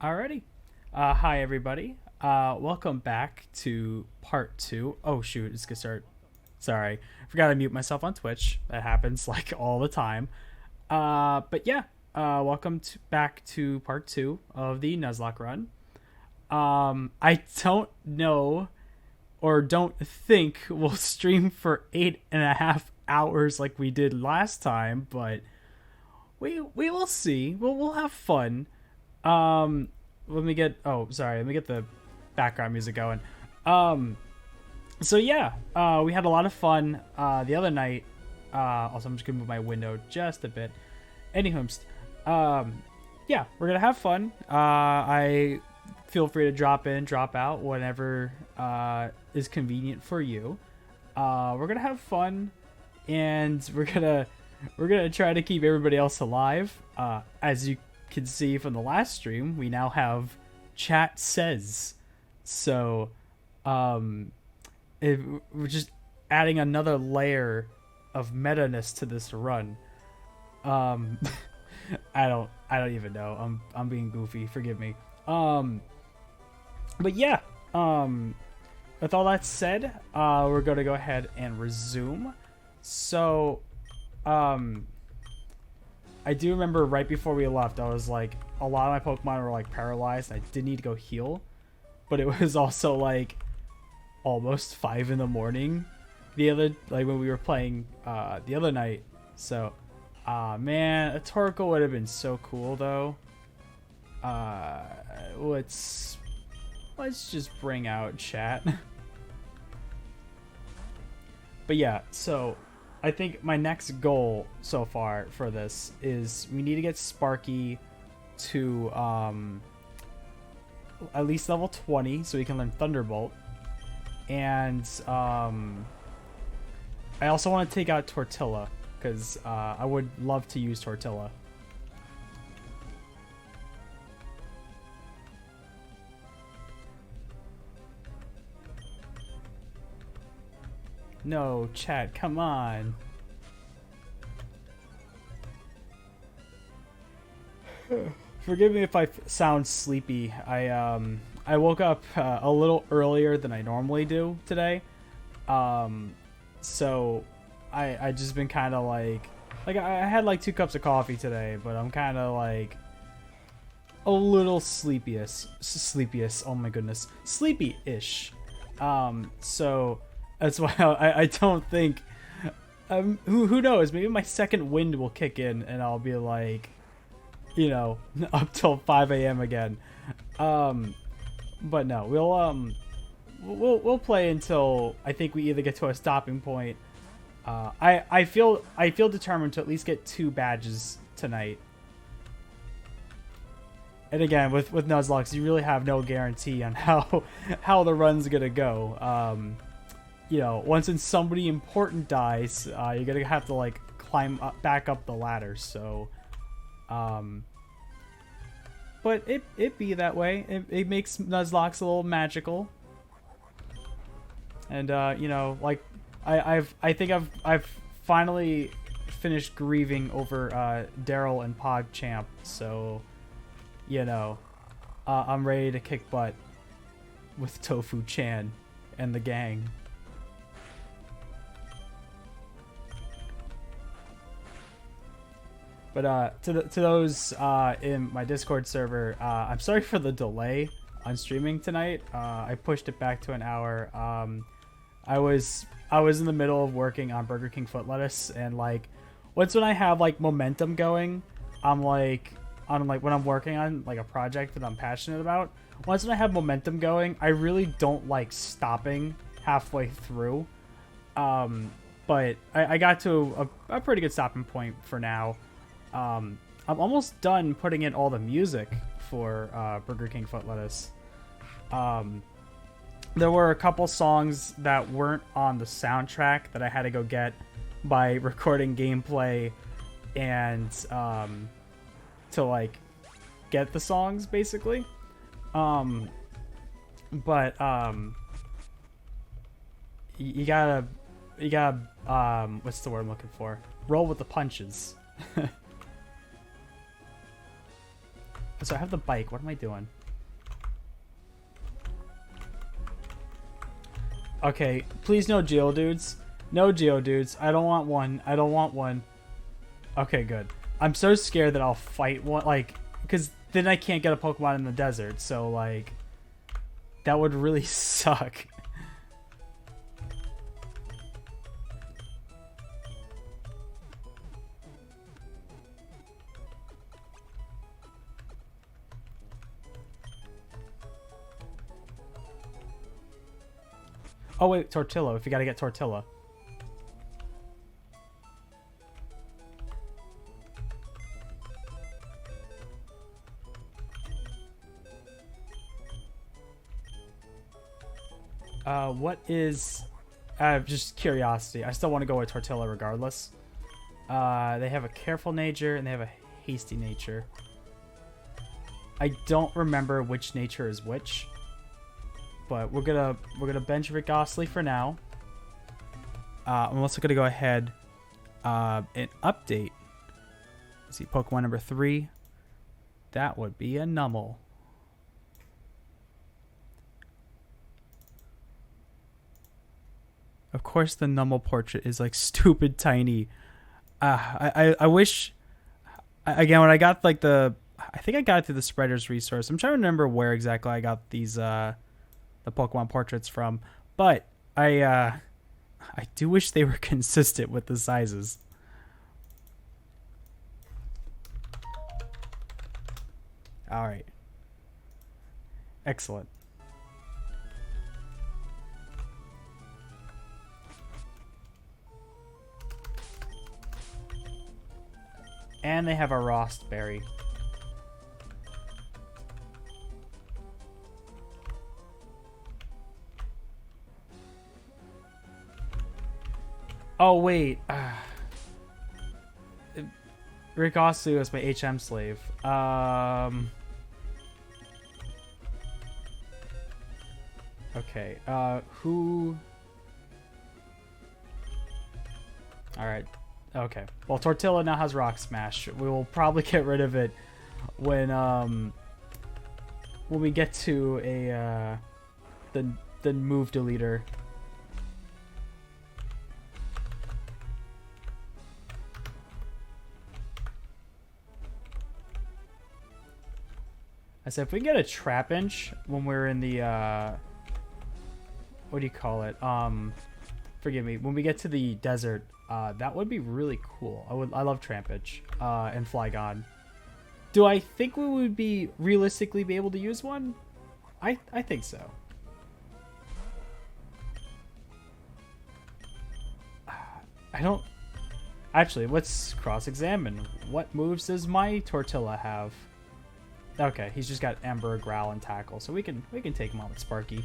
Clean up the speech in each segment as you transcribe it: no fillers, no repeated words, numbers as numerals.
Alrighty. Hi, everybody. Welcome back to part two. Oh, shoot. It's going to start. Sorry. Forgot to mute myself on Twitch. That happens like all the time. But yeah, welcome back to part two of the Nuzlocke run. I don't know or don't think we'll stream for 8.5 hours like we did last time, but we will see. We'll have fun. Um, Let me get. Oh, sorry. Let me get the background music going. Um, so yeah, we had a lot of fun the other night. Also, I'm just gonna move my window just a bit. Anywho, yeah, we're gonna have fun. I feel free to drop in, drop out whenever is convenient for you. We're gonna have fun, and we're gonna try to keep everybody else alive. As you can see from the last stream, we now have chat says. So, um, we're just adding another layer of meta-ness to this run. Um, I don't even know. I'm being goofy. Forgive me. But yeah. With all that said, we're gonna go ahead and resume. So, I do remember right before we left, I was like, a lot of my Pokemon were like paralyzed. I did need to go heal, but it was also like almost 5 in the morning. The other when we were playing the other night. So, man, a Torkoal would have been so cool though. Let's just bring out chat. But yeah, so I think my next goal so far for this is we need to get Sparky to at least level 20 so he can learn Thunderbolt. And I also want to take out Tortilla because I would love to use Tortilla. No, chat, come on. Forgive me if I sound sleepy. I woke up a little earlier than I normally do today. So I just been kind of like I had like 2 cups of coffee today, but I'm kind of like a little sleepiest. Oh my goodness, sleepy-ish. So that's why I don't think. Who knows? Maybe my second wind will kick in, and I'll be like, you know, up till 5 a.m. again. But no, we'll play until I think we either get to a stopping point. I feel determined to at least get 2 badges tonight. And again, with Nuzlocke, you really have no guarantee on how the run's gonna go. You know, once somebody important dies, you're gonna have to like climb back up the ladder. So, but it be that way. It makes Nuzlocke a little magical. And you know, like I think I've finally finished grieving over Daryl and PogChamp. So, you know, I'm ready to kick butt with Tofu Chan and the gang. But to those in my Discord server, I'm sorry for the delay on streaming tonight. I pushed it back to an hour. I was in the middle of working on Burger King foot lettuce, and like once when I have like momentum going, I'm like when I'm working on like a project that I'm passionate about. Once when I have momentum going, I really don't like stopping halfway through. But I got to a pretty good stopping point for now. I'm almost done putting in all the music for Burger King foot lettuce. There were a couple songs that weren't on the soundtrack that I had to go get by recording gameplay and to like get the songs basically. But you gotta what's the word I'm looking for? Roll with the punches. So I have the bike. What am I doing? Okay, please no Geodudes. No Geodudes. I don't want one. I don't want one. Okay, good. I'm so scared that I'll fight one, like, because then I can't get a Pokemon in the desert, so, like, that would really suck. Oh, wait, Tortillo, if you gotta get Tortilla. What is... just curiosity. I still want to go with Tortilla regardless. They have a careful nature and they have a hasty nature. I don't remember which nature is which. But we're gonna bench Rick Gostley for now. I'm also gonna go ahead and update. Let's see, Pokemon number 3. That would be a Numel. Of course, the Numel portrait is like stupid tiny. I wish. Again, when I got like I think I got it through the spreader's resource. I'm trying to remember where exactly I got these the Pokemon portraits from, but I do wish they were consistent with the sizes. All right. Excellent. And they have a Rostberry. Oh, wait. Rick Gostley was my HM slave. Okay. Who... Alright. Okay. Well, Tortilla now has Rock Smash. We will probably get rid of it when we get to a the move deleter. I said if we can get a Trapinch when we're in the what do you call it? Forgive me. When we get to the desert, that would be really cool. I love Trapinch and Flygon. Do I think we would be realistically be able to use one? I think so. I don't... Actually, let's cross-examine. What moves does my Tortilla have? Okay, he's just got Ember, Growl, and Tackle, so we can take him on with Sparky.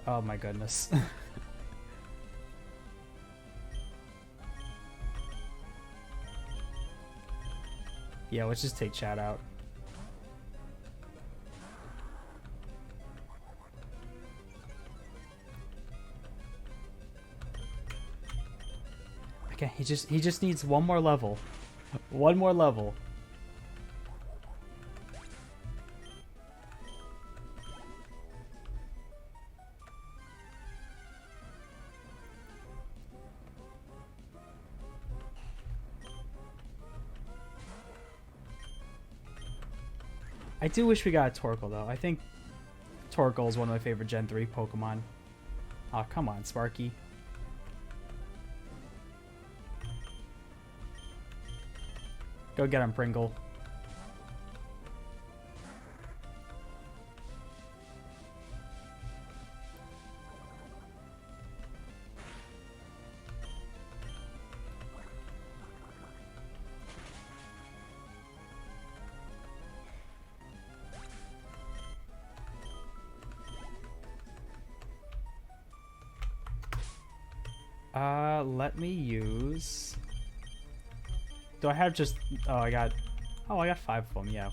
Oh my goodness. Yeah, let's just take Chad out. Okay, he just needs one more level. One more level. I do wish we got a Torkoal, though. I think Torkoal is one of my favorite Gen 3 Pokemon. Oh, come on, Sparky. Go get him, Pringle. Let me use... Do I have just... Oh, I got 5 of them, yeah.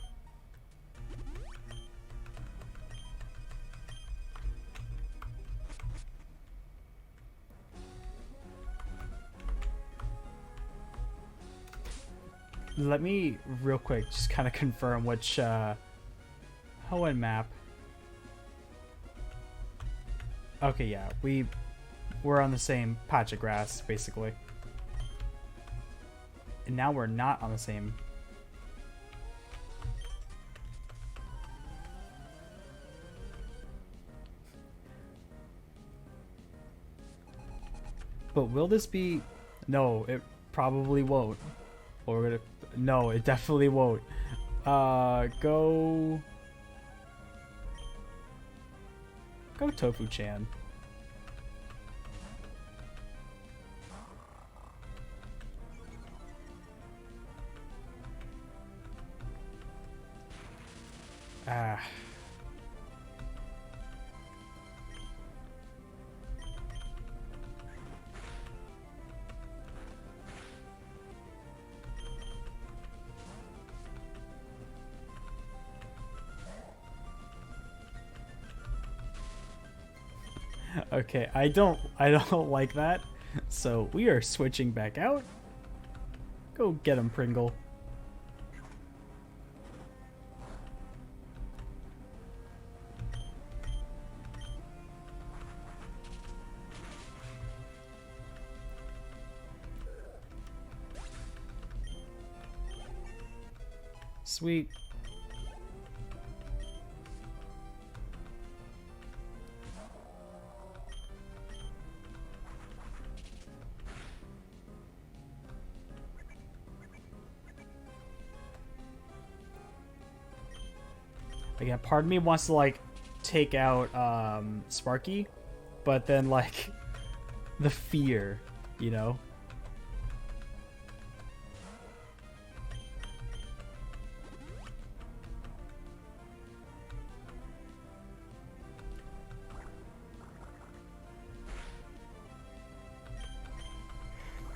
let me real quick just kind of confirm which Hoenn map. Okay, yeah, we're on the same patch of grass basically, and now we're not on the same. But will this be? No, it probably won't. Or we're gonna. No, it definitely won't. Go Tofu-chan. Ah. Okay, I don't like that. So we are switching back out. Go get him, Pringle. Sweet. Again, part of me wants to like take out Sparky, but then like the fear, you know?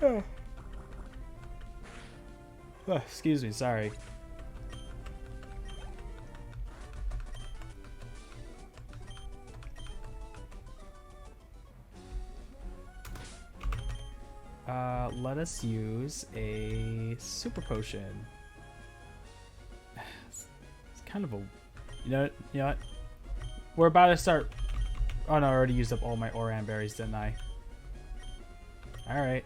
Oh. Oh, excuse me, sorry. Let us use a super potion. It's kind of a, you know what? We're about to start. Oh no, I already used up all my Oran berries, didn't I? All right.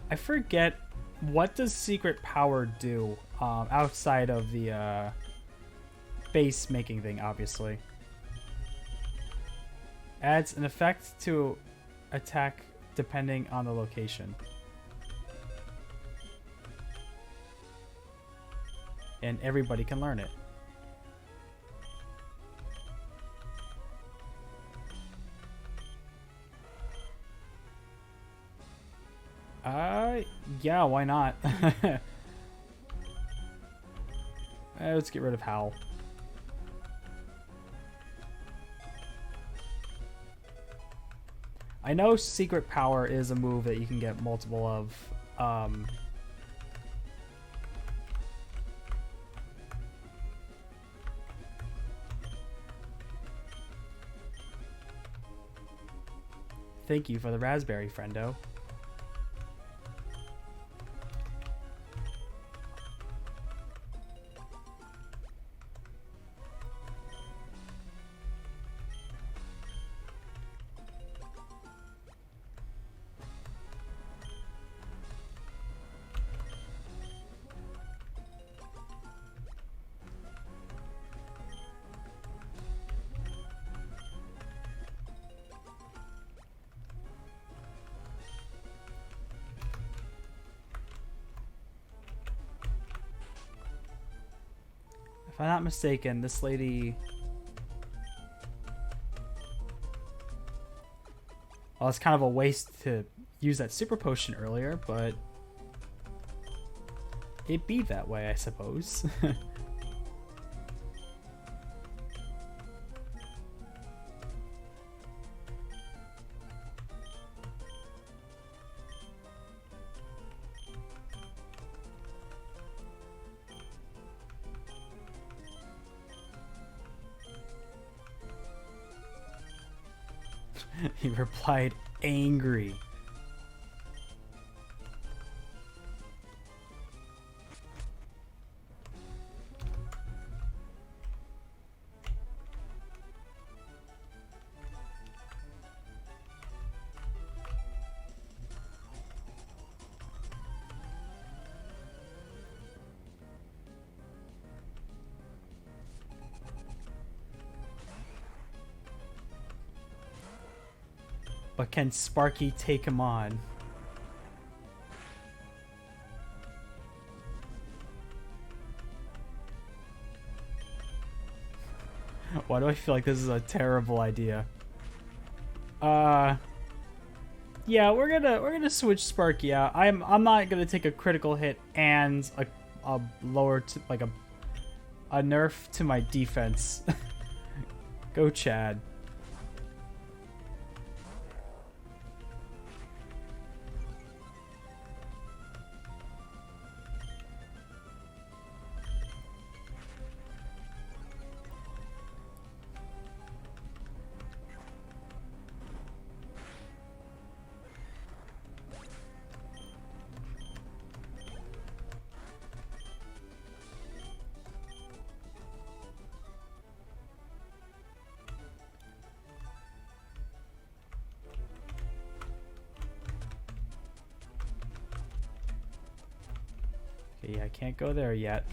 I forget, what does secret power do outside of the base making thing, obviously. Adds an effect to attack depending on the location. And everybody can learn it. Yeah, why not? Let's get rid of Howl. I know secret power is a move that you can get multiple of. Thank you for the raspberry, friendo. If I'm not mistaken, this lady... Well, it's kind of a waste to use that super potion earlier, but... It be that way, I suppose. He replied, angry. But can Sparky take him on? Why do I feel like this is a terrible idea? Yeah, we're gonna switch Sparky out. I'm not gonna take a critical hit and a lower to like a nerf to my defense. Go Chad. Okay, yeah, I can't go there yet.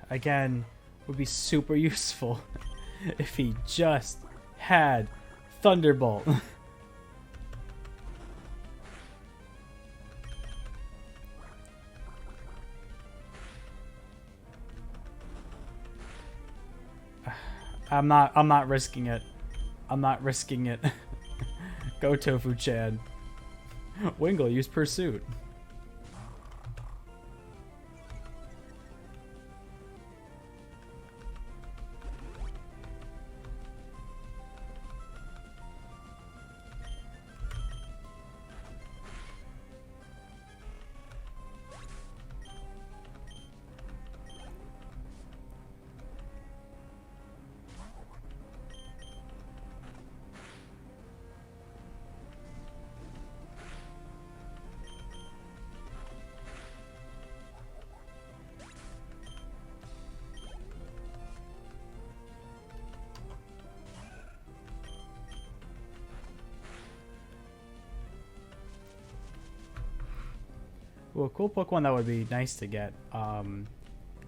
Again, would be super useful if he just had Thunderbolt. I'm not risking it. I'm not risking it. Go Tofu-chan. Wingle, use Pursuit. Well, a cool Pokemon that would be nice to get.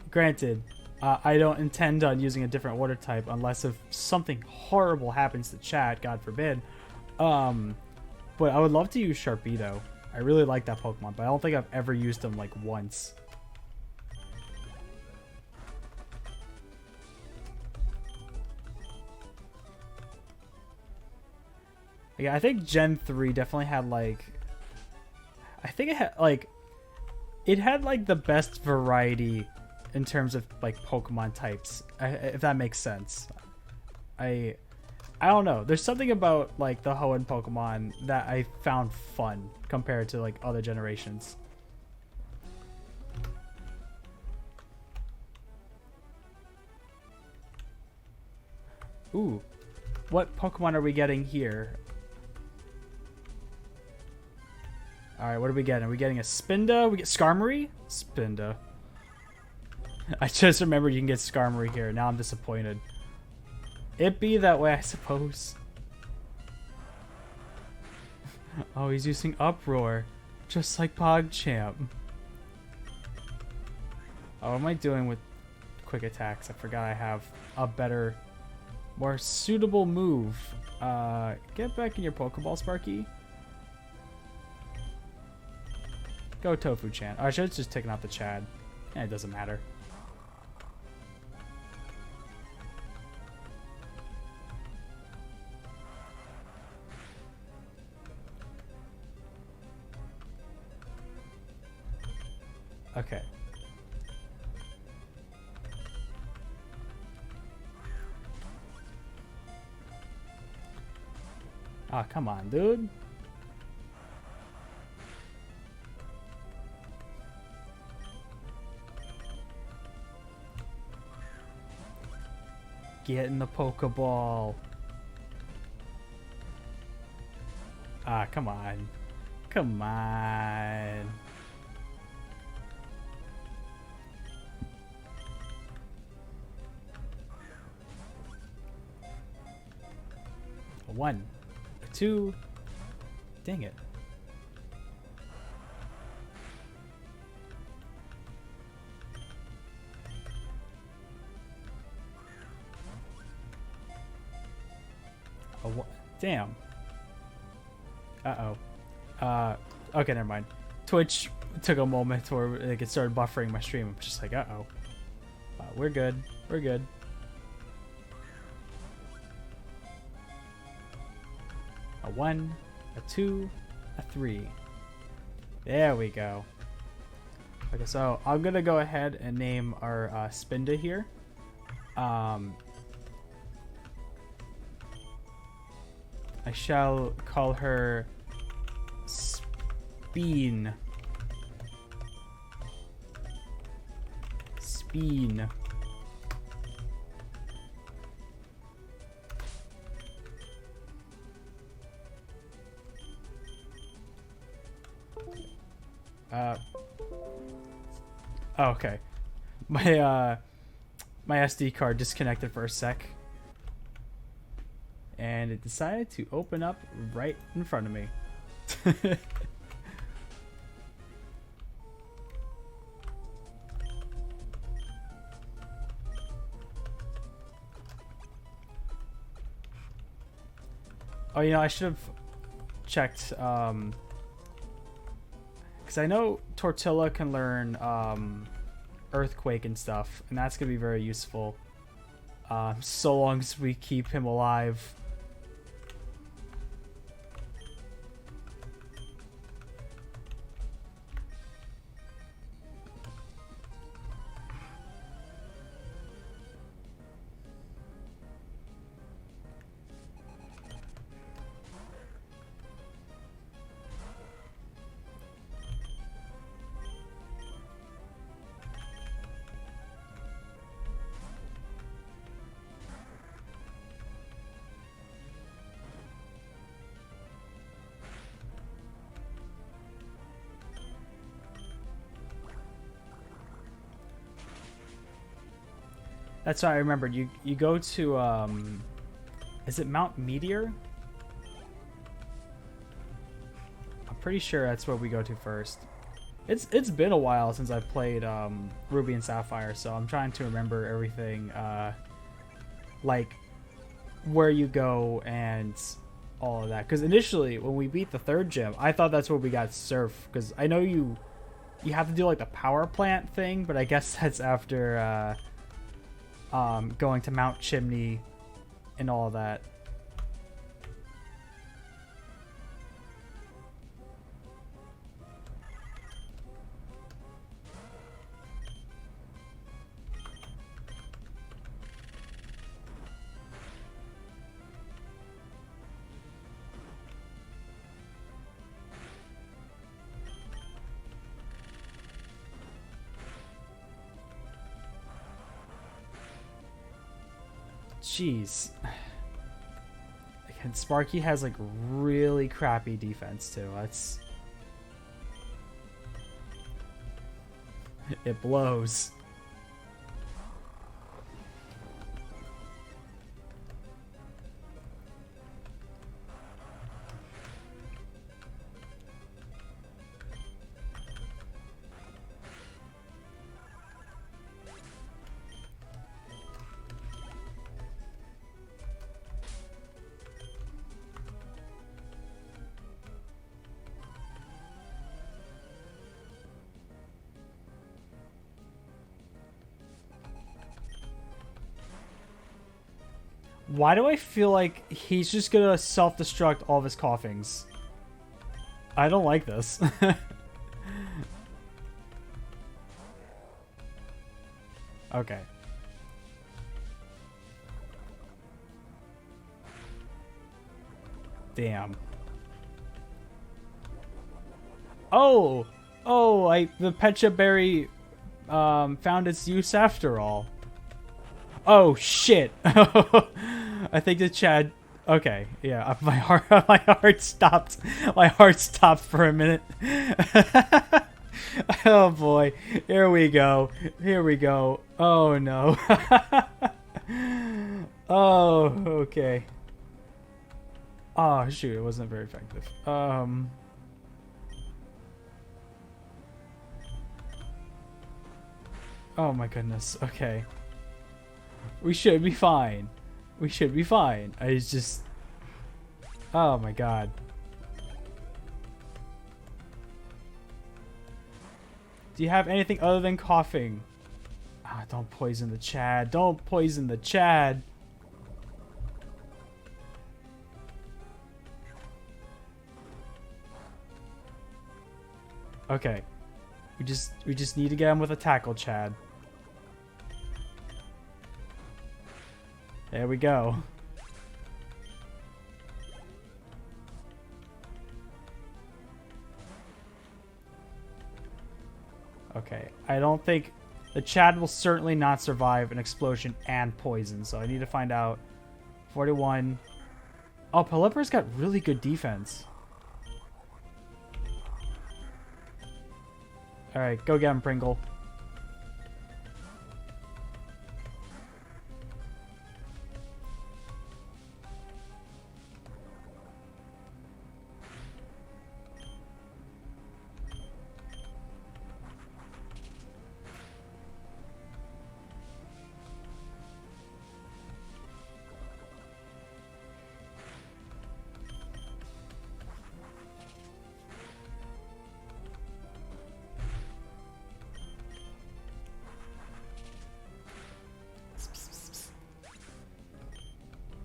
Granted, I don't intend on using a different water type unless if something horrible happens to Chad, God forbid. But I would love to use Sharpedo. I really like that Pokemon, but I don't think I've ever used him like once. Yeah, I think Gen 3 definitely had like... I think it had like... It had like the best variety in terms of like Pokemon types, if that makes sense. I don't know. There's something about like the Hoenn Pokemon that I found fun compared to like other generations. Ooh, what Pokemon are we getting here? Alright, what are we getting? Are we getting a Spinda? We get Skarmory? Spinda. I just remembered you can get Skarmory here. Now I'm disappointed. It be that way, I suppose. Oh, he's using Uproar. Just like PogChamp. Oh, what am I doing with quick attacks? I forgot I have a better, more suitable move. Get back in your Pokeball, Sparky. Go Tofu-chan. Oh, I should have just taken out the Chad. Yeah, it doesn't matter. Okay. Ah, come on, dude. Get in the Pokeball. Ah, come on. Come on. A 1. A 2. Dang it. A 1. Damn. Uh-oh. Okay, never mind. Twitch took a moment where like, it started buffering my stream. I'm just like, uh-oh. We're good. We're good. A 1, a 2, a 3. There we go. Okay, so I'm gonna go ahead and name our Spinda here. I shall call her Speen. Speen. Oh, okay. My SD card disconnected for a sec. And it decided to open up right in front of me. Oh, you know, I should have checked, because I know Tortilla can learn Earthquake and stuff, and that's going to be very useful. So long as we keep him alive. That's what I remembered. You go to is it Mount Meteor? I'm pretty sure that's where we go to first. It's been a while since I've played Ruby and Sapphire, so I'm trying to remember everything, like where you go and all of that. Because initially, when we beat the third gym, I thought that's where we got Surf. Because I know you have to do like the power plant thing, but I guess that's after going to Mount Chimney and all of that. Jeez. And Sparky has like really crappy defense too. That's it blows. Why do I feel like he's just gonna self-destruct all of his coughings? I don't like this. Okay. Damn. Oh! Oh, the Pecha Berry found its use after all. Oh, shit. I think the Chad... Okay, yeah, my heart stopped. My heart stopped for a minute. Oh, boy. Here we go. Here we go. Oh, no. Oh, okay. Oh, shoot, it wasn't very effective. Oh my goodness. Okay. We should be fine. We should be fine. I just... Oh my god. Do you have anything other than coughing? Ah, don't poison the Chad. Don't poison the Chad. Okay. We just need to get him with a tackle, Chad. There we go. Okay, I don't think... The Chad will certainly not survive an explosion and poison, so I need to find out. 41. Oh, Pelipper's got really good defense. Alright, go get him, Pringle.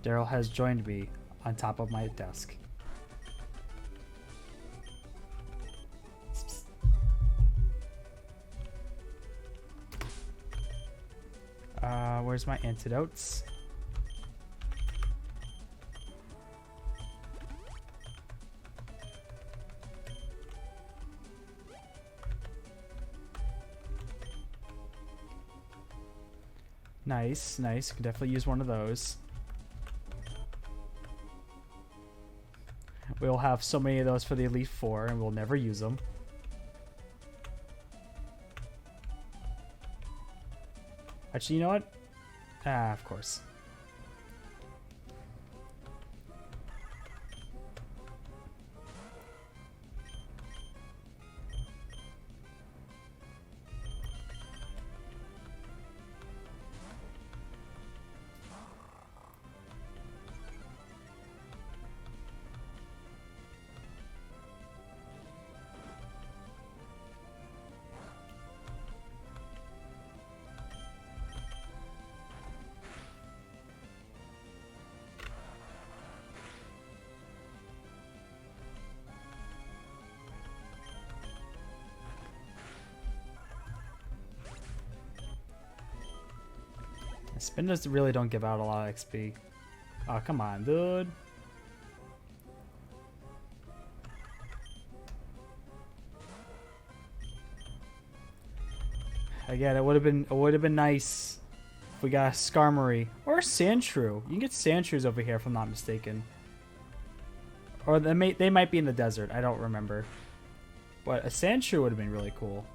Daryl has joined me on top of my desk. Where's my antidotes? Nice, nice. Could definitely use one of those. We'll have so many of those for the Elite Four, and we'll never use them. Actually, you know what? Ah, of course. Spinners really don't give out a lot of XP. Oh, come on, dude. Again, it would have been nice if we got a Skarmory or a Sandshrew. You can get Sandshrews over here if I'm not mistaken. Or they might be in the desert. I don't remember. But a Sandshrew would have been really cool.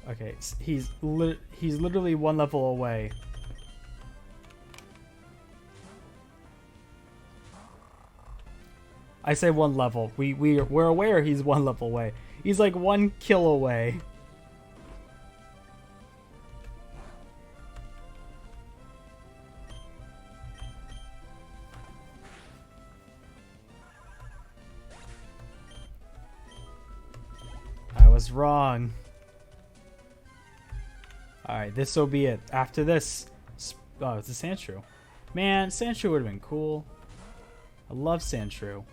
Okay, he's literally one level away. I say one level. We're aware he's one level away. He's like 1 kill away. I was wrong. Alright, this will be it. After this... Oh, it's a Sandshrew. Man, Sandshrew would have been cool. I love Sandshrew.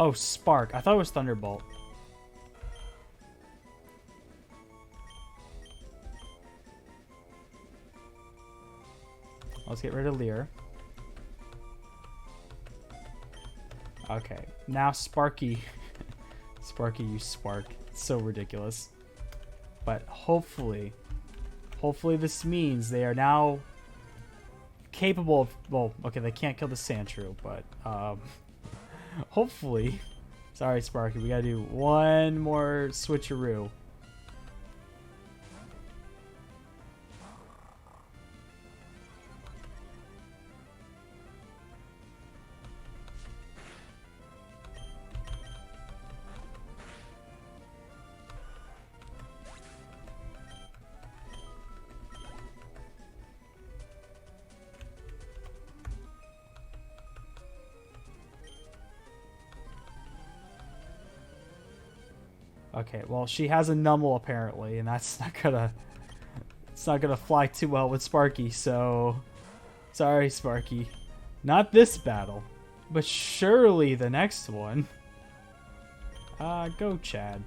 Oh, Spark. I thought it was Thunderbolt. Let's get rid of Lear. Okay. Now Sparky. Sparky, you spark. It's so ridiculous. But hopefully this means they are now capable of... Well, okay, they can't kill the Sandshrew, but... hopefully. Sorry, Sparky. We gotta do one more switcheroo. Okay, well, she has a Numble apparently, and that's not gonna... It's not gonna fly too well with Sparky, so... Sorry, Sparky. Not this battle, but surely the next one. Go Chad.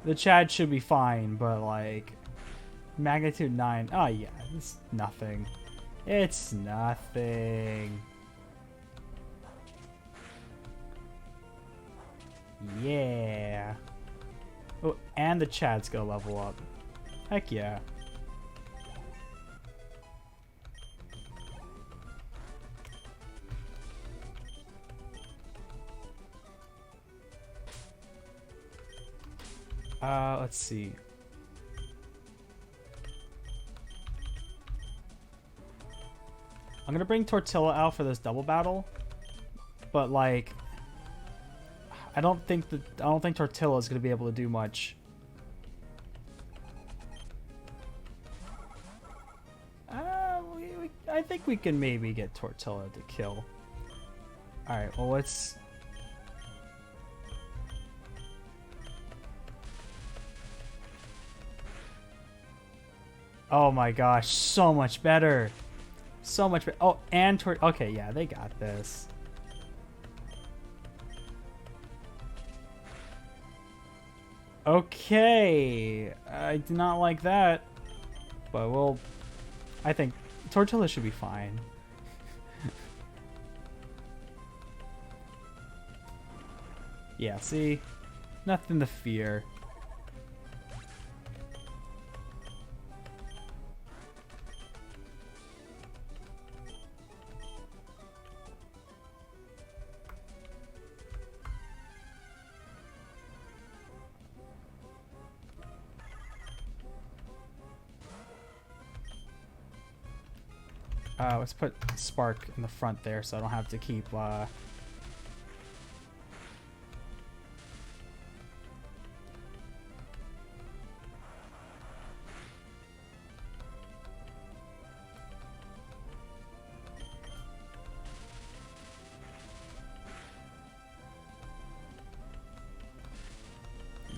The Chad should be fine, but like... Magnitude 9... Oh yeah, it's nothing. It's nothing. Yeah. Oh, and the Chad's gonna level up. Heck yeah. Let's see. I'm gonna bring Tortilla out for this double battle, but like, I don't think Tortilla is gonna be able to do much. I think we can maybe get Tortilla to kill. All right, well let's. Oh my gosh, so much better. So much better. Oh, and okay, yeah, they got this. Okay, I do not like that, but we'll... I think Tortilla should be fine. Yeah, see? Nothing to fear. Let's put Spark in the front there so I don't have to keep...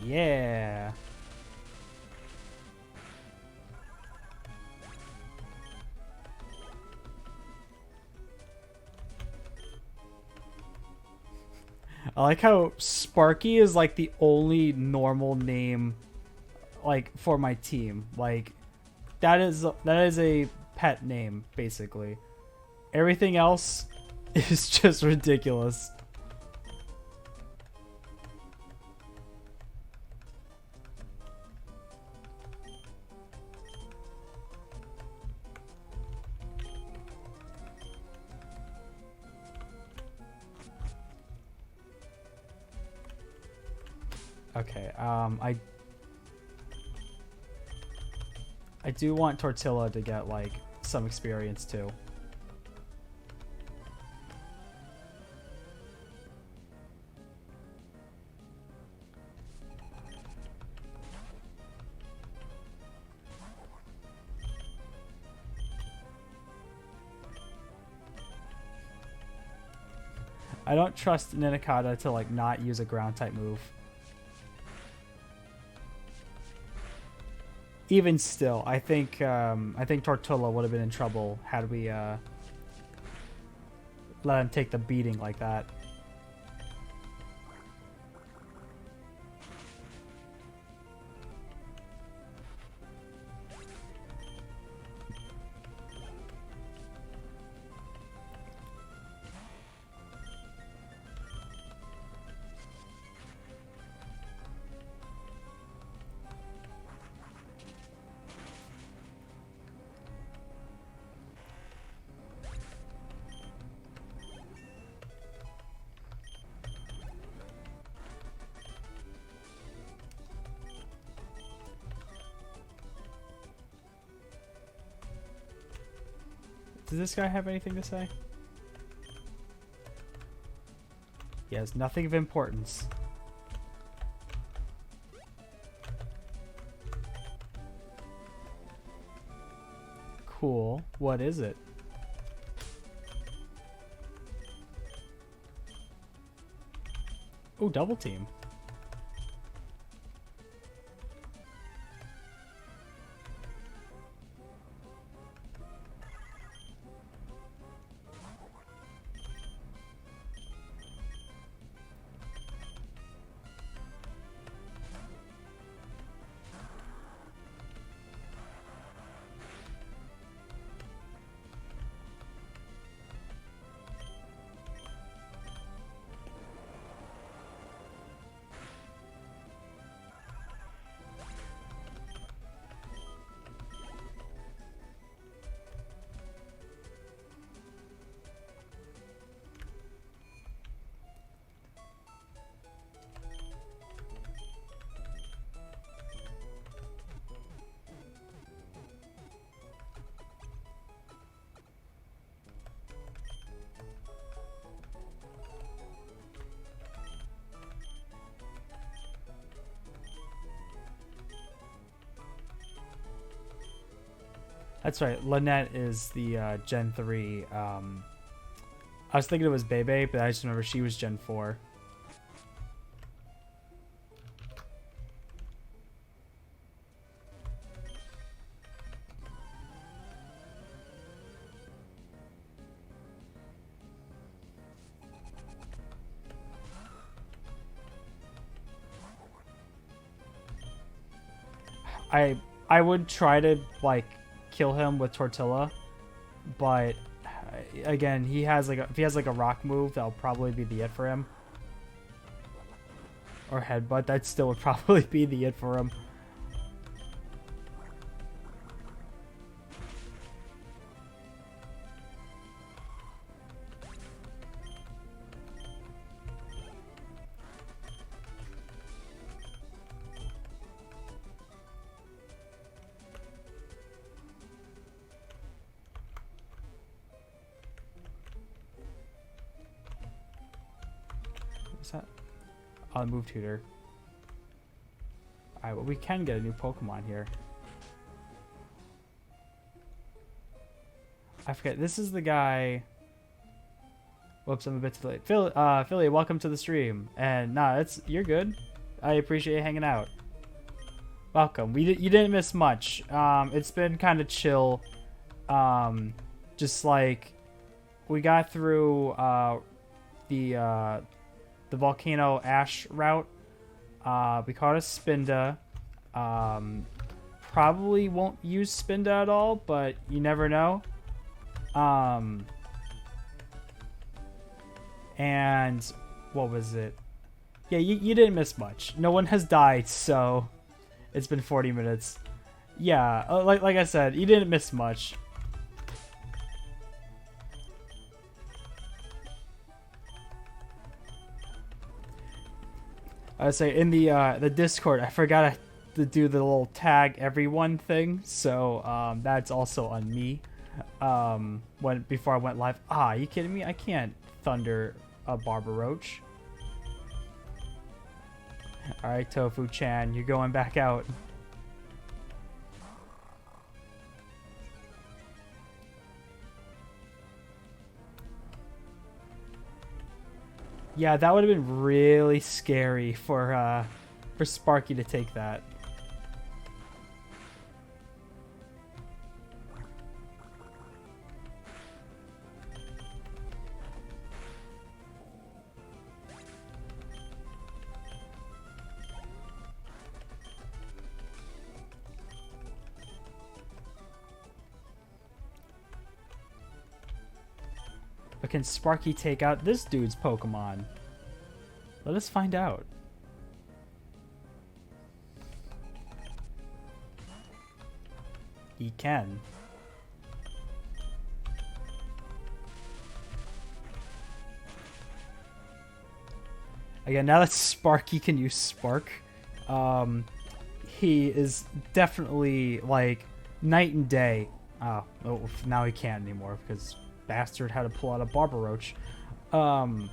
Yeah. I like how Sparky is like the only normal name like for my team. Like that is a pet name basically. Everything else is just ridiculous. Okay, I do want Tortilla to get like some experience too. I don't trust Ninokata to like not use a ground type move. Even still, I think Tortilla would have been in trouble had we let him take the beating like that. Does this guy have anything to say? He has nothing of importance. Cool. What is it? Oh, double team. That's right. Lynette is the Gen 3. I was thinking it was Bebe, but I just remember she was Gen 4. I would try to like kill him with Tortilla, but again, he has like if he has like a rock move, that'll probably be the it for him. Or headbutt, that still would probably be the it for him. What's that? Oh, move tutor. Alright, well, we can get a new Pokemon here. I forget. This is the guy. Whoops, I'm a bit too late. Philly, welcome to the stream. And nah, you're good. I appreciate you hanging out. Welcome. You didn't miss much. It's been kind of chill. Just like we got through the volcano ash route. We caught a Spinda. Probably won't use Spinda at all, but you never know. And what was it? Yeah, you didn't miss much. No one has died, so it's been 40 minutes. Yeah, like I said, you didn't miss much. I would say in the Discord, I forgot to do the little tag everyone thing, so that's also on me. Before I went live. Ah, you kidding me? I can't thunder a Barber Roach. All right, Tofu-chan, you're going back out. Yeah, that would have been really scary for Sparky to take that. But can Sparky take out this dude's Pokemon? Let us find out. He can. Again, now that Sparky can use Spark, he is definitely like night and day. Oh, now he can't anymore because bastard had to pull out a Barber Roach. Go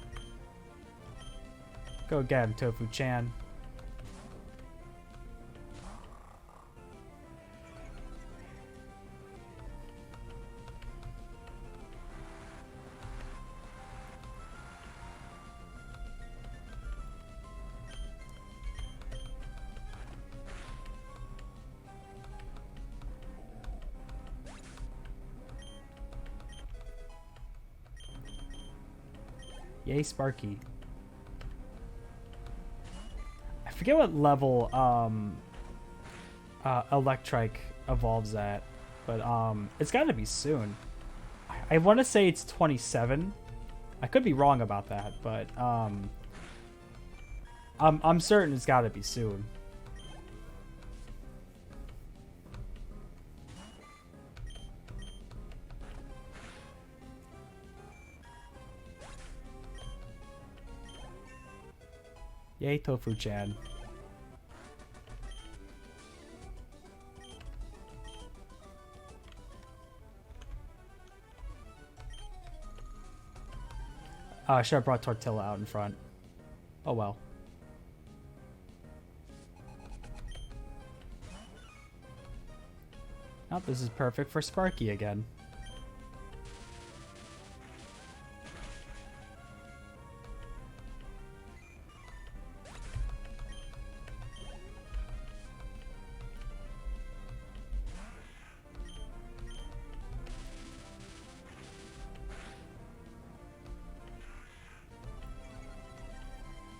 get him, Tofu-chan. Yay, Sparky. I forget what level Electrike evolves at, but it's got to be soon. I want to say it's 27. I could be wrong about that, but I'm certain it's got to be soon. Yay, Tofu-chan. I should have brought Tortilla out in front. Oh well. Oh, this is perfect for Sparky again.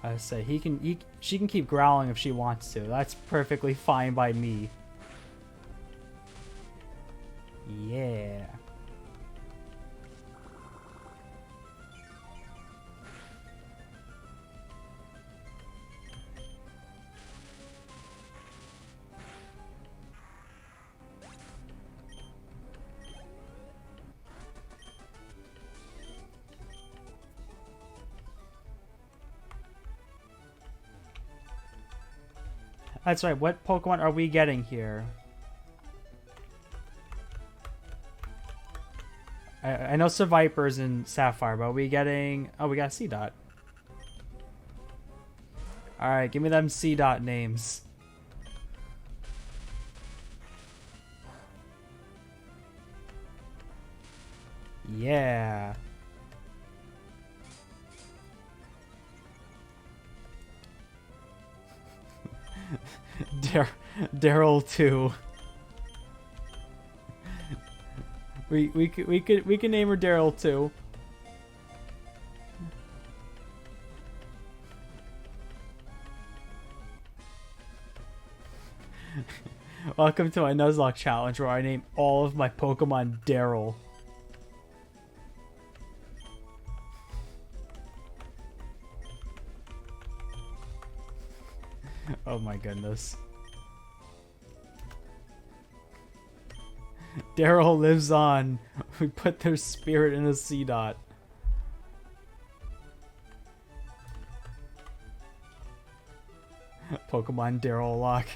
I say she can keep growling if she wants to. That's perfectly fine by me. Yeah. That's right. What Pokemon are we getting here? I know Seviper's in Sapphire, but are we getting... Oh, we got C-Dot. Alright, give me them C-Dot names. Yeah. Daryl 2. We could name her Daryl 2. Welcome to my Nuzlocke challenge where I name all of my Pokemon Daryl. Oh my goodness. Daryl lives on. We put their spirit in a C dot. Pokemon Daryl lock.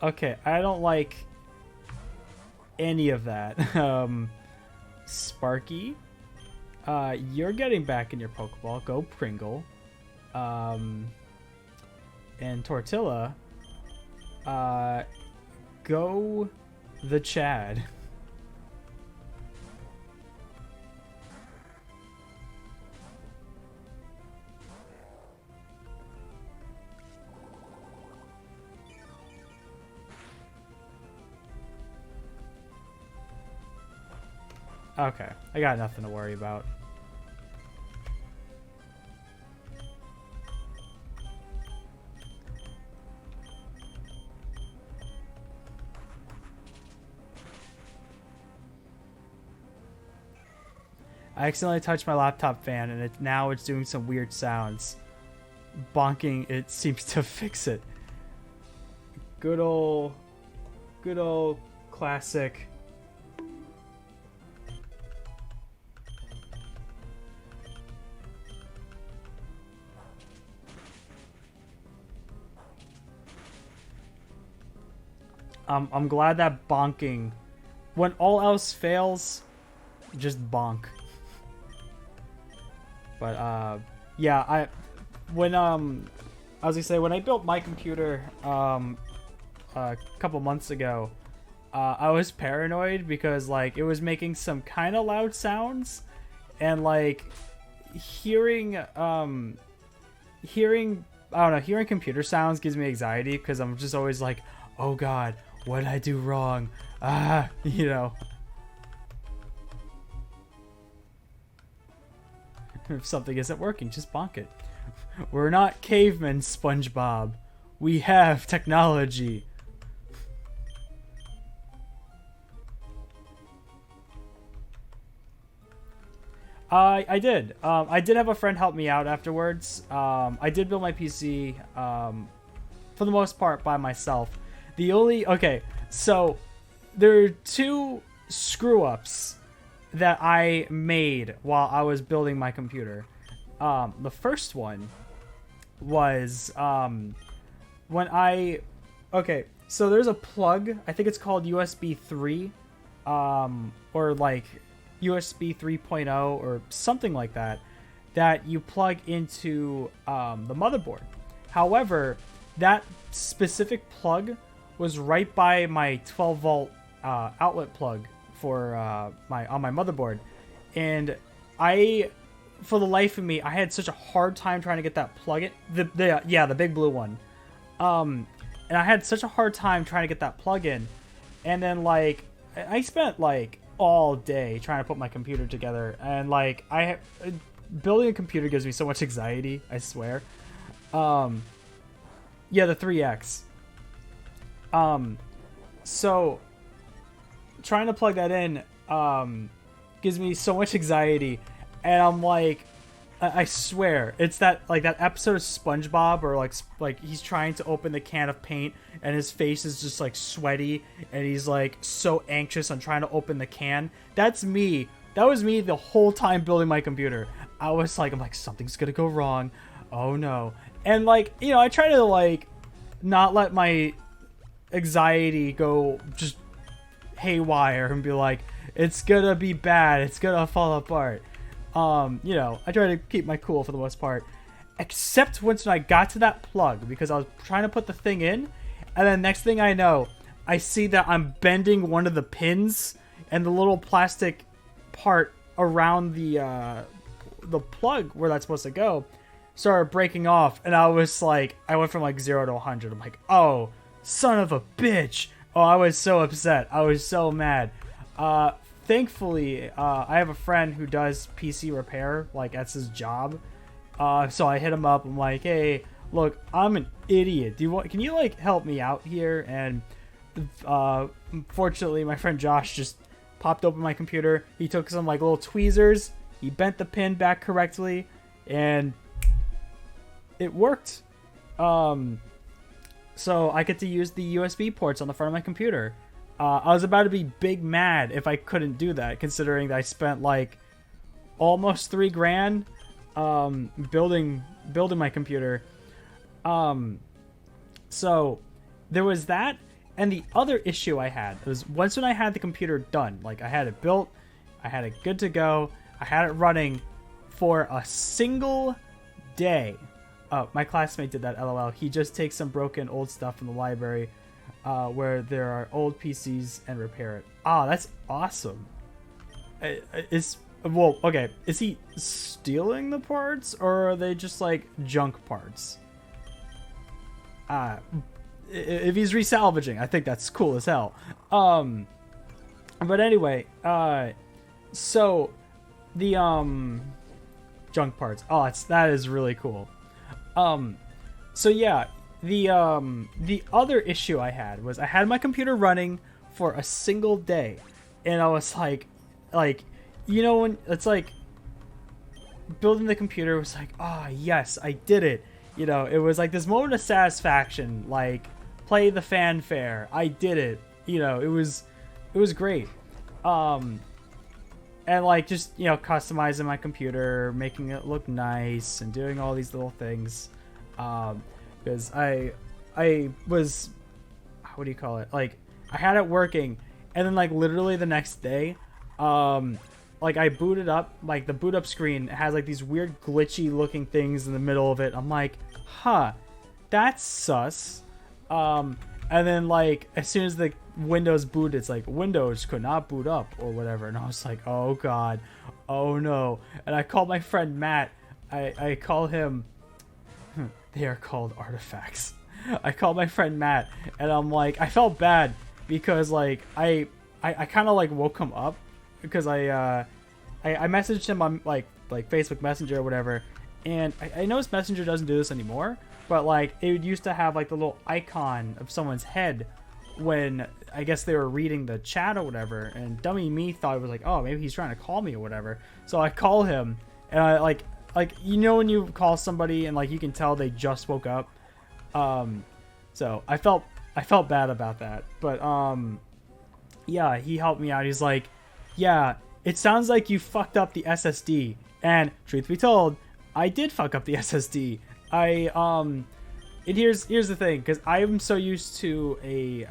Okay, I don't like any of that. Sparky, you're getting back in your Pokeball. Go Pringle. And Tortilla, go the Chad. Okay, I got nothing to worry about. I accidentally touched my laptop fan and now it's doing some weird sounds. Bonking it seems to fix it. Good old classic. I'm glad that bonking, when all else fails, just bonk. But yeah, I was gonna say, when I built my computer a couple months ago, I was paranoid because like it was making some kind of loud sounds, and like hearing computer sounds gives me anxiety because I'm just always like, oh god, what did I do wrong? You know. If something isn't working, just bonk it. We're not cavemen, SpongeBob. We have technology. I did. I did have a friend help me out afterwards. I did build my PC for the most part by myself. Okay, so there are two screw-ups that I made while I was building my computer. The first one was okay, so there's a plug, I think it's called USB 3, or like USB 3.0 or something like that, that you plug into the motherboard. However, that specific plug was right by my 12 volt outlet plug for on my motherboard, and for the life of me, I had such a hard time trying to get that plug in. The big blue one. And I had such a hard time trying to get that plug in, and then like I spent like all day trying to put my computer together, and like building a computer gives me so much anxiety, I swear. Yeah, the 3X. So trying to plug that in gives me so much anxiety, and I'm like, I swear it's that episode of SpongeBob, or like he's trying to open the can of paint and his face is just like sweaty and he's like so anxious on trying to open the can. That's me. That was me the whole time building my computer. I'm like, something's gonna go wrong. Oh no. And like, you know, I try to like not let my anxiety go just haywire and be like, it's gonna be bad, it's gonna fall apart. You know, I try to keep my cool for the most part, except once I got to that plug, because I was trying to put the thing in, and then next thing I know, I see that I'm bending one of the pins, and the little plastic part around the plug where that's supposed to go started breaking off, and I was like, I went from like 0 to 100. I'm like, oh, son of a bitch. Oh, I was so upset. I was so mad. Thankfully, I have a friend who does PC repair, like that's his job. So I hit him up. I'm like, hey, look, I'm an idiot. Can you like help me out here? And fortunately, my friend Josh just popped open my computer. He took some like little tweezers. He bent the pin back correctly, and it worked. So I get to use the USB ports on the front of my computer. I was about to be big mad if I couldn't do that, considering that I spent like almost $3,000 building my computer. So there was that, and the other issue I had was once when I had the computer done, like I had it built, I had it good to go, I had it running for a single day. My classmate did that, LOL. He just takes some broken old stuff from the library where there are old PCs and repair it. That's awesome. Well, okay. Is he stealing the parts, or are they just like junk parts? If he's resalvaging, I think that's cool as hell. But anyway, so the junk parts. That is really cool. So yeah, the other issue I had was I had my computer running for a single day, and I was like, you know, when it's like building the computer was like, yes, I did it. You know, it was like this moment of satisfaction, like play the fanfare. I did it. You know, it was great. And like just, you know, customizing my computer, making it look nice, and doing all these little things. Because I was, what do you call it? Like I had it working, and then like literally the next day, like I booted up, like the boot up screen has like these weird glitchy looking things in the middle of it. I'm like, that's sus. And then like as soon as the Windows booted, it's like Windows could not boot up or whatever, and I was like, oh god, oh no. And I called my friend Matt. I call him, they are called artifacts. I called my friend Matt, and I'm like, I felt bad because like I kind of like woke him up because I messaged him on like Facebook Messenger or whatever, and I know his Messenger doesn't do this anymore, but like it used to have like the little icon of someone's head when I guess they were reading the chat or whatever, and dummy me thought it was like, oh, maybe he's trying to call me or whatever. So I call him, and I like you know when you call somebody and like you can tell they just woke up. So I felt bad about that, but yeah, he helped me out. He's like, yeah, it sounds like you fucked up the SSD, and truth be told, I did fuck up the SSD. And here's the thing, because I'm so used to a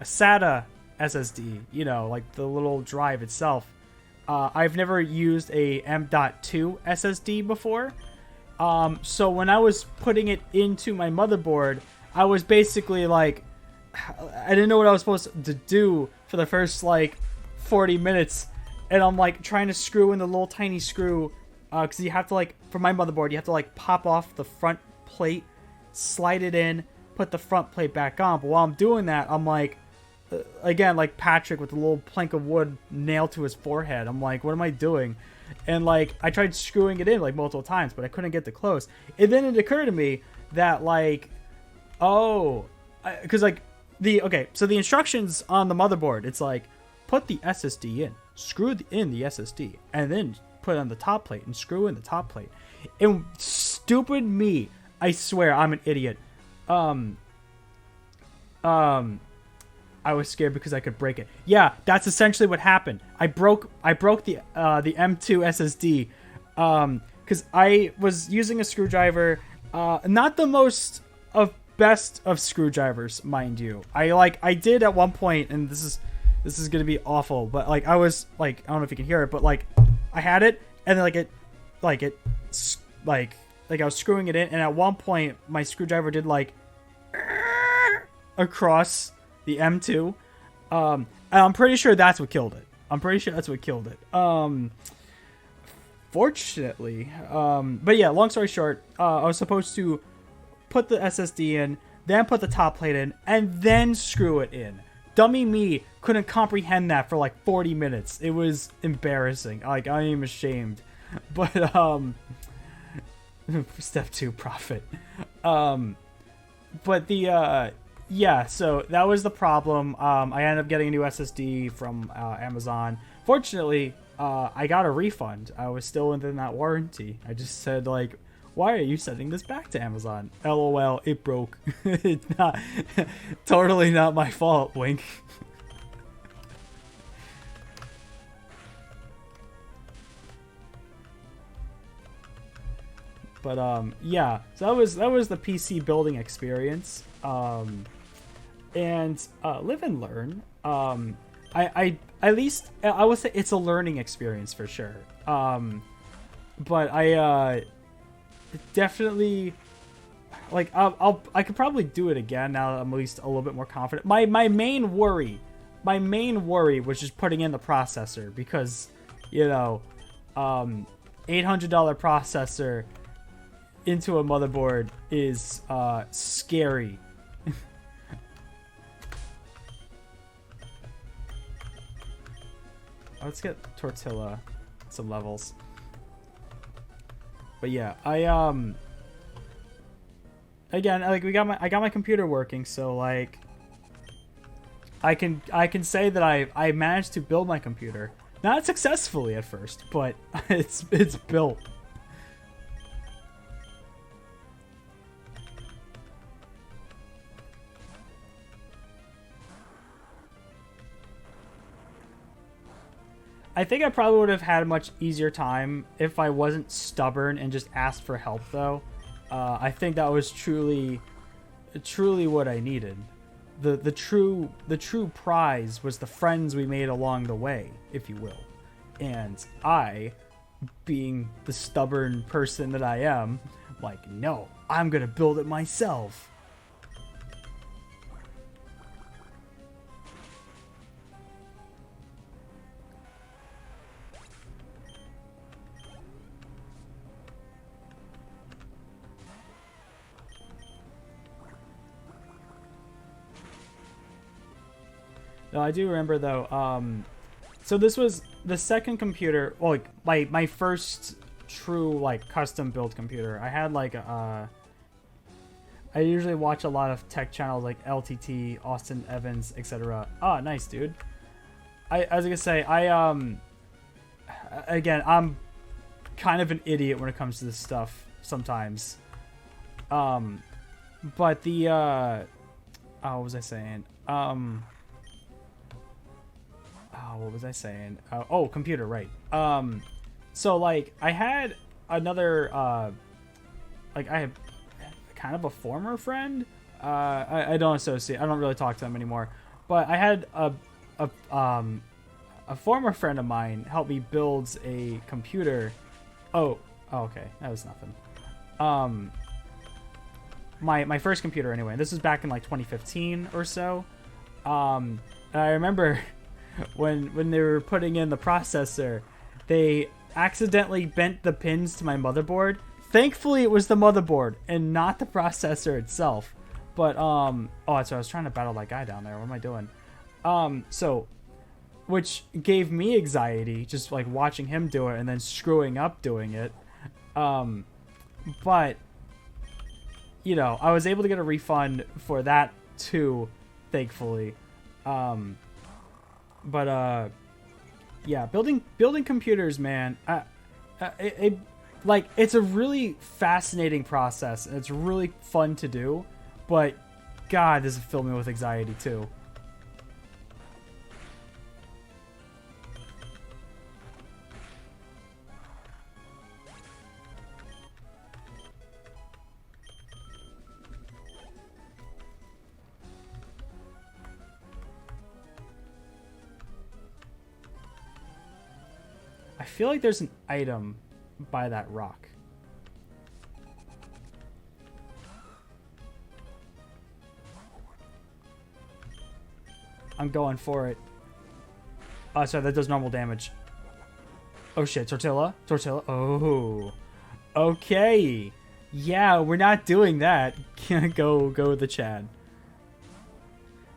SATA SSD, you know, like the little drive itself. I've never used a M.2 SSD before. So when I was putting it into my motherboard, I was basically like, I didn't know what I was supposed to do for the first like 40 minutes. And I'm like trying to screw in the little tiny screw. Because you have to like, for my motherboard, you have to like pop off the front plate, slide it in, put the front plate back on. But while I'm doing that, I'm like, again, like Patrick with a little plank of wood nailed to his forehead. I'm like, what am I doing? And like I tried screwing it in like multiple times, but I couldn't get the close. And then it occurred to me that like, because like so the instructions on the motherboard, it's like put the SSD in, screw in the SSD, and then put it on the top plate and screw in the top plate. And stupid me, I swear I'm an idiot. I was scared because I could break it. Yeah, that's essentially what happened. I broke the M2 SSD because I was using a screwdriver, not the most of best of screwdrivers, mind you. I did at one point, and this is gonna be awful, but like I was like, I don't know if you can hear it, but like I had it, and then like I was screwing it in, and at one point my screwdriver did like across the M2, and I'm pretty sure that's what killed it. Fortunately, but yeah, long story short, I was supposed to put the SSD in, then put the top plate in, and then screw it in. Dummy me couldn't comprehend that for like 40 minutes. It was embarrassing. Like, I am ashamed. But, step 2, profit. But the, yeah, so that was the problem. I ended up getting a new SSD from Amazon. Fortunately, I got a refund. I was still within that warranty. I just said, like, why are you sending this back to Amazon? LOL, it broke. It's not, totally not my fault, wink. But yeah, so that was the PC building experience. And live and learn. I at least I would say it's a learning experience for sure. But I definitely, like, I could probably do it again now that I'm at least a little bit more confident. My main worry was just putting in the processor, because, you know, $800 processor into a motherboard is scary. Let's get Tortilla some levels. But yeah, again, like, I got my computer working, so like I can say that I managed to build my computer. Not successfully at first, but it's built. I think I probably would have had a much easier time if I wasn't stubborn and just asked for help, though. I think that was truly what I needed. The true prize was the friends we made along the way, if you will. And I, being the stubborn person that I am, like, no, I'm gonna build it myself. No, I do remember, though, so this was the second computer, well, like, my first true, like, custom built computer. I had, like, I usually watch a lot of tech channels like LTT, Austin Evans, etc. Oh, nice, dude. I was gonna say, again, I'm kind of an idiot when it comes to this stuff sometimes. But the, oh, what was I saying? Oh, what was I saying? Oh, computer, right. So, like, I had another, like, I had kind of a former friend. I don't associate. I don't really talk to them anymore. But I had a former friend of mine help me build a computer. Oh, okay. That was nothing. My first computer, anyway. This was back in, like, 2015 or so. And I remember when they were putting in the processor, they accidentally bent the pins to my motherboard. Thankfully, it was the motherboard and not the processor itself. But oh, so I was trying to battle that guy down there. What am I doing? So, which gave me anxiety, just like watching him do it and then screwing up doing it. But you know, I was able to get a refund for that too, thankfully. But yeah, building computers, man. Like, it's a really fascinating process, and it's really fun to do. But God, this is filling me with anxiety too. I feel like there's an item by that rock. I'm going for it. Oh, sorry, that does normal damage. Oh shit, tortilla, tortilla. Oh, okay. Yeah, we're not doing that. Go with the Chad.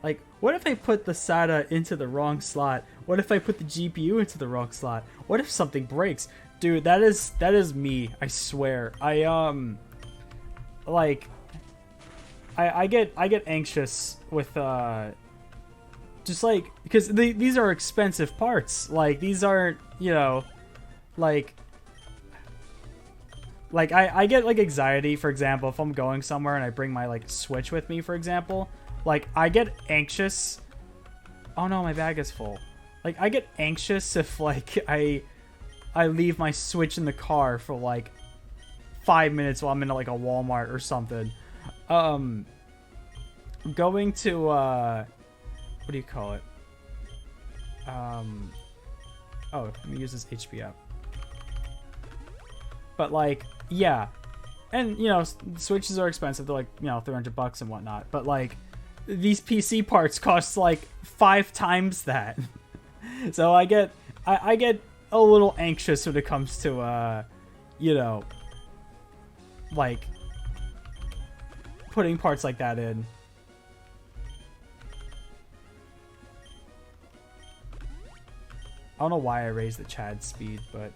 Like, what if I put the SATA into the wrong slot? What if I put the GPU into the wrong slot? What if something breaks? Dude, that is me. I swear. Like, I get anxious with just like, because these are expensive parts. Like, these aren't, you know, like I get like anxiety, for example, if I'm going somewhere and I bring my like Switch with me, for example. Like, I get anxious. Oh no, my bag is full. Like, I get anxious if like I leave my Switch in the car for like 5 minutes while I'm in like a Walmart or something. Going to what do you call it? Oh, let me use this HP app. But like, yeah, and you know, Switches are expensive. They're like, you know, $300 and whatnot. But like, these PC parts cost like 5 times that. So I get a little anxious when it comes to you know, like putting parts like that in. I don't know why I raised the Chad speed, but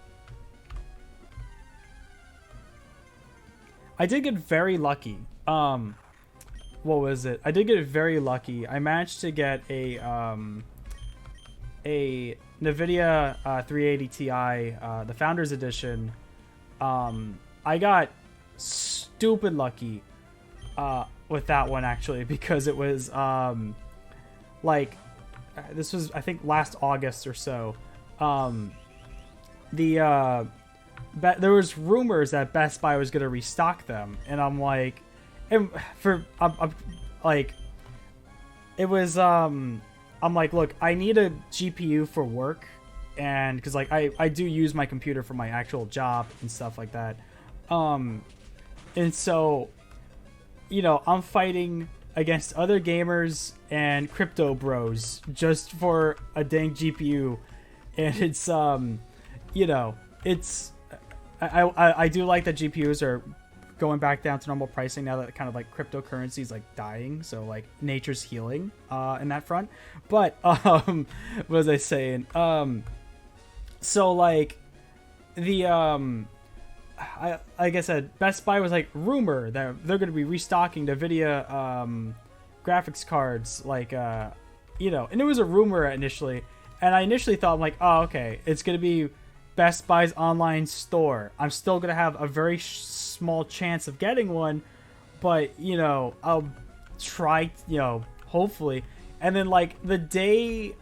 I did get very lucky. What was it? I did get very lucky. I managed to get a NVIDIA 380 Ti, the Founders Edition. I got stupid lucky with that one, actually, because it was like, this was, I think, last August or so. There was rumors that Best Buy was going to restock them, and I'm like, I'm like, it was I'm like, look, I need a GPU for work, and because like I do use my computer for my actual job and stuff like that, and so, you know, I'm fighting against other gamers and crypto bros just for a dang GPU, and it's you know, it's I do like that GPUs are going back down to normal pricing now that kind of like cryptocurrency is like dying, so like nature's healing in that front. But what was I saying? So like the like I said, Best Buy was like rumor that they're going to be restocking NVIDIA graphics cards, like you know, and it was a rumor initially, and I initially thought, I'm like, oh, okay, it's going to be Best Buy's online store. I'm still going to have a very small chance of getting one, but, you know, I'll try, you know, hopefully. And then, like, the day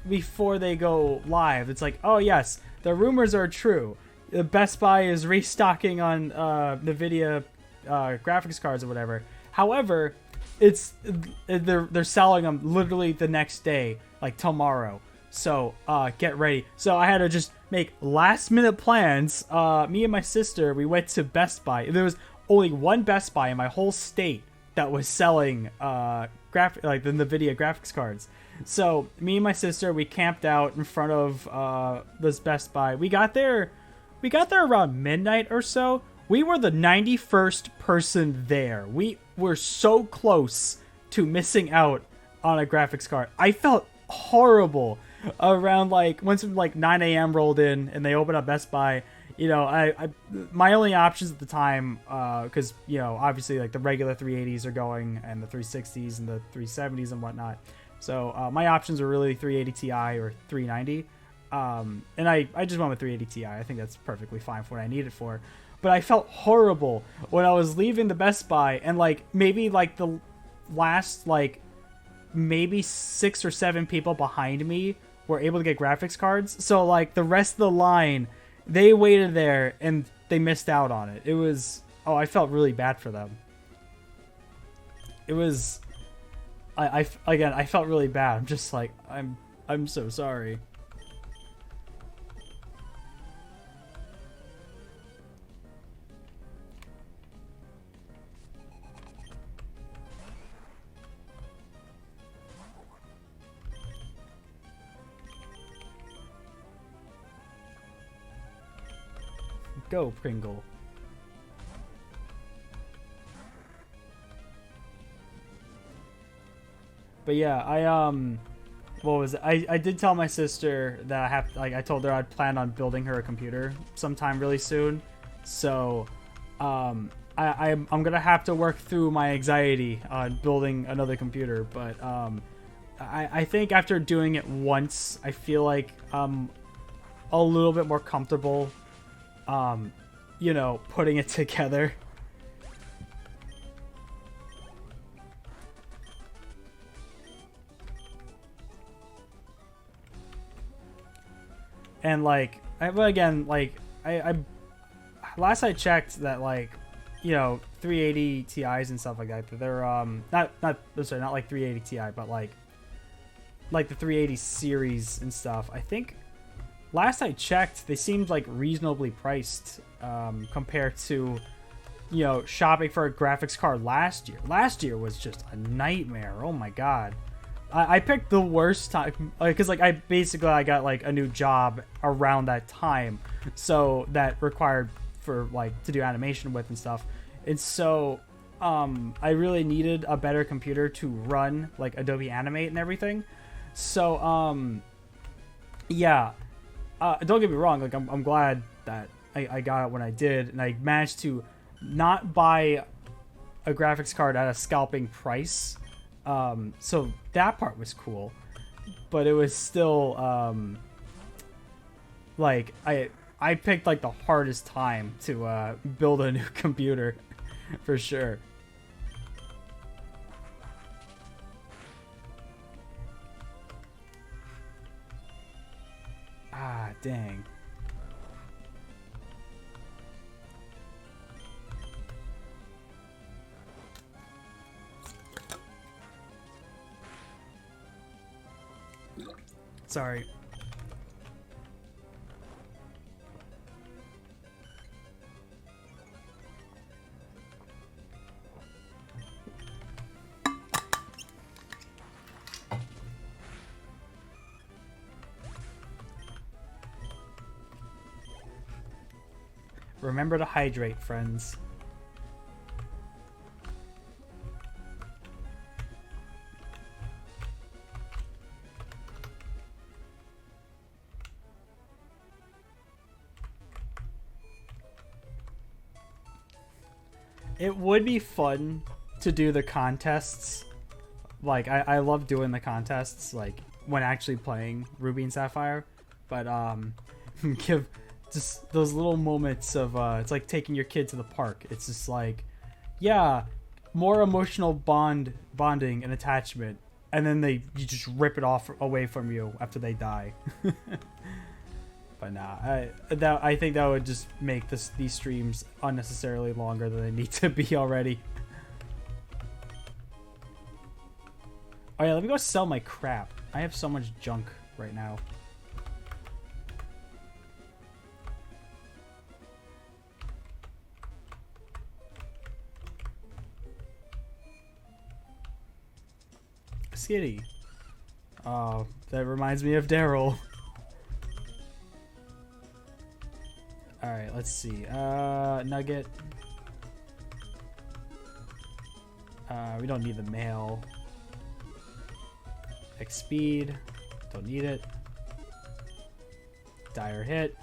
before they go live, it's like, oh, yes, the rumors are true. The Best Buy is restocking on NVIDIA graphics cards or whatever. However, they're selling them literally the next day, like tomorrow. So get ready. So I had to just make last minute plans. Me and my sister, we went to Best Buy. There was only one Best Buy in my whole state that was selling like the NVIDIA graphics cards. So me and my sister, we camped out in front of this Best Buy. We got there around midnight or so. We were the 91st person there. We were so close to missing out on a graphics card. I felt horrible around like once like 9 a.m. rolled in and they opened up Best Buy. You know, I my only options at the time, because you know, obviously like the regular 380s are going and the 360s and the 370s and whatnot. So my options were really 380 Ti or 390. And I just went with 380 Ti. I think that's perfectly fine for what I need it for. But I felt horrible when I was leaving the Best Buy and like maybe like the last like maybe 6 or 7 people behind me were able to get graphics cards. So like the rest of the line, they waited there and they missed out on it. It was, oh, I felt really bad for them. It was, I felt really bad. I'm just like, I'm so sorry. Go, Pringle. But yeah, what was it? I did tell my sister that I have, like, I told her I'd plan on building her a computer sometime really soon. So, I'm gonna have to work through my anxiety on building another computer. But I think after doing it once, I feel like I'm a little bit more comfortable, you know, putting it together. And like, again, like I last I checked that, like, you know, 380 Ti's and stuff like that, they're not sorry, not like 380 Ti, but like the 380 series and stuff. I think last I checked, they seemed like reasonably priced compared to, you know, shopping for a graphics card last year. Last year was just a nightmare. Oh my god. I picked the worst time, because like I got like a new job around that time, so that required for like to do animation with and stuff, and so I really needed a better computer to run like Adobe Animate and everything. So yeah, don't get me wrong, like I'm glad that I got it when I did, and I managed to not buy a graphics card at a scalping price. So that part was cool, but it was still, like, I picked, like, the hardest time to, build a new computer, for sure. Ah, dang. Sorry. Remember to hydrate, friends. It would be fun to do the contests. Like, I love doing the contests, like, when actually playing Ruby and Sapphire. But, give just those little moments of, it's like taking your kid to the park. It's just like, yeah, more emotional bonding and attachment. And then you just rip it off away from you after they die. But nah, I think that would just make these streams unnecessarily longer than they need to be already. Oh yeah, let me go sell my crap. I have so much junk right now. Skitty. Oh, that reminds me of Daryl. Alright, let's see. Nugget. We don't need the mail. X speed. Don't need it. Dire hit.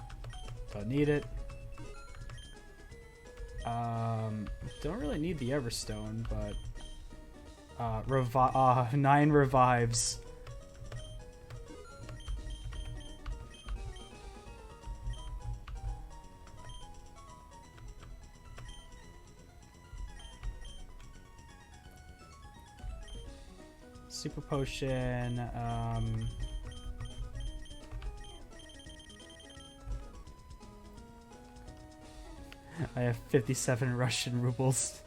Don't need it. Don't really need the Everstone, but 9 revives. Super potion. I have 57 Russian rubles.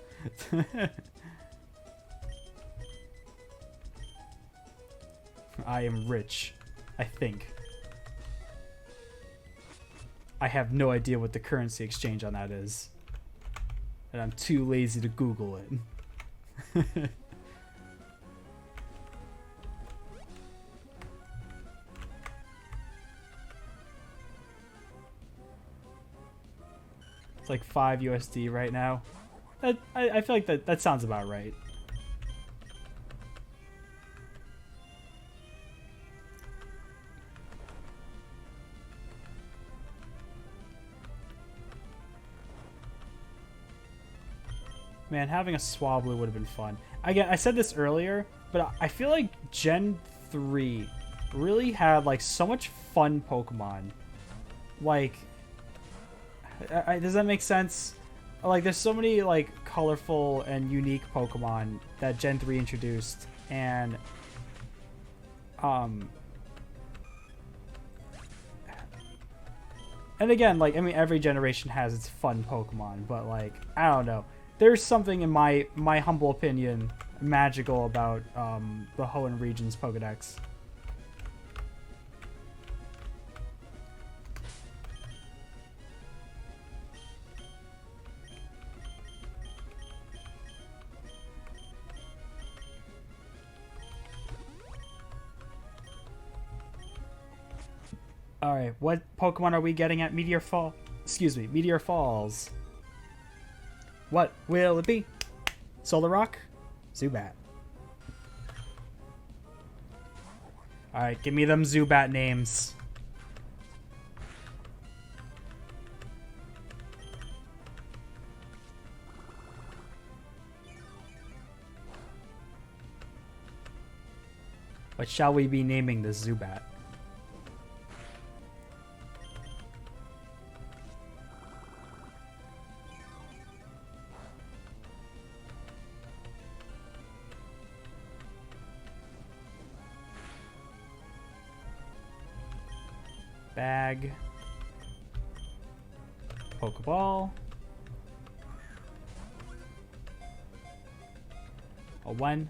I am rich, I think. I have no idea what the currency exchange on that is. And I'm too lazy to Google it. It's like 5 USD right now. I feel like that sounds about right. Man, having a Swablu would have been fun. Again, I said this earlier, but I feel like Gen 3 really had like so much fun Pokemon. Like, does that make sense? Like, there's so many like colorful and unique Pokemon that Gen 3 introduced, and again, like, I mean, every generation has its fun Pokemon, but like, I don't know. There's something in my humble opinion magical about the Hoenn region's Pokedex. Alright, what Pokemon are we getting at Meteor Fall? Excuse me, Meteor Falls. What will it be? Solar Rock? Zubat. Alright, give me them Zubat names. What shall we be naming this Zubat? Bag. Pokeball. A 1,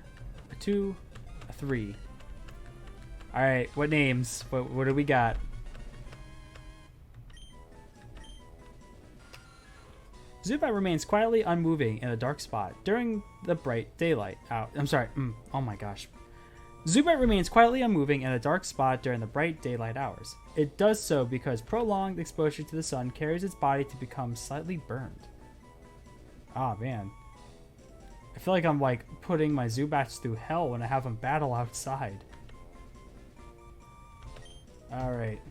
a 2, a 3. Alright, what names? What do we got? Zubat remains quietly unmoving in a dark spot during the bright daylight. Oh my gosh. Zubat remains quietly unmoving in a dark spot during the bright daylight hours. It does so because prolonged exposure to the sun carries its body to become slightly burned. Ah, man. I feel like I'm like putting my Zubats through hell when I have them battle outside. Alright.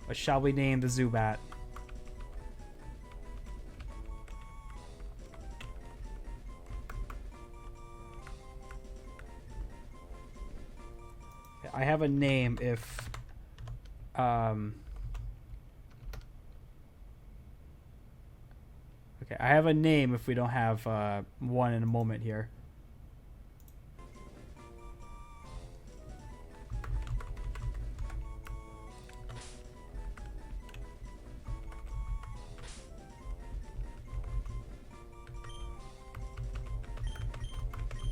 What shall we name the Zubat? I have a name if okay, I have a name if we don't have one in a moment here.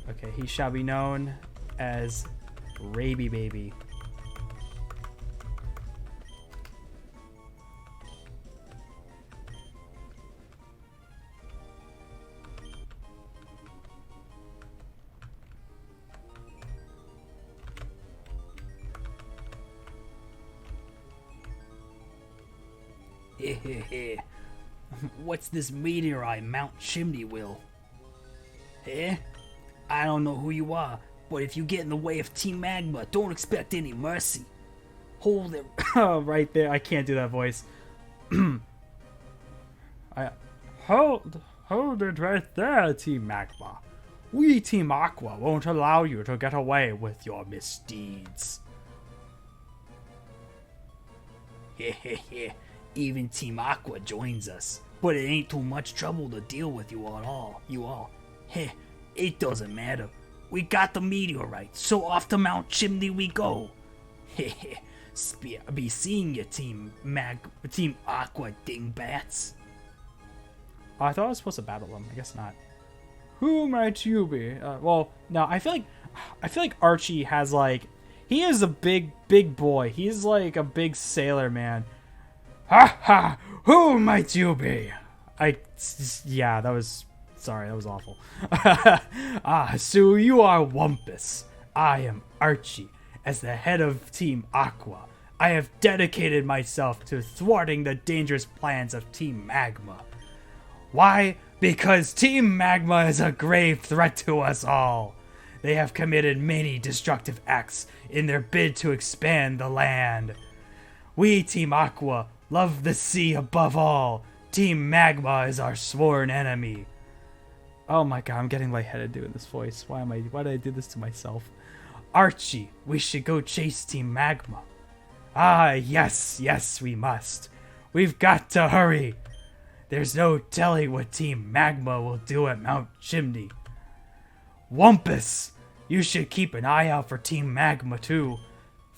Okay, he shall be known as Raby Baby. What's this meteorite Mount Chimney will? Eh? I don't know who you are, but if you get in the way of Team Magma, don't expect any mercy. Hold it. Oh, right there. I can't do that voice. Hold it right there, Team Magma. We, Team Aqua, won't allow you to get away with your misdeeds. Hehehe. Even Team Aqua joins us, but it ain't too much trouble to deal with you all. Heh, it doesn't matter. We got the meteorite, so off to Mount Chimney we go. Hehe. Be seeing you, Team Aqua dingbats. Oh, I thought I was supposed to battle them. I guess not. Who might you be? Well, no. I feel like Archie has like, he is a big boy. He's like a big sailor man. Ha ha! Who might you be? Yeah, that was, sorry, that was awful. So you are Wumpus. I am Archie. As the head of Team Aqua, I have dedicated myself to thwarting the dangerous plans of Team Magma. Why? Because Team Magma is a grave threat to us all. They have committed many destructive acts in their bid to expand the land. We, Team Aqua, love the sea above all. Team Magma is our sworn enemy. Oh my god, I'm getting lightheaded doing this voice. Why did I do this to myself? Archie, we should go chase Team Magma. Ah, yes, we must. We've got to hurry. There's no telling what Team Magma will do at Mount Chimney. Wumpus, you should keep an eye out for Team Magma too.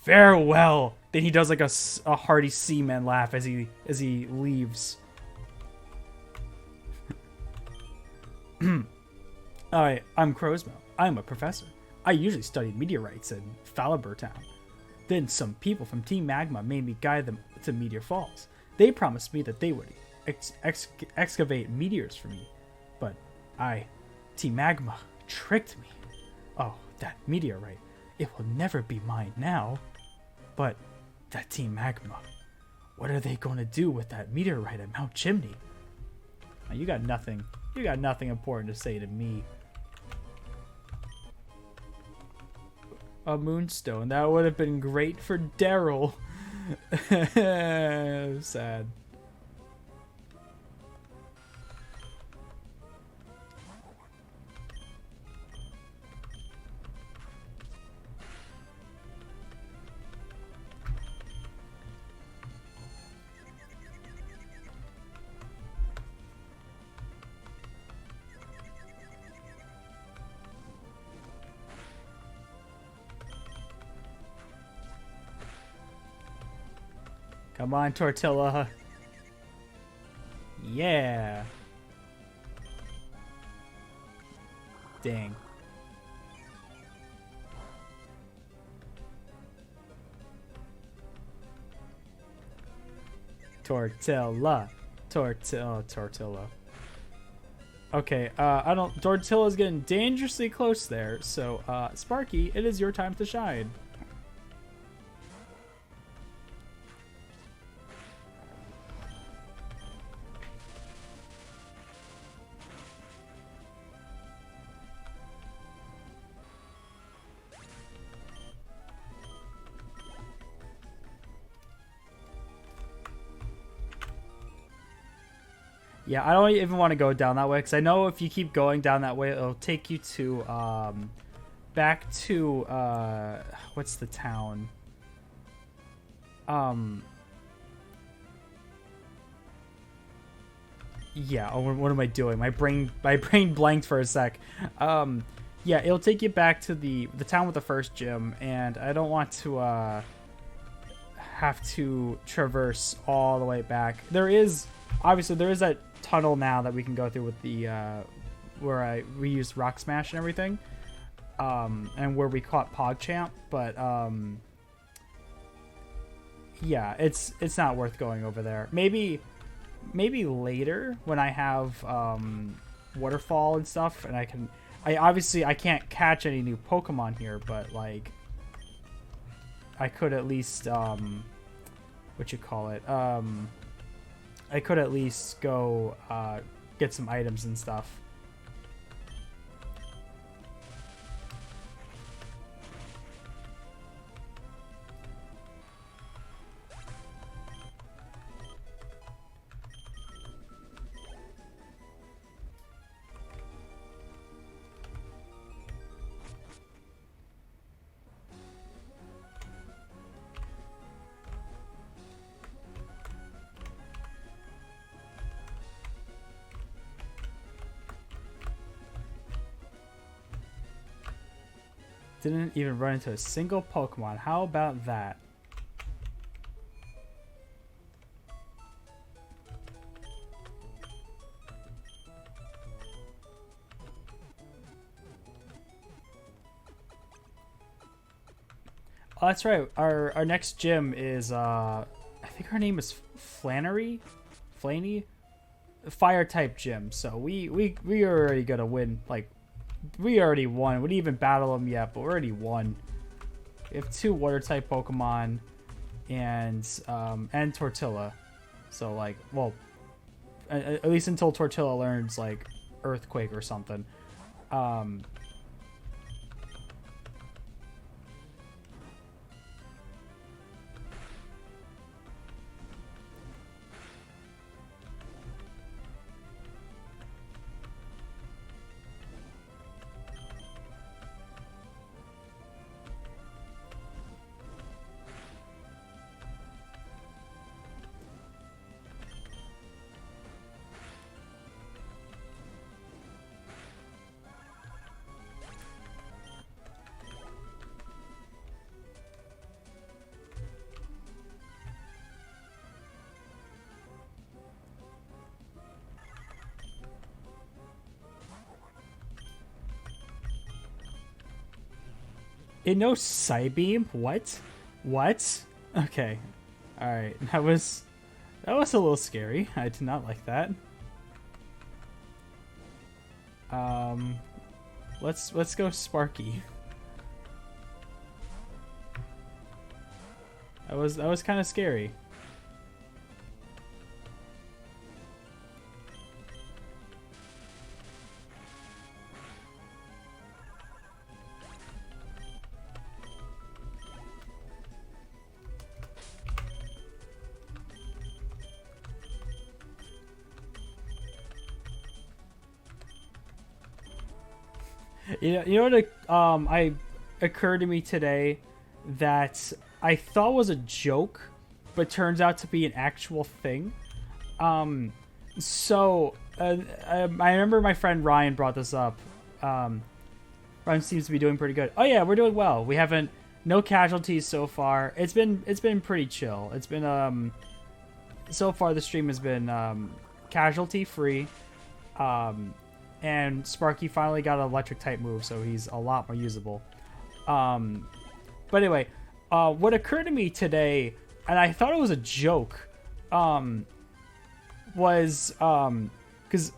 Farewell. Then he does like a hearty seaman laugh as he leaves. Alright, I'm Crowsmo. I'm a professor. I usually studied meteorites in Phalaber Town. Then some people from Team Magma made me guide them to Meteor Falls. They promised me that they would excavate meteors for me. But Team Magma, tricked me. Oh, that meteorite. It will never be mine now. But that Team Magma, what are they going to do with that meteorite at Mount Chimney? Now, you got nothing important to say to me. A moonstone. That would have been great for Daryl. Sad. Come on, Tortilla. Yeah. Dang. Tortilla. Tortilla. Okay, Tortilla's getting dangerously close there, so, Sparky, it is your time to shine. Yeah, I don't even want to go down that way, because I know if you keep going down that way, it'll take you to, back to, what's the town? Yeah, oh, what am I doing? My brain blanked for a sec. Yeah, it'll take you back to the town with the first gym, and I don't want to, have to traverse all the way back. Obviously, there is that tunnel now that we can go through with the where we used Rock Smash and everything, and where we caught PogChamp. But yeah, it's not worth going over there. Maybe later when I have Waterfall and stuff, and I can't catch any new Pokemon here, but like I could at least I could at least go get some items and stuff. Didn't even run into a single Pokemon. How about that? Oh, that's right. Our next gym is I think her name is Flannery? Flaney? Fire type gym. So we are already gonna win. Like, we already won. We didn't even battle them yet, but we already won. We have 2 water type Pokemon and Tortilla. So like, well, at least until Tortilla learns like Earthquake or something. It knows Psybeam? What? What? Okay. Alright. That was a little scary. I did not like that. Let's go Sparky. That was kind of scary. You know what? I occurred to me today that I thought was a joke, but turns out to be an actual thing. So I remember my friend Ryan brought this up. Ryan seems to be doing pretty good. Oh yeah, we're doing well. We haven't no casualties so far. It's been pretty chill. It's been so far the stream has been casualty free. And Sparky finally got an electric type move, so he's a lot more usable. But anyway, what occurred to me today, and I thought it was a joke, was because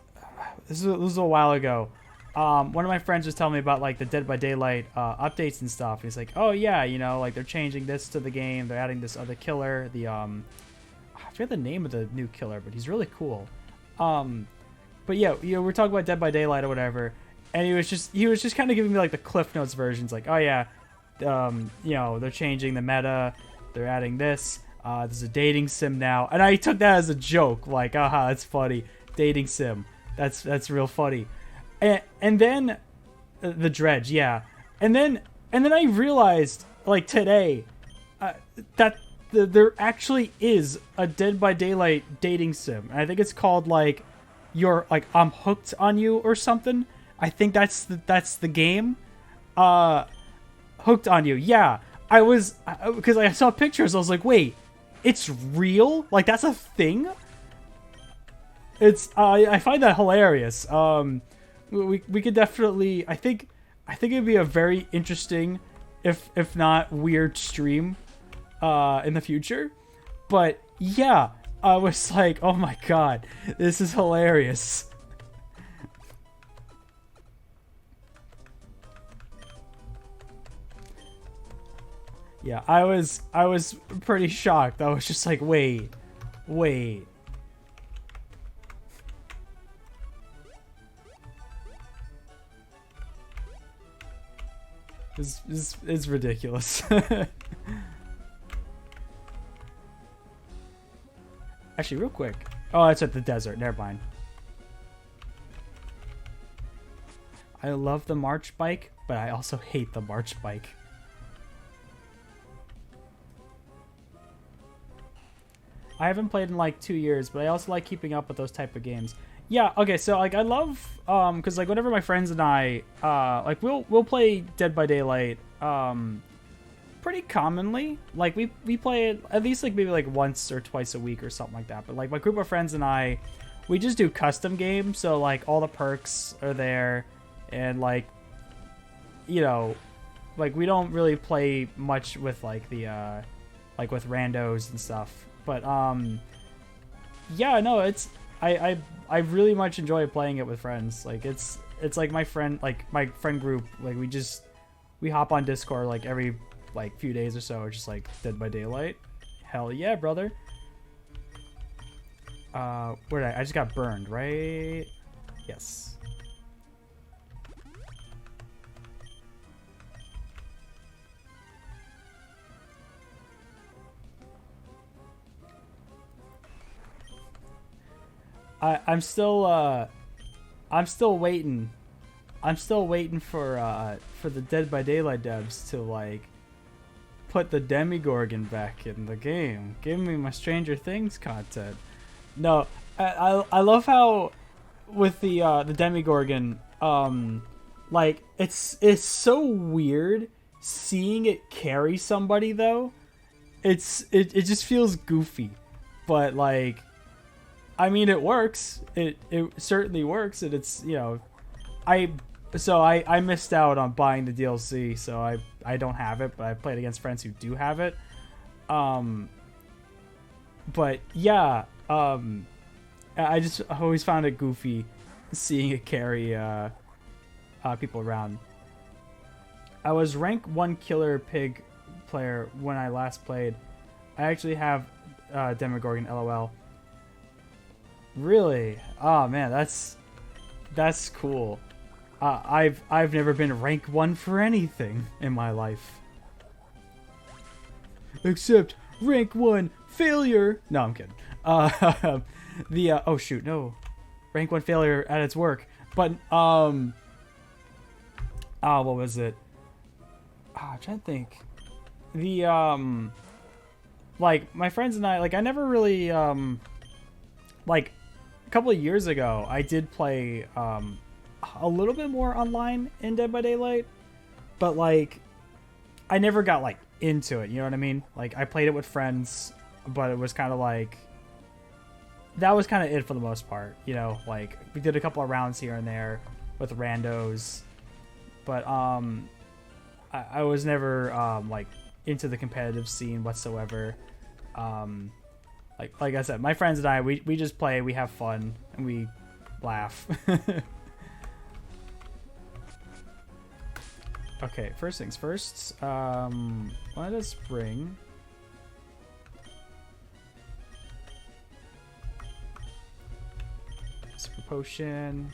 this was a while ago. One of my friends was telling me about like the Dead by Daylight updates and stuff. He's like, "Oh yeah, you know, like they're changing this to the game. They're adding this other killer. The I forget the name of the new killer, but he's really cool." But yeah, you know, we're talking about Dead by Daylight or whatever, and he was just kind of giving me like the Cliff Notes versions, like, "Oh yeah, you know, they're changing the meta. They're adding this. There's a dating sim now," and I took that as a joke, like, "Aha, that's funny. Dating sim. That's real funny." And then the dredge, yeah, and then I realized like today that there actually is a Dead by Daylight dating sim, and I think it's called like I'm hooked on you or something. I think that's the game. Hooked on you, yeah. I was because I saw pictures. I was like, wait, it's real? Like that's a thing? It's I find that hilarious. We could definitely. I think it'd be a very interesting, if not weird, stream in the future. But yeah, I was like, oh my god, this is hilarious. Yeah, I was pretty shocked. I was just like, wait. This is ridiculous. Actually, real quick. Oh, it's at the desert. Never mind. I love the March bike, but I also hate the March bike. I haven't played in like 2 years, but I also like keeping up with those type of games. Yeah, okay, so like I love because like whenever my friends and I like we'll play Dead by Daylight pretty commonly. Like we play it at least like maybe like once or twice a week or something like that. But like my group of friends and I, we just do custom games, so like all the perks are there, and like, you know, like we don't really play much with like the like with randos and stuff. But yeah, no, it's I really much enjoy playing it with friends. Like it's like my friend group, like we hop on Discord like every like few days or so, just like Dead by Daylight. Hell yeah, brother. Where did I just got burned, right? Yes. I'm still waiting. I'm still waiting for the Dead by Daylight devs to like put the Demigorgon back in the game. Give me my Stranger Things content. No, I love how with the Demigorgon, like it's so weird seeing it carry somebody though. It just feels goofy, but like, I mean, it works. It certainly works, and it's, you know, I missed out on buying the DLC, so I don't have it, but I played against friends who do have it. But yeah, I just always found it goofy seeing it carry people around. I was rank 1 killer pig player when I last played. I actually have Demogorgon LOL. Really? Oh man, that's cool. I've never been rank 1 for anything in my life. Except rank 1 failure. No, I'm kidding. Oh shoot, no. Rank 1 failure at its work. But what was it? I'm trying to think. Like my friends and I, like I never really like a couple of years ago I did play a little bit more online in Dead by Daylight, but like I never got like into it, you know what I mean? Like I played it with friends, but it was kind of like that was kind of it for the most part, you know? Like we did a couple of rounds here and there with randos, but I was never like into the competitive scene whatsoever. Like I said, my friends and I, we just play, we have fun, and we laugh. Okay, first things first. Let us bring super potion.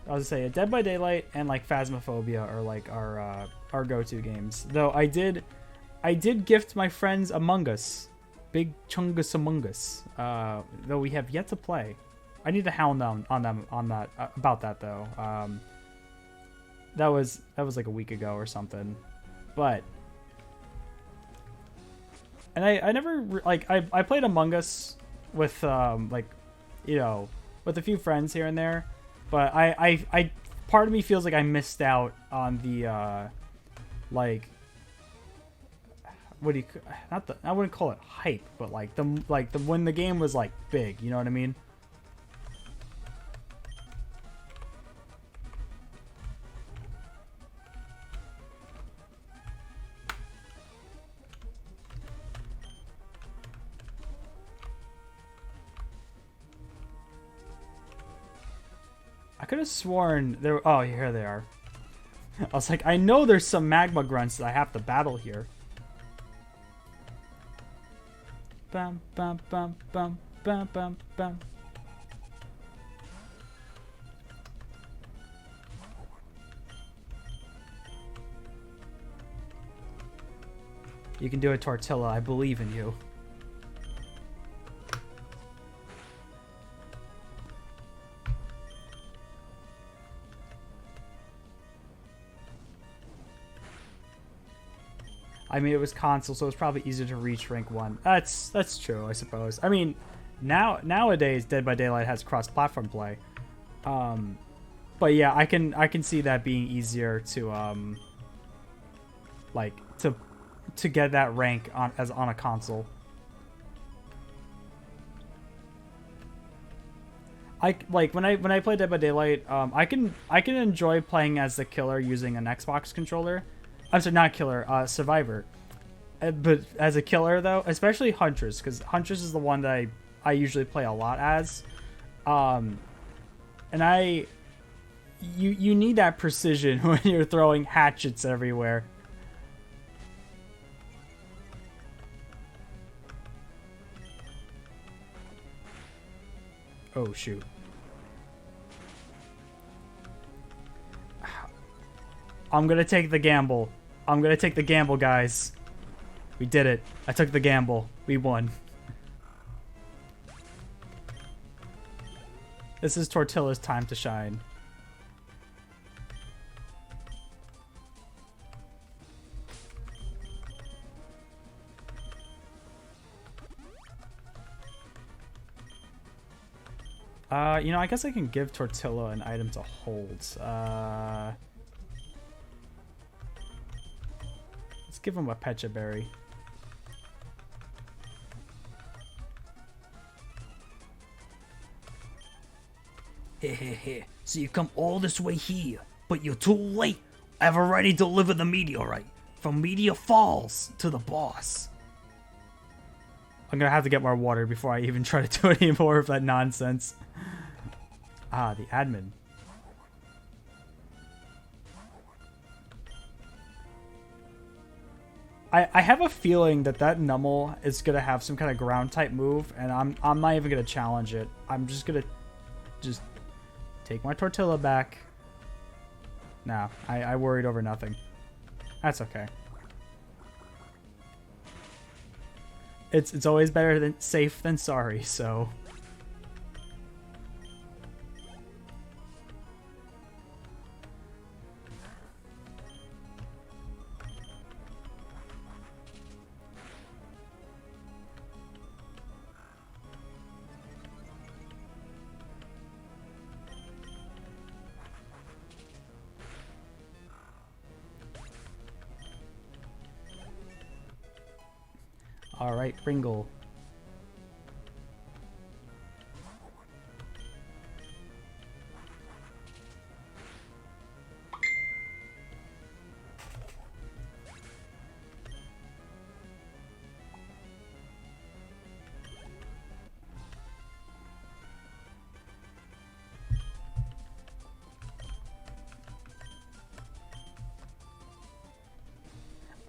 I was gonna say, Dead by Daylight and like Phasmophobia are like our go-to games. Though I did gift my friends Among Us, Big Chungus Among Us. Though we have yet to play. I need to hound them on that about that though. That was like a week ago or something, but and I never like I played Among Us with like, you know, with a few friends here and there, but I part of me feels like I missed out on the like, what do you, not the, I wouldn't call it hype, but like the when the game was like big, you know what I mean? I could have sworn there. Oh, here they are. I was like, I know there's some magma grunts that I have to battle here. Bum bum bum bum bum bum bum. You can do it, Tortilla. I believe in you. I mean, it was console, so it's probably easier to reach rank 1. That's true, I suppose. I mean, nowadays Dead by Daylight has cross-platform play. But yeah, I can see that being easier to like to get that rank on a console. I like when I play Dead by Daylight, I can enjoy playing as the killer using an Xbox controller. I'm sorry, not killer, survivor. But as a killer though, especially Huntress, because Huntress is the one that I usually play a lot as. And you need that precision when you're throwing hatchets everywhere. Oh, shoot. I'm gonna take the gamble. I'm gonna take the gamble, guys. We did it. I took the gamble. We won. This is Tortilla's time to shine. You know, I guess I can give Tortilla an item to hold. Let's give him a Pecha Berry. Hehehe. So you come all this way here, but you're too late. I've already delivered the meteorite from Meteor Falls to the boss. I'm gonna have to get more water before I even try to do any more of that nonsense. Ah, the admin. I have a feeling that Nummel is gonna have some kind of ground type move, and I'm not even gonna challenge it. I'm just gonna take my Tortilla back. No, I worried over nothing. That's okay. It's always better than safe than sorry, so. All right, Pringle.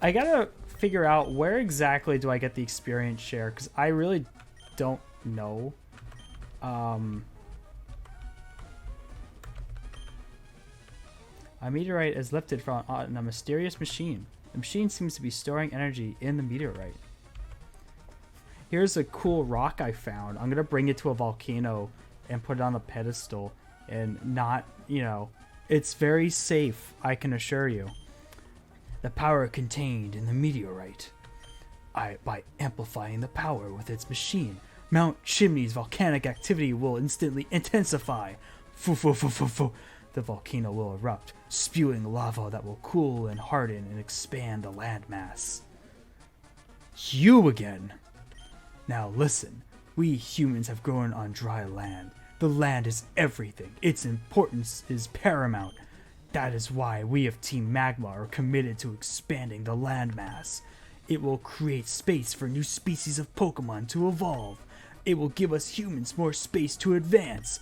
I gotta figure out where exactly do I get the experience share, because I really don't know. A meteorite is lifted from on a mysterious machine. The machine seems to be storing energy in the meteorite. Here's a cool rock I found. I'm gonna bring it to a volcano and put it on a pedestal and not, you know, it's very safe, I can assure you. The power contained in the meteorite. By amplifying the power with its machine, Mount Chimney's volcanic activity will instantly intensify. The volcano will erupt, spewing lava that will cool and harden and expand the landmass. You again! Now listen, we humans have grown on dry land. The land is everything. Its importance is paramount. That is why we of Team Magma are committed to expanding the landmass. It will create space for new species of Pokemon to evolve. It will give us humans more space to advance.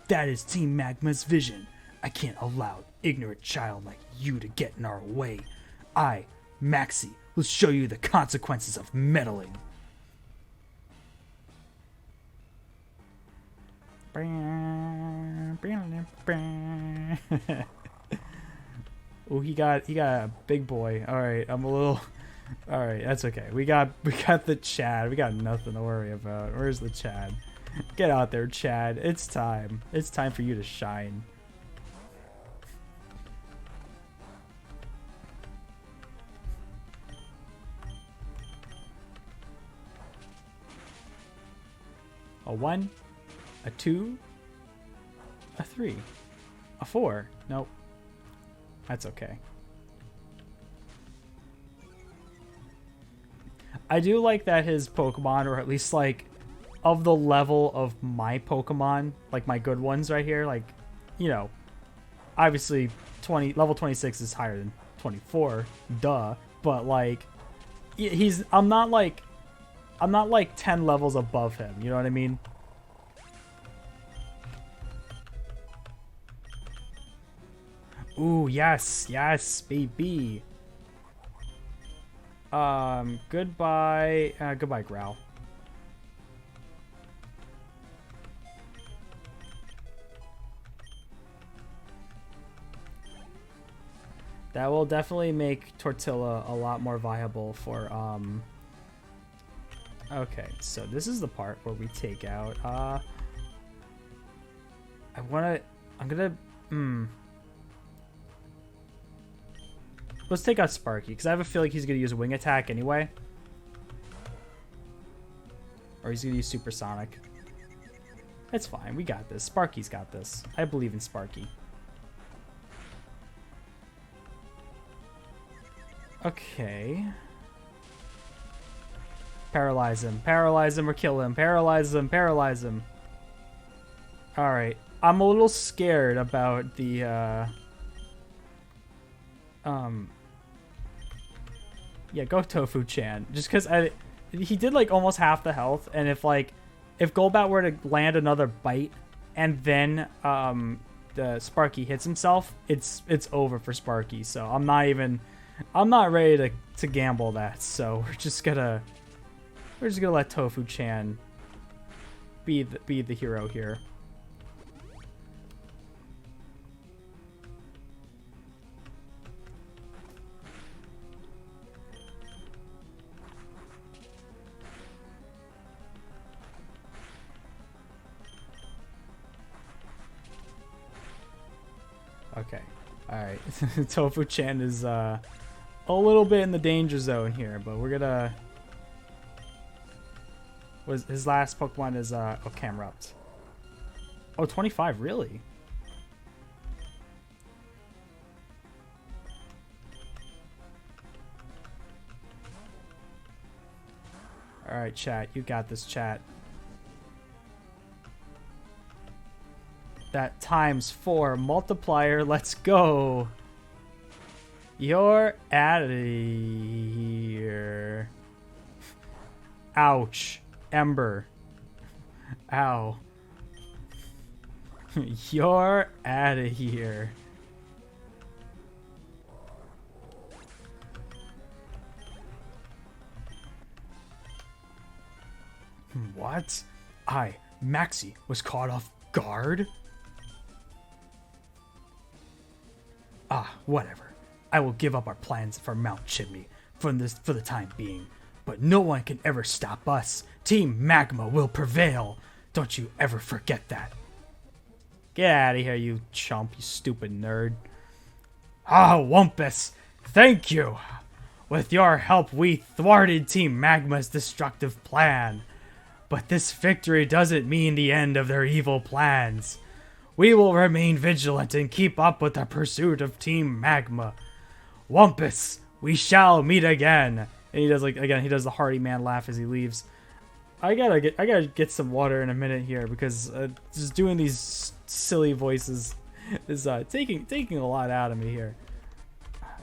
That is Team Magma's vision. I can't allow an ignorant child like you to get in our way. I, Maxie, will show you the consequences of meddling. Oh, he got a big boy. All right, I'm a little. All right, that's okay. We got the Chad. We got nothing to worry about. Where's the Chad? Get out there, Chad. It's time. It's time for you to shine. A 1, a 2, a 3, a 4. Nope. That's okay. I do like that his Pokemon, or at least like of the level of my Pokemon, like my good ones right here, like, you know, obviously level 26 is higher than 24, duh, but like I'm not like 10 levels above him, you know what I mean? Ooh, yes, baby. Goodbye, Growl. That will definitely make Tortilla a lot more viable for, Okay, so this is the part where we take out, Let's take out Sparky, because I have a feeling he's going to use a wing attack anyway. Or he's going to use Supersonic. It's fine, we got this. Sparky's got this. I believe in Sparky. Okay. Paralyze him or kill him. Paralyze him. Alright. I'm a little scared about the, yeah, go Tofu-chan. Just because he did, like, almost half the health, and if Golbat were to land another bite, and then, the Sparky hits himself, it's over for Sparky, so I'm not ready to gamble that, so we're just gonna let Tofu-chan be the hero here. Okay, alright. Tofu-chan is a little bit in the danger zone here, but we're gonna... His last Pokemon is Camerupt. Oh, 25, really? Alright, chat. You got this, chat. That ×4 multiplier. Let's go. You're out of here. Ouch. Ember. Ow. You're out of here. What? Maxie was caught off guard? Whatever. I will give up our plans for Mount Chimney for the time being. But no one can ever stop us. Team Magma will prevail. Don't you ever forget that. Get out of here, you chump, you stupid nerd. Wumpus, thank you. With your help, we thwarted Team Magma's destructive plan. But this victory doesn't mean the end of their evil plans. We will remain vigilant and keep up with the pursuit of Team Magma. Wumpus, we shall meet again. And he does he does the Hardy Man laugh as he leaves. I gotta get some water in a minute here because just doing these silly voices is taking a lot out of me here.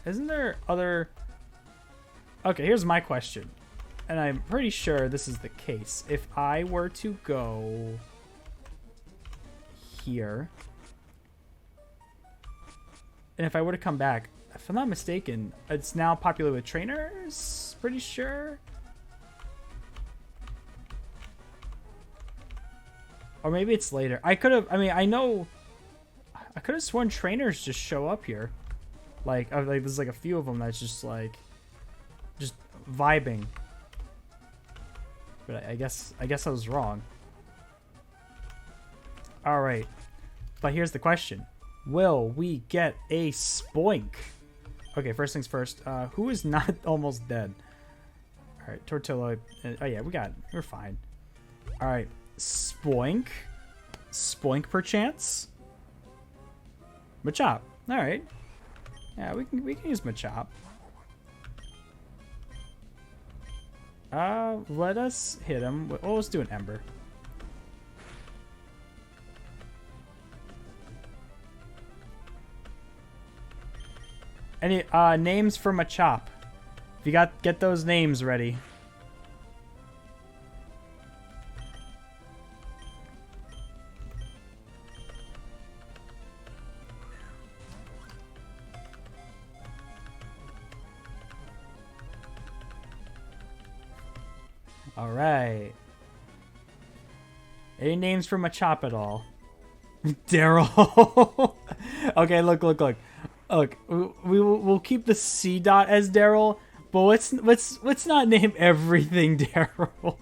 Isn't there other? Okay, here's my question, and I'm pretty sure this is the case. If I were to go here, and if I were to come back, if I'm not mistaken, it's now popular with trainers. Pretty sure. Or maybe it's later. I could have sworn trainers just show up here. Like there's like a few of them that's just vibing. But I guess I was wrong. All right. But here's the question. Will we get a Spoink? Okay, first things first. Who is not almost dead? All right, Tortilla. Oh yeah, we're fine. All right, Spoink, perchance. Machop. All right. Yeah, we can use Machop. Let us hit him. Oh, let's do an Ember. Any names for Machop? If you get those names ready. All right. Any names for Machop at all? Daryl. Okay, look. Look, we'll keep the C dot as Daryl, but let's not name everything Daryl.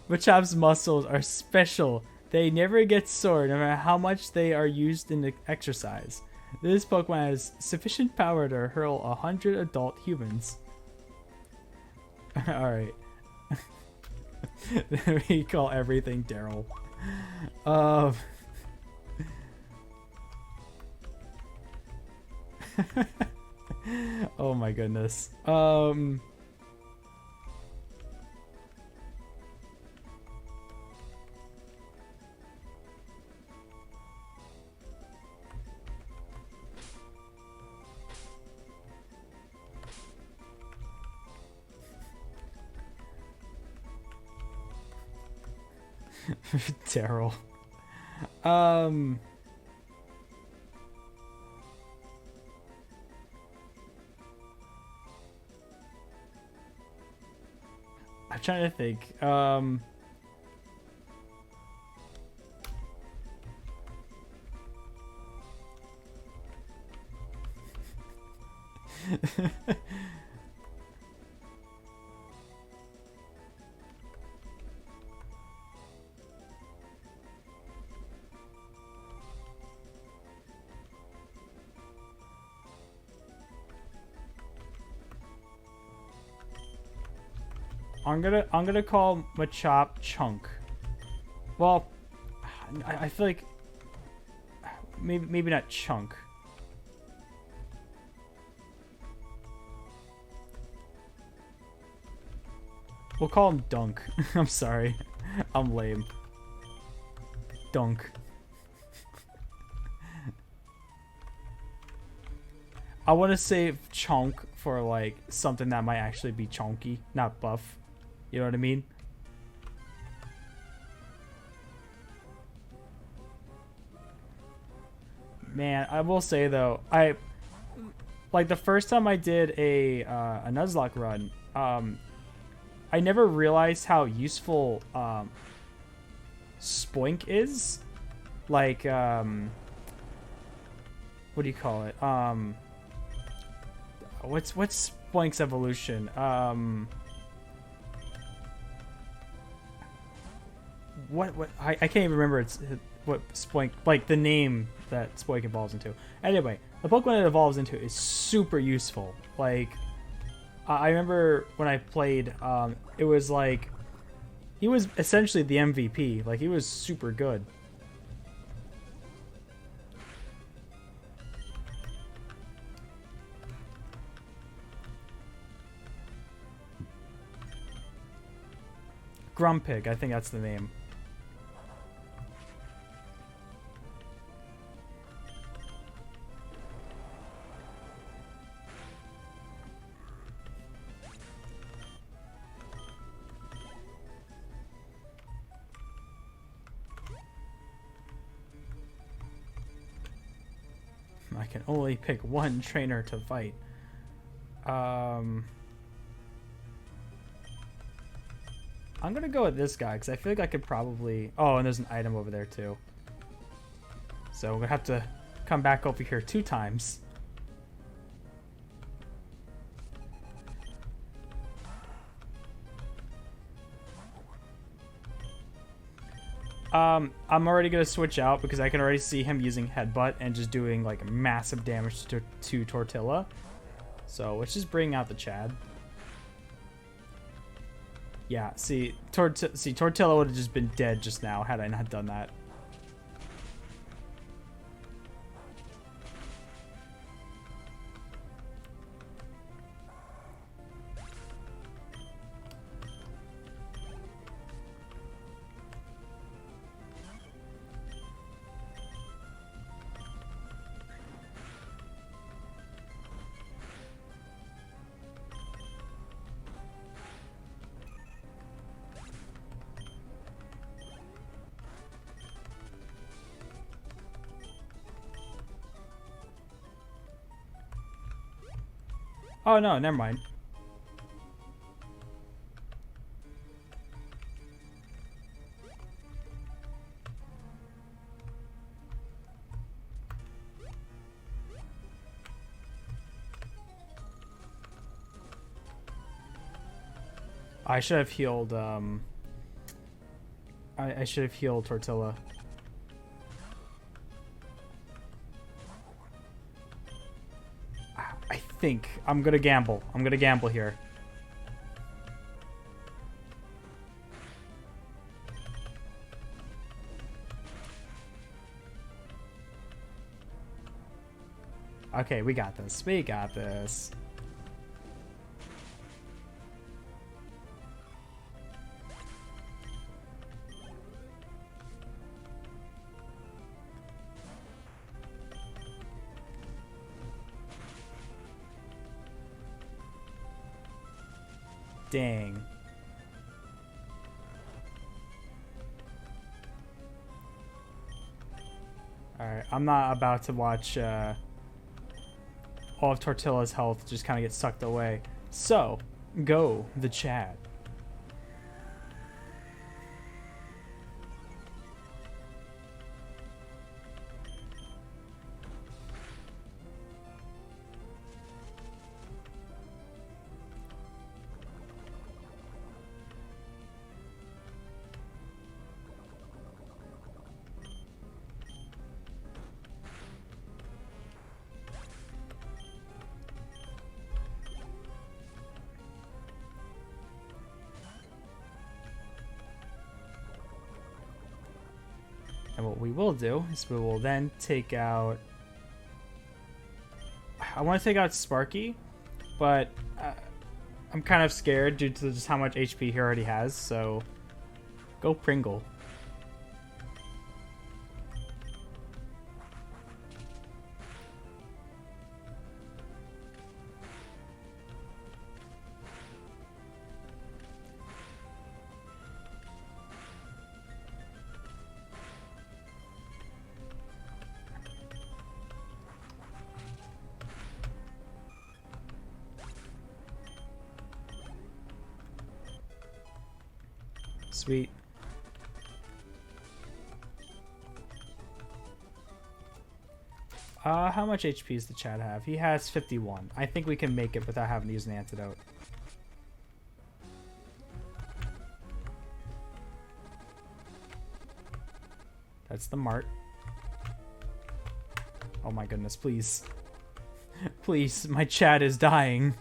Machops muscles are special. They never get sore, no matter how much they are used in the exercise. This Pokemon has sufficient power to hurl 100 adult humans. Alright. We call everything Daryl. Oh my goodness. Daryl. I'm trying to think. I'm gonna call Machop Chunk. Well, I feel like maybe not Chunk. We'll call him Dunk. I'm sorry, I'm lame. Dunk. I want to save Chunk for like something that might actually be chunky, not buff. You know what I mean? Man, I will say though, I like the first time I did a Nuzlocke run, I never realized how useful Spoink is. Like what do you call it? What's Spoink's evolution? What I can't even remember what Spoink, like the name that Spoink evolves into. Anyway, the Pokemon it evolves into is super useful. Like I remember when I played, it was like he was essentially the MVP. Like he was super good. Grumpig, I think that's the name. I can only pick one trainer to fight. I'm gonna go with this guy because I feel like I could probably... Oh, and there's an item over there too. So we're gonna have to come back over here 2 times. I'm already gonna switch out because I can already see him using Headbutt and just doing like massive damage to Tortilla. So let's just bring out the Chad. Yeah, see, Tortilla would have just been dead just now had I not done that. Oh no, never mind. I should have healed, I should have healed Tortilla. I think I'm gonna gamble. I'm gonna gamble here. Okay, we got this. We got this. Dang. Alright, I'm not about to watch all of Tortilla's health just kind of get sucked away. So, go the Chad. And what we will do is we will then take out... I want to take out Sparky, but I'm kind of scared due to just how much HP he already has, so go Pringle. Sweet. How much HP does the Chad have? He has 51. I think we can make it without having to use an antidote. That's the Mart. Oh my goodness, please. Please, my Chad is dying.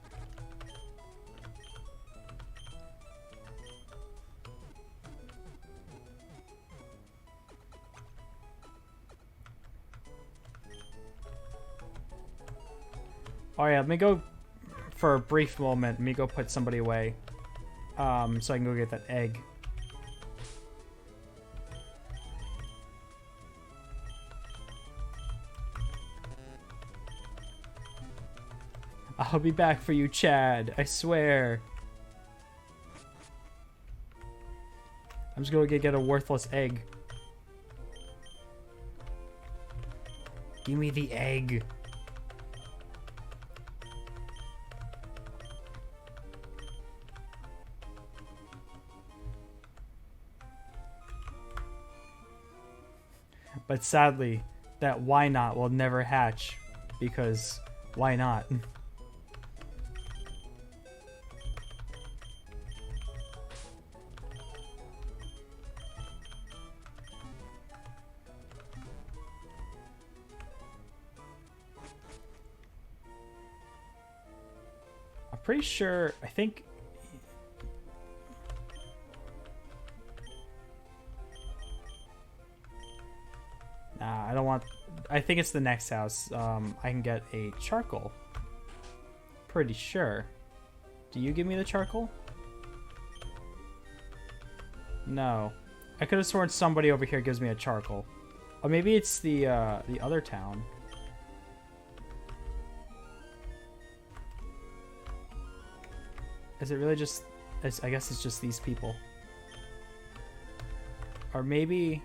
Oh yeah, let me go for a brief moment. Let me go put somebody away. So I can go get that egg. I'll be back for you, Chad. I swear. I'm just gonna get a worthless egg. Give me the egg. But sadly, that why not will never hatch, because why not? I'm pretty sure, I think... Nah, I don't want... I think it's the next house. I can get a charcoal. Pretty sure. Do you give me the charcoal? No. I could have sworn somebody over here gives me a charcoal. Or maybe it's the other town. Is it really just... I guess it's just these people. Or maybe...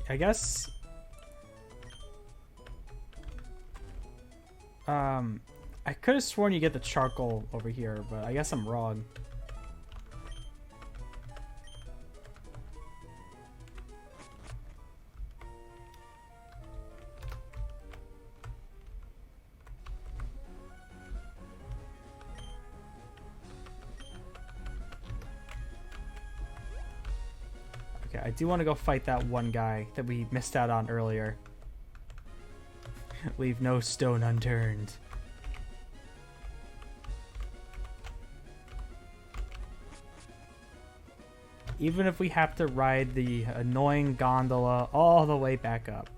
I guess... I could have sworn you get the charcoal over here, but I guess I'm wrong. Okay, I do want to go fight that one guy that we missed out on earlier. Leave no stone unturned. Even if we have to ride the annoying gondola all the way back up.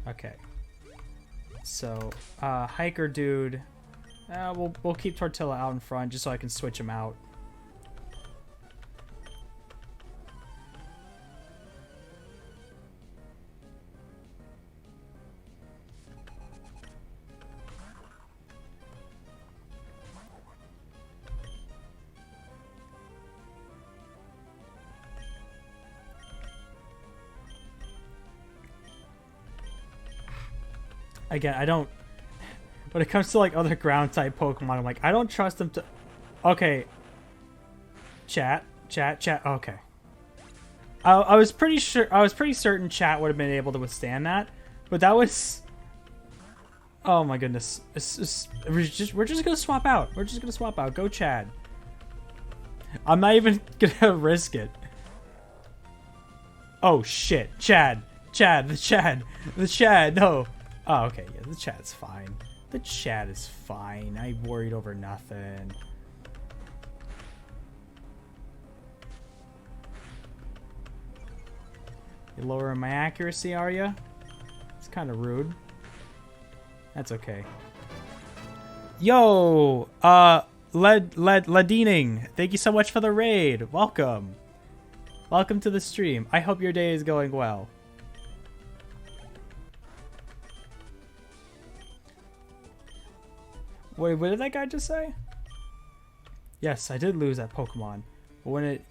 Okay. So, hiker dude... we'll keep Tortilla out in front just so I can switch him out. Again, I don't... When it comes to, like, other ground-type Pokemon, I'm like, I don't trust them to... Okay. Chat. Okay. I was pretty certain chat would have been able to withstand that. But that was... Oh, my goodness. We're just gonna swap out. We're just gonna swap out. Go, Chad. I'm not even gonna risk it. Oh, shit. Chad. The Chad. No. Oh, okay. Yeah, the Chad's fine. The chat is fine. I worried over nothing. You lowering my accuracy, are you? It's kind of rude. That's okay. Yo, Ladining, thank you so much for the raid. Welcome. Welcome to the stream. I hope your day is going well. Wait, what did that guy just say? Yes, I did lose that Pokemon. But when it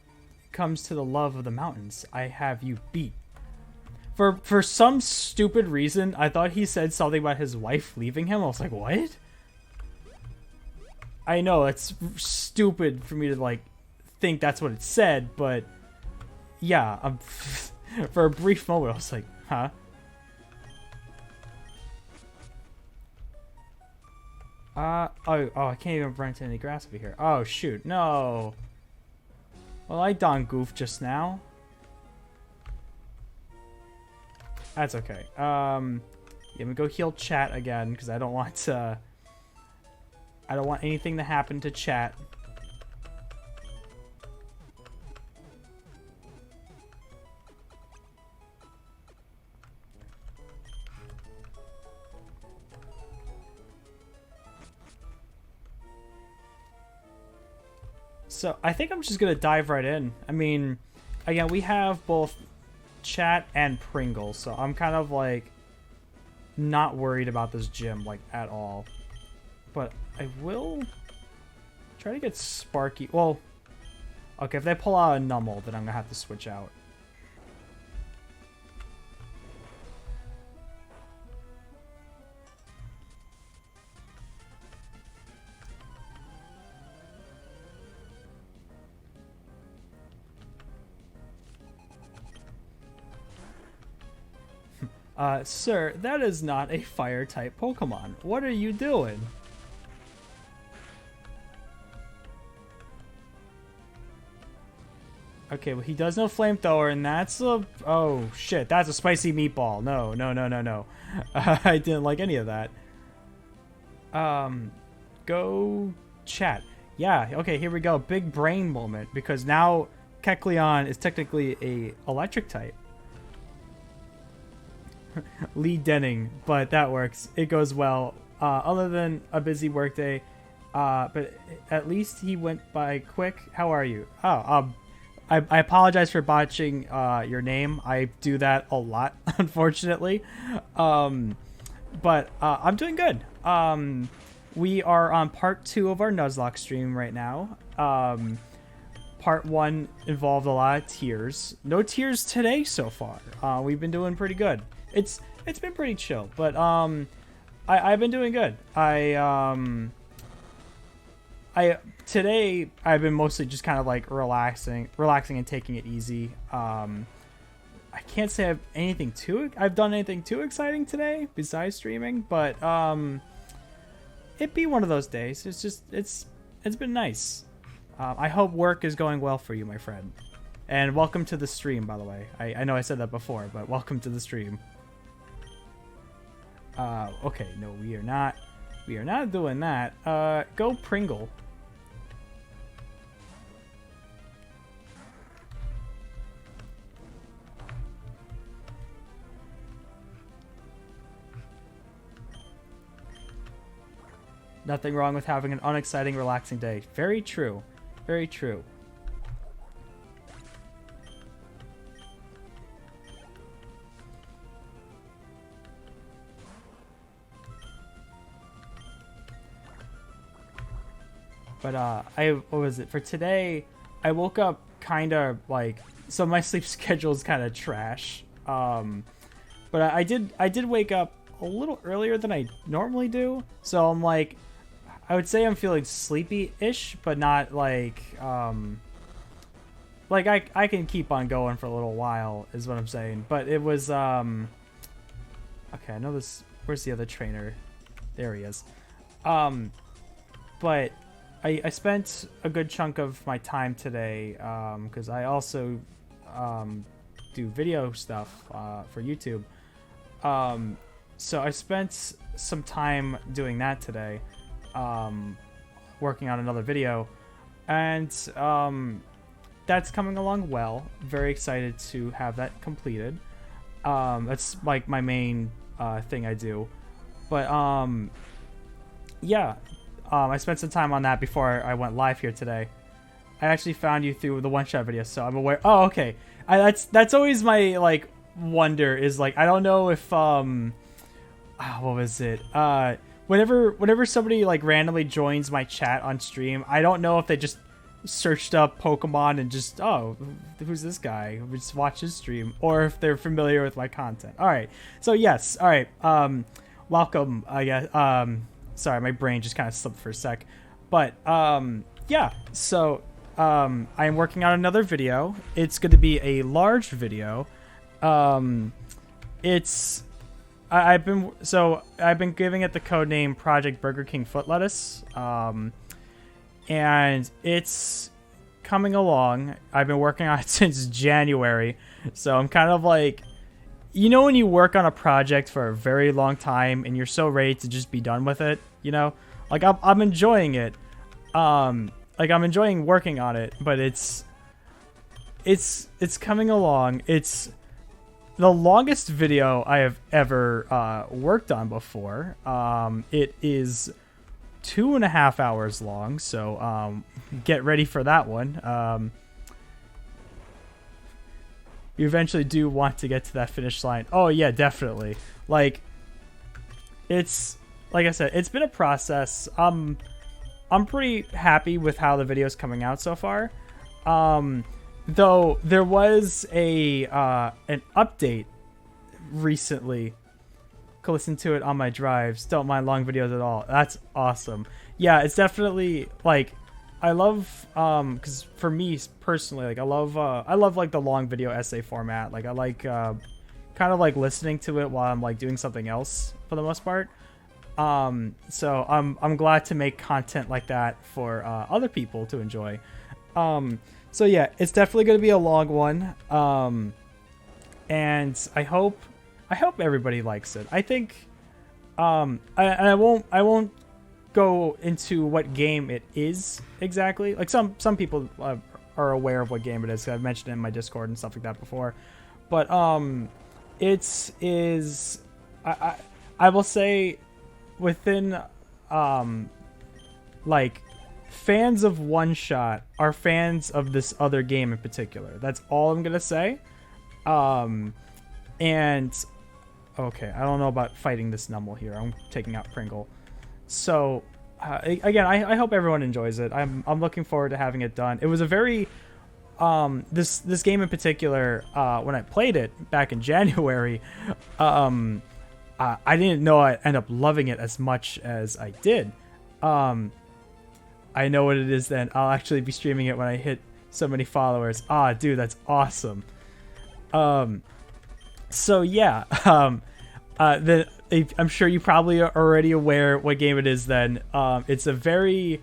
comes to the love of the mountains, I have you beat. For some stupid reason, I thought he said something about his wife leaving him. I was like, what? I know, it's stupid for me to, like, think that's what it said, but... Yeah, for a brief moment, I was like, huh? Oh, I can't even run into any grass over here. Oh, shoot. No. Well, I done goofed just now. That's okay. Yeah, we go heal chat again, because I don't want to... I don't want anything to happen to chat. So, I think I'm just going to dive right in. I mean, again, we have both chat and Pringle, so I'm kind of, like, not worried about this gym, like, at all. But I will try to get Sparky. Well, okay, if they pull out a Numble, then I'm going to have to switch out. Sir, that is not a fire-type Pokemon. What are you doing? Okay, well, he does know Flamethrower, and that's a... Oh, shit, that's a spicy meatball. No. I didn't like any of that. Go chat. Yeah, okay, here we go. Big brain moment, because now Kecleon is technically a electric type. Lee Denning, but that works. It goes well. Other than a busy workday, But at least he went by quick. How are you? I apologize for botching your name. I do that a lot, unfortunately. But I'm doing good. We are on part 2 of our Nuzlocke stream right now. Part 1 involved a lot of tears. No tears today so far. We've been doing pretty good. It's been pretty chill, but I've been doing good. Today I've been mostly just kind of like relaxing and taking it easy. I can't say I've done anything too exciting today besides streaming, but it'd be one of those days. It's been nice. I hope work is going well for you, my friend. And welcome to the stream, by the way. I know I said that before, but welcome to the stream. Okay, no, we are not doing that. Go Pringle. Nothing wrong with having an unexciting, relaxing day. Very true. Very true. But what was it? For today, I woke up kind of like, so my sleep schedule is kind of trash. But I did wake up a little earlier than I normally do. So I'm like, I would say I'm feeling sleepy-ish, but not like I can keep on going for a little while is what I'm saying. But it was okay, I know this. Where's the other trainer? There he is. But I spent a good chunk of my time today because I also do video stuff for YouTube. So I spent some time doing that today. Working on another video, and that's coming along well. Very excited to have that completed. That's like my main thing I do, but yeah, I spent some time on that before I went live here today. I actually found you through the one-shot video, so I'm aware. Oh, okay. That's always my like wonder is like I don't know if what was it Whenever somebody like randomly joins my chat on stream, I don't know if they just searched up Pokemon and just, oh, who's this guy? We just watch his stream, or if they're familiar with my content. All right. So yes. All right. Welcome. I guess. Sorry, my brain just kind of slipped for a sec, but yeah. So I am working on another video. It's going to be a large video. I've been giving it the code name Project Burger King Foot Lettuce, and it's coming along. I've been working on it since January, so I'm kind of like, you know, when you work on a project for a very long time and you're so ready to just be done with it, you know, like I'm enjoying it, like I'm enjoying working on it, but it's coming along. It's the longest video I have ever worked on before. It is 2.5 hours long, so get ready for that one. You eventually do want to get to that finish line. Oh yeah, definitely. Like, it's like I said, it's been a process. I'm pretty happy with how the video's coming out so far. Though there was an update recently. Could listen to it on my drives. Don't mind long videos at all. That's awesome. Yeah, it's definitely like I love because for me personally, like I love like the long video essay format. Like I like kind of like listening to it while I'm like doing something else for the most part. So I'm glad to make content like that for other people to enjoy. So yeah, it's definitely going to be a long one. And I hope everybody likes it. I think I won't go into what game it is exactly. Like some people are aware of what game it is. I've mentioned it in my Discord and stuff like that before. But it is I will say within like, fans of One Shot are fans of this other game in particular. That's all I'm gonna say. And okay, I don't know about fighting this Numble here. I'm taking out Pringle. So again, I hope everyone enjoys it. I'm looking forward to having it done. It was a very this game in particular, when I played it back in January, I didn't know I'd end up loving it as much as I did. I know what it is then. I'll actually be streaming it when I hit so many followers. Ah, dude, that's awesome. So yeah, I'm sure you probably are already aware what game it is then. It's a very,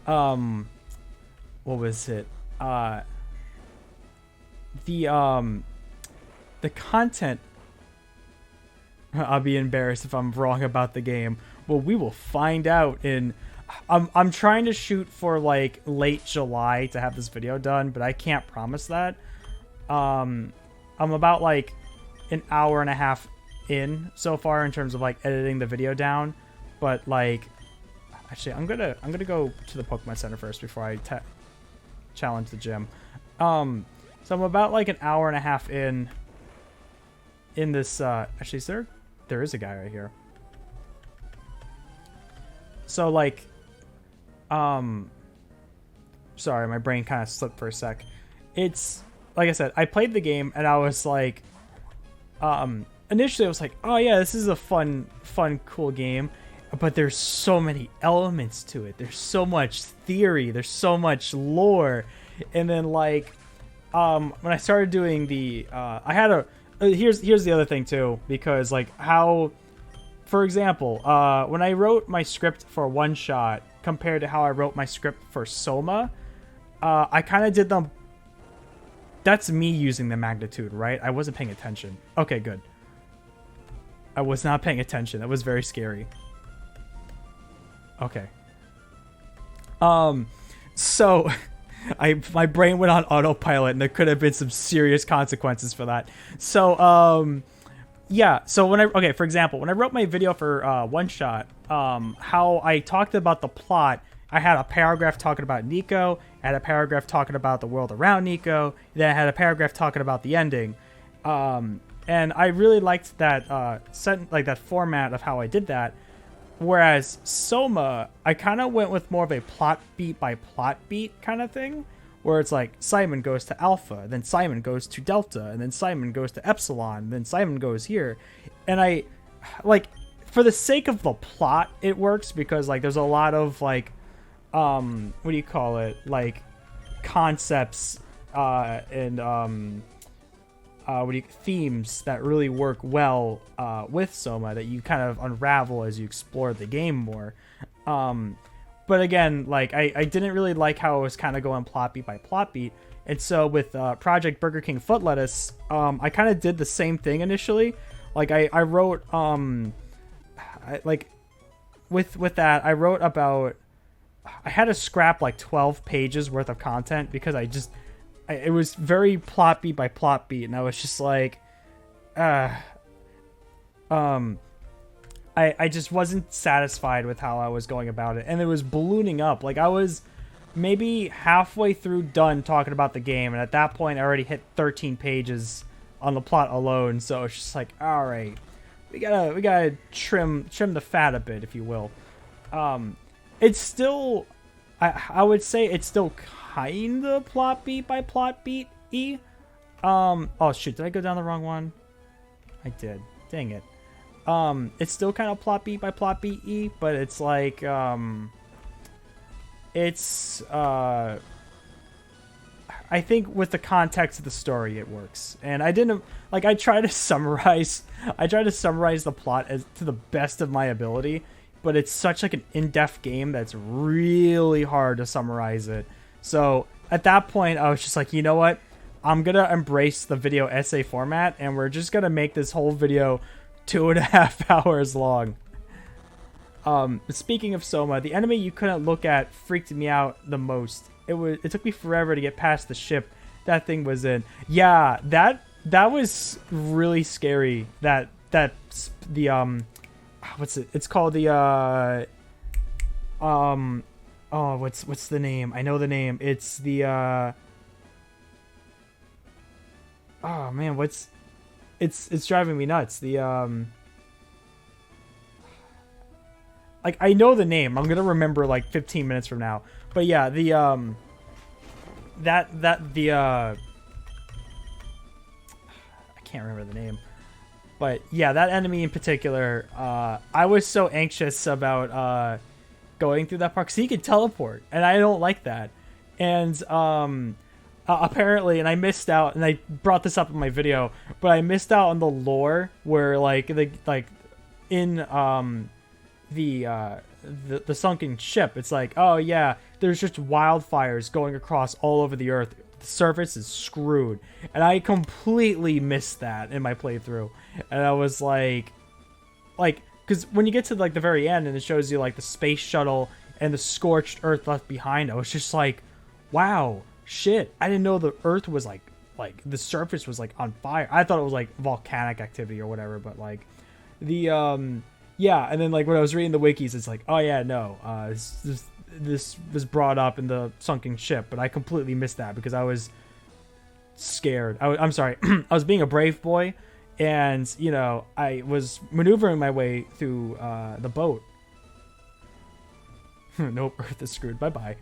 what was it? The content, I'll be embarrassed if I'm wrong about the game. Well, we will find out in, I'm trying to shoot for like late July to have this video done, but I can't promise that. I'm about like an hour and a half in so far in terms of like editing the video down, but like actually I'm gonna go to the Pokemon Center first before I challenge the gym. So I'm about like an hour and a half in this actually there is a guy right here. So like sorry, my brain kind of slipped for a sec. It's like I said, I played the game and I was like initially I was like, oh yeah, this is a fun, cool game, but there's so many elements to it. There's so much theory. There's so much lore. And then like, when I started doing the, I had a, here's the other thing too, because like how, for example, when I wrote my script for One Shot compared to how I wrote my script for Soma, I kind of did them. That's me using the magnitude, right? I wasn't paying attention. Okay, good. I was not paying attention. That was very scary. Okay. So my brain went on autopilot and there could have been some serious consequences for that. So, yeah. So for example, when I wrote my video for One Shot, how I talked about the plot, I had a paragraph talking about Nico, I had a paragraph talking about the world around Nico, then I had a paragraph talking about the ending. And I really liked that that format of how I did that. Whereas Soma, I kind of went with more of a plot beat by plot beat kind of thing, where it's like Simon goes to Alpha, then Simon goes to Delta, and then Simon goes to Epsilon, and then Simon goes here. And I, like, for the sake of the plot, it works because like there's a lot of like, what do you call it? Like concepts and themes that really work well with Soma that you kind of unravel as you explore the game more. But again, like I didn't really like how it was kind of going plot beat by plot beat. And so with Project Burger King Foot Lettuce, I kind of did the same thing initially. Like I wrote with that, I wrote about, I had to scrap like 12 pages worth of content because it was very plot beat by plot beat, and I was just like, I just wasn't satisfied with how I was going about it, and it was ballooning up. Like I was maybe halfway through done talking about the game, and at that point I already hit 13 pages on the plot alone. So it's just like, all right, we gotta trim the fat a bit, if you will. It's still, I would say it's still kind of plot beat by plot beat-y. Oh shoot, did I go down the wrong one? I did. Dang it. It's still kind of plot beat by plot beat-y, but it's like, it's, I think with the context of the story, it works. And I didn't, like, I try to summarize the plot as to the best of my ability, but it's such like an in-depth game that's really hard to summarize it. So at that point, I was just like, you know what? I'm going to embrace the video essay format, and we're just going to make this whole video 2.5 hours long. Speaking of Soma, the enemy you couldn't look at freaked me out the most. It took me forever to get past the ship that thing was in. Yeah, that was really scary. What's it? It's called the Oh, what's the name? I know the name. It's the oh man, it's driving me nuts. The like I know the name. I'm gonna remember like 15 minutes from now. But yeah, the I can't remember the name. But yeah, that enemy in particular, I was so anxious about going through that part because he could teleport, and I don't like that. And apparently, and I missed out, and I brought this up in my video, but I missed out on the lore where in the sunken ship, it's like, oh yeah, there's just wildfires going across all over the earth. The surface is screwed, and I completely missed that in my playthrough. And I was like, because when you get to like the very end and it shows you like the space shuttle and the scorched earth left behind, I was just like, wow, shit, I didn't know the earth was like the surface was like on fire. I thought it was like volcanic activity or whatever, but like the yeah. And then like when I was reading the wikis, it's like, oh yeah, no, this was brought up in the sunken ship, but I completely missed that because I was scared. I'm sorry, I was being a brave boy, and you know, I was maneuvering my way through the boat. Nope, Earth is screwed. Bye bye.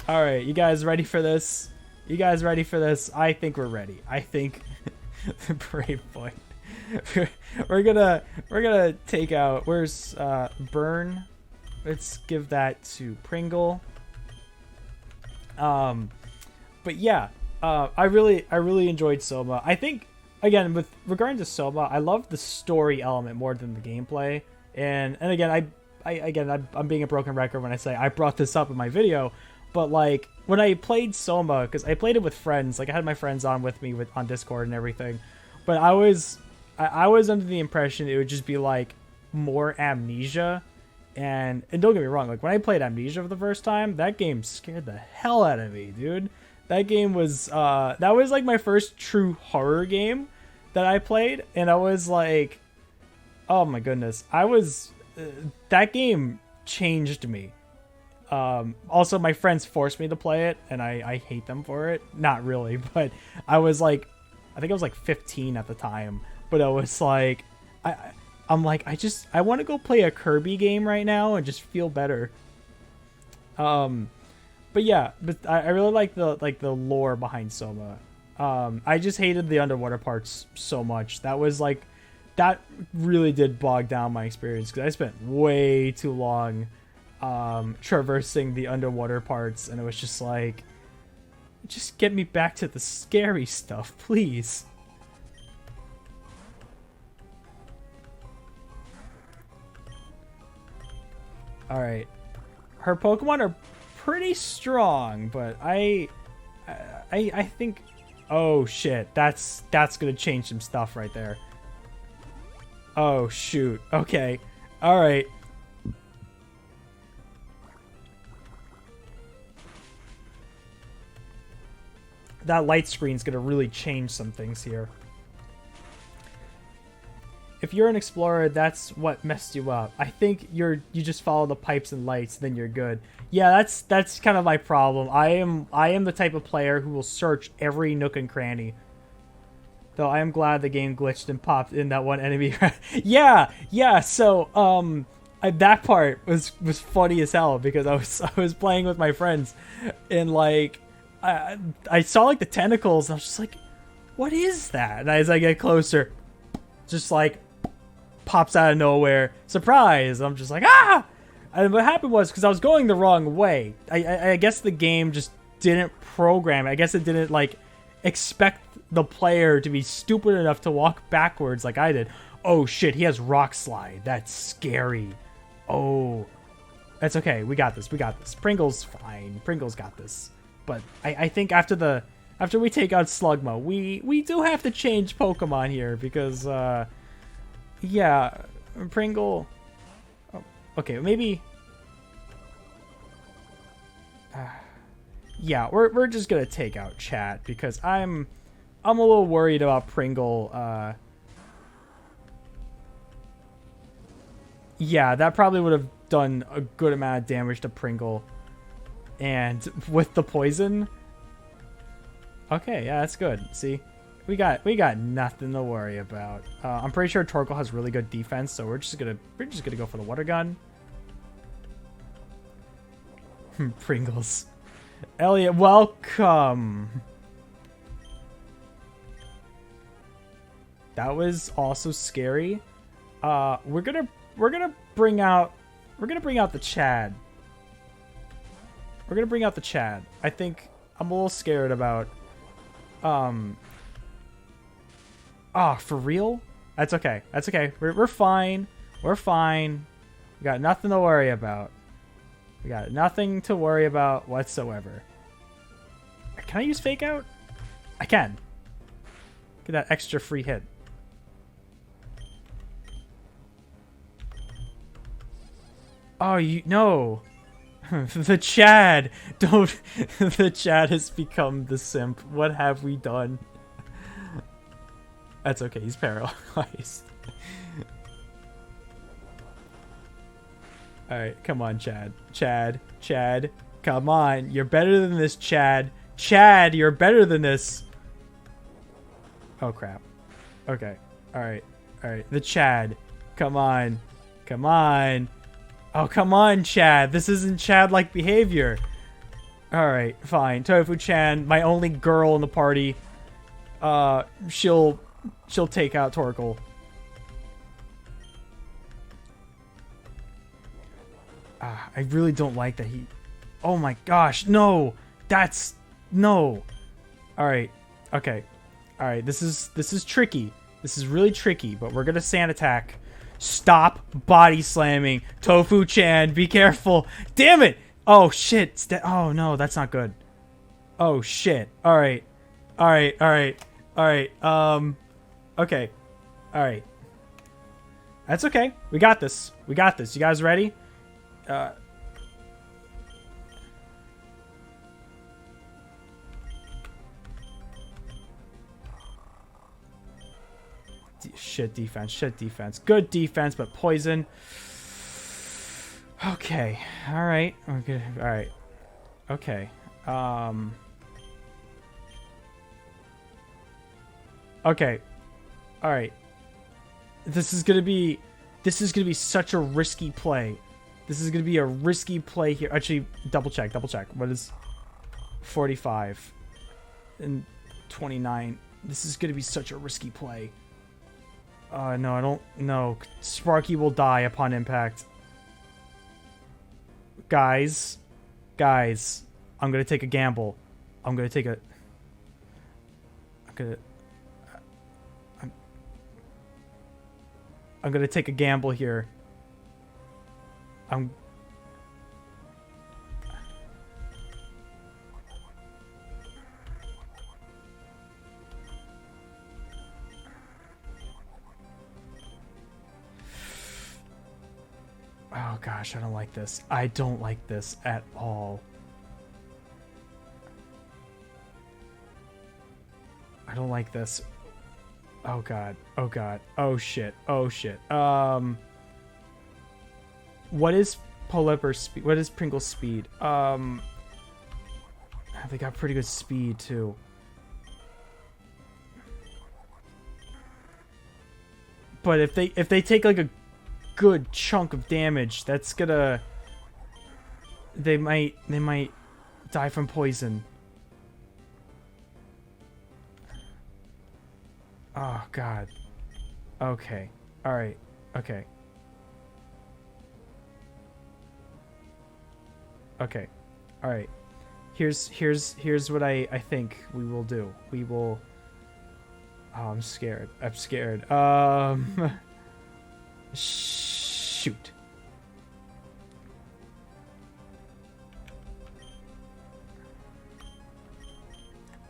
All right, you guys ready for this? You guys ready for this? I think we're ready. I think the brave boy. we're gonna take out. Where's Burn? Let's give that to Pringle. But yeah, I really enjoyed Soma. I think again with regarding to Soma, I love the story element more than the gameplay. And again, I'm being a broken record when I say I brought this up in my video, but like when I played Soma, because I played it with friends, like I had my friends on with me on Discord and everything, but I was under the impression it would just be like more Amnesia. And don't get me wrong, like when I played Amnesia for the first time, that game scared the hell out of me, dude. That game was that was like my first true horror game that I played, and I was like, oh my goodness, that game changed me. Also, my friends forced me to play it, and I hate them for it. Not really, but I was like, I think I was like 15 at the time, but I was like, I'm like, I want to go play a Kirby game right now and just feel better. But yeah, but I really like the lore behind Soma. I just hated the underwater parts so much. That was like, that really did bog down my experience because I spent way too long traversing the underwater parts, and it was just like, just get me back to the scary stuff, please. All right, her Pokemon are pretty strong, but I think, oh shit, that's gonna change some stuff right there. Oh shoot. Okay. All right. That light screen's gonna really change some things here. If you're an explorer, that's what messed you up. I think you just follow the pipes and lights, then you're good. Yeah, that's kind of my problem. I am the type of player who will search every nook and cranny. Though I am glad the game glitched and popped in that one enemy. yeah. So that part was funny as hell because I was playing with my friends, and like I saw like the tentacles, and I was just like, what is that? And as I get closer, just like pops out of nowhere, surprise! I'm just like, ah! And what happened was, because I was going the wrong way, I guess the game just didn't program it. I guess it didn't like expect the player to be stupid enough to walk backwards like I did. Oh shit, he has Rock Slide. That's scary. Oh, that's okay. We got this. Pringle's fine. Pringle's got this. But I think after we take out Slugma, we do have to change Pokemon here because yeah, Pringle. Oh, okay, maybe. Yeah, we're just gonna take out chat because I'm a little worried about Pringle. Yeah, that probably would have done a good amount of damage to Pringle. And with the poison... Okay, yeah, that's good. See? We got nothing to worry about. I'm pretty sure Torkoal has really good defense, so we're just gonna go for the water gun. Pringles. Elliot, welcome. That was also scary. We're gonna bring out the Chad. We're gonna bring out the Chad. I think I'm a little scared about. For real? That's okay. That's okay. We're fine. We're fine. We got nothing to worry about. We got nothing to worry about whatsoever. Can I use fake out? I can. Get that extra free hit. Oh, no. The Chad. Don't. The Chad has become the simp. What have we done? That's okay. He's paralyzed. Alright, come on, Chad. Chad. Come on. You're better than this, Chad. Chad, you're better than this. Oh, crap. Okay. Alright. The Chad. Come on. Oh, come on, Chad. This isn't Chad-like behavior. Alright, fine. Tofu-chan, my only girl in the party. She'll take out Torkoal. I really don't like that he... Oh my gosh, no! That's... No! Alright, okay. Alright, this is tricky. This is really tricky, but we're gonna sand attack. Stop body slamming. Tofu-chan, be careful. Damn it! Oh, shit. Oh, no, that's not good. Oh, shit. Alright. Okay. Alright. That's okay. We got this. You guys ready? Shit defense. Good defense, but poison. Okay. Alright. Okay. Alright. Okay. Okay. Alright. This is gonna be such a risky play. This is gonna be a risky play here. Actually, double check. What is 45 and 29? This is gonna be such a risky play. No, I don't know. Sparky will die upon impact. Guys, I'm gonna take a gamble. I'm gonna take a gamble here. Oh gosh, I don't like this. I don't like this at all. I don't like this. Oh god. Oh shit. What is Polyper speed? What is Pringle's speed? They got pretty good speed too. But if they take like a good chunk of damage, that's gonna... They might die from poison. Oh god. Okay. Alright. Okay. Alright. Here's what I think we will do. We will... Oh, I'm scared. Shoot.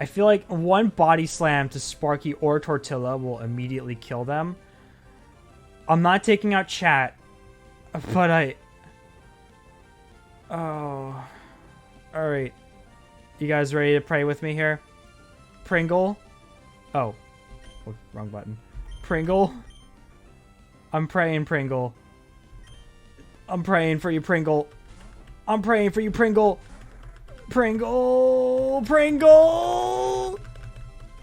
I feel like one body slam to Sparky or Tortilla will immediately kill them. I'm not taking out chat, but Oh. Alright. You guys ready to pray with me here? Pringle? Oh, wrong button. Pringle? I'm praying, Pringle. I'm praying for you, Pringle. Pringle! Pringle!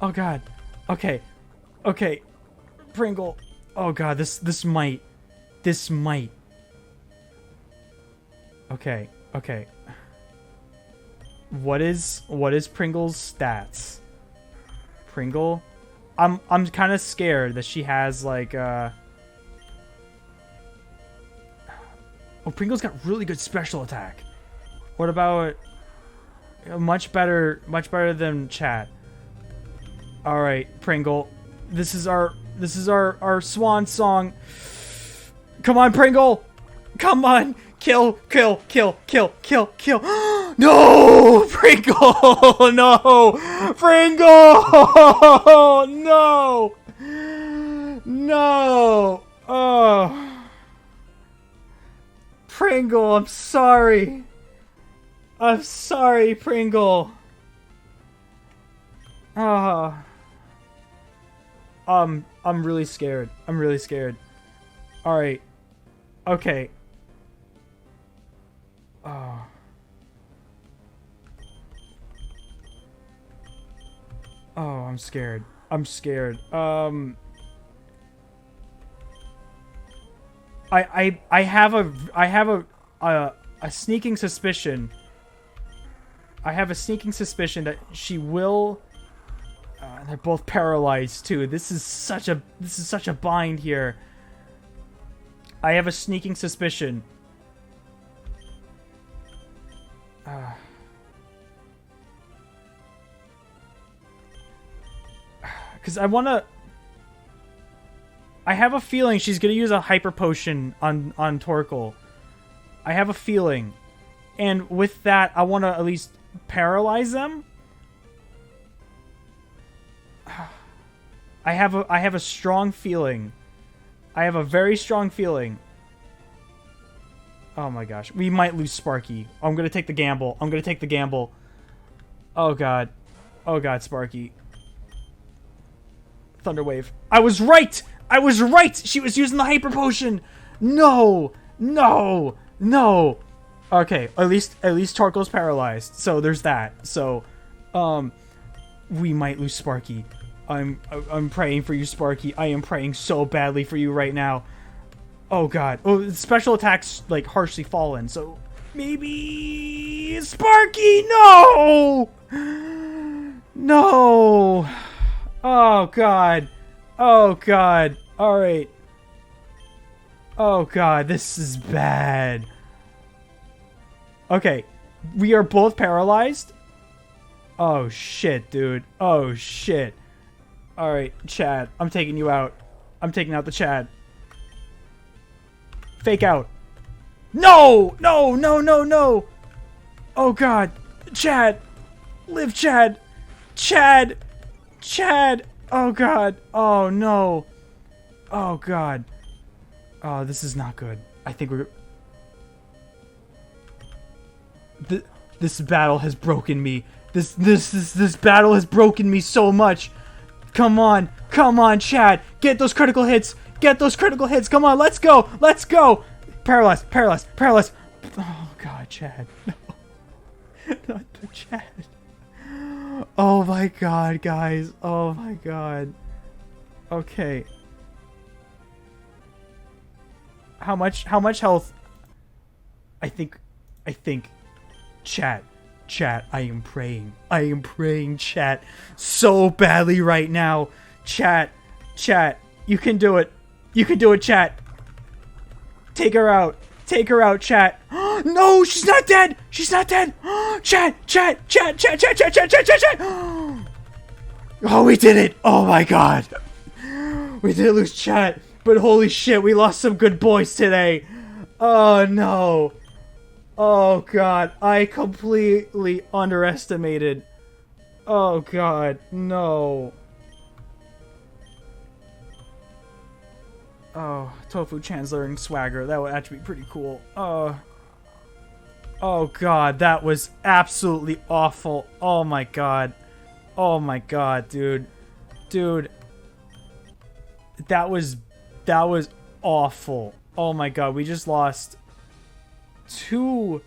Oh god. Okay. Okay. Pringle. Oh god, this might. This might. Okay. Okay. What is Pringle's stats? Pringle? I'm kind of scared that she has like Oh, Pringle's got really good special attack. What about much better than chat. All right, Pringle. This is our swan song. Come on, Pringle. Come on. Kill, kill, kill, kill, kill, kill. No! Pringle! No! Pringle! No! No! Oh. Pringle, I'm sorry. I'm sorry, Pringle. Ah. I'm really scared. I'm really scared. All right. Okay. Oh. Oh, I'm scared. I'm scared. I have a sneaking suspicion. I have a sneaking suspicion that she will. They're both paralyzed too. This is such a bind here. I have a sneaking suspicion. Because I want to. I have a feeling she's gonna use a hyper potion on Torkoal. I have a feeling, and with that, I want to at least paralyze them. I have a strong feeling. I have a very strong feeling. Oh my gosh, we might lose Sparky. I'm gonna take the gamble. I'm gonna take the gamble. Oh god. Oh god, Sparky. Thunderwave. I was right! I was right! She was using the hyper potion! No! No! No! Okay, at least Torkoal's paralyzed. So there's that. So, we might lose Sparky. I'm praying for you, Sparky. I am praying so badly for you right now. Oh god. Oh, special attacks like harshly fallen. So maybe Sparky. No. No. Oh god. Oh god. All right. Oh god, this is bad. Okay, we are both paralyzed. Oh shit, dude. Oh shit. All right, Chad. I'm taking you out. I'm taking out the Chad. Fake out. No! No! No! No! No! Oh god. Chad. Live, Chad. Chad. Chad. Oh god. Oh no. Oh god. Oh, this is not good. I think we're... This battle has broken me. This battle has broken me so much. Come on. Come on, Chad. Get those critical hits. Get those critical hits. Come on, let's go. Let's go. Paralyzed. Paralyzed. Paralyzed. Oh god, Chad. No. Not the Chad. Oh my god, guys. Oh my god. Okay. How much health? I think chat, I am praying, chat, so badly right now. Chat, you can do it, chat. Take her out, chat. No, she's not dead, chat. Oh, we did it. Oh my god, we did lose chat, but holy shit, we lost some good boys today. Oh no. Oh god, I completely underestimated. Oh god, no. Oh, Tofu Chancellor and Swagger, that would actually be pretty cool. Oh god, that was absolutely awful. Oh my god. Oh my god, dude. Dude. That was awful. Oh my god, we just lost two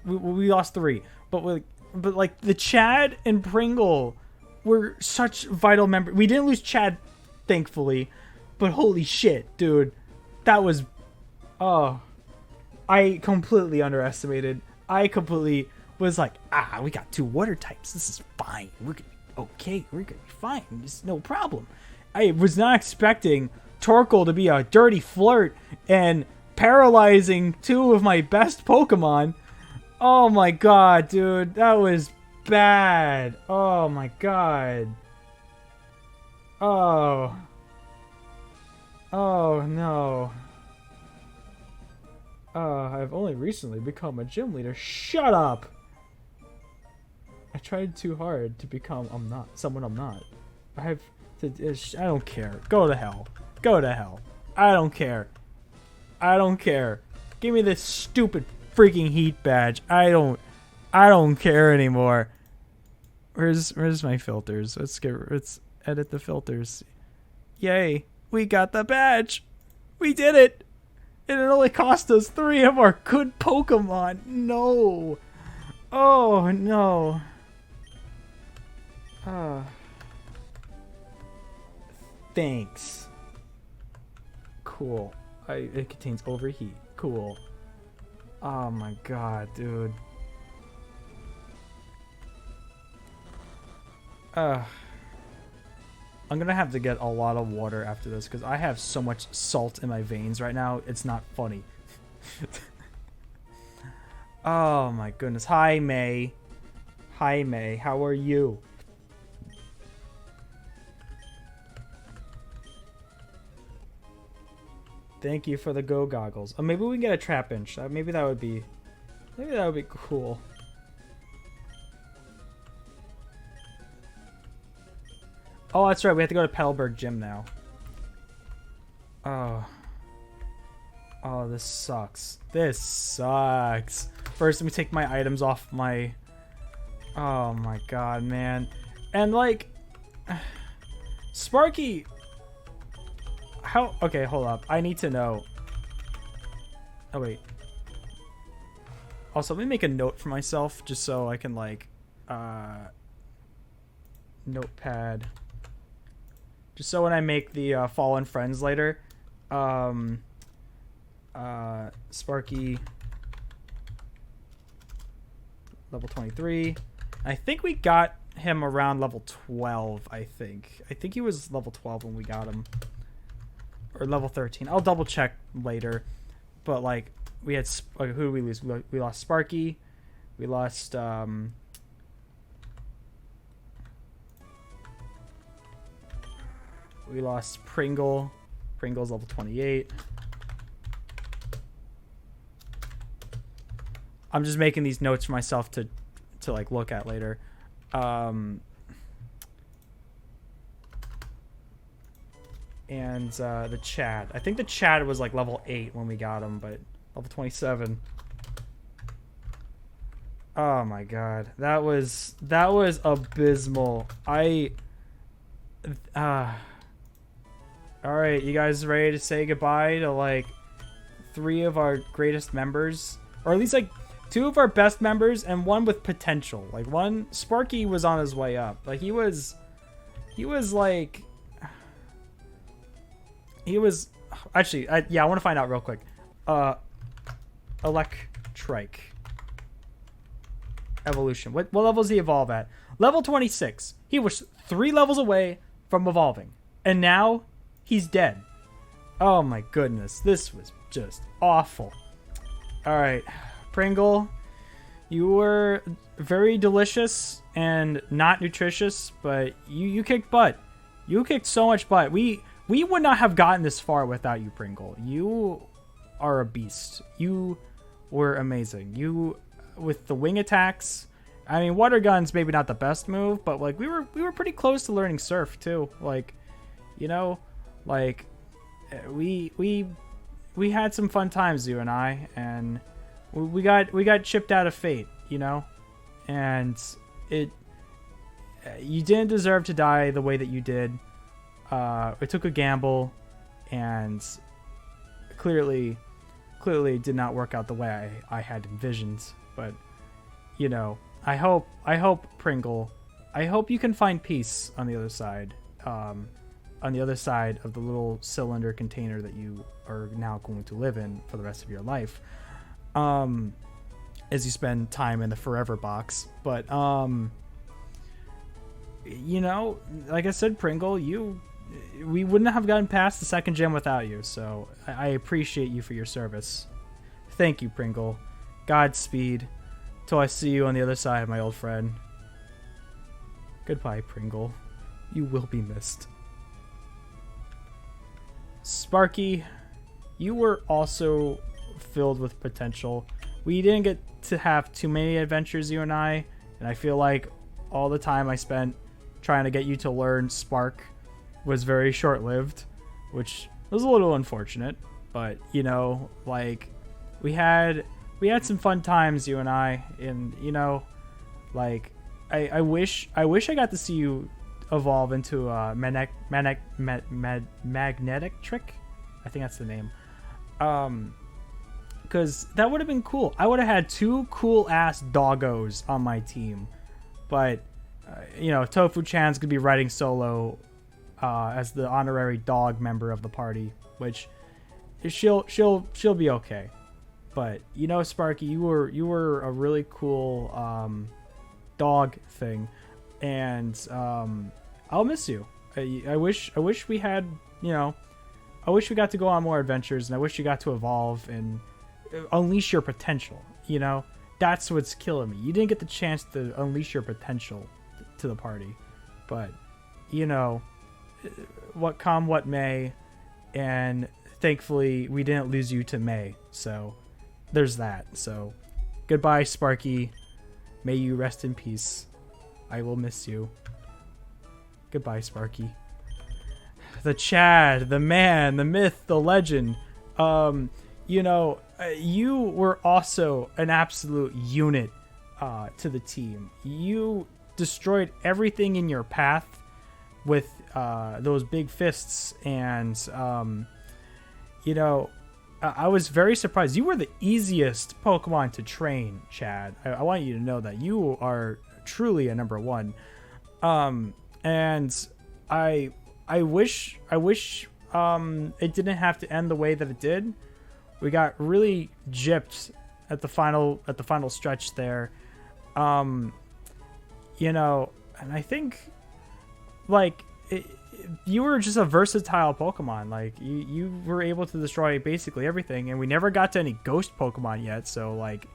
We lost 3, but like the Chad and Pringle were such vital members. We didn't lose Chad, thankfully, but holy shit, dude, that was, oh, I completely underestimated. I completely was like, we got 2 water types. This is fine. We're gonna be okay. We're gonna be fine. It's no problem. I was not expecting Torkoal to be a dirty flirt and paralyzing 2 of my best Pokemon. Oh my god, dude. That was bad. Oh my god. Oh. Oh no. I've only recently become a gym leader. Shut up! I tried too hard to become someone I'm not. I don't care. Go to hell. Go to hell. I don't care. I don't care. Give me this stupid freaking heat badge. I don't care anymore. Where's my filters? Let's edit the filters. Yay. We got the badge. We did it. And it only cost us 3 of our good Pokemon. No. Oh, no. Thanks. Cool. It contains overheat. Cool. Oh my god, dude. I'm gonna have to get a lot of water after this because I have so much salt in my veins right now. It's not funny. Oh my goodness. Hi, May. Hi, May. How are you? Thank you for the go goggles. Oh, maybe we can get a trap inch. Maybe that would be cool. Oh, that's right. We have to go to Petalburg Gym now. Oh. Oh, this sucks. This sucks. First, let me take my items off my... Oh my god, man. And like... Sparky... How... Okay, hold up. I need to know. Oh, wait. Also, let me make a note for myself just so I can like... Notepad... Just so when I make the Fallen Friends later, Sparky, level 23. I think we got him around level 12, I think. I think he was level 12 when we got him. Or level 13. I'll double check later. But, like, we had... who did we lose? We lost Sparky. We lost... We lost Pringle. Pringle's level 28. I'm just making these notes for myself to like look at later. And the Chad. I think the Chad was like level 8 when we got him, but level 27. Oh my god. That was abysmal. Alright, you guys ready to say goodbye to, like, 3 of our greatest members? Or at least, like, 2 of our best members and 1 with potential. Like, Sparky was on his way up. Like, he was, like... Actually, I want to find out real quick. Electrike. Evolution. What level does he evolve at? Level 26. He was 3 levels away from evolving. And now... he's dead. Oh my goodness. This was just awful. Alright. Pringle. You were very delicious and not nutritious, but you kicked butt. You kicked so much butt. We would not have gotten this far without you, Pringle. You are a beast. You were amazing. You, with the wing attacks... I mean, water gun's maybe not the best move, but like we were pretty close to learning surf too. Like, you know... Like, we had some fun times, you and I, and we got chipped out of fate, you know, and you didn't deserve to die the way that you did. It took a gamble, and clearly did not work out the way I had envisioned. But you know, I hope Pringle, I hope you can find peace on the other side. On the other side of the little cylinder container that you are now going to live in for the rest of your life. As you spend time in the forever box. But you know, like I said, Pringle, we wouldn't have gotten past the second gym without you, so I appreciate you for your service. Thank you, Pringle. Godspeed. Till I see you on the other side, my old friend. Goodbye, Pringle. You will be missed. Sparky, you were also filled with potential. We didn't get to have too many adventures, you and I feel like all the time I spent trying to get you to learn Spark was very short-lived, which was a little unfortunate, but you know, like we had some fun times, you and I, and you know, like I wish I got to see you evolve into a magnetic trick. I think that's the name. Because that would have been cool. I would have had 2 cool-ass doggos on my team. But, you know, Tofu-chan's going to be riding solo as the honorary dog member of the party, which she'll be okay. But, you know, Sparky, you were a really cool dog thing. And I'll miss you. I wish we had, you know, I wish we got to go on more adventures, and I wish you got to evolve and unleash your potential. You know, that's what's killing me. You didn't get the chance to unleash your potential to the party, but you know, what come what may, and thankfully we didn't lose you to May, so there's that. So goodbye, Sparky. May you rest in peace. I will miss you. Goodbye, Sparky. The Chad, the man, the myth, the legend. You know, you were also an absolute unit to the team. You destroyed everything in your path with those big fists, and you know, I was very surprised. You were the easiest Pokemon to train, Chad. I want you to know that you are truly a number 1. And I wish it didn't have to end the way that it did. We got really gypped at the final stretch there. You know, and I think like you were just a versatile Pokemon. Like you were able to destroy basically everything, and we never got to any ghost Pokemon yet, so like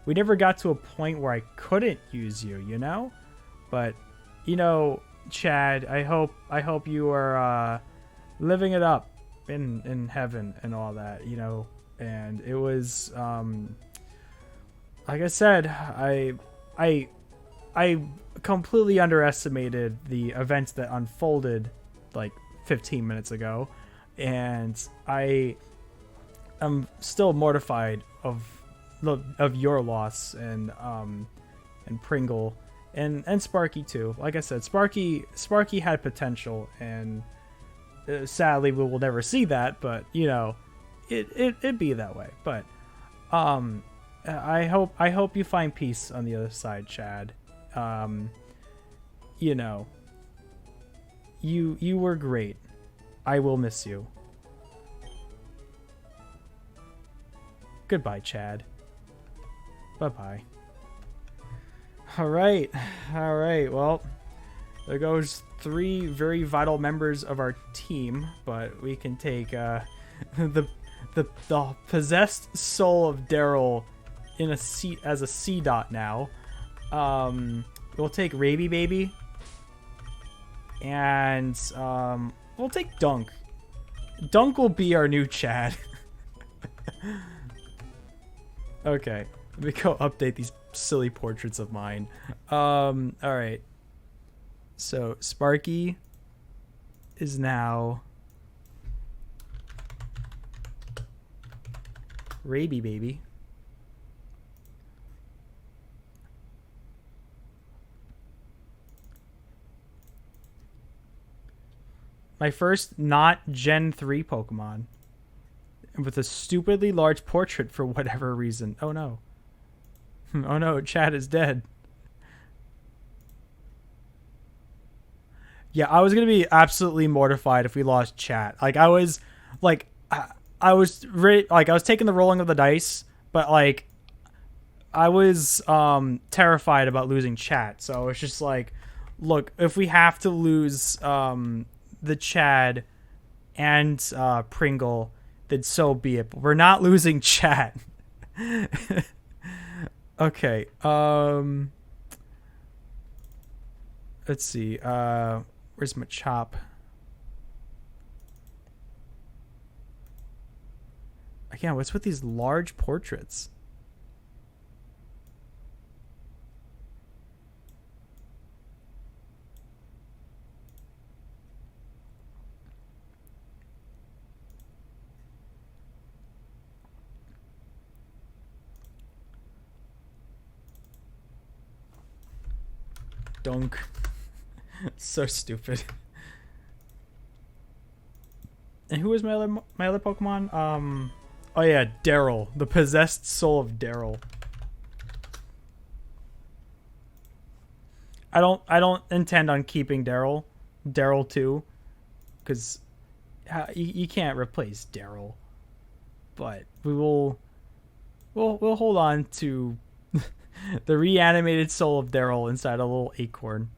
we never got to a point where I couldn't use you, you know? But you know, Chad, I hope you are living it up in heaven and all that, you know. And it was like I said, I completely underestimated the events that unfolded like 15 minutes ago, and I am still mortified of your loss, and Pringle and Sparky too. Like I said, Sparky had potential, and sadly we will never see that, but you know, it'd be that way. But I hope you find peace on the other side, Chad. You know, you were great. I will miss you. Goodbye, Chad. Bye-bye. All right. Well, there goes 3 very vital members of our team, but we can take the possessed soul of Daryl in a seat as a C dot now. We'll take Raby Baby, and we'll take Dunk. Dunk will be our new Chad. Okay, let me go update these silly portraits of mine. All right. So Sparky is now Raby Baby. My first not Gen 3 Pokemon. With a stupidly large portrait for whatever reason. Oh no. Oh no, Chad is dead. Yeah, I was gonna be absolutely mortified if we lost chat. Like I was, like I was like I was taking the rolling of the dice, but like I was terrified about losing chat. So it's just like, look, if we have to lose the Chad and Pringle, then so be it. But we're not losing chat. Okay. Let's see. Where's my chop? Again, what's with these large portraits? Dunk. So stupid. And who was my other Pokemon? Oh yeah, Daryl, the possessed soul of Daryl. I don't intend on keeping Daryl 2, because you can't replace Daryl. But we'll hold on to the reanimated soul of Daryl inside a little acorn.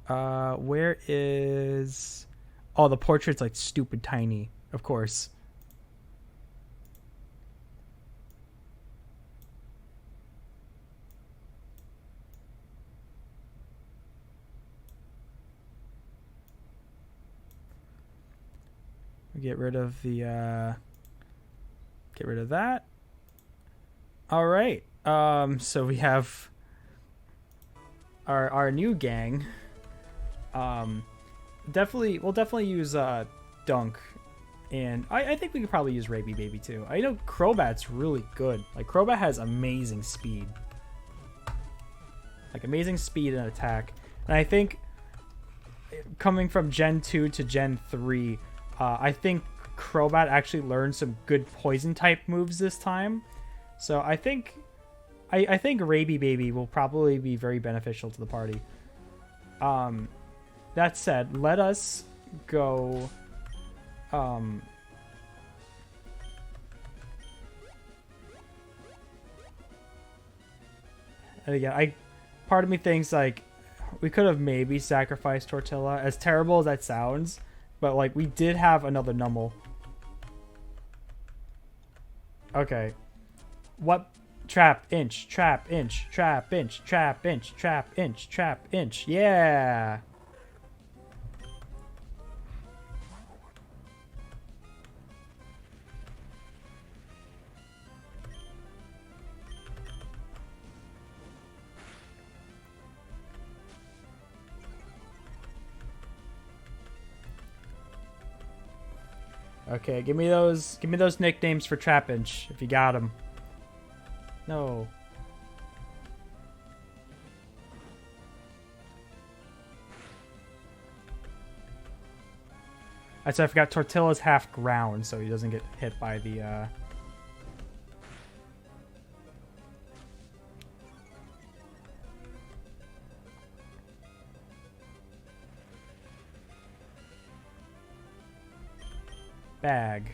Where is... Oh, the portrait's like stupid tiny, of course. Get rid of the get rid of that. All right. So we have our new gang. We'll definitely use Dunk, and I think we could probably use Raby Baby too. I know Crobat's really good. Like Crobat has amazing speed. Like amazing speed and attack. And I think coming from Gen 2 to Gen 3, I think Crobat actually learned some good poison type moves this time. So I think Raby Baby will probably be very beneficial to the party. That said, let us go and again, part of me thinks like we could have maybe sacrificed Tortilla, as terrible as that sounds, but like we did have another Numel. Okay. What? Trap inch, trap inch, trap inch, trap inch, trap inch, trap inch. Yeah. Okay, give me those nicknames for Trapinch if you got them. No. I said I forgot Tortilla's half ground, so he doesn't get hit by the bag.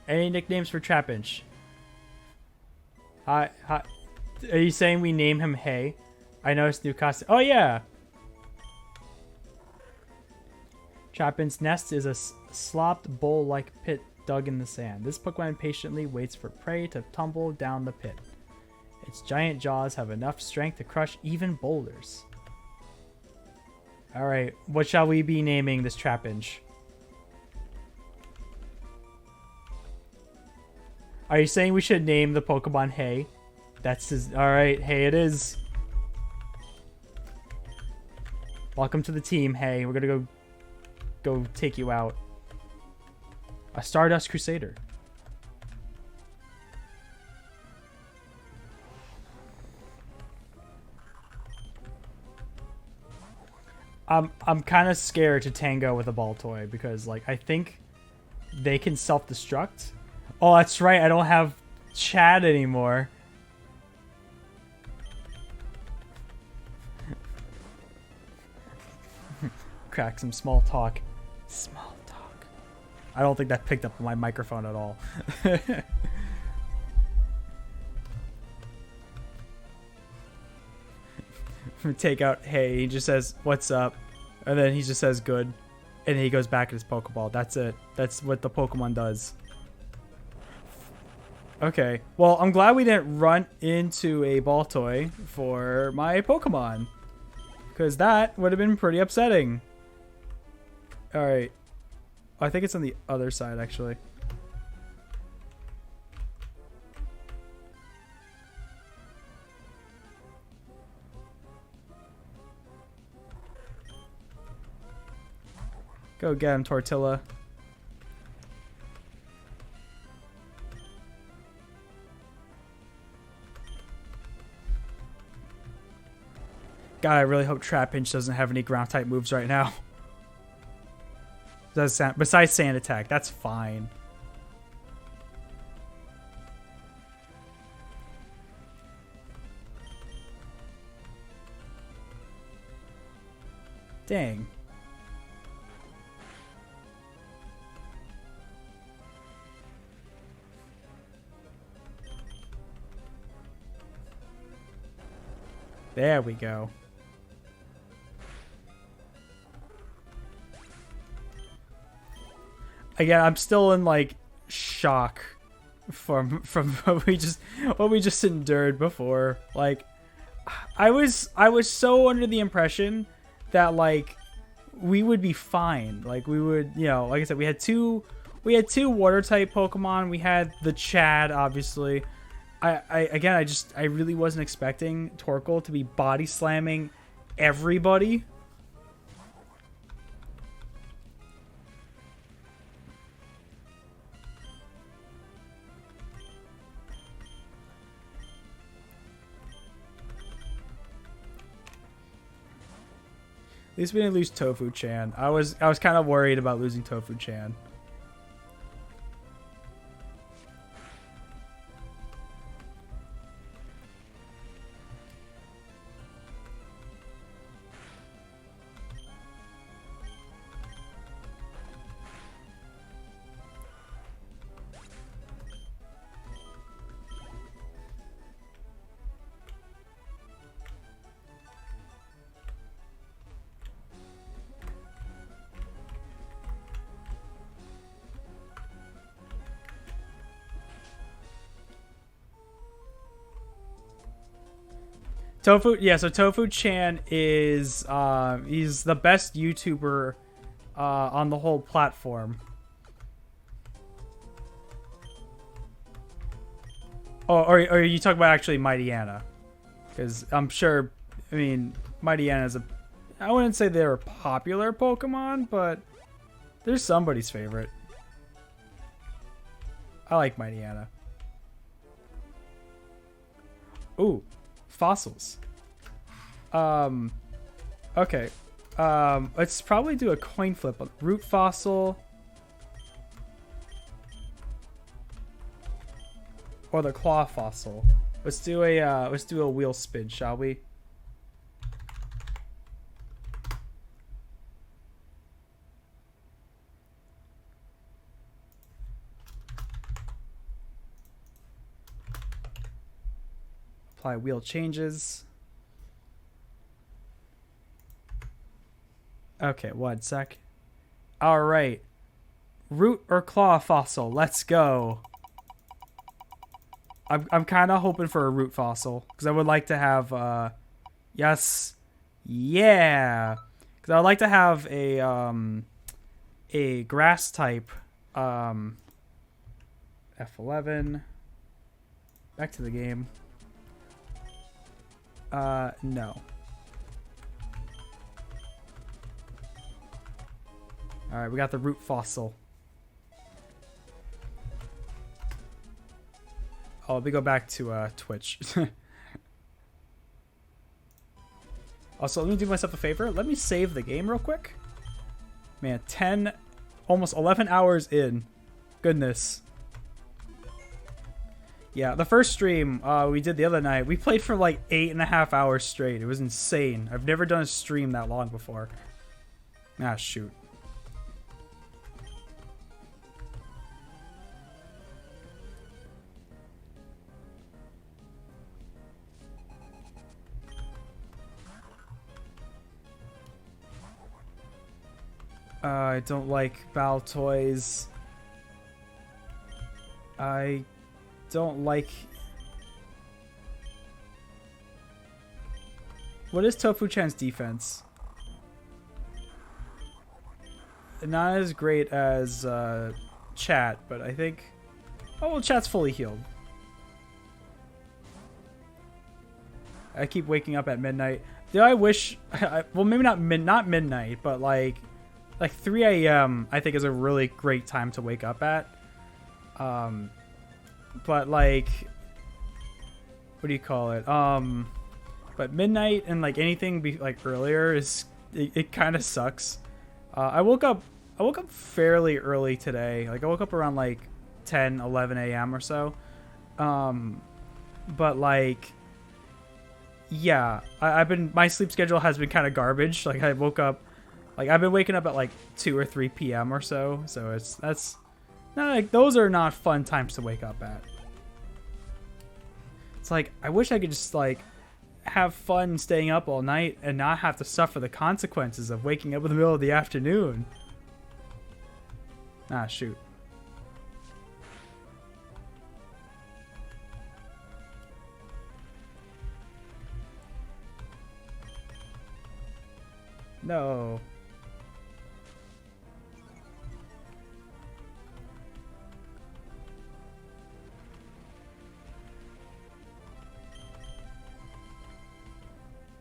Any nicknames for Trapinch? Hi. Are you saying we name him Hey? I noticed new costume. Oh yeah. Trapinch's nest is a slopped bowl-like pit dug in the sand. This Pokemon patiently waits for prey to tumble down the pit. Its giant jaws have enough strength to crush even boulders. Alright, what shall we be naming this Trapinch? Are you saying we should name the Pokemon Hey? That's his... Alright, Hey it is. Welcome to the team, Hey. We're gonna go take you out. A Stardust Crusader. I'm kind of scared to tango with a ball toy because like I think they can self-destruct. Oh, that's right. I don't have Chad anymore. Crack some small talk. Small talk. I don't think that picked up my microphone at all. Take out, hey, he just says, what's up? And then he just says, good. And he goes back at his Pokeball. That's it. That's what the Pokemon does. Okay. Well, I'm glad we didn't run into a ball toy for my Pokemon. Because that would have been pretty upsetting. Alright. I think it's on the other side, actually. Go get him, Tortilla. God, I really hope Trapinch doesn't have any ground type moves right now. Does sound, besides Sand Attack, that's fine. Dang. There we go. Again, I'm still in like shock from what we just endured before. Like I was so under the impression that like we would be fine. Like we would, you know, like I said, we had two water type Pokemon. We had the Chad, obviously. I really wasn't expecting Torkoal to be body slamming everybody. At least we didn't lose Tofu-chan. I was kind of worried about losing Tofu-chan. Tofu, yeah, so Tofu-chan is he's the best YouTuber on the whole platform. Oh, or are you talking about actually Mighty Anna? Because I'm sure, I mean, Mighty Anna is a, I wouldn't say they're a popular Pokemon, but they're somebody's favorite. I like Mighty Anna. Ooh. Fossils. Okay. Let's probably do a coin flip. Root fossil. Or the claw fossil. Let's do a wheel spin, shall we? Apply wheel changes. Okay, 1 sec. All right. Root or claw fossil. Let's go. I'm kind of hoping for a root fossil because I would like to have yes. Yeah. Cuz I would like to have a grass type F11. Back to the game. No. Alright, we got the root fossil. Oh, let me go back to Twitch. Also, let me do myself a favor. Let me save the game real quick. Man, 10, almost 11 hours in. Goodness. Yeah, the first stream we did the other night, we played for like 8.5 hours straight. It was insane. I've never done a stream that long before. Ah, shoot. I don't like Battle Toys. I don't like... What is Tofu-chan's defense? Not as great as Chat, but I think... Oh, well, Chat's fully healed. I keep waking up at midnight. Do I wish... well, maybe not midnight, but like 3 a.m. I think is a really great time to wake up at. But like, what do you call it? But midnight and like anything like earlier is it kind of sucks. I woke up fairly early today. Like I woke up around like 10, 11 a.m. or so. But like, yeah, my sleep schedule has been kind of garbage. Like I woke up, like I've been waking up at like 2 or 3 p.m. or so. So that's not like, those are not fun times to wake up at. It's like, I wish I could just like have fun staying up all night and not have to suffer the consequences of waking up in the middle of the afternoon. Ah, shoot. No.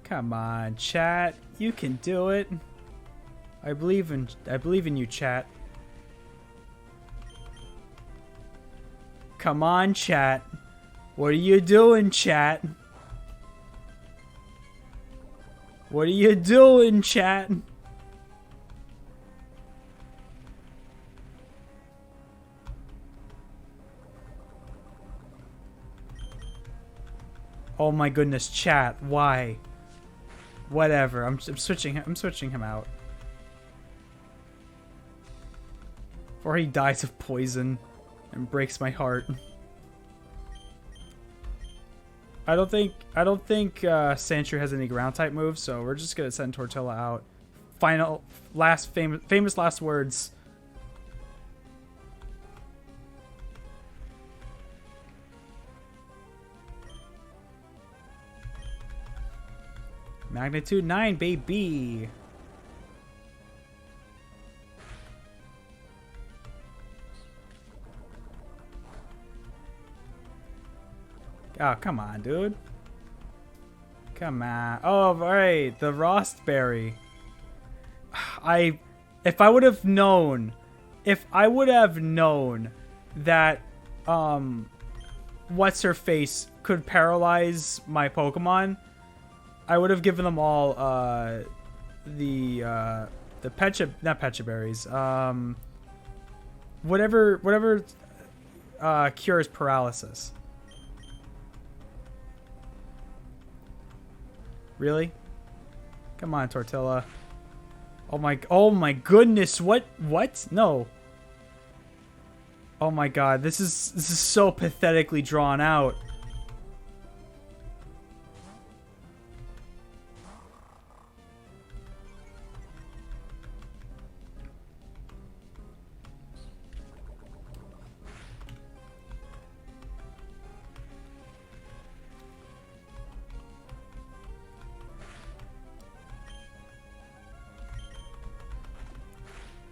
Come on, chat. You can do it. I believe in you, chat. Come on, chat. What are you doing, chat? What are you doing, chat? Oh my goodness, chat. Why? Whatever. I'm switching him out. Before he dies of poison and breaks my heart. I don't think Sandshrew has any ground type moves, so we're just gonna send Tortilla out. Final last famous last words. Magnitude 9, baby. Oh, come on, dude. Come on. Oh, right. The Rostberry. If I would have known that, what's-her-face could paralyze my Pokemon, I would have given them all, the not Pecha Berries, whatever cures paralysis. Really? Come on, Tortilla. Oh my goodness, what? No. Oh my god, this is so pathetically drawn out.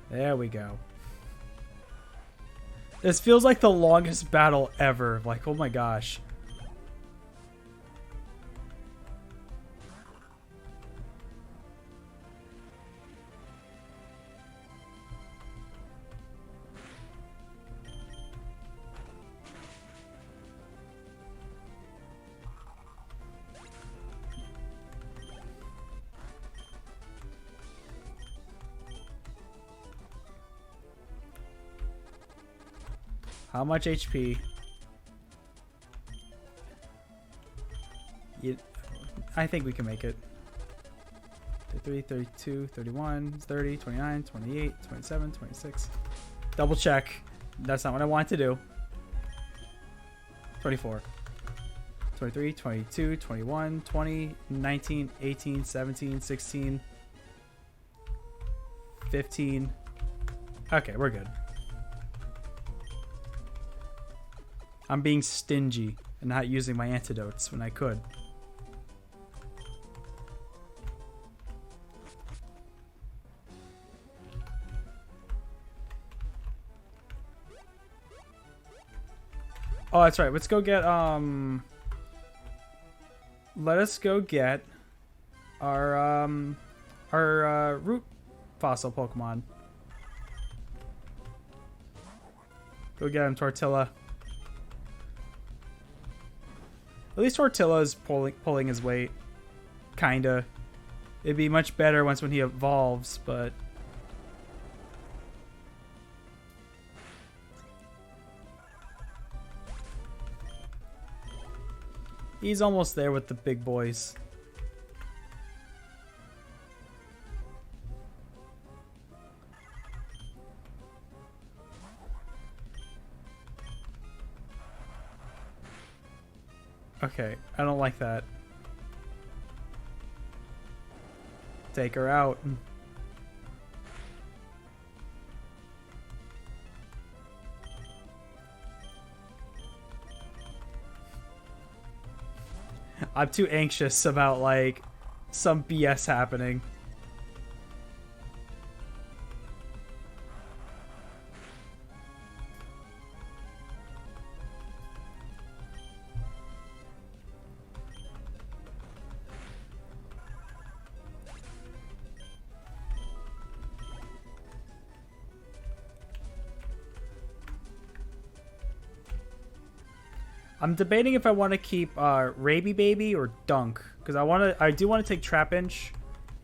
There we go. This feels like the longest battle ever. Like, oh my gosh. How much HP? I think we can make it. 33, 32, 31, 30, 29, 28, 27, 26. Double check. That's not what I wanted to do. 24. 23, 22, 21, 20, 19, 18, 17, 16, 15. Okay, we're good. I'm being stingy and not using my antidotes when I could. Oh, that's right. Let's go get let us go get our root fossil Pokemon. Go get him, Tortilla. At least Tortilla's pulling his weight. Kinda. It'd be much better once when he evolves, but he's almost there with the big boys. Okay, I don't like that. Take her out. I'm too anxious about, like, some BS happening. I'm debating if I want to keep Raby Baby or Dunk, because I do want to take Trapinch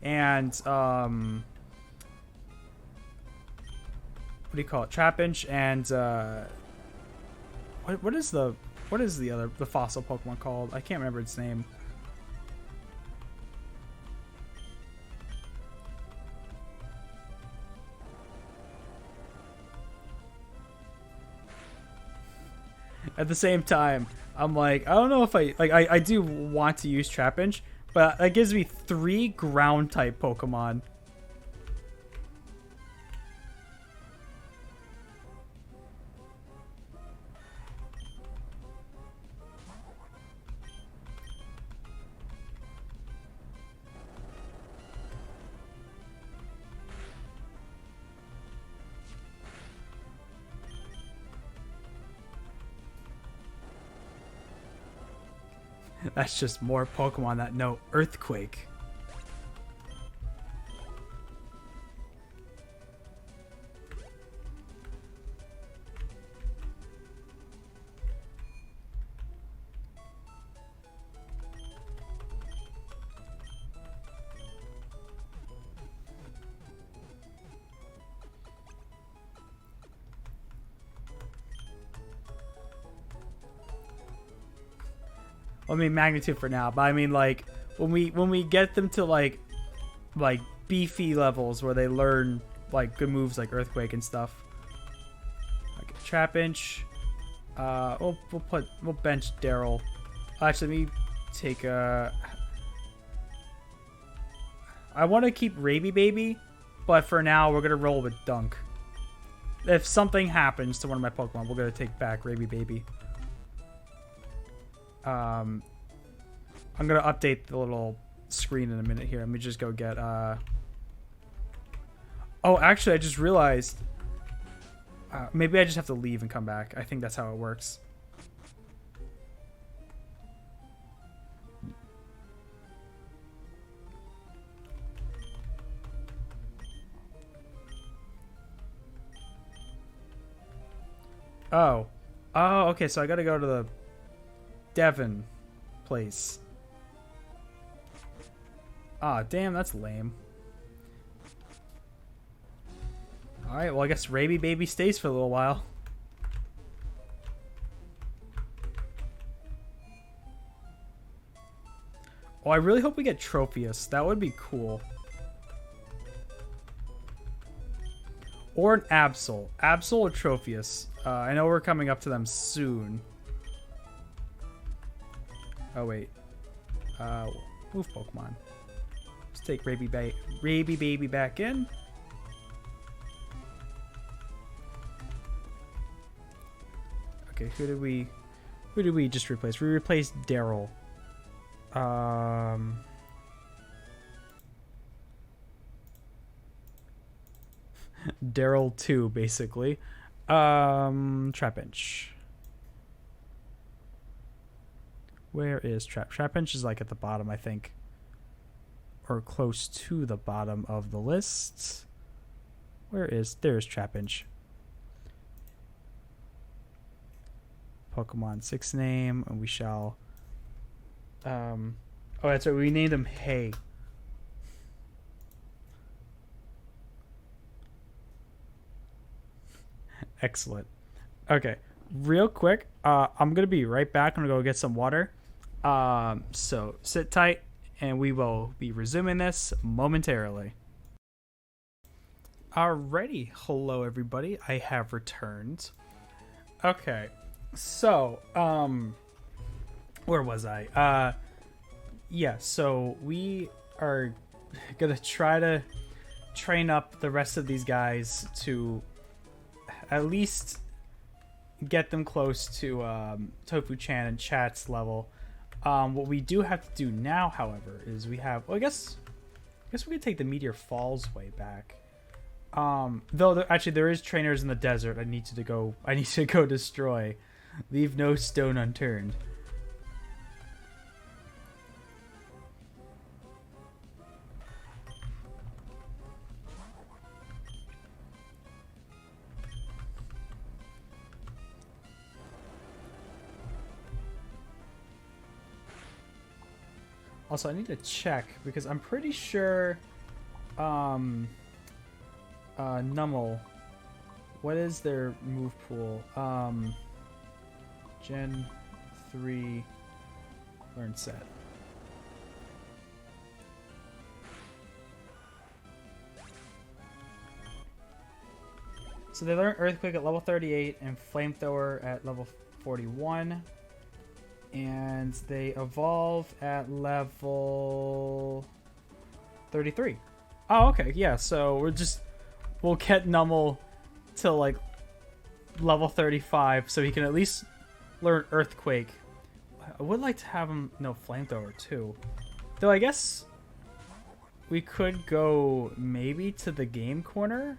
and what do you call it? Trapinch and what is the fossil Pokemon called? I can't remember its name. At the same time, I'm like, I don't know if I do want to use Trapinch, but that gives me 3 ground type Pokemon. That's just more Pokemon that know Earthquake. I mean magnitude for now, but I mean like when we get them to like beefy levels where they learn like good moves like Earthquake and stuff. Like Trapinch. We'll bench Daryl. Actually, let me take a. I want to keep Raby Baby, but for now we're gonna roll with Dunk. If something happens to one of my Pokemon, we're gonna take back Raby Baby. I'm gonna update the little screen in a minute here. Let me just go get oh, actually I just realized maybe I just have to leave and come back. I think that's how it works. Oh, okay, so I gotta go to the Devon place. Ah, damn, that's lame. Alright, well, I guess Raby Baby stays for a little while. Oh, I really hope we get Tropheus. That would be cool. Or an Absol. Absol or Tropheus. I know we're coming up to them soon. Oh, wait. Move Pokemon. Let's take Raby Baby back in. Okay, who did we just replace? We replaced Daryl. Daryl 2, basically. Trapinch. Where is Trapinch is like at the bottom, I think. Or close to the bottom of the list. There's Trapinch. Pokemon 6 name, and we shall oh, that's right, we named him Hay. Excellent. Okay, real quick, I'm gonna be right back. I'm gonna go get some water. So sit tight, and we will be resuming this momentarily. Alrighty, hello everybody. I have returned. Okay, so where was I? Yeah, so we are gonna try to train up the rest of these guys to at least get them close to Tofu-chan and Chat's level. What we do have to do now, however, is we have. Well, I guess we could take the Meteor Falls way back. Though actually there is trainers in the desert. I need to go destroy. Leave no stone unturned. Also, I need to check because I'm pretty sure Numel, what is their move pool? Gen 3 learn set. So they learn Earthquake at level 38 and Flamethrower at level 41. And they evolve at level 33. Oh, okay, yeah, so we'll get Numel to like level 35 so he can at least learn Earthquake. I would like to have him know Flamethrower too. Though I guess we could go maybe to the game corner.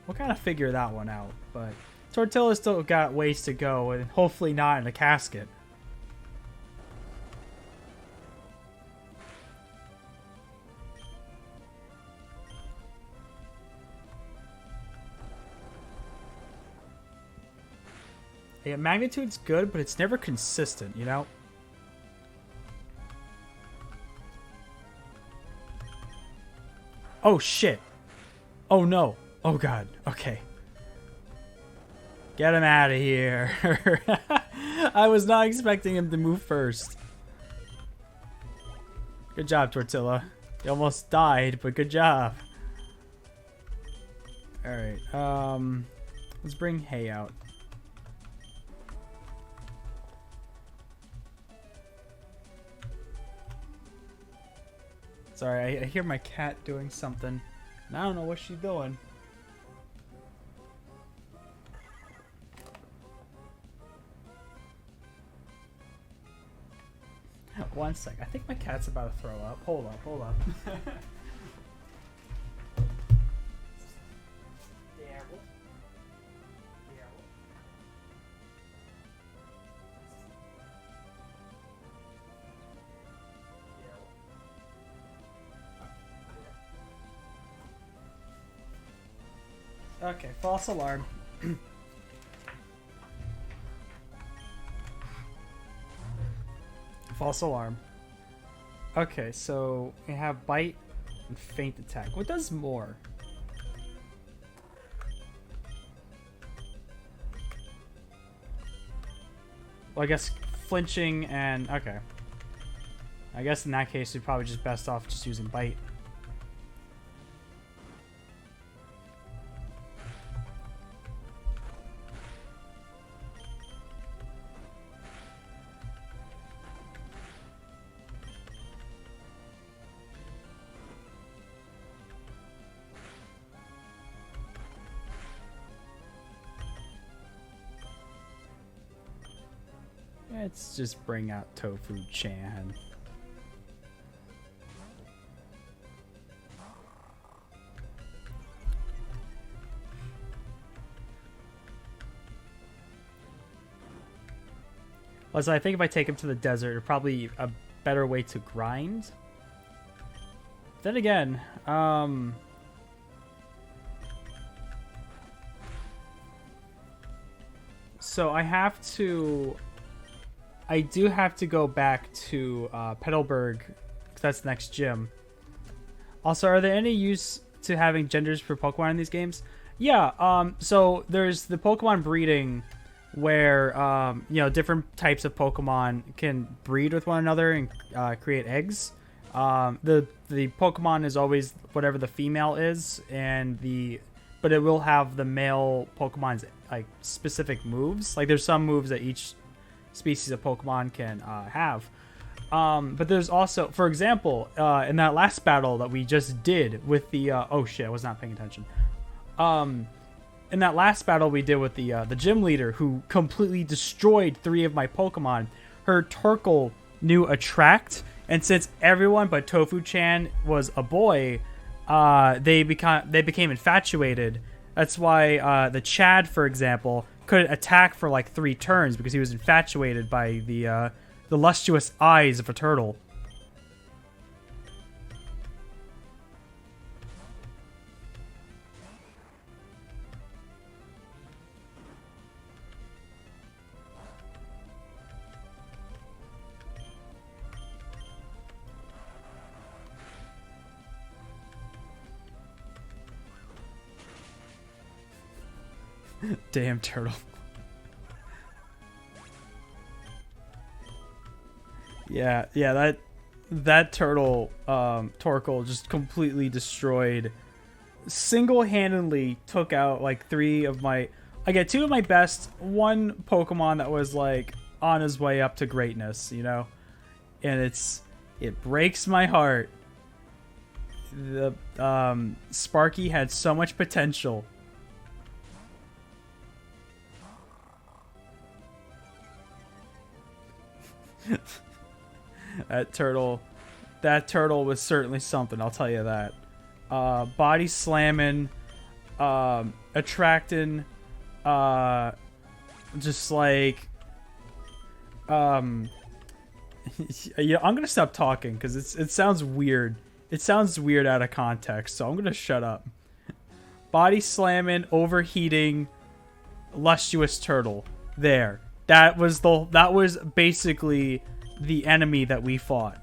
We'll kind of figure that one out, but Tortilla's still got ways to go, and hopefully not in a casket. Yeah, magnitude's good, but it's never consistent, you know? Oh, shit. Oh, no. Oh, God. Okay. Get him out of here. I was not expecting him to move first. Good job, Tortilla. You almost died, but good job. Alright, let's bring Hay out. Sorry, I hear my cat doing something, and I don't know what she's doing. One sec. I think my cat's about to throw up. Hold up. Okay, false alarm. False alarm. Okay, so we have bite and feint attack. What does more? Well, I guess flinching and... Okay. I guess in that case, we'd probably just best off just using bite. Let's just bring out Tofu Chan. Also, I think if I take him to the desert, it'd probably a better way to grind. Then again, so I do have to go back to Petalburg, because that's the next gym. Also, are there any use to having genders for Pokemon in these games? Yeah, so there's the Pokemon breeding, where you know, different types of Pokemon can breed with one another and create eggs. The Pokemon is always whatever the female is, but it will have the male Pokemon's like specific moves. Like there's some moves that each species of Pokemon can have. But there's also, for example, in that last battle that we just did with the oh shit, I was not paying attention. In that last battle we did with the gym leader, who completely destroyed 3 of my Pokemon, her Torkoal knew Attract, and since everyone but Tofu-chan was a boy, they became infatuated. That's why the Chad, for example, couldn't attack for like 3 turns because he was infatuated by the lustrous eyes of a turtle. Damn turtle. Yeah, that turtle, Torkoal just completely destroyed. Single-handedly took out like 3 of my... I get 2 of my best, 1 Pokemon that was like on his way up to greatness, you know? And it breaks my heart. The Sparky had so much potential. That turtle was certainly something, I'll tell you that. Body slamming, attracting, just like, yeah, I'm gonna stop talking because it sounds weird. It sounds weird out of context, so I'm gonna shut up. Body slamming, overheating, lustrous turtle. There. That was basically the enemy that we fought.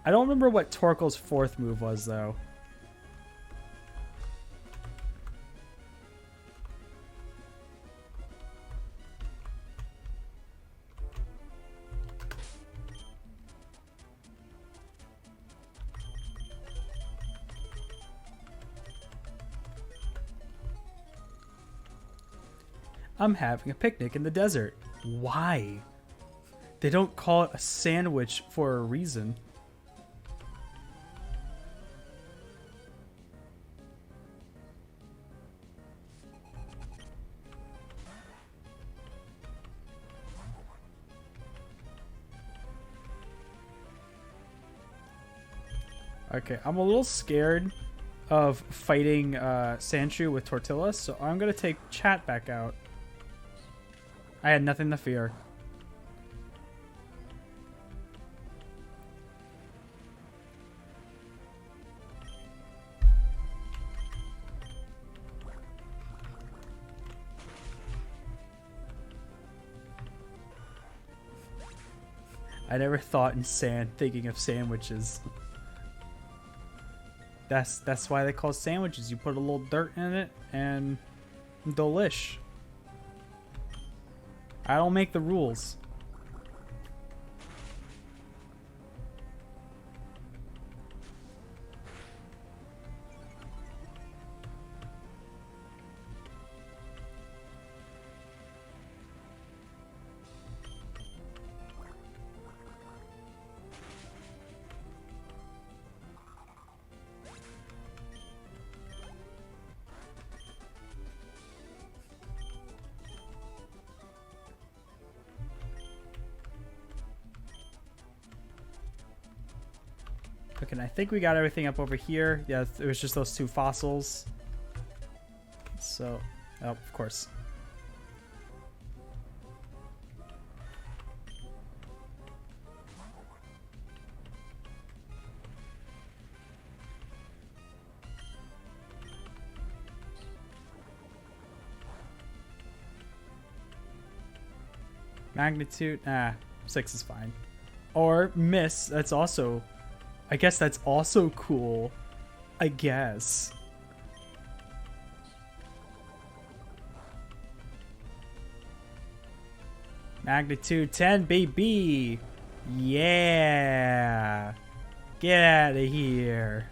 I don't remember what Torkoal's 4th move was, though. I'm having a picnic in the desert. Why? They don't call it a sandwich for a reason. Okay, I'm a little scared of fighting Sandshrew with Tortilla, so I'm going to take chat back out. I had nothing to fear. I never thought in thinking of sandwiches. That's why they call sandwiches. You put a little dirt in it and delish. I don't make the rules. Okay, and I think we got everything up over here. Yeah, it was just those two fossils. So, oh, of course. Magnitude, 6 is fine. Or miss, that's also, I guess that's also cool. I guess. Magnitude 10, baby. Yeah. Get out of here.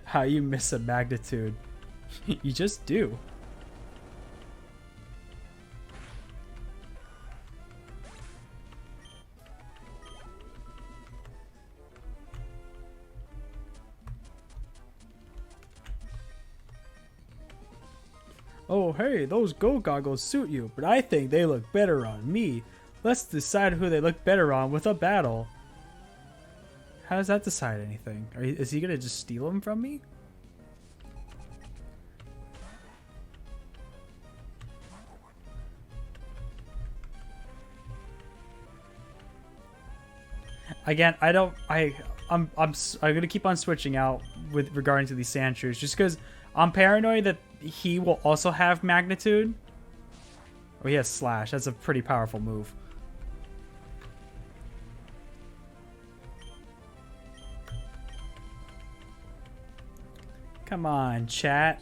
How you miss a magnitude? You just do. Oh, hey, those go goggles suit you, but I think they look better on me. Let's decide who they look better on with a battle. How does that decide anything? Is he gonna just steal them from me? Again, I'm gonna keep on switching out with regarding to these sand shrews, just because I'm paranoid that he will also have magnitude. Oh, he has slash. That's a pretty powerful move. Come on, chat.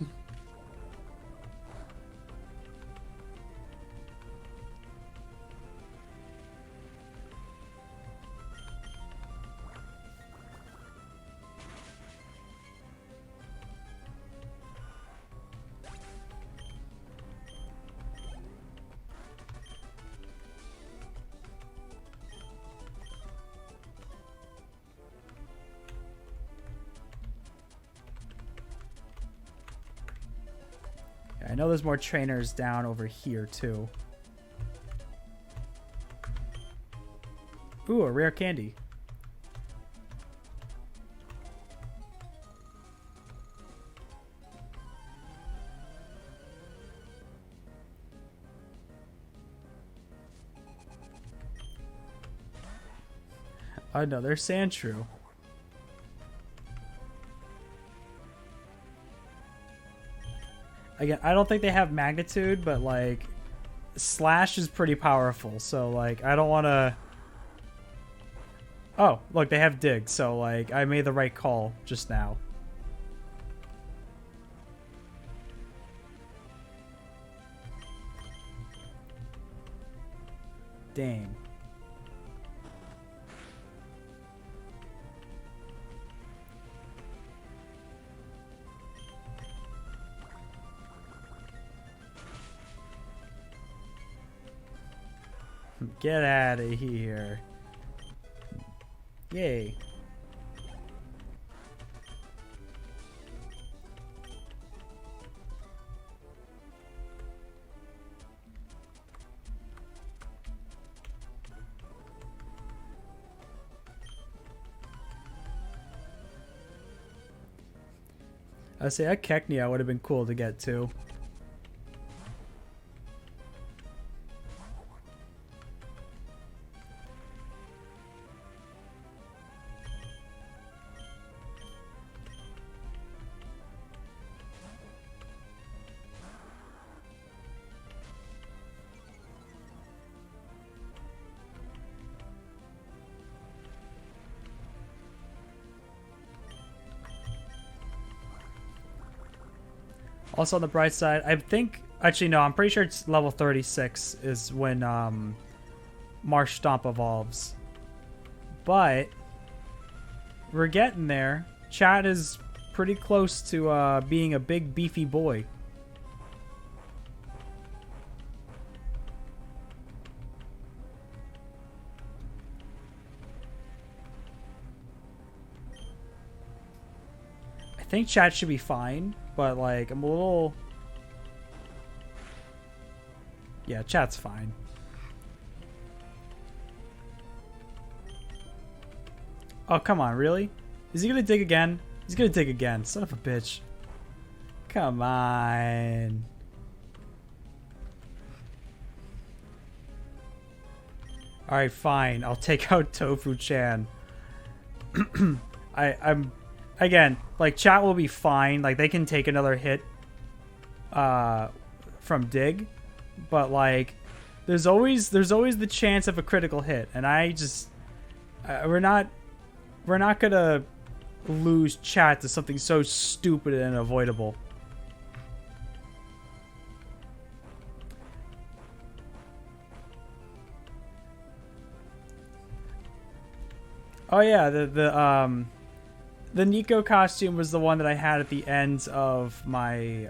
I know there's more trainers down over here too. Ooh, a rare candy. Another sand shrew. Again, I don't think they have magnitude, but like slash is pretty powerful, so like I don't want to. Oh, look, they have dig, so like I made the right call just now. Dang. Get out of here. Yay. I say that Keknia would have been cool to get to. Also on the bright side, I think actually no, I'm pretty sure it's level 36 is when Marsh Stomp evolves. But we're getting there. Chat is pretty close to being a big beefy boy. I think chat should be fine, but like I'm a little... Yeah, chat's fine. Oh, come on, really? Is he gonna dig again? He's gonna dig again. Son of a bitch. Come on. Alright, fine. I'll take out Tofu-chan. I'm... Again, like, chat will be fine. Like, they can take another hit from dig. But, like, there's always the chance of a critical hit. And I just... we're not gonna lose chat to something so stupid and avoidable. Oh yeah, the Nico costume was the one that I had at the end of my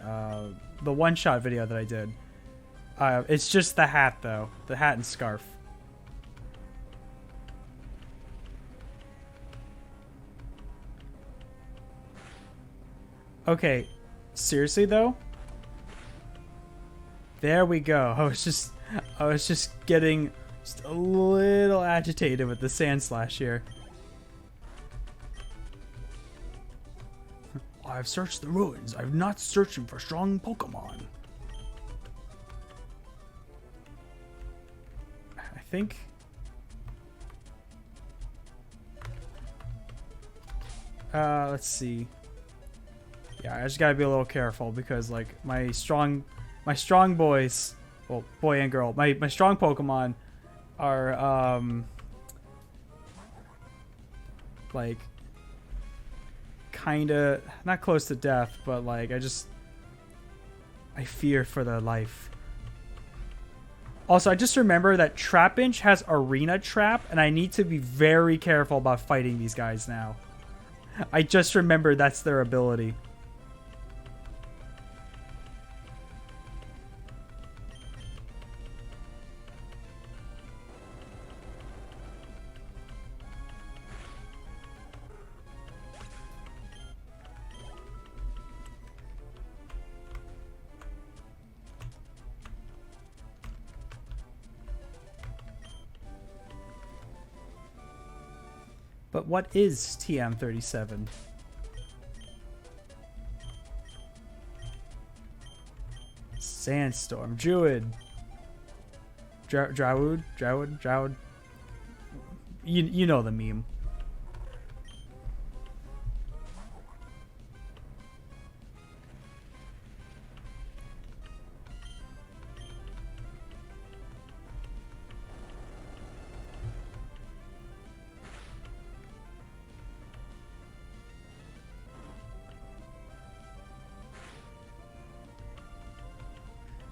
the one-shot video that I did. It's just the hat though, the hat and scarf. Okay, seriously though? There we go. I was just getting just a little agitated with the sand slash here. I've searched the ruins. I'm not searching for strong Pokemon. I think... let's see. Yeah, I just gotta be a little careful because, like, my strong boys, well, boy and girl, my strong Pokemon are, like, kinda, not close to death, but, like, I fear for their life. Also, I just remember that Trapinch has Arena Trap, and I need to be very careful about fighting these guys now. I just remembered that's their ability. But what is TM37? Sandstorm. Druid. Droud. You know the meme.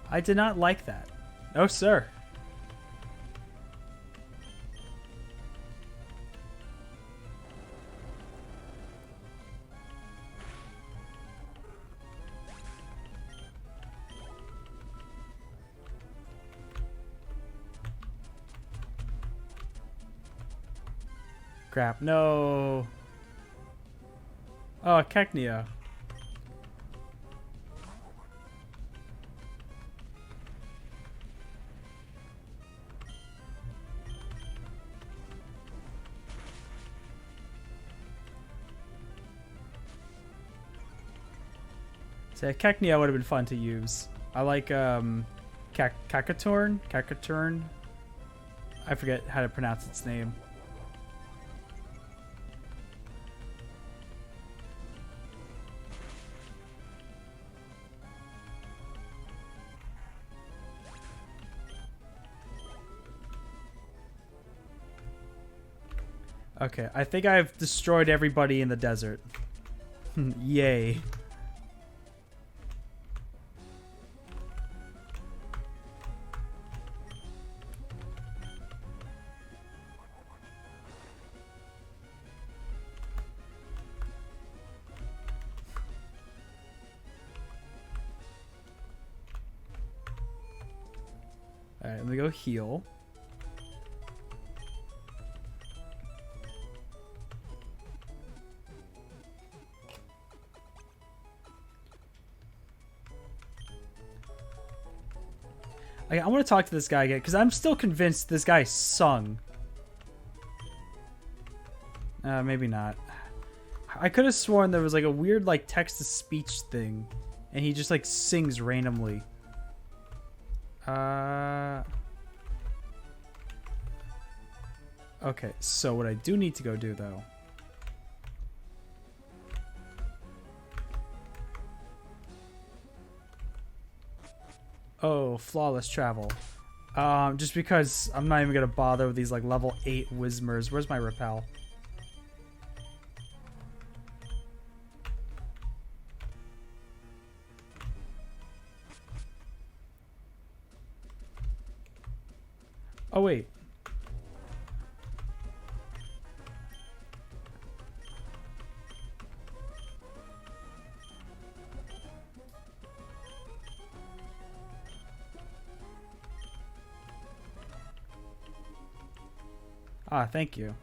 I did not like that. No, sir. Crap, no. Oh, Keknia. So Keknia would have been fun to use. I like Kakatorn? I forget how to pronounce its name. Okay, I think I've destroyed everybody in the desert. Yay. Alright, let me go heal. I want to talk to this guy again, because I'm still convinced this guy sung. Maybe not. I could have sworn there was like a weird like text-to-speech thing, and he just like sings randomly. Okay, so what I do need to go do though. Oh, flawless travel. Just because I'm not even gonna bother with these like level 8 Whismers. Where's my repel? Oh wait. Ah, thank you.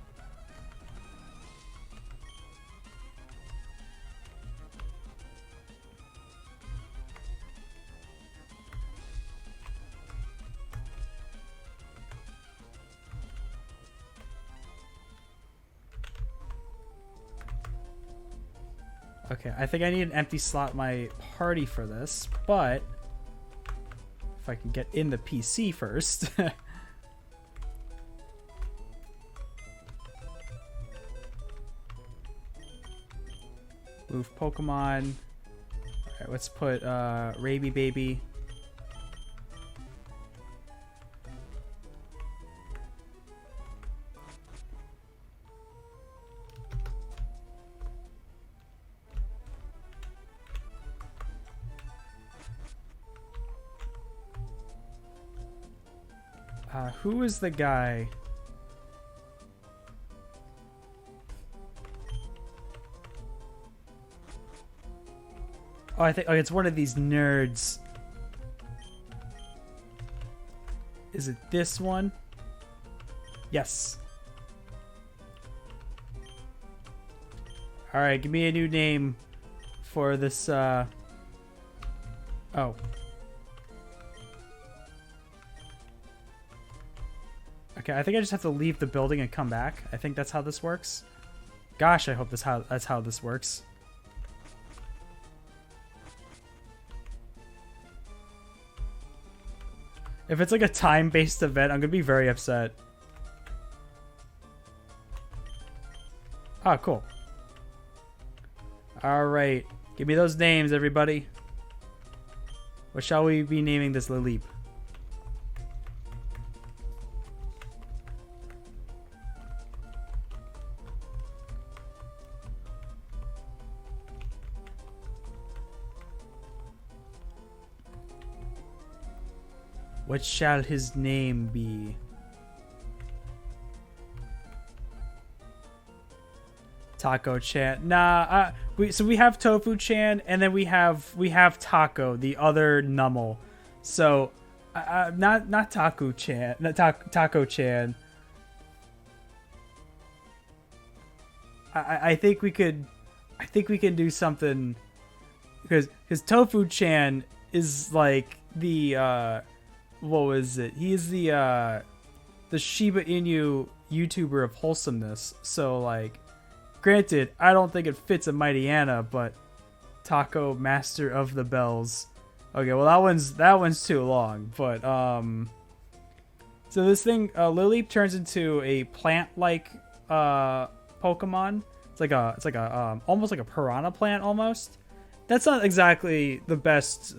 Okay, I think I need an empty slot in my party for this, but if I can get in the PC first. Move Pokemon. Alright, let's put Raby Baby. Who is the guy? Oh, I think it's one of these nerds. Is it this one? Yes. All right, give me a new name for this. Oh. Okay, I think I just have to leave the building and come back. I think that's how this works. Gosh, I hope that's how this works. If it's like a time-based event, I'm gonna be very upset. Ah, cool. Alright. Give me those names, everybody. What shall we be naming this Lilip? What shall his name be? Taco Chan. Nah, we have Tofu Chan, and then we have Taco, the other Nummel. So, not Taco Chan, not Taco Chan. I think we could do something because Tofu Chan is like the what was it? He's the Shiba Inu YouTuber of wholesomeness. So like, granted, I don't think it fits a Mighty Anna, but Taco Master of the Bells. Okay, well that one's too long, but so this thing Lilip turns into a plant-like Pokemon. It's like a almost like a piranha plant almost. That's not exactly the best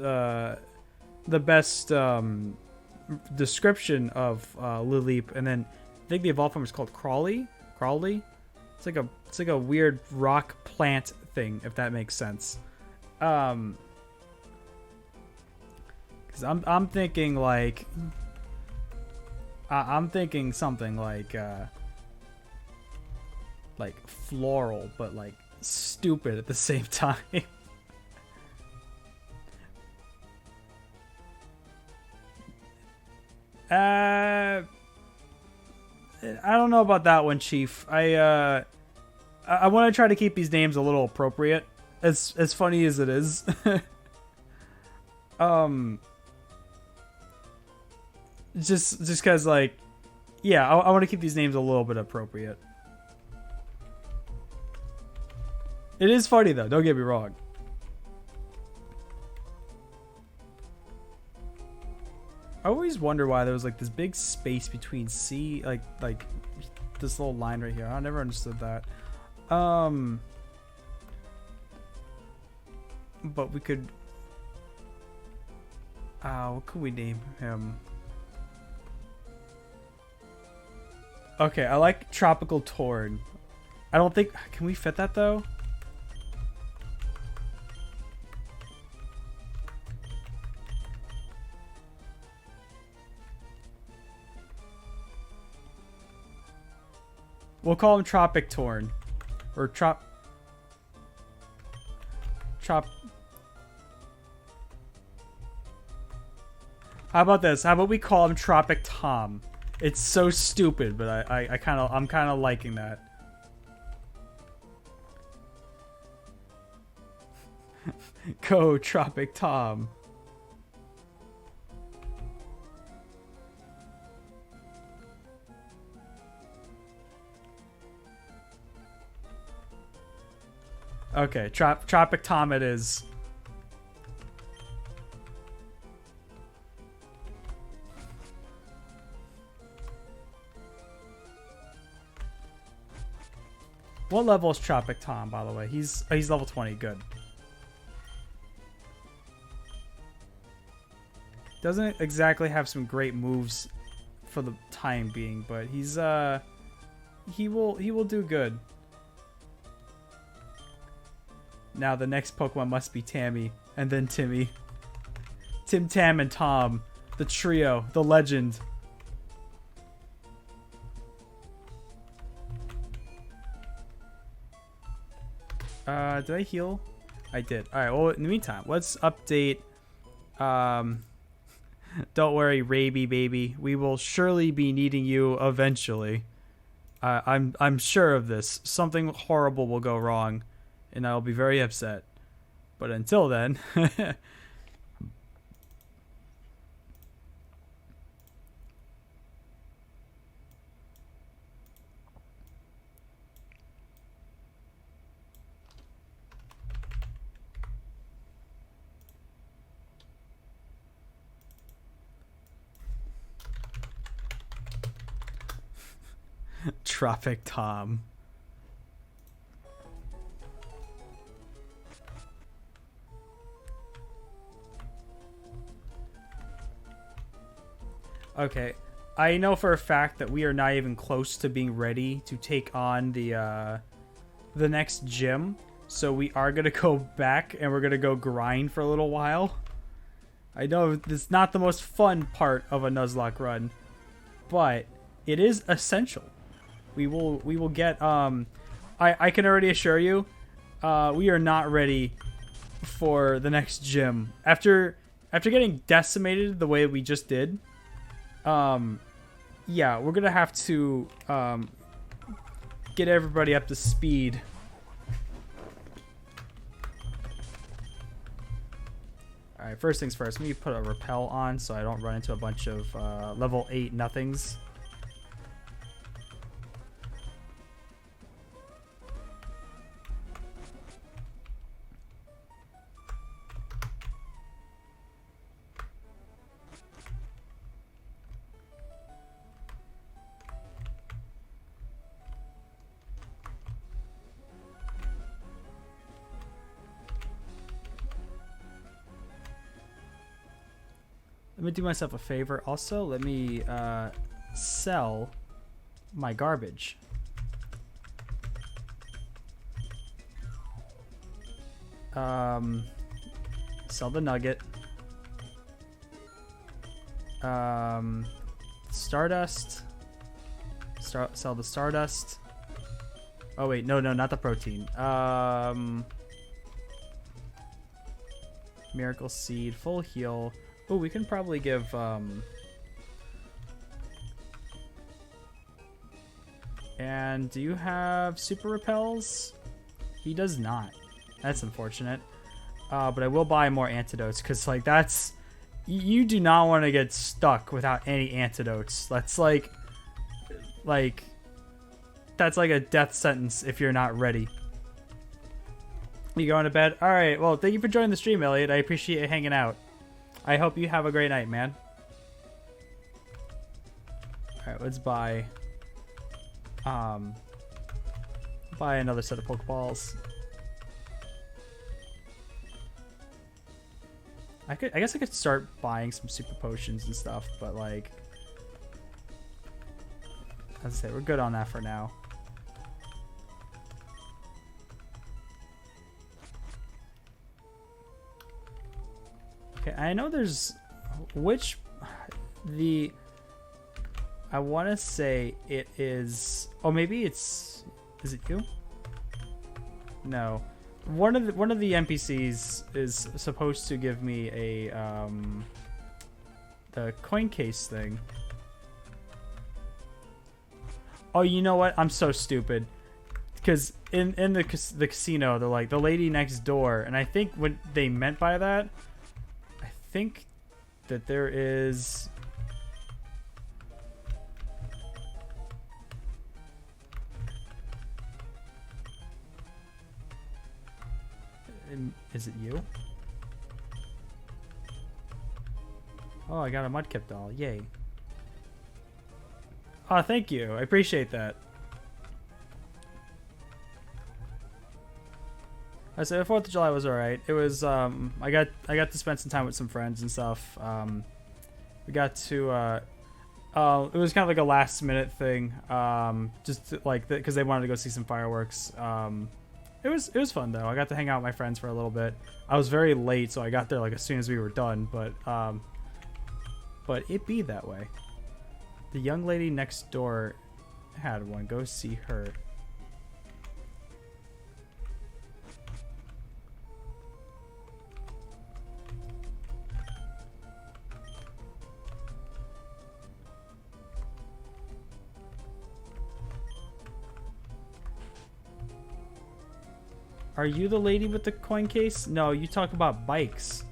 description of Lilip. And then I think the evolved form is called Crawly. It's like a weird rock plant thing, if that makes sense. Because I'm thinking like I'm thinking something like floral, but like stupid at the same time. I don't know about that one, Chief. I want to try to keep these names a little appropriate, as funny as it is. Just because, like, yeah, I want to keep these names a little bit appropriate. It is funny though. Don't get me wrong. I always wonder why there was like this big space between C, like this little line right here. I never understood that. But we could. What could we name him? Okay, I like Tropical Torn. I don't think. Can we fit that though? We'll call him Tropic Torn. Or Trop. How about this? How about we call him Tropic Tom? It's so stupid, but I'm kind of liking that. Go Tropic Tom. Okay, Tropic Tom it is. What level is Tropic Tom, by the way? He's level 20. Good. Doesn't exactly have some great moves for the time being, but he's he will do good. Now the next Pokemon must be Tammy, and then Timmy. Tim, Tam, and Tom. The trio. The legend. Did I heal? I did. Alright, well, in the meantime, let's update. Don't worry, Raby baby. We will surely be needing you eventually. I'm sure of this. Something horrible will go wrong, and I'll be very upset. But until then... Tropic Tom. Okay, I know for a fact that we are not even close to being ready to take on the next gym. So we are gonna go back and we're gonna go grind for a little while. I know this is not the most fun part of a Nuzlocke run, but it is essential. We will get I can already assure you we are not ready for the next gym. After getting decimated the way we just did, yeah, we're gonna have to get everybody up to speed. Alright, first things first, let me put a repel on so I don't run into a bunch of level 8 nothings. Let me do myself a favor. Also, let me sell my garbage. Sell the nugget. Stardust. Sell the stardust. Oh wait, no, not the protein. Miracle seed, full heal. Oh, we can probably give And do you have super repels? He does not. That's unfortunate. But I will buy more antidotes because, like, that's... You do not want to get stuck without any antidotes. That's like... That's like a death sentence if you're not ready. You going to bed? Alright, well, thank you for joining the stream, Elliot. I appreciate you hanging out. I hope you have a great night, man. Alright, let's buy... buy another set of Pokeballs. I guess I could start buying some super potions and stuff, but like, as I say, we're good on that for now. Okay, I know there's I want to say it is. Oh, maybe it's. Is it you? No. One of the NPCs is supposed to give me a the coin case thing. Oh, you know what? I'm so stupid. Because in the casino, they're like the lady next door, and I think what they meant by that, I think that there is. Is it you? Oh, I got a Mudkip doll. Yay. Oh, thank you. I appreciate that. I said the 4th of July was alright. It was I got to spend some time with some friends and stuff. We got to it was kind of like a last minute thing. Just to, like because they wanted to go see some fireworks. It was fun though. I got to hang out with my friends for a little bit. I was very late, so I got there like as soon as we were done. But it be that way. The young lady next door had one. Go see her. Are you the lady with the coin case? No, you talk about bikes.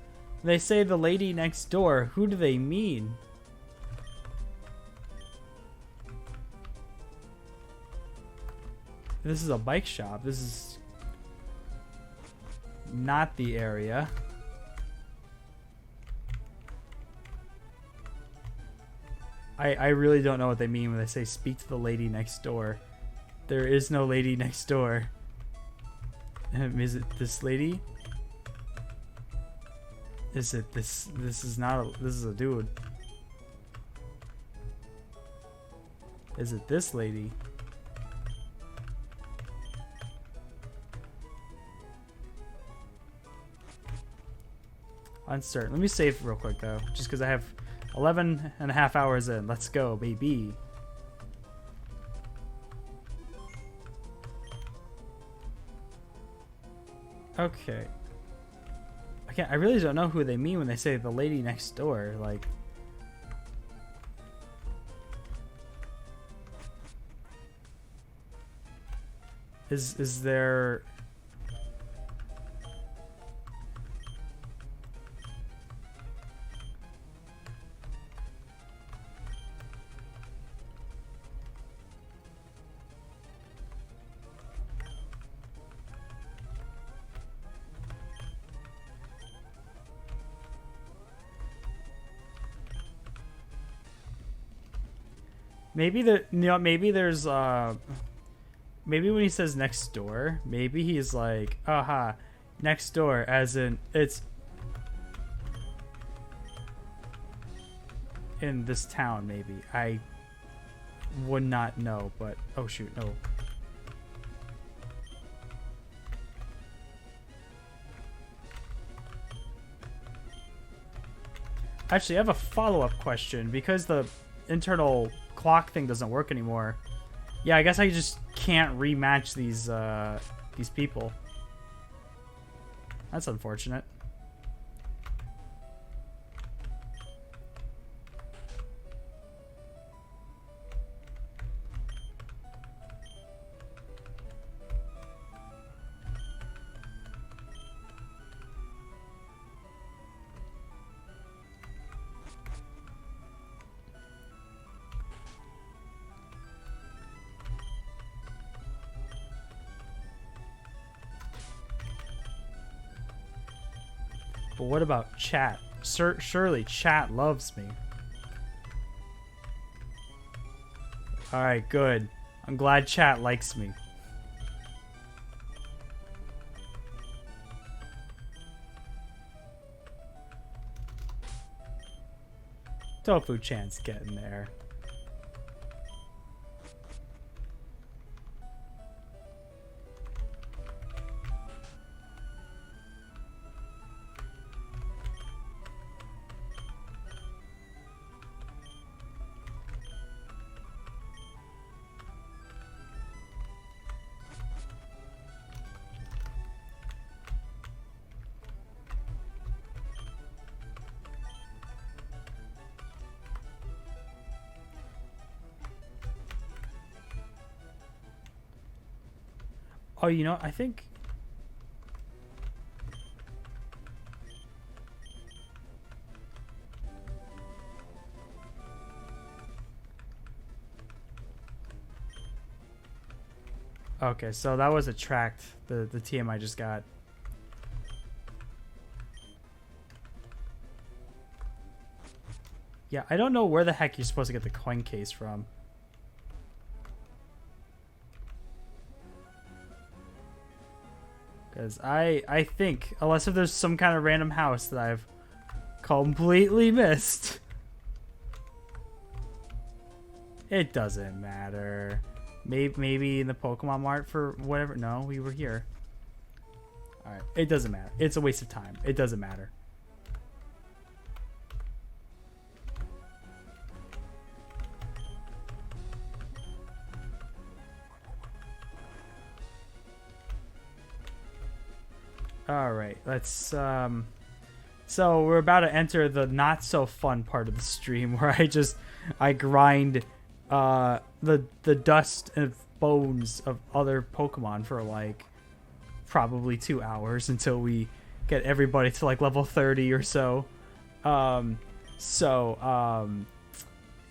They say the lady next door. Who do they mean? This is a bike shop. This is not the area. I really don't know what they mean when they say speak to the lady next door. There is no lady next door. Is it this lady? Is it this? This is not a. This is a dude. Is it this lady? Uncertain. Let me save real quick though, just because I have 11 and a half hours in. Let's go, baby. Okay. I really don't know who they mean when they say the lady next door. Like, is there? Maybe maybe there's maybe when he says next door, maybe he's like, aha, next door, as in it's in this town. Maybe I would not know, but oh shoot, no. Actually, I have a follow-up question because the internal clock thing doesn't work anymore. Yeah, I guess I just can't rematch these people. That's unfortunate. But what about chat? Surely chat loves me. Alright, good. I'm glad chat likes me. Tofu Chan's getting there. Oh, you know, I think... Okay, so that was a tract, the TM I just got. Yeah, I don't know where the heck you're supposed to get the coin case from. Because I think, unless if there's some kind of random house that I've completely missed. It doesn't matter. Maybe in the Pokemon Mart for whatever. No, we were here. Alright, it doesn't matter. It's a waste of time. It doesn't matter. Alright, let's so we're about to enter the not so fun part of the stream where I grind the dust and bones of other Pokemon for like probably 2 hours until we get everybody to like level 30 or so.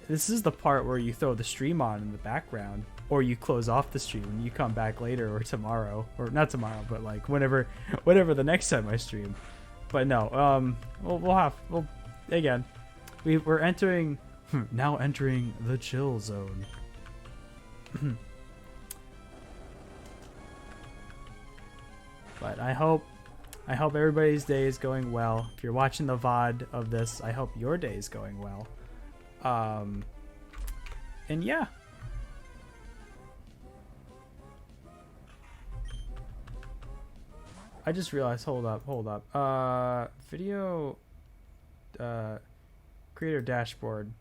This is the part where you throw the stream on in the background, or you close off the stream and you come back later or tomorrow, or not tomorrow, but like whenever the next time I stream. But no, we'll again, we're entering now entering the chill zone. But I hope everybody's day is going well. If you're watching the VOD of this, I hope your day is going well. And yeah. I just realized, hold up. Video creator dashboard.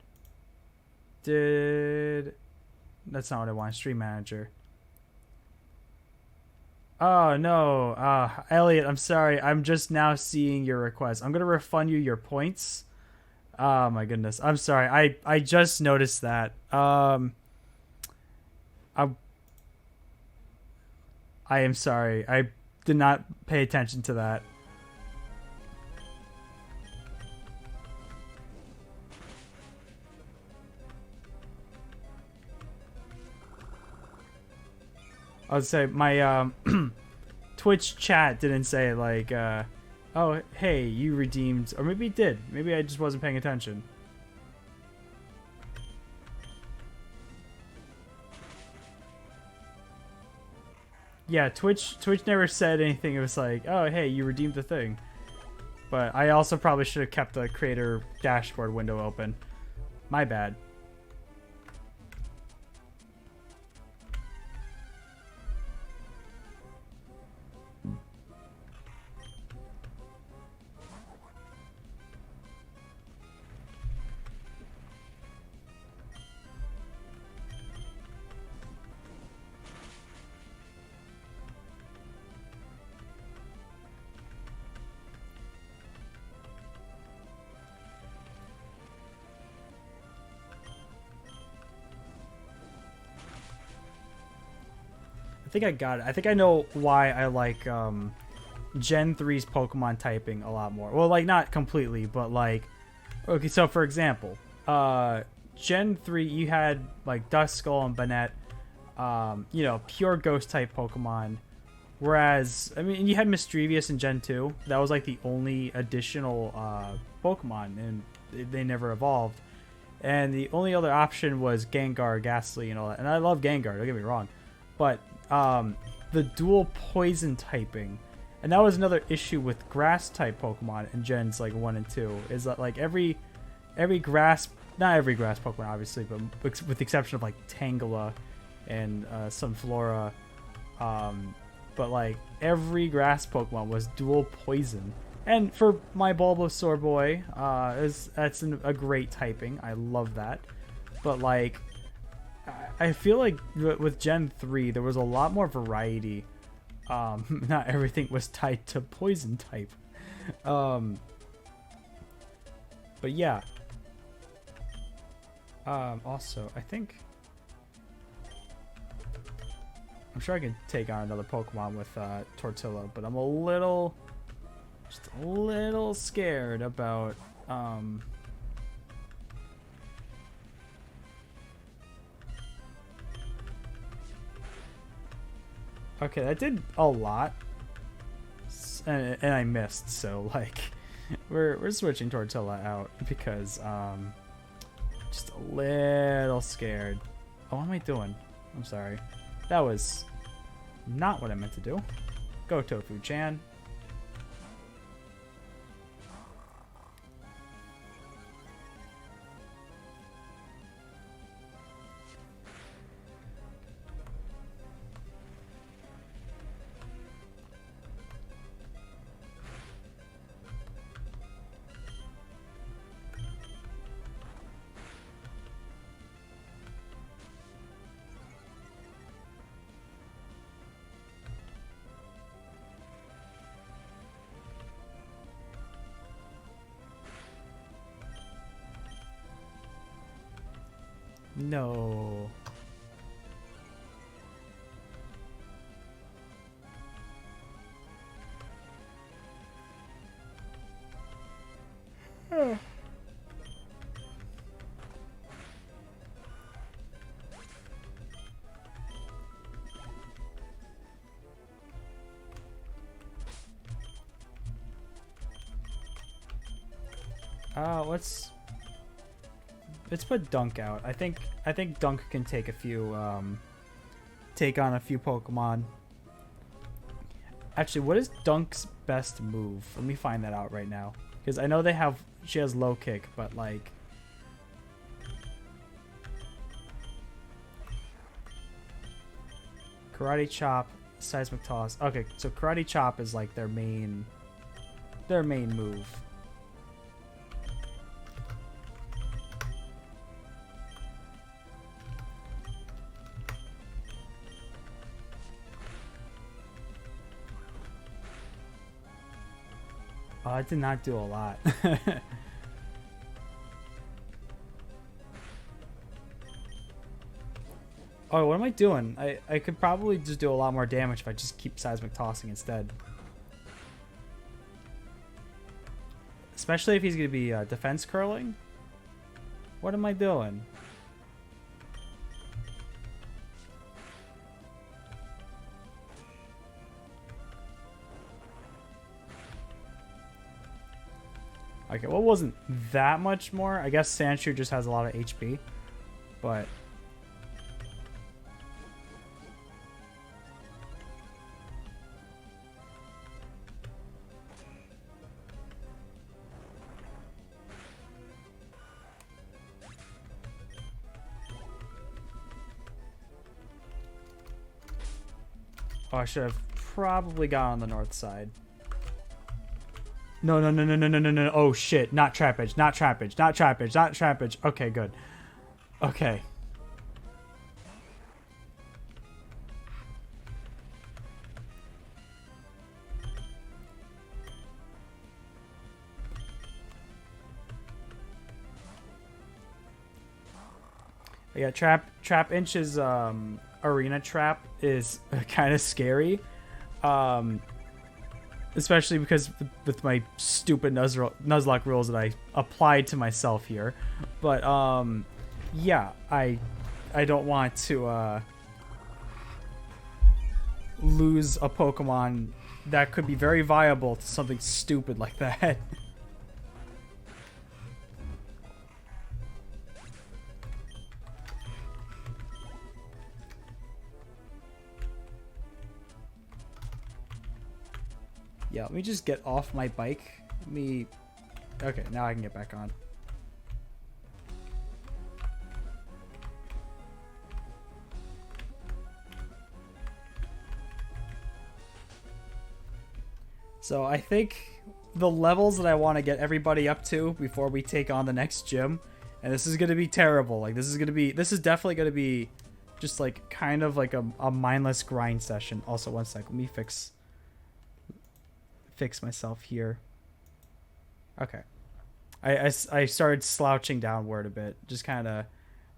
That's not what I want. Stream manager. Oh no, Elliot, I'm sorry. I'm just now seeing your request. I'm gonna refund you your points. Oh my goodness, I'm sorry. I just noticed that. I am sorry. I did not pay attention to that. I would say my Twitch chat didn't say like, oh hey, you redeemed, or maybe it did. Maybe I just wasn't paying attention. Yeah, Twitch never said anything. It was like, oh hey, you redeemed the thing. But I also probably should have kept the creator dashboard window open. My bad. I think I got it. I think I know why I like Gen 3's Pokemon typing a lot more. Well, like not completely, but like, okay, so for example, Gen 3 you had like Duskull and Banette, you know, pure ghost type Pokemon. Whereas, I mean, you had Mischievous in Gen 2. That was like the only additional Pokemon, and they never evolved. And the only other option was Gengar, Ghastly, and all that. And I love Gengar, don't get me wrong. But the dual poison typing, and that was another issue with grass-type Pokemon in Gens like 1 and 2, is that like every grass, not every grass Pokemon obviously, but with the exception of like Tangela and Sunflora, but like every grass Pokemon was dual poison. And for my Bulbasaur boy, that's a great typing. I love that. But like, I feel like with Gen 3, there was a lot more variety. Not everything was tied to poison type. But yeah. Also, I think I'm sure I can take on another Pokemon with Tortilla, but I'm just a little scared about okay, that did a lot, and I missed, so like we're switching Tortilla out because just a little scared. Oh, what am I doing? I'm sorry. That was not what I meant to do. Go Tofu-chan. No. Let's put Dunk out. I think Dunk can take on a few Pokemon. Actually, what is Dunk's best move? Let me find that out right now, because I know she has low kick, but like Karate Chop, Seismic Toss. Okay, so Karate Chop is like their main move. Oh, I did not do a lot. Oh, what am I doing? I could probably just do a lot more damage if I just keep Seismic Tossing instead. Especially if he's going to be defense curling. What am I doing? Okay, well, it wasn't that much more. I guess Sandshrew just has a lot of HP, but oh, I should have probably gone on the north side. No. Oh, shit. Not Trap Edge. Not Trap Edge. Not Trap Edge. Not Trap Edge. Okay, good. Okay. Yeah, Trap Inch's arena trap is kind of scary. Especially because with my stupid Nuzlocke rules that I applied to myself here. But, yeah, I don't want to lose a Pokemon that could be very viable to something stupid like that. Yeah, let me just get off my bike. Okay, now I can get back on. So I think the levels that I want to get everybody up to before we take on the next gym, and this is going to be terrible. Like, this is definitely going to be just like kind of like a mindless grind session. Also, one sec, let me fix myself here. Okay. I started slouching downward a bit. Just kind of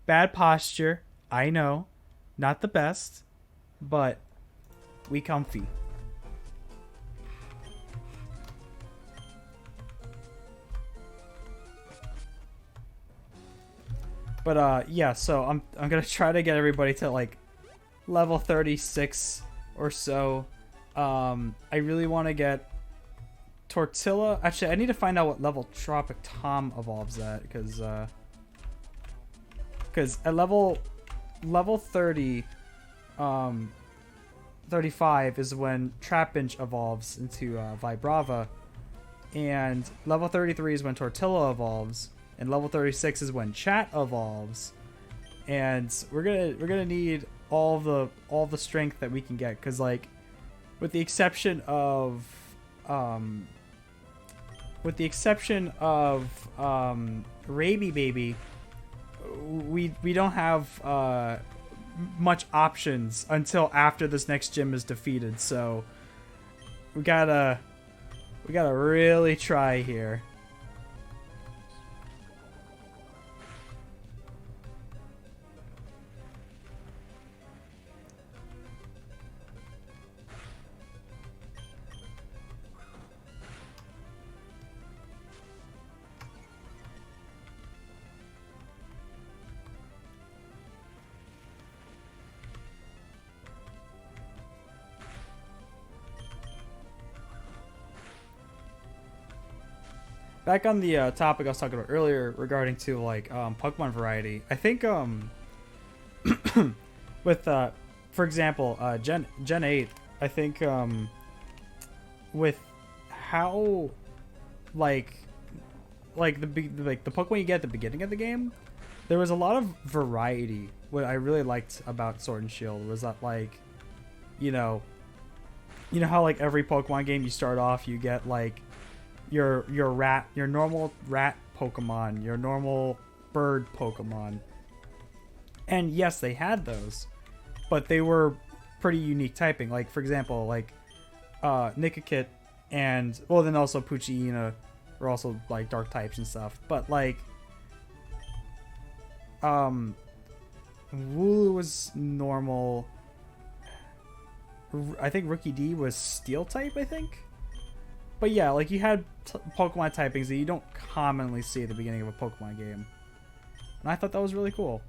bad posture. I know. Not the best, but we comfy. But yeah, so I'm gonna try to get everybody to like level 36 or so. I really want to get Tortilla. Actually, I need to find out what level Tropic Tom evolves at, because at level 30, 35 is when Trapinch evolves into Vibrava, and level 33 is when Tortilla evolves. And level 36 is when Chat evolves, and we're gonna need all the strength that we can get, because like with the exception of Raby Baby, we don't have much options until after this next gym is defeated. So we gotta really try here. Back on the topic I was talking about earlier regarding to like Pokemon variety, I think with for example Gen 8, I think with how like the Pokemon you get at the beginning of the game, there was a lot of variety. What I really liked about Sword and Shield was that, like, you know how like every Pokemon game you start off, you get like your normal rat Pokemon, your normal bird Pokemon. And yes, they had those, but they were pretty unique typing. Like, for example, like Nickakit and, well, then also Poochyena were also like dark types and stuff. But like Wooloo was normal. I think Rookie D was steel type, I think. But yeah, like, you had Pokemon typings that you don't commonly see at the beginning of a Pokemon game. And I thought that was really cool.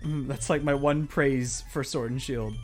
That's like my one praise for Sword and Shield.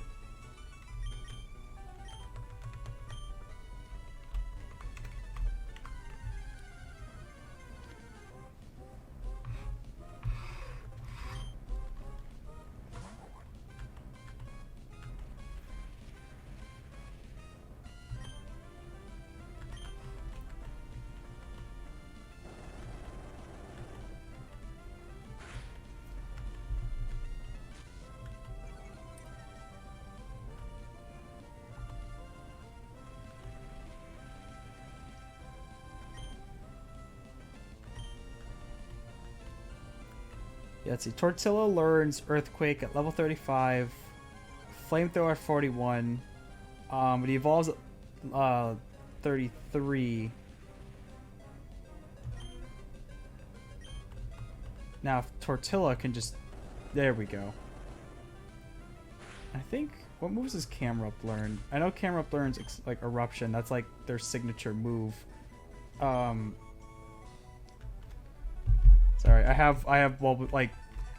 Yeah, let's see. Tortilla learns Earthquake at level 35, Flamethrower at 41, but he evolves at 33. Now, if Tortilla can just... There we go. I think... What moves does Camerupt learn? I know Camerupt learns like Eruption. That's like their signature move. Sorry, I have Bulb, like,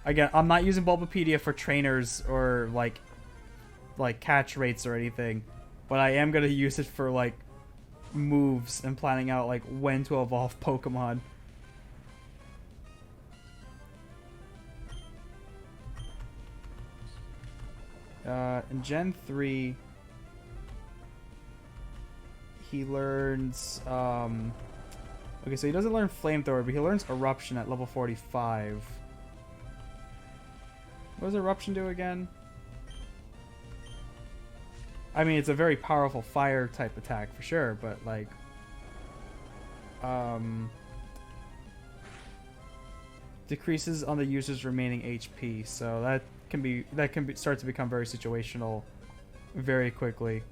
again, I'm not using Bulbapedia for trainers or like like catch rates or anything, but I am gonna use it for like moves and planning out like when to evolve Pokemon. In Gen 3, he learns okay, so he doesn't learn Flamethrower, but he learns Eruption at level 45. What does Eruption do again? I mean, it's a very powerful fire type attack for sure, but like decreases on the user's remaining HP, so that can start to become very situational very quickly.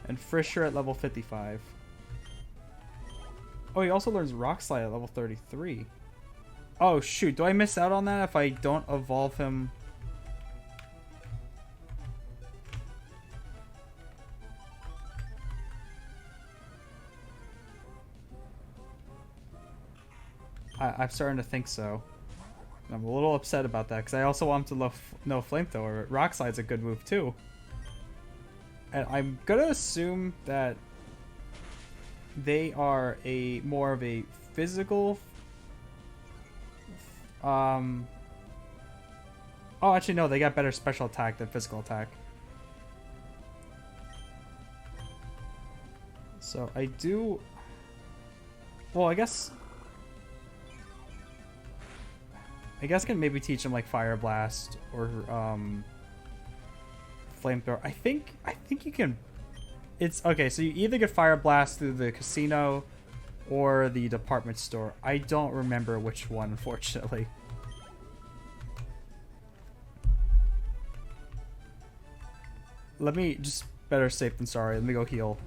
And Frisher at level 55. Oh, he also learns Rock Slide at level 33. Oh, shoot. Do I miss out on that if I don't evolve him? I'm starting to think so. I'm a little upset about that, because I also want him to know Flamethrower. Rock Slide's a good move, too. And I'm gonna assume that they are more of a physical. Oh, actually, no. They got better special attack than physical attack. So I do. Well, I guess I can maybe teach him like Fire Blast or Flamethrower. I think you can. It's okay. So you either get Fire Blast through the casino or the department store. I don't remember which one, unfortunately. Let me just better safe than sorry. Let me go heal.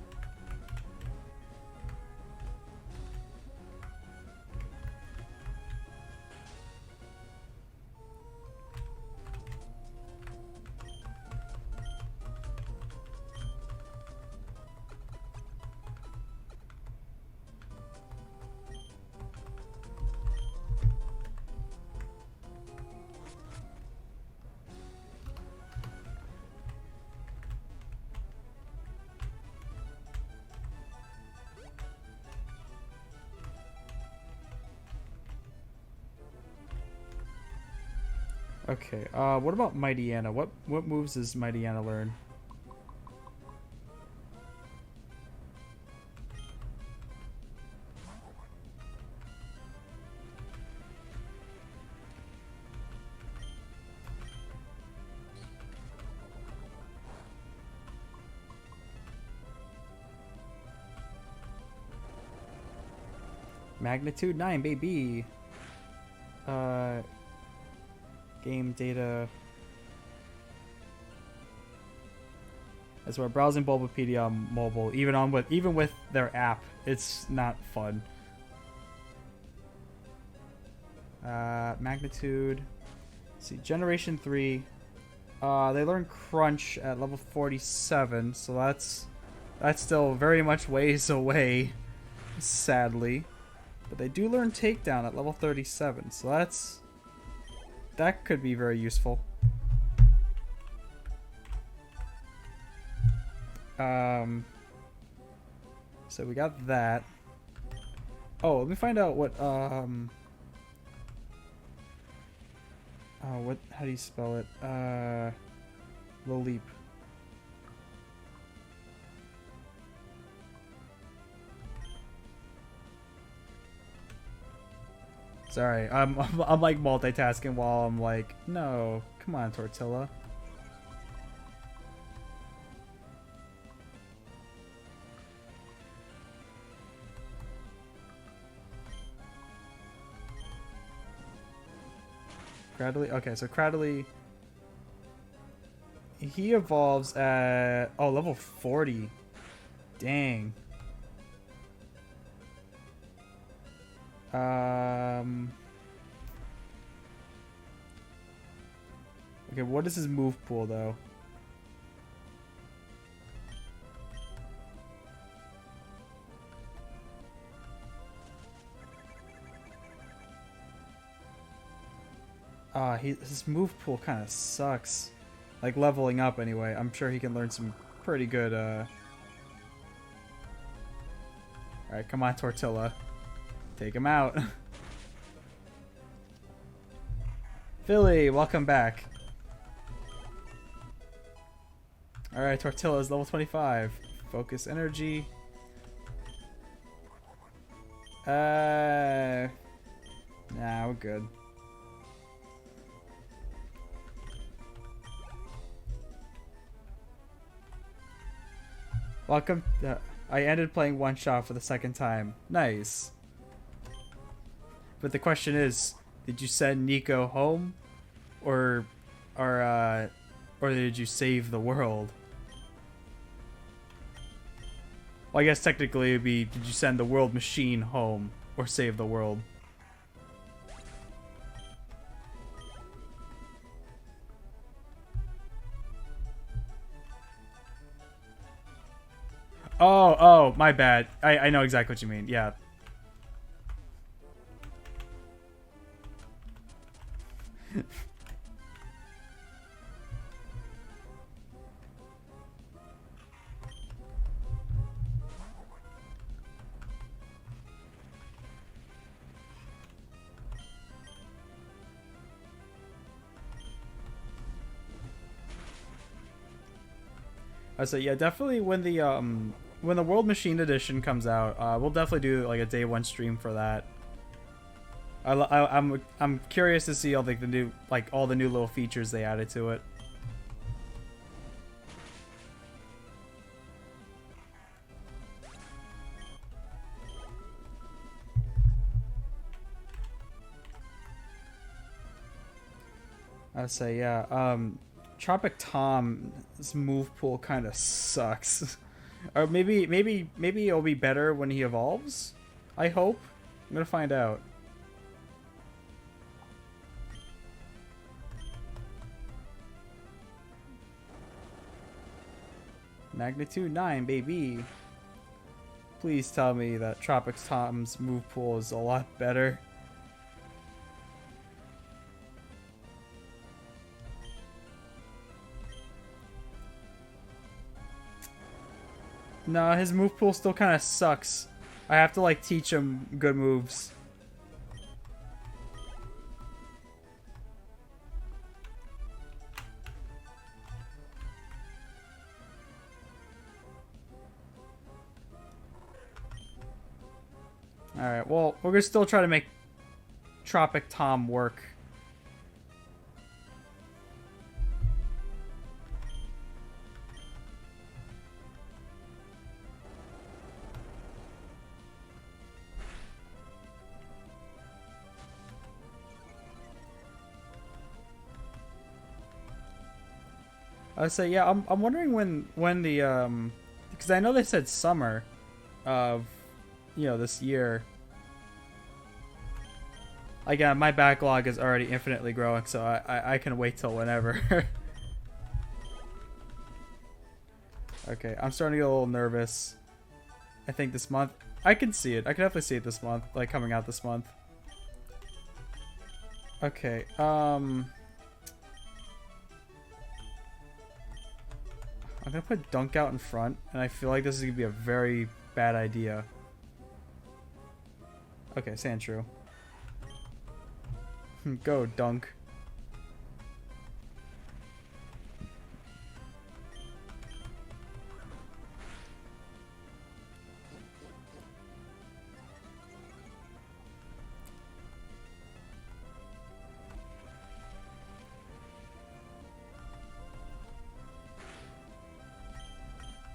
Okay, what about Mightyena? What moves does Mightyena learn? Magnitude 9, baby! Game data. As we're browsing Bulbapedia on mobile, even with their app, it's not fun. Magnitude. Let's see, Generation 3. They learn Crunch at level 47, so that's still very much ways away, sadly. But they do learn Takedown at level 37, so that could be very useful. So we got that. Oh, let me find out what how do you spell it? Loleep. Sorry, I'm like multitasking while I'm like, no, come on, Tortilla. Cradley, okay, so Cradley, he evolves at level 40. Dang. Okay, what is his move pool though? His move pool kind of sucks. Like leveling up anyway. I'm sure he can learn some pretty good. All right, come on, Tortilla, take him out. Philly, welcome back. All right, Tortilla is level 25. Focus energy. Nah, we're good. Welcome. I ended playing one shot for the second time. Nice. But the question is, did you send Nico home, or did you save the world? Well, I guess technically it'd be, did you send the world machine home or save the world? Oh, my bad. I know exactly what you mean. Yeah. I say yeah, definitely when the World Machine Edition comes out, we'll definitely do like a day one stream for that. I'm curious to see all like the new all the new little features they added to it. I say yeah. Tropic Tom's move pool kind of sucks. Or maybe it'll be better when he evolves. I hope. I'm gonna find out. Magnitude 9, baby. Please tell me that Tropic Tom's move pool is a lot better. No, his move pool still kind of sucks. I have to like teach him good moves. Alright, well, we're gonna still try to make Tropic Tom work. I say yeah. I'm wondering when the because I know they said summer of this year. Again, my backlog is already infinitely growing, so I can wait till whenever. Okay, I'm starting to get a little nervous. I think this month I can see it. I can definitely see it this month, like coming out this month. Okay. I'm gonna put Dunk out in front, and I feel like this is gonna be a very bad idea. Okay, Sandshrew. Go, Dunk.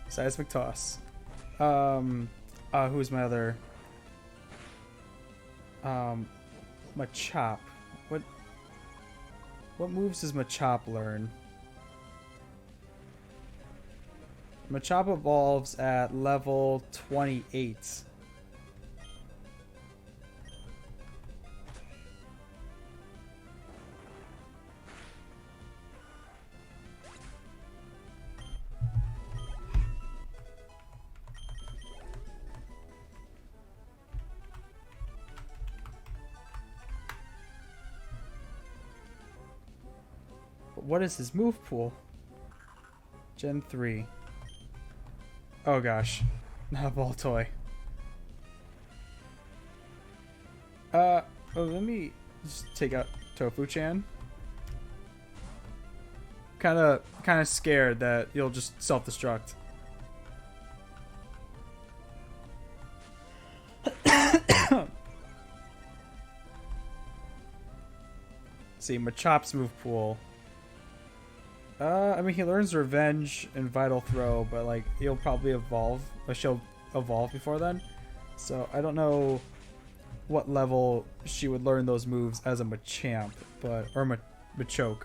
Seismic Toss. Who's my other? Machop. What moves does Machop learn? Machop evolves at level 28. What is his move pool? Gen 3. Oh gosh. Not a ball toy. Well, let me just take out Tofu-chan. Kinda scared that you'll just self-destruct. See, Machop's move pool. I mean, he learns Revenge and Vital Throw, but like he'll probably evolve. Or she'll evolve before then. So I don't know what level she would learn those moves as a Machamp, or Machoke.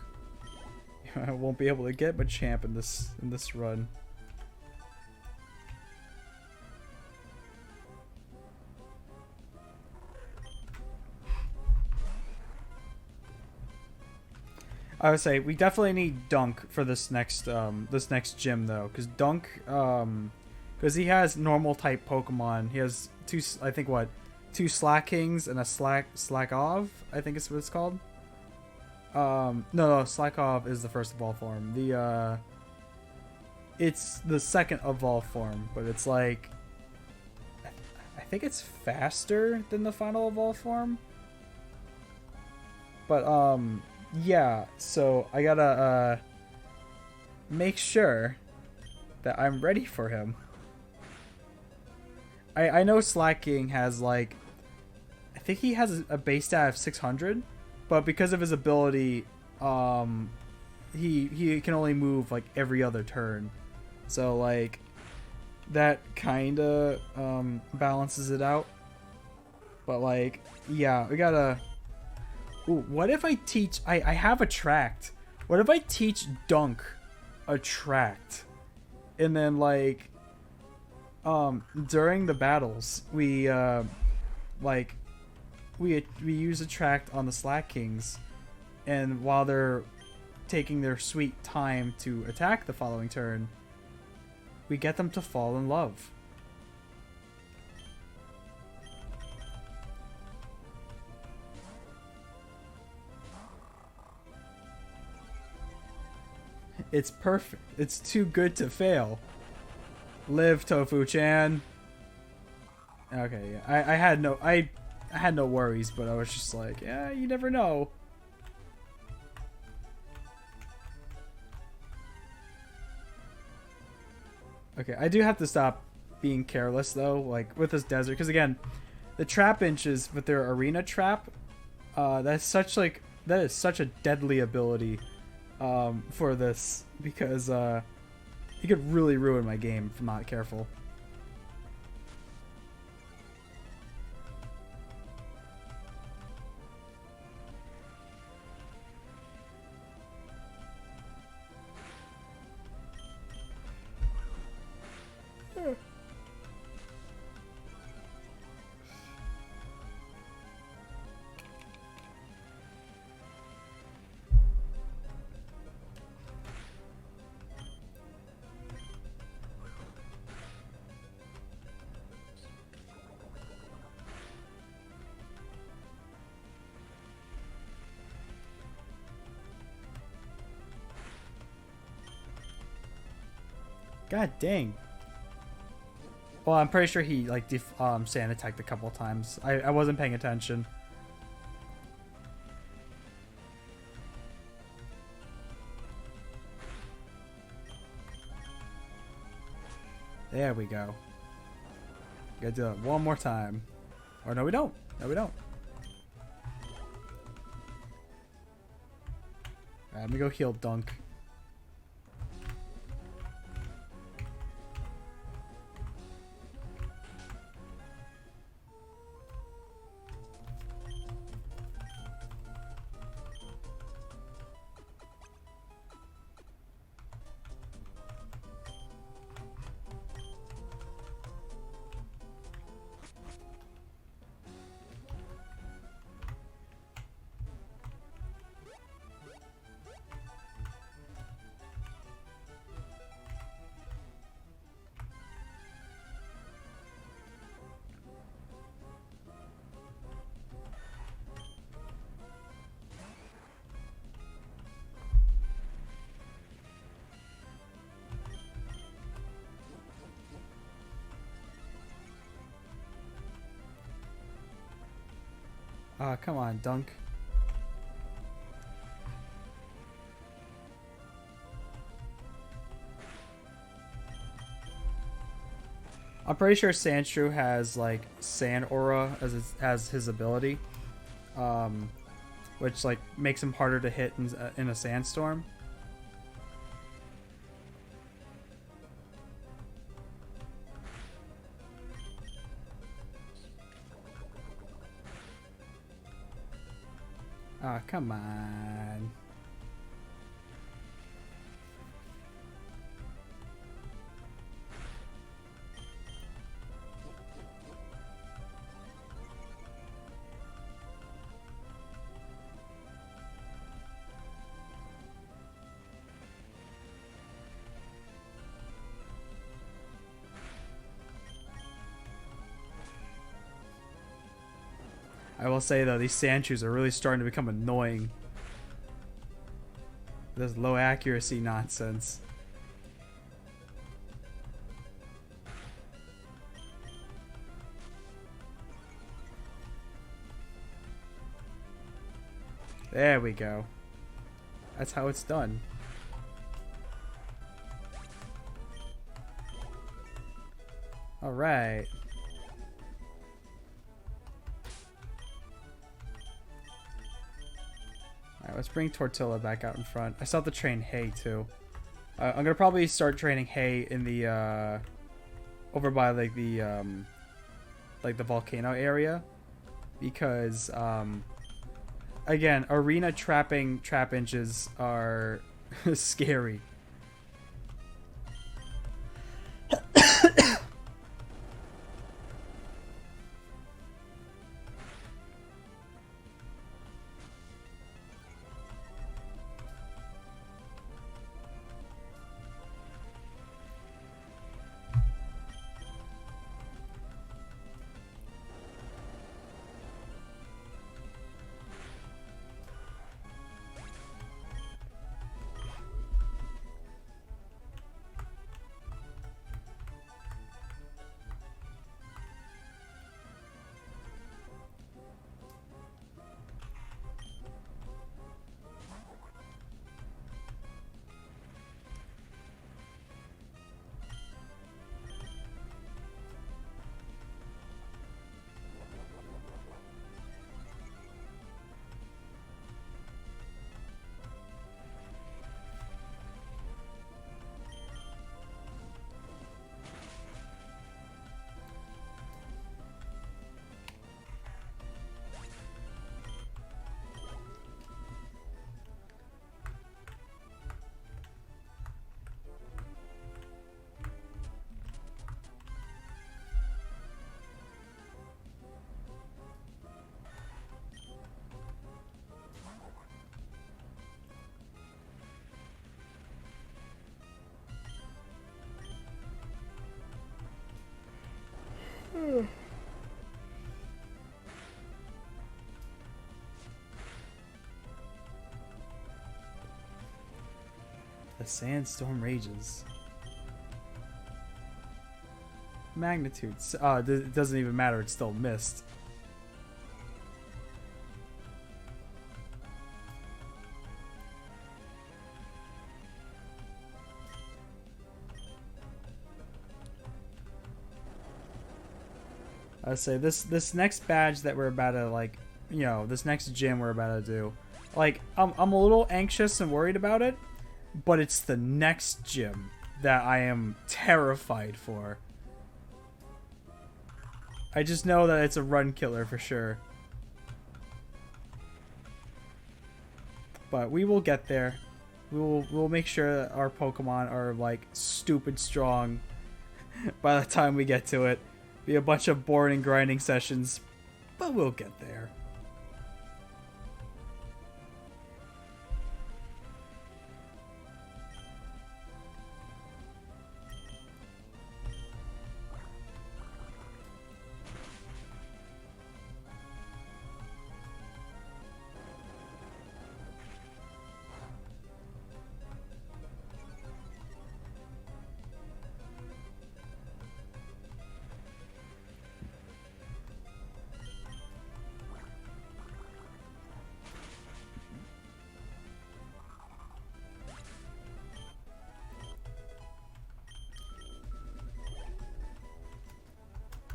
I won't be able to get Machamp in this run. I would say we definitely need Dunk for this next gym though, because Dunk, because he has normal type Pokemon. He has two Slackings and a Slackov, I think is what it's called. No, Slackov is the first evolved form. It's the second evolved form, but it's like, I think it's faster than the final evolved form. But yeah, so I gotta make sure that I'm ready for him. I know Slacking has like, I think he has a base stat of 600, but because of his ability, he can only move like every other turn, so like that kind of balances it out. But like, yeah, we gotta. Ooh, what if I teach... I have Attract. What if I teach Dunk Attract? And then, like... during the battles, we use Attract on the Slack Kings. And while they're taking their sweet time to attack the following turn, we get them to fall in love. It's perfect. It's too good to fail. Live, Tofu-chan. Okay, yeah. I had no worries, but I was just like, yeah, you never know. Okay, I do have to stop being careless though, like with this desert, because again, the trap inches with their arena trap, that is such a deadly ability. For this, because it could really ruin my game if I'm not careful. God dang. Well, I'm pretty sure he like sand attacked a couple times. I wasn't paying attention. There we go. Gotta do it one more time. Or no, we don't. No, we don't. Alright, let me go heal Dunk. Come on, dunk. I'm pretty sure Sandshrew has like Sand Aura as his ability, which like makes him harder to hit in a sandstorm. Ah, come on. I will say though, these Sandshrews are really starting to become annoying. This low accuracy nonsense. There we go. That's how it's done. All right. Alright, let's bring Tortilla back out in front. I still have to train Hay too. I'm gonna probably start training Hay in the over by like the volcano area, because again, arena trapping trap inches are scary. The sandstorm rages. Magnitudes. It doesn't even matter. It's still missed. I say this next badge that we're about to like, you know, this next gym we're about to do. Like, I'm a little anxious and worried about it, but it's the next gym that I am terrified for. I just know that it's a run killer for sure. But we will get there. We'll make sure that our Pokemon are like stupid strong by the time we get to it. Be a bunch of boring and grinding sessions, but we'll get there.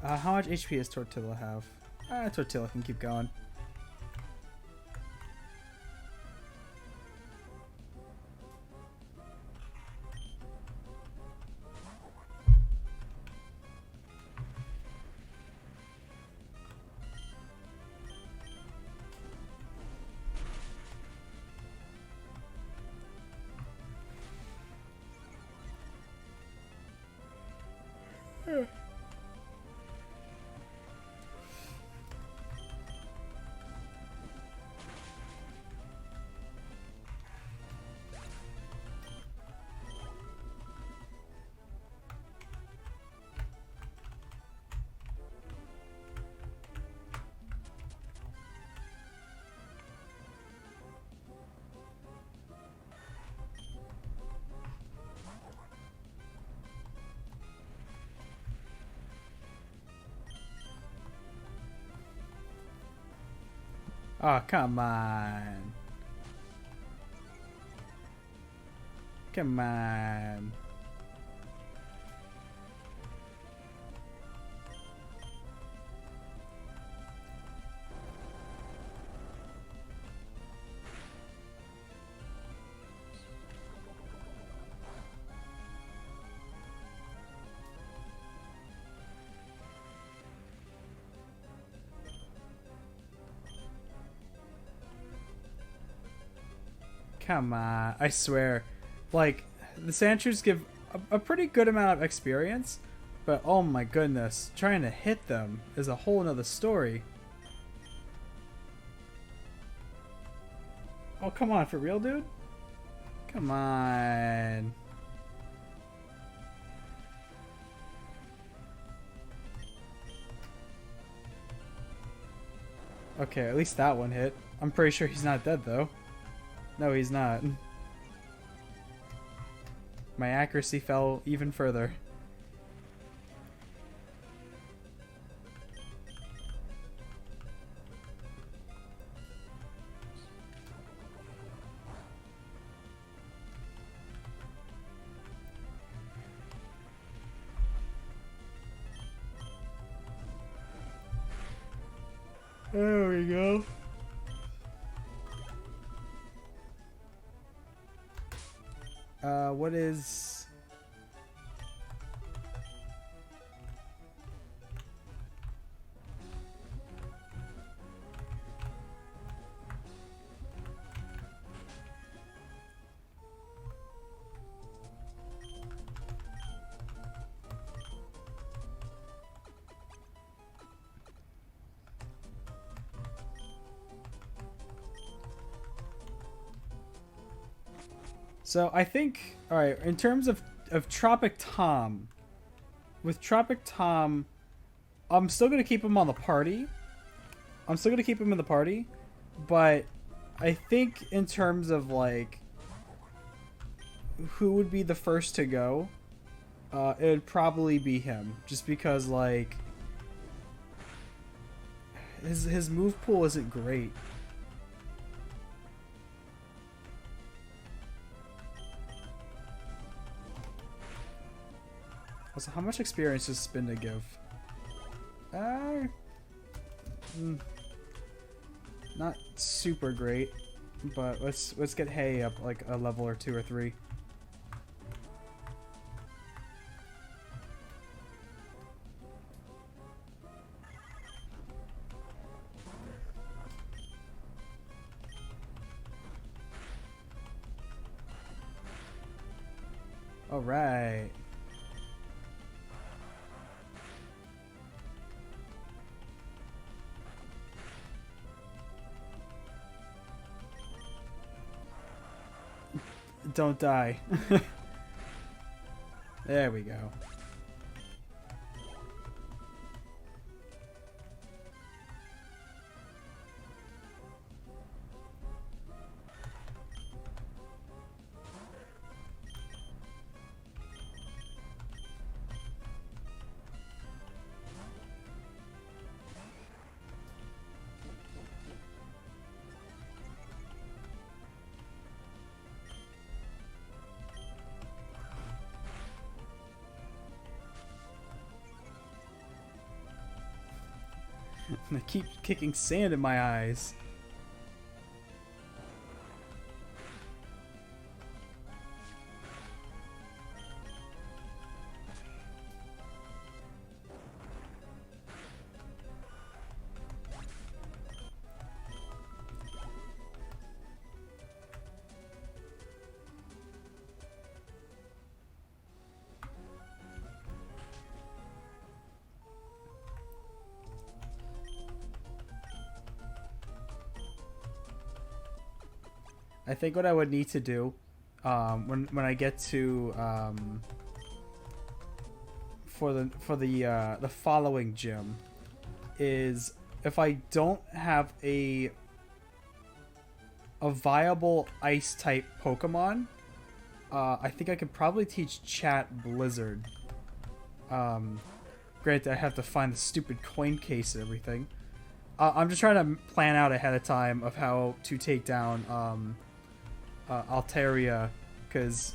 How much HP does Tortilla have? Tortilla can keep going. Oh, come on. Come on. Come on. I swear. Like, the Sandshrews give a pretty good amount of experience, but oh my goodness, trying to hit them is a whole nother story. Oh, come on, for real, dude? Come on. Okay, at least that one hit. I'm pretty sure he's not dead, though. No, he's not. My accuracy fell even further. There we go. What is... So I think, all right, in terms of Tropic Tom, with Tropic Tom, I'm still going to keep him on the party. I'm still going to keep him in the party, but I think in terms of like who would be the first to go, it would probably be him, just because like his move pool isn't great. Also, how much experience does Spinda give? Not super great, but let's get Hay up like a level or 2 or 3. All right. Don't die. There we go. They keep kicking sand in my eyes. I think what I would need to do when I get to for the following gym is if I don't have a viable ice type Pokemon, I think I could probably teach Chat Blizzard. Granted, I have to find the stupid coin case and everything. I'm just trying to plan out ahead of time of how to take down Altaria, because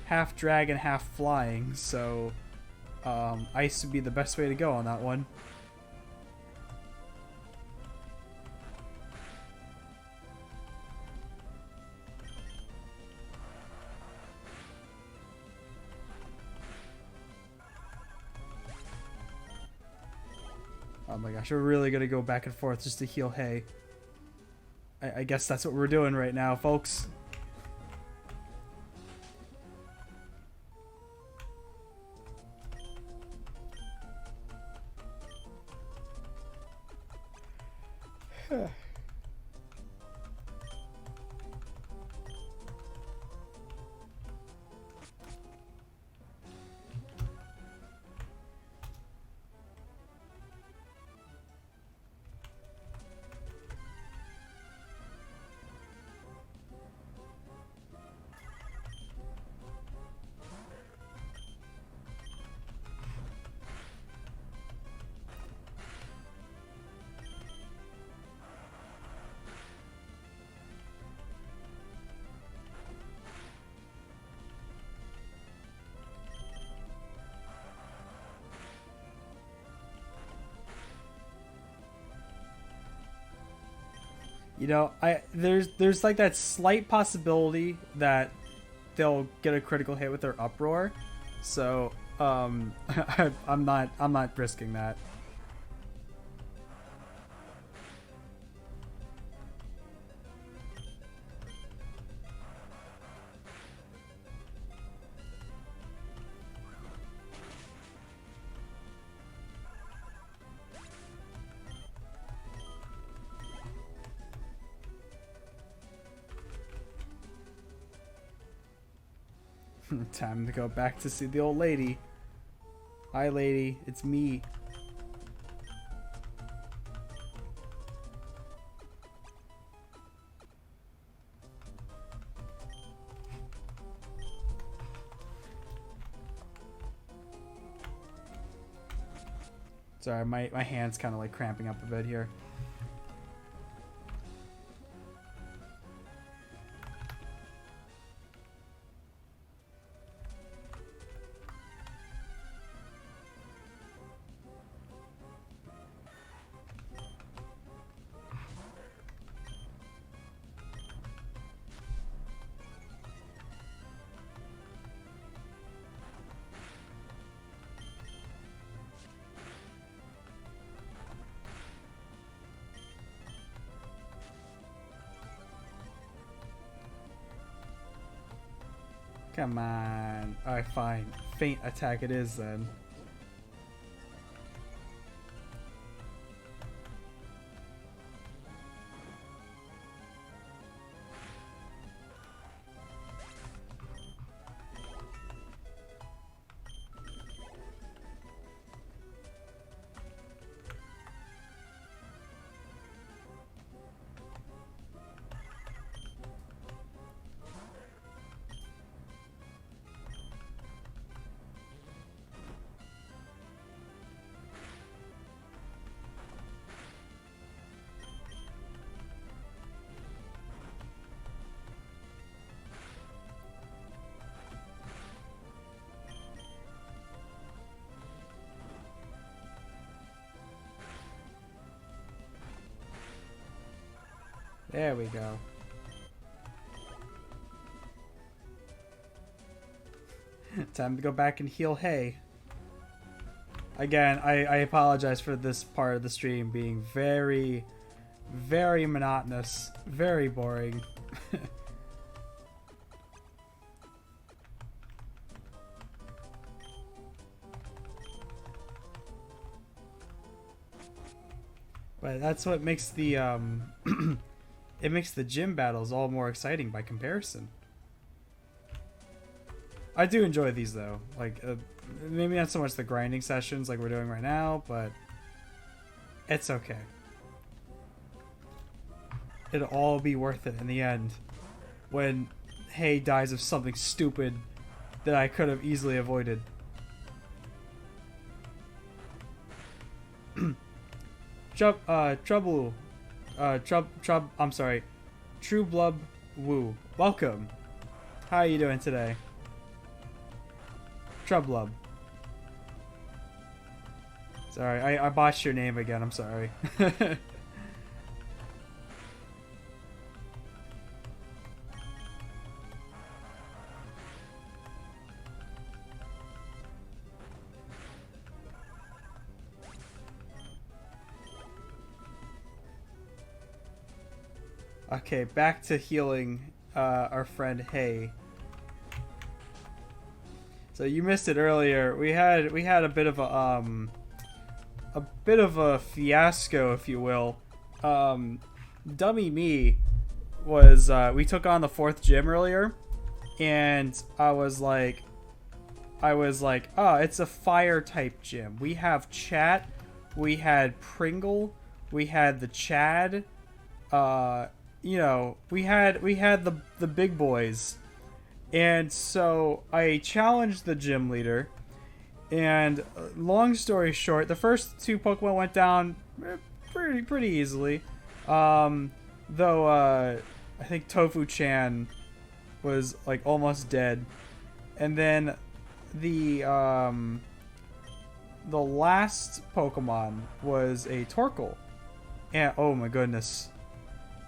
half dragon, half flying, so ice would be the best way to go on that one. Oh my gosh, we're really gonna go back and forth just to heal hay. I guess that's what we're doing right now, folks. You know, there's like that slight possibility that they'll get a critical hit with their uproar, so I'm not risking that. Time to go back to see the old lady. Hi, lady. It's me. Sorry, my hand's kind of like cramping up a bit here. Come on. Alright, fine. Faint attack it is then. There we go. Time to go back and heal Hay. Again, I apologize for this part of the stream being very, very monotonous, very boring. But that's what makes the it makes the gym battles all more exciting by comparison. I do enjoy these though, like maybe not so much the grinding sessions like we're doing right now, but it's okay. It'll all be worth it in the end when Hay dies of something stupid that I could have easily avoided. I'm sorry. True Blub Woo. Welcome. How are you doing today? Trublub. Sorry, I botched your name again, I'm sorry. Okay, back to healing our friend Hay. So you missed it earlier. We had a bit of a fiasco, if you will. Dummy me was we took on the 4th gym earlier, and I was like, oh, it's a fire type gym. We have Chat, we had Pringle, we had the Chad. You know, we had the big boys. And so I challenged the gym leader, and long story short, the first 2 Pokemon went down pretty easily. Though I think Tofu-chan was like almost dead, and then the last Pokemon was a Torkoal, and oh my goodness,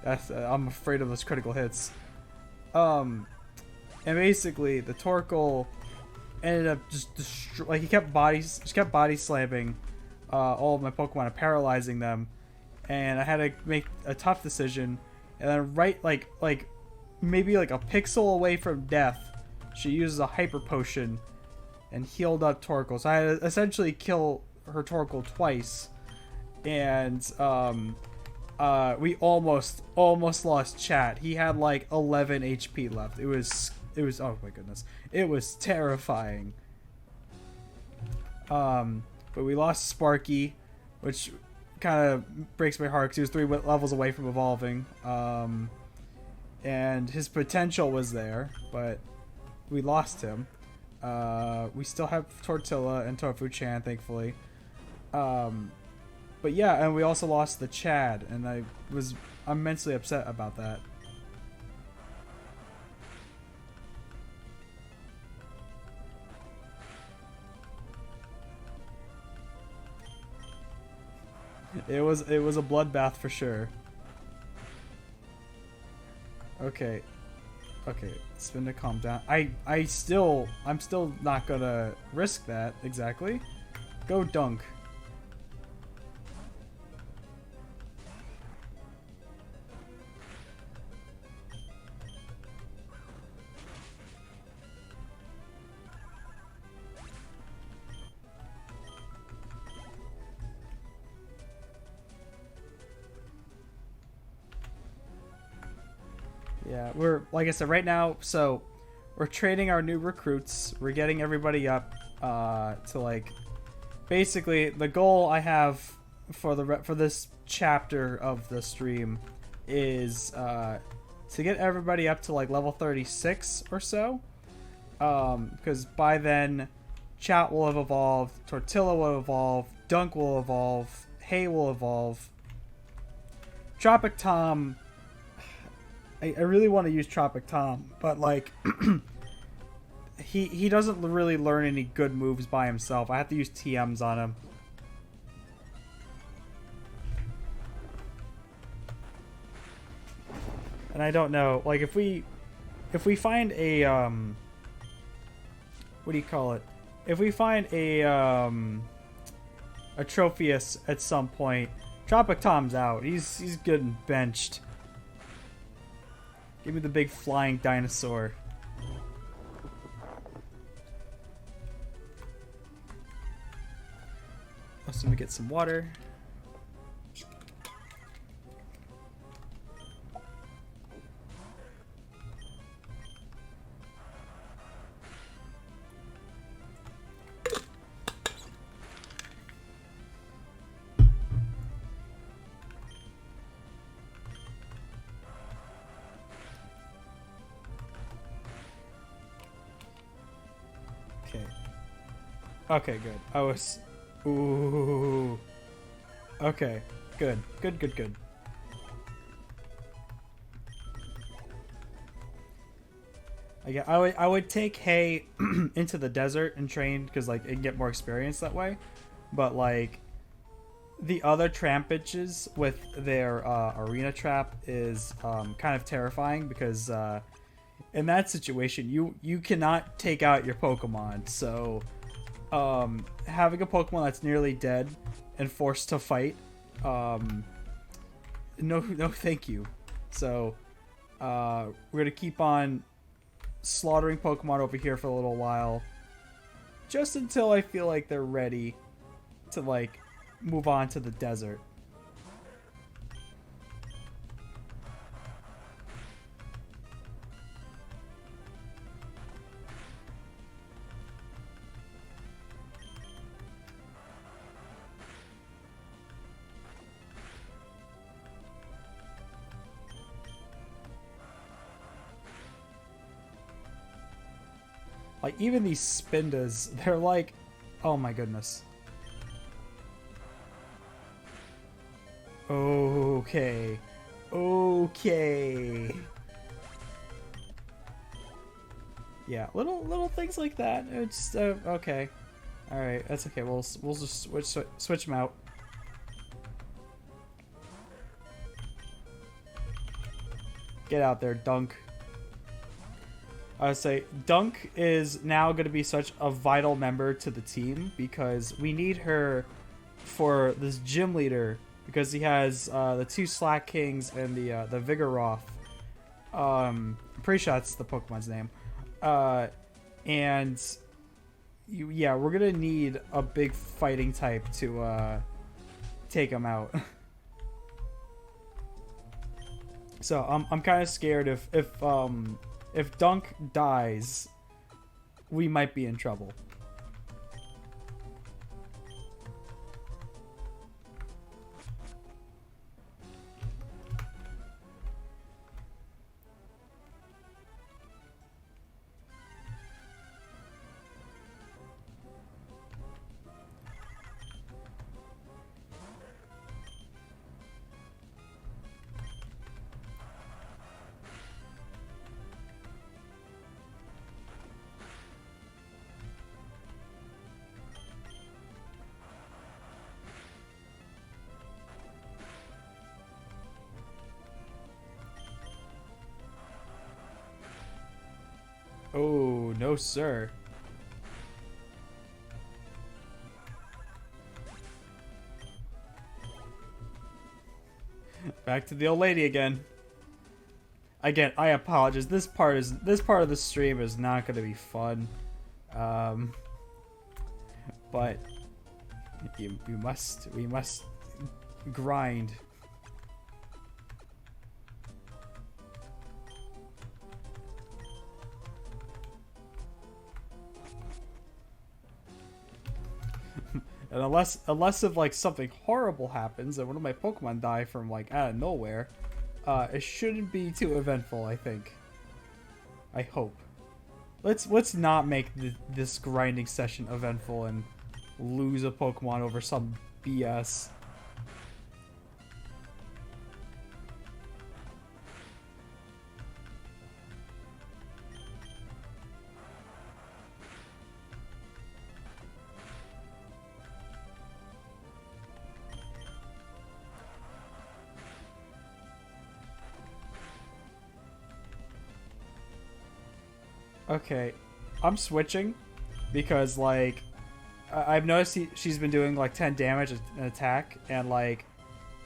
that's I'm afraid of those critical hits. And basically, the Torkoal ended up just he kept body slamming all of my Pokemon and paralyzing them, and I had to make a tough decision. And then right like maybe like a pixel away from death, she uses a Hyper Potion and healed up Torkoal. So I had to essentially kill her Torkoal twice, and we almost lost Chat. He had like 11 HP left. It was oh my goodness, it was terrifying. But we lost Sparky, which kind of breaks my heart because he was 3 levels away from evolving. And his potential was there, but we lost him. We still have Tortilla and Tofu-chan, thankfully. But yeah, and we also lost the Chad, and I was immensely upset about that. It was a bloodbath for sure. Okay, spin to calm down. I'm still not gonna risk that exactly. Go Dunk. Yeah, we're, like I said, right now, so we're training our new recruits. We're getting everybody up to, like, basically the goal I have for this chapter of the stream is to get everybody up to like level 36 or so, because by then Chat will have evolved, Tortilla will evolve, Dunk will evolve, Hay will evolve. Tropic Tom, I really want to use Tropic Tom, but like he doesn't really learn any good moves by himself. I have to use TMs on him. And I don't know, like if we find a what do you call it? If we find a Tropheus at some point, Tropic Tom's out. He's getting benched. Give me the big flying dinosaur. Let's let me get some water. Okay. Okay, good. I was... Ooh. Okay. Good. Good, good, good. I would take hay into the desert and train because like it get more experience that way. But like the other tramp bitches with their arena trap is kind of terrifying because in that situation you cannot take out your Pokemon. So having a Pokemon that's nearly dead and forced to fight, no thank you. So we're gonna keep on slaughtering Pokemon over here for a little while, just until I feel like they're ready to like move on to the desert. Like, even these Spindas, they're like... Oh my goodness. Okay. Okay. Yeah, little things like that. It's okay. All right, that's okay. We'll just switch them out. Get out there, Dunk. I would say Dunk is now going to be such a vital member to the team because we need her for this gym leader because he has the 2 Slack Kings and the Vigoroth. I'm pretty sure that's the Pokemon's name. And yeah, we're gonna need a big fighting type to take him out. So I'm kind of scared if Dunk dies, we might be in trouble. Oh, no sir. Back to the old lady again. Again, I apologize. This part of the stream is not going to be fun. But we must grind. And unless if like something horrible happens and one of my Pokemon die from like out of nowhere, it shouldn't be too eventful. I think. I hope. Let's not make this grinding session eventful and lose a Pokemon over some BS. Okay, I'm switching because like I've noticed she's been doing like 10 damage an attack, and like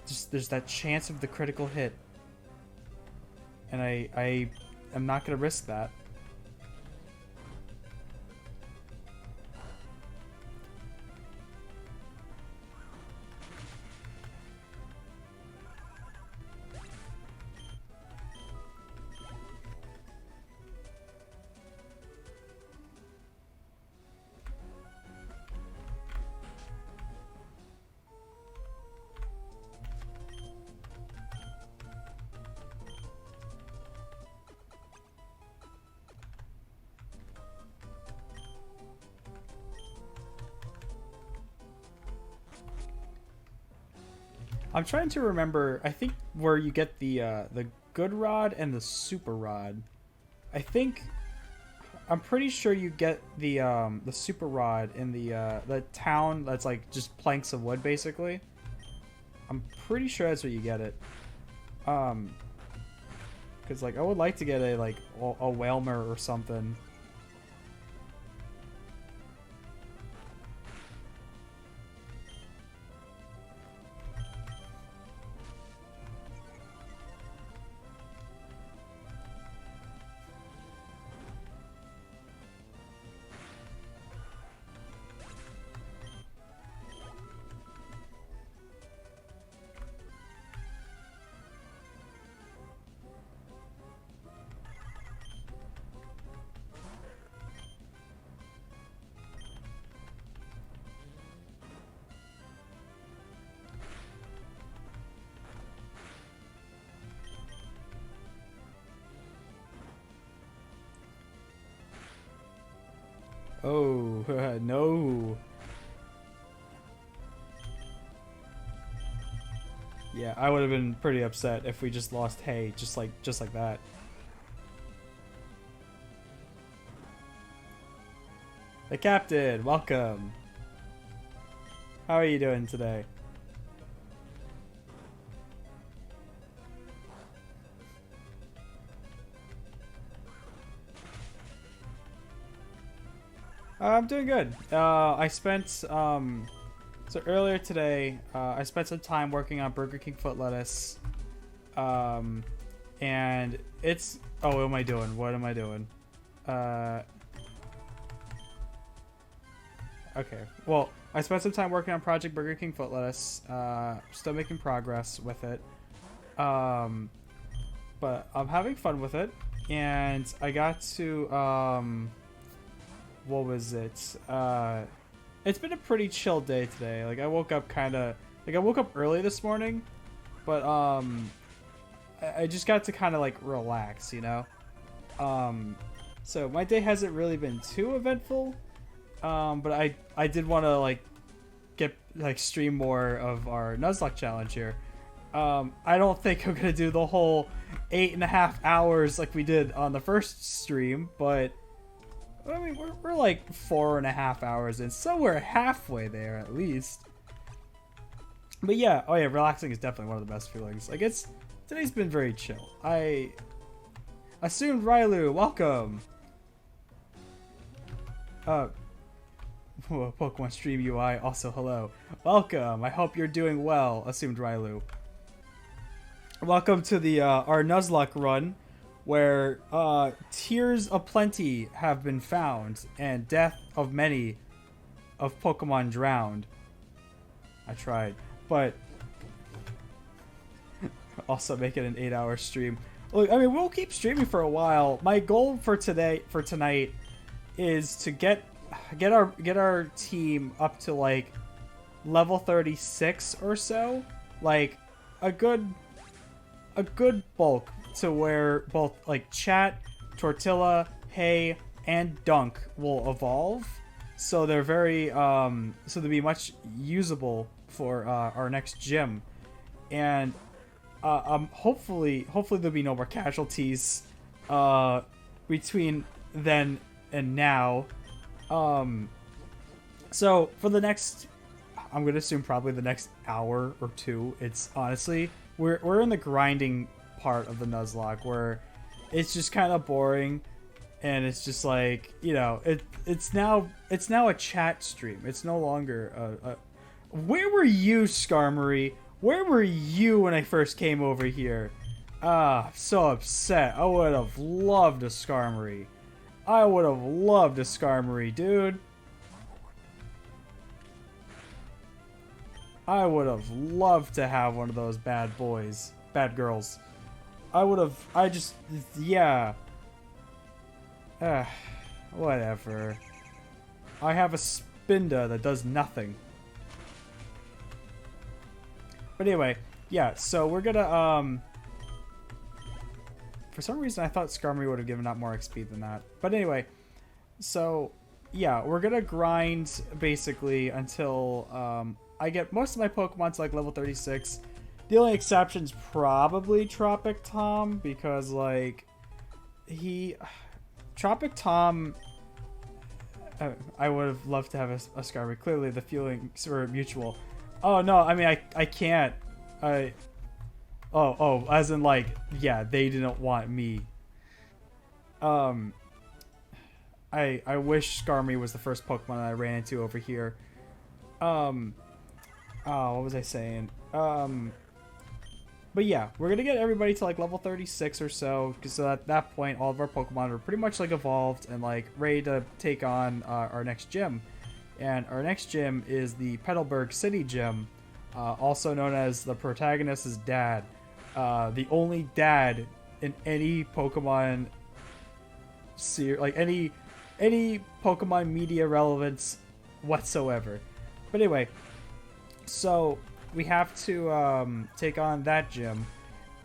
just there's that chance of the critical hit, and I am not gonna risk that. I'm trying to remember. I think where you get the good rod and the super rod. I think I'm pretty sure you get the super rod in the town that's like just planks of wood basically. I'm pretty sure that's where you get it. Because like I would like to get a like a Whalmer or something. Oh, no. Yeah, I would have been pretty upset if we just lost hay, just like that. The captain, welcome. How are you doing today? I'm doing good. I spent so earlier today, I spent some time working on Burger King foot lettuce, and it's what am I doing? What am I doing? Okay, well, I spent some time working on Project Burger King foot lettuce. Still making progress with it, but I'm having fun with it, and I got to what was it? It's been a pretty chill day today. Like I woke up early this morning, but I just got to kind of like relax, you know. So my day hasn't really been too eventful, but I did want to like stream more of our Nuzlocke challenge here. I don't think I'm gonna do the whole 8.5 hours like we did on the first stream, but I mean, we're like 4.5 hours in, so we're halfway there at least. But yeah, oh yeah, relaxing is definitely one of the best feelings. Like today's been very chill. I assumed Rylu, welcome. Pokemon Stream UI, also hello, welcome. I hope you're doing well, assumed Rylu. Welcome to the our Nuzlocke run, where tears of plenty have been found and death of many of Pokemon drowned. I tried, but also make it an 8-hour stream. Look, I mean, we'll keep streaming for a while. My goal for tonight is to get our team up to like level 36 or so, like a good bulk to where both like Chat, Tortilla, Hay, and Dunk will evolve, so they're very so they'll be much usable for our next gym, and hopefully there'll be no more casualties between then and now. So for the next, I'm gonna assume probably the next hour or two, it's honestly we're in the grinding part of the Nuzlocke where it's just kind of boring, and it's just like, you know, it's now a chat stream. It's no longer a where were you, Skarmory? Where were you when I first came over here? So upset. I would have loved a Skarmory. I would have loved a Skarmory, dude. I would have loved to have one of those bad boys. Bad girls. Yeah. Whatever. I have a Spinda that does nothing. But anyway, yeah, so we're gonna, for some reason I thought Skarmory would have given out more XP than that. But anyway, so, yeah, we're gonna grind, basically, until, I get most of my Pokemon to, like, level 36. The only exception's probably Tropic Tom, because, like, Tropic Tom, I would have loved to have a Skarmory. Clearly, the feelings were mutual. Oh, no, I mean, I can't. Oh, as in, like, yeah, they didn't want me. I wish Skarmory was the first Pokemon that I ran into over here. Oh, what was I saying? But yeah, we're gonna get everybody to like level 36 or so, because at that point, all of our Pokemon are pretty much like evolved and like ready to take on our next gym. And our next gym is the Petalburg City Gym, also known as the protagonist's dad. The only dad in any Pokemon like any Pokemon media relevance whatsoever. But anyway, so we have to take on that gym,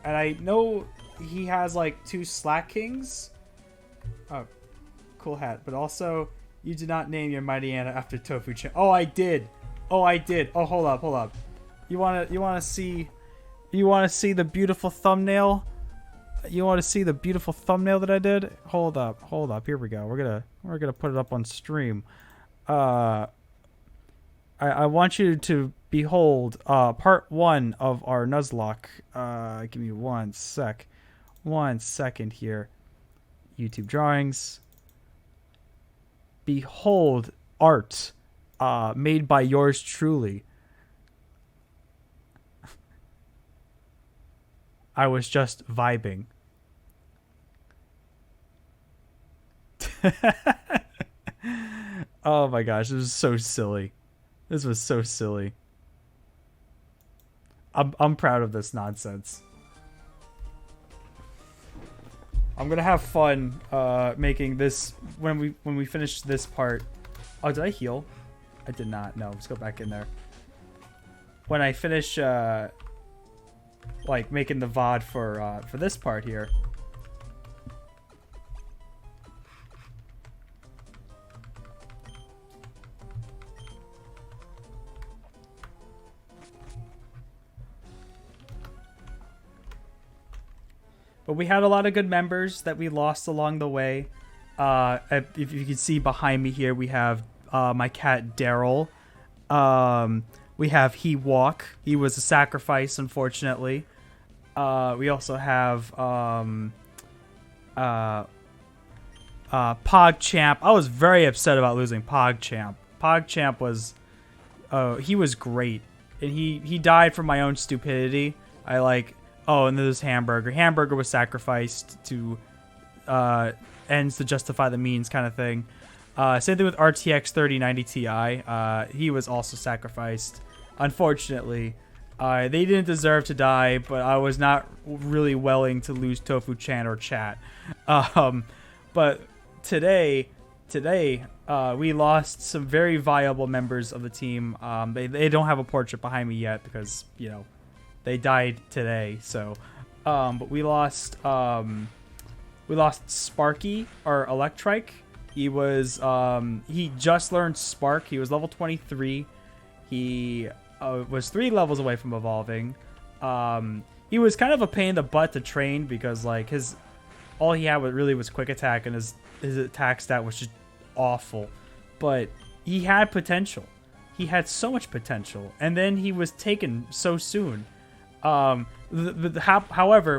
and I know he has like 2 Slack Kings. Oh, cool hat. But also, you did not name your Mightyena after Tofu-chan. Oh, I did. Oh, hold up. You wanna see the beautiful thumbnail? You want to see the beautiful thumbnail that I did? Hold up. Here we go. We're gonna put it up on stream. I want you to behold part 1 of our Nuzlocke. Give me 1 second here. YouTube drawings. Behold art made by yours truly. I was just vibing. Oh my gosh, this was so silly. This was so silly. I'm proud of this nonsense. I'm gonna have fun making this when we finish this part. Oh, did I heal? I did not. No, let's go back in there. When I finish like making the VOD for this part here. But we had a lot of good members that we lost along the way. If you can see behind me here, we have my cat Daryl. We have He Walk. He was a sacrifice, unfortunately. We also have PogChamp. I was very upset about losing PogChamp. PogChamp was he was great, and he died from my own stupidity. Oh, and there's Hamburger. Hamburger was sacrificed to ends to justify the means kind of thing. Same thing with RTX 3090 Ti. He was also sacrificed. Unfortunately, they didn't deserve to die, but I was not really willing to lose Tofu-chan or chat. But today, we lost some very viable members of the team. They don't have a portrait behind me yet because, you know, they died today. So, but we lost Sparky or Electrike. He was he just learned Spark. He was level 23. He was 3 levels away from evolving. He was kind of a pain in the butt to train because like all he had really was quick attack, and his attack stat was just awful. But he had potential. He had so much potential, and then he was taken so soon. However,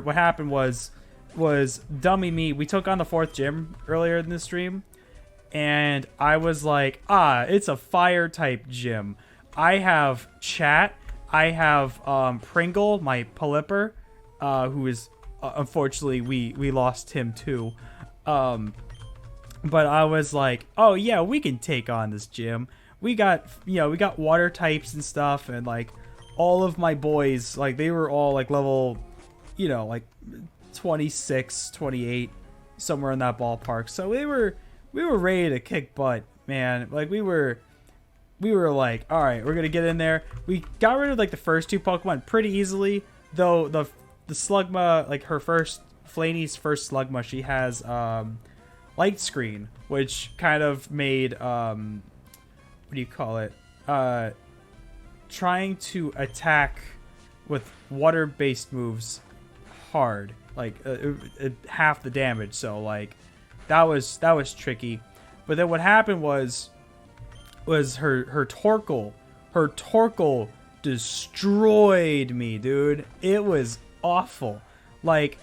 what happened was was dummy me. We took on the 4th gym earlier in the stream, and I was like, it's a fire type gym. I have Chat. I have Pringle, my Polyper, who is unfortunately we lost him too. But I was like, oh yeah, we can take on this gym. We got water types and stuff, and like all of my boys, like they were all like level, like 26, 28, somewhere in that ballpark. So we were ready to kick butt, man. Like we were like, all right, we're gonna get in there. We got rid of like the first 2 Pokemon pretty easily, though. The Slugma, like Flanny's first Slugma, she has Light Screen, which kind of made what do you call it? Trying to attack with water-based moves hard, like half the damage. So like that was tricky. But then what happened was her Torkoal. Her Torkoal destroyed me, dude. It was awful. Like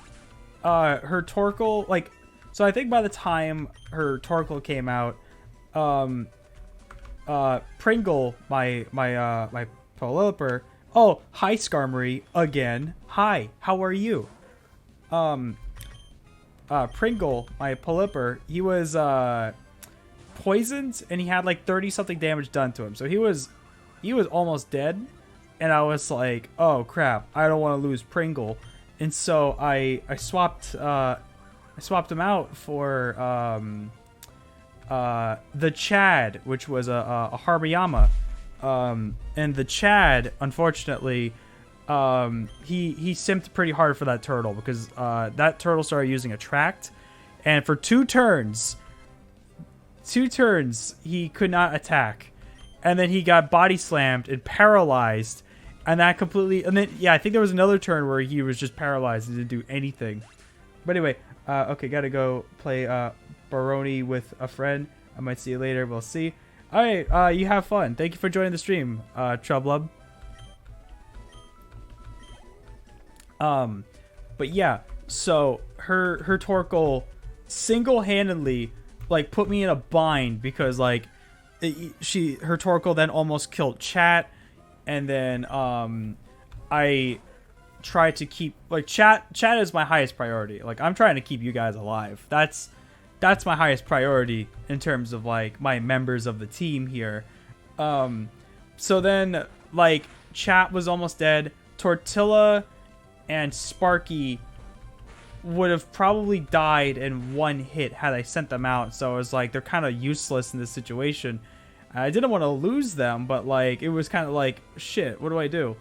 her Torkoal, like, so I think by the time her Torkoal came out, Pringle, my Polyper. Oh, hi Skarmory again. Hi, how are you? Pringle, my Polyper, he was poisoned, and he had like 30 something damage done to him. So he was almost dead, and I was like, oh crap, I don't want to lose Pringle. And so I swapped him out for the Chad, which was a Hariyama. And the Chad, unfortunately, he simped pretty hard for that turtle, because that turtle started using Attract, and for 2 turns he could not attack, and then he got body slammed and paralyzed, and that completely, and then I think there was another turn where he was just paralyzed and didn't do anything. But anyway, okay, gotta go play Baroni with a friend. I might see you later. We'll see. All right, you have fun. Thank you for joining the stream, Trublub. But yeah, so her Torkoal single-handedly like put me in a bind, because like her Torkoal then almost killed Chat, and then I tried to keep like Chat is my highest priority. Like I'm trying to keep you guys alive. That's my highest priority in terms of like my members of the team here. So then like Chat was almost dead. Tortilla and Sparky would have probably died in 1 hit had I sent them out. So it was like they're kind of useless in this situation. I didn't want to lose them, but like it was kind of like, shit, what do I do?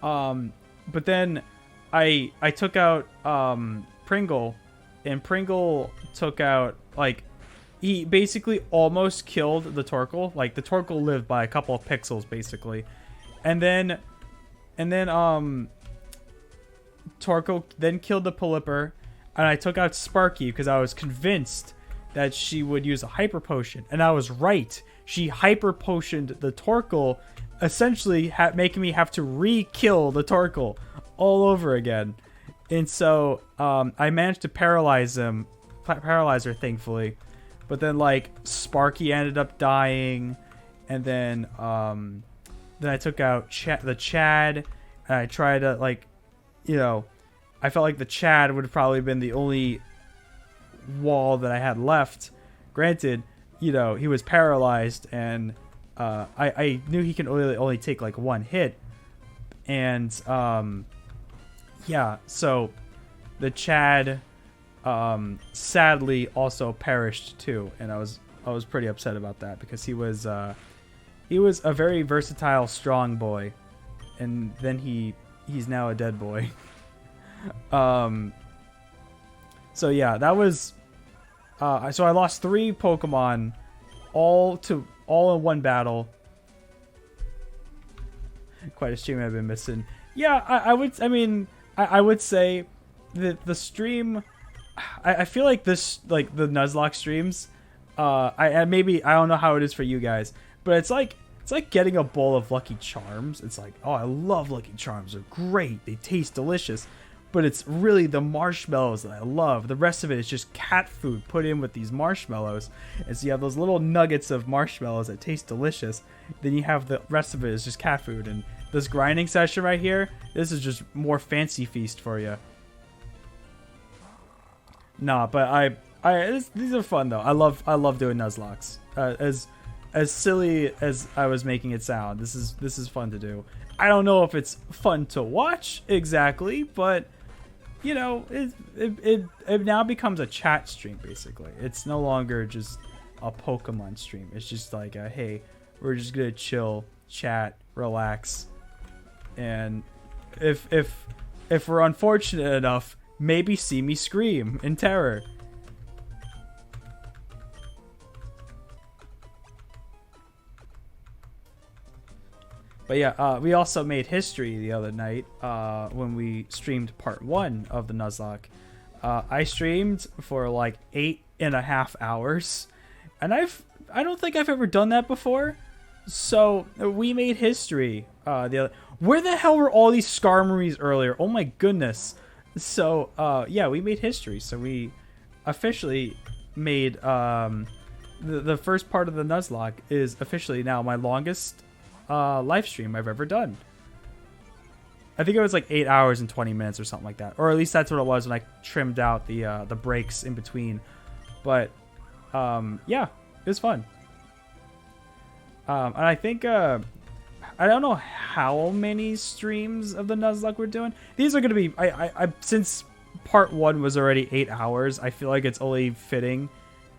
But then I took out Pringle, and Pringle took out, like, he basically almost killed the Torkoal. Like the Torkoal lived by a couple of pixels basically. And then Torkoal then killed the Polyper, and I took out Sparky because I was convinced that she would use a Hyper Potion, and I was right. She Hyper Potioned the Torkoal, essentially making me have to re-kill the Torkoal all over again. And so I managed to paralyze her, thankfully. But then like Sparky ended up dying, and then I took out the Chad, and I tried to, like, I felt like the Chad would have probably been the only wall that I had left. Granted, he was paralyzed, and I knew he can only take like 1 hit. And so the Chad sadly also perished too, and I was pretty upset about that, because he was a very versatile, strong boy, and then he's now a dead boy. So yeah, that was so I lost 3 Pokemon all in one battle. Quite a stream I've been missing. Yeah, I would say that the stream, I feel like this, like the Nuzlocke streams, I don't know how it is for you guys, but it's like getting a bowl of Lucky Charms. It's like, oh, I love Lucky Charms. They're great. They taste delicious. but it's really the marshmallows that I love. The rest of it is just cat food put in with these marshmallows. And so you have those little nuggets of marshmallows that taste delicious. Then you have the rest of it is just cat food. And this grinding session right here, this is just more fancy feast for you. Nah, but these are fun though. I love doing Nuzlocks. As silly as I was making it sound, this is fun to do. I don't know if it's fun to watch exactly, but you know, it now becomes a chat stream basically. It's no longer just a Pokemon stream. It's just like hey, we're just gonna chill, chat, relax, and if we're unfortunate enough, maybe see me scream in terror. But yeah, we also made history the other night when we streamed part 1 of the Nuzlocke. I streamed for like 8.5 hours, and I don't think I've ever done that before. So we made history. Where the hell were all these Skarmories earlier? Oh my goodness. So yeah, we made history. So we officially made the first part of the Nuzlocke is officially now my longest live stream I've ever done. I think it was like 8 hours and 20 minutes or something like that, or at least that's what it was when I trimmed out the breaks in between. But yeah, it was fun. And I think I don't know how many streams of the Nuzlocke we're doing. These are gonna be I since part 1 was already 8 hours. I feel like it's only fitting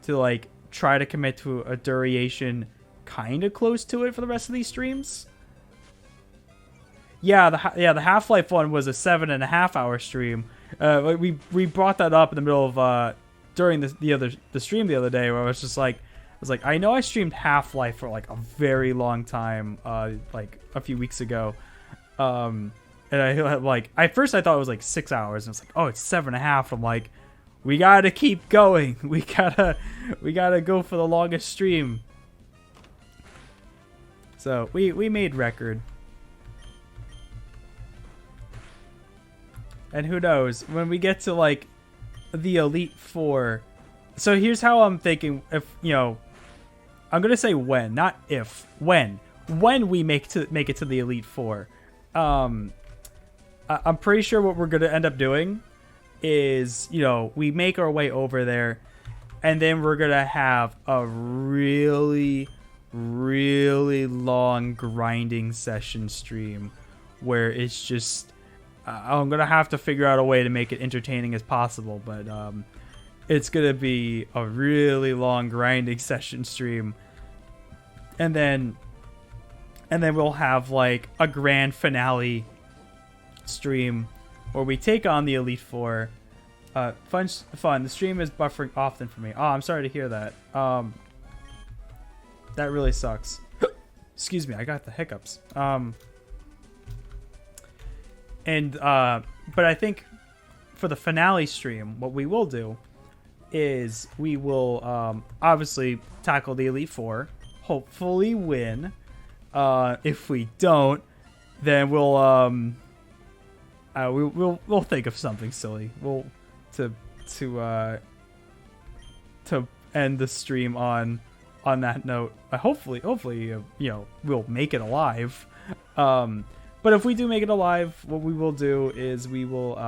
to like try to commit to a duration kind of close to it for the rest of these streams. Yeah, the Half-Life one was a 7.5 hour stream. We brought that up in the middle of during the stream the other day, where I was like, I know I streamed Half-Life for like a very long time, like a few weeks ago, and I like at first I thought it was like 6 hours, and it's like, oh, it's 7.5. I'm like, we gotta keep going. We gotta go for the longest stream. So we made record. And who knows, when we get to like the Elite Four. So here's how I'm thinking. If you know, I'm gonna say when, not if. When we make it to the Elite Four. I'm pretty sure what we're gonna end up doing is, you know, we make our way over there, and then we're gonna have a really long grinding session stream where it's just I'm gonna have to figure out a way to make it entertaining as possible, but it's gonna be a really long grinding session stream, and then we'll have like a grand finale stream where we take on the Elite Four. Fun. The stream is buffering often for me. Oh, I'm sorry to hear that. That really sucks. Excuse me, I got the hiccups. But I think for the finale stream, what we will do is we will obviously tackle the Elite Four, hopefully win. If we don't, then we'll think of something silly. We'll to end the stream on that note. Hopefully, you know, we'll make it alive. But if we do make it alive, what we will do is we will,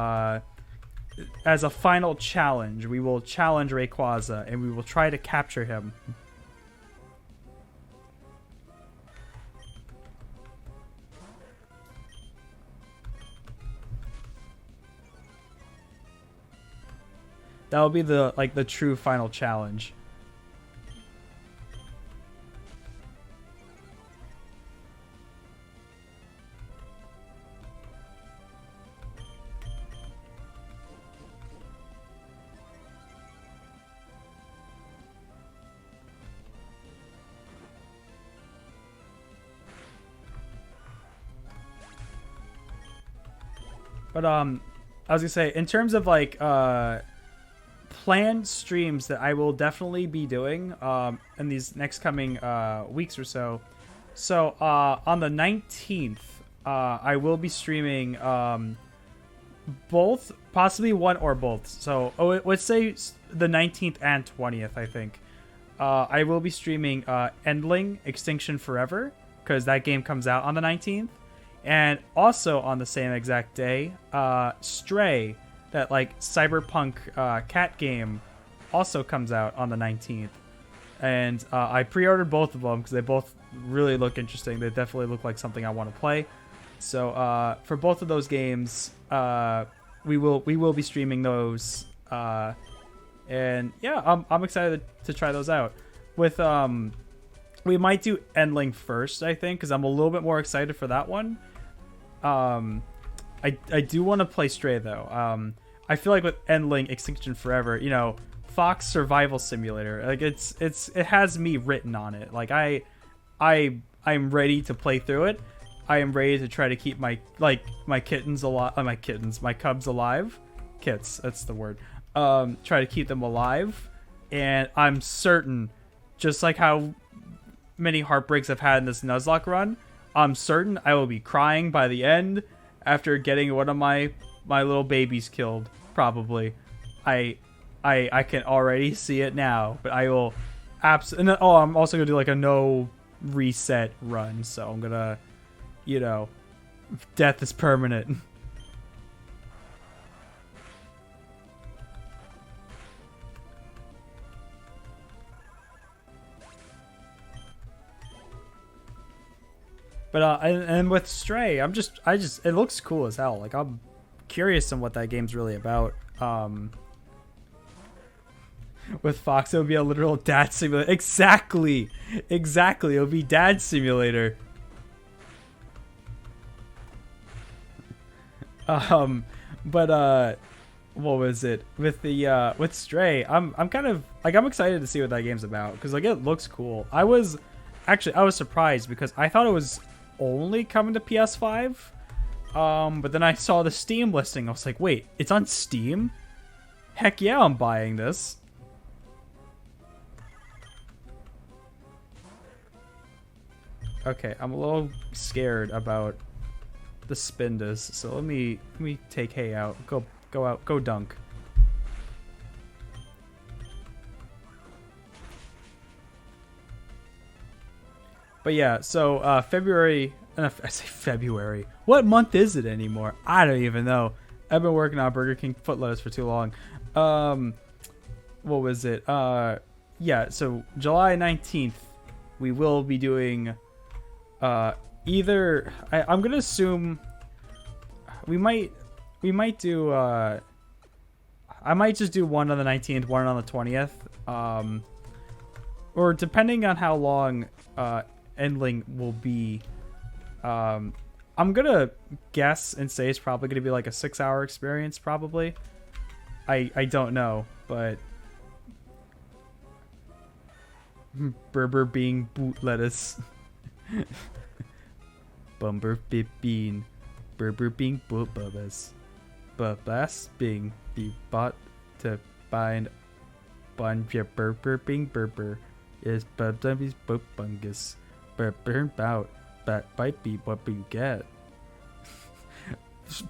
as a final challenge, we will challenge Rayquaza, and we will try to capture him. That will be the true final challenge. But I was gonna say, in terms of like planned streams that I will definitely be doing in these next coming weeks or so. So on the 19th, I will be streaming both, possibly one or both. So let's say the 19th and 20th, I think. I will be streaming Endling Extinction Forever, because that game comes out on the 19th. And also on the same exact day, Stray, that like cyberpunk cat game, also comes out on the 19th. And I pre-ordered both of them because they both really look interesting. They definitely look like something I want to play. So for both of those games, we will be streaming those. And yeah, I'm excited to try those out. With we might do Endling first, I think, because I'm a little bit more excited for that one. I do want to play Stray though. I feel like with Endling Extinction Forever, you know, Fox Survival Simulator, like it has me written on it. Like I'm ready to play through it. I am ready to try to keep my kittens alive. My cubs alive. Kits, that's the word. Try to keep them alive, and I'm certain, just like how many heartbreaks I've had in this Nuzlocke run, I'm certain I will be crying by the end after getting one of my little babies killed. Probably, I can already see it now. But I will absolutely. Oh, I'm also gonna do like a no reset run, so I'm gonna, you know, death is permanent. But and with Stray, it looks cool as hell. Like I'm curious on what that game's really about. With Fox, it would be a literal dad simulator. Exactly. It would be dad simulator. But what was it with the with Stray? I'm kind of like, I'm excited to see what that game's about because like it looks cool. I was surprised because I thought it was only coming to PS5. But then I saw the Steam listing. I was like, wait, it's on Steam? Heck yeah, I'm buying this. Okay, I'm a little scared about the Spindus, so let me take Hay out. Go out, go dunk. But yeah, so February. I say February. What month is it anymore? I don't even know. I've been working on Burger King foot lettuce for too long. What was it? Yeah. So July 19th, we will be doing. Either I'm gonna assume we might do. I might just do one on the 19th, one on the 20th. Or depending on how long Endling will be. I'm gonna guess and say it's probably gonna be like a 6-hour experience, probably. I don't know, but Berber being boot lettuce. Bumber bit bean. Berber being boot bubbas. Bubbas being be bought to bind bun your Berber being Berber is bubbies boot bungus. Berber bout. That might be what you get.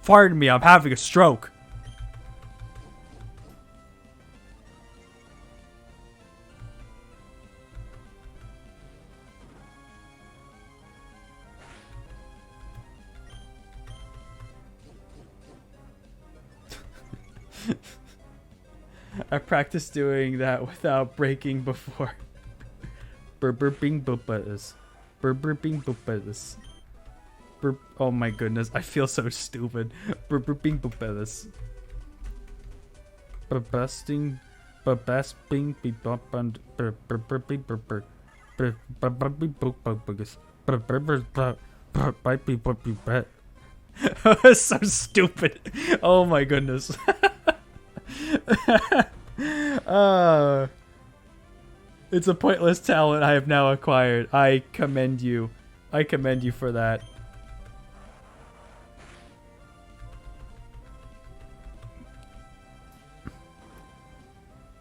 Pardon me, I'm having a stroke. I practiced doing that without breaking before. Burping bupas. Burping bupas. Oh my goodness, I feel so stupid. Burping bupas. Babusting. Babasting. Bebump. Burping burper. Burping bupas. Might be what you bet. So stupid. Oh my goodness. It's a pointless talent I have now acquired. I commend you. I commend you for that.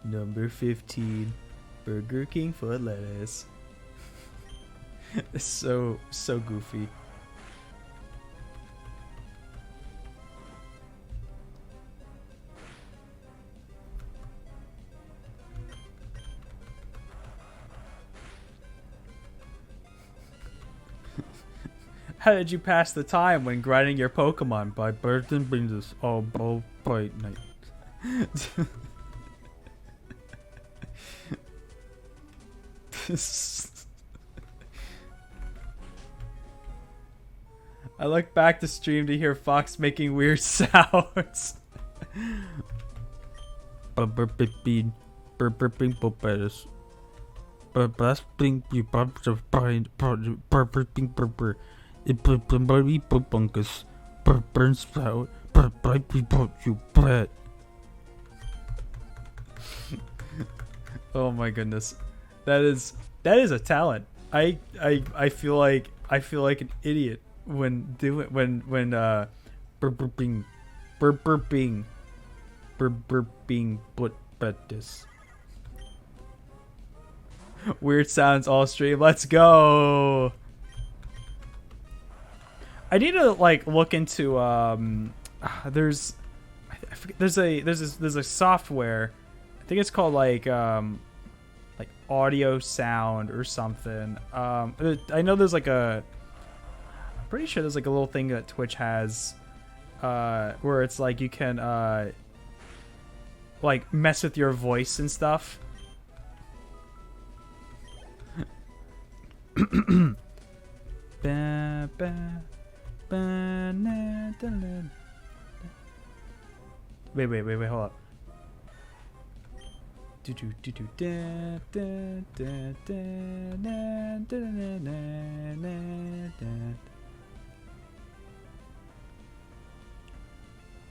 Number 15, Burger King foot lettuce. It's so goofy. How did you pass the time when grinding your Pokemon by birds and beans? Oh, by night. I look back to stream to hear Fox making weird sounds. Oh my goodness, that is a talent. I feel like an idiot when burping but this weird sounds all stream. Let's go. I need to like look into there's a software. I think it's called like audio sound or something. I know there's like I'm pretty sure there's like a little thing that Twitch has where it's like you can like mess with your voice and stuff.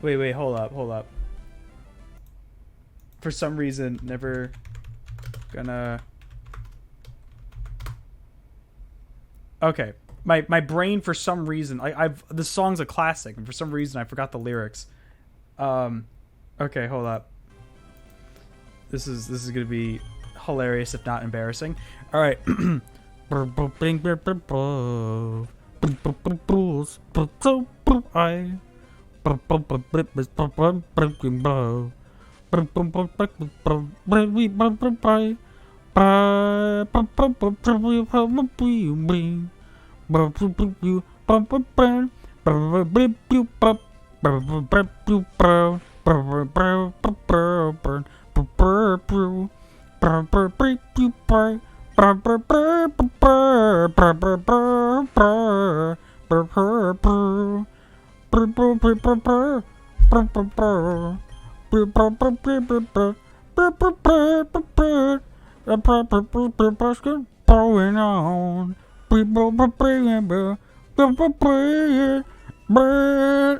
Wait, hold up. Wait, hold up. For some reason, never gonna... Okay. My brain, for some reason, this song's a classic, and for some reason I forgot the lyrics. Okay, hold up. This is gonna be hilarious if not embarrassing. All right.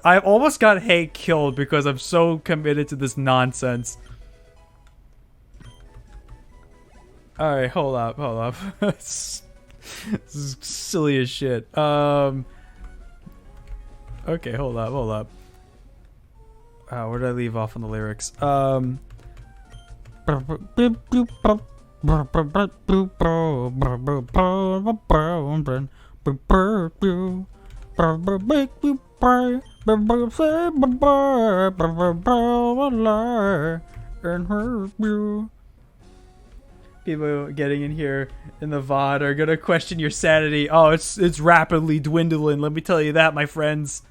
I almost got Hank killed because I'm so committed to this nonsense. Alright, hold up. This is silly as shit. Okay, hold up. Where did I leave off on the lyrics? People getting in here in the VOD are gonna question your sanity. Oh, it's rapidly dwindling. Let me tell you that, my friends.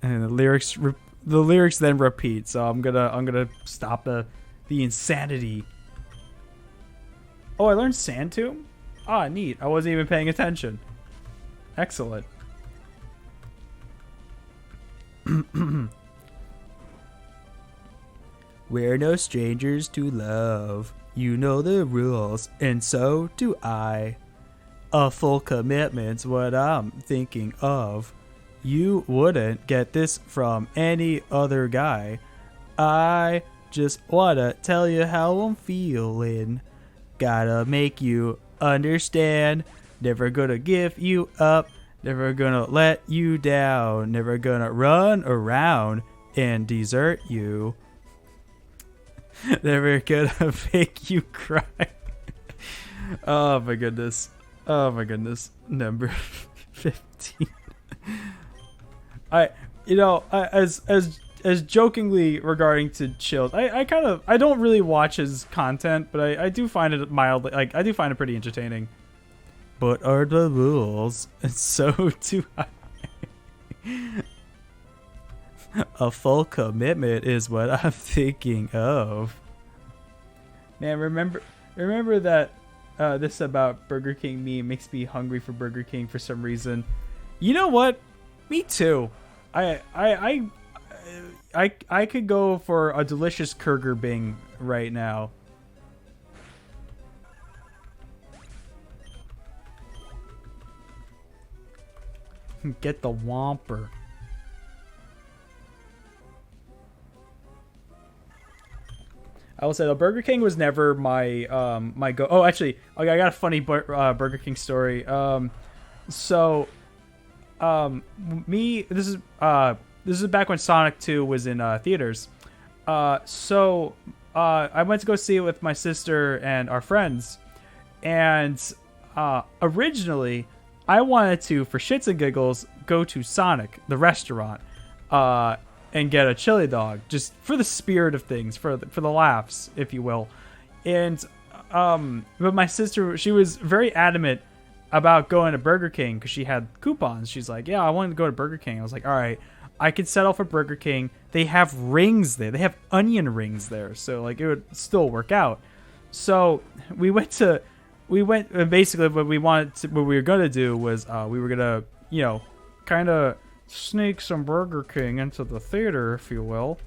And the lyrics then repeat. So I'm gonna stop the insanity. Oh, I learned Sand Tomb? Ah, neat. I wasn't even paying attention. Excellent. We're no strangers to love. You know the rules, and so do I. A full commitment's what I'm thinking of. You wouldn't get this from any other guy. I just wanna tell you how I'm feeling. Gotta make you understand. Never gonna give you up. Never gonna let you down. Never gonna run around and desert you. Never gonna make you cry. Oh my goodness. Number 15. As as jokingly regarding to Chills, I don't really watch his content, but I do find it mildly, like, I do find it pretty entertaining. But are the rules so do I? A full commitment is what I'm thinking of. Man, remember that this about Burger King meme makes me hungry for Burger King for some reason. You know what? Me too. I could go for a delicious Kurger Bing right now. Get the Whomper. I will say though, Burger King was never my my go. Oh, actually, I got a funny Burger King story. This is back when Sonic 2 was in theaters. I went to go see it with my sister and our friends, and originally I wanted to, for shits and giggles, go to Sonic, the restaurant, and get a chili dog, just for the spirit of things, for the laughs, if you will. And but my sister, she was very adamant about going to Burger King because she had coupons. She's like, yeah, I wanted to go to Burger King. I was like, all right, I could settle for Burger King. They have rings there. They have onion rings there, so like it would still work out. So we went, and basically what we were gonna do was we were gonna, kind of sneak some Burger King into the theater, if you will.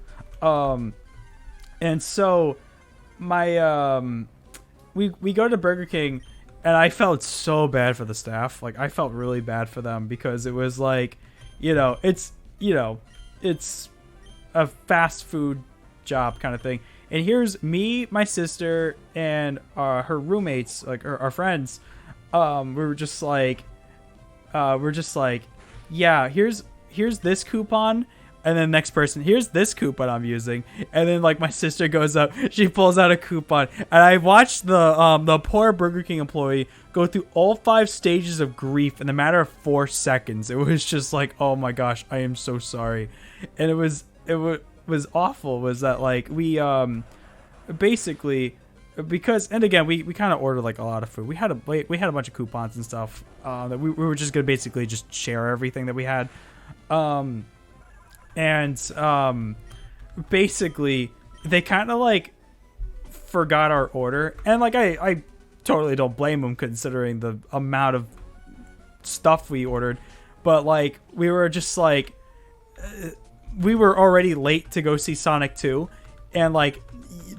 And so my we go to Burger King, and I felt so bad for the staff. Like, I felt really bad for them because it was like, it's a fast food job kind of thing. And here's me, my sister, and her roommates, like our friends. We were just like, yeah, here's this coupon, and then next person, here's this coupon I'm using, and then like my sister goes up, she pulls out a coupon, and I watched the poor Burger King employee go through all 5 stages of grief in a matter of 4 seconds. It was just like, oh my gosh, I am so sorry. And it was awful. Was that like we basically, because, and again, we kind of ordered like a lot of food. We had a bunch of coupons and stuff that we were just gonna basically just share everything that we had. Basically they kind of like forgot our order, and like I totally don't blame them considering the amount of stuff we ordered, but like we were just like we were already late to go see Sonic 2, and like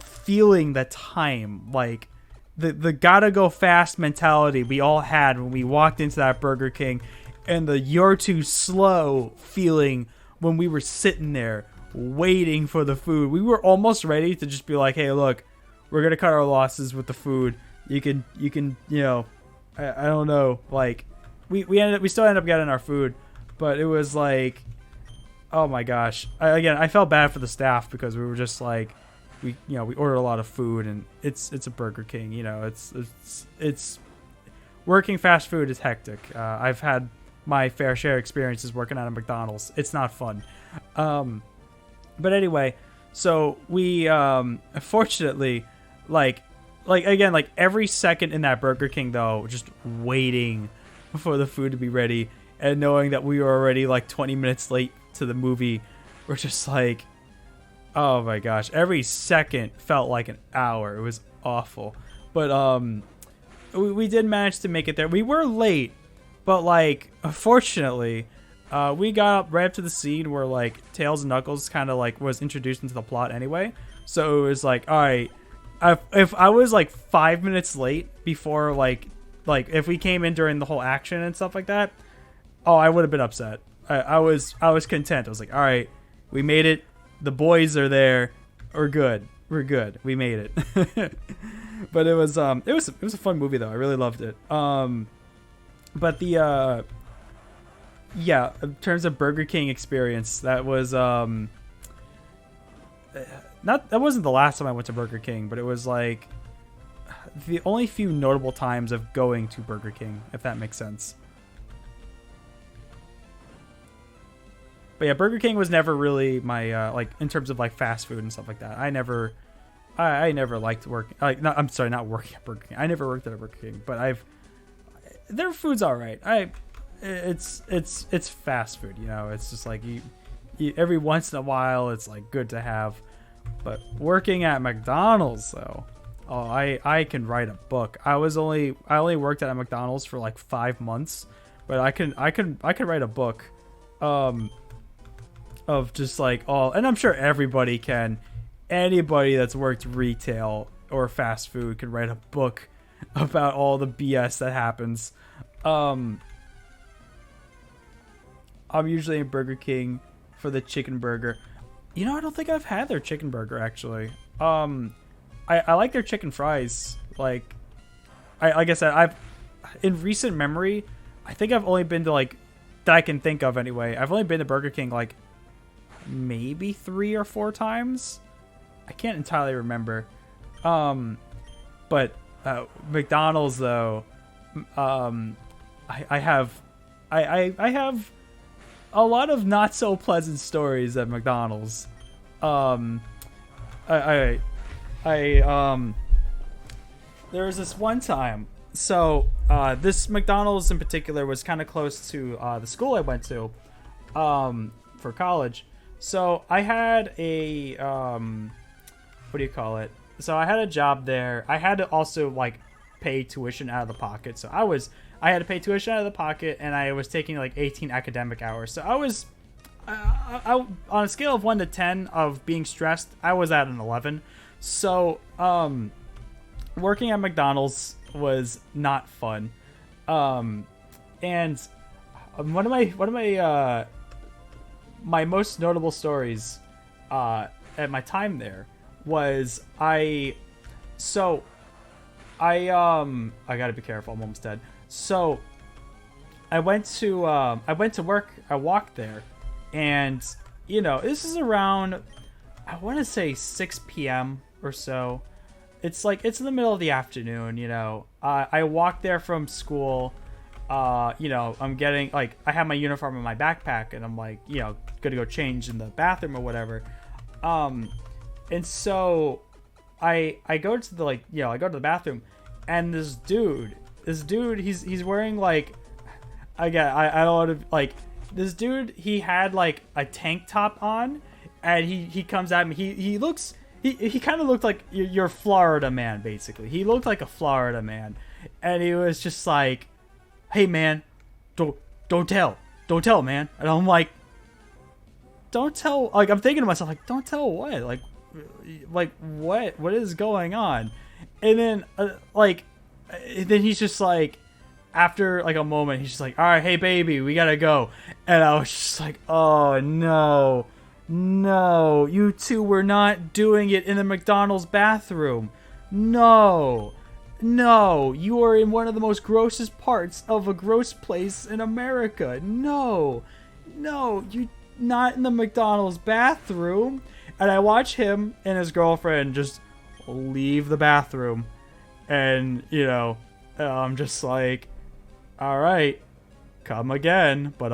feeling the time, like the gotta go fast mentality we all had when we walked into that Burger King, and the you're too slow feeling when we were sitting there waiting for the food. We were almost ready to just be like, hey, look, we're gonna cut our losses with the food. You can I don't know, like we still ended up getting our food, but it was like, oh my gosh. I felt bad for the staff because we were just like, we ordered a lot of food, and it's a Burger King, it's working fast food is hectic. I've had my fair share experiences working at a McDonald's. It's not fun. But anyway, so we fortunately, like again, like every second in that Burger King though, just waiting for the food to be ready, and knowing that we were already like 20 minutes late to the movie, we're just like, oh my gosh, every second felt like an hour. It was awful. But we did manage to make it there. We were late, but like fortunately, we got up right up to the scene where like Tails and Knuckles kind of like was introduced into the plot anyway. So it was like, all right, if I was like 5 minutes late before like if we came in during the whole action and stuff like that, oh, I would have been upset. I was content. I was like, all right, we made it. The boys are there. We're good. We made it. But it was a fun movie though. I really loved it. But the yeah, in terms of Burger King experience, that was that wasn't the last time I went to Burger King, but it was like the only few notable times of going to Burger King, if that makes sense. But yeah, Burger King was never really my like in terms of like fast food and stuff like that. I never liked working. Like, no, I'm sorry, not working at Burger King. I never worked at a Burger King, but their food's all right. It's fast food, you know. It's just like you every once in a while, it's like good to have. But working at McDonald's though, oh, I can write a book. I only worked at a McDonald's for like 5 months, but I can write a book, of just like all, and I'm sure everybody can. Anybody that's worked retail or fast food can write a book about all the BS that happens. I'm usually in Burger King for the chicken burger. You know, I don't think I've had their chicken burger actually. I like their chicken fries. Like I said, I've in recent memory, I think I've only been to like that I can think of anyway. I've only been to Burger King like maybe 3 or 4 times. I can't entirely remember. But McDonald's though, I have a lot of not so pleasant stories at McDonald's. There was this one time. So this McDonald's in particular was kind of close to the school I went to for college. So I had a what do you call it? So I had a job there. I had to also like pay tuition out of the pocket. So I had to pay tuition out of the pocket, and I was taking like 18 academic hours. So I was I on a scale of 1 to 10 of being stressed, I was at an 11. So working at McDonald's was not fun. And one of my most notable stories at my time there was I gotta be careful, I'm almost dead. So I went to work. I walked there, and you know, this is around, I want to say 6 p.m. or so. It's like it's in the middle of the afternoon. You know, I walked there from school. You know, I'm getting like I have my uniform in my backpack, and I'm like, you know, gonna go change in the bathroom or whatever. And so I go to the I go to the bathroom, and this dude, he's wearing like, I don't want to like, this dude, he had like a tank top on, and he comes at me. He kind of looked like your Florida man, basically. He looked like a Florida man, and he was just like, "Hey man, don't tell, man." And I'm like, "Don't tell." Like I'm thinking to myself, like, "Don't tell what?" Like what is going on? And then then he's just like, after like a moment, he's just like, "All right, hey baby, we gotta go." And I was just like, "Oh no, you two were not doing it in the McDonald's bathroom. No, you are in one of the most grossest parts of a gross place in America. No, you not in the McDonald's bathroom." And I watch him and his girlfriend just leave the bathroom, and you know, I'm just like, "All right, come again." But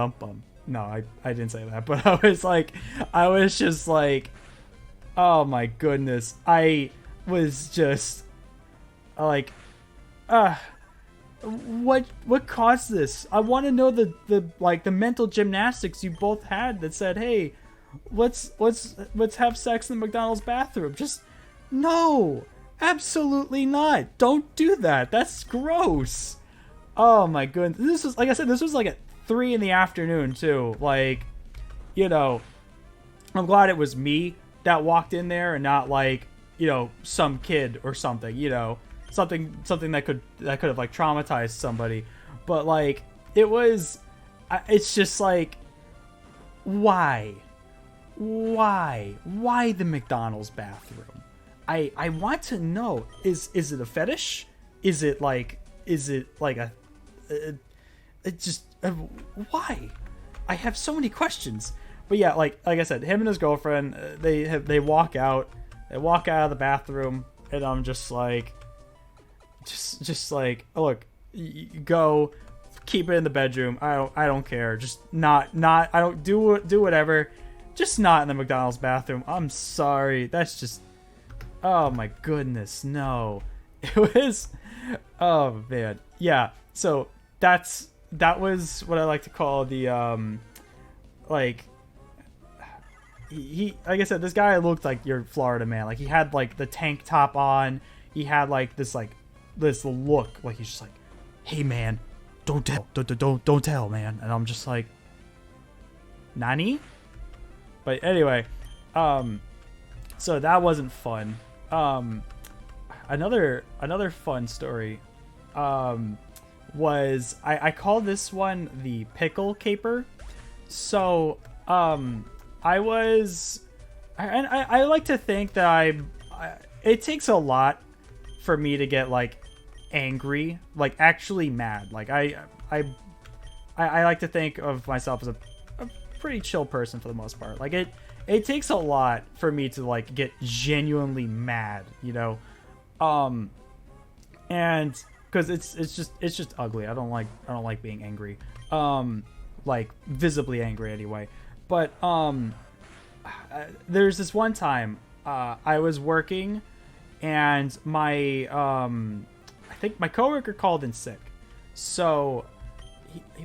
no, I didn't say that, but I was just like, oh my goodness. I was just like, what caused this? I want to know the mental gymnastics you both had that said, "Hey, let's have sex in the McDonald's bathroom." Just no, absolutely not. Don't do that. That's gross. Oh my goodness. This was, like I said, this was like at 3 in the afternoon too. Like, you know, I'm glad it was me that walked in there and not like, you know, some kid or something, you know, something that could have like traumatized somebody. But like, it's just like, why the McDonald's bathroom? I want to know, is it a fetish? Is it like a it just why? I have so many questions. But yeah, like I said, him and his girlfriend, they walk out of the bathroom, and I'm just like, just like, oh, look, you go keep it in the bedroom. I don't care. Just not I don't do whatever. Just not in the McDonald's bathroom. I'm sorry. That's just, oh my goodness, no. It was, oh man. Yeah. So that was what I like to call the like he like I said, this guy looked like your Florida man. Like he had like the tank top on. He had like this look like he's just like, hey man, don't tell man. And I'm just like, Nani? But anyway, so that wasn't fun. Another fun story was I call this one the pickle caper. So I like to think that it takes a lot for me to get like angry, like actually mad. Like I like to think of myself as a pretty chill person for the most part. Like it takes a lot for me to like get genuinely mad, you know, and because it's just ugly. I don't like being angry, like visibly angry anyway. But there's this one time I was working and my I think my coworker called in sick. So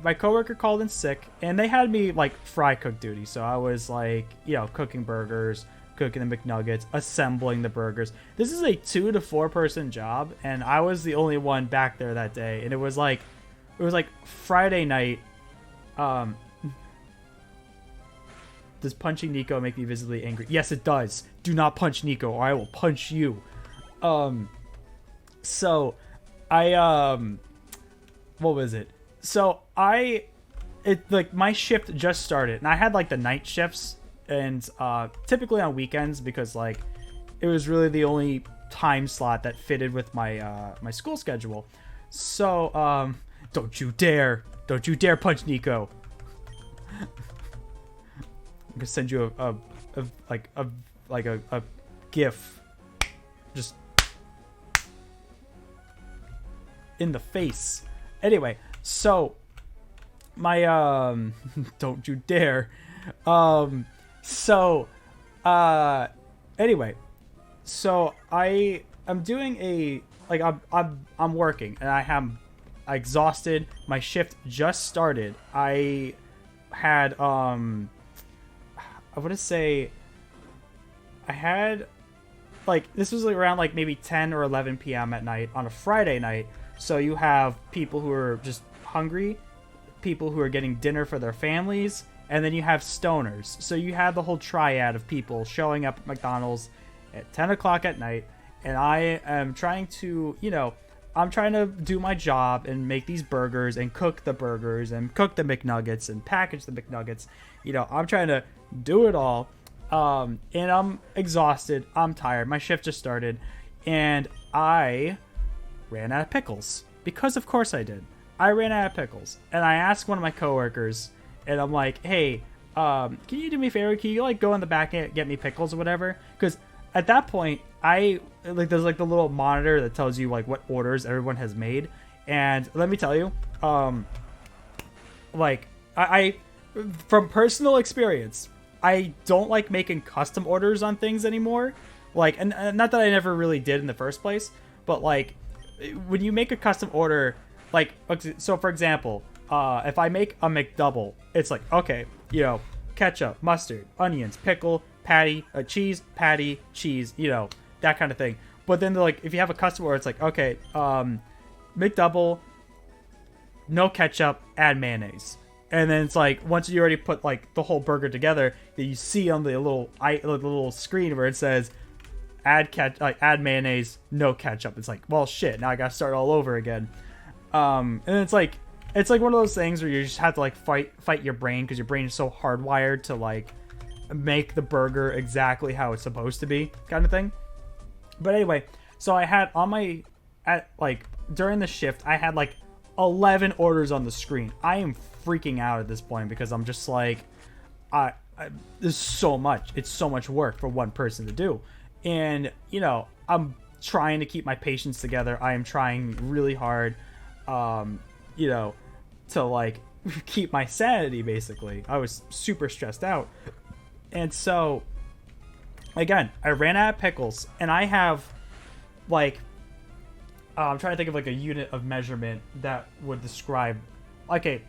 my coworker called in sick and they had me like fry cook duty. So I was like, you know, cooking burgers, cooking the McNuggets, assembling the burgers. This is a 2 to 4 person job and I was the only one back there that day. And it was like Friday night. Does punching Nico make me visibly angry? Yes, it does. Do not punch Nico or I will punch you. So I what was it? So like my shift just started and I had like the night shifts and typically on weekends because like it was really the only time slot that fitted with my my school schedule. So don't you dare punch Nico. I'm gonna send you a gif just in the face. Anyway, so my don't you dare. Anyway, so I am doing a like I'm working and I am exhausted. My shift just started. I had I want to say I had like this was around like maybe 10 or 11 p.m. at night on a Friday night. So you have people who are just hungry, people who are getting dinner for their families, and then you have stoners. So you have the whole triad of people showing up at McDonald's at 10 o'clock at night. And I am trying to, you know, I'm trying to do my job and make these burgers and cook the burgers and cook the McNuggets and package the McNuggets. You know, I'm trying to do it all. And I'm exhausted. I'm tired. My shift just started. And I ran out of pickles. Because of course I did. I ran out of pickles. And I asked one of my coworkers, and I'm like, hey, can you do me a favor? Can you like go in the back and get me pickles or whatever? Because at that point, there's like the little monitor that tells you like what orders everyone has made. And let me tell you, like I from personal experience, I don't like making custom orders on things anymore. Like, and not that I never really did in the first place, but like when you make a custom order, like, so for example, if I make a McDouble, it's like, okay, you know, ketchup, mustard, onions, pickle, patty, cheese, patty, cheese, you know, that kind of thing. But then like, if you have a custom order, it's like, okay, McDouble, no ketchup, add mayonnaise. And then it's like, once you already put like the whole burger together, that you see on the little screen where it says add mayonnaise, no ketchup. It's like, well, shit, now I gotta start all over again. And it's like one of those things where you just have to like fight your brain, because your brain is so hardwired to like make the burger exactly how it's supposed to be, kind of thing. But anyway, so I had during the shift, I had like 11 orders on the screen. I am freaking out at this point because I'm just like, there's so much. It's so much work for one person to do. And, you know, I'm trying to keep my patience together. I am trying really hard. You know, to like keep my sanity. Basically, I was super stressed out, and so again, I ran out of pickles, and I have like I'm trying to think of like a unit of measurement that would describe. Okay,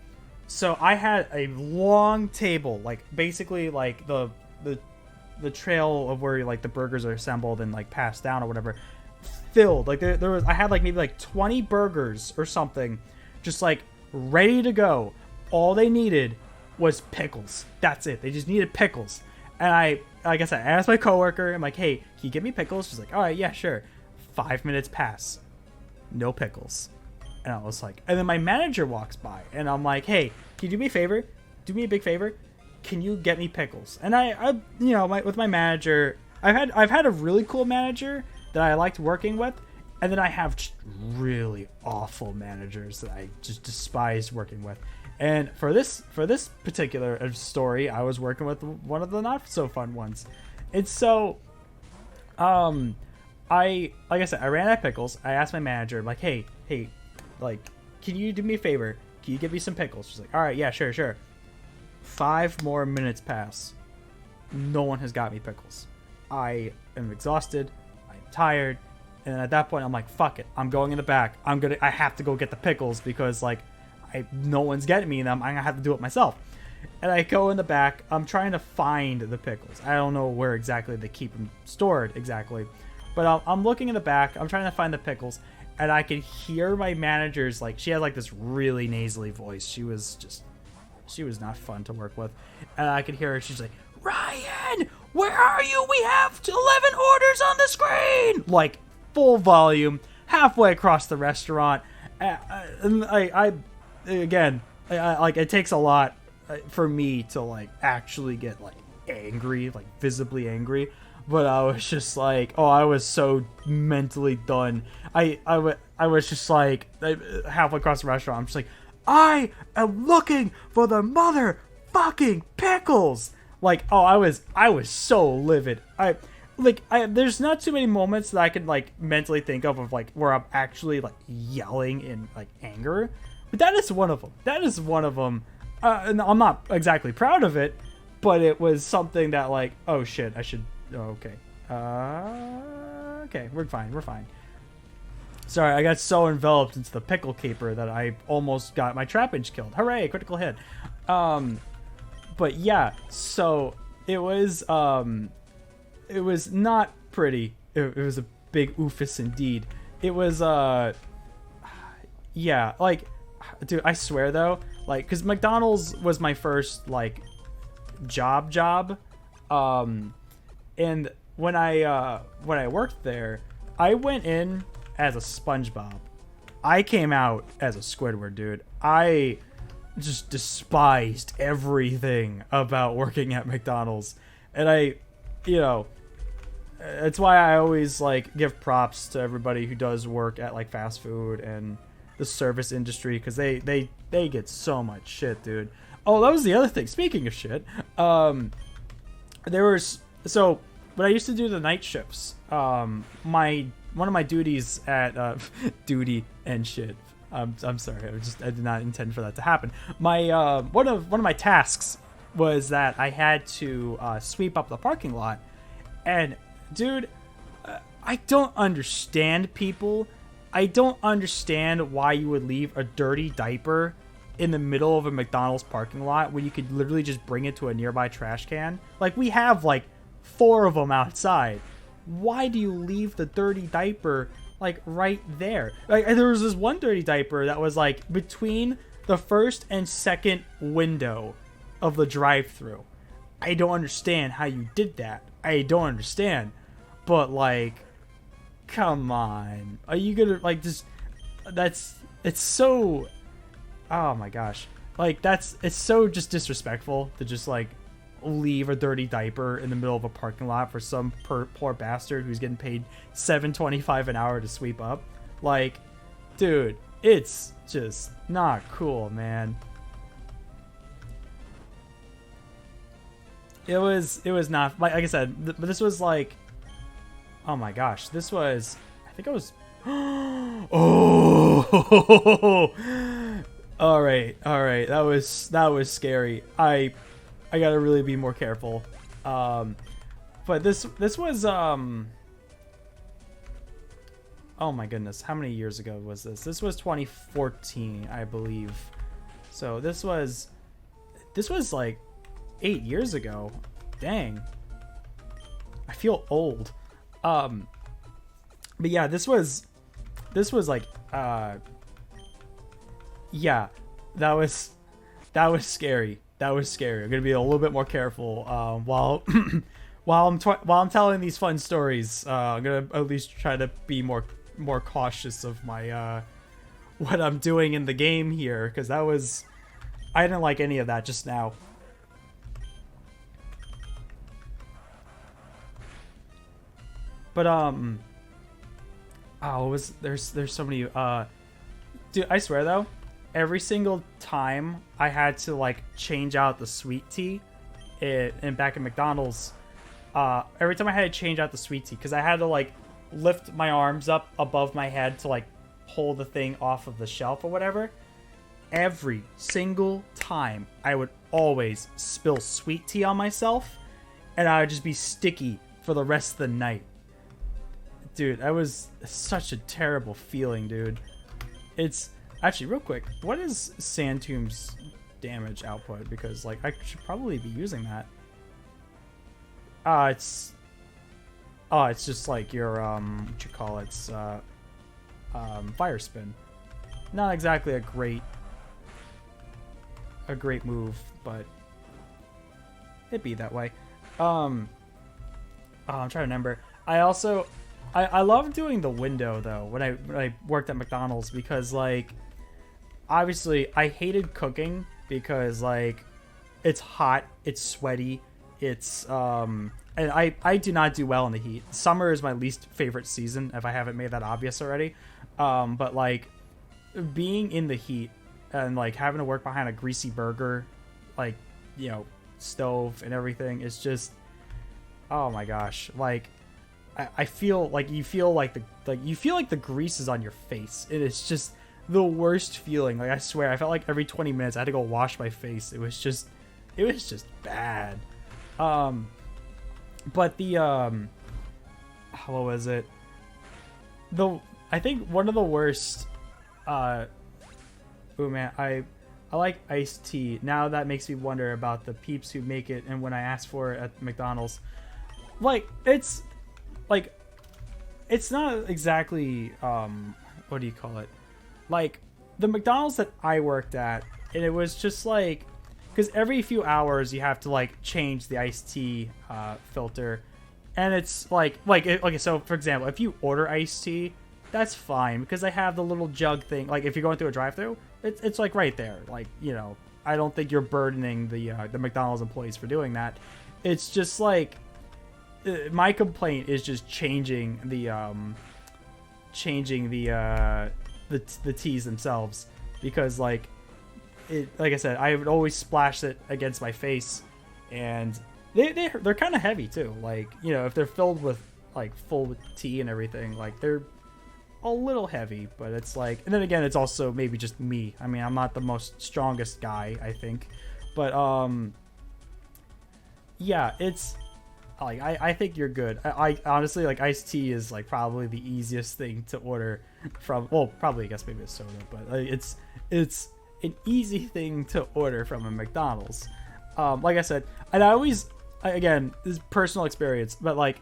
so I had a long table, like basically like the trail of where like the burgers are assembled and like passed down or whatever, filled. Like there was, I had like maybe like 20 burgers or something, just like ready to go. All they needed was pickles. That's it. They just needed pickles. And I guess I asked my coworker, I'm like, hey, can you give me pickles? She's like, all right, yeah, sure. 5 minutes pass, no pickles. And I was like, and then my manager walks by, and I'm like, hey, can you do me a favor? Do me a big favor. Can you get me pickles? And I you know, with my manager, I've had a really cool manager that I liked working with, and then I have just really awful managers that I just despise working with. And for this particular story, I was working with one of the not so fun ones. And so, like I said, I ran out of pickles. I asked my manager, I'm like, hey, like, can you do me a favor? Can you give me some pickles? She's like, all right, yeah, sure. 5 more minutes pass. No one has got me pickles. I am exhausted. I'm tired. And at that point, I'm like, fuck it. I'm going in the back. I have to go get the pickles because like, no one's getting me them. I'm gonna have to do it myself. And I go in the back. I'm trying to find the pickles. I don't know where exactly they keep them stored exactly, but I'm looking in the back. I'm trying to find the pickles, and I can hear my manager's like, she had like this really nasally voice. She was not fun to work with, and I could hear her. She's like, Ryan, where are you? We have 11 orders on the screen. Like full volume, halfway across the restaurant. And I again, like it takes a lot for me to like actually get like angry, like visibly angry. But I was just like, oh, I was so mentally done. I was just like halfway across the restaurant. I'm just like, I am looking for the motherfucking pickles. Like, oh, I was so livid. There's not too many moments that I could like mentally think of like where I'm actually like yelling in like anger. But that is one of them. And I'm not exactly proud of it, but it was something that like, oh shit, I should. Oh, okay. Okay, we're fine. Sorry, I got so enveloped into the pickle caper that I almost got my trappage killed. Hooray, critical hit. But yeah, so it was not pretty. It was a big oofus indeed. It was yeah, like, dude, I swear though, like, because McDonald's was my first like job, and when I worked there, I went in as a SpongeBob. I came out as a Squidward, dude. I just despised everything about working at McDonald's, and it's why I always like give props to everybody who does work at like fast food and the service industry, because they get so much shit, dude. Oh, that was the other thing. Speaking of shit, when I used to do the night shifts, one of my duties at duty and shit. I'm sorry. I did not intend for that to happen. My one of my tasks was that I had to sweep up the parking lot, and dude, I don't understand people. I don't understand why you would leave a dirty diaper in the middle of a McDonald's parking lot when you could literally just bring it to a nearby trash can. Like, we have like 4 of them outside. Why do you leave the dirty diaper like right there? Like, there was this one dirty diaper that was like between the first and second window of the drive-thru. I don't understand how you did that. I don't understand. But like, come on. Are you gonna like just it's so, oh my gosh. Like, it's so just disrespectful to just like leave a dirty diaper in the middle of a parking lot for some poor bastard who's getting paid $7.25 an hour to sweep up. Like, dude, it's just not cool, man. It was not, like I said, but this was like, oh my gosh, this was, I think it was, oh, All right. That was scary. I gotta really be more careful. But this was oh my goodness, how many years ago was this? This was 2014, I believe. So this was like 8 years ago. Dang. I feel old. But yeah, this was like yeah, that was scary. That was scary. I'm gonna be a little bit more careful while while I'm telling these fun stories. I'm gonna at least try to be more cautious of my what I'm doing in the game here, because I didn't like any of that just now. But there's so many dude, I swear though, every single time I had to like change out the sweet tea and back in McDonald's, every time I had to change out the sweet tea, because I had to like lift my arms up above my head to like pull the thing off of the shelf or whatever, every single time I would always spill sweet tea on myself, and I would just be sticky for the rest of the night. Dude, that was such a terrible feeling, dude. It's actually, real quick, what is Sandtomb's damage output? Because like I should probably be using that. It's just like your what you call it, fire spin. Not exactly a great move, but it'd be that way. I'm trying to remember. I love doing the window though when I worked at McDonald's, because like obviously I hated cooking because like it's hot, it's sweaty, it's and I do not do well in the heat. Summer is my least favorite season, if I haven't made that obvious already. But like being in the heat and like having to work behind a greasy burger, like, you know, stove and everything, is just, oh my gosh. Like I feel like you feel like the grease is on your face. It is just the worst feeling. Like I swear, I felt like every 20 minutes I had to go wash my face. It was just bad. But the what was it? I think one of the worst. Oh man, I like iced tea. Now that makes me wonder about the peeps who make it, and when I ask for it at McDonald's, like it's not exactly what do you call it? Like the McDonald's that I worked at, and it was just like, because every few hours you have to like change the iced tea filter, and it's like okay, so for example, if you order iced tea, that's fine because they have the little jug thing. Like if you're going through a drive-through, it's like right there. Like, you know, I don't think you're burdening the McDonald's employees for doing that. It's just like my complaint is just changing the teas themselves, because like I said, I would always splash it against my face, and they're kind of heavy too. Like, you know, if they're filled with like full with tea and everything, like they're a little heavy. But it's like, and then again, it's also maybe just me. I mean, I'm not the most strongest guy, I think, but yeah, it's like I think you're good. I honestly, like, iced tea is like probably the easiest thing to order from. Well, probably I guess maybe a soda, but like, it's an easy thing to order from a McDonald's. Like I said, and again, this is personal experience, but like,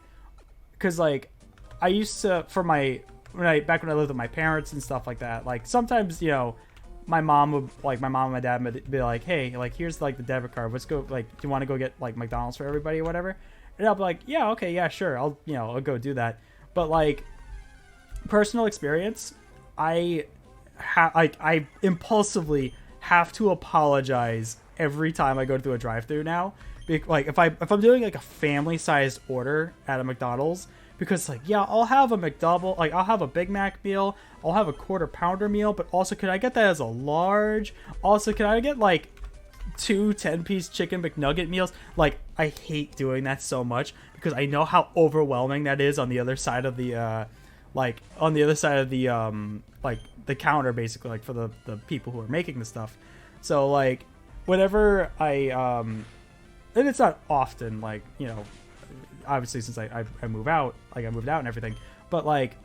cause like I used to, back when I lived with my parents and stuff like that, like sometimes, you know, my mom and my dad would be like, hey, like here's like the debit card, let's go, like, do you want to go get like McDonald's for everybody or whatever? And I'll be like, yeah, okay, yeah, sure, I'll go do that. But like, personal experience, I impulsively have to apologize every time I go through a drive-through now. Like if I'm doing like a family-sized order at a McDonald's, because like, yeah, I'll have a McDouble, like I'll have a Big Mac meal, I'll have a quarter pounder meal, but also could I get that as a large? Also, can I get like 2 10-piece chicken McNugget meals? Like, I hate doing that so much because I know how overwhelming that is on the other side of the like on the other side of the like the counter, basically, like for the people who are making the stuff. So like whenever I and it's not often, like, you know, obviously since I move out, like I moved out and everything, but like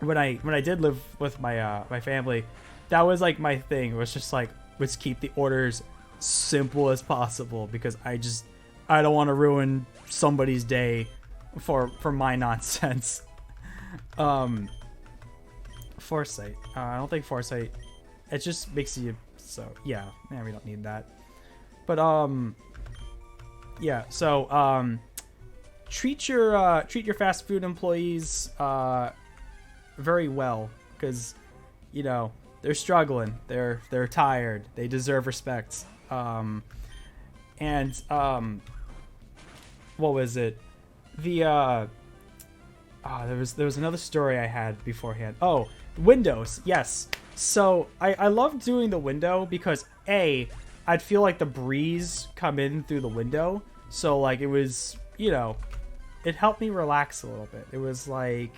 when I did live with my my family, that was like my thing. It was just like, let's keep the orders simple as possible, because I don't want to ruin somebody's day for my nonsense. Foresight. I don't think foresight. It just makes you so yeah. Man, we don't need that. But yeah. So treat your fast food employees very well, because you know they're struggling. They're tired. They deserve respect. And what was it? The there was another story I had beforehand. Oh, windows. Yes. So I love doing the window because I'd feel like the breeze come in through the window. So like it was, you know, it helped me relax a little bit. It was like,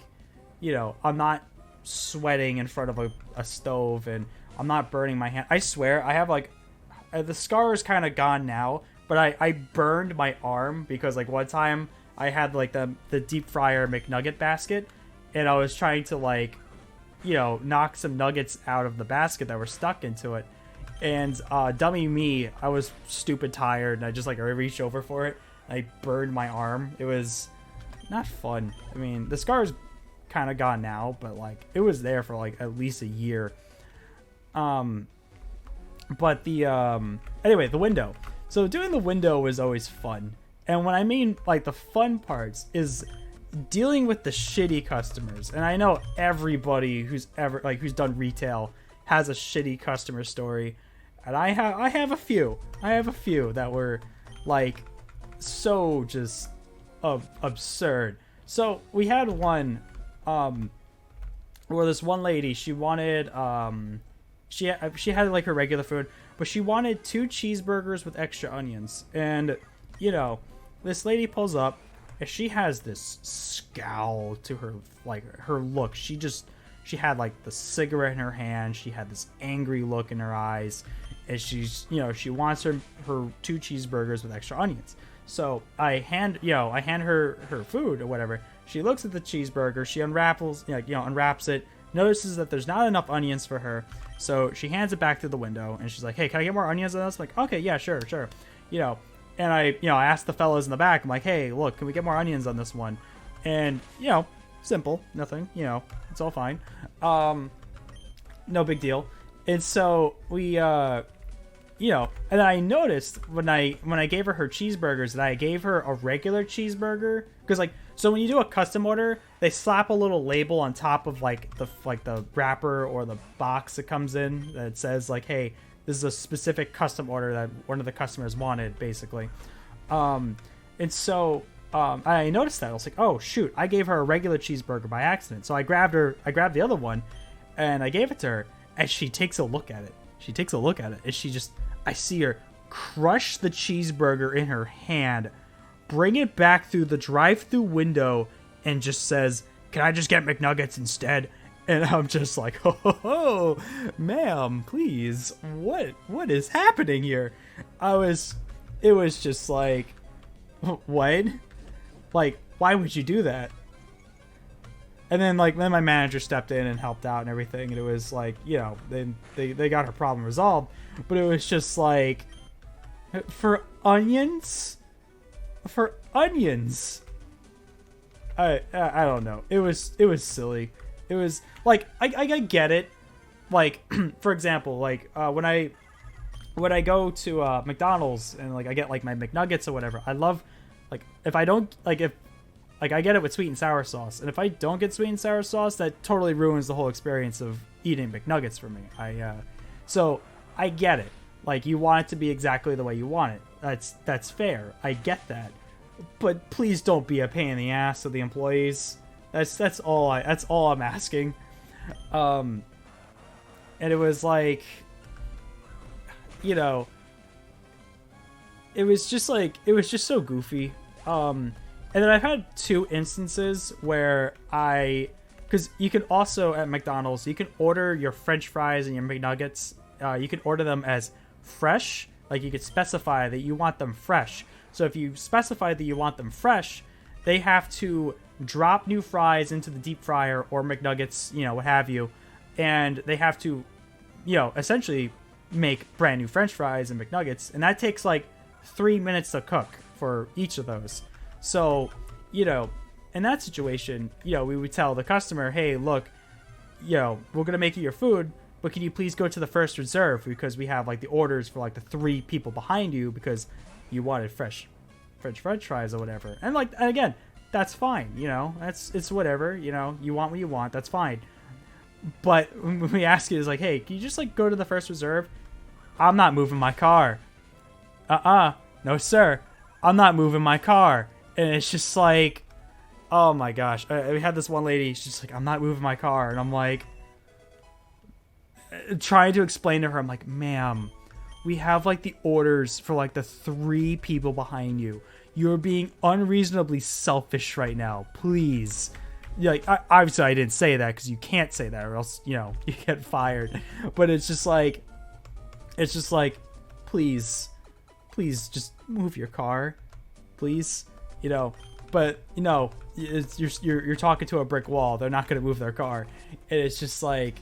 you know, I'm not sweating in front of a stove, and I'm not burning my hand. I swear I have like the scar is kind of gone now, but I burned my arm because like one time I had like the deep fryer McNugget basket, and I was trying to like, you know, knock some nuggets out of the basket that were stuck into it. And dummy me, I was stupid tired, and I just like I reached over for it. I burned my arm. It was not fun. I mean, the scar's kind of gone now, but like it was there for like at least a year. But the anyway, the window. So doing the window was always fun. And when I mean like the fun parts is dealing with the shitty customers. And I know everybody who's done retail has a shitty customer story. And I have a few. I have a few that were like so just absurd. So we had one where this one lady, she wanted she had like her regular food, but she wanted 2 cheeseburgers with extra onions. And you know, this lady pulls up and she has this scowl to her, like her look. She had like the cigarette in her hand. She had this angry look in her eyes, and she's, you know, she wants her 2 cheeseburgers with extra onions. So I hand her food or whatever. She looks at the cheeseburger. She unwraps it. Notices that there's not enough onions for her. So she hands it back to the window, and she's like, "Hey, can I get more onions on this?" I'm like, "Okay, yeah, sure." You know, and I asked the fellas in the back. I'm like, "Hey, look, can we get more onions on this one?" And you know, simple, nothing. You know, it's all fine. No big deal. And so we, you know, and I noticed when I gave her cheeseburgers that I gave her a regular cheeseburger, because like, so when you do a custom order, they slap a little label on top of like the wrapper or the box that comes in that says like, "Hey, this is a specific custom order that one of the customers wanted," basically. And so I noticed that. I was like, "Oh shoot, I gave her a regular cheeseburger by accident." So I grabbed the other one, and I gave it to her, and she takes a look at it. And I see her crush the cheeseburger in her hand, bring it back through the drive-through window, and just says, "Can I just get McNuggets instead?" And I'm just like, "Oh, ma'am, please, what is happening here?" It was just like, what? Like, why would you do that? And then my manager stepped in and helped out and everything, and it was like, you know, they got her problem resolved. But it was just like, for onions, I don't know. It was silly. It was like, I get it. Like, for example, like when I go to McDonald's and like I get like my McNuggets or whatever, I love, like, if I don't like if like I get it with sweet and sour sauce, and if I don't get sweet and sour sauce, that totally ruins the whole experience of eating McNuggets for me. So I get it. Like, you want it to be exactly the way you want it. That's fair. I get that. But please don't be a pain in the ass to the employees. That's all I'm asking. And it was like, you know, it was just so goofy. And then I've had 2 instances where I because you can also at McDonald's, you can order your French fries and your McNuggets. You can order them as fresh. Like, you could specify that you want them fresh. So if you specify that you want them fresh, they have to drop new fries into the deep fryer or McNuggets, what have you, and they have to, essentially make brand new French fries and McNuggets, and that takes like 3 minutes to cook for each of those. So, in that situation, we would tell the customer, hey, look, we're gonna make you your food, but can you please go to the first reserve, because we have like the orders for like the 3 people behind you because you wanted fresh French fries or whatever. And again, that's fine, it's whatever, you want what you want, that's fine. But when we ask you, it's like, hey, can you just like go to the first reserve? I'm not moving my car. No sir, I'm not moving my car. And it's just like, oh my gosh. We had this one lady, she's just like, I'm not moving my car. And I'm like, trying to explain to her, I'm like, ma'am, we have like the orders for like the 3 people behind you. You're being unreasonably selfish right now. Please. Obviously I didn't say that because you can't say that or else, you get fired. But it's just like, please just move your car, please. But you're talking to a brick wall. They're not going to move their car. And it's just like,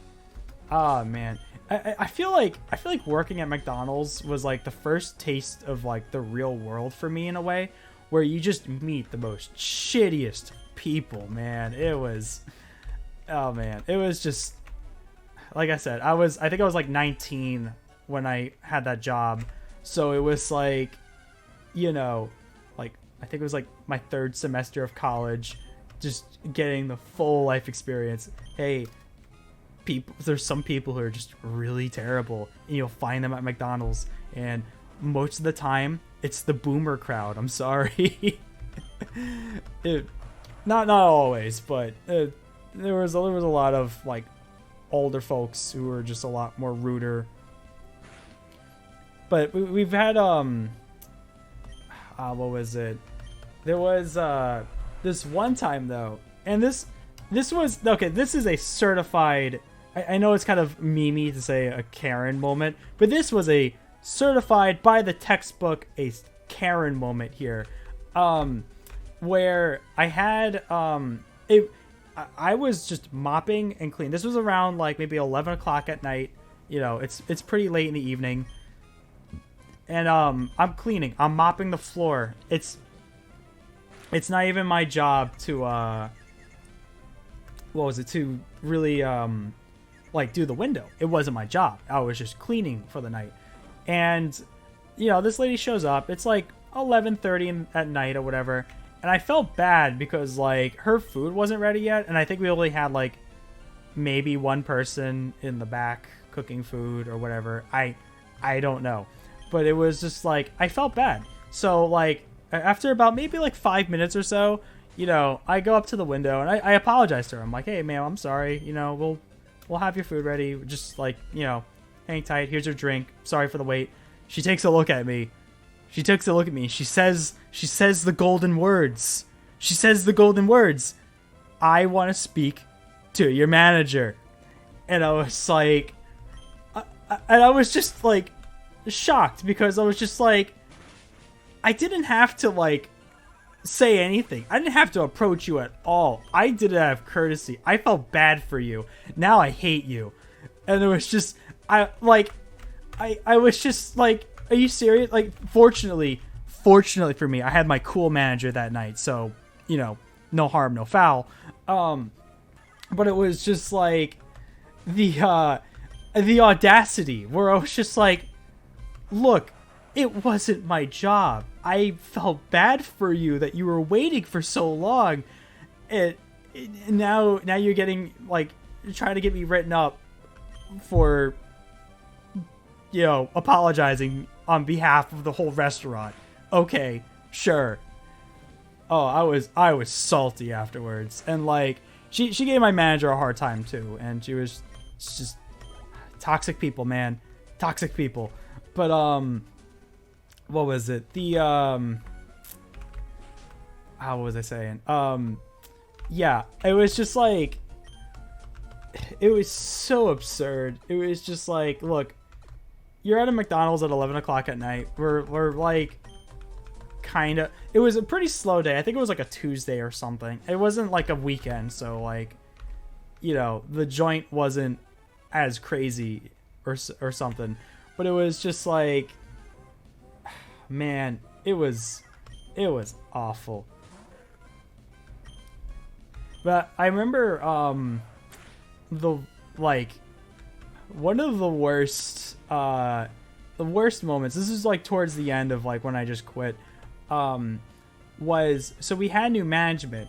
oh man. I feel like working at McDonald's was like the first taste of like the real world for me in a way, where you just meet the most shittiest people, man. It was just, like I said, I think I was like 19 when I had that job. So it was like, like I think it was like my 3rd semester of college, just getting the full life experience. Hey, there's some people who are just really terrible, and you'll find them at McDonald's, and most of the time it's the boomer crowd. I'm sorry. Not always, but there was a lot of like older folks who were just a lot more ruder. But we've had what was it? There was this one time though, and this was okay. This is a certified. I know it's kind of memey to say a Karen moment, but this was a certified by the textbook a Karen moment here, where I had I was just mopping and cleaning. This was around like maybe 11 o'clock at night. It's pretty late in the evening, and I'm cleaning. I'm mopping the floor. It's not even my job to to really like do the window. It wasn't my job. I was just cleaning for the night. And this lady shows up. It's like 11:30 at night or whatever. And I felt bad because like her food wasn't ready yet, and I think we only had like maybe one person in the back cooking food or whatever. I don't know. But it was just like I felt bad. So like after about maybe like 5 minutes or so, I go up to the window and I apologize to her. I'm like, hey ma'am, I'm sorry. We'll have your food ready. Just like, hang tight. Here's your drink. Sorry for the wait. She takes a look at me. She says the golden words. She says the golden words. I want to speak to your manager. And I was like, and I was just like shocked, because I was just like, I didn't have to like say anything. I didn't have to approach you at all. I did it out of courtesy. I felt bad for you. Now I hate you. And it was just, I was just like, are you serious? Like, fortunately for me, I had my cool manager that night. So, no harm, no foul. But it was just like the audacity where I was just like, look, it wasn't my job. I felt bad for you that you were waiting for so long. Now you're getting like, you're trying to get me written up for, apologizing on behalf of the whole restaurant. Okay, sure. Oh, I was salty afterwards, and like she gave my manager a hard time too, and she was just toxic people, man, toxic people. But what was it? How was I saying? Yeah, it was just like, it was so absurd. It was just like, look, you're at a McDonald's at 11 o'clock at night. We're like, kind of, it was a pretty slow day. I think it was like a Tuesday or something. It wasn't like a weekend, so like, you know, the joint wasn't as crazy or something, but it was just like, man, it was awful. But I remember the like one of the worst moments, this is like towards the end of like when I just quit, was, so we had new management,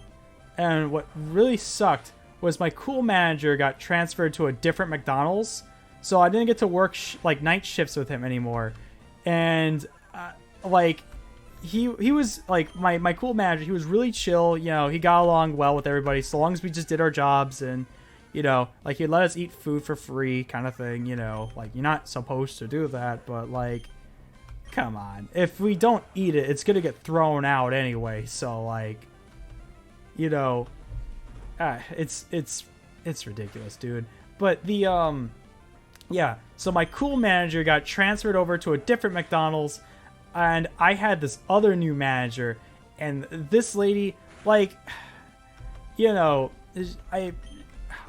and what really sucked was my cool manager got transferred to a different McDonald's, so I didn't get to work like night shifts with him anymore. And like he was like my cool manager. He was really chill, you know, he got along well with everybody so long as we just did our jobs, and you know, like he'd let us eat food for free kind of thing, you know, like you're not supposed to do that, but like, come on, if we don't eat it, it's gonna get thrown out anyway, so like, you know, it's ridiculous, dude. But the yeah, so my cool manager got transferred over to a different McDonald's, and I had this other new manager, and this lady, like, you know, I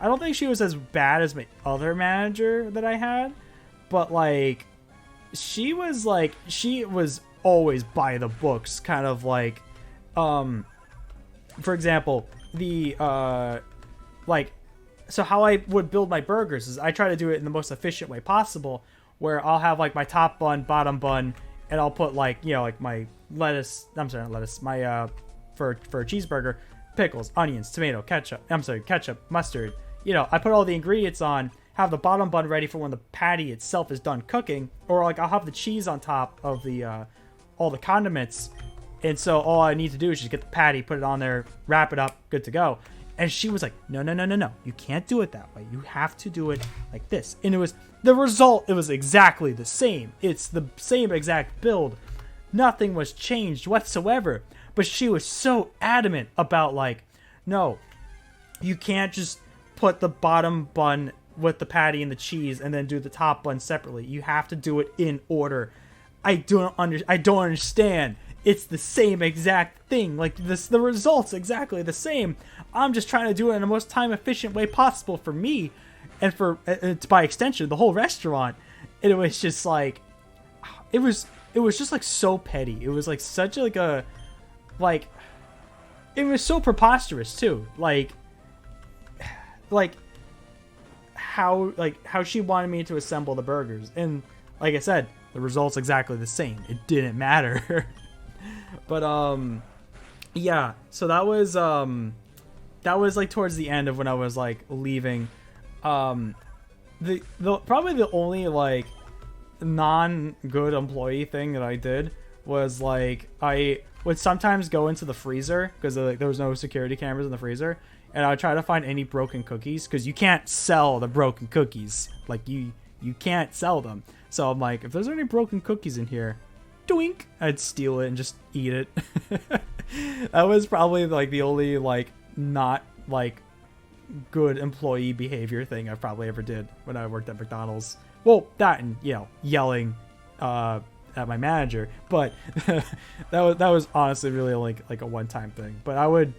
don't think she was as bad as my other manager that I had, but like, she was always by the books, kind of like, for example, the like, so how I would build my burgers is I try to do it in the most efficient way possible, where I'll have like my top bun, bottom bun, and I'll put like, you know, like my lettuce, I'm sorry, not lettuce, my for a cheeseburger, pickles, onions, tomato, ketchup, mustard, you know, I put all the ingredients on, have the bottom bun ready for when the patty itself is done cooking, or like I'll have the cheese on top of the all the condiments, and so all I need to do is just get the patty, put it on there, wrap it up, good to go. And she was like, no, you can't do it that way, you have to do it like this. And it was the result, it was exactly the same, it's the same exact build, nothing was changed whatsoever. But she was so adamant about like, no, you can't just put the bottom bun with the patty and the cheese and then do the top bun separately. You have to do it in order. I don't understand. It's the same exact thing. Like this, the result's exactly the same. I'm just trying to do it in the most time efficient way possible for me, and for by extension the whole restaurant. And it was just like, it was just like so petty. It was like such like a, like, it was so preposterous too. Like how she wanted me to assemble the burgers, and like I said, the result's exactly the same. It didn't matter. But yeah, so that was like towards the end of when I was like leaving. The probably the only like non-good employee thing that I did was like, I would sometimes go into the freezer because like there was no security cameras in the freezer, and I would try to find any broken cookies, because you can't sell the broken cookies, like you can't sell them. So I'm like, if there's any broken cookies in here, doink, I'd steal it and just eat it. That was probably like the only like not like good employee behavior thing I probably ever did when I worked at McDonald's. Well, that and, you know, yelling at my manager, but that was honestly really like a one-time thing. But I would,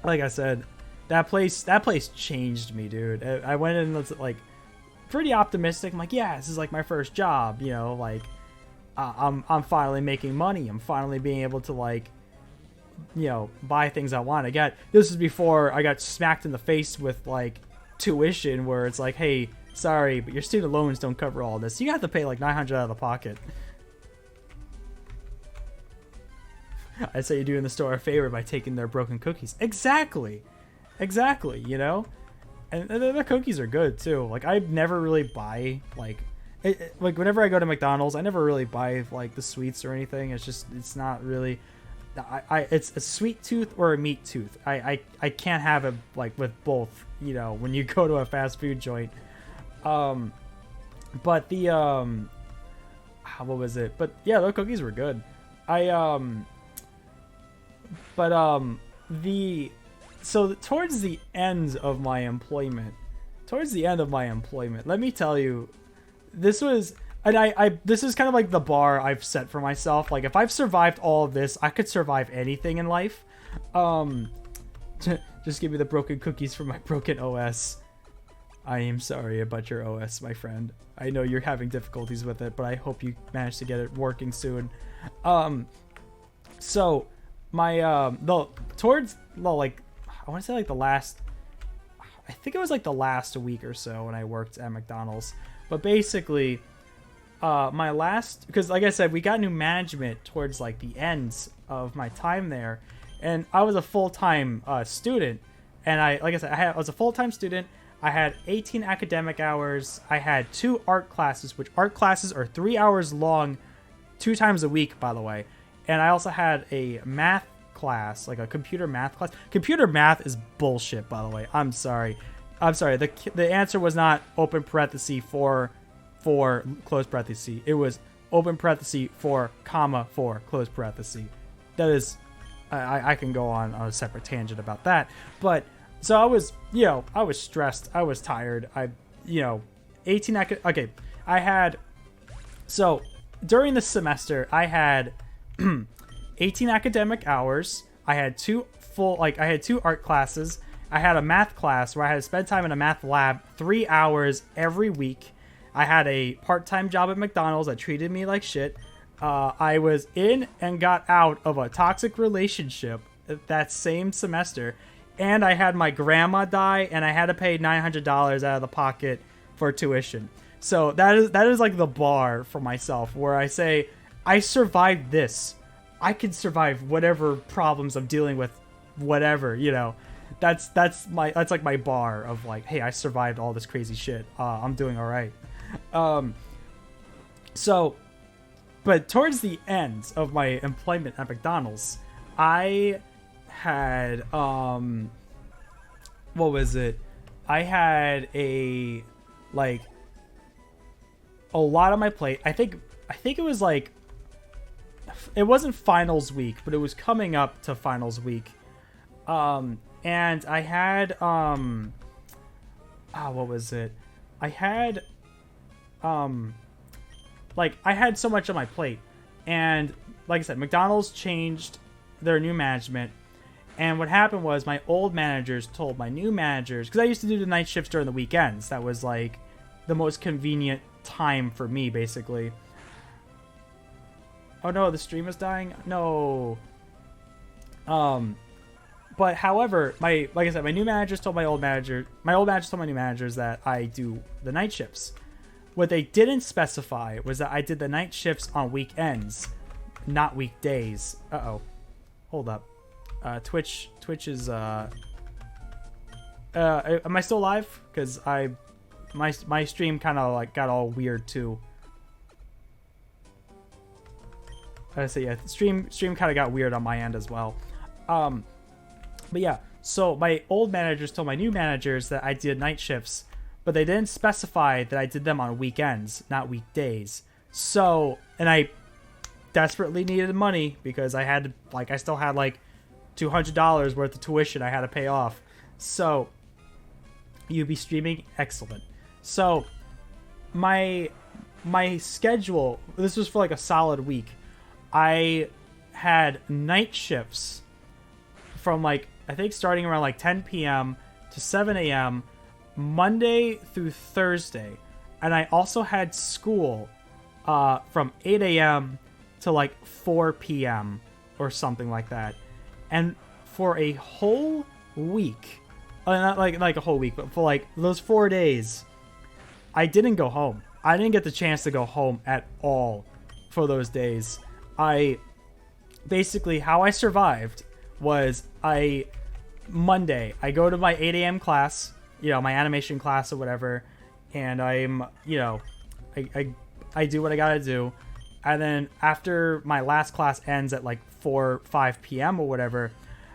like I said, that place changed me, dude. I went in like pretty optimistic. I'm like, yeah, this is like my first job, you know, like I'm finally making money. I'm finally being able to like, you know, buy things I want. This is before I got smacked in the face with like tuition, where it's like, hey, sorry, but your student loans don't cover all this. You have to pay like $900 out of the pocket. I'd say you're doing the store a favor by taking their broken cookies. Exactly, you know? And the cookies are good too. Like, I never really buy like, like whenever I go to McDonald's, I never really buy like the sweets or anything. It's not really, it's a sweet tooth or a meat tooth. I can't have it like with both, you know, when you go to a fast food joint. But the what was it? But yeah, the cookies were good. So towards the end of my employment, towards the end of my employment, let me tell you, this was, and I this is kind of like the bar I've set for myself. Like, if I've survived all of this, I could survive anything in life. Just give me the broken cookies for my broken OS. I am sorry about your OS, my friend. I know you're having difficulties with it, but I hope you manage to get it working soon. So my towards like, I want to say like the last, I think it was like the last week or so when I worked at McDonald's. But basically, my last, because like I said, we got new management towards like the ends of my time there, and I was a full-time student, and I was a full-time student. I had 18 academic hours. I had 2 art classes, which art classes are 3 hours long, 2 times a week, by the way. And I also had a math class, like a computer math class. Computer math is bullshit, by the way. I'm sorry. The answer was not open parenthesis for close parenthesis. It was open parenthesis for comma for close parenthesis. That is, I can go on a separate tangent about that. But so I was, I was stressed. I was tired. 18 okay. I had, so during the semester, I had 18 academic hours. I had 2 art classes. I had a math class where I had to spend time in a math lab 3 hours every week. I had a part-time job at McDonald's that treated me like shit. I was in and got out of a toxic relationship that same semester. And I had my grandma die, and I had to pay $900 out of the pocket for tuition. So that is like the bar for myself, where I say, I survived this. I can survive whatever problems I'm dealing with, whatever, That's like my bar of like, hey, I survived all this crazy shit. I'm doing all right. But towards the end of my employment at McDonald's, I had what was it? I had a lot on my plate. I think it was like, it wasn't finals week, but it was coming up to finals week. And I had what was it? I had I had so much on my plate, and like I said, McDonald's changed their new management. And what happened was my old managers told my new managers, because I used to do the night shifts during the weekends. That was like the most convenient time for me, basically. Oh no, the stream is dying. No. But however, like I said, my new managers told my old managers told my new managers that I do the night shifts. What they didn't specify was that I did the night shifts on weekends, not weekdays. Uh-oh. Hold up. Twitch is am I still live? Because my stream kind of like got all weird too. So yeah, stream kind of got weird on my end as well. But yeah, so my old managers told my new managers that I did night shifts, but they didn't specify that I did them on weekends, not weekdays. So, and I desperately needed money because I still had like $200 worth of tuition I had to pay off. So, you'd be streaming, excellent. So, my schedule, this was for like a solid week. I had night shifts from like, I think starting around like 10 p.m. to 7 a.m. Monday through Thursday. And I also had school from 8 a.m. to like 4 p.m. or something like that. And for a whole week, not like a whole week, but for like those 4 days, I didn't go home. I didn't get the chance to go home at all for those days. Basically, how I survived was Monday, I go to my 8 a.m. class, my animation class or whatever, and I'm, I do what I gotta do. And then after my last class ends at like 5 p.m. or whatever,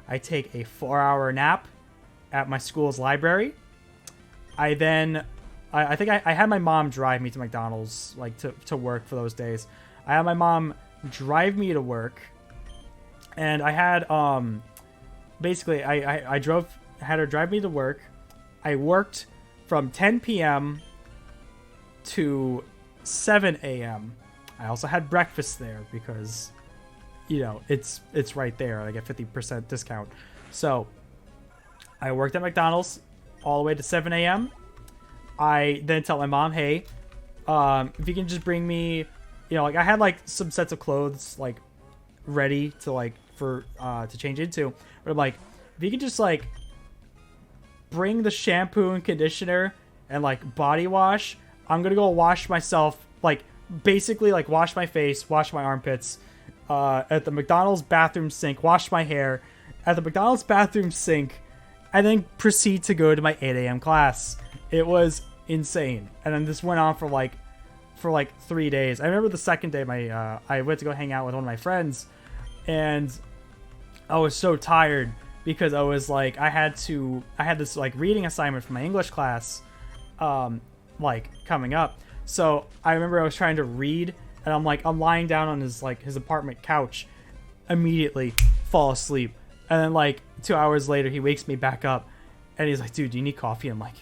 I take a 4-hour nap at my school's library. I think I had my mom drive me to McDonald's, like to work for those days. I had my mom drive me to work, and I had basically I had her drive me to work. I worked from 10 p.m. to 7 a.m. I also had breakfast there because, you know, it's right there. I get 50% discount. So I worked at McDonald's all the way to 7 a.m. I then tell my mom, hey, if you can just bring me, you know, like I had like some sets of clothes like ready to like for to change into, but I'm like, if you could just like bring the shampoo and conditioner and like body wash, I'm gonna go wash myself, like basically like wash my face, wash my armpits at the McDonald's bathroom sink, wash my hair at the McDonald's bathroom sink, and then proceed to go to my 8 a.m. class. It was insane. And then this went on for like 3 days. I remember the second day I went to go hang out with one of my friends, and I was so tired because I was like, I had this like reading assignment for my English class like coming up. So I remember I was trying to read, and I'm lying down on his apartment couch, immediately fall asleep. And then like 2 hours later he wakes me back up and he's like, dude, do you need coffee? I'm like,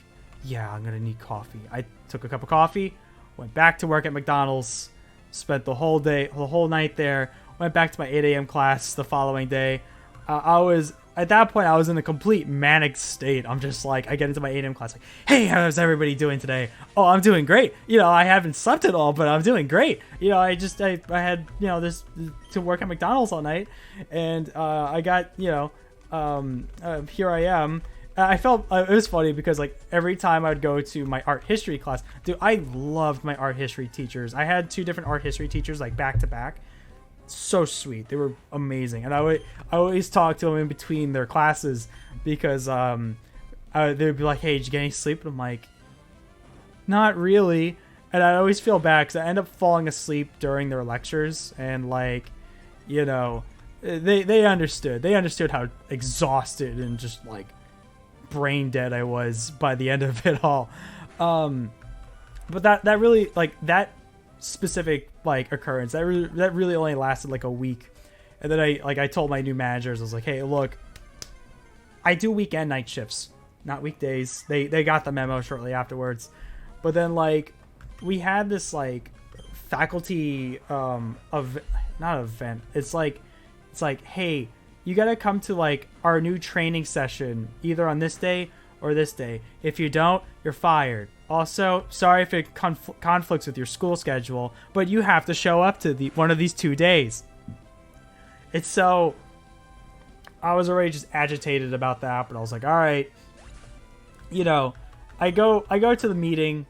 yeah, I'm gonna need coffee. I took a cup of coffee, went back to work at McDonald's, spent the whole night there, went back to my 8 a.m. class the following day. At that point, I was in a complete manic state. I'm just like, I get into my 8 a.m. class, like, hey, how's everybody doing today? Oh, I'm doing great. You know, I haven't slept at all, but I'm doing great. You know, I had, you know, this to work at McDonald's all night, and I got, you know, here I am. I felt, it was funny because like every time I'd go to my art history class, dude, I loved my art history teachers. I had 2 different art history teachers like back to back. So sweet. They were amazing. And I always talk to them in between their classes because they'd be like, hey, did you get any sleep? And I'm like, not really. And I always feel bad because I end up falling asleep during their lectures, and like, you know, they understood how exhausted and just like brain dead I was by the end of it all. But that really, like, that specific like occurrence that really only lasted like a week. And then I told my new managers, I was like, hey, look, I do weekend night shifts, not weekdays. They got the memo shortly afterwards. But then like we had this like faculty not event, it's like, hey, you gotta come to like our new training session either on this day or this day. If you don't, you're fired. Also, sorry if it conflicts with your school schedule, but you have to show up to one of these 2 days. It's so, I was already just agitated about that, but I was like, all right, you know, I go to the meeting,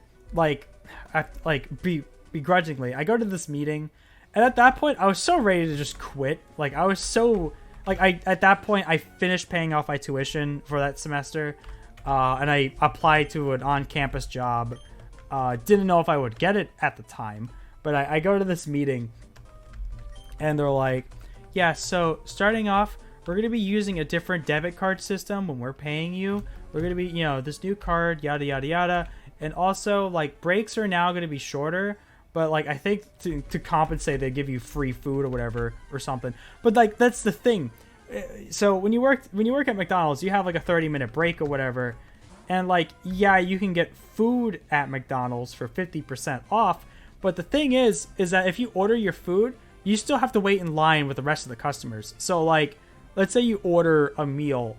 begrudgingly. I go to this meeting, and at that point, I was so ready to just quit. Like, I was so, like, at that point, I finished paying off my tuition for that semester. And I applied to an on-campus job. Didn't know if I would get it at the time, but I go to this meeting, and they're like, yeah, so starting off, we're going to be using a different debit card system when we're paying you. We're going to be, you know, this new card, yada, yada, yada. And also, like, breaks are now going to be shorter, but, like, I think to compensate, they give you free food or whatever or something. But, like, that's the thing. So when you work at McDonald's, you have like a 30-minute break or whatever, and like, yeah, you can get food at McDonald's for 50% off, but the thing is that if you order your food, you still have to wait in line with the rest of the customers. So like, let's say you order a meal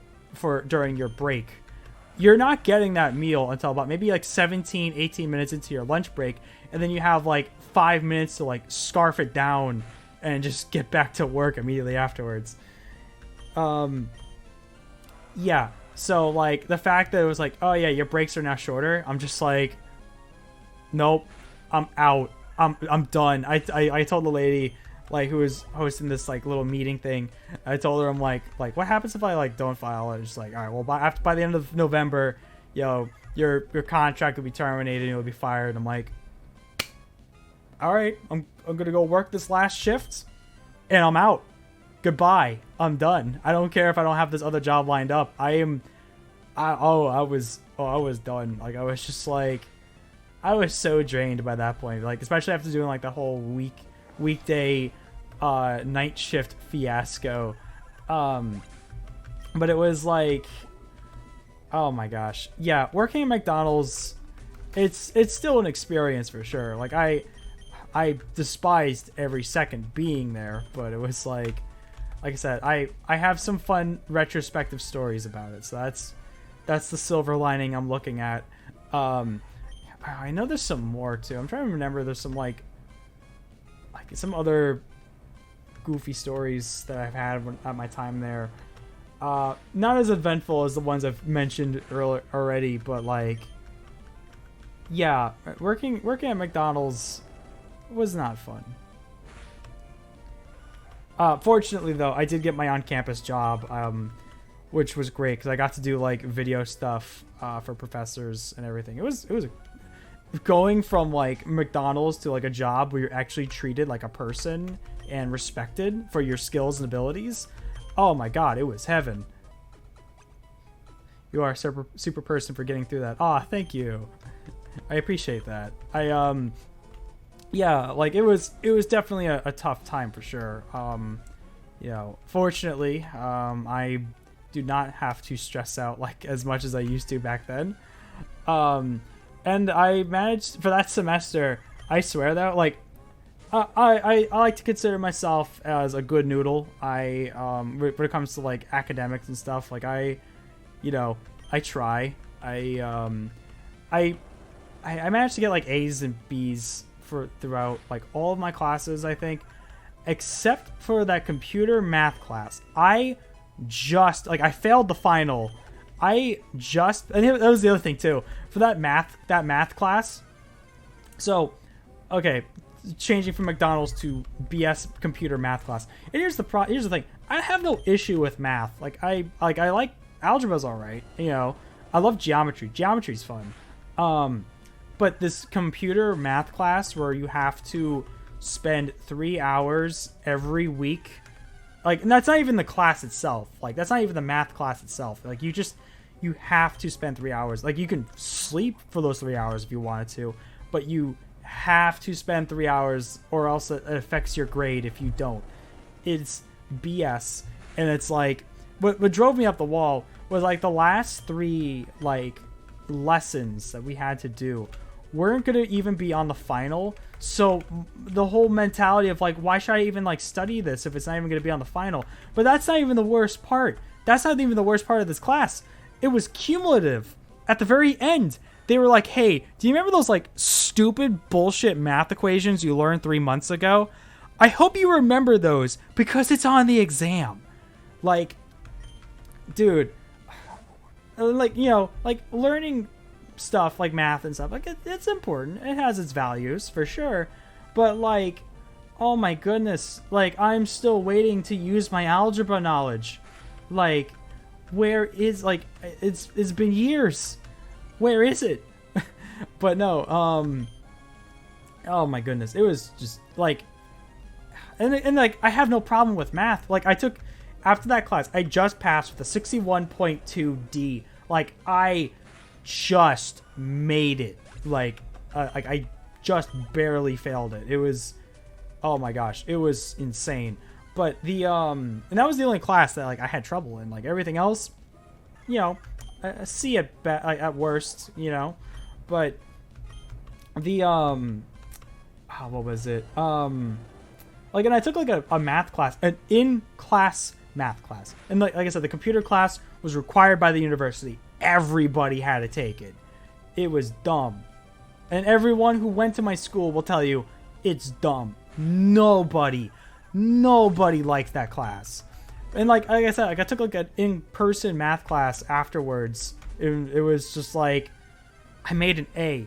during your break, you're not getting that meal until about maybe like 17-18 minutes into your lunch break, and then you have like 5 minutes to like scarf it down and just get back to work immediately afterwards. Yeah, so like the fact that it was like, oh yeah, your breaks are now shorter, I'm just like, nope, I'm out, I'm done. I told the lady like who was hosting this like little meeting thing, I told her, I'm like what happens if I like don't file? And she's like, all right, well by the end of November, your contract will be terminated and you'll be fired. I'm like, all right, I'm gonna go work this last shift and I'm out. Goodbye. I'm done. I don't care if I don't have this other job lined up. I was done. Like, I was just like, I was so drained by that point. Like, especially after doing like the whole weekday night shift fiasco. But it was like, Oh my gosh. Yeah, working at McDonald's, it's still an experience for sure. Like I despised every second being there, but it was like I said, I have some fun retrospective stories about it. So that's the silver lining I'm looking at. I know there's some more too. I'm trying to remember. There's some like some other goofy stories that I've had at my time there. Not as eventful as the ones I've mentioned earlier already, but like, yeah, working at McDonald's was not fun. Fortunately, though, I did get my on-campus job, which was great because I got to do like video stuff for professors and everything. It was going from like McDonald's to like a job where you're actually treated like a person and respected for your skills and abilities. Oh my god, it was heaven. You are a super person for getting through that. Aw, thank you. I appreciate that. Yeah, like it was definitely a tough time for sure. You know, fortunately, I do not have to stress out like as much as I used to back then. And I managed for that semester, I swear though, like I like to consider myself as a good noodle. When it comes to like academics and stuff, like I try. I managed to get like A's and B's throughout like all of my classes, I think, except for that computer math class. I failed the final. And that was the other thing too. For that math class. So, okay, changing from McDonald's to BS computer math class. And here's the thing. I have no issue with math. Like I like algebra's all right. You know, I love geometry. Geometry's fun. But this computer math class where you have to spend 3 hours every week, like, and that's not even the class itself. Like, that's not even the math class itself. Like, you have to spend 3 hours. Like, you can sleep for those 3 hours if you wanted to, but you have to spend 3 hours or else it affects your grade if you don't. It's BS. And it's like, what drove me up the wall was like the last 3 like lessons that we had to do weren't going to even be on the final. So the whole mentality of like, why should I even like study this if it's not even going to be on the final? But that's not even the worst part. That's not even the worst part of this class. It was cumulative. At the very end, they were like, hey, do you remember those like stupid bullshit math equations you learned 3 months ago? I hope you remember those because it's on the exam. Like, dude, like, you know, like learning stuff like math and stuff, like it's important. It has its values for sure. But like, oh my goodness, like I'm still waiting to use my algebra knowledge. Like, where is, like, it's been years. Where is it? But no, oh my goodness, it was just like, and like I have no problem with math. Like I took, after that class, I just passed with a 61.2 D. Like I just made it. Like I just barely failed it. It was, oh my gosh, it was insane. But the and that was the only class that like I had trouble in. Like everything else, you know, a C at worst, you know. But the what was it? Like, and I took like a math class, an in-class math class, and like I said, the computer class was required by the university. Everybody had to take it. It was dumb, and everyone who went to my school will tell you it's dumb. Nobody liked that class. And like I said, like I took like an in-person math class afterwards. It was just like I made an A,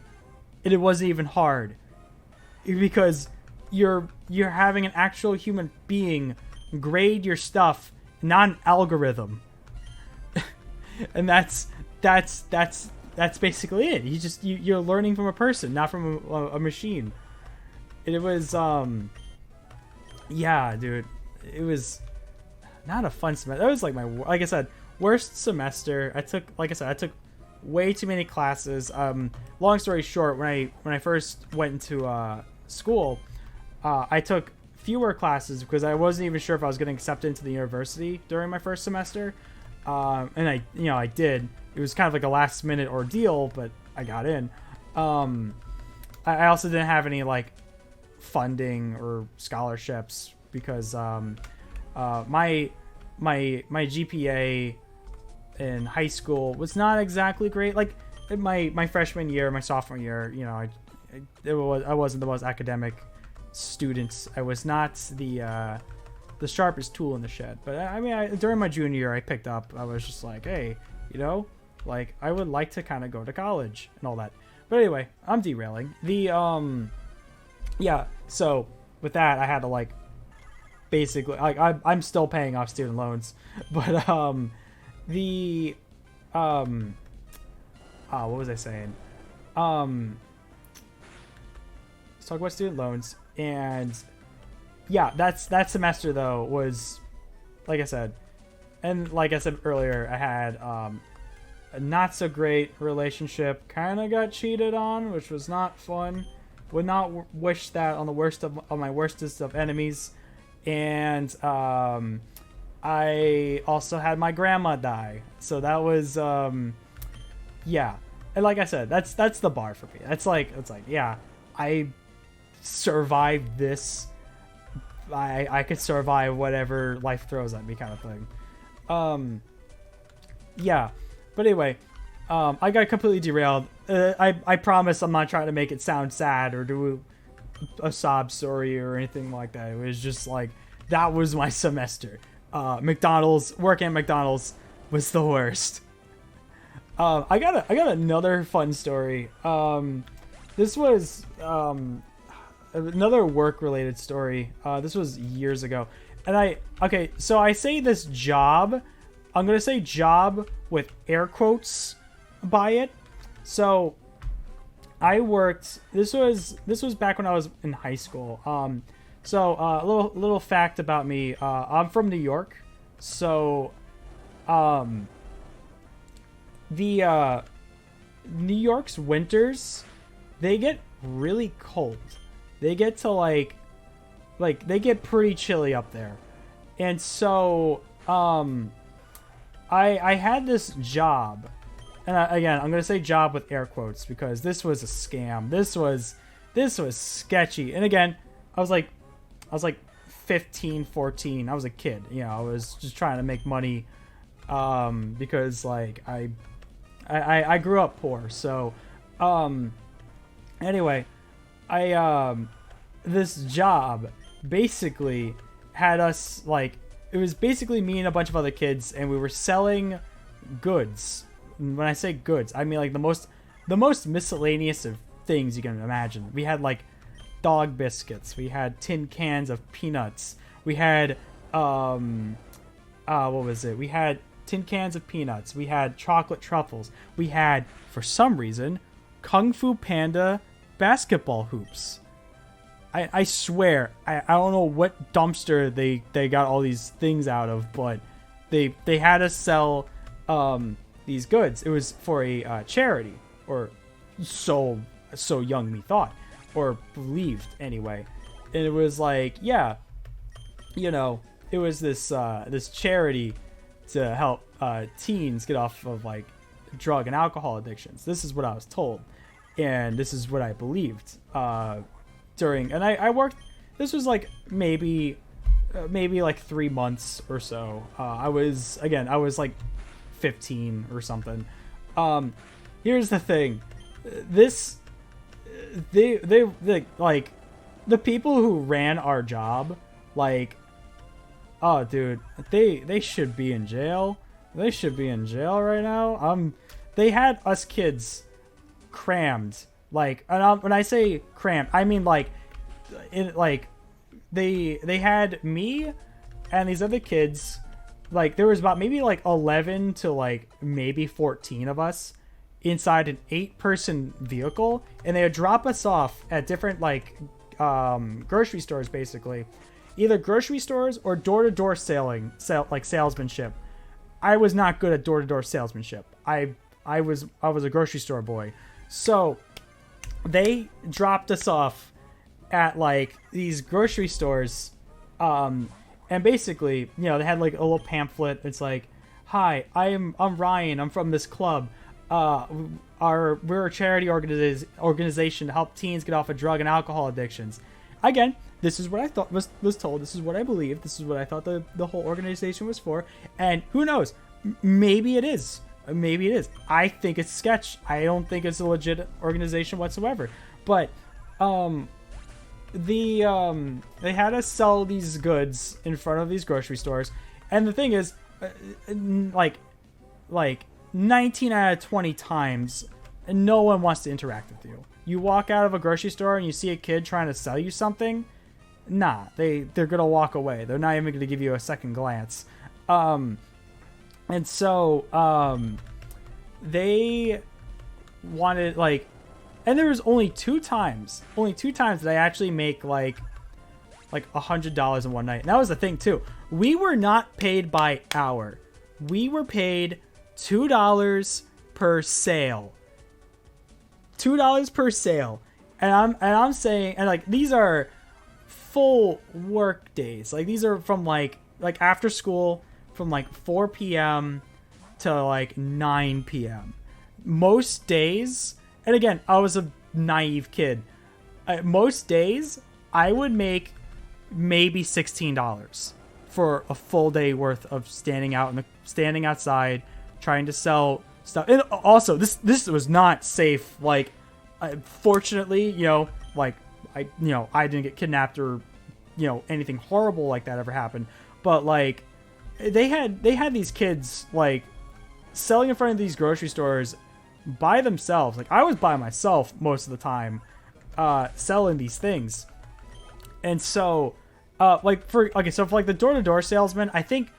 and it wasn't even hard because you're having an actual human being grade your stuff, not an algorithm. And that's basically it. You're learning from a person, not from a machine. And it was yeah, dude, it was not a fun semester. That was like my, like I said, worst semester. I took way too many classes. Long story short, when I first went into school, I took fewer classes because I wasn't even sure if I was getting accepted into the university during my first semester. And I did. It was kind of like a last minute ordeal, but I got in. I also didn't have any like funding or scholarships because my GPA in high school was not exactly great. Like in my freshman year, my sophomore year, I wasn't the most academic student. I was not the sharpest tool in the shed. But I mean, during my junior year, I picked up. I was just like, hey, like I would like to kind of go to college and all that. But anyway, I'm derailing. So with that, I had to like basically like I'm still paying off student loans, but what was I saying? Let's talk about student loans. And yeah, that semester though was, like I said earlier, I had a not so great relationship. Kind of got cheated on, which was not fun. Would not wish that on the worst of my worstest of enemies. And I also had my grandma die, so that was yeah. And like I said, that's the bar for me. It's like yeah, I survived this. I could survive whatever life throws at me, kind of thing. Yeah. But anyway, I got completely derailed. I promise I'm not trying to make it sound sad or do a sob story or anything like that. It was just like, that was my semester. Working at McDonald's was the worst. I got another fun story. This was another work-related story. This was years ago. And so I say this job. I'm going to say job with air quotes by it. So I worked, this was back when I was in high school. So a little fact about me. I'm from New York. So the New York's winters, they get really cold. They get to like they get pretty chilly up there. And so I had this job, and again, I'm gonna say job with air quotes because this was a scam. This was sketchy. And again, I was like 15, 14. I was a kid. I was just trying to make money, because like I grew up poor. So, anyway, this job basically had us like. It was basically me and a bunch of other kids, and we were selling goods. When I say goods, I mean like the most miscellaneous of things you can imagine. We had like dog biscuits. We had tin cans of peanuts. We had what was it? We had tin cans of peanuts. We had chocolate truffles. We had, for some reason, Kung Fu Panda basketball hoops. I swear, I don't know what dumpster they got all these things out of, but they had us sell these goods. It was for a charity, or so young me thought, or believed anyway. And it was like, yeah, it was this charity to help teens get off of like drug and alcohol addictions. This is what I was told, and this is what I believed. And I worked. This was like maybe like 3 months or so. I was like 15 or something. Here's the thing. They like the people who ran our job, like, oh dude, they should be in jail. They should be in jail right now. They had us kids crammed. Like, and when I say crammed, I mean like, they had me and these other kids. Like, there was about maybe like 11 to like maybe 14 of us inside an 8-person vehicle, and they would drop us off at different like grocery stores, basically, either grocery stores or door-to-door salesmanship. I was not good at door-to-door salesmanship. I was a grocery store boy. So they dropped us off at like these grocery stores, and basically, they had like a little pamphlet. It's like, "Hi, I'm Ryan. I'm from this club. We're a charity organization to help teens get off of drug and alcohol addictions." Again, this is what I thought was told. This is what I believe. This is what I thought the whole organization was for. And who knows? Maybe it is. Maybe it is. I think it's sketch. I don't think it's a legit organization whatsoever. But they had us sell these goods in front of these grocery stores, and the thing is, like 19 out of 20 times, no one wants to interact with you. You walk out of a grocery store and you see a kid trying to sell you something, nah, they're gonna walk away. They're not even gonna give you a second glance. And so they wanted and there was only two times that I actually make like $100 in one night. And that was the thing too. We were not paid by hour. We were paid $2 per sale. $2 per sale. And I'm saying, and like these are full work days. Like these are from like after school from like 4 p.m. to like 9 p.m. Most days, and again, I was a naive kid. Most days, I would make maybe $16 for a full day worth of standing outside, trying to sell stuff. And also, this was not safe. Like, fortunately, I didn't get kidnapped or anything horrible like that ever happened. But like, they had these kids like selling in front of these grocery stores by themselves. Like I was by myself most of the time, selling these things. And so, for the door-to-door salesman, I think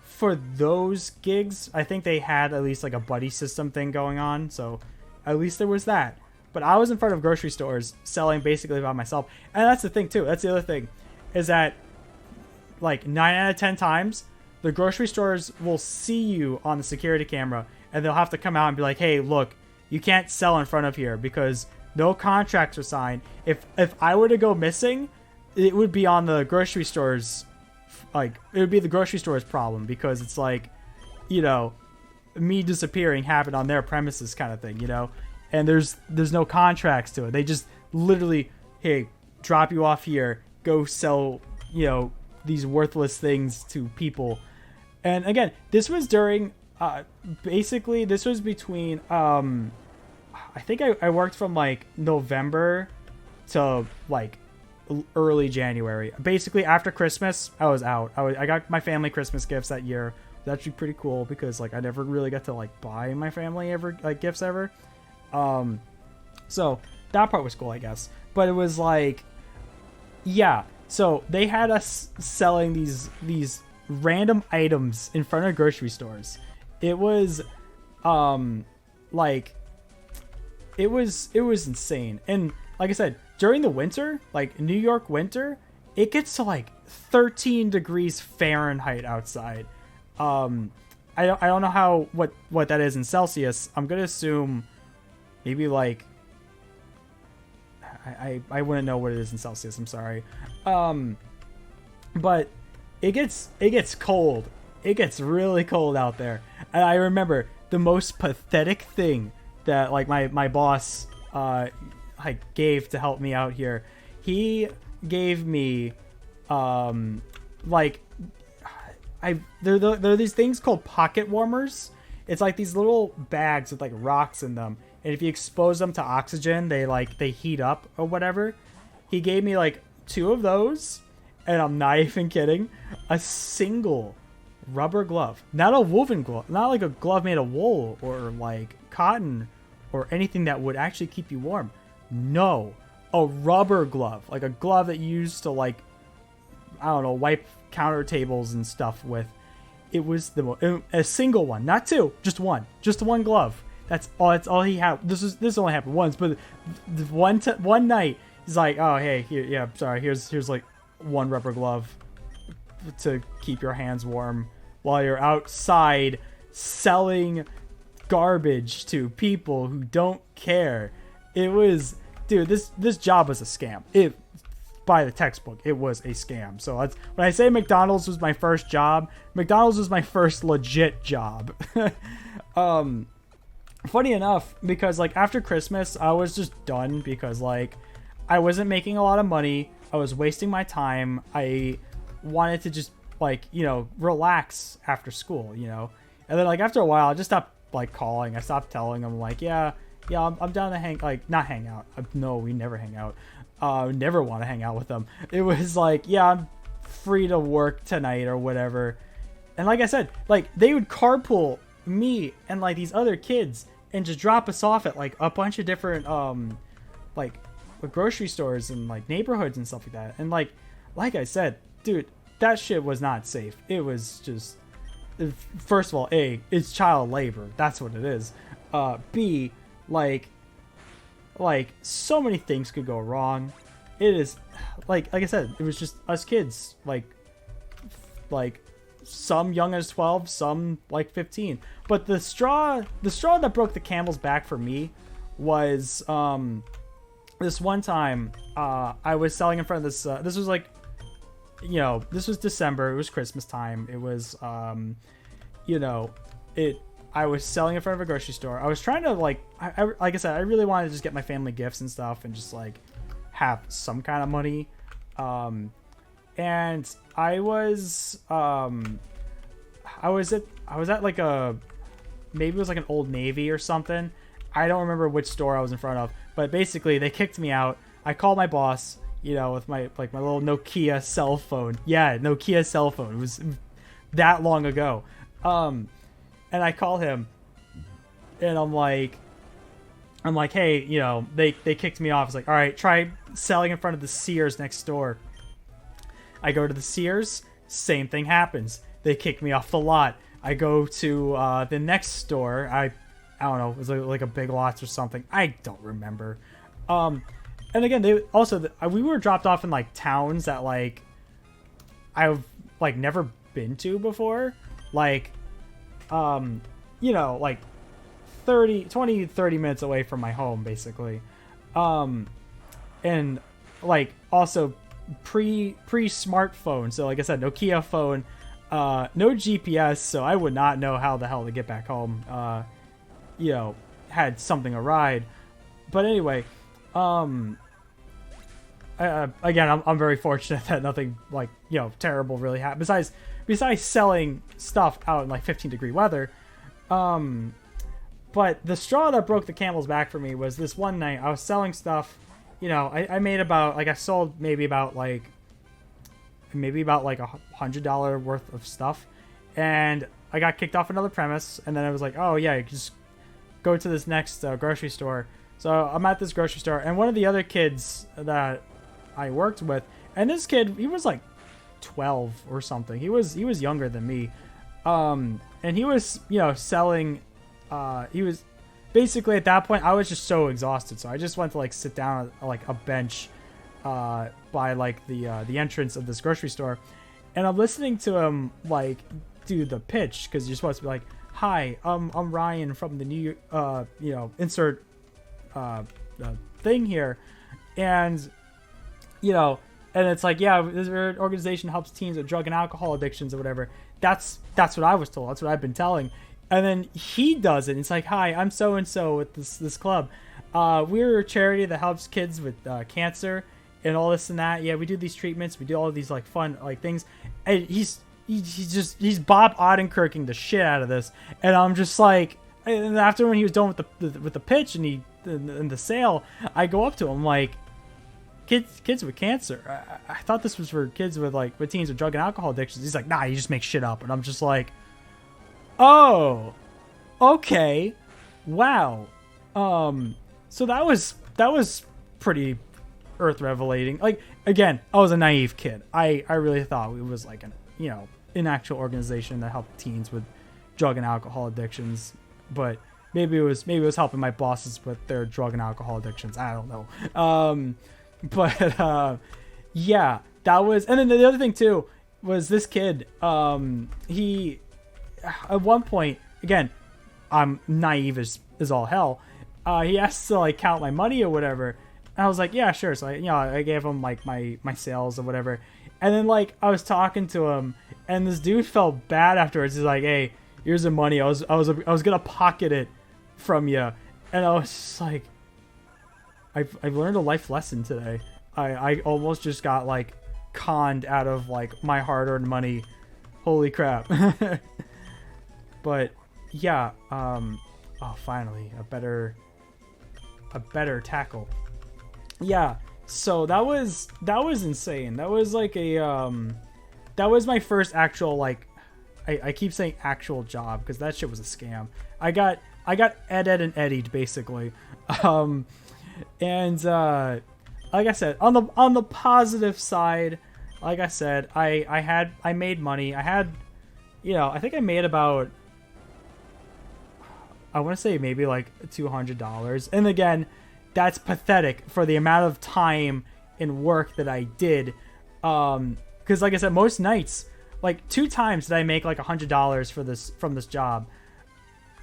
for those gigs, I think they had at least like a buddy system thing going on. So at least there was that. But I was in front of grocery stores selling basically by myself. And that's the thing too. That's the other thing, is that like 9 out of 10 times, the grocery stores will see you on the security camera and they'll have to come out and be like, "Hey, look, you can't sell in front of here because no contracts are signed." If I were to go missing, it would be on the grocery stores. Like, it would be the grocery store's problem because it's like, me disappearing happened on their premises kind of thing, and there's no contracts to it. They just literally, "Hey, drop you off here, go sell, these worthless things to people." And again, this was during, basically, this was between, I think I worked from like November to like early January. Basically, after Christmas, I was out. I got my family Christmas gifts that year. It was actually pretty cool because like I never really got to like buy my family ever like gifts ever. So that part was cool, I guess. But it was like, yeah. So they had us selling these random items in front of grocery stores. It was it was insane. And like I said, during the winter, like New York winter, it gets to like 13 degrees Fahrenheit outside. I don't know what that is in Celsius. I'm gonna assume maybe like I wouldn't know what it is in Celsius. I'm sorry. But it gets cold. It gets really cold out there. And I remember the most pathetic thing that like my boss gave to help me out here. He gave me there are these things called pocket warmers. It's like these little bags with like rocks in them, and if you expose them to oxygen, they heat up or whatever. He gave me like 2 of those, and I'm not even kidding, a single rubber glove, not a woven glove, not like a glove made of wool or like cotton or anything that would actually keep you warm. No, a rubber glove, like a glove that you use to like, I don't know, wipe counter tables and stuff with. It was a single one, not 2, just one glove. That's all he had. This only happened once, but one night he's like, "Oh, hey, here, yeah, sorry, here's like 1 rubber glove to keep your hands warm while you're outside selling garbage to people who don't care." It was, dude, this job was a scam. by the textbook, it was a scam. So when I say McDonald's was my first job, McDonald's was my first legit job. Funny enough, because like after Christmas, I was just done because like I wasn't making a lot of money. I was wasting my time. I wanted to just like, relax after school, And then like after a while, I just stopped like calling. I stopped telling them like, yeah, I'm down to not hang out. No, we never hang out. Never want to hang out with them. It was like, yeah, I'm free to work tonight or whatever. And like I said, like they would carpool me and like these other kids and just drop us off at like a bunch of different like grocery stores and like neighborhoods and stuff like that. And like I said, dude, that shit was not safe. It was just, first of all, A, it's child labor. That's what it is. B, like so many things could go wrong. It is like I said, it was just us kids, like some young as 12, some like 15. But the straw that broke the camel's back for me was this one time I was selling in front of this this was like, this was December, it was Christmas time. It was I was selling in front of a grocery store. I was trying to like I said, I really wanted to just get my family gifts and stuff and just like have some kind of money. And I was at like maybe it was like an Old Navy or something. I don't remember which store I was in front of, but basically they kicked me out. I called my boss, with my little Nokia cell phone. Yeah, Nokia cell phone. It was that long ago. And I call him and I'm like, hey, they kicked me off. It's like, all right, try selling in front of the Sears next door. I go to the Sears, same thing happens. They kick me off the lot. I go to the next store. I don't know, it was like a Big Lots or something. I don't remember. And again, we were dropped off in like towns that like I've like never been to before. Like, like 30 minutes away from my home, basically. And like also pre-smartphone. So like I said, Nokia phone, no GPS. So I would not know how the hell to get back home. Had something awry. But anyway, again, I'm very fortunate that nothing like, terrible really happened. Besides selling stuff out in like 15-degree weather. But the straw that broke the camel's back for me was this one night I was selling stuff. I made about like I sold maybe about like $100 worth of stuff, and I got kicked off another premise. And then I was like, oh yeah, you can just go to this next grocery store. So I'm at this grocery store, and one of the other kids that I worked with, and this kid, he was like 12 or something. He was younger than me, and he was selling. He was basically at that point I was just so exhausted, so I just went to like sit down on like a bench by like the entrance of this grocery store, and I'm listening to him like do the pitch, because you're supposed to be like, hi, I'm Ryan from the new insert thing here, and and it's like, yeah, this organization helps teens with drug and alcohol addictions or whatever. That's what I was told. That's what I've been telling. And then he does it. It's like, hi, I'm so-and-so with this club. We're a charity that helps kids with cancer and all this and that. Yeah, we do these treatments. We do all of these like fun like things. And he's Bob Odenkirking the shit out of this. And I'm just like, and after when he was done with the pitch and the sale, I go up to him like, kids with cancer. I thought this was for kids with teens with drug and alcohol addictions. He's like, nah, you just make shit up. And I'm just like, oh, okay, wow. So that was pretty earth revelating. Like, again, I was a naive kid. I really thought it was like an actual organization that helped teens with drug and alcohol addictions, but maybe it was helping my bosses with their drug and alcohol addictions. I don't know. But yeah, that was, and then the other thing too was this kid. He at one point, again, I'm naive as all hell. He asked to like count my money or whatever, I was like, yeah, sure. So I gave him like my sales or whatever. And then like I was talking to him, and this dude felt bad afterwards. He's like, hey, here's the money. I was gonna pocket it from you. And I was just like, I've learned a life lesson today. I almost just got like conned out of like my hard-earned money. Holy crap. But yeah, finally a better tackle. Yeah, so that was insane. That was like that was my first actual, like, I keep saying actual job because that shit was a scam. I got Ed and Eddied basically. And like I said, on the positive side, like I said, I made money. I had, I think I made about, I want to say maybe like $200. And again, that's pathetic for the amount of time and work that I did. Because like I said, most nights, like 2 times did I make like $100 from this job.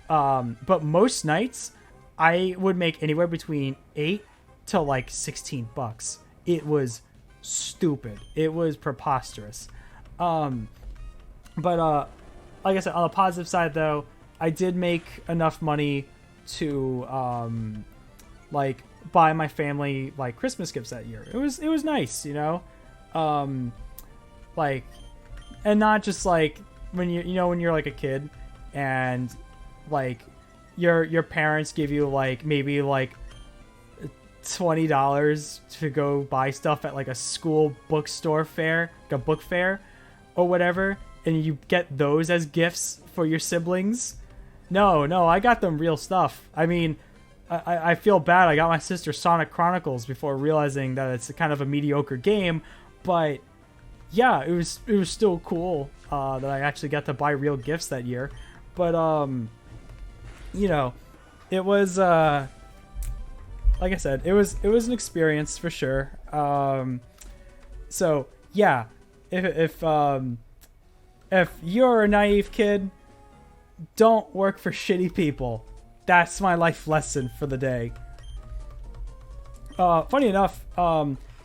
But most nights I would make anywhere between 8 to like $16. It was stupid. It was preposterous. But like I said, on the positive side though, I did make enough money to like buy my family like Christmas gifts that year. It was nice, like, and not just like when when you're like a kid and like your parents give you like maybe like $20 to go buy stuff at like a school bookstore fair, like a book fair or whatever, and you get those as gifts for your siblings. No, I got them real stuff. I mean, I feel bad. I got my sister Sonic Chronicles before realizing that it's kind of a mediocre game, but yeah, it was still cool that I actually got to buy real gifts that year. But it was like I said, it was an experience for sure. So yeah, if you're a naive kid, don't work for shitty people. That's my life lesson for the day. Funny enough,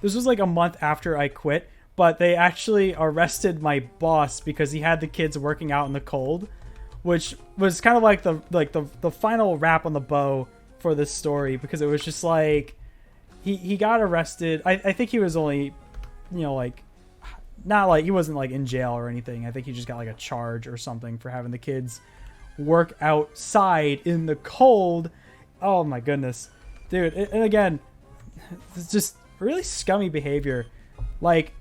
this was like a month after I quit, but they actually arrested my boss because he had the kids working out in the cold, which was kind of like the final wrap on the bow for this story, because it was just like he got arrested. I think he was only, like, not like he wasn't like in jail or anything. I think he just got like a charge or something for having the kids work outside in the cold. Oh my goodness, dude. And again, it's just really scummy behavior. Like,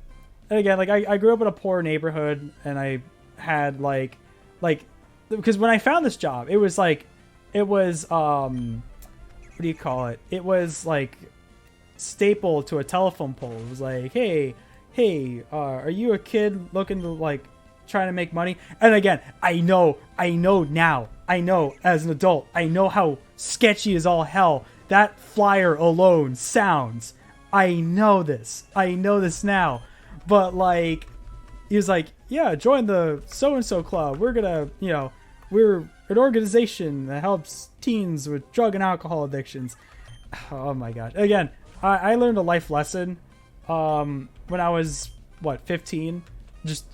and again, like I grew up in a poor neighborhood, and I had like because when I found this job, it was what do you call it? It was like stapled to a telephone pole. It was like, hey, are you a kid looking to like trying to make money? And again, I know now, as an adult, I know how sketchy as all hell that flyer alone sounds. I know this now. But like, he was like, yeah, join the so-and-so club. We're gonna, we're an organization that helps teens with drug and alcohol addictions. Oh my god. Again, I learned a life lesson when I was 15, just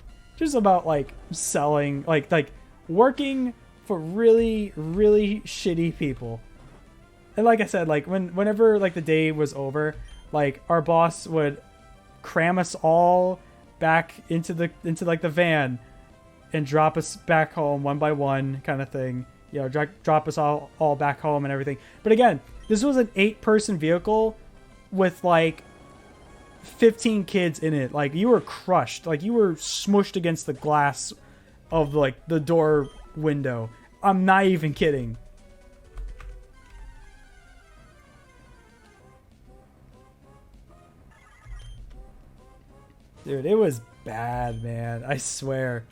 about like selling, like working for really, really shitty people. And like I said, like whenever like the day was over, like our boss would cram us all back into like the van and drop us back home one by one, kind of thing. Drop us all back home and everything. But again, this was an 8-person vehicle with like 15 kids in it. Like, you were crushed. Like, you were smushed against the glass of like the door window. I'm not even kidding. Dude, it was bad, man. I swear.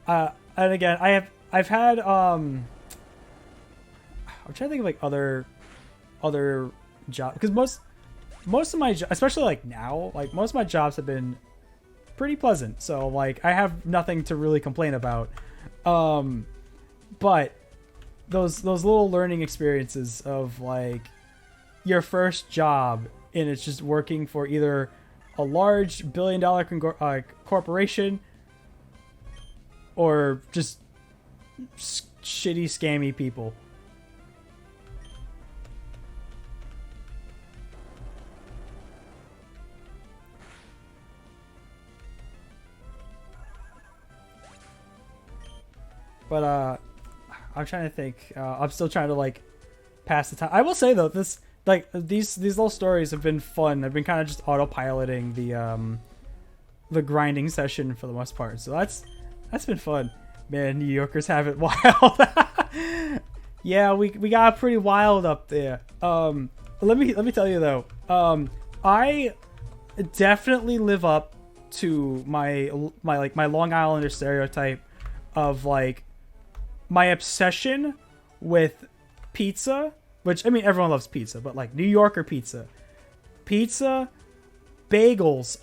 And again, I've had I'm trying to think of like other jobs, because most of my especially like now, like most of my jobs have been pretty pleasant, so like I have nothing to really complain about. But those little learning experiences of like your first job, and it's just working for either a large billion-dollar corporation or just shitty, scammy people. But I'm trying to think. I'm still trying to like pass the time. I will say though, this like these little stories have been fun. I've been kind of just autopiloting the grinding session for the most part. So that's been fun. Man, New Yorkers have it wild. Yeah, we got pretty wild up there. Let me tell you though. I definitely live up to my Long Islander stereotype of like my obsession with pizza, which I mean everyone loves pizza, but like New Yorker pizza, bagels.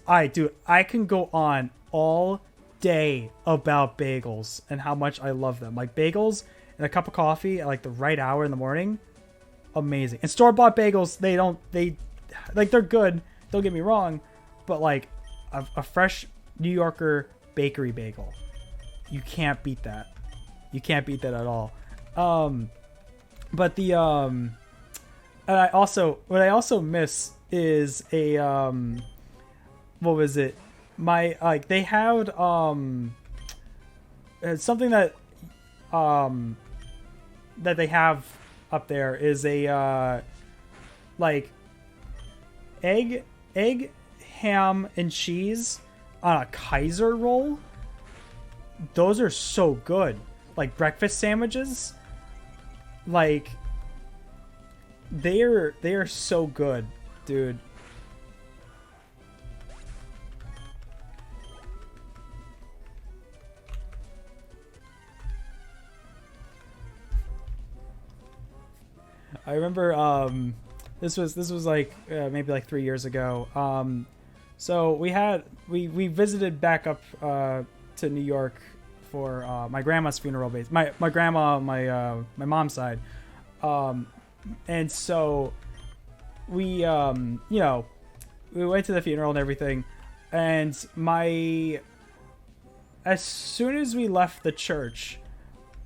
I can go on all day about bagels and how much I love them. Like bagels and a cup of coffee at like the right hour in the morning, amazing. And store-bought bagels, they're good, don't get me wrong, but like a fresh New Yorker bakery bagel, you can't beat that. You can't beat that at all. But the and what I also miss is a what was it? My like they had something that that they have up there is a like egg, ham, and cheese on a Kaiser roll. Those are so good. Like breakfast sandwiches, like they are so good, dude. I remember this was like maybe like 3 years ago. So we visited back up to New York for my grandma's funeral. My grandma on my mom's side, and so we we went to the funeral and everything, and as soon as we left the church,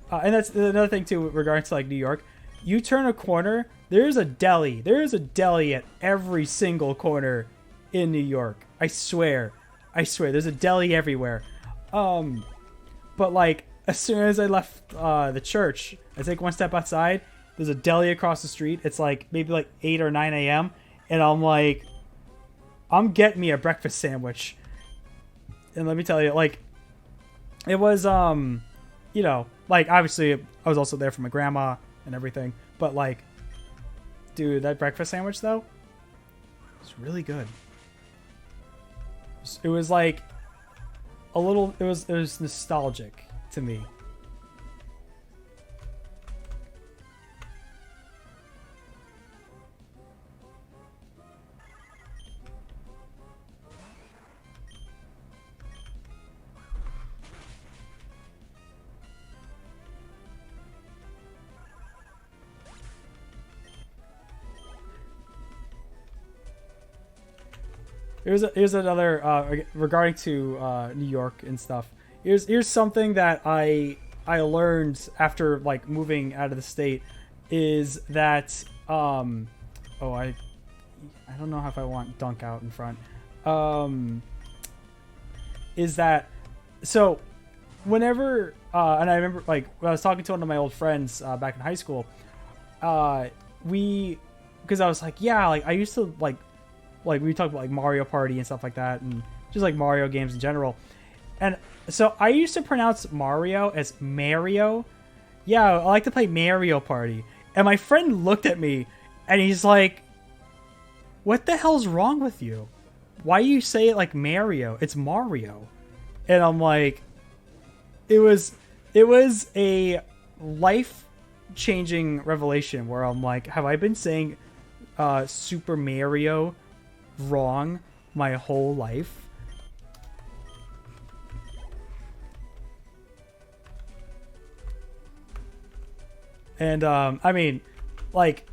and that's another thing too with regards to like New York, you turn a corner, there's a deli at every single corner in New York. I swear there's a deli everywhere. But like as soon as I left the church, I take one step outside, there's a deli across the street. It's like maybe like 8 or 9 a.m. and I'm like, I'm getting me a breakfast sandwich. And let me tell you, like, it was like obviously I was also there for my grandma and everything, but like, dude, that breakfast sandwich though, it's really good. It was like a little, it was nostalgic to me. Here's another regarding to New York and stuff. Here's something that I learned after like moving out of the state is that I don't know if I want dunk out in front. Is that so? Whenever and I remember like when I was talking to one of my old friends back in high school, because I was like, yeah, like I used to like we talked about like Mario Party and stuff like that, and just like Mario games in general. And so I used to pronounce Mario as Mario. Yeah, I like to play Mario Party. And my friend looked at me and he's like, what the hell's wrong with you? Why you say it like Mario? It's Mario. And I'm like, it was a life-changing revelation where I'm like, have I been saying Super Mario wrong my whole life? And I mean, like,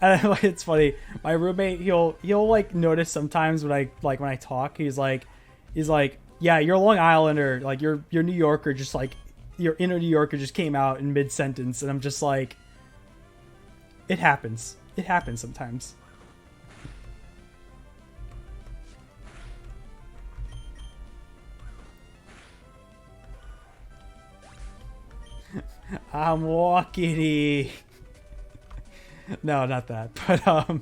it's funny. My roommate, he'll like notice sometimes when I talk, he's like, yeah, you're a Long Islander, like you're New Yorker, just like your inner New Yorker just came out in mid sentence, and I'm just like, it happens. It happens sometimes. I'm walking. No, not that. But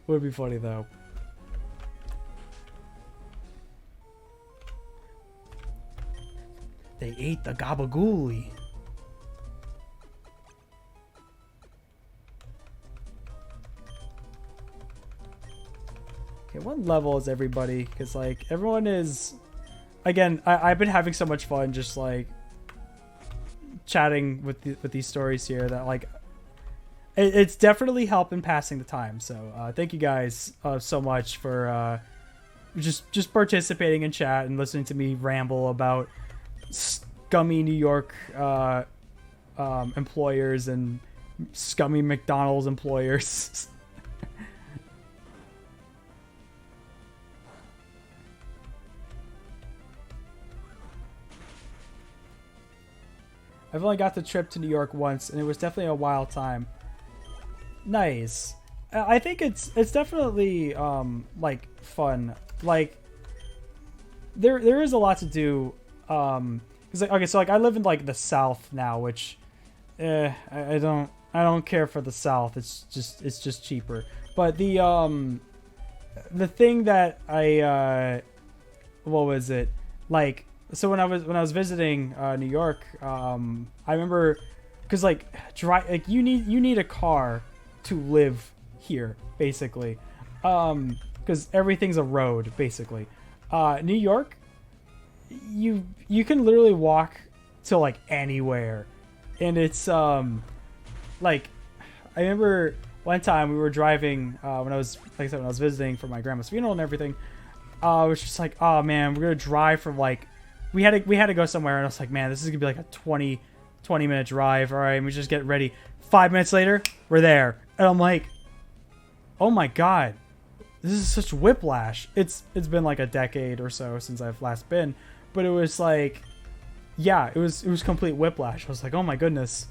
would be funny though. They ate the gabagool. Okay, what level is everybody? Because like everyone is, again, I've been having so much fun just like chatting with these stories here that like it's definitely helping passing the time. So thank you guys so much for just participating in chat and listening to me ramble about scummy New York employers and scummy McDonald's employers. I've only got the trip to New York once, and it was definitely a wild time. Nice. I think it's definitely like fun. Like there is a lot to do. 'Cause like, okay, so like I live in like the South now, which I don't care for the South. It's just cheaper. But the thing that I what was it like? So when I was visiting New York, I remember because like you need a car to live here basically, because everything's a road basically. New York, you can literally walk to like anywhere, and it's like I remember one time we were driving when I was visiting for my grandma's funeral and everything. It was just like, oh man, we're gonna drive from like. We had to go somewhere, and I was like, man, this is gonna be like a 20 minute drive. All right, and we just get ready. 5 minutes later, we're there, and I'm like, oh my god, this is such whiplash. It's been like a decade or so since I've last been, but it was like, yeah, it was complete whiplash. I was like, oh my goodness.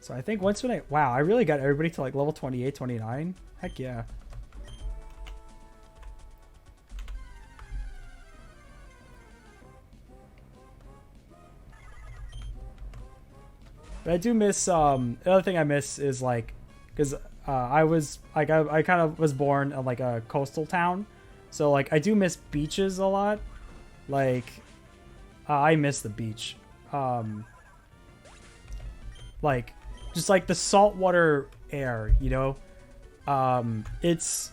So I think once wow, I really got everybody to like level 28, 29. Heck yeah. But I do miss, the other thing I miss is like, because I was, like, I kind of was born in like a coastal town. So like, I do miss beaches a lot. Like, I miss the beach. Like, just like the saltwater air, you know? It's...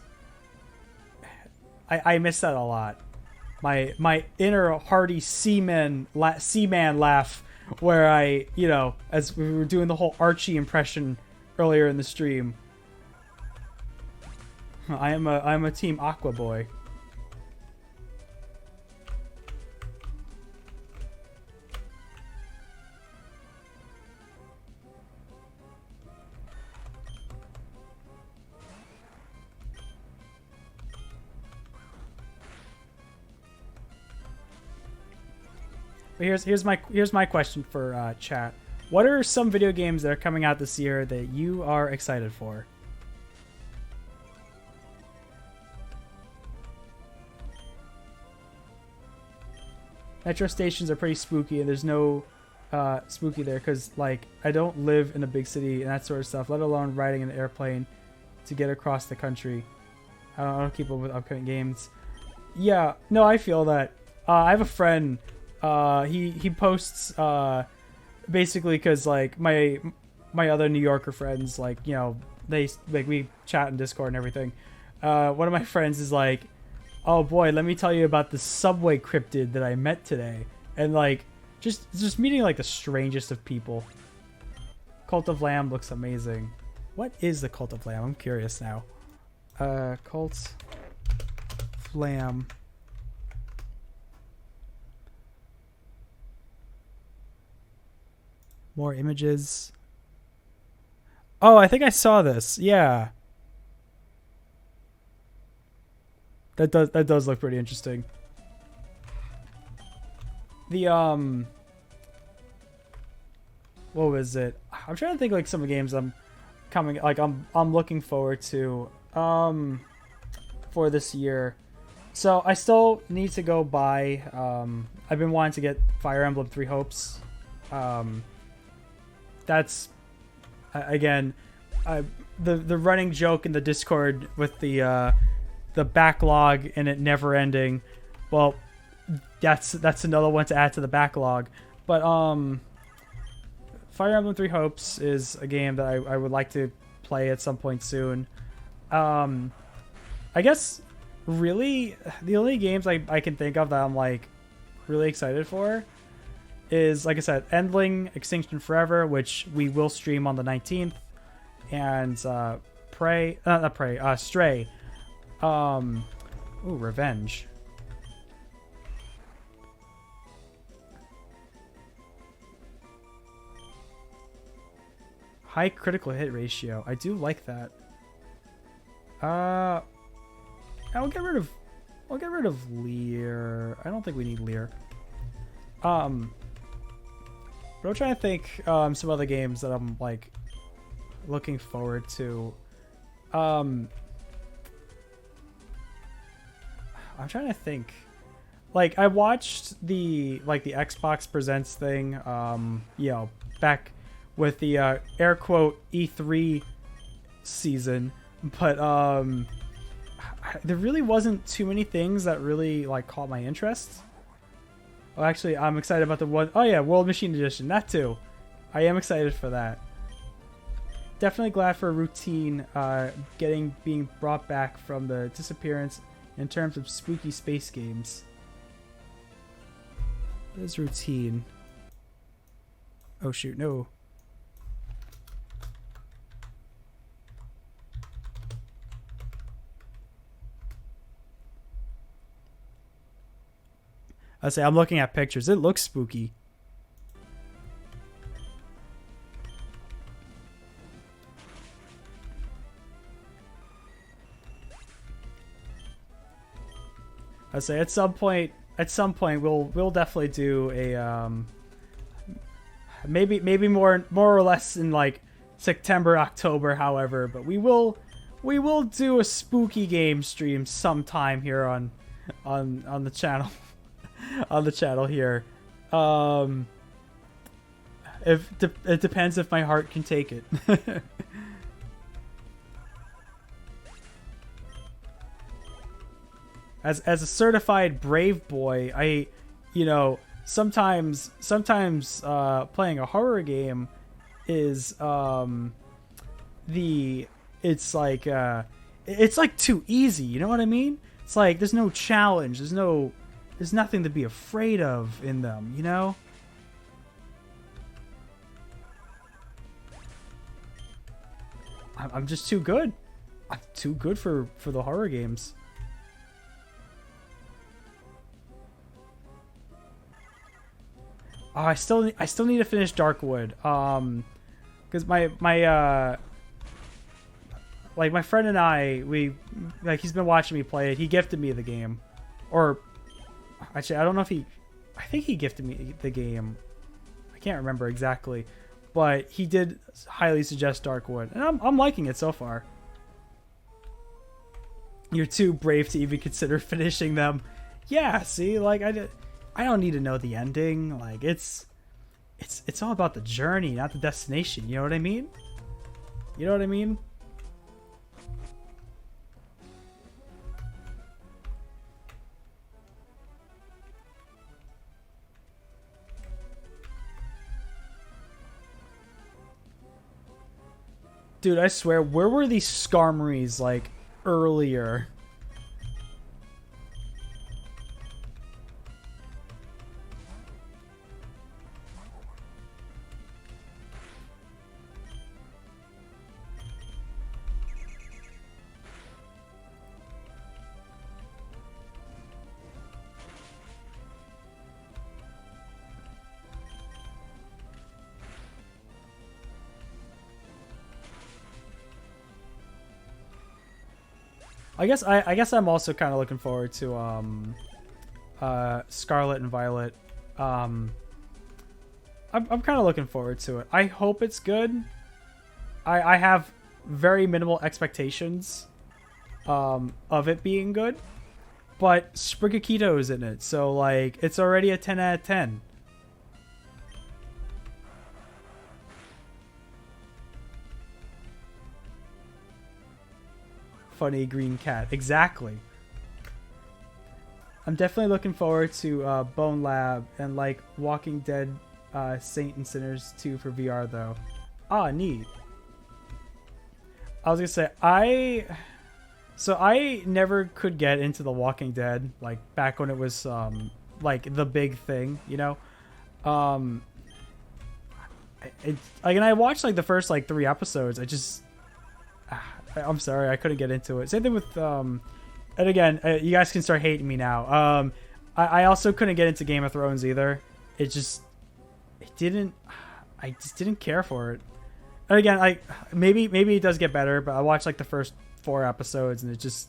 I miss that a lot. My inner hearty seaman laugh, where I, you know, as we were doing the whole Archie impression earlier in the stream. I'm a Team Aqua boy. But here's my question for chat. What are some video games that are coming out this year that you are excited for? Metro stations are pretty spooky, and there's no spooky there because like I don't live in a big city and that sort of stuff, let alone riding an airplane to get across the country. I don't keep up with upcoming games. Yeah, no, I feel that. I have a friend. He posts basically because like my other New Yorker friends, like, you know, they like we chat in Discord and everything. One of my friends is like, oh boy, let me tell you about the subway cryptid that I met today, and like just meeting like the strangest of people. Cult of Lamb looks amazing. What is the Cult of Lamb? I'm curious now. Cult Lamb. More images. Oh, I think I saw this. Yeah. That does look pretty interesting. The what was it? I'm trying to think like some of the games I'm looking forward to for this year. So I still need to go buy I've been wanting to get Fire Emblem Three Hopes. That's again the running joke in the Discord with the backlog and it never ending. Well, that's another one to add to the backlog. But Fire Emblem Three Hopes is a game that I would like to play at some point soon. I guess really the only games I can think of that I'm like really excited for is, like I said, Endling, Extinction Forever, which we will stream on the 19th, and Stray. Revenge. High critical hit ratio. I do like that. I'll get rid of Lear. I don't think we need Lear. But I'm trying to think some other games that I'm like looking forward to. I'm trying to think. Like I watched the Xbox Presents thing, back with the air quote E3 season, but there really wasn't too many things that really like caught my interest. Well, actually, I'm excited about the one. Oh yeah, World Machine Edition. That too. I am excited for that. Definitely glad for Routine being brought back from the disappearance in terms of spooky space games. What is Routine? Oh shoot, no. I'm looking at pictures. It looks spooky. At some point we'll definitely do a maybe more or less in like September, October, however, but we will do a spooky game stream sometime here on the channel. On the channel here. It depends if my heart can take it. As a certified brave boy, I sometimes playing a horror game is it's like too easy, you know what I mean? It's like there's no challenge, there's nothing to be afraid of in them, you know? I'm just too good. I'm too good for the horror games. Oh, I still need to finish Darkwood. Because my friend and I, he's been watching me play it. He gifted me the game, or actually, I don't know if I think he gifted me the game. I can't remember exactly, but he did highly suggest Darkwood, and I'm liking it so far. You're too brave to even consider finishing them. Yeah, see, like I don't need to know the ending. Like it's all about the journey, not the destination. You know what I mean? You know what I mean? Dude, I swear, where were these Skarmories like earlier? I guess I'm also kind of looking forward to Scarlet and Violet. Um, I'm kind of looking forward to it. I hope it's good. I have very minimal expectations of it being good, but Sprigakito is in it, so like it's already a 10 out of 10. Funny green cat, exactly. I'm definitely looking forward to Bone Lab and like Walking Dead Saint and Sinners 2 for VR though. Ah, neat. I was gonna say I never could get into The Walking Dead like back when it was like the big thing, you know. Um, like, and I watched like the first like 3 episodes. I'm sorry, I couldn't get into it. Same thing with and again, you guys can start hating me now. I also couldn't get into Game of Thrones either. It didn't. I just didn't care for it. And again, maybe it does get better, but I watched like the first 4 episodes and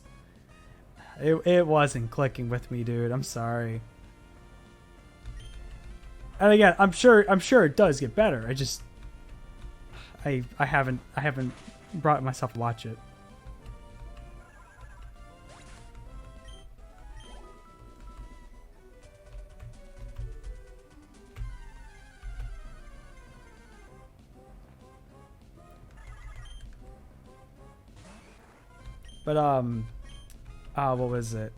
it wasn't clicking with me, dude. I'm sorry. And again, I'm sure it does get better. I haven't brought myself to watch it. But what was it?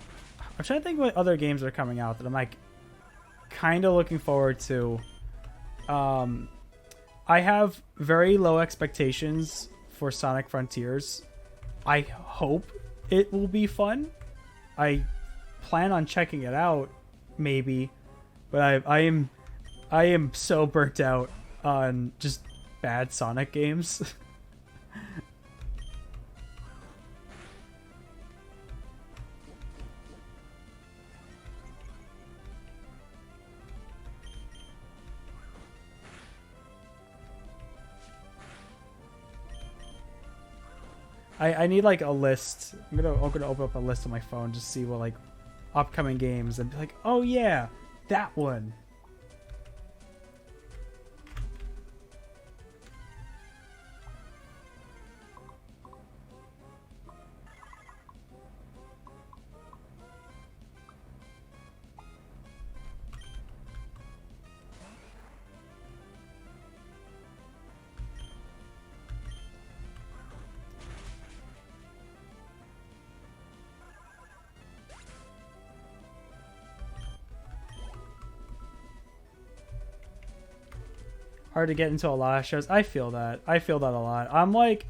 I'm trying to think what other games are coming out that I'm like kind of looking forward to. I have very low expectations for Sonic Frontiers. I hope it will be fun. I plan on checking it out, maybe, but I am so burnt out on just bad Sonic games. I need like a list. I'm gonna open up a list on my phone just see what like upcoming games and be like, oh yeah, that one. Hard to get into a lot of shows. I feel that. I feel that a lot. I'm like,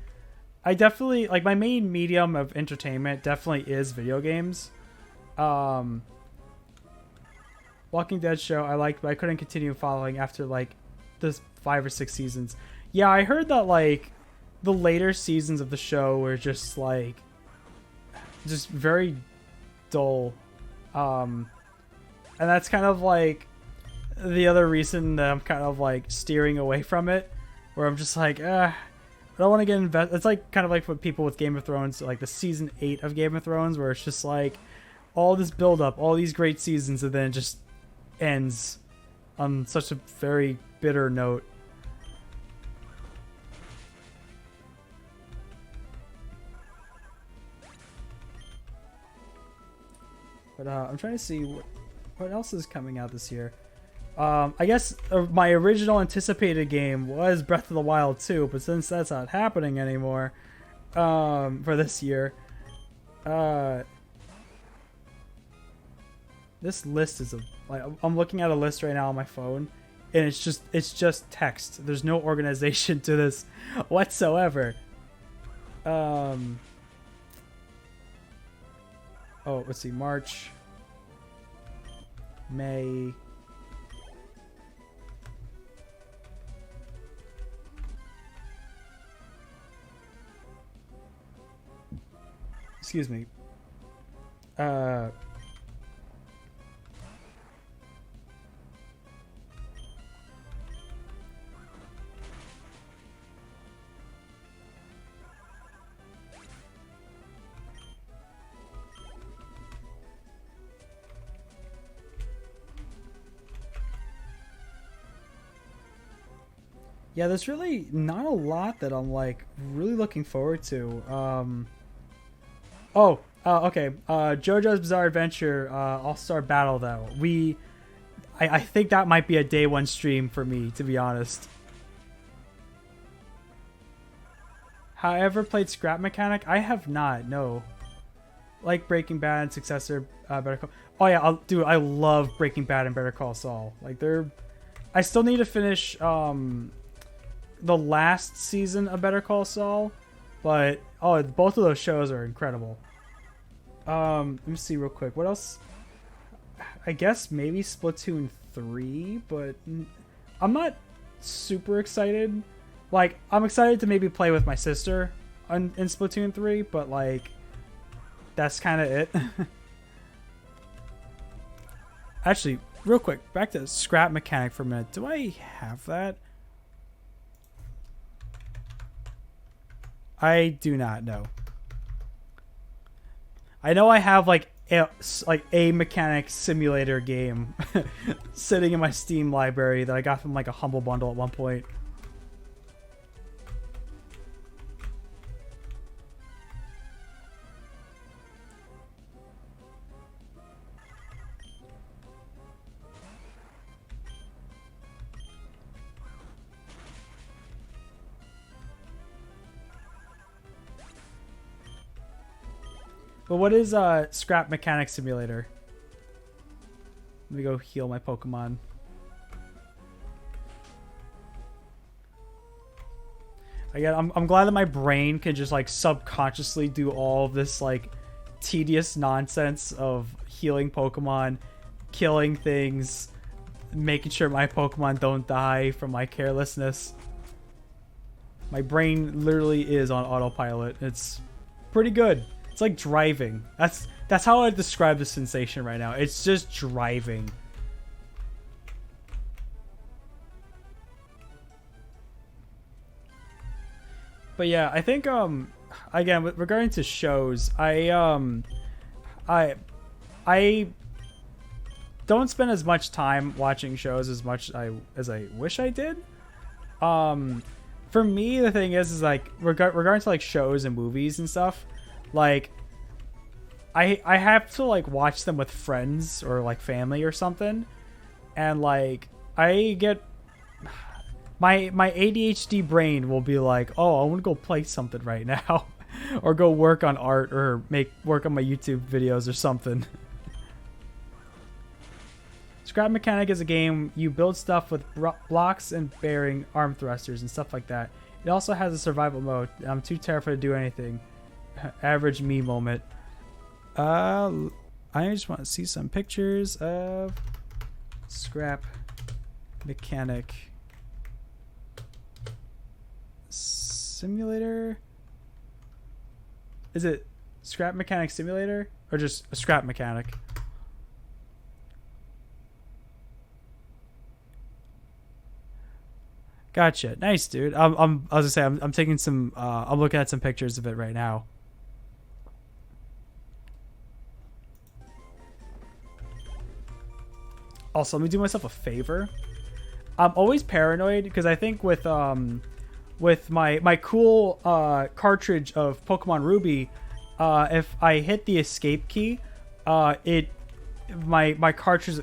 I definitely like my main medium of entertainment definitely is video games. Um, Walking Dead show I liked, but I couldn't continue following after like the 5 or 6 seasons. Yeah, I heard that like the later seasons of the show were just like just very dull. And that's kind of like the other reason that I'm kind of like steering away from it, where I'm just like, I don't want to get invested. It's like kind of like what people with Game of Thrones, like the season 8 of Game of Thrones, where it's just like all this build up, all these great seasons, and then it just ends on such a very bitter note. But I'm trying to see what else is coming out this year. I guess my original anticipated game was Breath of the Wild 2, but since that's not happening anymore for this year, this list is I'm looking at a list right now on my phone, and it's just text. There's no organization to this whatsoever. Oh, let's see, March, May. Excuse me. Yeah, there's really not a lot that I'm like really looking forward to. Okay. JoJo's Bizarre Adventure All-Star Battle though. I think that might be a day one stream for me, to be honest. However, played Scrap Mechanic? I have not. No. Like Breaking Bad and successor Better Call. Oh yeah, I love Breaking Bad and Better Call Saul. Like I still need to finish the last season of Better Call Saul, but both of those shows are incredible. Let me see real quick. What else? I guess maybe Splatoon 3, but I'm not super excited. Like, I'm excited to maybe play with my sister in Splatoon 3, but like, that's kind of it. Actually, real quick, back to Scrap Mechanic for a minute. Do I have that? I do not know. I know I have like a mechanic simulator game sitting in my Steam library that I got from like a Humble Bundle at one point. But what is Scrap Mechanic Simulator? Let me go heal my Pokemon. Again, I'm glad that my brain can just like subconsciously do all of this like tedious nonsense of healing Pokemon, killing things, making sure my Pokemon don't die from my carelessness. My brain literally is on autopilot. It's pretty good. It's like driving. That's how I describe the sensation right now. It's just driving. But yeah, I think again regarding to shows, I don't spend as much time watching shows as much as I wish I did. For me, the thing is like regarding to like shows and movies and stuff. Like, I have to like watch them with friends or like family or something, and like I get my ADHD brain will be like, oh, I want to go play something right now, or go work on art or work on my YouTube videos or something. Scrap Mechanic is a game you build stuff with blocks and bearing arm thrusters and stuff like that. It also has a survival mode. I'm too terrified to do anything. Average me moment. I just want to see some pictures of Scrap Mechanic Simulator. Is it Scrap Mechanic Simulator or just a Scrap Mechanic? Gotcha. Nice, dude. I was gonna say I'm taking some. I'm looking at some pictures of it right now. Also, let me do myself a favor. I'm always paranoid because I think with my cool cartridge of Pokemon Ruby, if I hit the escape key, my cartridge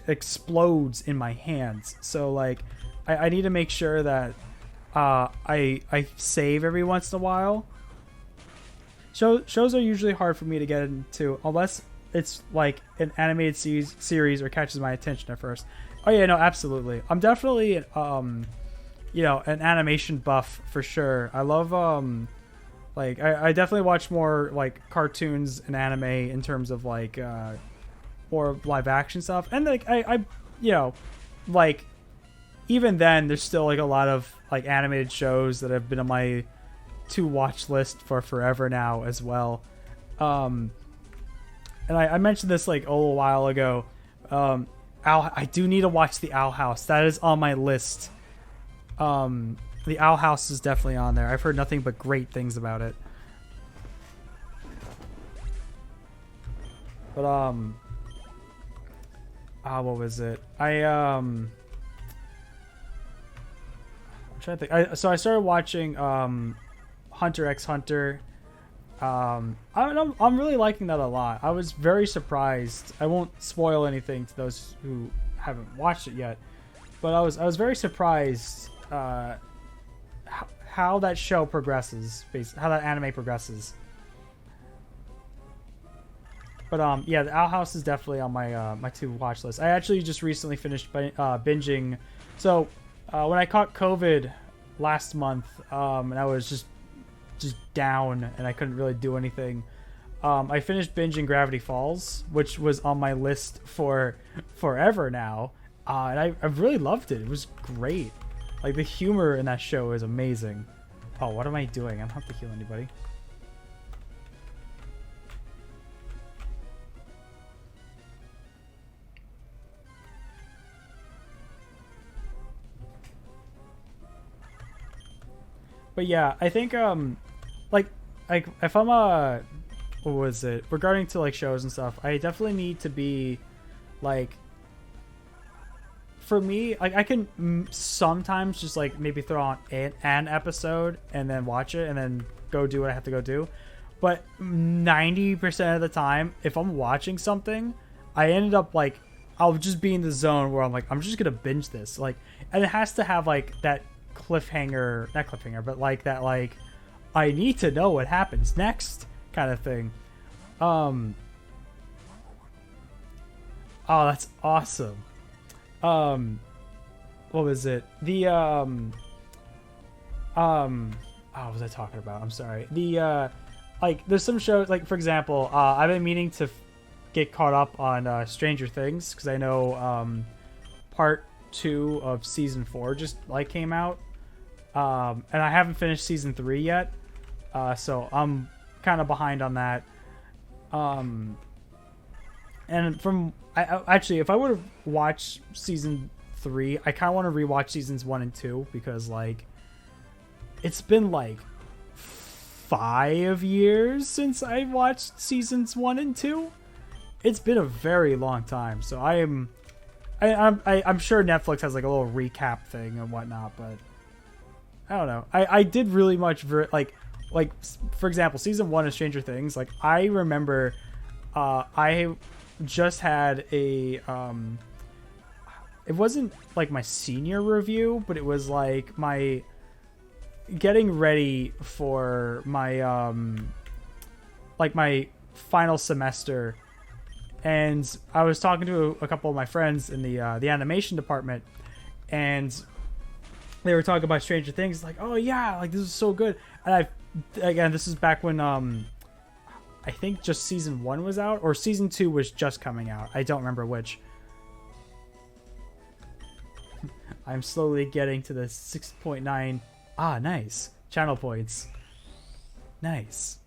explodes in my hands. So like I need to make sure that I save every once in a while. Shows are usually hard for me to get into unless it's like an animated series or catches my attention at first. Oh yeah, no, absolutely. I'm definitely an animation buff for sure. I love like I definitely watch more like cartoons and anime in terms of like more live action stuff. And like I like even then there's still like a lot of like animated shows that have been on my to watch list for forever now as well. And I mentioned this like a little while ago. I do need to watch the Owl House. That is on my list. The Owl House is definitely on there. I've heard nothing but great things about it. But what was it? trying to think. So I started watching Hunter x Hunter. I'm really liking that a lot. I was very surprised. I won't spoil anything to those who haven't watched it yet, but I was very surprised how that show progresses, how that anime progresses. But yeah, the Owl House is definitely on my my to watch list. I actually just recently finished binging. So when I caught COVID last month, and I was just down and I couldn't really do anything, I finished binging Gravity Falls, which was on my list for forever now, and I've really loved it. It was great. Like, the humor in that show is amazing. Oh, what am I doing? I don't have to heal anybody. But yeah, I think like if I'm what was it, regarding to like shows and stuff, I definitely need to be like, for me, like I can sometimes just like maybe throw on an episode and then watch it and then go do what I have to go do. But 90% of the time, if I'm watching something, I ended up like, I'll just be in the zone where I'm like, I'm just gonna binge this, like, and it has to have like that cliffhanger, not cliffhanger, but like that, like, I need to know what happens next kind of thing. Oh, that's awesome. What was it? The oh, what was I talking about? I'm sorry. The like, there's some shows, like, for example, I've been meaning to get caught up on Stranger Things, because I know part 2 of season 4 just like came out, and I haven't finished season 3 yet, so I'm kind of behind on that. And from actually, if I would have watched season 3, I kind of want to rewatch seasons 1 and 2, because like, it's been like 5 years since I watched seasons 1 and 2. It's been a very long time, so I'm sure Netflix has like a little recap thing and whatnot, but I don't know. I did really much like for example, season 1 of Stranger Things. Like, I remember, I just had a it wasn't like my senior review, but it was like my getting ready for my like my final semester. And I was talking to a couple of my friends in the animation department, and they were talking about Stranger Things, like, oh yeah, like, this is so good. And again, this is back when I think just season 1 was out, or season 2 was just coming out. I don't remember which. I'm slowly getting to the 6.9. Ah, nice. Channel points. Nice.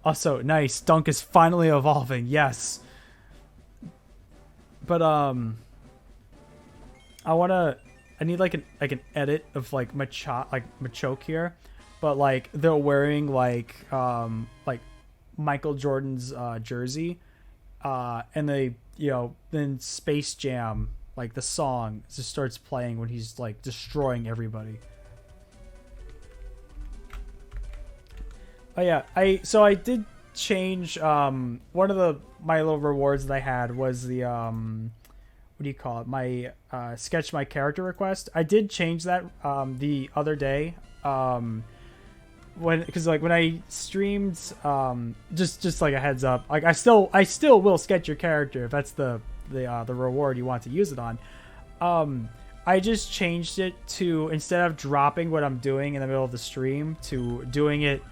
Also, nice. Dunk is finally evolving. Yes. But I need like an edit of like Machoke here, but like they're wearing like Michael Jordan's jersey, and they, you know, then Space Jam, like the song just starts playing when he's like destroying everybody. Oh yeah, I did change one of my little rewards that I had was the what do you call it? My sketch my character request. I did change that the other day, because like when I streamed, just like a heads up, like I still will sketch your character if that's the reward you want to use it on. I just changed it to, instead of dropping what I'm doing in the middle of the stream, to doing it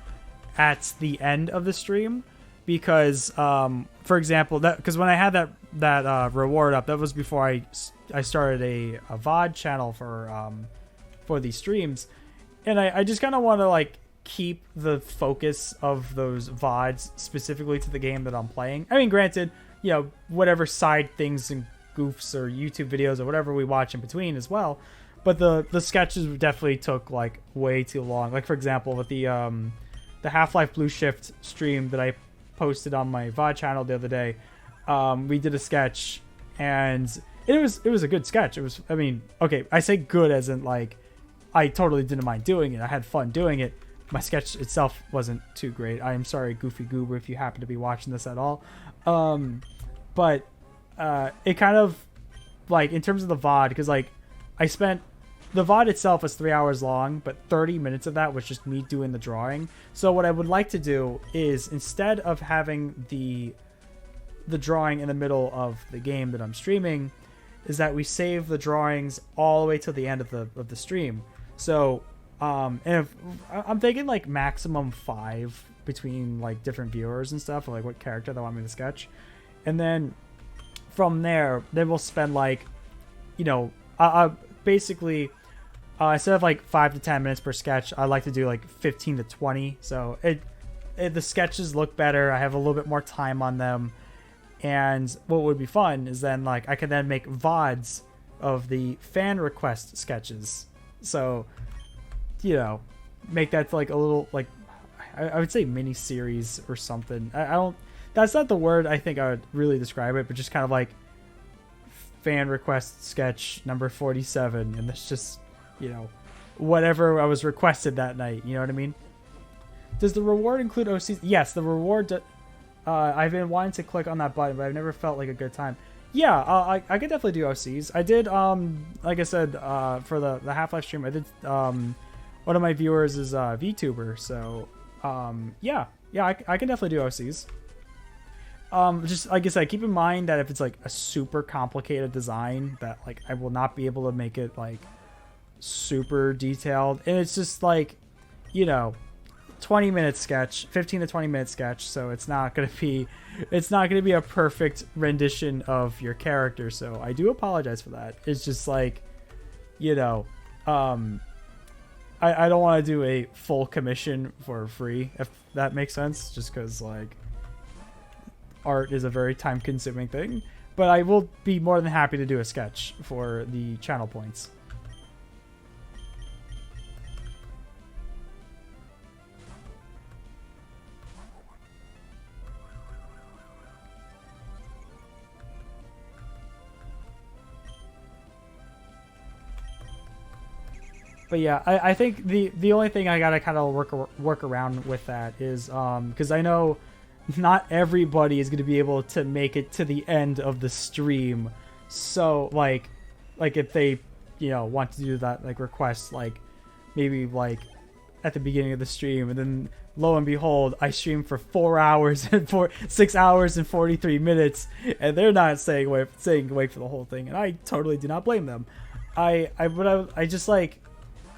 at the end of the stream, because for example, because when I had that reward up, that was before I started a VOD channel for these streams, and I just kind of want to like keep the focus of those VODs specifically to the game that I'm playing. I mean, granted, you know, whatever side things and goofs or YouTube videos or whatever we watch in between as well, but the sketches definitely took like way too long. Like, for example, with the Half-Life Blue Shift stream that I posted on my VOD channel the other day, we did a sketch, and it was a good sketch. It was, I mean, okay, I say good as in like I totally didn't mind doing it. I had fun doing it. My sketch itself wasn't too great. I am sorry, Goofy Goober, if you happen to be watching this at all. But it kind of like in terms of the VOD, because like I spent the VOD itself was 3 hours long, but 30 minutes of that was just me doing the drawing. So what I would like to do is instead of having the drawing in the middle of the game that I'm streaming, is that we save the drawings all the way to the end of the stream. So and if I'm thinking like maximum 5 between like different viewers and stuff, or like what character they want me to sketch, and then from there, then we'll spend like, you know, basically instead of like 5 to 10 minutes per sketch, I like to do like 15 to 20. So the sketches look better. I have a little bit more time on them. And what would be fun is then like I can then make VODs of the fan request sketches. So, you know, make that like a little like I would say mini series or something. I don't. That's not the word I think I would really describe it, but just kind of like fan request sketch number 47, and that's just, you know, whatever I was requested that night. You know what I mean? Does the reward include OCs? Yes, the reward. I've been wanting to click on that button, but I've never felt like a good time. Yeah, I could definitely do OCs. I did, like I said, for the Half-Life stream, I did, one of my viewers is VTuber, so, yeah, I can definitely do OCs. Just, like I said, keep in mind that if it's, like, a super complicated design, that, like, I will not be able to make it, like, super detailed, and it's just, like, you know, 20-minute sketch, 15 to 20-minute sketch, so it's not going to be a perfect rendition of your character, so I do apologize for that. It's just like, you know, I don't want to do a full commission for free, if that makes sense, just because like art is a very time-consuming thing, but I will be more than happy to do a sketch for the channel points. But yeah, I think the only thing I gotta kind of work around with that is because I know not everybody is gonna be able to make it to the end of the stream. So like if they, you know, want to do that like request, like maybe like at the beginning of the stream, and then lo and behold, I stream for 4 hours and 6 hours and 43 minutes, and they're not staying awake for the whole thing, and I totally do not blame them. I just like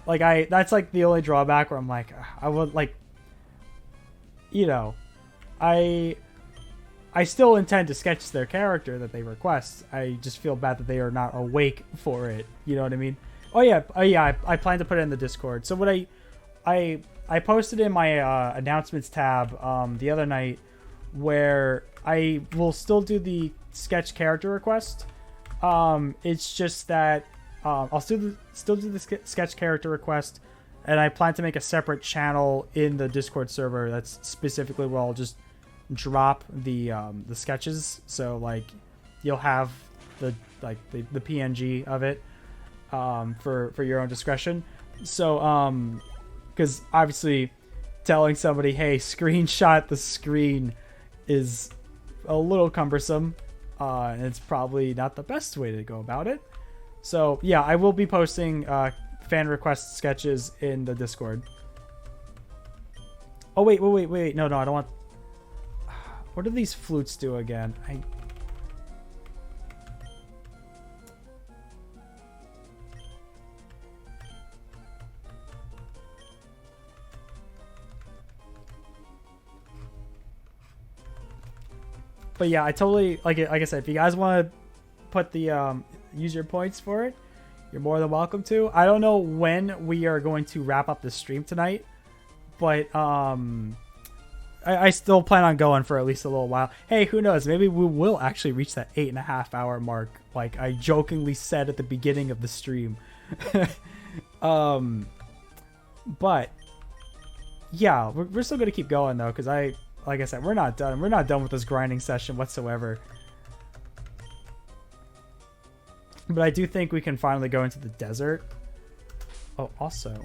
that's like the only drawback where I'm like, I would like, you know, I still intend to sketch their character that they request. I just feel bad that they are not awake for it. You know what I mean? Oh yeah, I plan to put it in the Discord. So what I posted in my announcements tab the other night, where I will still do the sketch character request. It's just that I'll still do the sketch character request, and I plan to make a separate channel in the Discord server that's specifically where I'll just drop the sketches. So like you'll have the PNG of it for your own discretion. So because obviously telling somebody, hey, screenshot the screen is a little cumbersome, and it's probably not the best way to go about it. So yeah, I will be posting fan request sketches in the Discord. Oh wait, no, I don't want. What do these flutes do again? But yeah, I totally like I said, if you guys want to put the use your points for it, you're more than welcome to. I don't know when we are going to wrap up the stream tonight, but I still plan on going for at least a little while. Hey, who knows? Maybe we will actually reach that 8.5 hour mark, like I jokingly said at the beginning of the stream. But yeah, we're still gonna keep going though, because like I said, we're not done. We're not done with this grinding session whatsoever. But I do think we can finally go into the desert. Oh, also,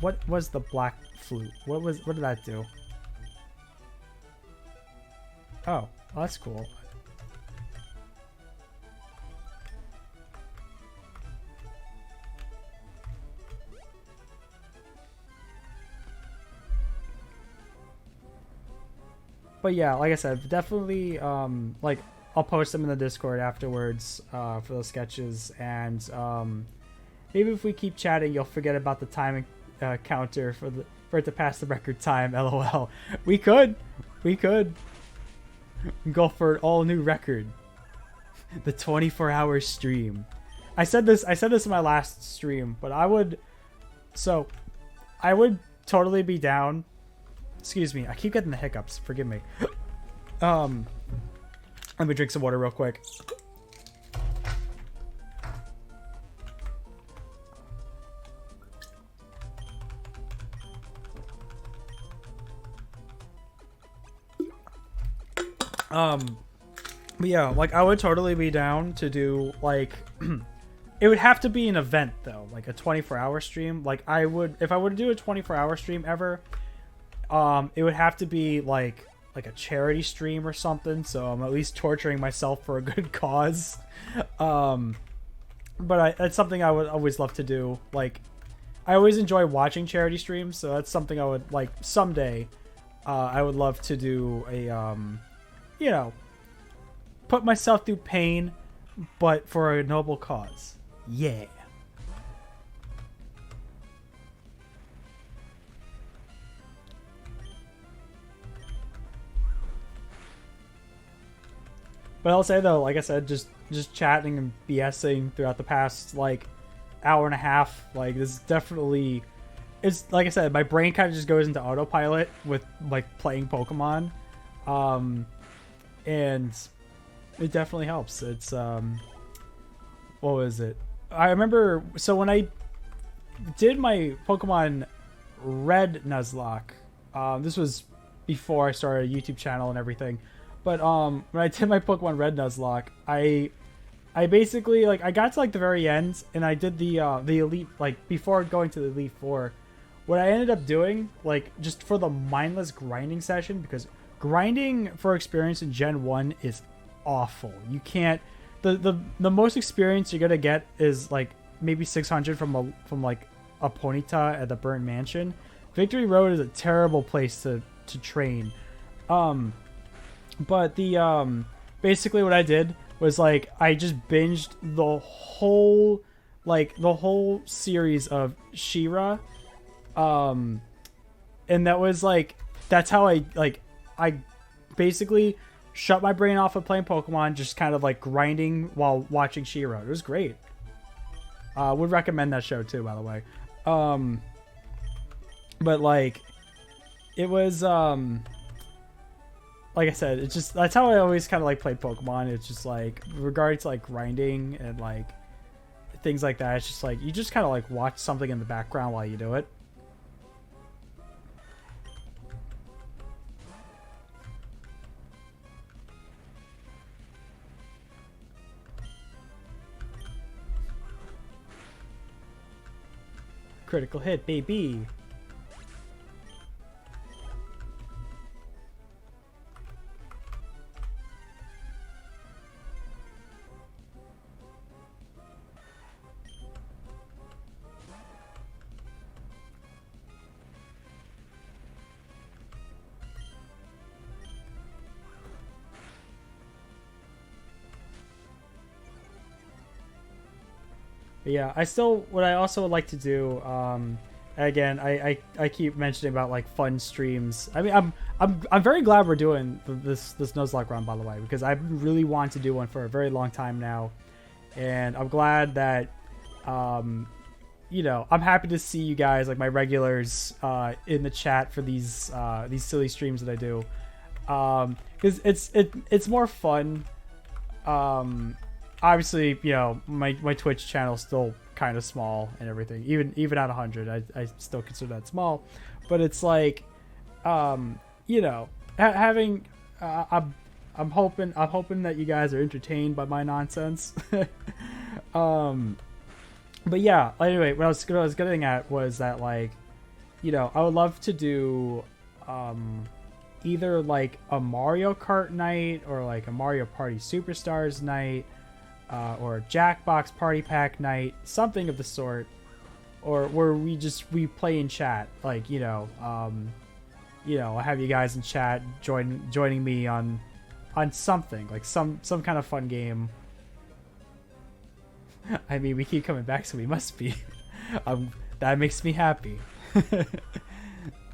what was the black flute? What did that do? Oh, well, that's cool. But yeah, like I said, definitely like I'll post them in the Discord afterwards for those sketches, and maybe if we keep chatting, you'll forget about the time counter for it to pass the record time. LOL. We could go for an all new record. The 24-hour stream. I said this in my last stream, but I would totally be down. Excuse me, I keep getting the hiccups. Forgive me. Let me drink some water real quick. But yeah, like I would totally be down to do like it would have to be an event though, like a 24-hour stream. Like I would, if I were to do a 24-hour stream ever, it would have to be like a charity stream or something, so I'm at least torturing myself for a good cause. But that's something I would always love to do. Like I always enjoy watching charity streams, so that's something I would like someday. I would love to do a you know, put myself through pain, but for a noble cause. Yeah. But I'll say though, like I said, just chatting and BSing throughout the past like hour and a half, like this is definitely, it's like I said, my brain kind of just goes into autopilot with like playing Pokemon, and it definitely helps. It's what was it? I remember, so when I did my Pokemon Red Nuzlocke, this was before I started a YouTube channel and everything. But when I did my Pokemon Red Nuzlocke, I basically like I got to like the very end and I did the Elite, like before going to the Elite Four. What I ended up doing, like just for the mindless grinding session, because grinding for experience in Gen 1 is awful. You can't, the most experience you're gonna get is like maybe 600 from like a Ponyta at the Burnt Mansion. Victory Road is a terrible place to train. But the basically what I did was like I just binged the whole series of She-Ra, and that was like, that's how I basically shut my brain off of playing Pokemon, just kind of like grinding while watching She-Ra. It was great. Would recommend that show too, by the way. But like it was like I said, it's just, that's how I always kind of like played Pokemon. It's just like regards to like grinding and like things like that. It's just like you just kind of like watch something in the background while you do it. Critical hit, baby. Yeah, what I also would like to do, again, I keep mentioning about like fun streams. I mean, I'm very glad we're doing this Nuzlocke run, by the way, because I really want to do one for a very long time now, and I'm glad that, you know, I'm happy to see you guys, like my regulars, in the chat for these silly streams that I do, because it's more fun. Obviously, you know, my Twitch channel is still kind of small and everything. Even at 100, I still consider that small. But it's like, you know, having I'm I'm hoping that you guys are entertained by my nonsense. But yeah, anyway, what I was getting at was that, like, you know, I would love to do either like a Mario Kart night or like a Mario Party Superstars night, or a Jackbox Party Pack night, something of the sort, or where we play in chat, like, you know, I have you guys in chat joining me on something like some kind of fun game. I mean, we keep coming back, so we must be. That makes me happy.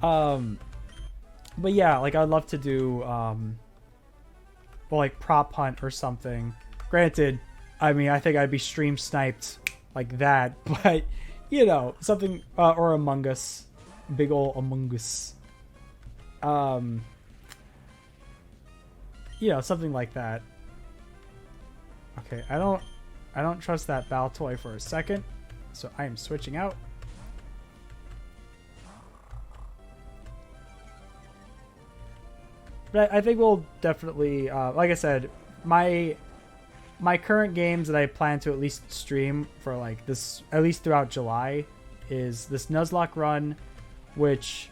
But yeah, like, I'd love to do well, like prop hunt or something. Granted, I mean, I think I'd be stream sniped like that, but you know, something, or Among Us, big ol' Among Us. You know, something like that. Okay, I don't trust that Bow Toy for a second, so I am switching out. But I think we'll definitely, like I said, my current games that I plan to at least stream for like this, at least throughout July, is this Nuzlocke run, which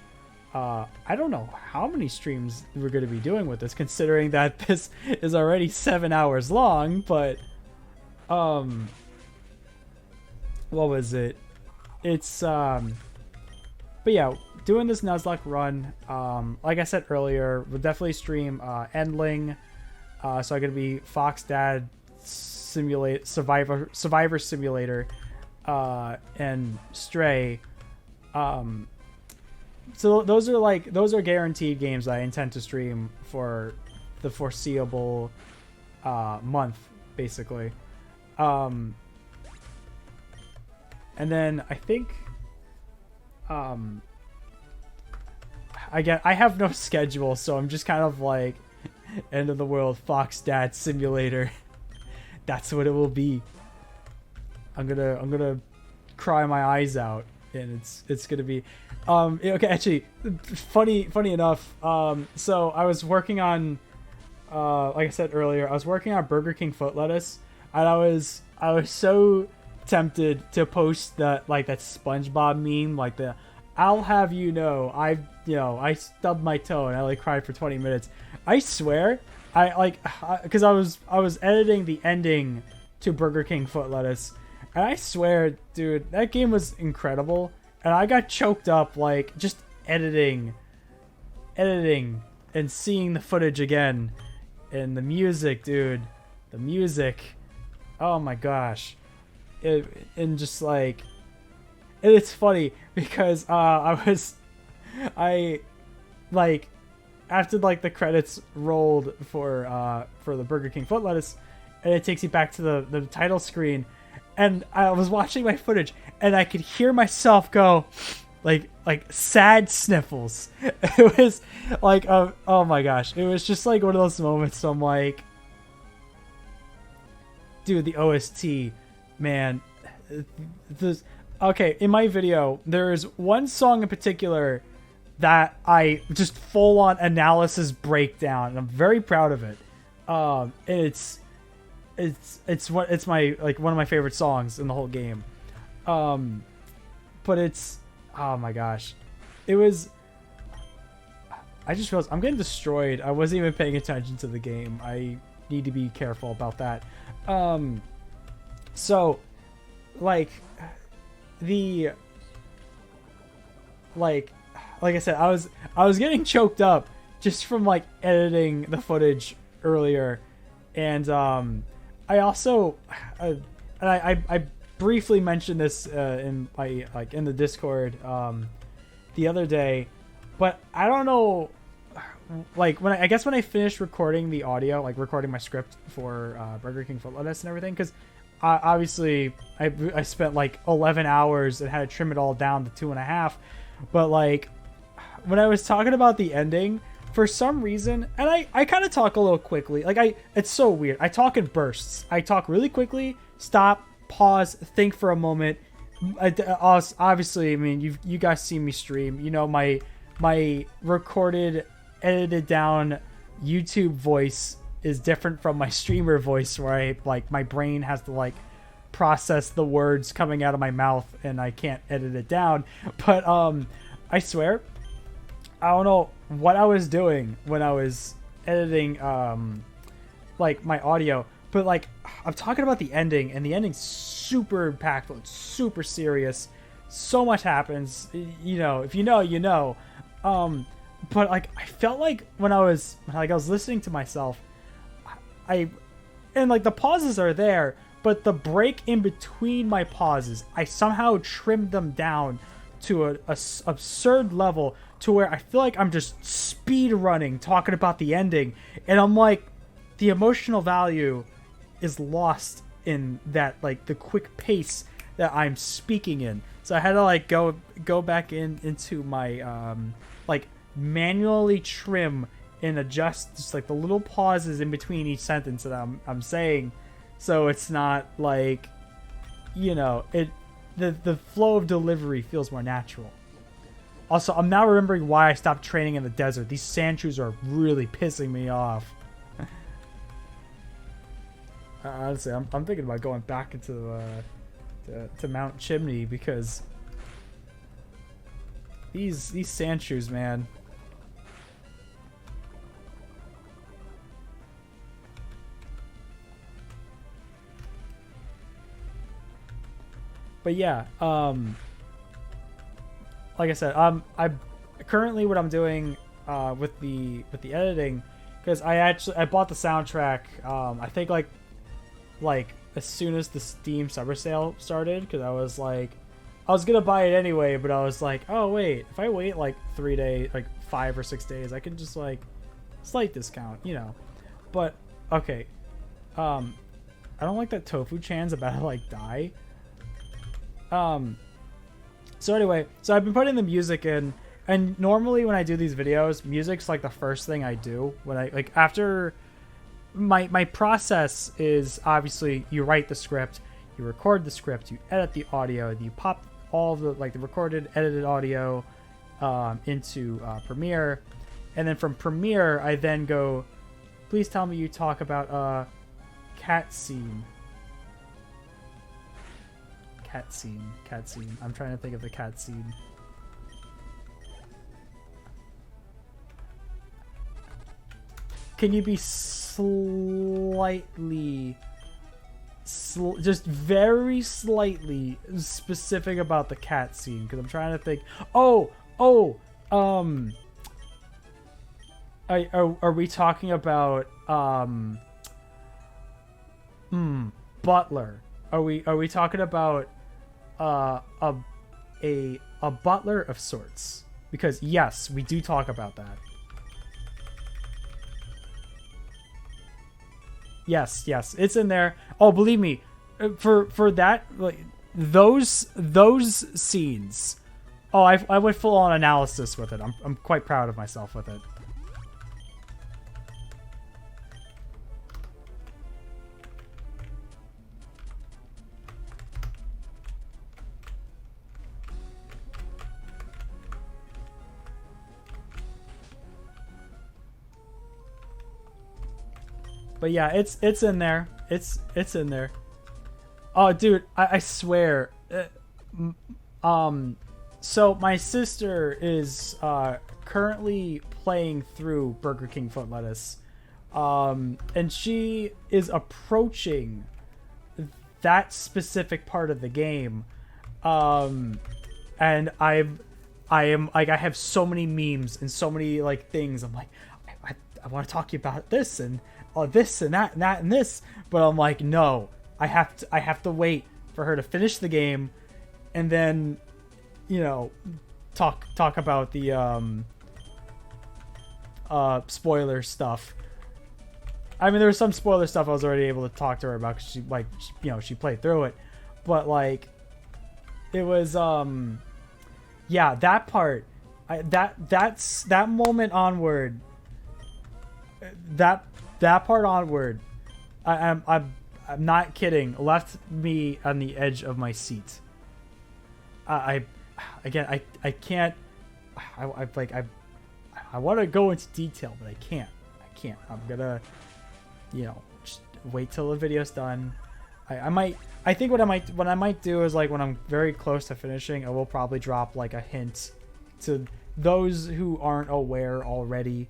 I don't know how many streams we're going to be doing with this, considering that this is already 7 hours long, but what was it? It's but yeah, doing this Nuzlocke run, like I said earlier, we'll definitely stream Endling, so I'm gonna be Fox Dad Survivor Simulator, and Stray. So those are guaranteed games that I intend to stream for the foreseeable month, basically. And then I think I have no schedule, so I'm just kind of like end of the world Fox Dad Simulator. That's what it will be. I'm gonna cry my eyes out, and it's gonna be okay. Actually, funny enough, so I was working on like I said earlier, I was working on Burger King foot lettuce, and I was so tempted to post that SpongeBob meme, like the "I'll have you know I stubbed my toe and I like cried for 20 minutes." I swear, because I was editing the ending to Burger King foot lettuce, and I swear, dude, that game was incredible, and I got choked up like just editing and seeing the footage again, and the music, dude, the music, oh my gosh. And just like, it's funny because I after like the credits rolled for the Burger King foot lettuce, and it takes you back to the title screen, and I was watching my footage and I could hear myself go like sad sniffles. It was like, oh my gosh, it was just like one of those moments. So I'm like, dude, the OST, man, okay, in my video there is one song in particular that I just full on analysis breakdown, and I'm very proud of it. It's my like one of my favorite songs in the whole game. But it's, oh my gosh, it was, I just realized I'm getting destroyed. I wasn't even paying attention to the game. I need to be careful about that. So like I said, I was getting choked up just from like editing the footage earlier, and I also and I briefly mentioned this in the Discord the other day, but I don't know, like when I finished recording the audio, like recording my script for Burger King foot lettuce and everything, because obviously I spent like 11 hours and had to trim it all down to 2.5, but like when I was talking about the ending, for some reason, and I kind of talk a little quickly, like it's so weird, I talk in bursts. I talk really quickly, stop, pause, think for a moment. Obviously, I mean, you guys see me stream, you know, my recorded, edited down YouTube voice is different from my streamer voice, where I like my brain has to like process the words coming out of my mouth and I can't edit it down. But I swear, I don't know what I was doing when I was editing like my audio, but like I'm talking about the ending, and the ending's super impactful, it's super serious, so much happens, you know, if you know, you know. But like I felt like when I was listening to myself, and like the pauses are there, but the break in between my pauses, I somehow trimmed them down to a absurd level to where I feel like I'm just speed running talking about the ending, and I'm like, the emotional value is lost in that, like the quick pace that I'm speaking in. So I had to like go back into my like manually trim and adjust just like the little pauses in between each sentence that I'm saying, so it's not like, you know, the flow of delivery feels more natural. Also, I'm now remembering why I stopped training in the desert. These sand shoes are really pissing me off. Honestly, I'm thinking about going back into to Mount Chimney, because these sand shoes, man. But yeah, like I said, I currently what I'm doing with the editing, because I bought the soundtrack. I think like as soon as the Steam Summer Sale started, because I was gonna buy it anyway, but I was like, oh wait, if I wait like 3 days, like 5 or 6 days, I can just like slight discount, you know. But okay, I don't like that Tofu Chan's about to like die. So anyway, so I've been putting the music in, and normally when I do these videos, music's like the first thing I do when I like after my process is obviously you write the script, you record the script, you edit the audio, you pop all the like the recorded, edited audio into Premiere, and then from Premiere I then go, please tell me you talk about cat scene. Cat scene. I'm trying to think of the cat scene. Can you be slightly, just very slightly specific about the cat scene? Because I'm trying to think. Are we talking about Butler? Are we talking about a butler of sorts? Because yes, we do talk about that. Yes, it's in there. Oh, believe me, for that, like those scenes. Oh, I went full on analysis with it. I'm quite proud of myself with it. But yeah, it's in there. It's in there. Oh, dude, I swear. So my sister is currently playing through Burger King Foot Lettuce, and she is approaching that specific part of the game, and I am like, I have so many memes and so many like things. I'm like, I want to talk to you about this and this and that and that and this, but I'm like, no, I have to wait for her to finish the game, and then, you know, talk about the spoiler stuff. I mean, there was some spoiler stuff I was already able to talk to her about, because she played through it, but like, it was yeah, that part, that's that moment onward, that part onward, I'm not kidding, left me on the edge of my seat. I can't. I want to go into detail, but I can't. I'm gonna. you know, just wait till the video's done. I think what I might do is like when I'm very close to finishing, I will probably drop like a hint to those who aren't aware already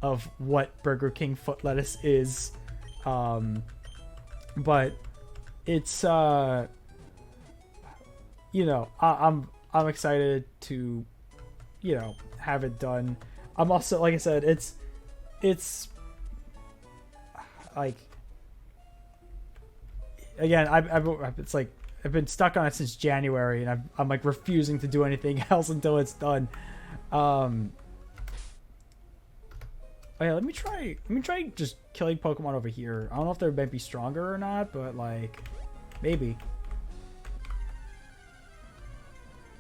of what Burger King foot lettuce is. But it's you know, I'm excited to, you know, have it done. I'm also, like I said, it's like, again, it's like I've been stuck on it since January, and I'm like refusing to do anything else until it's done. Oh yeah, let me try just killing Pokemon over here. I don't know if they might be stronger or not, but like maybe.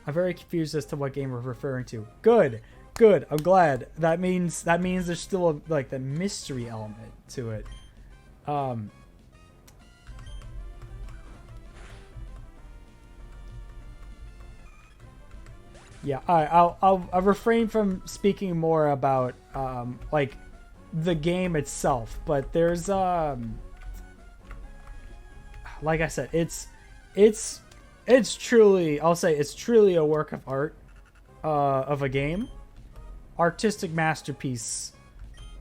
I'm very confused as to what game we're referring to. Good. I'm glad. That means there's still like the mystery element to it. Yeah, I'll refrain from speaking more about like the game itself, but there's like I said, it's truly, I'll say it's truly a work of art, of a game, artistic masterpiece.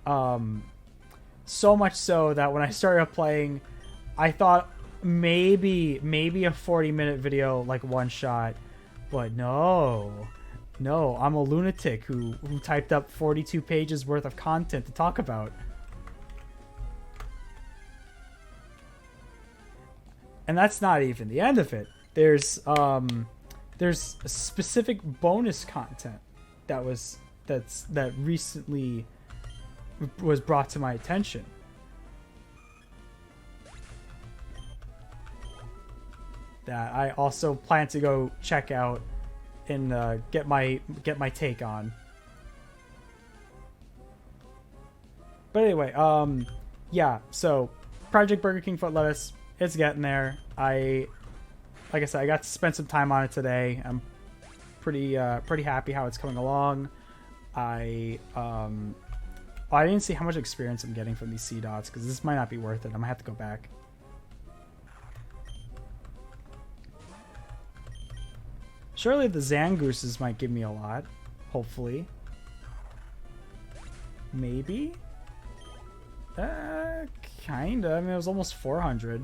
So much so that when I started playing, I thought maybe a 40-minute video, like one shot, but no, I'm a lunatic who typed up 42 pages worth of content to talk about. And that's not even the end of it. There's specific bonus content that recently was brought to my attention. That I also plan to go check out and get my take on. But anyway, yeah. So Project Burger King Foot Lettuce, it's getting there. Like I said, I got to spend some time on it today. I'm pretty happy how it's coming along. I didn't see how much experience I'm getting from these sea dots, because this might not be worth it. I'm gonna have to go back. Surely the Zangooses might give me a lot. Hopefully. Maybe? Kinda. I mean, it was almost 400.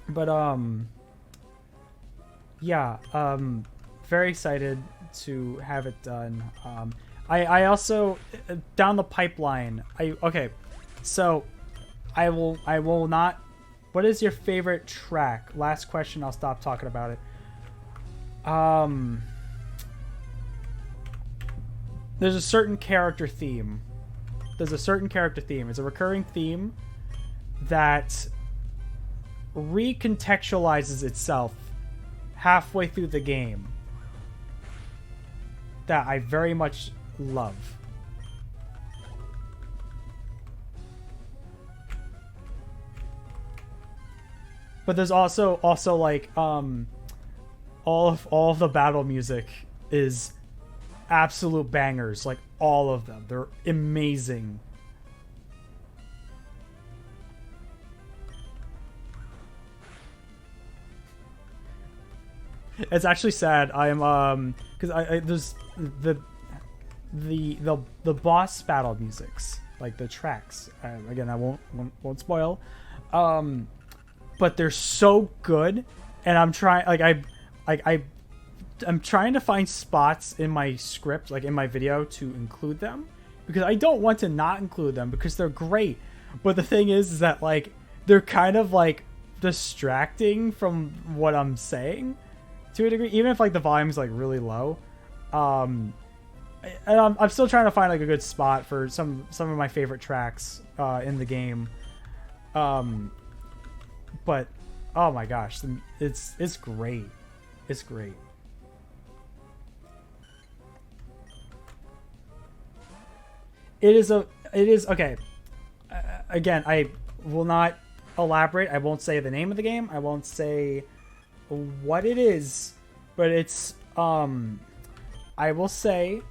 But, yeah, very excited to have it done. I also, down the pipeline, okay, so I will not. What is your favorite track? Last question, I'll stop talking about it. There's a certain character theme. It's a recurring theme that recontextualizes itself halfway through the game that I very much love. But there's also like all of the battle music is absolute bangers, like all of them. They're amazing. It's actually sad. I am because there's the boss battle musics, like the tracks. Again, I won't spoil. But they're so good, and I'm trying. I'm trying to find spots in my script, like in my video, to include them, because I don't want to not include them because they're great. But the thing is that like they're kind of like distracting from what I'm saying to a degree, even if like the volume's like really low. And I'm still trying to find like a good spot for some of my favorite tracks in the game. But oh my gosh, it's great. It's great. It is okay. Again, I will not elaborate. I won't say the name of the game. I won't say what it is, but it's I will say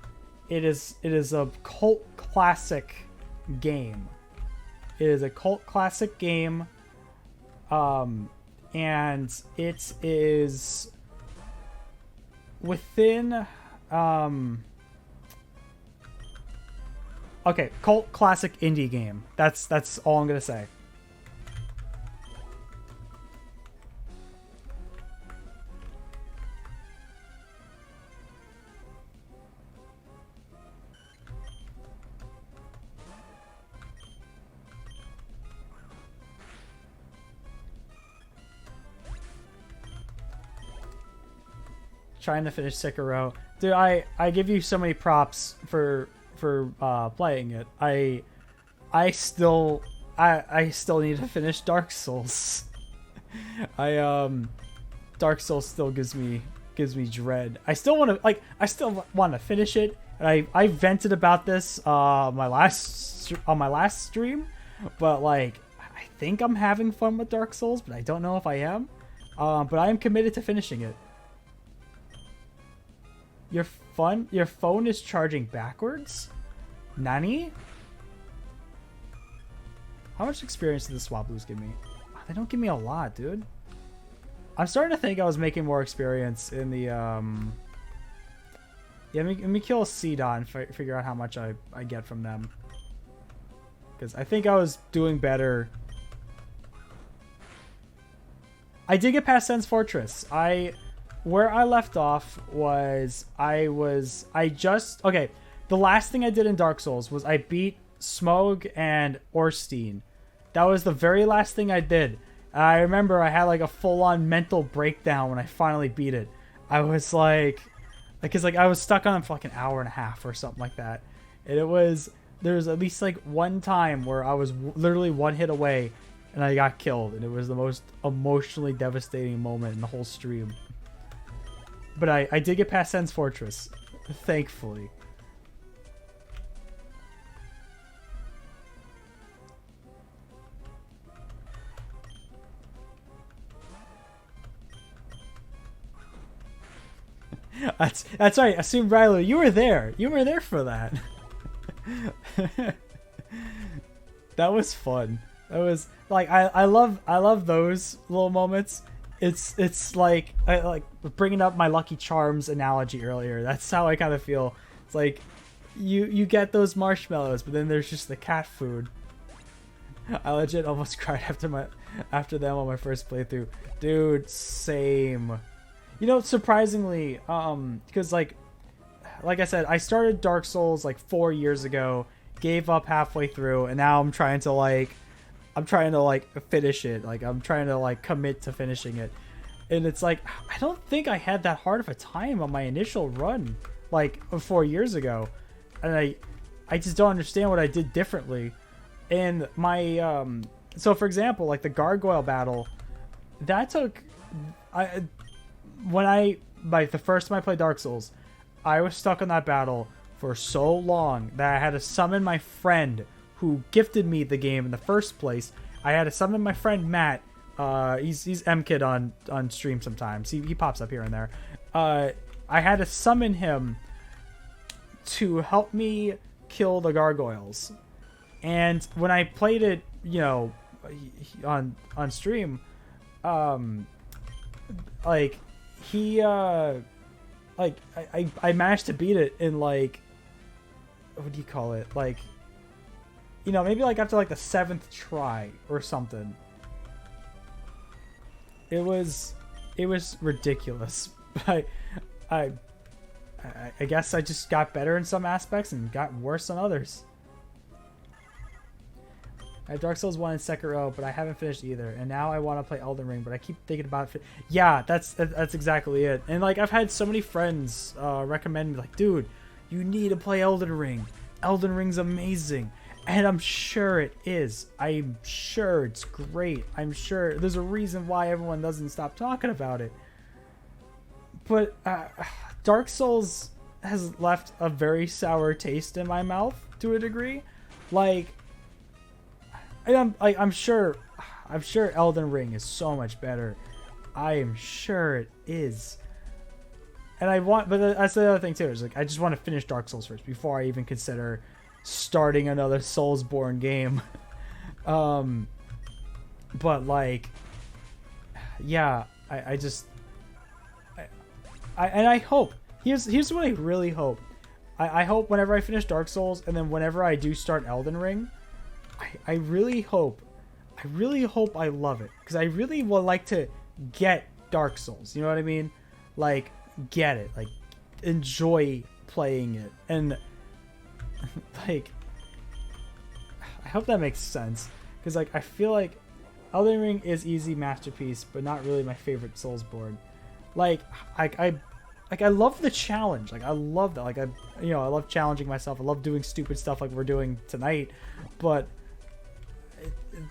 it is a cult classic game. It is a cult classic game, and it is within okay, cult classic indie game. That's all I'm gonna say. Trying to finish Sekiro. Dude, I give you so many props for playing it. I still need to finish Dark Souls. Dark Souls still gives me dread. I still want to finish it. And I vented about this on my last stream, but like I think I'm having fun with Dark Souls, but I don't know if I am. But I am committed to finishing it. Your phone is charging backwards? Nani? How much experience did the Swabloos give me? They don't give me a lot, dude. I'm starting to think I was making more experience in the, yeah, let me kill a CDOT and figure out how much I get from them. Because I think I was doing better. I did get past Sen's Fortress. Where I left off was okay, the last thing I did in Dark Souls was I beat Smough and Orstein. That was the very last thing I did. I remember I had like a full-on mental breakdown when I finally beat it. I was like, because like I was stuck on it for like an hour and a half or something like that. And there was at least like one time where I was literally one hit away and I got killed. And it was the most emotionally devastating moment in the whole stream. But I did get past Sen's Fortress, thankfully. That's right. Assume Bradley, you were there. You were there for that. That was fun. That was like I love those little moments. It's like bringing up my Lucky Charms analogy earlier. That's how I kind of feel. It's like you get those marshmallows, but then there's just the cat food. I legit almost cried after them on my first playthrough. Dude, same. You know, surprisingly, because like I said, I started Dark Souls like 4 years ago, gave up halfway through, and now I'm trying to finish it. Like I'm trying to commit to finishing it. And it's like I don't think I had that hard of a time on my initial run like 4 years ago. And I just don't understand what I did differently. And my so for example, like the gargoyle battle, that took the first time I played Dark Souls, I was stuck on that battle for so long that I had to summon my friend who gifted me the game in the first place. I had to summon my friend Matt. He's M-Kid on stream sometimes. He pops up here and there. I had to summon him to help me kill the gargoyles. And when I played it, you know, on stream, like he I managed to beat it in like, what do you call it? Like, you know, maybe like after like the 7th try or something. It was ridiculous. But I guess I just got better in some aspects and got worse on others. I have Dark Souls 1 and Sekiro, but I haven't finished either. And now I want to play Elden Ring, but I keep thinking about it. Yeah, that's exactly it. And like I've had so many friends recommend me, like, dude, you need to play Elden Ring. Elden Ring's amazing. And I'm sure it is. I'm sure it's great. I'm sure there's a reason why everyone doesn't stop talking about it. But Dark Souls has left a very sour taste in my mouth to a degree. Like, I'm sure Elden Ring is so much better. I am sure it is. And I want, but that's the other thing too. Is like I just want to finish Dark Souls first before I even consider starting another Soulsborne game. But like, yeah, I hope. Here's what I really hope. I hope whenever I finish Dark Souls and then whenever I do start Elden Ring, I really hope I love it, because I really would like to get Dark Souls. You know what I mean? Like, get it, like, enjoy playing it, and like, I hope that makes sense, because like I feel like Elden Ring is easy masterpiece, but not really my favorite Soulsborne. Like, I love the challenge. Like, I love that. Like, I love challenging myself. I love doing stupid stuff like we're doing tonight, but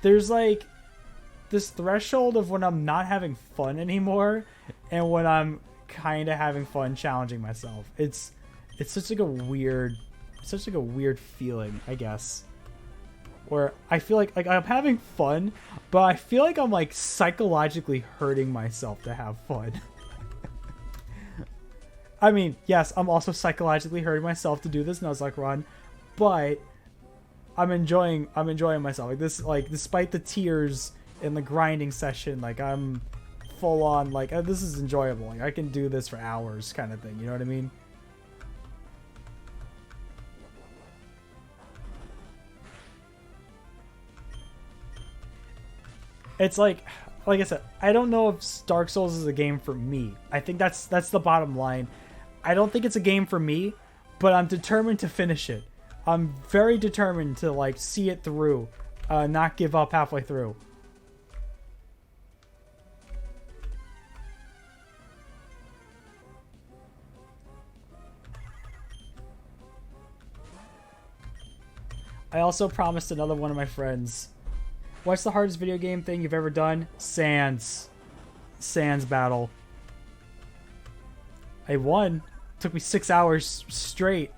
there's like this threshold of when I'm not having fun anymore, and when I'm kind of having fun challenging myself. It's such like a weird feeling, I guess, where I feel like I'm having fun, but I feel like I'm like psychologically hurting myself to have fun. I mean, yes, I'm also psychologically hurting myself to do this Nuzlocke run, but I'm enjoying myself. Like this, like despite the tears in the grinding session, like I'm full on like this is enjoyable. Like I can do this for hours, kind of thing. You know what I mean? It's like I said, I don't know if Dark Souls is a game for me. I think that's the bottom line. I don't think it's a game for me, but I'm determined to finish it. I'm very determined to like see it through, not give up halfway through. I also promised another one of my friends, what's the hardest video game thing you've ever done? Sans battle. I won. Took me 6 hours straight.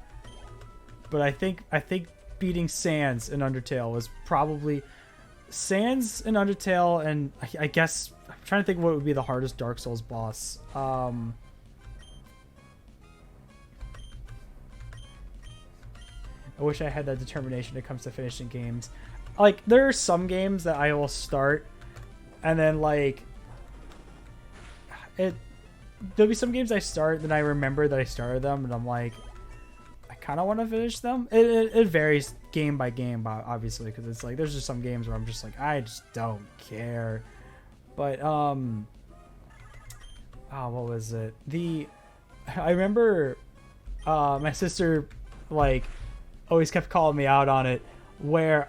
But I think beating Sans in Undertale was probably Sans in Undertale, and I guess I'm trying to think what would be the hardest Dark Souls boss. I wish I had that determination when it comes to finishing games. Like, there are some games that I will start, and then, like, there'll be some games I start, then I remember that I started them, and I'm like, I kind of want to finish them. It varies game by game, obviously, because it's like, there's just some games where I'm just like, I just don't care. But, what was it? I remember, my sister, like, always kept calling me out on it, where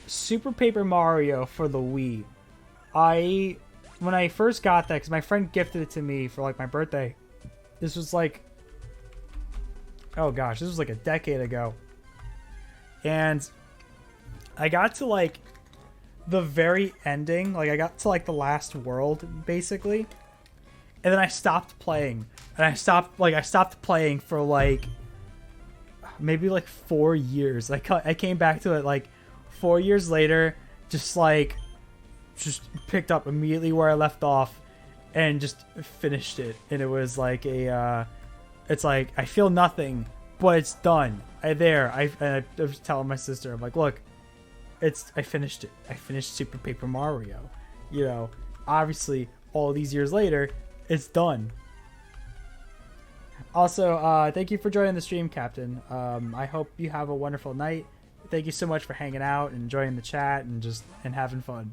Super Paper Mario for the Wii. When I first got that, because my friend gifted it to me for like my birthday. This was like, oh gosh, this was like a decade ago. And I got to like the very ending, like I got to like the last world basically. And then I stopped playing. And I stopped playing for like maybe like 4 years. I came back to it like 4 years later, just picked up immediately where I left off and just finished it. And it was like it's like I feel nothing, but it's done. I was telling my sister, I'm like, look, I finished it. I finished Super Paper Mario. You know, obviously all these years later, it's done. Also, thank you for joining the stream, Captain. I hope you have a wonderful night. Thank you so much for hanging out and enjoying the chat and having fun.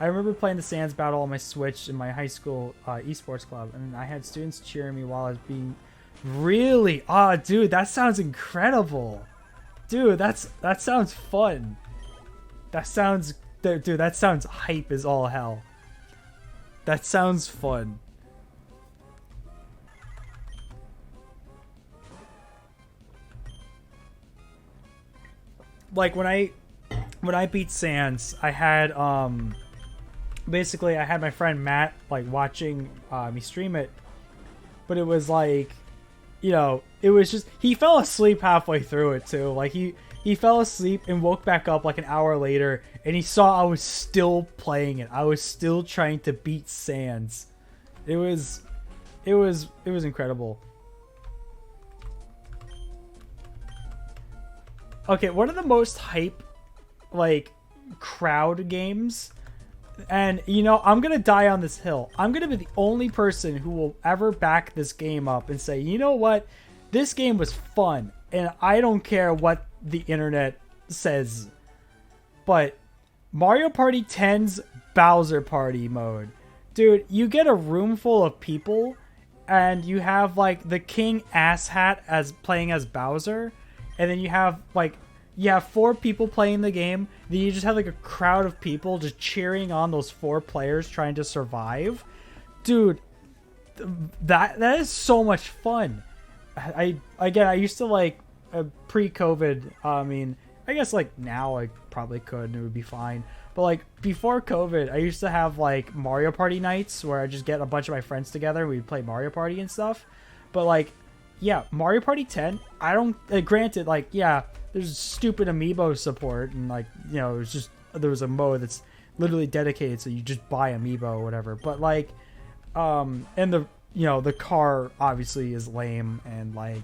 I remember playing the Sans battle on my Switch in my high school esports club, and I had students cheering me while I was being really. Oh, dude, that sounds incredible. Dude, that sounds fun. That sounds hype as all hell. That sounds fun. Like when I beat Sans, I had basically I had my friend Matt like watching me stream it, but it was like, you know, it was just he fell asleep halfway through it too. Like he he fell asleep and woke back up like an hour later, and he saw I was still playing it. I was still trying to beat Sans. It was incredible. Okay, one of the most hype, like, crowd games, and, you know, I'm gonna die on this hill. I'm gonna be the only person who will ever back this game up and say, you know what? This game was fun, and I don't care what the internet says. But Mario Party 10's Bowser Party mode. Dude, you get a room full of people, and you have, like, the King Asshat as playing as Bowser, and then you have, like, 4 people playing the game. Then you just have, like, a crowd of people just cheering on those 4 players trying to survive. Dude, that is so much fun. I used to, like, pre-COVID, I mean, I guess, like, now I probably could and it would be fine. But, like, before COVID, I used to have, like, Mario Party nights where I just get a bunch of my friends together and we'd play Mario Party and stuff. But, like, yeah, Mario Party 10, I don't, granted, like, yeah, there's stupid amiibo support and, like, you know, it's just, there was a mode that's literally dedicated so you just buy amiibo or whatever. But, like, and the, you know, the car obviously is lame and, like,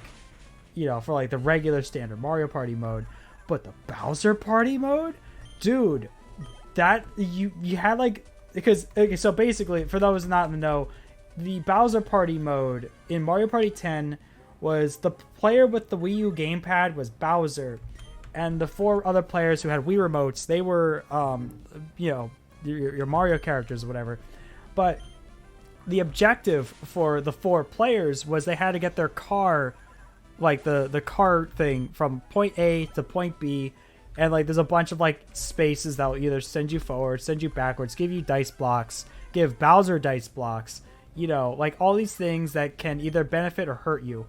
you know, for, like, the regular standard Mario Party mode. But the Bowser Party mode? Dude, that, you had, like, because, okay, so basically, for those not in the know, the Bowser Party mode in Mario Party 10 was the player with the Wii U gamepad was Bowser, and the 4 other players who had Wii remotes, they were, you know, your Mario characters or whatever. But the objective for the 4 players was they had to get their car, like the car thing, from point A to point B, and, like, there's a bunch of, like, spaces that will either send you forward, send you backwards, give you dice blocks, give Bowser dice blocks, you know, like, all these things that can either benefit or hurt you.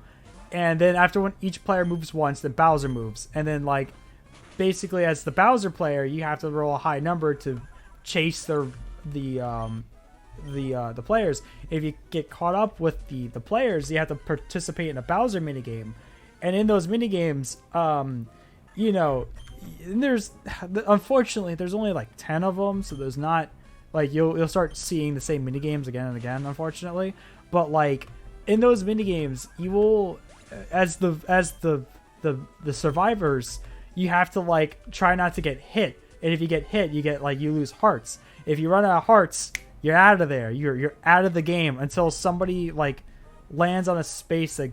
And then after when each player moves once, then Bowser moves, and then, like, basically as the Bowser player, you have to roll a high number to chase the players. If you get caught up with the players, you have to participate in a Bowser minigame. And in those minigames, you know, unfortunately there's only like 10 of them, so there's not, like, you'll start seeing the same minigames again and again, unfortunately. But, like, in those minigames, you will, as the survivors, you have to, like, try not to get hit. And if you get hit, you get, like, you lose hearts. If you run out of hearts, you're out of there. You're out of the game until somebody, like, lands on a space that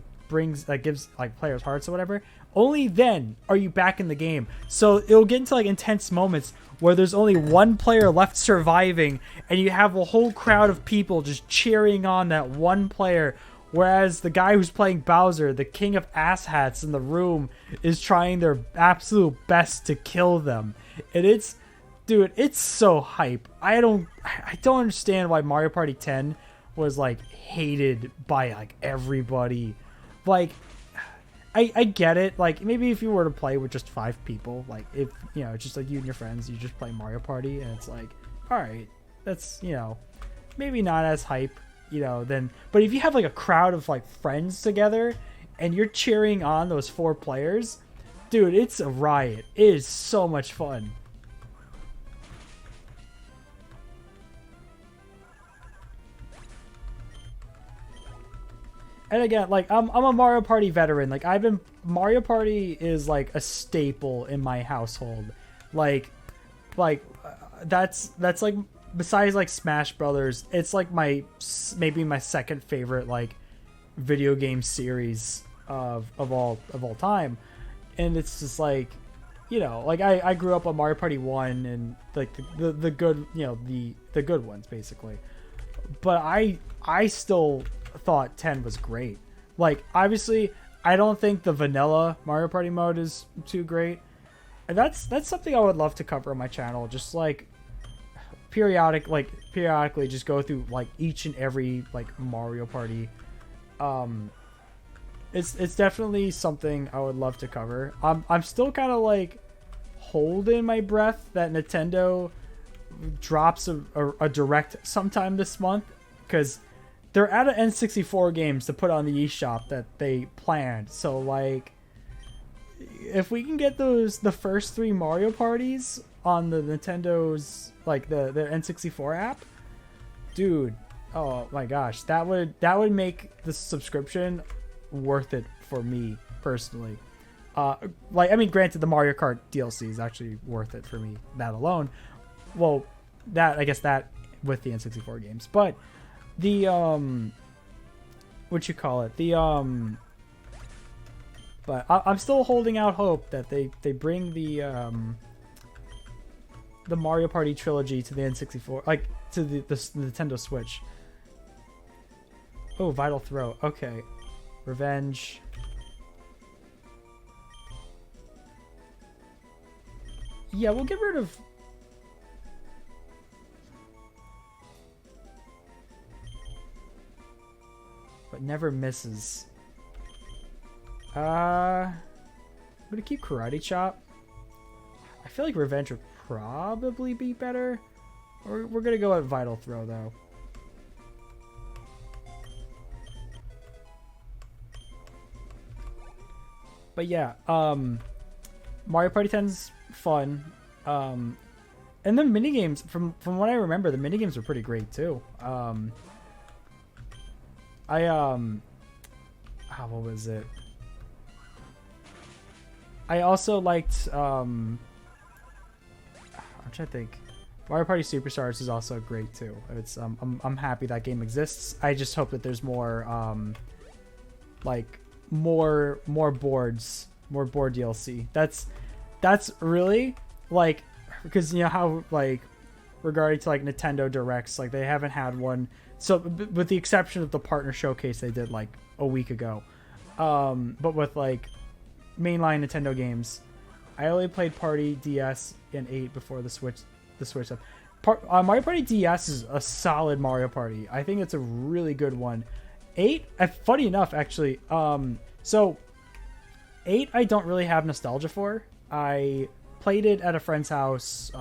gives, like, players hearts or whatever. Only then are you back in the game. So it'll get into, like, intense moments where there's only one player left surviving, and you have a whole crowd of people just cheering on that one player, whereas the guy who's playing Bowser, the king of asshats in the room, is trying their absolute best to kill them. And it's, dude, it's so hype. I don't understand why Mario Party 10 was, like, hated by, like, everybody. Like, I get it. Like, maybe if you were to play with just 5 people, like, if, you know, it's just like you and your friends, you just play Mario Party, and it's like, all right, that's, you know, maybe not as hype, you know, then. But if you have, like, a crowd of, like, friends together and you're cheering on those 4 players, dude, it's a riot. It is so much fun. And again, like, I'm a Mario Party veteran. Like, Mario Party is, like, a staple in my household. Like, that's like, besides, like, Smash Brothers, it's, like, maybe my second favorite, like, video game series of all time. And it's just, like, you know, like, I grew up on Mario Party 1 and, like, the good, you know, the good ones, basically. But I still thought 10 was great. Like, obviously, I don't think the vanilla Mario Party mode is too great. And that's something I would love to cover on my channel. Just, like, periodically just go through, like, each and every, like, Mario Party. It's definitely something I would love to cover. I'm still kind of, like, holding my breath that Nintendo drops a direct sometime this month, because they're out of N64 games to put on the eShop that they planned. So, like, if we can get the first 3 Mario parties on the Nintendo's like the N64 app, dude, oh my gosh, that would make the subscription worth it for me personally. Like, I mean, granted, the Mario Kart DLC is actually worth it for me, that alone. Well, I guess that with the N64 games, but the what you call it, but I'm still holding out hope that they bring the Mario Party trilogy to the N64, like to the Nintendo Switch. Oh, Vital Throw. Okay, Revenge. Yeah, we'll get rid of. But never misses. I'm gonna keep Karate Chop. I feel like Revenge would probably be better. Or we're gonna go at Vital Throw though. But yeah, Mario Party 10's fun. And the minigames, from what I remember, the minigames were pretty great too. What was it? I also liked I'm trying to think. Mario Party Superstars is also great too. It's I'm happy that game exists. I just hope that there's more like more boards, more board DLC. That's really like, because you know how like regarding to like Nintendo Directs, like they haven't had one. So with the exception of the partner showcase they did like a week ago, but with like mainline Nintendo games, I only played Party DS and 8 before the Switch up. Mario Party DS is a solid Mario Party. I think it's a really good one. 8, funny enough, actually. So 8, I don't really have nostalgia for. I played it at a friend's house,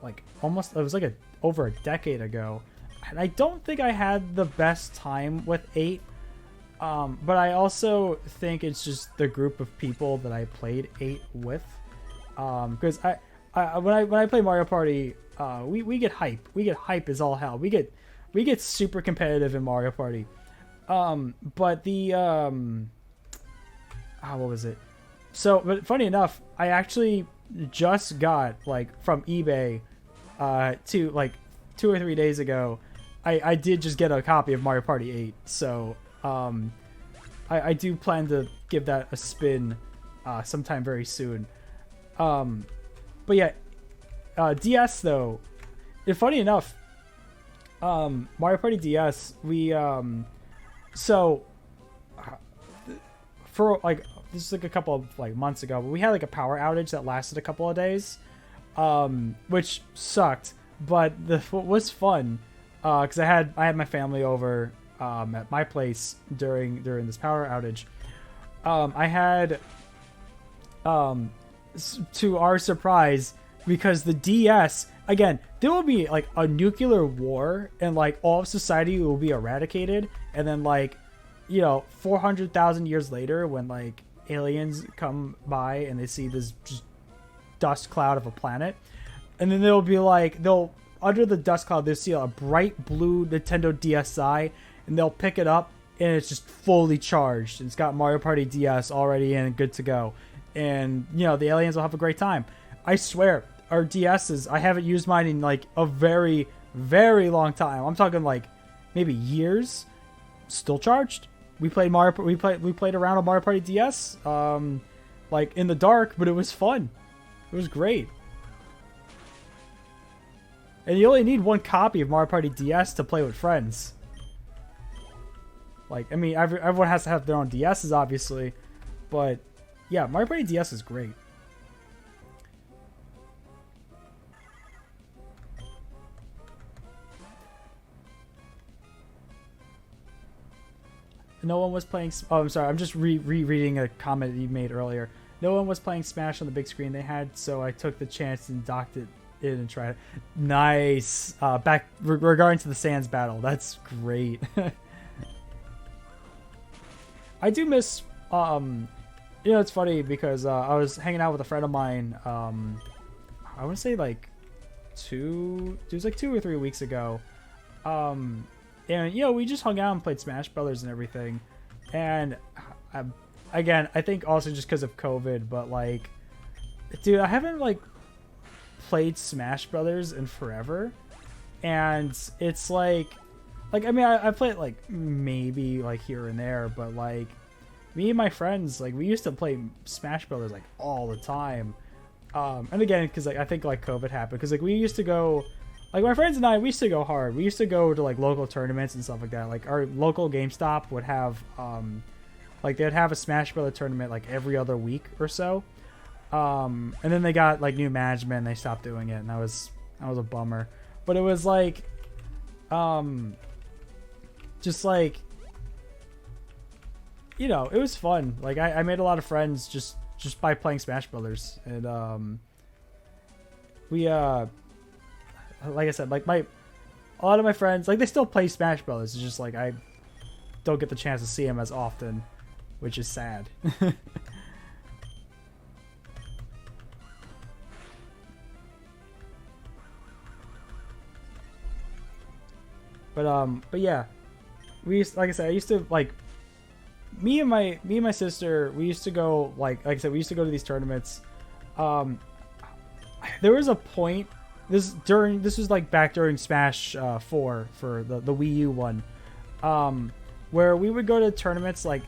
like almost. It was like over a decade ago, and I don't think I had the best time with 8. But I also think it's just the group of people that I played 8 with. Because when I play Mario Party, we get hype. We get hype as all hell. We get super competitive in Mario Party. But the what was it? So, but funny enough, I actually just got like from eBay, to like 2 or 3 days ago. I did just get a copy of Mario Party 8. So, I do plan to give that a spin, sometime very soon. But yeah, DS though, funny enough, Mario Party DS, we for like, this is like a couple of like months ago, but we had like a power outage that lasted a couple of days, which sucked, but what was fun, because I had my family over at my place during this power outage. I had, to our surprise, because the DS, again, there will be like a nuclear war and like all of society will be eradicated, and then like, you know, 400,000 years later, when like aliens come by and they see this just dust cloud of a planet, and then they'll be like, under the dust cloud they'll see a bright blue Nintendo DSi, and they'll pick it up and it's just fully charged. It's got Mario Party DS already in, good to go, and you know the aliens will have a great time. I swear, our DSs, I haven't used mine in like a very, very long time. I'm talking like maybe years. Still charged. We played we played around on Mario Party DS, like in the dark, but it was fun. It was great. And you only need one copy of Mario Party DS to play with friends. Like, I mean, everyone has to have their own DSs, obviously, but yeah, Mario Party DS is great. No one was playing. Oh, I'm sorry. I'm just rereading a comment you made earlier. No one was playing Smash on the big screen they had, so I took the chance and docked it in and tried it. Nice. Back regarding to the Sans battle, that's great. I do miss You know, it's funny because I was hanging out with a friend of mine. I want to say like it was like 2 or 3 weeks ago. And you know, we just hung out and played Smash Brothers and everything. And I, again, I think also just because of COVID, but like, dude, I haven't like played Smash Brothers in forever, and it's like I mean, I play it like maybe like here and there, but like me and my friends, like we used to play Smash Brothers like all the time. And again, because like I think like COVID happened, because like we used to go, like my friends and I, we used to go hard. We used to go to like local tournaments and stuff like that. Like our local GameStop would have, like they'd have a Smash Brother tournament like every other week or so. And then they got like new management and they stopped doing it, and that was a bummer. But it was like, just like, you know, it was fun. Like I made a lot of friends just by playing Smash Brothers, and we like I said, like a lot of my friends, like they still play Smash Brothers. It's just like I don't get the chance to see them as often, which is sad. But yeah, like I said, I used to like me and my sister. We used to go like I said, we used to go to these tournaments. Um, there was a point. This was like back during Smash 4 for the Wii U one, where we would go to tournaments like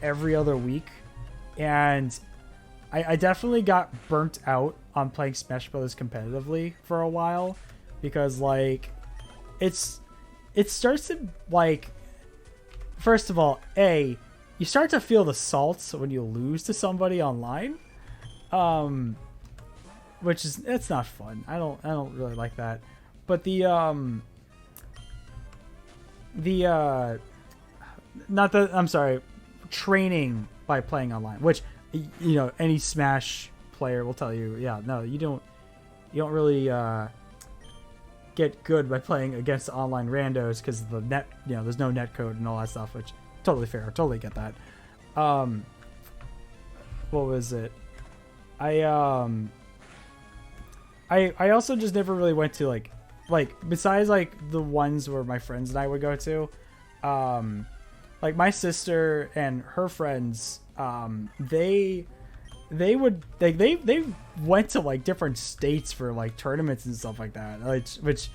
every other week, and I definitely got burnt out on playing Smash Brothers competitively for a while, because like it starts to like, first of all, you start to feel the salt when you lose to somebody online, which is, it's not fun. I don't really like that. But not the I'm sorry, training by playing online, which, you know, any Smash player will tell you, yeah, no, you don't really get good by playing against online randos, because the net, you know, there's no net code and all that stuff, which totally fair, totally get that. What was it? I also just never really went to like besides like the ones where my friends and I would go to, like my sister and her friends, they went to like different states for like tournaments and stuff like that, which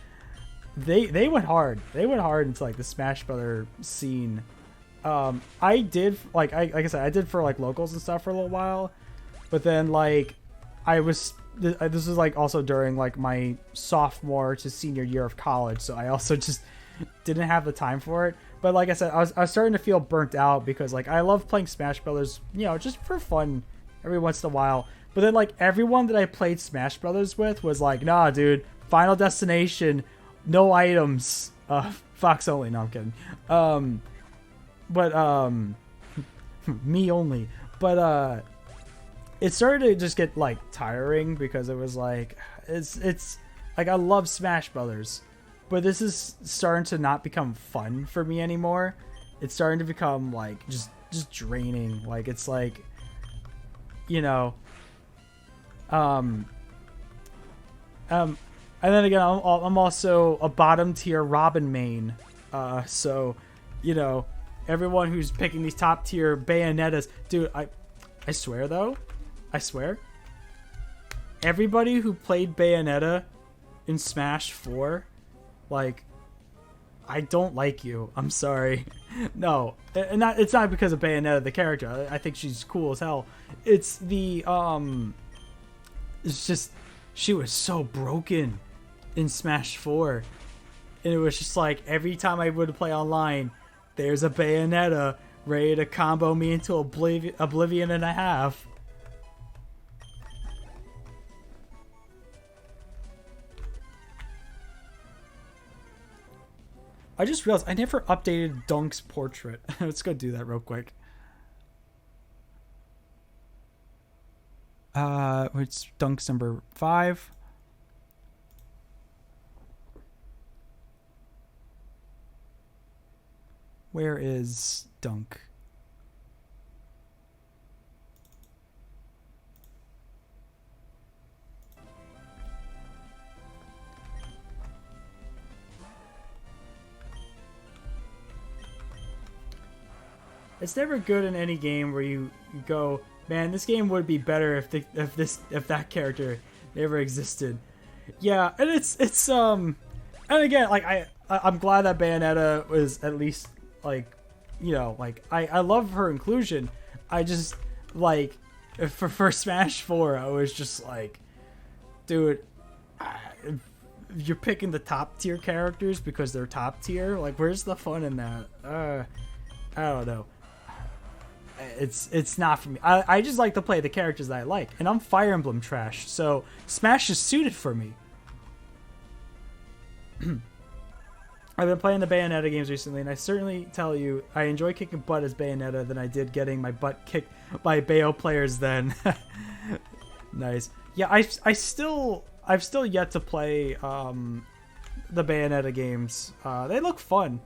they went hard. They went hard into like the Smash Brother scene. I did like I said, I did for like locals and stuff for a little while, but then like this was like also during like my sophomore to senior year of college, so I also just didn't have the time for it. But like I said, I was starting to feel burnt out, because like I love playing Smash Brothers, you know, just for fun every once in a while. But then like everyone that I played Smash Brothers with was like, nah, dude, Final Destination, no items, Fox only. No, I'm kidding. But me only. But it started to just get like tiring, because it was like it's like I love Smash Brothers, but this is starting to not become fun for me anymore. It's starting to become like just draining. Like it's like, you know, and then again, I'm also a bottom tier Robin main, so, you know, everyone who's picking these top tier Bayonettas, dude, I swear though, I swear, everybody who played Bayonetta in Smash 4, like, I don't like you. I'm sorry. No, and it's not because of Bayonetta the character. I think she's cool as hell. It's it's just, she was so broken in Smash 4, and it was just like every time I would play online, there's a Bayonetta ready to combo me into oblivion and a half. I just realized I never updated Dunk's portrait. Let's go do that real quick. It's Dunk's number 5. Where is Dunk? it's never good in any game where you go, man, this game would be better if that character never existed. Yeah, and and again, like I'm glad that Bayonetta was at least like, you know, like I love her inclusion. I just like for Smash 4, I was just like, dude, you're picking the top tier characters because they're top tier. Like, where's the fun in that? I don't know. It's not for me. I just like to play the characters that I like, and I'm Fire Emblem trash, so Smash is suited for me. I've been playing the Bayonetta games recently, and I certainly tell you, I enjoy kicking butt as Bayonetta than I did getting my butt kicked by Bayo players then. Nice. Yeah, I've still yet to play the Bayonetta games. They look fun.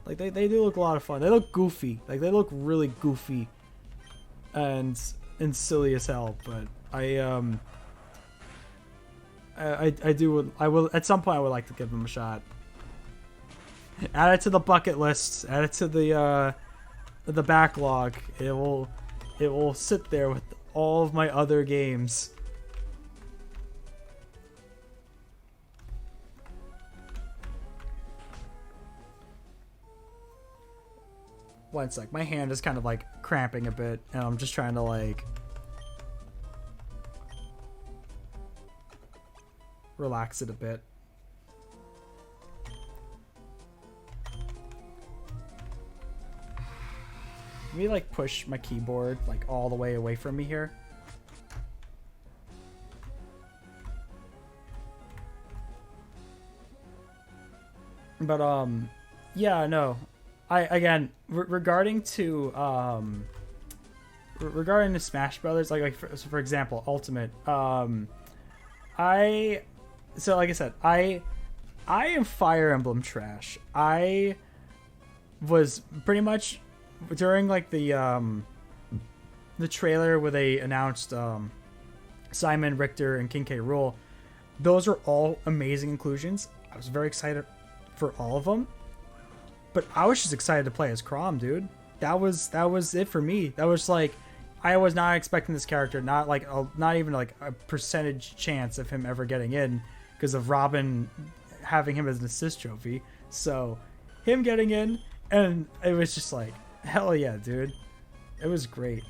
Like, they do look a lot of fun. They look goofy. Like, they look really goofy and silly as hell. But I will at some point I would like to give them a shot. Add it to the bucket list. Add it to the backlog. It will sit there with all of my other games. One sec. My hand is kind of like cramping a bit, and I'm just trying to like relax it a bit. Let me like push my keyboard like all the way away from me here. But yeah, no. Again, regarding the Smash Brothers, like for example, Ultimate. Like I said, I am Fire Emblem trash. I was pretty much during like the trailer where they announced Simon, Richter, and King K. Rool. Those are all amazing inclusions. I was very excited for all of them. But I was just excited to play as Chrom, dude. That was it for me. That was like, I was not expecting this character, not even like a percentage chance of him ever getting in because of Robin having him as an assist trophy. So him getting in, and it was just like, hell yeah, dude. It was great.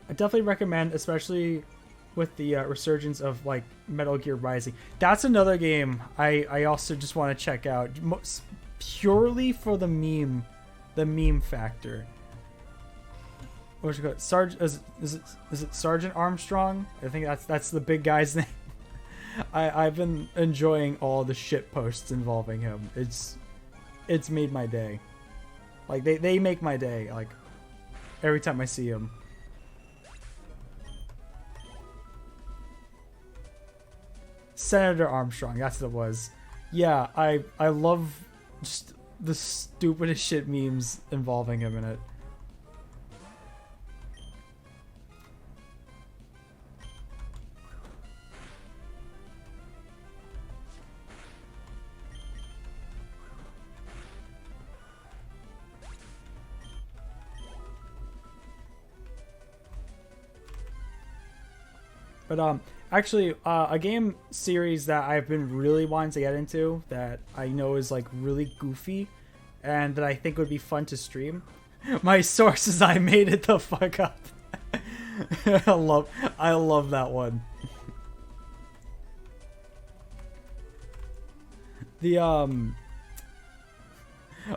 I definitely recommend, especially with the resurgence of like Metal Gear Rising. That's another game I also just want to check out, purely for the meme factor. What's it called? Is it Sergeant Armstrong? I think that's the big guy's name. I've been enjoying all the shit posts involving him. It's made my day. Like they make my day. Like every time I see him. Senator Armstrong, that's what it was. Yeah, I love just the stupidest shit memes involving him in it. But actually, a game series that I've been really wanting to get into that I know is like really goofy and that I think would be fun to stream. My sources, I made it the fuck up. I love that one. The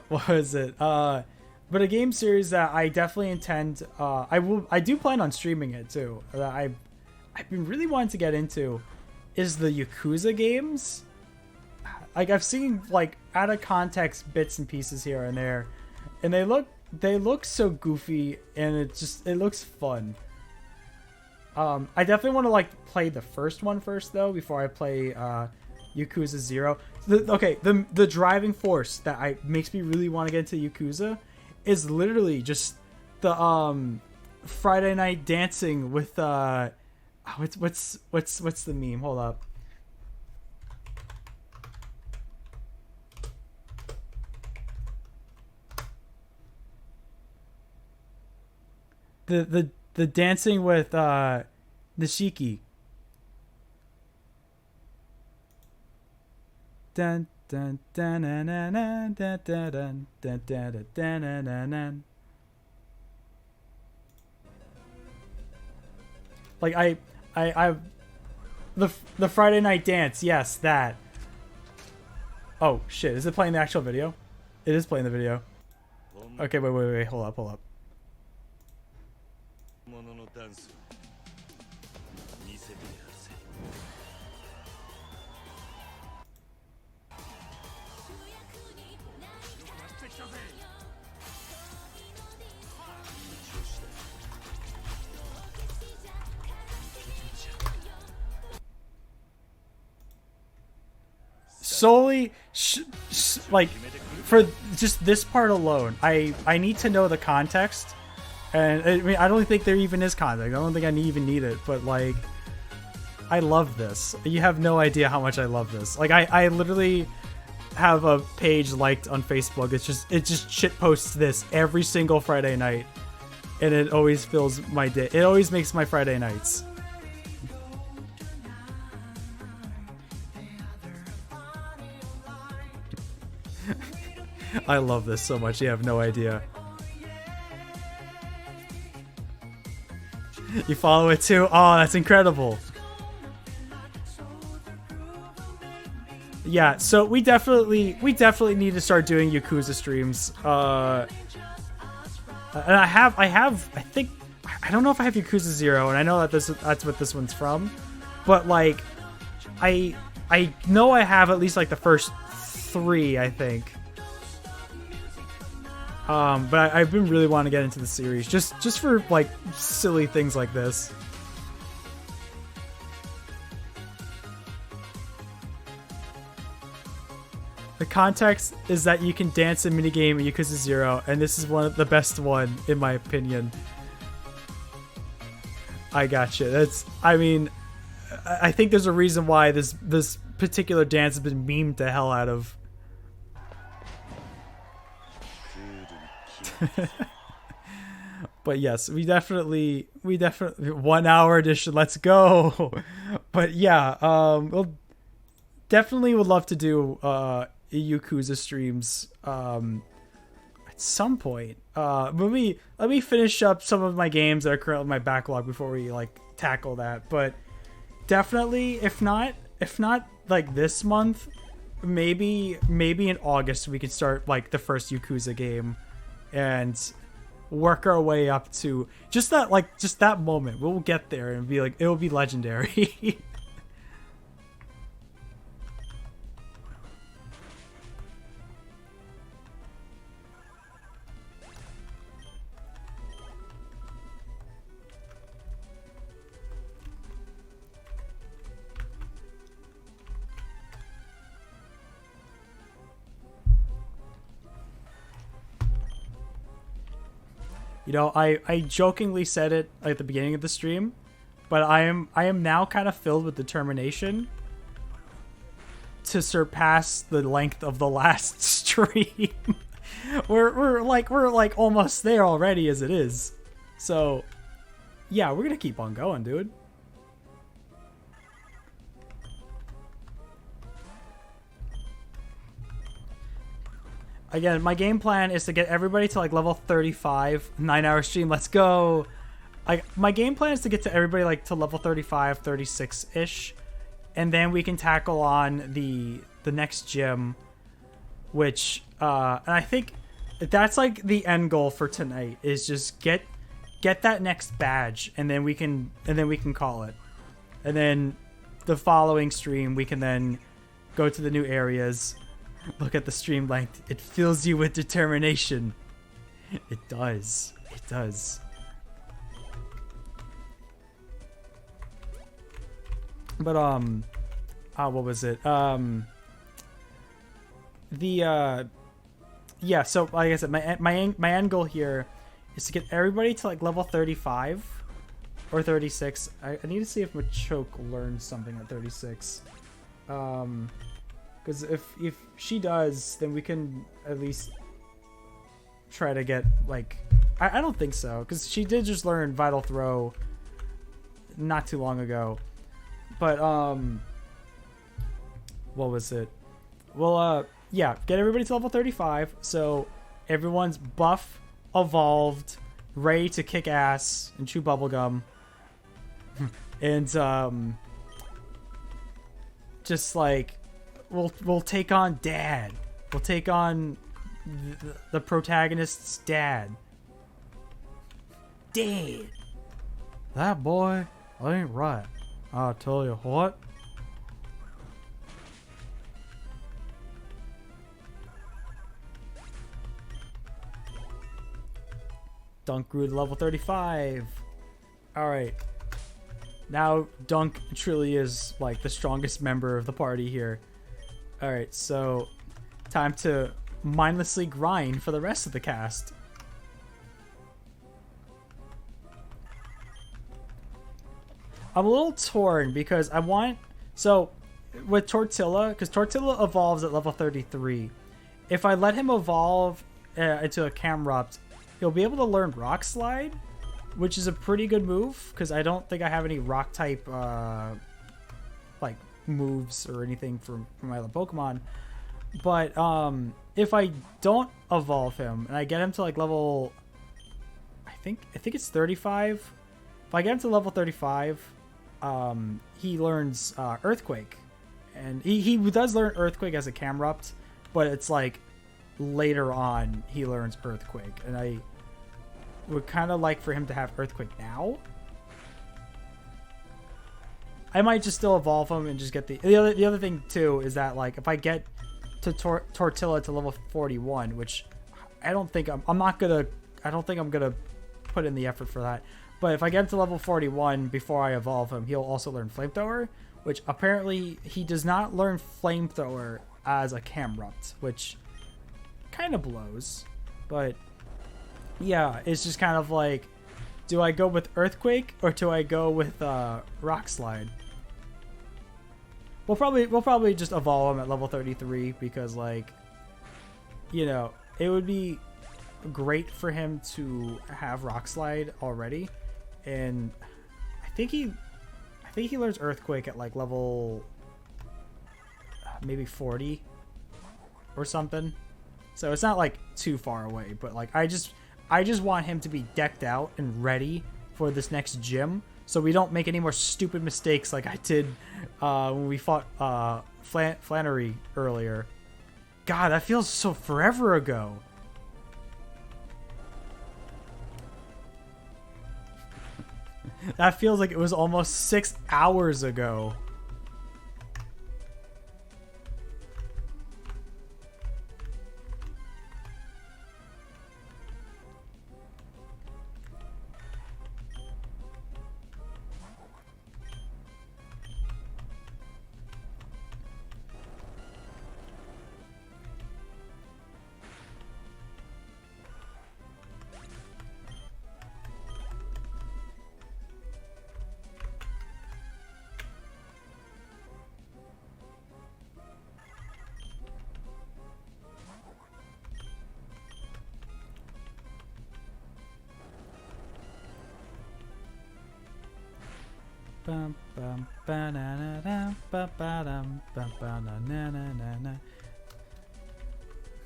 what was it? But a game series that I definitely intend. I do plan on streaming it too. I've been really wanting to get into is the Yakuza games. Like I've seen like out of context bits and pieces here and there, and they look so goofy, and it looks fun. I definitely want to like play the first one first though before I play Yakuza 0. The driving force that makes me really want to get into Yakuza is literally just the Friday night dancing with what's the meme? Hold up. the dancing with Nishiki. Dun dun dun dun dun dun dun dun dun dun dun dun dun. Like I the Friday night dance, yes, that. Oh shit, is it playing the actual video? It is playing the video. Okay, wait, hold up. Solely like for just this part alone, I need to know the context, and I mean I don't think there even is context. I don't think I even need it, but like I love this. You have no idea how much I love this. Like I literally have a page liked on Facebook. It just shit posts this every single Friday night, and it always fills my day. It always makes my Friday nights. I love this so much. You have no idea. You follow it too? Oh, that's incredible. Yeah, so we definitely need to start doing Yakuza streams. And I think I don't know if I have Yakuza 0, and I know that that's what this one's from, but like I know I have at least like the first 3, I think. But I've been really wanting to get into the series just for like silly things like this. The context is that you can dance a minigame in Yakuza 0, and this is one of the best one in my opinion. I gotcha. I mean, I think there's a reason why this particular dance has been memed the hell out of. But yes, we definitely 1 hour edition. Let's go. But yeah, we'll definitely would love to do Yakuza streams at some point. Let me finish up some of my games that are currently in my backlog before we like tackle that. But definitely, if not like this month, maybe in August we could start like the first Yakuza game and work our way up to just that moment. We'll get there and be like, it'll be legendary. You know, I jokingly said it at the beginning of the stream, but I am now kind of filled with determination to surpass the length of the last stream. we're like almost there already as it is. So, yeah, we're gonna keep on going, dude. Again, my game plan is to get everybody to like level 35, 9-hour stream. Let's go. My game plan is to get to everybody like to level 35, 36-ish. And then we can tackle on the next gym, which and I think that's like the end goal for tonight is just get that next badge, and then we can call it. And then the following stream we can then go to the new areas. Look at the stream length. It fills you with determination. It does. It does. But what was it? Yeah, so like I said, my end goal here is to get everybody to like level 35 or 36. I need to see if Machoke learns something at 36. Because if she does, then we can at least try to get like I don't think so, because she did just learn Vital Throw not too long ago. But, what was it? Well, yeah, get everybody to level 35, so everyone's buff, evolved, ready to kick ass and chew bubblegum. And, just like, we'll take on Dad. We'll take on the protagonist's dad. Dad. That boy ain't right. I'll tell you what. Dunk grew to level 35. Alright. Now Dunk truly is like the strongest member of the party here. Alright, so time to mindlessly grind for the rest of the cast. I'm a little torn because I want... So, with Tortilla, because Tortilla evolves at level 33. If I let him evolve into a Camrupt, he'll be able to learn Rock Slide, which is a pretty good move, because I don't think I have any Rock type like moves or anything from my other Pokemon. But if I don't evolve him and I get him to like level, I think it's 35. If I get him to level 35, he learns Earthquake, and he does learn Earthquake as a Camrupt, but it's like later on he learns Earthquake, and I would kind of like for him to have Earthquake now. I might just still evolve him and just get the other thing too is that like if I get to Tortilla to level 41, which I don't think I'm gonna put in the effort for that. But if I get him to level 41 before I evolve him, he'll also learn Flamethrower, which apparently he does not learn Flamethrower as a Camrupt, which kind of blows. But yeah, it's just kind of like, do I go with Earthquake or do I go with Rock Slide? We'll probably just evolve him at level 33 because, like, you know, it would be great for him to have Rock Slide already, and I think he learns Earthquake at like level maybe 40 or something. So it's not like too far away, but like I just want him to be decked out and ready for this next gym, so we don't make any more stupid mistakes like I did when we fought Flannery earlier. God, that feels so forever ago. That feels like it was almost 6 hours ago.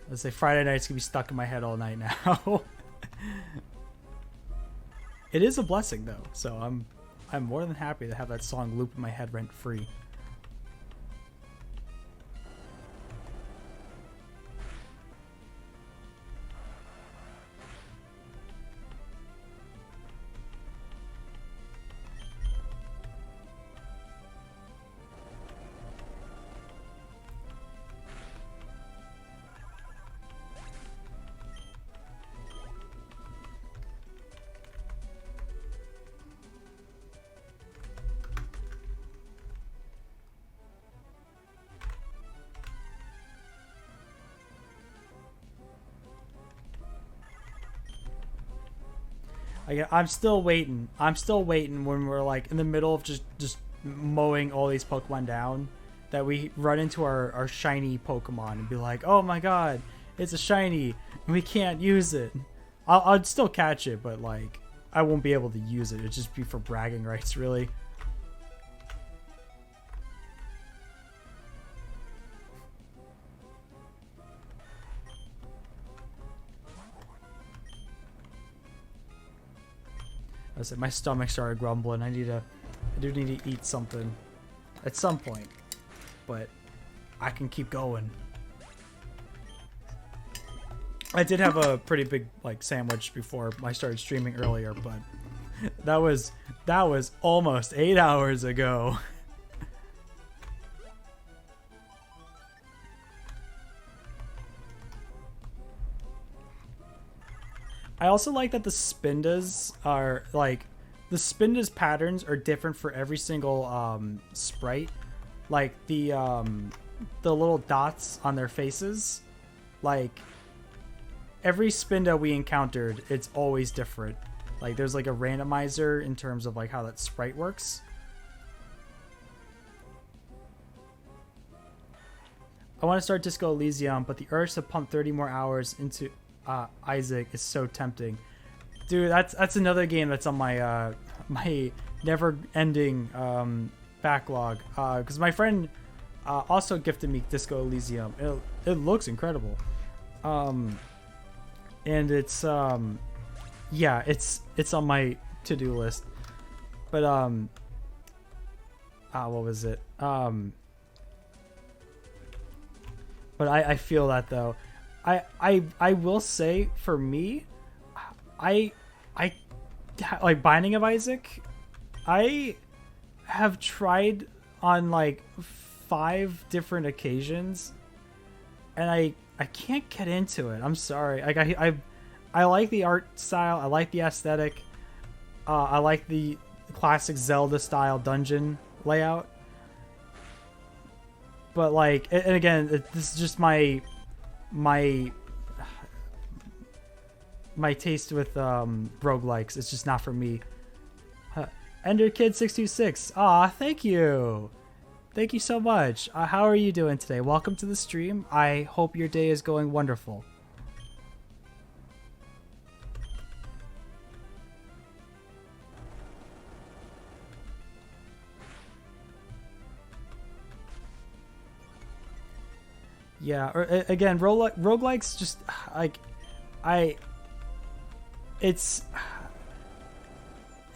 Let's say Friday night's gonna be stuck in my head all night now. It is a blessing though, so I'm more than happy to have that song loop in my head rent free. I'm still waiting. I'm still waiting when we're like in the middle of just mowing all these Pokemon down, that we run into our shiny Pokemon and be like, oh my god, it's a shiny, and we can't use it. I'd still catch it, but like I won't be able to use it. It'd just be for bragging rights, really. I said my stomach started grumbling. I do need to eat something at some point, but I can keep going. I did have a pretty big like sandwich before I started streaming earlier, but that was almost 8 hours ago. I also like that the spindas are like the spindas patterns are different for every single sprite. Like the little dots on their faces, like every spinda we encountered, it's always different. Like there's like a randomizer in terms of like how that sprite works. I want to start Disco Elysium, but the urge to pump 30 more hours into Isaac is so tempting. Dude, that's another game that's on my my never-ending backlog. Because my friend also gifted me Disco Elysium. It looks incredible. And it's yeah, it's on my to-do list. But what was it? But I feel that though. I will say for me, I like Binding of Isaac. I have tried on like 5 different occasions, and I can't get into it. I'm sorry. Like I like the art style. I like the aesthetic. I like the classic Zelda style dungeon layout. But like, and again, this is just my taste with roguelikes. It's just not for me. Ender Kid 626. Aw, thank you. Thank you so much. How are you doing today? Welcome to the stream. I hope your day is going wonderful. Yeah, or again, roguelikes just like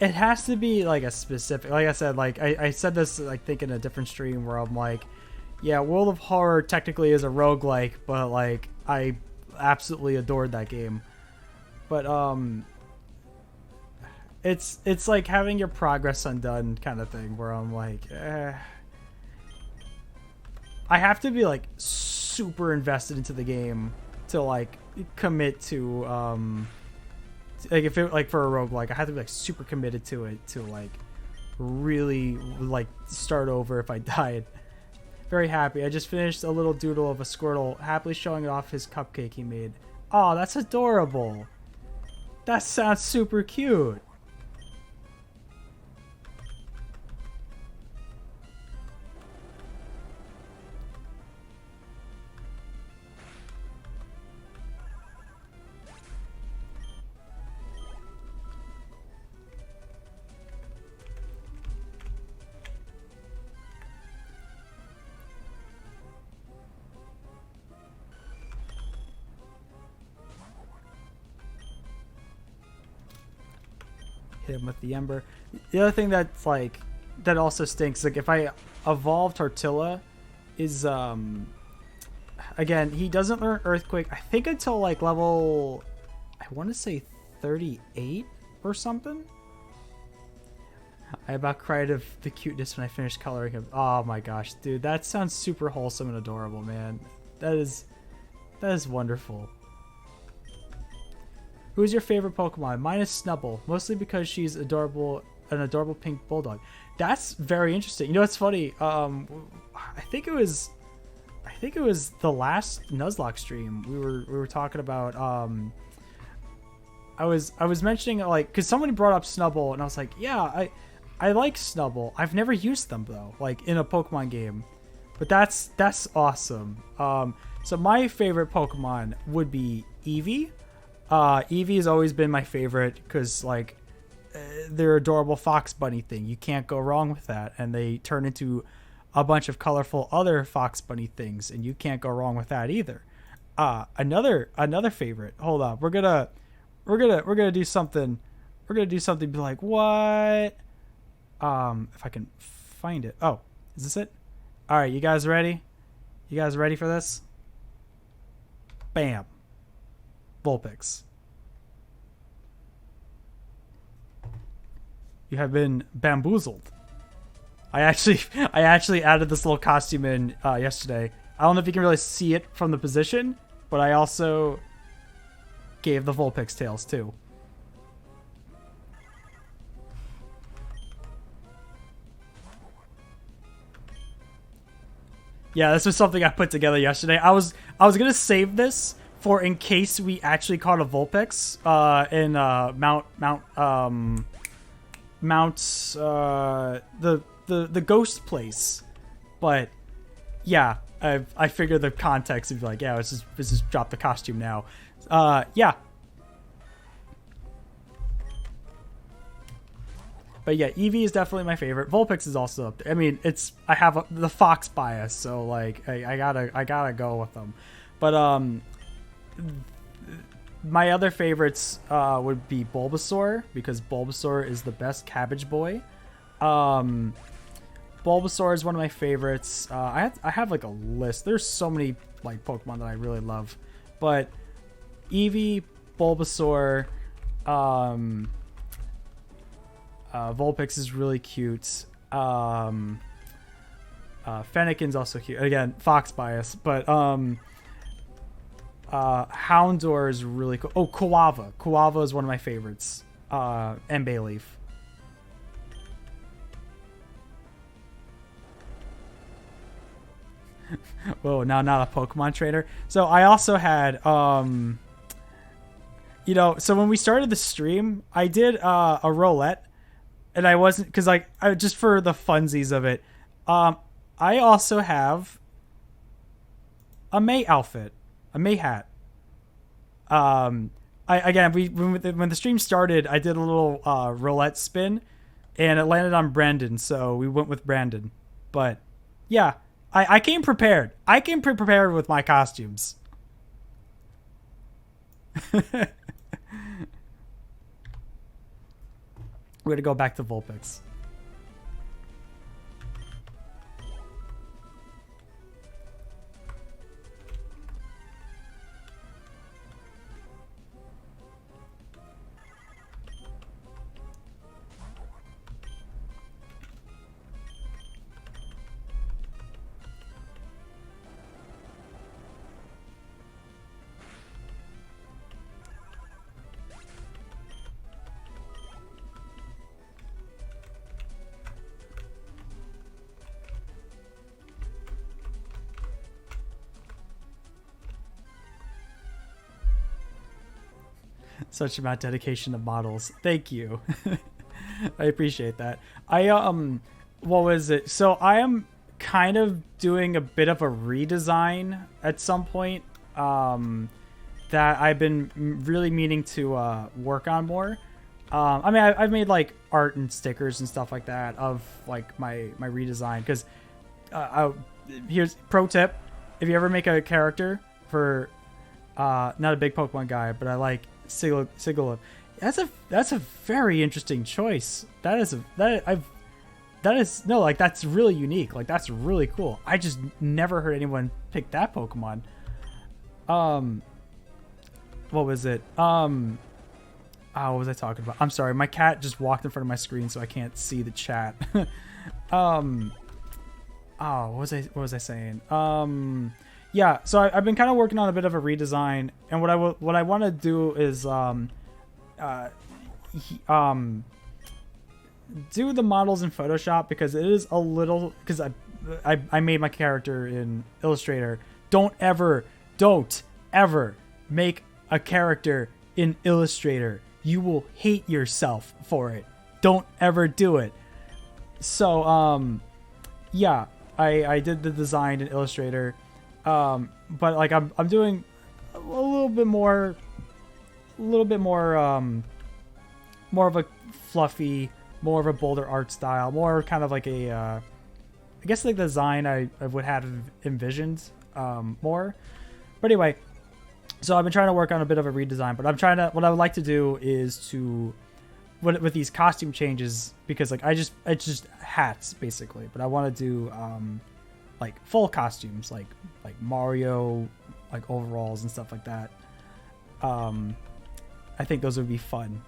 it has to be like a specific, like I said, like I said this like think in a different stream where I'm like, yeah, World of Horror technically is a roguelike, but like I absolutely adored that game. But it's like having your progress undone kind of thing where I'm like, I have to be like super invested into the game to like commit to like if it like for a roguelike, I have to be like super committed to it to like really like start over if I died. Very happy. I just finished a little doodle of a Squirtle happily showing off his cupcake he made. Oh, that's adorable. That sounds super cute. Him with the ember. The other thing that's like that also stinks, like if I evolve Tortilla, is again, he doesn't learn earthquake I think until like level, I want to say 38 or something. I about cried of the cuteness when I finished coloring him. Oh my gosh, dude, that sounds super wholesome and adorable, man. That is wonderful. Who's your favorite Pokemon? Mine is Snubbull, mostly because she's adorable, an adorable pink bulldog. That's very interesting. You know what's funny? I think it was the last Nuzlocke stream. We were talking about. I was mentioning like because somebody brought up Snubbull and I was like, yeah, I like Snubbull. I've never used them though, like in a Pokemon game, but that's awesome. So my favorite Pokemon would be Eevee. Eevee's always been my favorite because like their adorable fox bunny thing. You can't go wrong with that. And they turn into a bunch of colorful other fox bunny things, and you can't go wrong with that either. Another favorite. Hold on, we're gonna do something. We're gonna do something. Be like, what? If I can find it. Oh, is this it? All right, you guys ready? You guys ready for this? Bam. Vulpix. You have been bamboozled. I actually added this little costume in yesterday. I don't know if you can really see it from the position, but I also gave the Vulpix tails too. Yeah, this was something I put together yesterday. I was gonna save this for in case we actually caught a Vulpix in the ghost place, but yeah, I figured the context would be like, yeah, let's just drop the costume now. Yeah. But yeah, Eevee is definitely my favorite. Vulpix is also up there. I mean, I have the fox bias, so like I gotta go with them. But my other favorites would be Bulbasaur, because Bulbasaur is the best cabbage boy. Bulbasaur is one of my favorites. I have like a list. There's so many like Pokemon that I really love, but Eevee, Bulbasaur, Vulpix is really cute. Fennekin's also cute. Again, fox bias, but Houndour is really cool. Oh, Quava. Quava is one of my favorites. And Bayleaf. Whoa, now not a Pokemon trainer. So I also had, so when we started the stream, I did a roulette, and I wasn't, because like, just for the funsies of it, I also have a May outfit, a May hat. When the stream started, I did a little roulette spin, and it landed on Brandon, so we went with Brandon. But yeah, I came prepared. I came prepared with my costumes. We're gonna go back to Vulpix. Such amount of dedication to models. Thank you. I appreciate that. What was it? So I am kind of doing a bit of a redesign at some point that I've been really meaning to work on more. I mean, I've made like art and stickers and stuff like that of like my redesign, because here's pro tip: if you ever make a character for not a big Pokemon guy, but I like Sigilyph. That's a very interesting choice. That's really unique. Like, that's really cool. I just never heard anyone pick that Pokemon. What was it? What was I talking about? I'm sorry, my cat just walked in front of my screen, so I can't see the chat. What was I saying? Yeah, so I've been kind of working on a bit of a redesign, and what I want to do is do the models in Photoshop, because it is a little, because I made my character in Illustrator. Don't ever make a character in Illustrator. You will hate yourself for it. Don't ever do it. So yeah, I did the design in Illustrator. But like I'm doing a little bit more little bit more of a fluffy, more of a bolder art style, more kind of like a, I guess like the design I would have envisioned more. But anyway, so I've been trying to work on a bit of a redesign, but what I would like to do is to, with these costume changes, because like it's just hats basically, but I want to do like full costumes, like Mario, like overalls and stuff like that. I think those would be fun.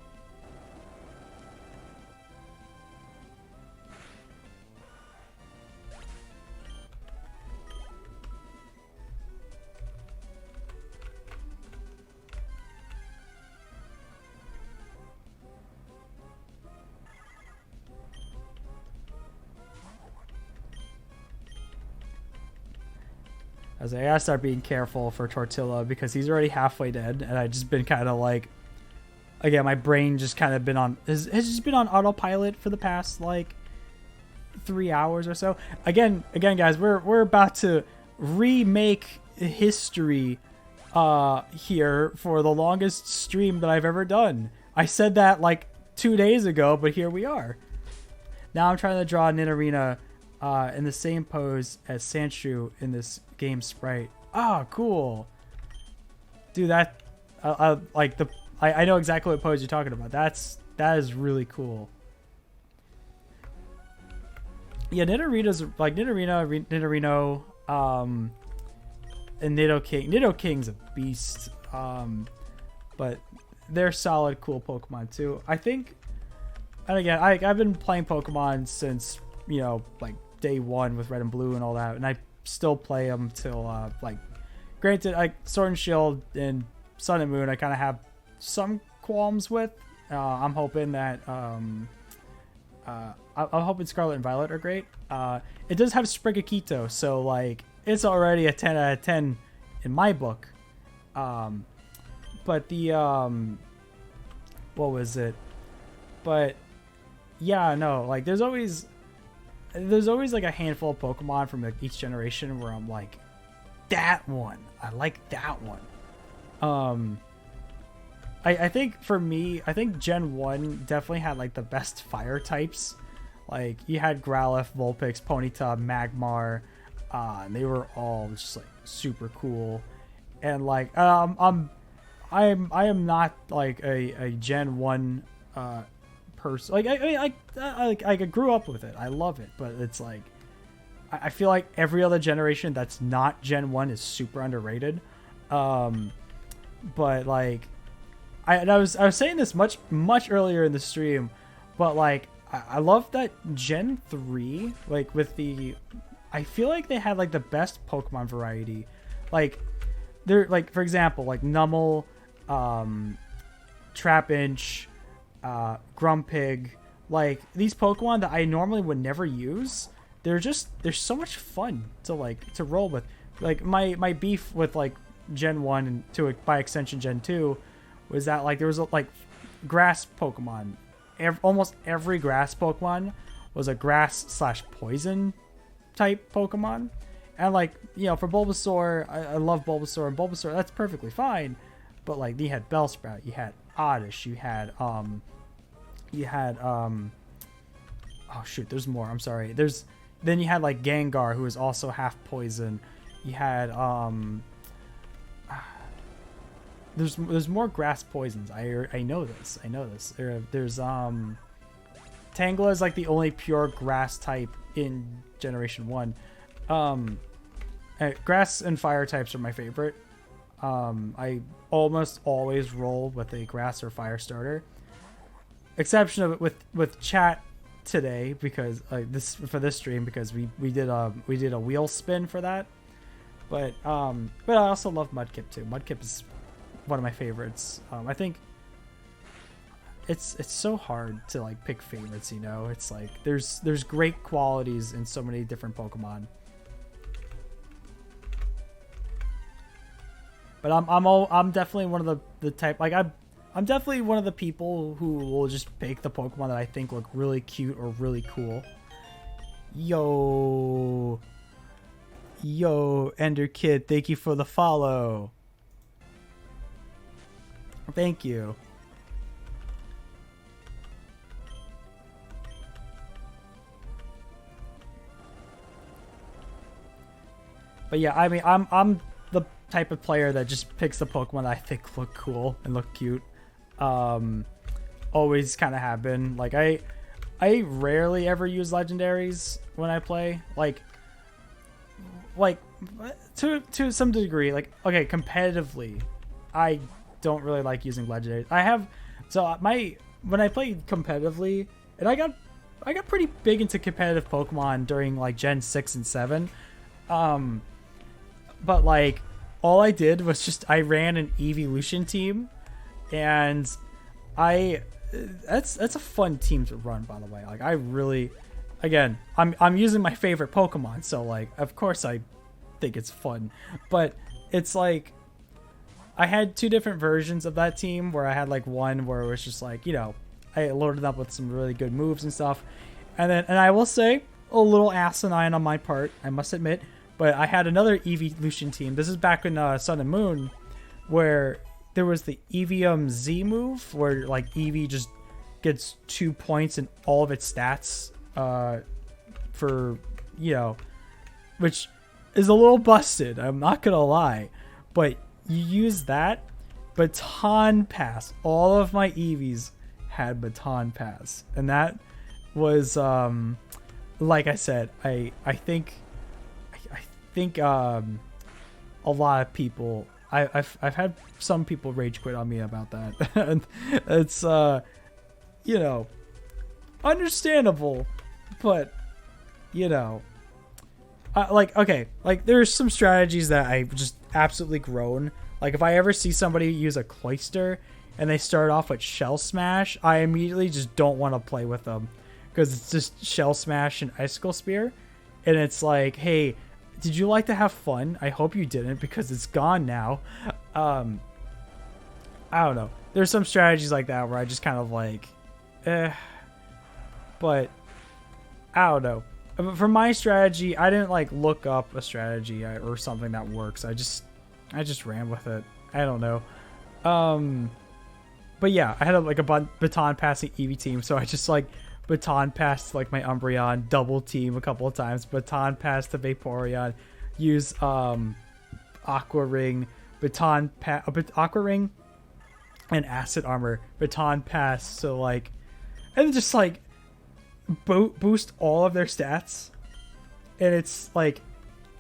I was like, I gotta start being careful for Tortilla because he's already halfway dead, and I've just been kind of like, again, my brain just kind of been on has just been on autopilot for the past like 3 hours or so. Again, guys, we're about to remake history here for the longest stream that I've ever done. I said that like 2 days ago, but here we are. Now I'm trying to draw Nidorina in the same pose as Sandshrew in this game sprite. Ah, cool. Dude, that I know exactly what pose you're talking about. That is really cool. Yeah, Nidorina's like Nidorino, and Nidoking. Nidoking's a beast. But they're solid, cool Pokemon too. I think, and again, I've been playing Pokemon since, you know, like day one with Red and Blue and all that, and I still play them till like, granted, like Sword and Shield and Sun and Moon I kind of have some qualms with. I'm hoping that I'm hoping Scarlet and Violet are great. It does have Sprigatito, so like it's already a 10 out of 10 in my book. But the what was it? But yeah, no, like there's always like a handful of Pokemon from like each generation where I'm like, that one, I like that one. I think for me, I think Gen 1 definitely had like the best fire types. Like you had Growlithe, Vulpix, Ponyta, Magmar, and they were all just like super cool. And like I am not like a Gen 1 person. Like I grew up with it. I love it, but it's like I feel like every other generation that's not Gen 1 is super underrated. But like I was saying this much earlier in the stream, but like I love that Gen 3, like with the, I feel like they had like the best Pokemon variety. Like they're like, for example, like Numel, Trapinch, Grumpig, like these Pokemon that I normally would never use. They're so much fun to roll with. Like my beef with like Gen 1 and to by extension Gen 2 was that like there was like grass Pokemon. Almost every grass Pokemon was a grass / poison type Pokemon. And like, you know, for Bulbasaur, I love Bulbasaur, and Bulbasaur, that's perfectly fine. But like you had Bellsprout, you had Oddish, you had oh shoot, there's more. I'm sorry. Then you had like Gengar, who is also half poison. You had there's more grass poisons. I know this. There's Tangela is like the only pure grass type in Generation 1. Grass and fire types are my favorite. I almost always roll with a grass or fire starter. Exception of it with chat today, because this stream, because we did a wheel spin for that. But I also love Mudkip too. Mudkip is one of my favorites. I think it's so hard to like pick favorites, you know. It's like there's great qualities in so many different Pokemon. But I'm definitely one of the type, like I'm definitely one of the people who will just pick the Pokemon that I think look really cute or really cool. Yo, Ender Kid, thank you for the follow. Thank you. But yeah, I mean, I'm the type of player that just picks the Pokemon that I think look cool and look cute. Always kind of have been. Like I rarely ever use legendaries when I play. Like to some degree. Like, okay, competitively, I don't really like using legendaries. When I played competitively, and I got pretty big into competitive Pokemon during like Gen 6 and 7. But like all I did was just I ran an evolution team, and that's a fun team to run, by the way. Like I really, again, I'm using my favorite Pokemon, so like of course I think it's fun. But it's like I had two different versions of that team where I had like one where it was just like, you know, I loaded up with some really good moves and stuff. And I will say a little asinine on my part, I must admit, but I had another evolution team. This is back in Sun and Moon, where there was the Evium Z move, where like Eevee just gets 2 points in all of its stats, for, you know, which is a little busted. I'm not gonna lie, but you use that Baton Pass. All of my Eevees had Baton Pass, and that was like I said, I think a lot of people, I've had some people rage quit on me about that. And it's you know, understandable, but you know, like, okay, like there's some strategies that I've just absolutely grown. Like if I ever see somebody use a Cloyster and they start off with Shell Smash, I immediately just don't want to play with them, because it's just Shell Smash and Icicle Spear, and it's like, hey, did you like to have fun? I hope you didn't, because it's gone now. I don't know. There's some strategies like that where I just kind of like, but I don't know. For my strategy, I didn't like look up a strategy or something that works. I just ran with it. I don't know. But yeah, I had a baton passing Eevee team, so I just like baton passed like my Umbreon, double team a couple of times, baton pass to Vaporeon, use Aqua Ring, Aqua Ring and Acid Armor, baton pass, so like, and just like boost all of their stats. And it's like,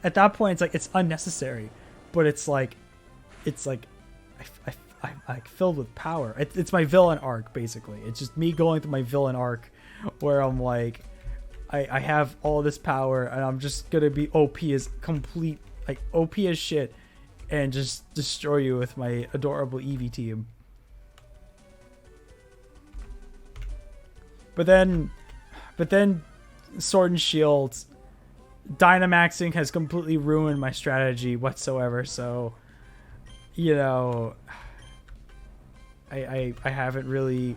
at that point it's like it's unnecessary, but it's like I'm like filled with power. It's my villain arc, basically. It's just me going through my villain arc where I'm like, I have all this power and I'm just gonna be OP as complete, like OP as shit, and just destroy you with my adorable Eevee team. But then Sword and Shield Dynamaxing has completely ruined my strategy whatsoever, so you know, I haven't really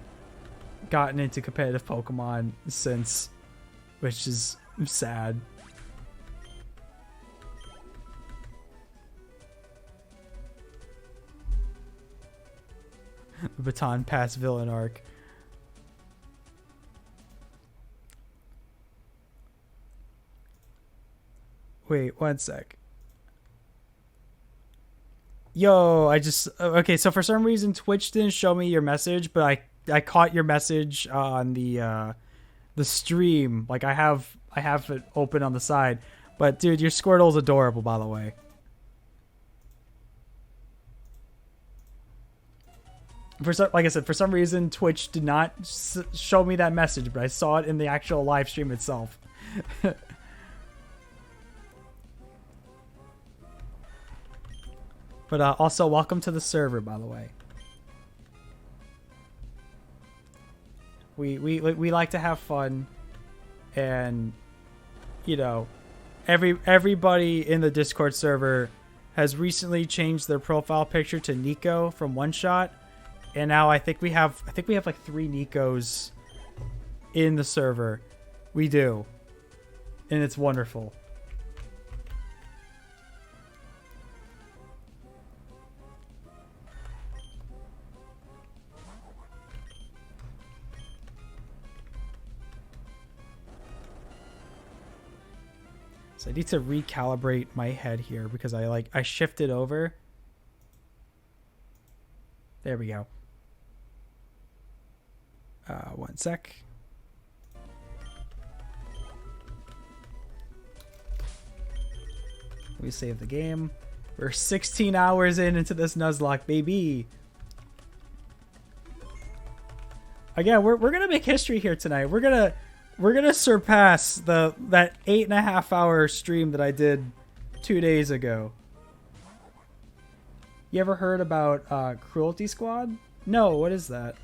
gotten into competitive Pokemon since, which is sad. The baton pass villain arc. Wait, one sec. Yo, okay, so for some reason Twitch didn't show me your message, but I caught your message on the stream. Like I have it open on the side. But dude, your Squirtle's adorable, by the way. Like I said, for some reason Twitch did not show me that message, but I saw it in the actual live stream itself. But also, welcome to the server, by the way. We like to have fun, and you know, everybody in the Discord server has recently changed their profile picture to Nico from One Shot, and now I think we have like 3 Nikos in the server. We do, and it's wonderful. So I need to recalibrate my head here because I shifted over. There we go. One sec. We save the game. We're 16 hours into this Nuzlocke, baby. Again, we're gonna make history here tonight. We're gonna surpass that 8.5 hour stream that I did 2 days ago. You ever heard about Cruelty Squad? No, what is that?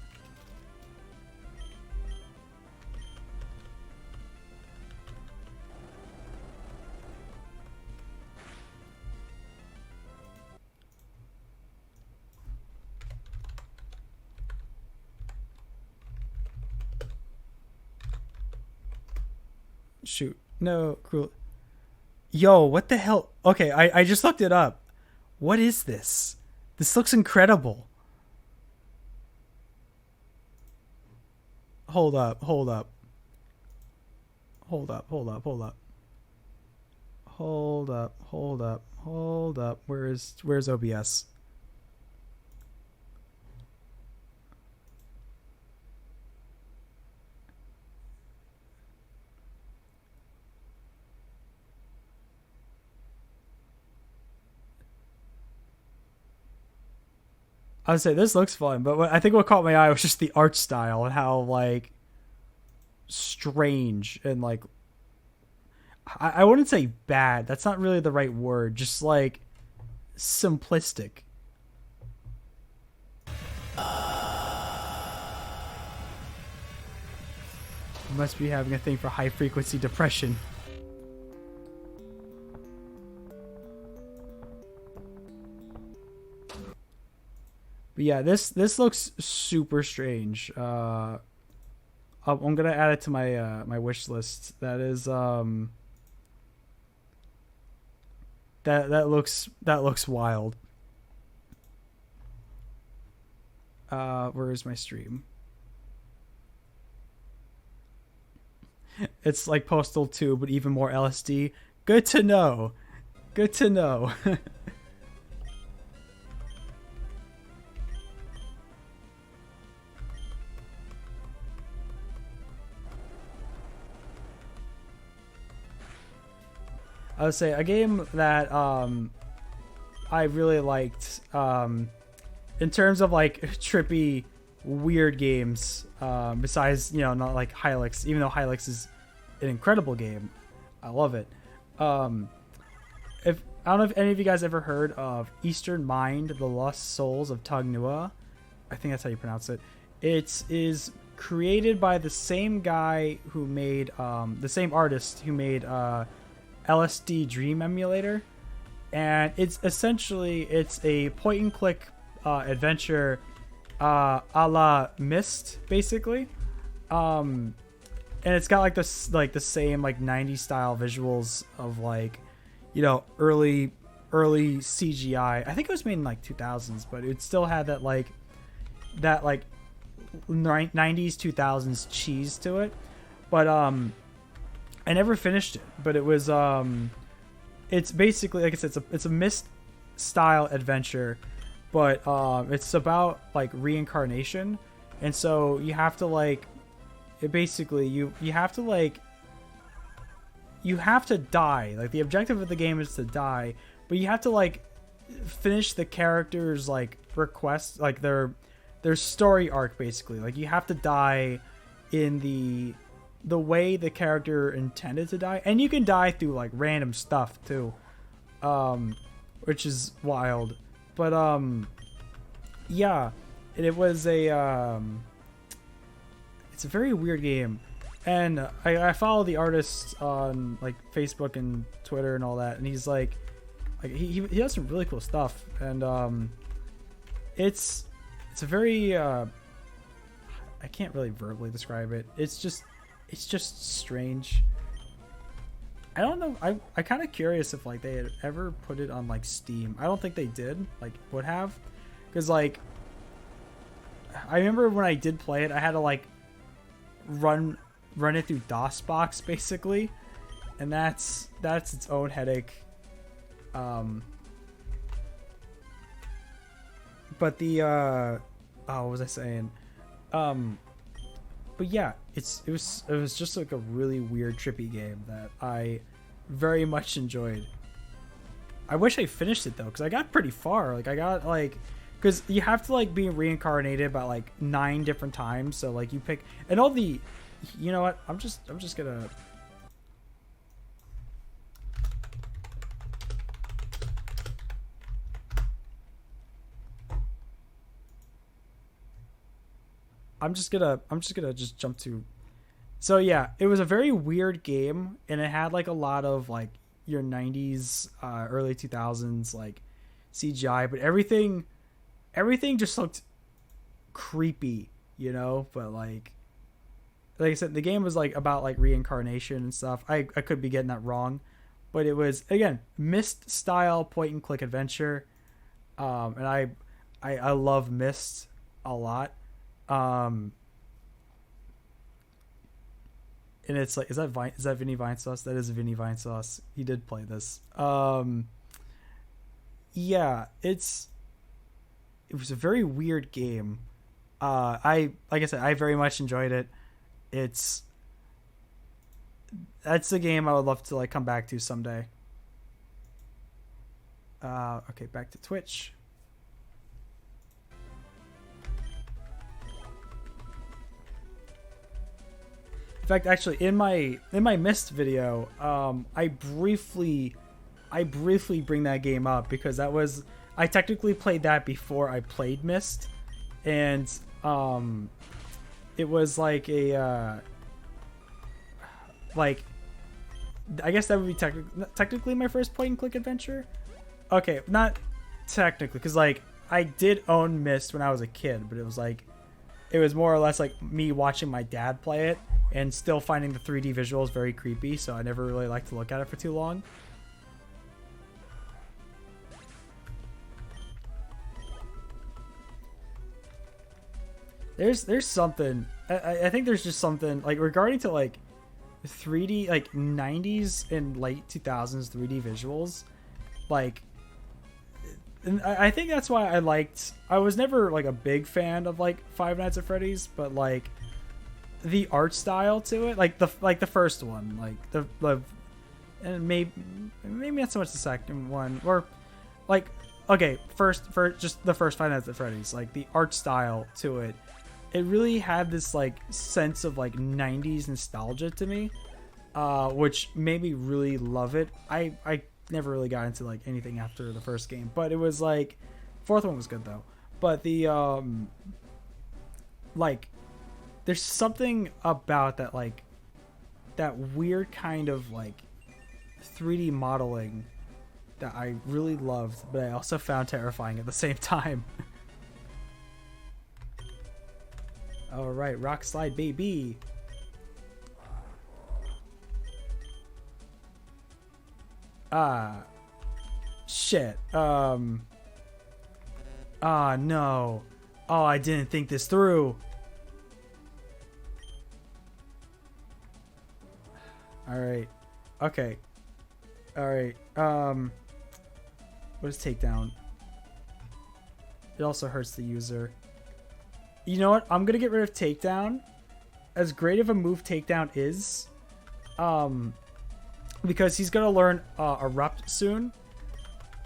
Shoot. No, cruel. Yo, what the hell? Okay, I just looked it up. What is this? This looks incredible. Hold up. Hold up. Hold up. Hold up. Hold up. Hold up. Hold up. Hold up. Where's OBS? I would say this looks fun, but I think what caught my eye was just the art style and how like strange and like I wouldn't say bad. That's not really the right word. Just like simplistic. Must be having a thing for high frequency depression. But yeah, this looks super strange. I'm gonna add it to my my wish list. That is that looks wild. Where is my stream? It's like Postal 2, but even more LSD. Good to know. Good to know. I would say a game that I really liked in terms of like trippy, weird games. Besides, you know, not like Hylics, even though Hylics is an incredible game, I love it. If I don't know if any of you guys ever heard of Eastern Mind: The Lost Souls of Tog Nua. I think that's how you pronounce it. It is created by the same guy who made the same artist who made LSD Dream Emulator, and it's a point and click adventure a la Myst, basically, and it's got like this like the same like 90s style visuals of like, you know, early CGI. I think it was made in like 2000s, but it still had that like 90s 2000s cheese to it. But I never finished it, but it was it's basically, like I said, it's a Myst style adventure, but it's about like reincarnation, and so you have to like it basically you have to die. Like the objective of the game is to die, but you have to like finish the characters like request, like their story arc, basically. Like you have to die in the way the character intended to die, and you can die through like random stuff too, which is wild. But yeah, it was a it's a very weird game, and I follow the artist on like Facebook and Twitter and all that, and he's like he does some really cool stuff, and it's a very I can't really verbally describe it. It's just strange. I don't know. I kind of curious if like they had ever put it on like Steam. I don't think they did. Like would have, because like I remember when I did play it, I had to like run it through DOSBox basically, and that's its own headache. Um, but the what was I saying? But yeah, it was just like a really weird, trippy game that I very much enjoyed. I wish I finished it though, because I got pretty far. Like I got like, because you have to like be reincarnated by like 9 different times. So like you pick and all the, you know what? I'm just gonna. I'm just gonna just jump to. So yeah, it was a very weird game, and it had like a lot of like your 90s, early 2000s like CGI, but everything just looked creepy, you know. But like I said, the game was like about like reincarnation and stuff. I could be getting that wrong, but it was again Myst style point and click adventure, and I love Myst a lot. Um, and it's like, is that Vinny Vine Sauce? That is Vinny Vine Sauce. He did play this. Yeah, it was a very weird game. I like I said, I very much enjoyed it. It's That's the game I would love to like come back to someday. Okay, back to Twitch. In fact, actually, in my Myst video, I briefly bring that game up because I technically played that before I played Myst, and it was like like I guess that would be technically my first point and click adventure. Okay, not technically, because like I did own Myst when I was a kid, but it was more or less like me watching my dad play it and still finding the 3D visuals very creepy, so I never really liked to look at it for too long. There's something, I think there's just something like regarding to like 3D, like 90s and late 2000s 3D visuals, like, and I think that's why I was never like a big fan of like Five Nights at Freddy's, but like the art style to it, like the first one, like the and maybe not so much the second one, or like, okay, for just the first Five Nights at Freddy's, like the art style to it, it really had this like sense of like 90s nostalgia to me, which made me really love it. I never really got into like anything after the first game, but it was like, fourth one was good though, but the like there's something about that, like that weird kind of like 3D modeling that I really loved, but I also found terrifying at the same time. All right, rock slide baby. Shit. No. Oh, I didn't think this through. All right. Okay. All right. What is takedown? It also hurts the user. You know what? I'm gonna get rid of takedown. As great of a move takedown is, because he's gonna learn erupt soon,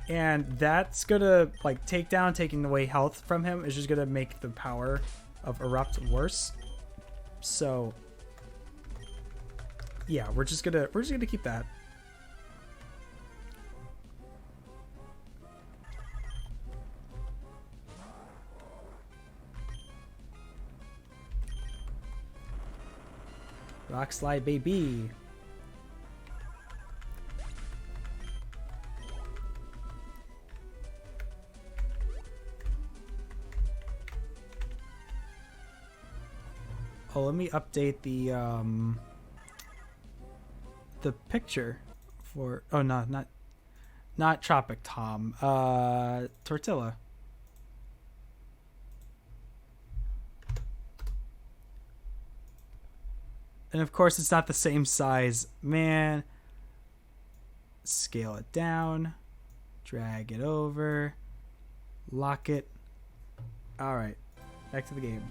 and that's gonna like takedown, taking away health from him is just gonna make the power of erupt worse. So yeah, we're just gonna keep that. Rock slide baby. Oh, let me update the picture for, oh no, not Tropic Tom, Tortilla. And of course it's not the same size, man. scale it down, drag it over, lock it. All right, back to the game.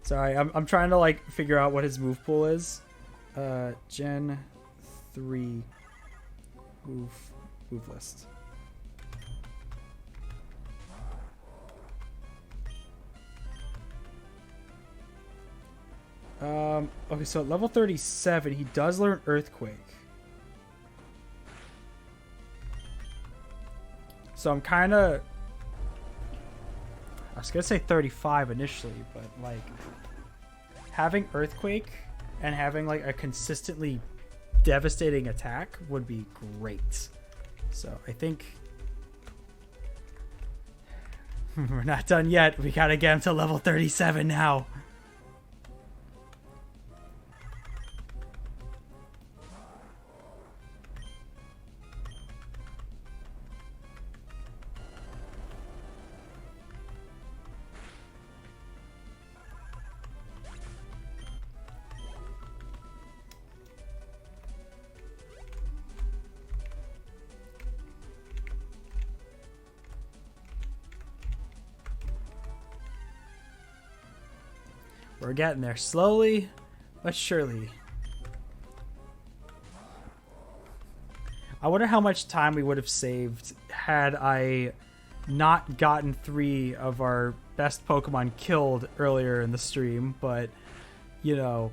Sorry, I'm trying to like figure out what his move pool is. Gen 3 move list. Okay, so at level 37, he does learn Earthquake. So I'm kind of... I was going to say 35 initially, but like having Earthquake and having like a consistently devastating attack would be great. So I think we're not done yet. We got to get him to level 37 now. We're getting there slowly but surely. I wonder how much time we would have saved had I not gotten 3 of our best Pokemon killed earlier in the stream, but you know,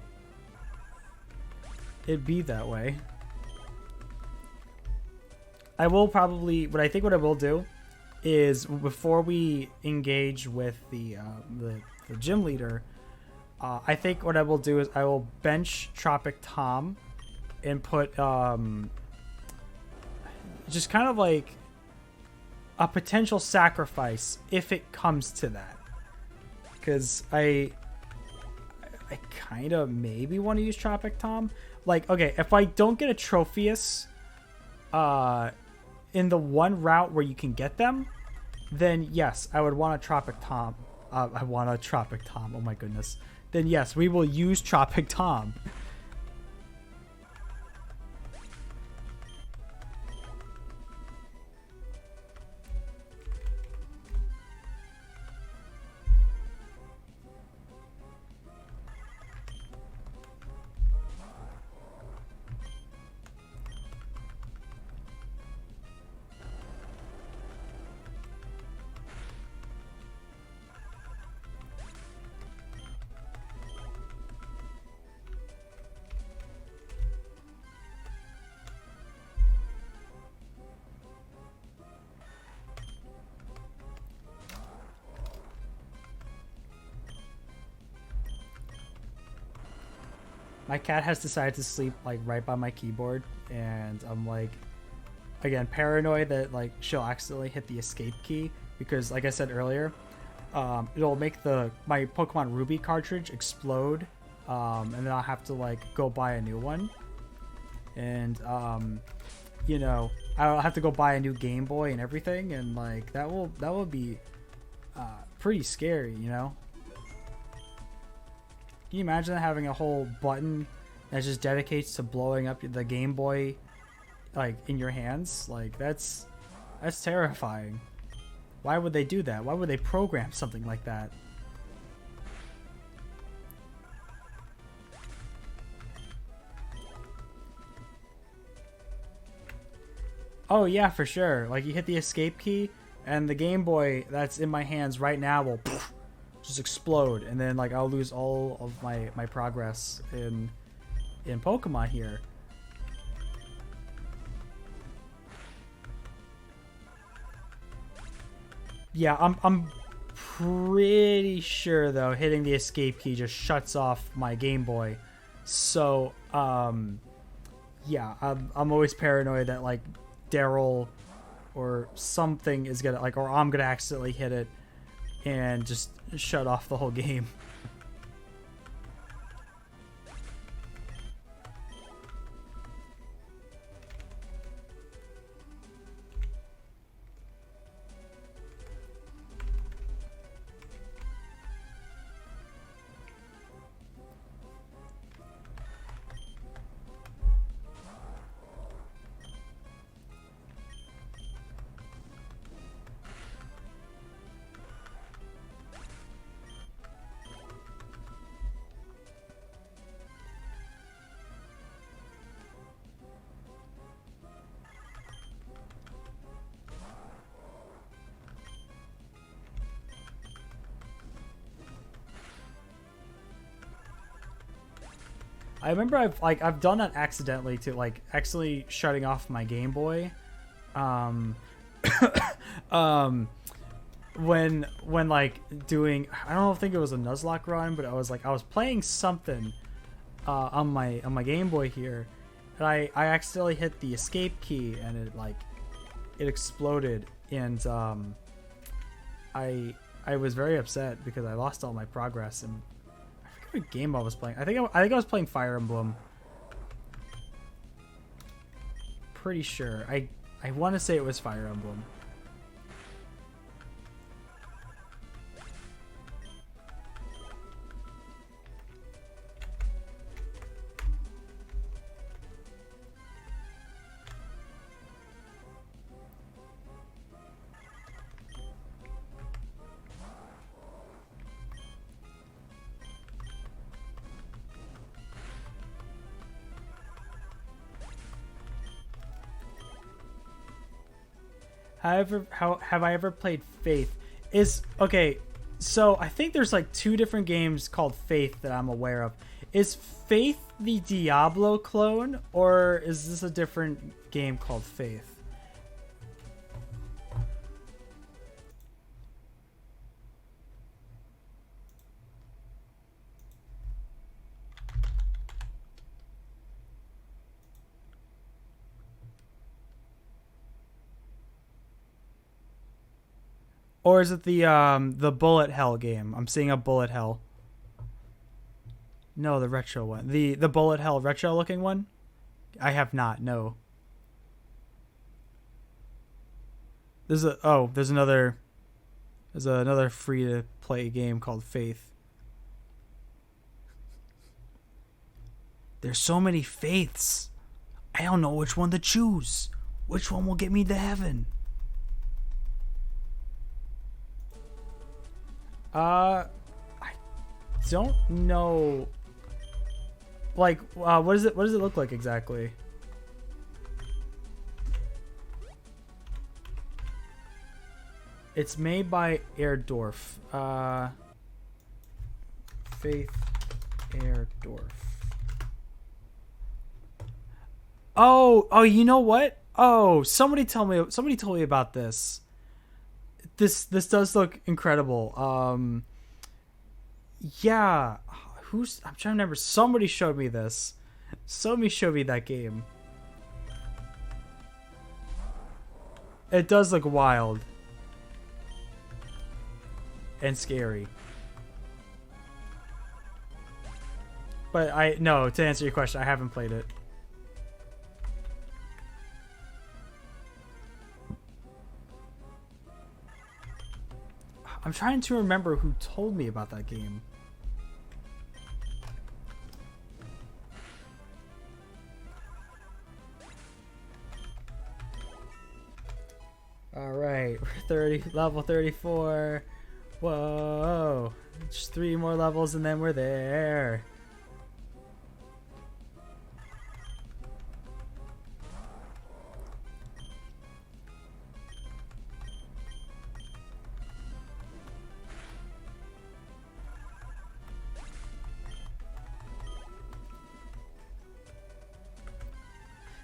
it'd be that way. I will probably, what I will do is before we engage with the gym leader, I think what I will do is I will bench Tropic Tom and put just kind of like a potential sacrifice if it comes to that. Because I kind of maybe want to use Tropic Tom. Like, okay, if I don't get a Tropheus in the one route where you can get them, then yes, I would want a Tropic Tom. I want a Tropic Tom. Oh my goodness. Then yes, we will use Tropic Tom. My cat has decided to sleep like right by my keyboard, and I'm like, again, paranoid that like she'll accidentally hit the escape key because, like I said earlier, it'll make my Pokemon Ruby cartridge explode, and then I'll have to like go buy a new one, and you know, I'll have to go buy a new Game Boy and everything, and like that will be pretty scary, you know. Can you imagine having a whole button that just dedicates to blowing up the Game Boy, like, in your hands? Like, that's terrifying. Why would they do that? Why would they program something like that? Oh yeah, for sure. Like, you hit the escape key, and the Game Boy that's in my hands right now will just explode, and then like I'll lose all of my progress in Pokemon here. Yeah, I'm pretty sure though hitting the escape key just shuts off my Game Boy. So yeah, I'm always paranoid that like Daryl or something is gonna like, or I'm gonna accidentally hit it and just shut off the whole game. I remember I've done that accidentally to like actually shutting off my Game Boy. Um, when like doing, I don't think it was a Nuzlocke run, but I was playing something on my Game Boy here, and I accidentally hit the escape key and it exploded, and I was very upset because I lost all my progress, and I forget what game I was playing. I think I was playing Fire Emblem. Pretty sure. I want to say it was Fire Emblem. How have I ever played Faith? Is okay. So I think there's like two different games called Faith that I'm aware of. Is Faith the Diablo clone, or is this a different game called Faith? Or is it the Bullet Hell game? I'm seeing a Bullet Hell. No, the retro one. The Bullet Hell retro looking one? I have not, no. There's another free to play game called Faith. There's so many faiths. I don't know which one to choose. Which one will get me to heaven? I don't know. Like, what does it look like exactly? It's made by Airdorf. Faith Airdorf. Oh, you know what? Oh, somebody told me about this. This does look incredible. Yeah, I'm trying to remember. Somebody showed me this. Somebody showed me that game. It does look wild and scary. But no, to answer your question, I haven't played it. I'm trying to remember who told me about that game. All right, we're level 34. Whoa, just 3 more levels and then we're there.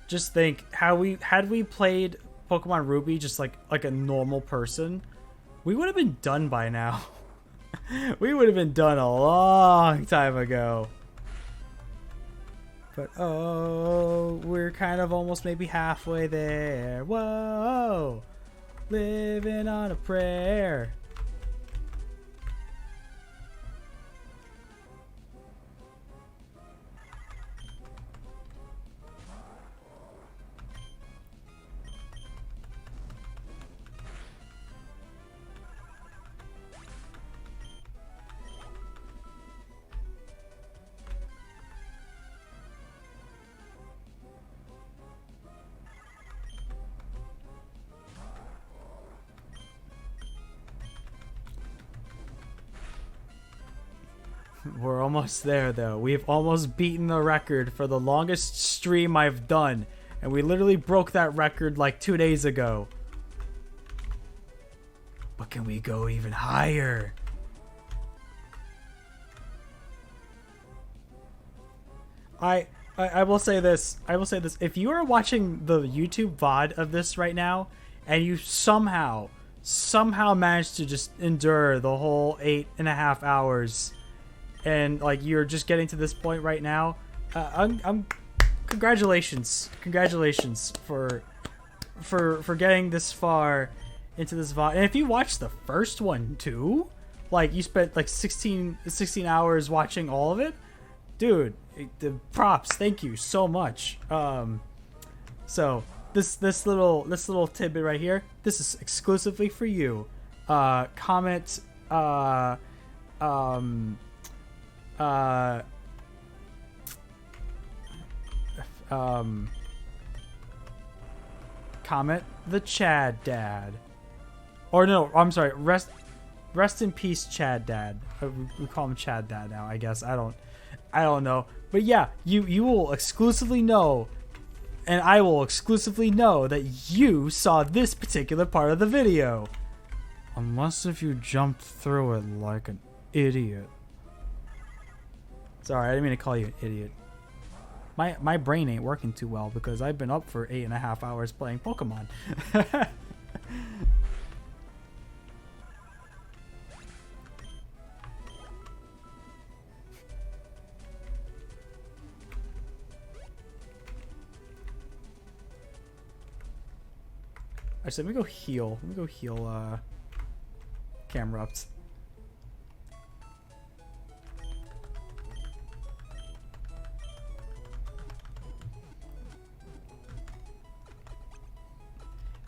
Just think, had we played Pokemon Ruby just like a normal person, we would have been done by now. We would have been done a long time ago. But oh, we're kind of almost maybe halfway there. Whoa, living on a prayer. We're almost there, though. We've almost beaten the record for the longest stream I've done. And we literally broke that record like 2 days ago. But can we go even higher? I will say this. I will say this. If you are watching the YouTube VOD of this right now, and you somehow managed to just endure the whole 8.5 hours, and like you're just getting to this point right now, I'm congratulations for getting this far into this VOD. And if you watched the first one too, like you spent like 16 hours watching all of it, dude, the props, thank you so much. So this little tidbit right here, this is exclusively for you. Comment comment the Chad Dad, or no, I'm sorry, rest in peace Chad Dad. We call him Chad Dad now, I guess. I don't know, but yeah, you will exclusively know, and I will exclusively know that you saw this particular part of the video, unless if you jumped through it like an idiot. Sorry, I didn't mean to call you an idiot. My brain ain't working too well because I've been up for 8.5 hours playing Pokemon. Actually, let me go heal. Camrupt.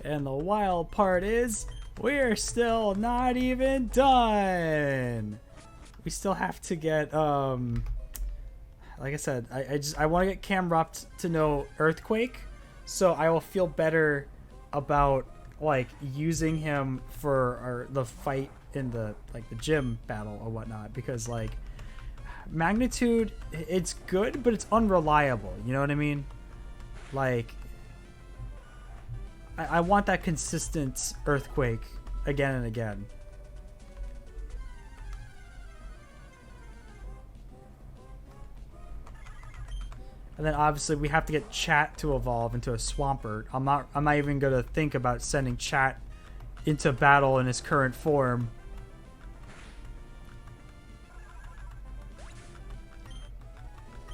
And the wild part is, we're still not even done. We still have to get, like I said, I want to get Camrupt to know Earthquake, so I will feel better about like using him for the fight in the like the gym battle or whatnot, because like Magnitude, it's good, but it's unreliable. You know what I mean? Like, I want that consistent Earthquake again and again. And then obviously we have to get Chat to evolve into a Swampert. I'm not even gonna think about sending Chat into battle in his current form.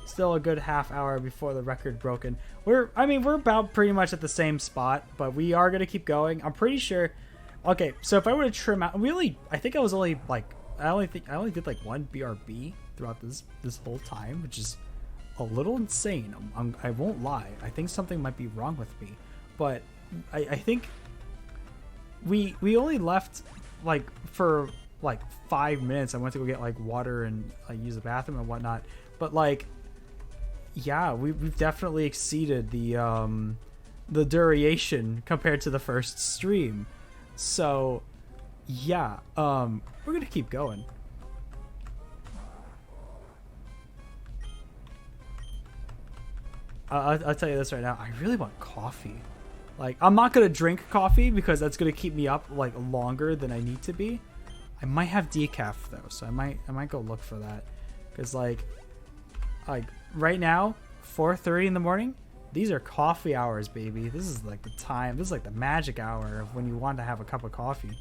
Still a good half hour before the record broken. We're about pretty much at the same spot, but we are gonna keep going. I'm pretty sure. Okay, so if I were to trim out, I think I was only like, I only did like one BRB throughout this whole time, which is a little insane. I won't lie. I think something might be wrong with me, but I think we only left like for like 5 minutes. I went to go get like water and use the bathroom and whatnot, but like, yeah, we've definitely exceeded the duration compared to the first stream. So yeah, we're gonna keep going. I'll tell you this right now. I really want coffee. Like, I'm not gonna drink coffee because that's gonna keep me up like longer than I need to be. I might have decaf though, so I might go look for that. Cause like right now, 4:30 in the morning. These are coffee hours, baby. This is like the time. This is like the magic hour of when you want to have a cup of coffee.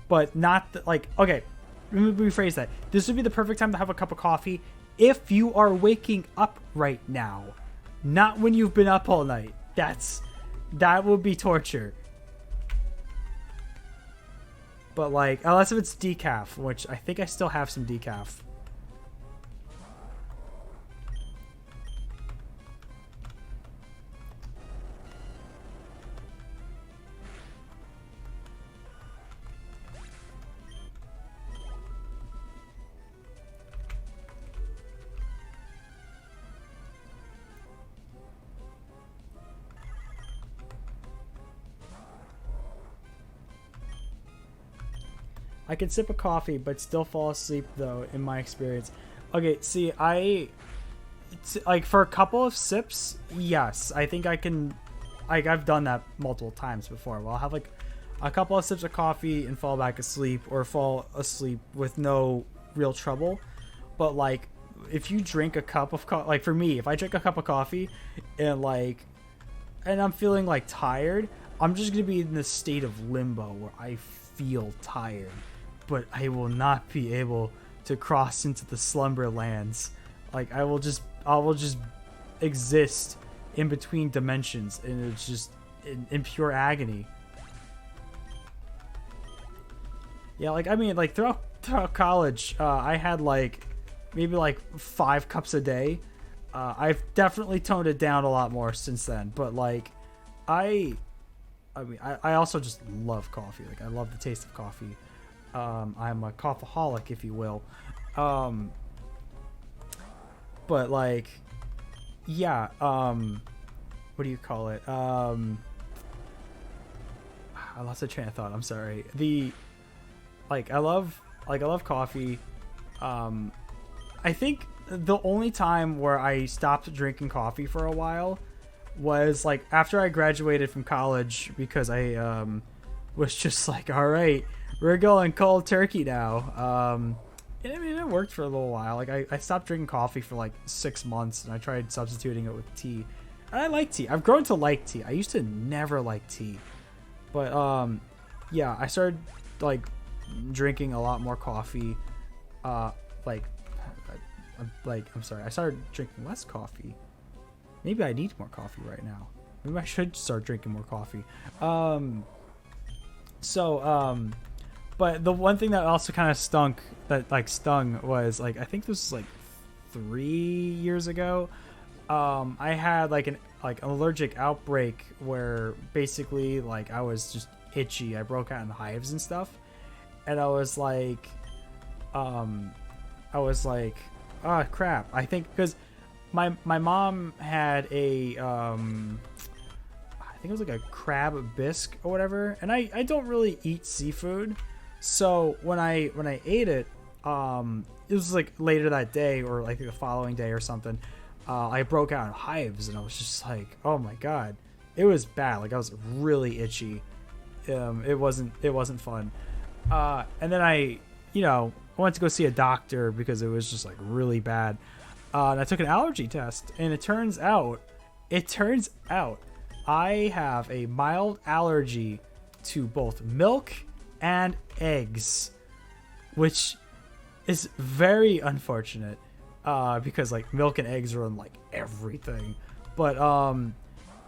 But not like, okay. Let me rephrase that. This would be the perfect time to have a cup of coffee if you are waking up right now, not when you've been up all night. That would be torture. But like, unless if it's decaf, which I think I still have some decaf. I can sip a coffee, but still fall asleep, though, in my experience. Okay, see, like, for a couple of sips, yes, I think I can, like, I've done that multiple times before. Well, I'll have, like, a couple of sips of coffee and fall back asleep, or fall asleep with no real trouble. But, like, if you drink a cup of coffee, like for me, if I drink a cup of coffee and like, and I'm feeling like tired, I'm just going to be in this state of limbo where I feel tired, but I will not be able to cross into the slumber lands. Like I will just exist in between dimensions, and it's just in pure agony. Yeah, like I mean, like throughout college, I had like maybe like 5 cups a day. I've definitely toned it down a lot more since then, but like I mean, I also just love coffee. Like I love the taste of coffee. I'm a coffeeholic, if you will. But like, yeah. What do you call it? I lost a train of thought. I'm sorry. I love coffee. I think the only time where I stopped drinking coffee for a while was like after I graduated from college, because I was just like, all right, we're going cold turkey now. And I mean, it worked for a little while. Like I stopped drinking coffee for like 6 months, and I tried substituting it with tea. And I like tea. I've grown to like tea. I used to never like tea, but yeah, I started like drinking a lot more coffee. I'm sorry, I started drinking less coffee. Maybe I need more coffee right now. Maybe I should start drinking more coffee. But the one thing that also kind of stung was like, I think this was like 3 years ago. I had like an allergic outbreak where basically like I was just itchy. I broke out in hives and stuff, and I was like, oh crap. I think because my mom had a I think it was like a crab bisque or whatever, and I don't really eat seafood. So when I ate it, it was like later that day or like the following day or something. I broke out in hives, and I was just like, oh my god, it was bad. Like I was really itchy. It wasn't fun. And then I went to go see a doctor because it was just like really bad. And I took an allergy test, and it turns out I have a mild allergy to both milk and eggs, which is very unfortunate, because like milk and eggs are in like everything, but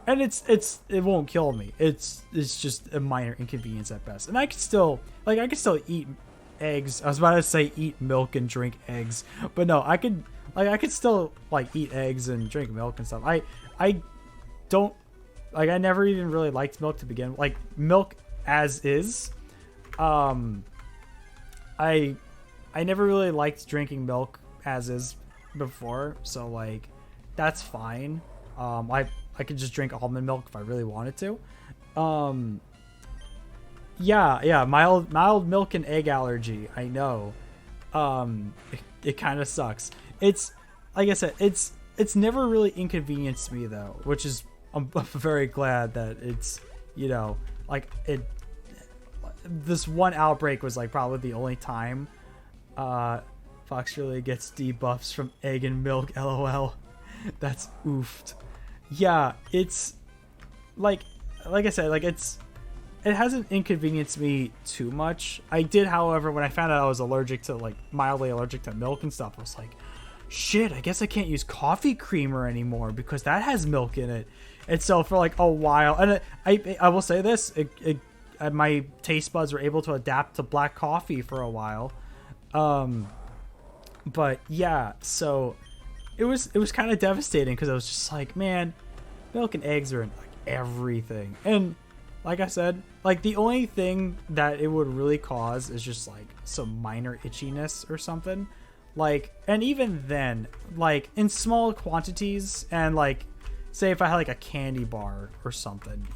and it won't kill me. It's just a minor inconvenience at best, and I could still eat eggs. I was about to say eat milk and drink eggs, but no, I could still like eat eggs and drink milk and stuff. I don't like, I never even really liked milk to begin with. Like milk as is. I never really liked drinking milk as is before, so like that's fine. I could just drink almond milk if I really wanted to. Yeah, mild milk and egg allergy. I know. It kind of sucks. It's like I said, it's never really inconvenienced me though, which is I'm very glad that it's like it. This one outbreak was like probably the only time Fox really gets debuffs from egg and milk. LOL. That's oofed. Yeah, it's like I said, like it hasn't inconvenienced me too much. I did, however, when I found out I was mildly allergic to milk and stuff, I was like, shit, I guess I can't use coffee creamer anymore because that has milk in it. And so for like a while, and I will say this, my taste buds were able to adapt to black coffee for a while. But yeah, so it was kind of devastating because I was just like, man, milk and eggs are in like everything. And like I said, like the only thing that it would really cause is just like some minor itchiness or something. Like, and even then, like in small quantities, and like say if I had like a candy bar or something,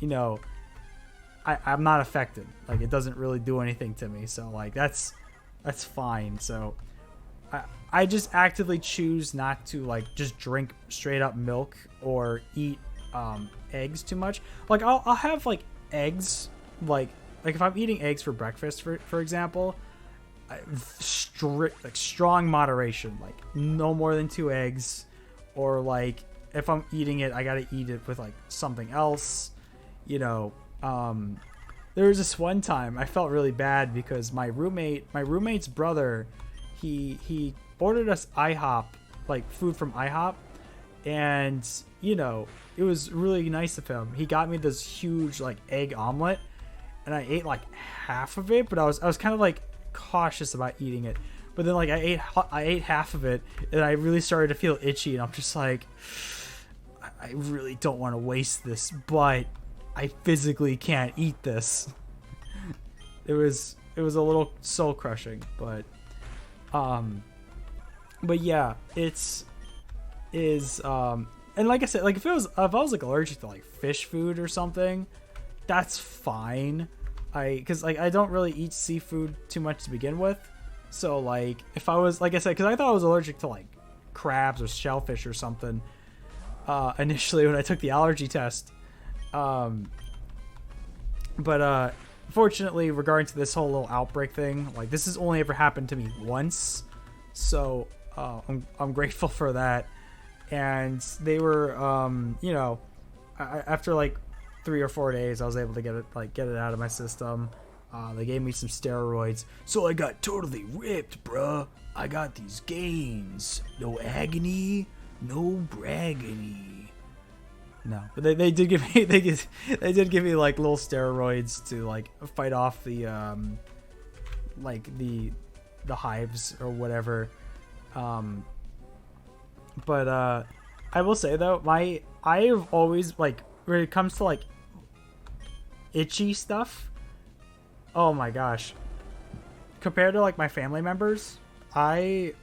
I'm not affected. Like it doesn't really do anything to me. So like that's fine. So I just actively choose not to like just drink straight up milk or eat eggs too much. Like I'll have like eggs, like if I'm eating eggs for breakfast, for example, strict, like strong moderation, like no more than 2 eggs, or like if I'm eating it, I gotta eat it with like something else, you know. There was this one time I felt really bad because my roommate's brother, he ordered us IHOP, like food from IHOP, and you know, it was really nice of him. He got me this huge like egg omelet, and I ate like half of it, but I was kind of like cautious about eating it. But then like I ate half of it, and I really started to feel itchy, and I'm just like, I really don't want to waste this, but I physically can't eat this. It was a little soul crushing, but yeah, and like I said, like if I was like allergic to like fish food or something, that's fine. Because like I don't really eat seafood too much to begin with, so like if I was, like I said, because I thought I was allergic to like crabs or shellfish or something initially when I took the allergy test, but fortunately, regarding to this whole little outbreak thing, like this has only ever happened to me once, so I'm grateful for that. And they were you know, after like 3 or 4 days, I was able to get it out of my system. They gave me some steroids, so I got totally ripped, bruh. I got these gains, no agony, no braggony. No, but they did give me they did give me like little steroids to like fight off the like the hives or whatever. But I will say though, I've always, like, when it comes to like itchy stuff, oh my gosh, compared to like my family members, I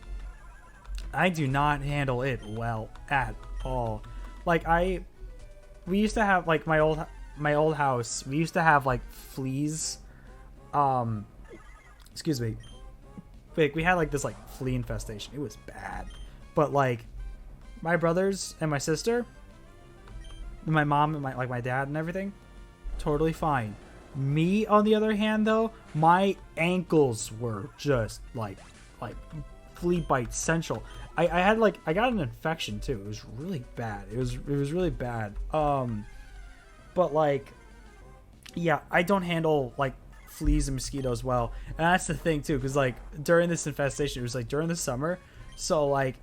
do not handle it well at all. Like we used to have, like, my old house, we used to have like fleas, excuse me, like we had like this like flea infestation. It was bad. But like my brothers and my sister, and my mom and my dad and everything, totally fine. Me, on the other hand, though, my ankles were just like flea bite central. I got an infection too. It was really bad. It was really bad. But like, yeah, I don't handle like fleas and mosquitoes well, and that's the thing too, because like during this infestation, it was like during the summer, so like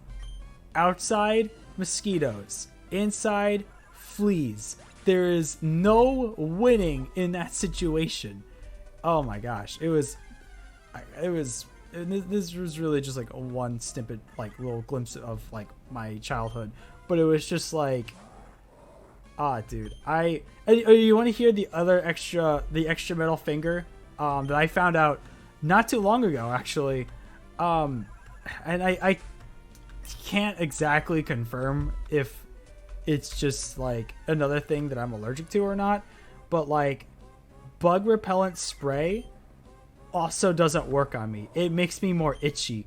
outside mosquitoes, inside fleas. There is no winning in that situation. Oh my gosh, this was really just like a one snippet, like little glimpse of like my childhood, but it was just like, dude, you want to hear the extra middle finger that I found out not too long ago, actually, and I can't exactly confirm if it's just like another thing that I'm allergic to or not, but like bug repellent spray also doesn't work on me. It makes me more itchy.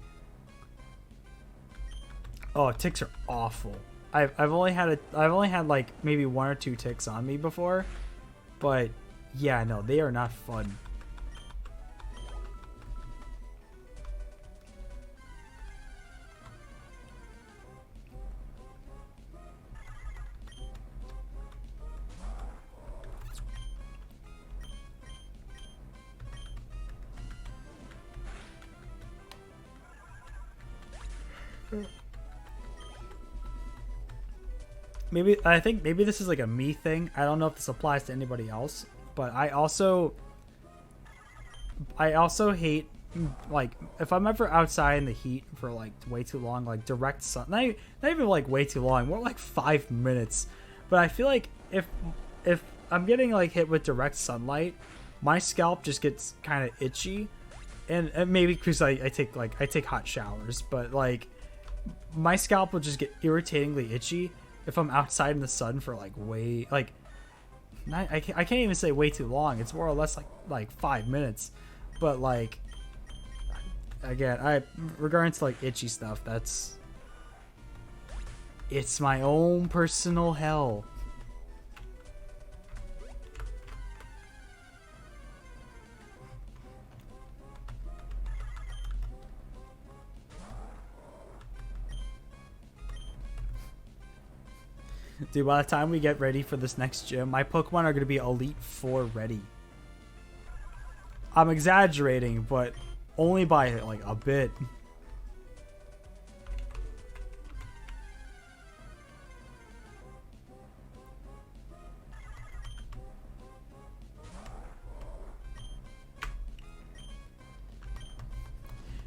Oh, ticks are awful. I've only had like maybe 1 or 2 ticks on me before, but yeah, no, they are not fun. I think maybe this is like a me thing. I don't know if this applies to anybody else, but I also hate, like, if I'm ever outside in the heat for like way too long, like direct sun, not even like way too long, more like 5 minutes. But I feel like if I'm getting like hit with direct sunlight, my scalp just gets kind of itchy, and maybe because I take hot showers, but like my scalp will just get irritatingly itchy if I'm outside in the sun for like I can't even say way too long. It's more or less like 5 minutes. But like, again, regarding to like itchy stuff, it's my own personal hell. Dude, by the time we get ready for this next gym, my Pokemon are going to be Elite 4 ready. I'm exaggerating, but only by like a bit.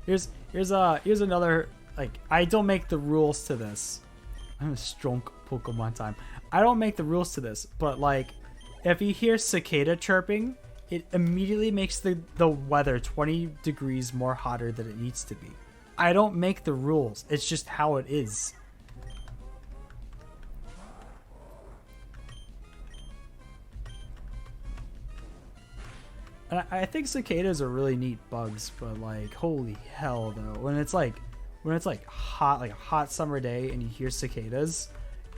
Here's another, like, I don't make the rules to this. I'm a strong Pokemon time. I don't make the rules to this, but like, if you hear cicada chirping, it immediately makes the weather 20 degrees more hotter than it needs to be. I don't make the rules. It's just how it is. And I think cicadas are really neat bugs, but like, holy hell though, when it's like hot, like a hot summer day, and you hear cicadas,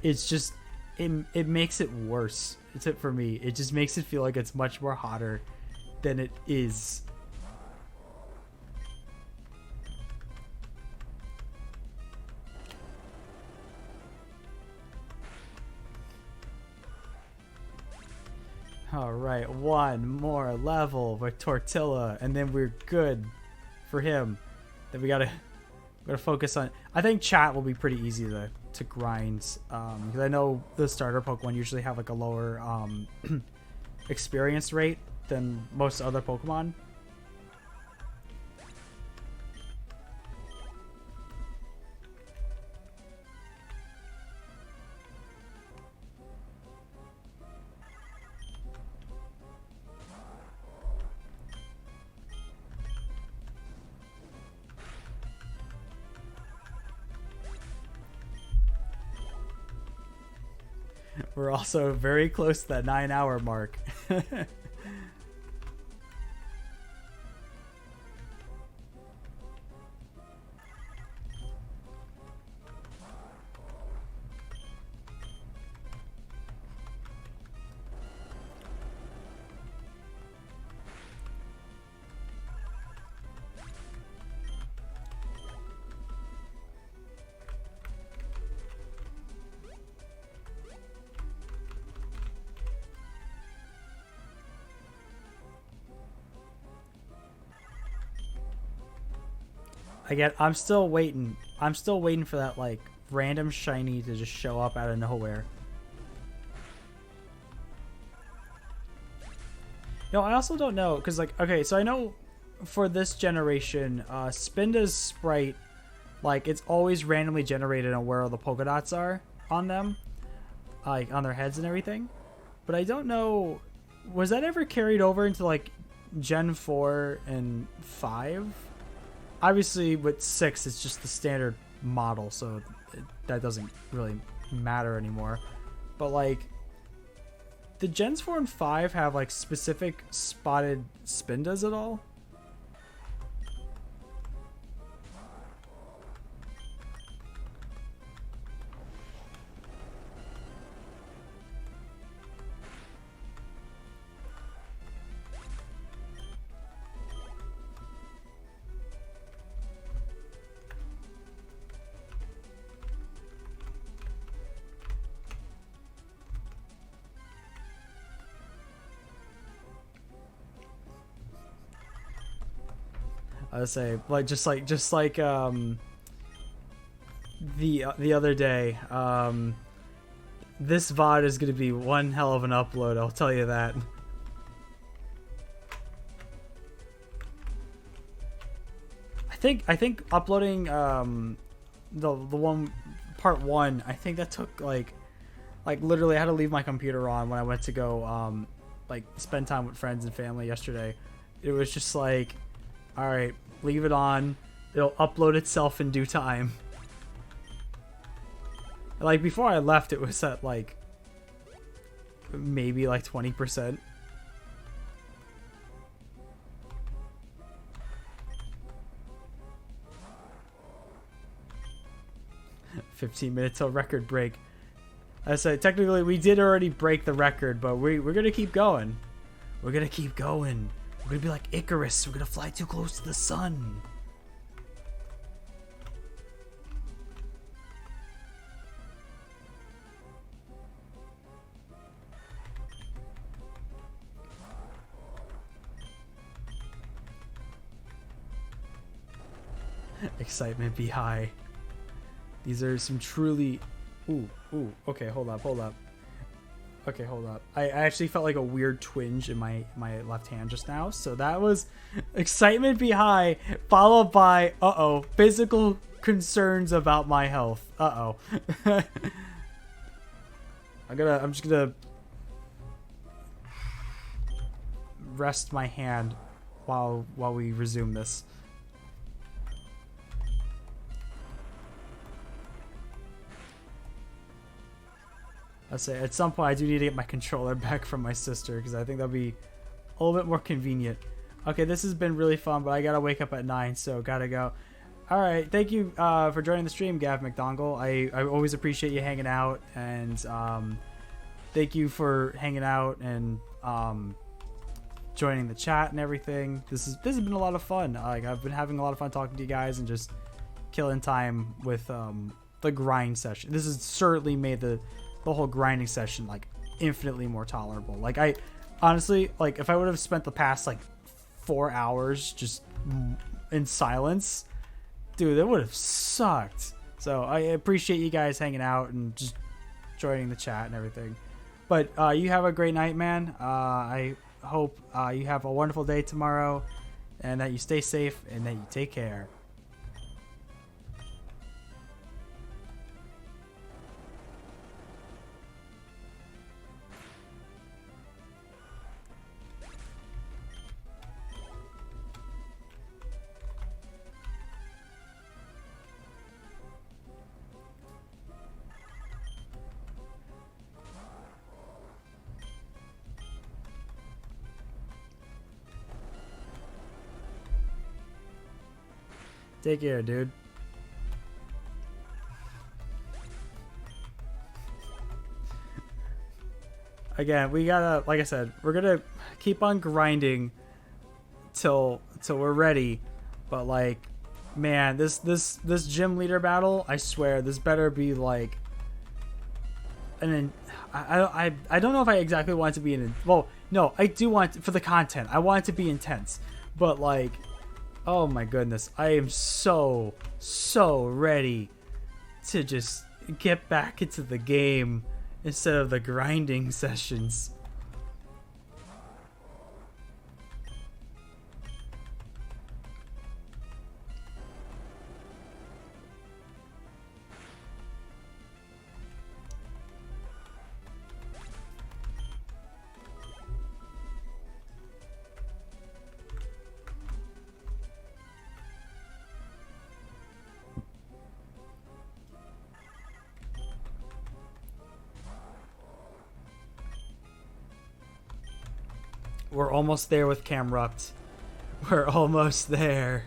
it's just it makes it worse. It's it for me. It just makes it feel like it's much more hotter than it is. Alright, one more level with Tortilla, and then we're good for him. Then we gotta focus on... I think chat will be pretty easy to grind, because I know the starter Pokemon usually have like a lower experience rate than most other Pokemon. We're also very close to that 9-hour mark. I'm still waiting. I'm still waiting for that like random shiny to just show up out of nowhere. No, I also don't know, because like, okay, so I know for this generation, Spinda's sprite, like, it's always randomly generated on where all the polka dots are on them, like on their heads and everything. But I don't know, was that ever carried over into like Gen 4 and 5? Obviously, with 6, it's just the standard model, so that doesn't really matter anymore. But, like, did Gens 4 and 5 have, like, specific spotted Spindas at all? I would say, like, just like the other day, this VOD is gonna be one hell of an upload, I'll tell you that. I think uploading the one part 1, I think that took like literally I had to leave my computer on when I went to go like spend time with friends and family yesterday. It was just like, all right, leave it on. It'll upload itself in due time. Like, before I left, it was at, like, maybe, like, 20%. $15 till record break. I said, technically, we did already break the record, but we're gonna keep going. We're gonna keep going. We're gonna be like Icarus. We're gonna fly too close to the sun. Excitement be high. These are some truly... Ooh. Okay, hold up. Okay, hold up. I actually felt like a weird twinge in my left hand just now. So that was excitement be high, followed by, physical concerns about my health. I'm just gonna rest my hand while we resume this. Let's say at some point I do need to get my controller back from my sister because I think that'll be a little bit more convenient. Okay, this has been really fun, but I gotta wake up at 9, so gotta go. All right, thank you for joining the stream, Gav McDongle. I always appreciate you hanging out, and thank you for hanging out and joining the chat and everything. This has been a lot of fun. Like I've been having a lot of fun talking to you guys and just killing time with the grind session. This has certainly made the whole grinding session like infinitely more tolerable. Like I honestly, like if I would have spent the past like 4 hours just in silence, dude, that would have sucked. So I appreciate you guys hanging out and just joining the chat and everything. But you have a great night, man. I hope you have a wonderful day tomorrow and that you stay safe and that you take care. Take care, dude. Again, we gotta, like I said, we're gonna keep on grinding till we're ready. But like, man, this gym leader battle, I swear, this better be like. And then I don't know if I exactly want it to be in. Well, no, I do want for the content. I want it to be intense, but like. Oh my goodness, I am so ready to just get back into the game instead of the grinding sessions. We're almost there with Camrupt. We're almost there.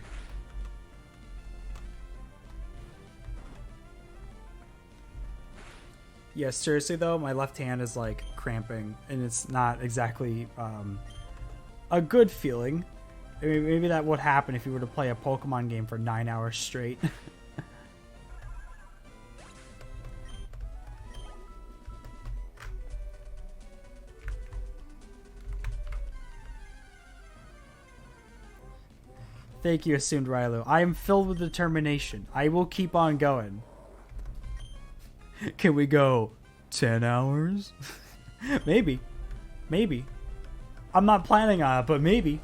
Yeah, seriously though, my left hand is like cramping, and it's not exactly a good feeling. I mean, maybe that would happen if you were to play a Pokemon game for 9 hours straight. Thank you, Assumed Rylo. I am filled with determination. I will keep on going. Can we go 10 hours? Maybe. Maybe. I'm not planning on it, but maybe.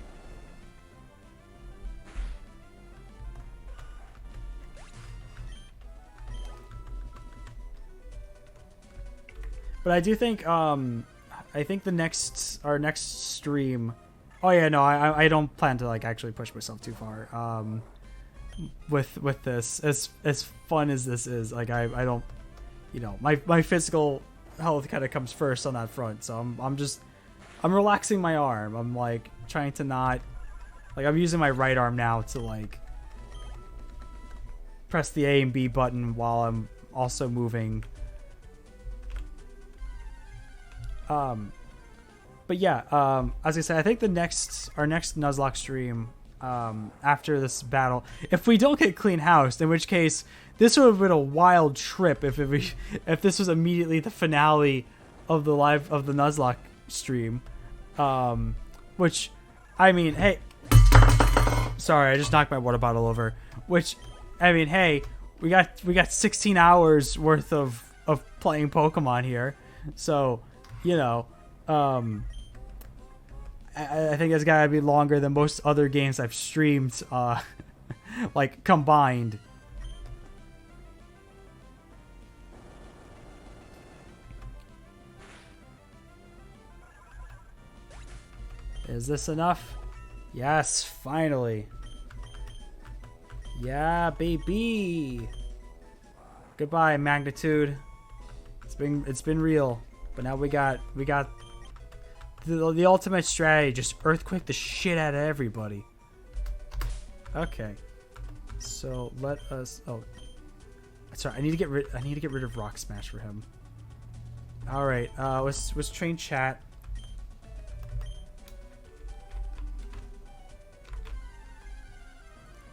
But I do think, I think our next stream... Oh yeah, no, I don't plan to like actually push myself too far. With this, as fun as this is, like I don't, you know, my physical health kind of comes first on that front. So I'm relaxing my arm. I'm like trying to not, like I'm using my right arm now to like press the A and B button while I'm also moving. But yeah, as I said, I think our next Nuzlocke stream after this battle, if we don't get clean housed, in which case this would have been a wild trip if this was immediately the finale of the Nuzlocke stream, which I mean, hey, sorry, I just knocked my water bottle over. Which I mean, hey, we got 16 hours worth of playing Pokemon here, so you know, I think it's gotta be longer than most other games I've streamed, like combined. Is this enough? Yes, finally. Yeah, baby. Goodbye, magnitude. It's been real, but now we got the ultimate strategy. Just earthquake the shit out of everybody. Okay, so let us. Oh, sorry. I need to get rid of Rock Smash for him. All right. Let's train chat.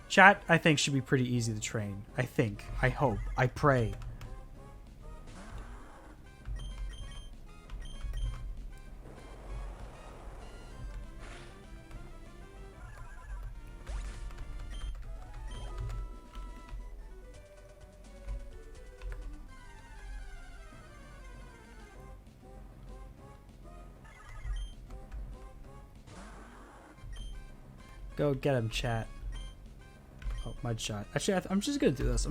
Chat, I think, should be pretty easy to train. I think. I hope. I pray. Go get him, chat. Oh, mud shot. Actually, I'm just gonna do this.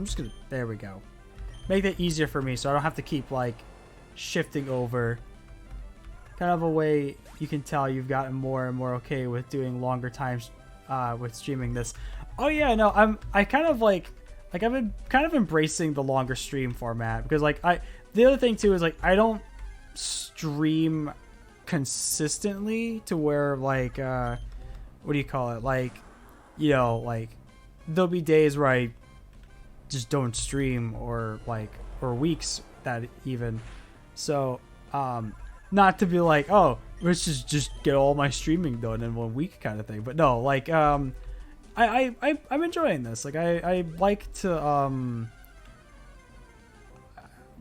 There we go. Make that easier for me so I don't have to keep, like, shifting over. Kind of a way you can tell you've gotten more and more okay with doing longer times with streaming this. Oh yeah, no, I kind of like I've been kind of embracing the longer stream format because like the other thing too is like I don't stream consistently to where like what do you call it, like, you know, like there'll be days where I just don't stream or weeks that even. So not to be like, oh, let's just get all my streaming done in 1 week kind of thing, but no, like I'm enjoying this. Like I like to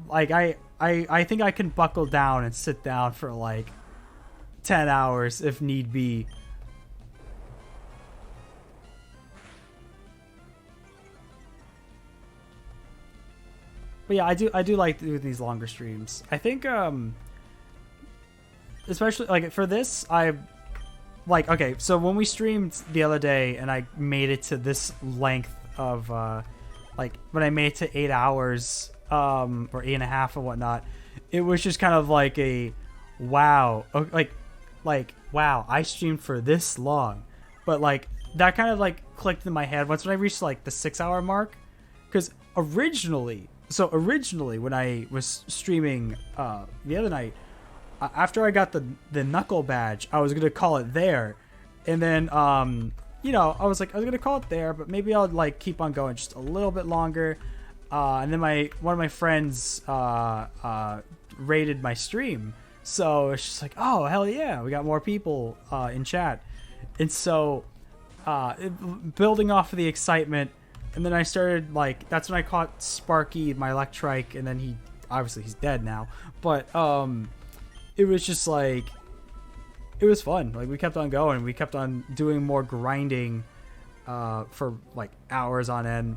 like I think I can buckle down and sit down for like 10 hours if need be. But yeah, I do like doing these longer streams. I think especially like for this, like, okay, so when we streamed the other day and I made it to this length of like when I made it to 8 hours or 8.5 and whatnot, it was just kind of like a wow, like wow, I streamed for this long. But like that kind of like clicked in my head once when I reached like the 6 hour mark, because originally when I was streaming the other night, after I got the knuckle badge, I was gonna call it there, and then you know, I was gonna call it there, but maybe I'll like keep on going just a little bit longer. And then one of my friends rated my stream, so it's just like, oh hell yeah, we got more people in chat, and so building off of the excitement. And then I started, like, that's when I caught Sparky, my Electrike, and then he's dead now. But, it was just, like, it was fun. Like, we kept on going. We kept on doing more grinding for, like, hours on end.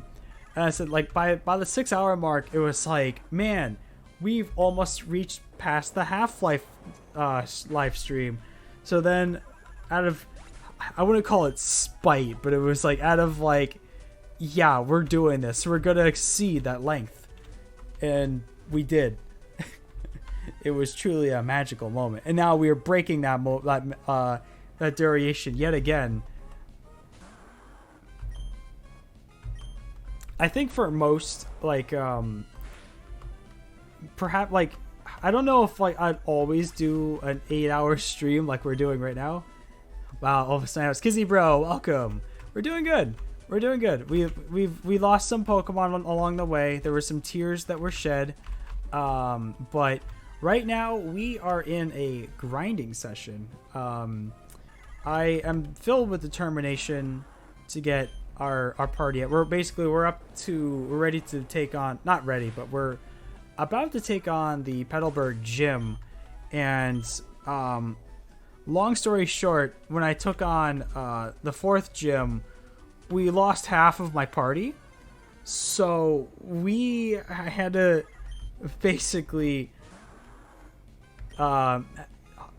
And I said, like, by the 6 hour mark, it was like, man, we've almost reached past the Half-Life live stream. So then, out of, I wouldn't call it spite, but it was, like, out of, like, yeah, we're doing this. We're gonna exceed that length, and we did. It was truly a magical moment, and now we are breaking that that duration yet again. I think for most, like, perhaps, like, I don't know if like I'd always do an 8 hour stream like we're doing right now. Wow, all of a sudden, Skizzy bro, welcome. We're doing good. We're doing good. We lost some Pokemon along the way. There were some tears that were shed. But right now we are in a grinding session. I am filled with determination to get our party. We're ready to take on, not ready, but we're about to take on the Petalburg gym. And long story short, when I took on the 4th gym, we lost half of my party, So I had to basically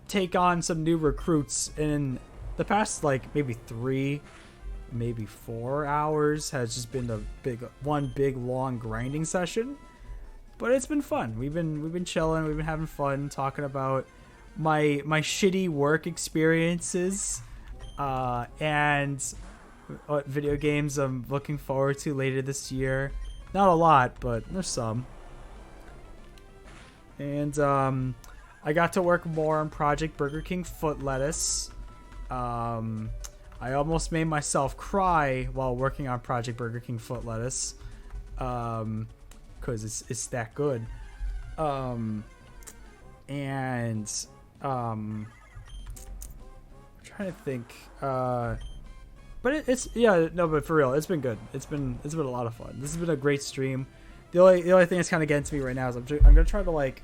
take on some new recruits in the past, like maybe 3, maybe 4 hours has just been one big long grinding session. But it's been fun. We've been chilling. We've been having fun talking about my shitty work experiences, and what video games I'm looking forward to later this year. Not a lot, but there's some. And I got to work more on Project Burger King Foot Lettuce. I almost made myself cry while working on Project Burger King Foot Lettuce, because it's that good. I'm trying to think. But it's yeah, no, but for real, it's been good. It's been a lot of fun. This has been a great stream. The only thing that's kind of getting to me right now is I'm gonna try to like.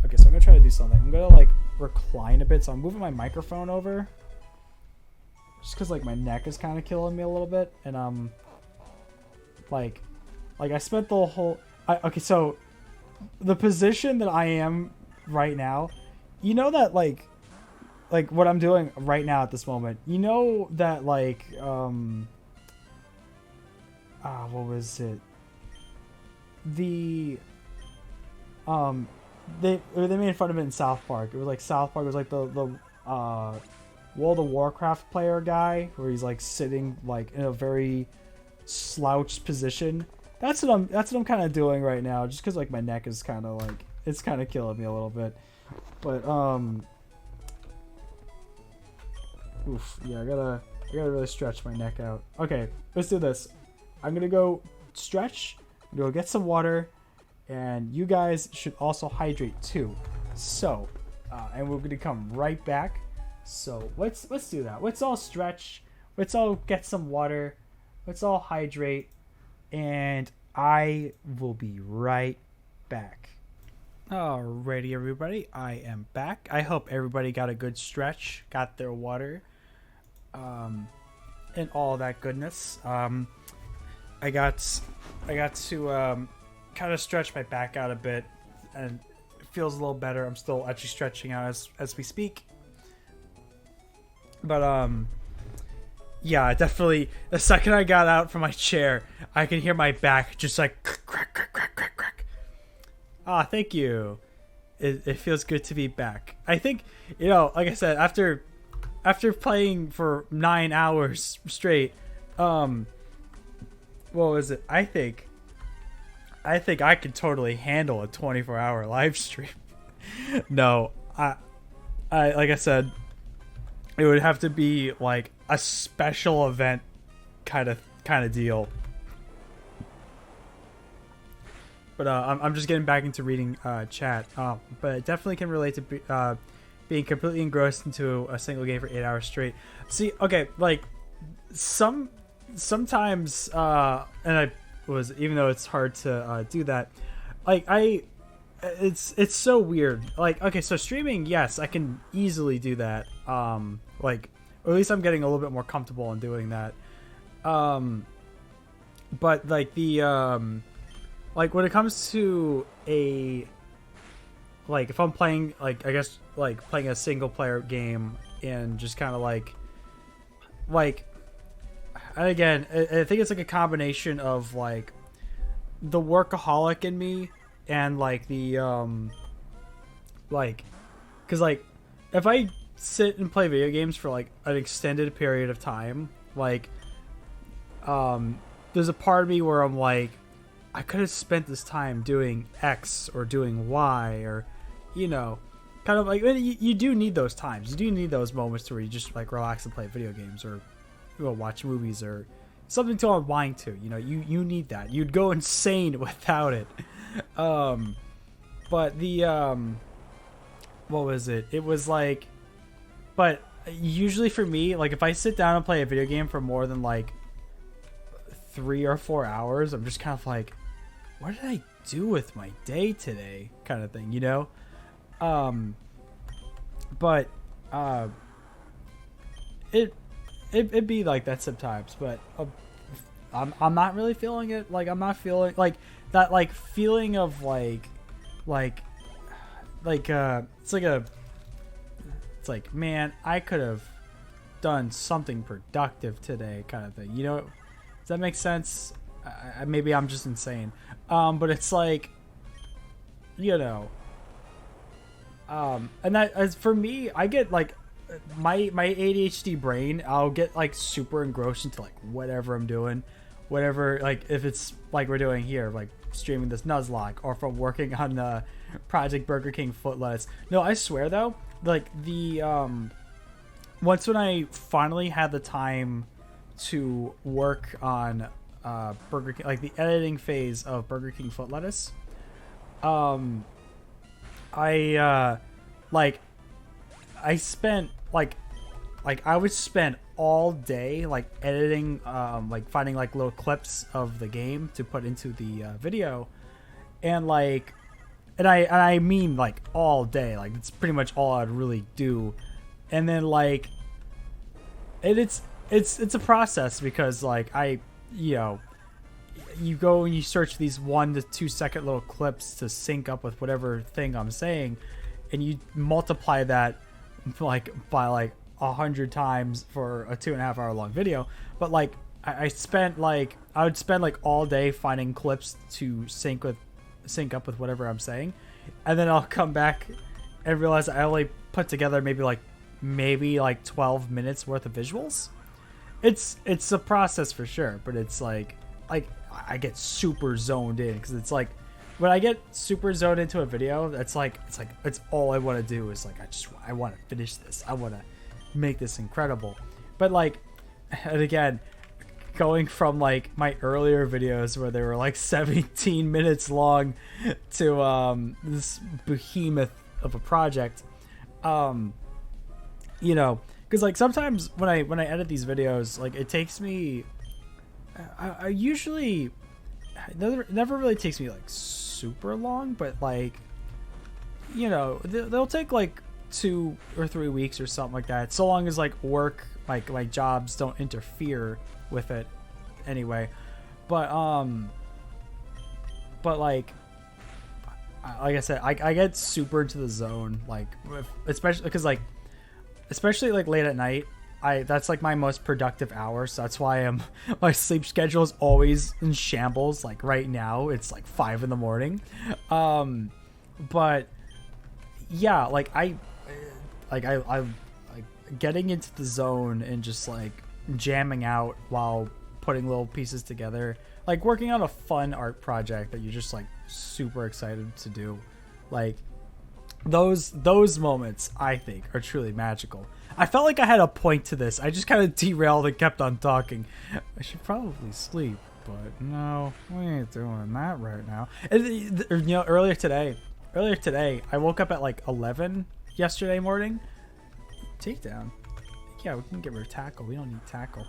Okay, so I'm gonna try to do something. I'm gonna like recline a bit, so I'm moving my microphone over, just because like my neck is kind of killing me a little bit, and like I spent the whole. Okay, so the position that I am right now, you know that like what I'm doing right now at this moment, you know that like what was it? The they made fun of it in South Park. It was like South Park was like the World of Warcraft player guy where he's like sitting like in a very slouched position. That's what I'm kind of doing right now, just because like my neck is kind of like it's kind of killing me a little bit. But oof, yeah, I gotta really stretch my neck out. Okay, let's do this. I'm gonna go stretch. I'm gonna go get some water, and you guys should also hydrate too. So, and we're gonna come right back. So let's do that. Let's all stretch. Let's all get some water. Let's all hydrate, and I will be right back. Alrighty, everybody, I am back. I hope everybody got a good stretch, got their water, and all that goodness. I got to kind of stretch my back out a bit, and it feels a little better. I'm still actually stretching out as we speak. But yeah, definitely. The second I got out from my chair, I could hear my back just like crack, crack, crack, crack, crack. Thank you. It feels good to be back. I think, like I said, after playing for 9 hours straight, what was it? I think I could totally handle a 24-hour live stream. No, I like I said, it would have to be like a special event kind of deal. But I'm just getting back into reading chat. But it definitely can relate to being completely engrossed into a single game for 8 hours straight. See, okay, like sometimes, and I was, even though it's hard to do that, like it's so weird. Like, okay, so streaming, yes, I can easily do that. Like, or at least I'm getting a little bit more comfortable in doing that. But like like when it comes to like if I'm playing, like I guess like playing a single player game and just kind of like and again, I think it's like a combination of like the workaholic in me and like the like, because like if I sit and play video games for like an extended period of time, like there's a part of me where I'm like, I could have spent this time doing X or doing Y, or kind of like you do need those times. You do need those moments where you just like relax and play video games, or watch movies, or something to unwind to. You need that. You'd go insane without it. But the what was it? It was like, but usually for me, like if I sit down and play a video game for more than like 3 or 4 hours, I'm just kind of like, what did I do with my day today? Kind of thing, But it'd be like that sometimes. But I'm not really feeling it. Like I'm not feeling like that like feeling of like it's like man, I could have done something productive today kind of thing. You know, does that make sense? Maybe I'm just insane. But it's like, you know, and that as for me, I get like my ADHD brain, I'll get like super engrossed into like whatever I'm doing, whatever, like if it's like we're doing here, like streaming this Nuzlocke, or from working on Project Burger King foot lettuce. No, I swear though, like the once when I finally had the time to work on Burger King, like the editing phase of Burger King foot lettuce, I spent like I would spend all day like editing, like finding like little clips of the game to put into the video, and like, and I mean like all day, like it's pretty much all I'd really do, and then like, it's a process because like you go and you search these 1 to 2 second little clips to sync up with whatever thing I'm saying, and you multiply that like by like 100 times for a 2.5 hour long video. But like I would spend like all day finding clips to sync up with whatever I'm saying, and then I'll come back and realize I only put together maybe like 12 minutes worth of visuals. It's a process for sure, but it's like I get super zoned in because it's like when I get super zoned into a video, it's all I want to do is like I want to finish this. I want to make this incredible. But like, and again, going from like my earlier videos where they were like 17 minutes long to this behemoth of a project, you know, because like sometimes when I edit these videos, like it takes me, I usually never really takes me like super long, but like, you know, they'll take like 2 or 3 weeks or something like that, so long as like work, like jobs don't interfere with it anyway. But like I said, I get super into the zone, like especially because like late at night, that's like my most productive hour, so that's why my sleep schedule is always in shambles. Like right now it's like 5 a.m. But yeah, like I getting into the zone and just like jamming out while putting little pieces together, like working on a fun art project that you're just like super excited to do, like those moments I think are truly magical. I felt like I had a point to this. I just kind of derailed and kept on talking. I should probably sleep, but no, we ain't doing that right now. And, you know, earlier today, I woke up at like 11 yesterday morning. Takedown. Yeah, we can get rid of tackle. We don't need tackle.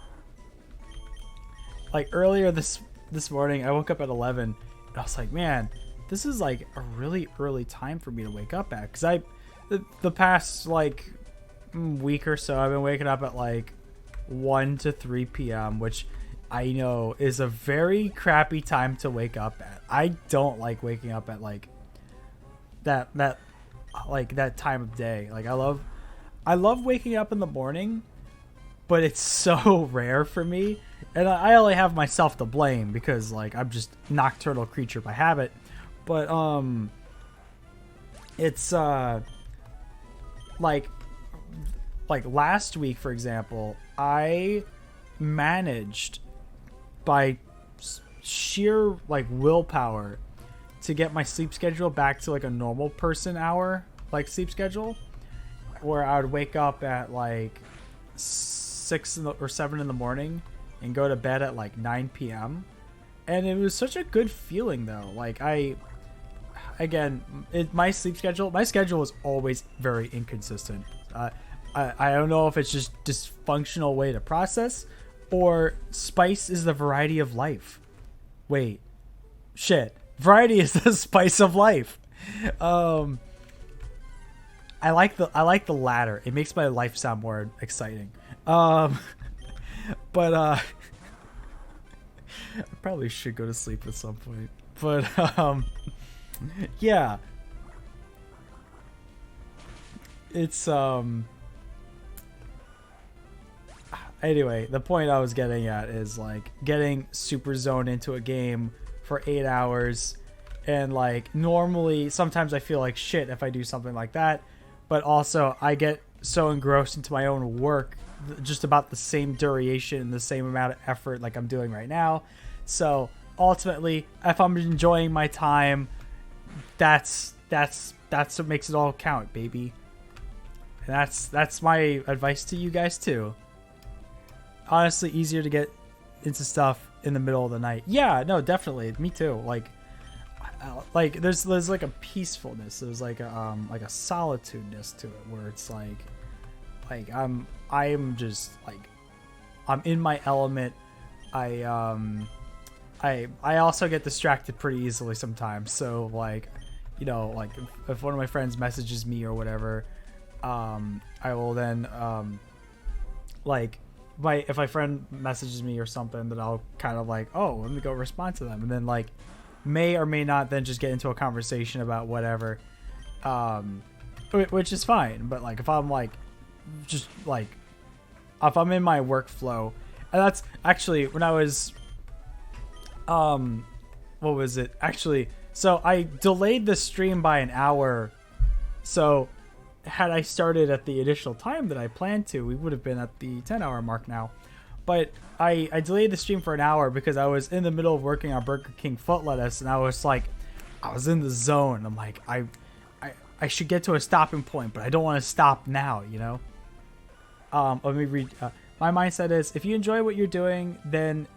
Like earlier this morning, I woke up at 11. And I was like, man, this is like a really early time for me to wake up at. Because the past like week or so, I've been waking up at like 1 to 3 p.m., which I know is a very crappy time to wake up at. I don't like waking up at like that time of day. Like I love waking up in the morning, but it's so rare for me, and I only have myself to blame because like I'm just a nocturnal creature by habit. But it's like last week, for example, I managed by sheer like willpower to get my sleep schedule back to like a normal person hour like sleep schedule, where I would wake up at like 6 or 7 in the morning and go to bed at like 9 p.m. And it was such a good feeling though. Like my schedule is always very inconsistent. I don't know if it's just dysfunctional way to process, or spice is the variety of life. Wait, shit. Variety is the spice of life. I like the latter. It makes my life sound more exciting. But I probably should go to sleep at some point. But yeah. It's anyway, the point I was getting at is like getting super zoned into a game for 8 hours, and like normally sometimes I feel like shit if I do something like that, but also I get so engrossed into my own work just about the same duration, the same amount of effort like I'm doing right now. So ultimately, if I'm enjoying my time, that's what makes it all count, baby. And that's my advice to you guys too. Honestly, easier to get into stuff in the middle of the night. Yeah, no, definitely, me too. Like there's like a peacefulness. There's like a solitudeness to it where it's like I'm just like I'm in my element. I also get distracted pretty easily sometimes. So like, you know, like if one of my friends messages me or whatever, I will then like if my friend messages me or something, then I'll kind of like, oh, let me go respond to them, and then like may or may not then just get into a conversation about whatever, which is fine. But like if I'm like just like if I'm in my workflow, and that's actually when I was what was it actually, so I delayed the stream by an hour. So had I started at the initial time that I planned to, we would have been at the 10-hour mark now. But I delayed the stream for an hour because I was in the middle of working on Burger King foot lettuce, and I was in the zone. I'm like, I should get to a stopping point, but I don't want to stop now, you know? Let me read. My mindset is, if you enjoy what you're doing, then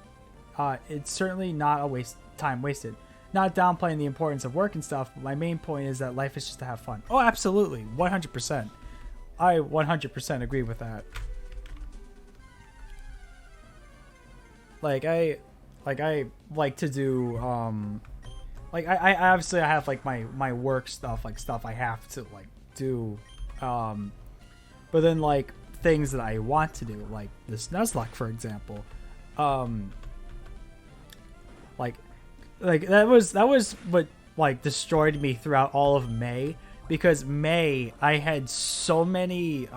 it's certainly not a time wasted. Not downplaying the importance of work and stuff, but my main point is that life is just to have fun. Oh, absolutely. 100%. I 100% agree with that. I like to do, I obviously I have like my work stuff, like stuff I have to like do. But then like things that I want to do, like this Nuzlocke, for example. Like that was what like destroyed me throughout all of May, because May I had so many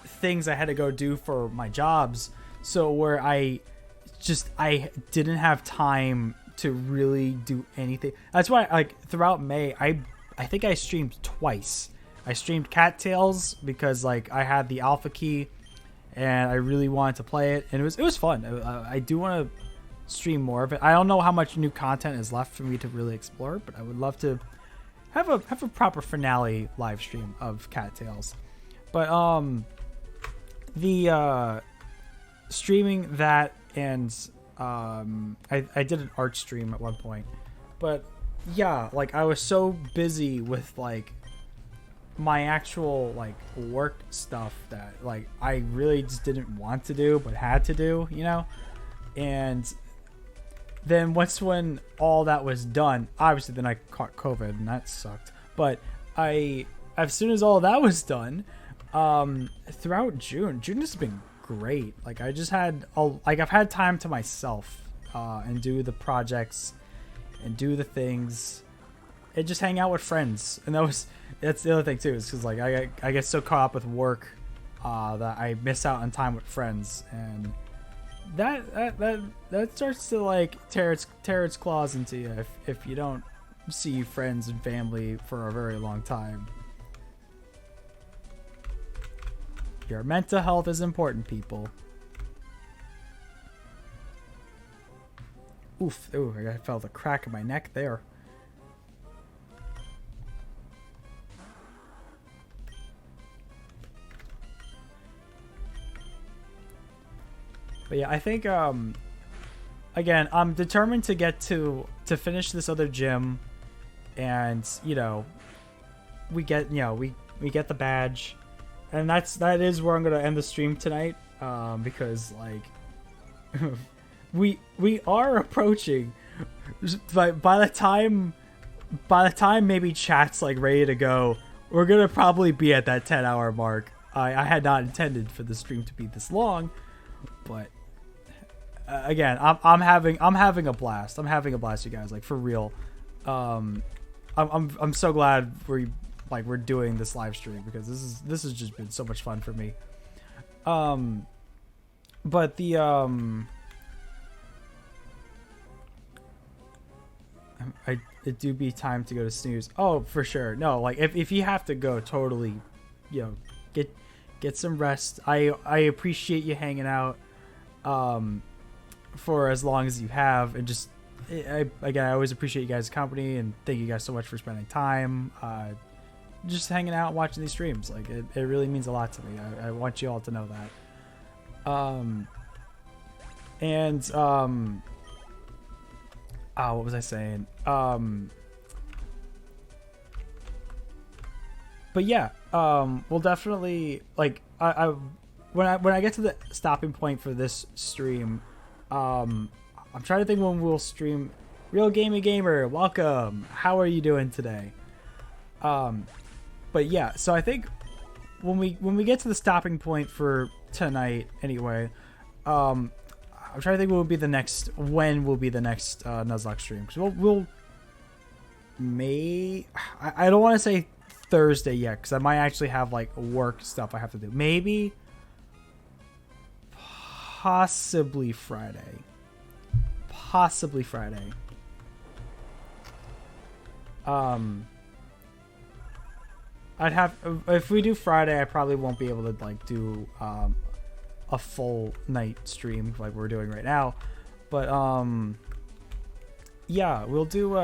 things I had to go do for my jobs, so where I didn't have time to really do anything. That's why like throughout May I think I streamed twice. I streamed Cattails because like I had the alpha key and I really wanted to play it, and it was fun. I do want to stream more of it. I don't know how much new content is left for me to really explore, but I would love to have a proper finale live stream of Cattails. But the streaming that, and I did an art stream at one point, but yeah, like I was so busy with like my actual like work stuff that like I really just didn't want to do but had to do, you know. And then when all that was done, obviously then I caught COVID and that sucked. But as soon as all that was done, throughout June has been great. Like I just had I've had time to myself, and do the projects and do the things and just hang out with friends. And that's the other thing too, is because like I get so caught up with work that I miss out on time with friends, and that starts to like tear its claws into you if you don't see friends and family for a very long time. Your mental health is important, people. Oof! Ooh, I felt a crack in my neck there. But yeah, I think again, I'm determined to get to finish this other gym, and you know, we get the badge, and that is where I'm gonna end the stream tonight, because like we are approaching, by the time maybe chat's like ready to go, we're gonna probably be at that 10-hour mark. I had not intended for the stream to be this long, but again, I'm having a blast. I'm having a blast, you guys. Like for real. I'm so glad we're doing this live stream because this has just been so much fun for me. But it do be time to go to snooze. Oh, for sure. No, like if you have to go, totally, get some rest. I appreciate you hanging out for as long as you have, and just I always appreciate you guys' company, and thank you guys so much for spending time just hanging out and watching these streams. Like it really means a lot to me. I want you all to know that. What was I saying? But yeah, we'll definitely like when I get to the stopping point for this stream, I'm trying to think when we'll stream. Real Gaming Gamer, welcome. How are you doing today? But yeah, so I think when we get to the stopping point for tonight, anyway, I'm trying to think when will be the next Nuzlocke stream, because I don't want to say Thursday yet, because I might actually have like work stuff I have to do. Maybe possibly Friday. I'd have, if we do Friday, I probably won't be able to like do a full night stream like we're doing right now, but yeah, we'll do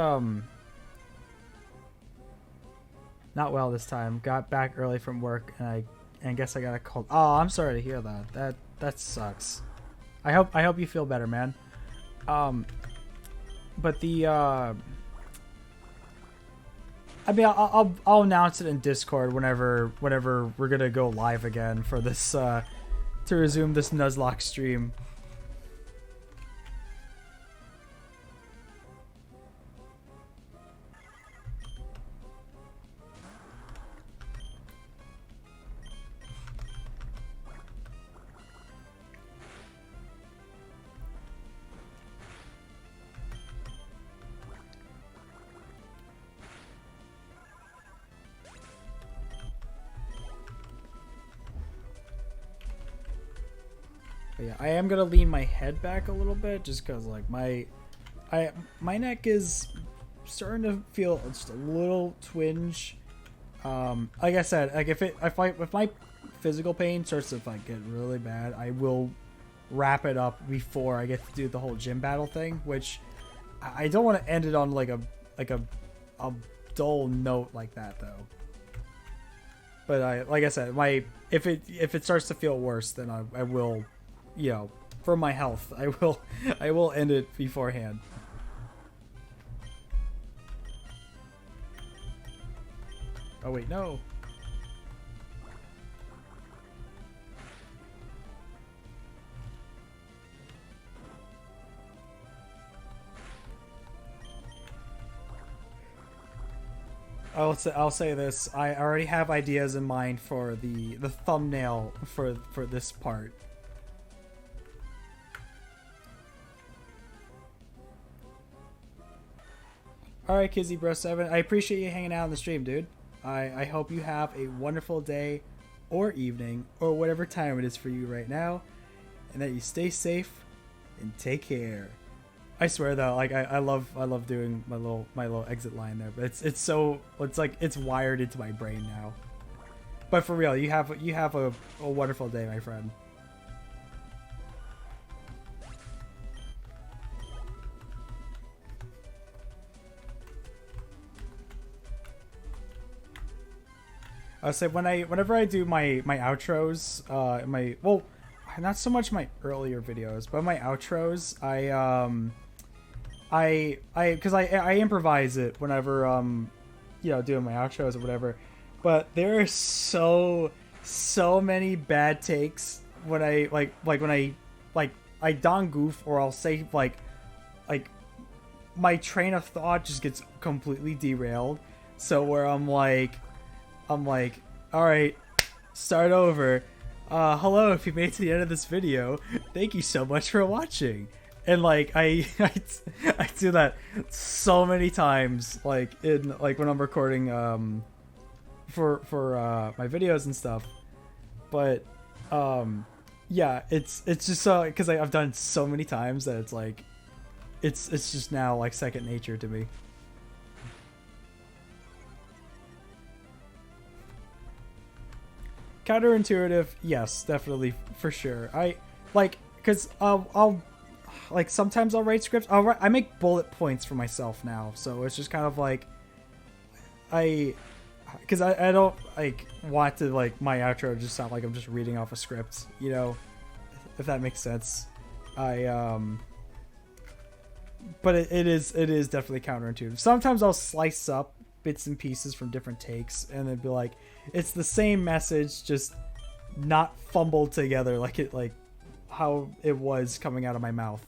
not well this time. Got back early from work, and I guess I got a cold. Oh, I'm sorry to hear that. That sucks. I hope you feel better, man. But the I mean, I'll announce it in Discord whenever we're gonna go live again for this to resume this Nuzlocke stream. But yeah, I am gonna lean my head back a little bit just because like my neck is starting to feel just a little twinge. Like I said, like if my physical pain starts to like get really bad, I will wrap it up before I get to do the whole gym battle thing, which I don't want to end it on like a dull note like that though. But like I said, if it starts to feel worse, then I will, for my health, I will end it beforehand. Oh wait, no. I'll say this. I already have ideas in mind for the thumbnail for this part. Alright, Kizzy Bro 7. I appreciate you hanging out on the stream, dude. I hope you have a wonderful day or evening or whatever time it is for you right now, and that you stay safe and take care. I swear though, like I love doing my little exit line there, but it's like it's wired into my brain now. But for real, you have a wonderful day, my friend. I say whenever I do my outros, not so much my earlier videos, but my outros, because I improvise it whenever doing my outros or whatever, but there are so many bad takes when I don goof, or I'll say like my train of thought just gets completely derailed, so where I'm like, all right, start over. hello, if you made it to the end of this video, thank you so much for watching. And like I do that so many times, like in like when I'm recording for my videos and stuff. But yeah, it's just so because I've done it so many times that it's like it's just now like second nature to me. Counterintuitive, yes, definitely, for sure. I like because I'll like sometimes I'll write scripts. I make bullet points for myself now, so it's just kind of like because I don't like want to like my outro just sound like I'm just reading off a script, you know, if that makes sense. But it is definitely counterintuitive. Sometimes I'll slice up bits and pieces from different takes and then be like, it's the same message, just not fumbled together like how it was coming out of my mouth.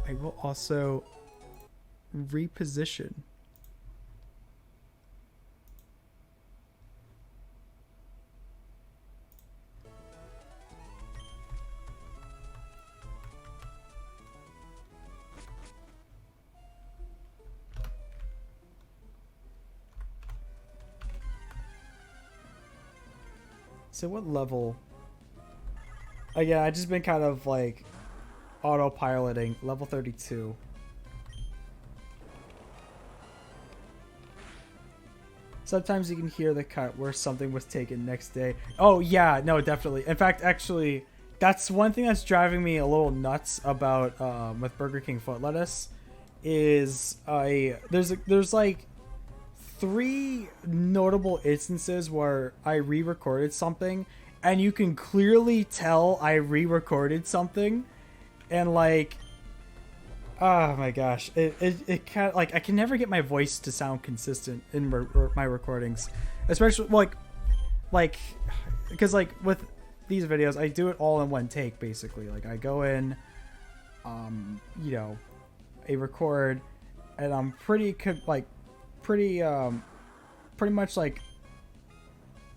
I will also reposition. So what level? Again, I just been kind of like autopiloting. Level 32. Sometimes you can hear the cut where something was taken next day. Oh yeah, no, definitely. In fact, actually, that's one thing that's driving me a little nuts about with Burger King foot lettuce is there's like 3 notable instances where I re-recorded something and you can clearly tell I re-recorded something, and like, oh my gosh, it kind of like I can never get my voice to sound consistent in my recordings, especially like because like with these videos I do it all in one take basically. Like I go in, you know, I record, and I'm pretty much like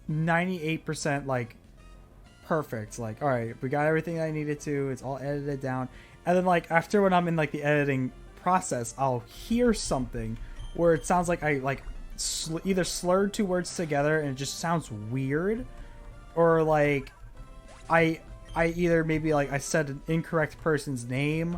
98% like perfect. Like, all right, we got everything I needed to, it's all edited down. And then like after when I'm in like the editing process, I'll hear something where it sounds like I like either slurred 2 words together and it just sounds weird, or like I either maybe like I said an incorrect person's name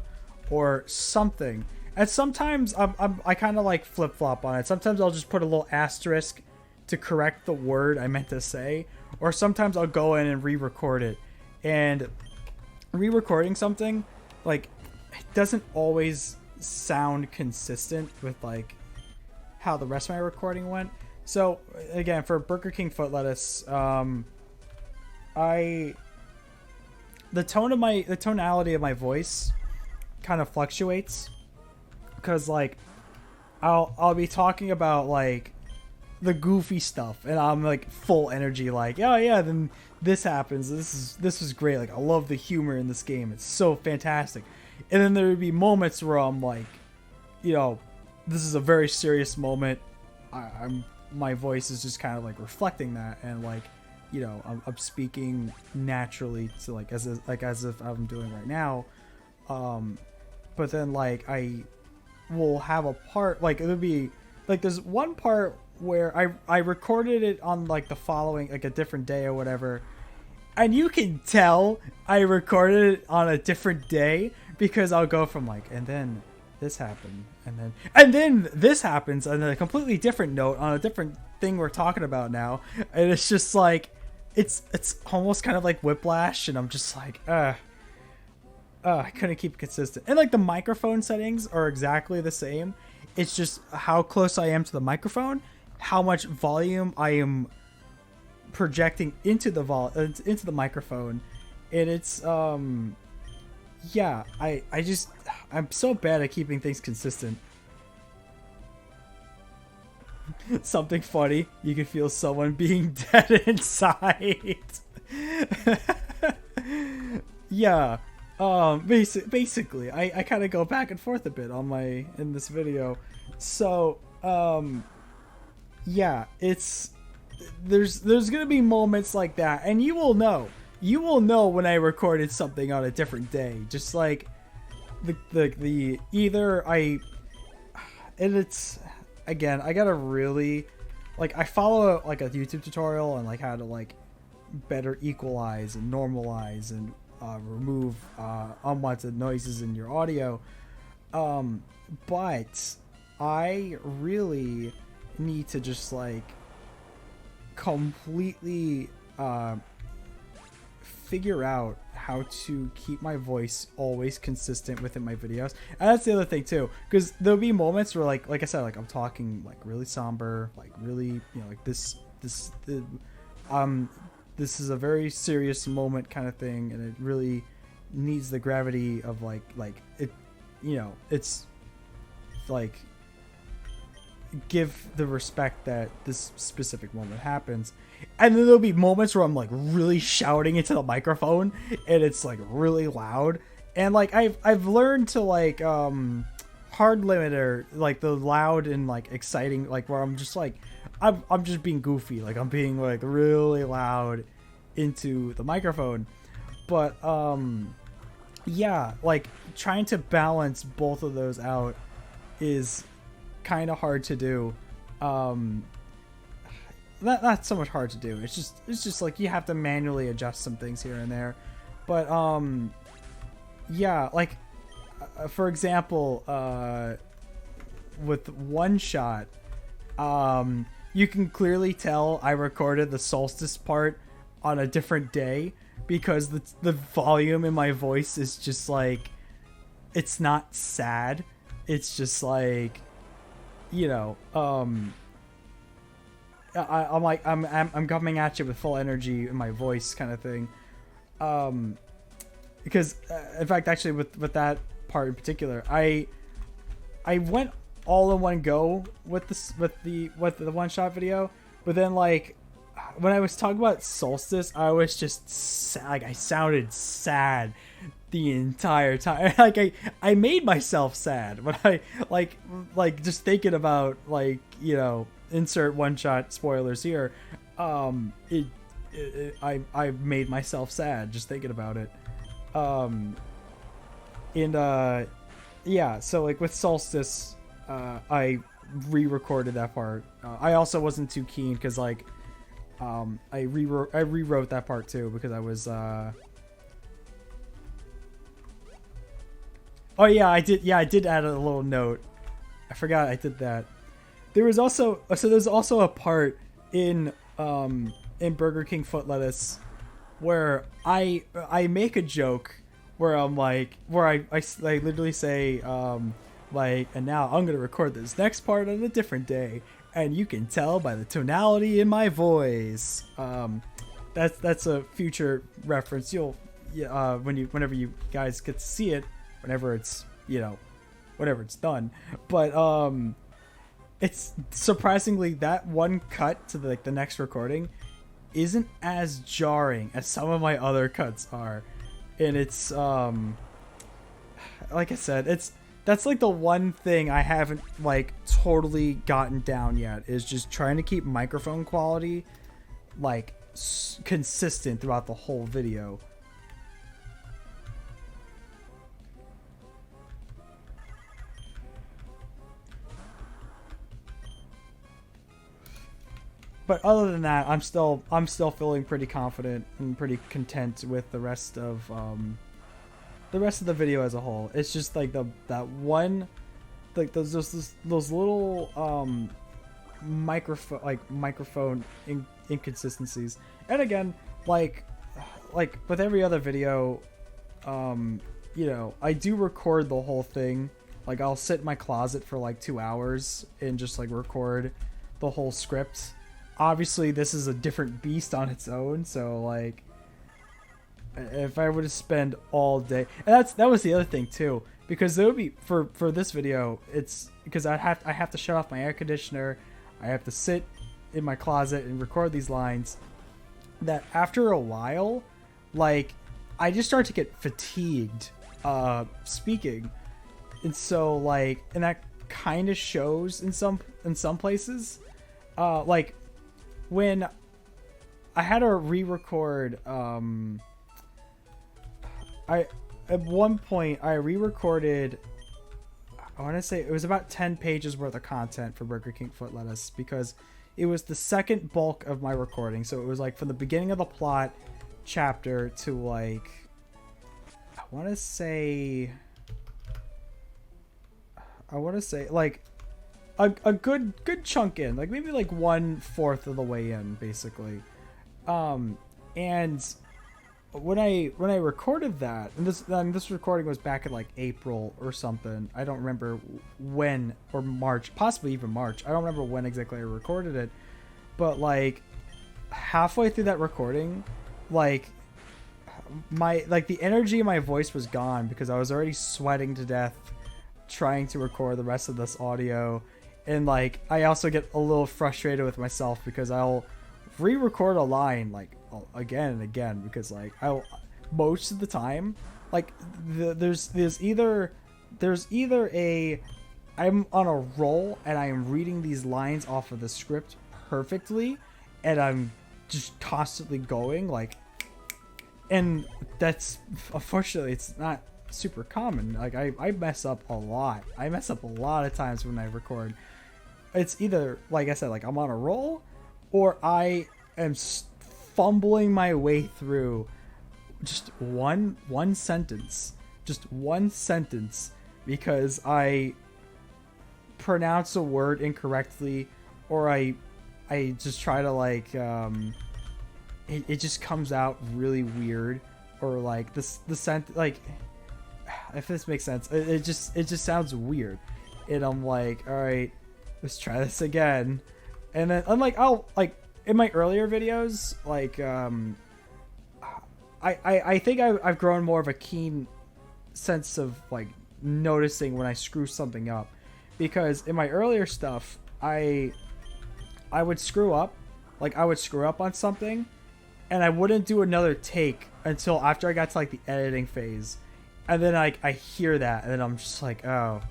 or something. And sometimes I kind of like flip-flop on it. Sometimes I'll just put a little asterisk to correct the word I meant to say. Or sometimes I'll go in and re-record it. And re-recording something, like, it doesn't always sound consistent with, like, how the rest of my recording went. So, again, for Burger King foot lettuce, the tonality of my voice kind of fluctuates. Because like I'll be talking about like the goofy stuff and I'm like full energy, like, oh yeah, then this happens, this is great, like I love the humor in this game, it's so fantastic. And then there would be moments where I'm like, you know, this is a very serious moment, my voice is just kind of like reflecting that, and like, you know, I'm speaking naturally to like as if I'm doing right now, but then like I will have a part, like it'll be like there's one part where I recorded it on like the following, like a different day or whatever, and you can tell I recorded it on a different day because I'll go from like, and then this happened, and then this happens, and then a completely different note on a different thing we're talking about now, and it's just like it's almost kind of like whiplash, and I'm just like I couldn't keep it consistent. And like the microphone settings are exactly the same. It's just how close I am to the microphone, how much volume I am projecting into the microphone, and it's yeah, I'm so bad at keeping things consistent. Something funny, you can feel someone being dead inside. Yeah. Basically, I kind of go back and forth a bit in this video. So, yeah, it's there's gonna be moments like that, and you will know when I recorded something on a different day. Just like the either I, and it's, again, I gotta really, like, I follow like a YouTube tutorial on like how to like better equalize and normalize and remove unwanted noises in your audio, but I really need to just like completely figure out how to keep my voice always consistent within my videos. And that's the other thing too, because there'll be moments where like I said, like I'm talking like really somber, like really, you know, like this is a very serious moment kind of thing, and it really needs the gravity of like it, you know, it's like give the respect that this specific moment happens. And then there'll be moments where I'm like really shouting into the microphone and it's like really loud, and like I've learned to like hard limiter like the loud and like exciting, like where I'm just like I'm just being goofy, like I'm being like really loud into the microphone. But yeah, like trying to balance both of those out is kind of hard to do. Not so much hard to do. It's just like you have to manually adjust some things here and there. But yeah, like for example, with One Shot, you can clearly tell I recorded the solstice part on a different day, because the volume in my voice is just like, it's not sad. It's just like, you know, I'm like I'm coming at you with full energy in my voice kind of thing, because in fact, actually with that part in particular, I went all in one go with the One Shot video, but then like when I was talking about solstice, I was just like, I sounded sad the entire time. Like I made myself sad when I like just thinking about, like, you know, insert One Shot spoilers here. I made myself sad just thinking about it. Yeah, so like with solstice, I re-recorded that part. I also wasn't too keen because like I rewrote that part too, because I was oh yeah, I did add a little note. I forgot I did that. There was also there's also a part in Burger King Foot Lettuce where I make a joke where I'm like, where I literally say like, and now I'm gonna record this next part on a different day, and you can tell by the tonality in my voice. That's a future reference. You'll whenever you guys get to see it, whenever it's, you know, whenever it's done. But it's surprisingly, that one cut to the next recording isn't as jarring as some of my other cuts are, and it's like I said, that's like the one thing I haven't like totally gotten down yet, is just trying to keep microphone quality like consistent throughout the whole video. But other than that, I'm still feeling pretty confident and pretty content with the rest of the video as a whole. It's just like that one, like those little microphone inconsistencies. And again, like with every other video, you know, I do record the whole thing. Like I'll sit in my closet for like 2 hours and just like record the whole script. Obviously this is a different beast on its own, so like if I were to spend all day, and that was the other thing too, because there would be for this video, it's because I have to shut off my air conditioner, I have to sit in my closet and record these lines, that after a while, like I just start to get fatigued speaking, and so like, and that kind of shows in some places, like when I had to re-record, I at one point I re-recorded, I want to say it was about 10 pages worth of content for Burger King Foot Lettuce, because it was the second bulk of my recording. So it was like from the beginning of the plot chapter to like, I want to say like a good chunk in, like maybe like 1/4 of the way in, basically. And when I recorded that, and this recording was back in like April or something. I don't remember when, or March, possibly even March. I don't remember when exactly I recorded it, but like halfway through that recording, like the energy in my voice was gone, because I was already sweating to death trying to record the rest of this audio. And like I also get a little frustrated with myself, because I'll re-record a line like again and again, because like most of the time, like there's either a I'm on a roll and I am reading these lines off of the script perfectly, and I'm just constantly going like, and that's, unfortunately, it's not super common. Like I mess up a lot. I mess up a lot of times when I record. It's either, like I said, like I'm on a roll, or I am fumbling my way through just one sentence, because I pronounce a word incorrectly, or I just try to like it just comes out really weird, or like the like, if this makes sense, it just sounds weird, and I'm like, all right, let's try this again. And then I'm like, I'll like in my earlier videos, like I think I've grown more of a keen sense of like noticing when I screw something up, because in my earlier stuff I would screw up, like I would screw up on something, and I wouldn't do another take until after I got to like the editing phase, and then like I hear that, and then I'm just like, oh,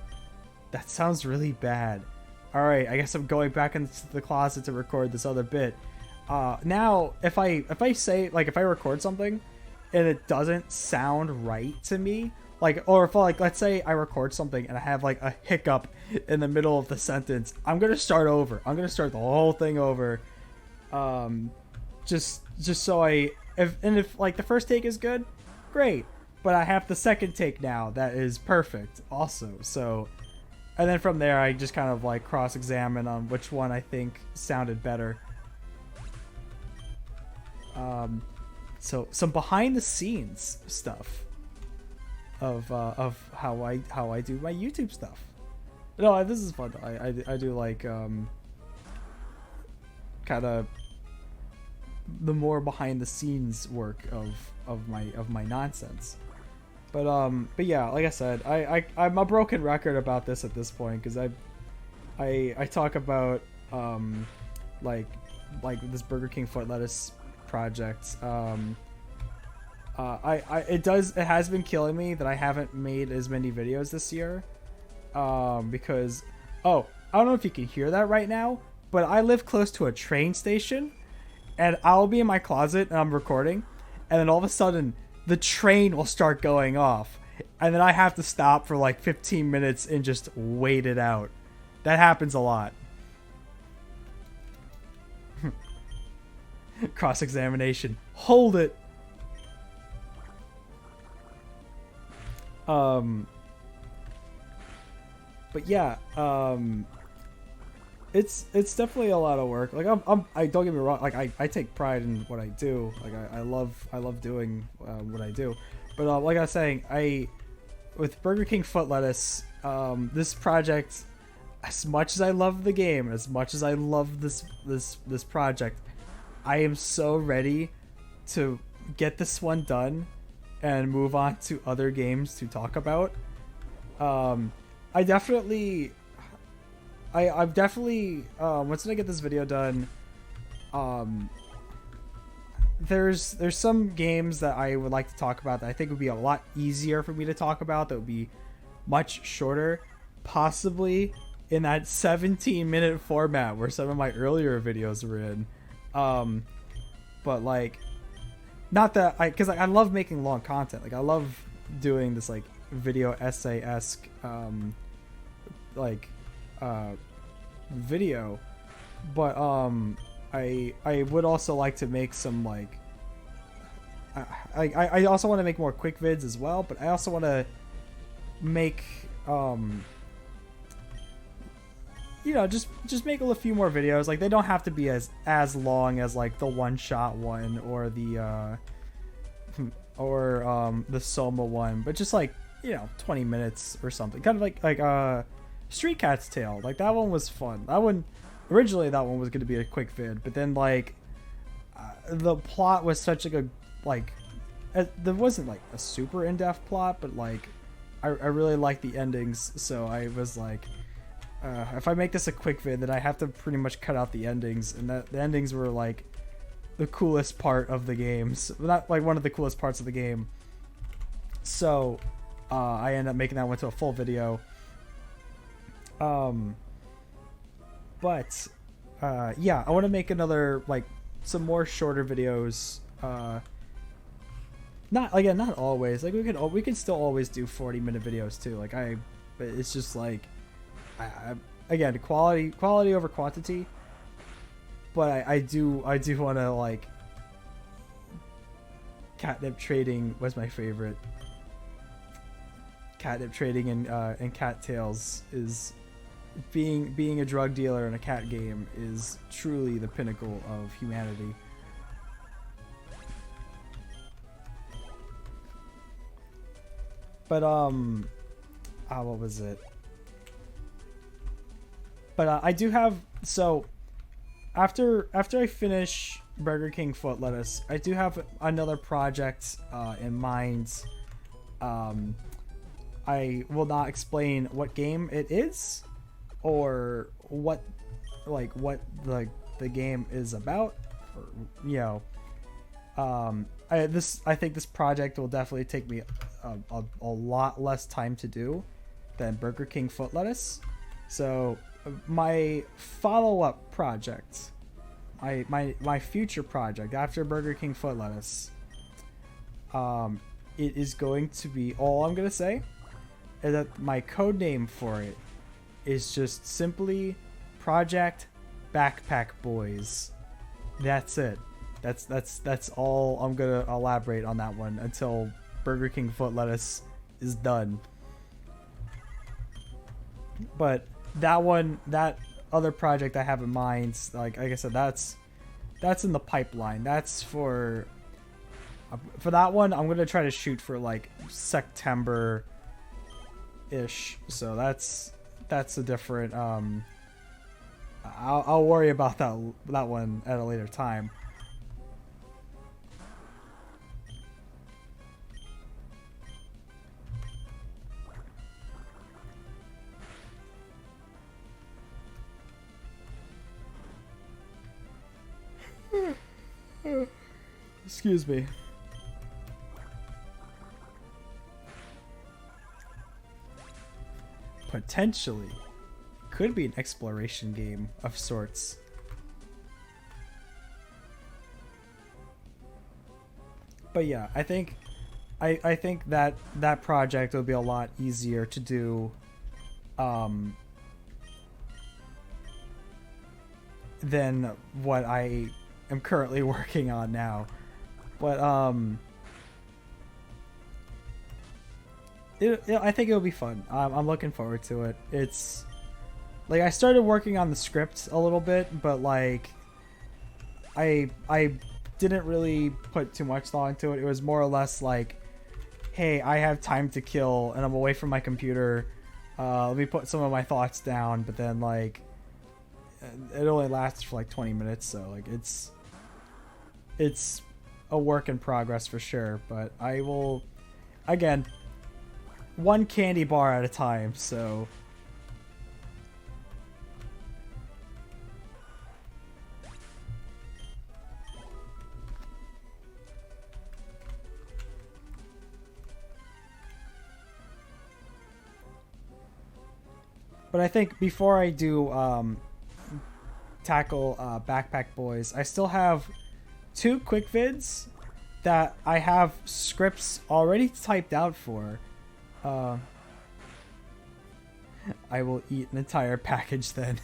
that sounds really bad. All right, I guess I'm going back into the closet to record this other bit. Now if I say, like, if I record something and it doesn't sound right to me, like, or if like, let's say I record something and I have like a hiccup in the middle of the sentence, I'm gonna start over. I'm gonna start the whole thing over. Just so if like the first take is good, great, but I have the second take now that is perfect also. So, and then from there I just kind of like cross-examine on which one I think sounded better. So some behind the scenes stuff of how I do my YouTube stuff. No, this is fun. I do like kind of the more behind the scenes work of my nonsense. But yeah, like I said, I'm a broken record about this at this point, because I talk about like this Burger King Foot Lettuce project. It has been killing me that I haven't made as many videos this year, because I don't know if you can hear that right now, but I live close to a train station, and I'll be in my closet and I'm recording, and then all of a sudden the train will start going off, and then I have to stop for like 15 minutes and just wait it out. That happens a lot. Cross-examination. Hold it. But yeah, it's definitely a lot of work. Like I don't get me wrong. Like I take pride in what I do. Like I love doing what I do. But like I was saying, with Burger King Foot Lettuce, this project, as much as I love the game, as much as I love this project, I am so ready to get this one done and move on to other games to talk about. I'm definitely once I get this video done, there's some games that I would like to talk about that I think would be a lot easier for me to talk about, that would be much shorter, possibly in that 17-minute format where some of my earlier videos were in. But like, not that because I love making long content. Like I love doing this like video essay esque like video, but I would also like to make some like I also want to make more quick vids as well, but I also want to make you know, just make a few more videos. Like they don't have to be as long as like the one shot one or the Soma one, but just like, you know, 20 minutes or something. Kind of like Street Cat's Tale. Like that one was fun. That one originally that one was going to be a quick vid, but then like the plot was such like a like there wasn't like a super in-depth plot, but like I really liked the endings, so I was like if I make this a quick vid, then I have to pretty much cut out the endings, and the endings were like the coolest part of the games, not like one of the coolest parts of the game. So I ended up making that one to a full video. But yeah, I want to make another like some more shorter videos. Not again, not always. Like we can still always do 40-minute videos too. Like but it's just like again, quality over quantity. But I do want to like catnip trading was my favorite. Catnip trading and cattails is being a drug dealer in a cat game is truly the pinnacle of humanity. But what was it? But I do have, so after I finish Burger King Foot Lettuce, I do have another project in mind. I will not explain what game it is or what the game is about, or, you know. I think this project will definitely take me a lot less time to do than Burger King Foot Lettuce. So my follow-up project, my future project after Burger King Foot Lettuce, it is going to be, all I'm gonna say is that my code name for it is just simply Project Backpack Boys. That's it. That's all I'm gonna elaborate on that one until Burger King Foot Lettuce is done. But that other project I have in mind, like I said, that's in the pipeline. That's for that one. I'm gonna try to shoot for like September ish. So that's a different. I'll worry about that one at a later time. Excuse me. Potentially could be an exploration game of sorts. But yeah, I think that project will be a lot easier to do than what I am currently working on now. But I think it'll be fun. I'm looking forward to it. It's like I started working on the script a little bit, but like I didn't really put too much thought into it. It was more or less like, hey, I have time to kill and I'm away from my computer. Let me put some of my thoughts down. But then like it only lasts for like 20 minutes, so like it's a work in progress for sure. But I will, again, one candy bar at a time, so but I think before I do tackle Backpack Boys, I still have 2 quick vids that I have scripts already typed out for. I will eat an entire package then.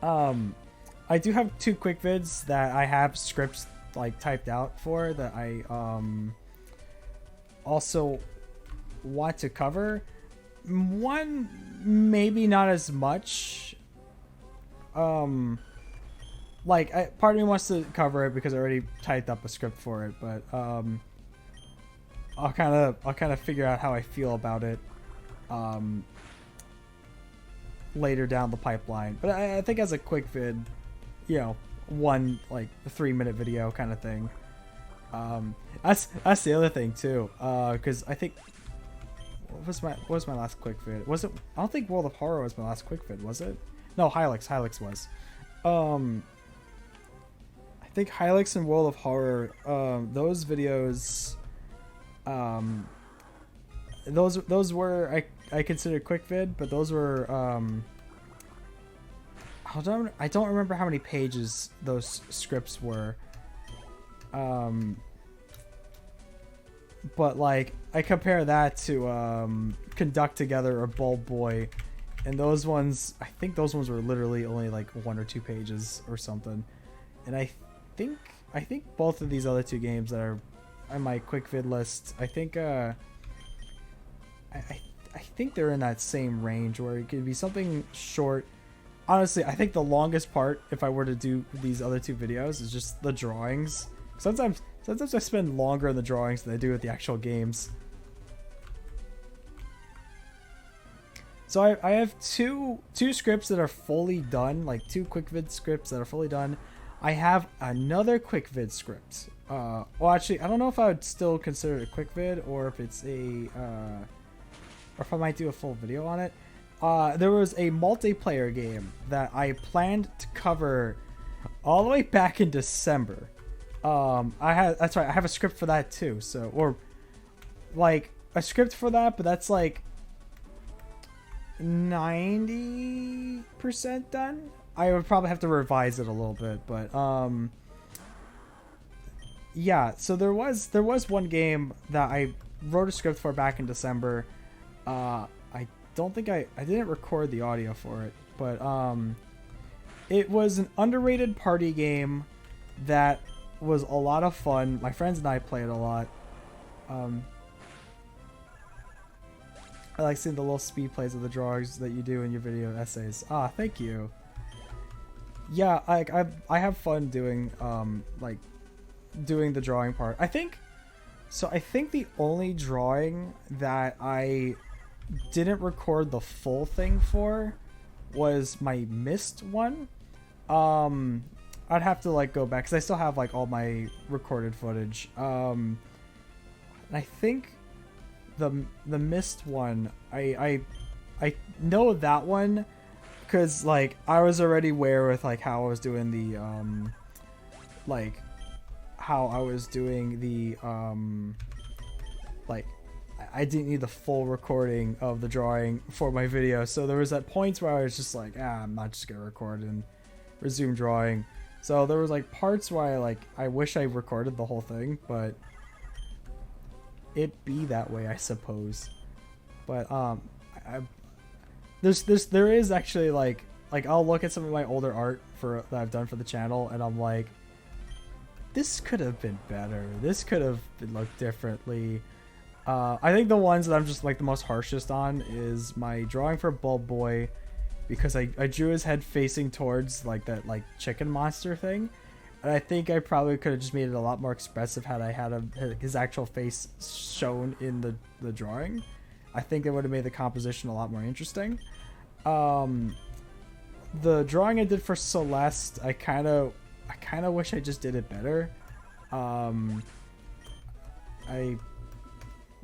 I do have 2 quick vids that I have scripts like typed out for that I also want to cover. One maybe not as much. Like part of me wants to cover it because I already typed up a script for it, but I'll kind of figure out how I feel about it later down the pipeline. But I think as a quick vid, you know, one like a 3-minute video kind of thing. That's the other thing too, because I think what was my last quick vid? Was it? I don't think World of Horror was my last quick vid, was it? No, Hylix was. I think Hylix and World of Horror, those videos, those were I consider quick vid, but those were I don't remember how many pages those scripts were. But like I compare that to Conduct Together or Bulb Boy, and those ones, I think those ones were literally only like 1 or 2 pages or something. And I think both of these other 2 games that are on my quick vid list, I think I think they're in that same range where it could be something short. Honestly, I think the longest part, if I were to do these other 2 videos, is just the drawings. Sometimes I spend longer in the drawings than I do with the actual games. So I have two scripts that are fully done, like 2 quick vid scripts that are fully done. I have another quick vid script. Well, actually, I don't know if I would still consider it a quick vid or if it's a, or if I might do a full video on it. There was a multiplayer game that I planned to cover all the way back in December. That's right, I have a script for that too. So, or like a script for that, but that's like 90% done. I would probably have to revise it a little bit, but yeah. So there was one game that I wrote a script for back in December. I don't think I didn't record the audio for it, but it was an underrated party game that was a lot of fun. My friends and I played a lot. I like seeing the little speed plays of the drawings that you do in your video essays. Thank you. Yeah, I have fun doing like doing the drawing part. I think the only drawing that I didn't record the full thing for was my mist one. I'd have to like go back because I still have like all my recorded footage. And I think the mist one, I know that one because like I was already aware with like how I was doing the like how I was doing the like I didn't need the full recording of the drawing for my video, so there was that point where I was just like, I'm not just gonna record and resume drawing. So there was like parts where I wish I recorded the whole thing, but it be that way, I suppose. But there is actually like I'll look at some of my older art that I've done for the channel, and I'm like, this could have been better. This could have been looked differently. I think the ones that I'm just like the most harshest on is my drawing for Bulb Boy, because I drew his head facing towards like that like chicken monster thing, and I think I probably could have just made it a lot more expressive had I had his actual face shown in the drawing. I think it would have made the composition a lot more interesting. The drawing I did for Celeste, I kind of wish I just did it better.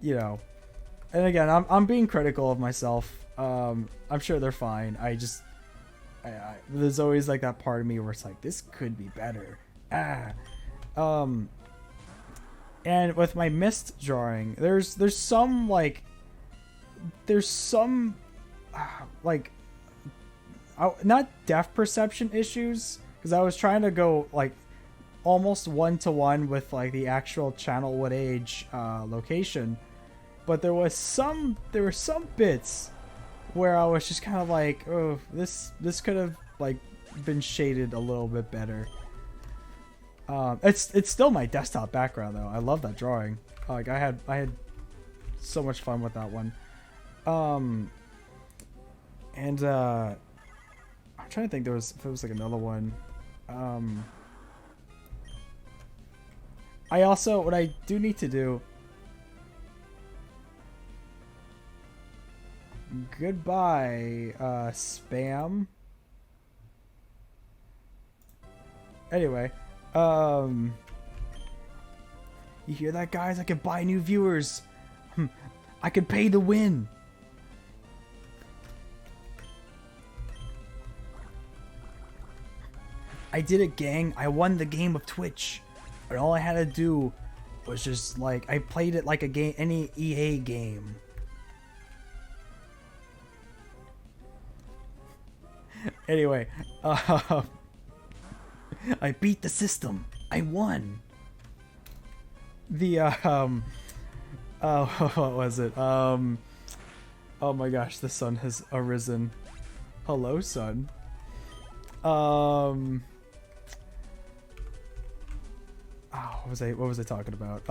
You know, and again, I'm being critical of myself. I'm sure they're fine. There's always like that part of me where it's like, this could be better. And with my mist drawing, there's some like not depth perception issues, because I was trying to go like almost 1-to-1 with like the actual channel wood age location, but there were some bits where I was just kind of like, oh, this could have like been shaded a little bit better. It's still my desktop background though. I love that drawing. Like I had so much fun with that one. And I'm trying to think if there was like another one. I also, what I do need to do. Goodbye, spam. Anyway, you hear that, guys? I can buy new viewers. I can pay to win. I did it, gang. I won the game of Twitch. And all I had to do was just like, I played it like a game, any EA game. Anyway, I beat the system. I won. The what was it? Oh my gosh, the sun has arisen. Hello, sun. Oh, what was I talking about?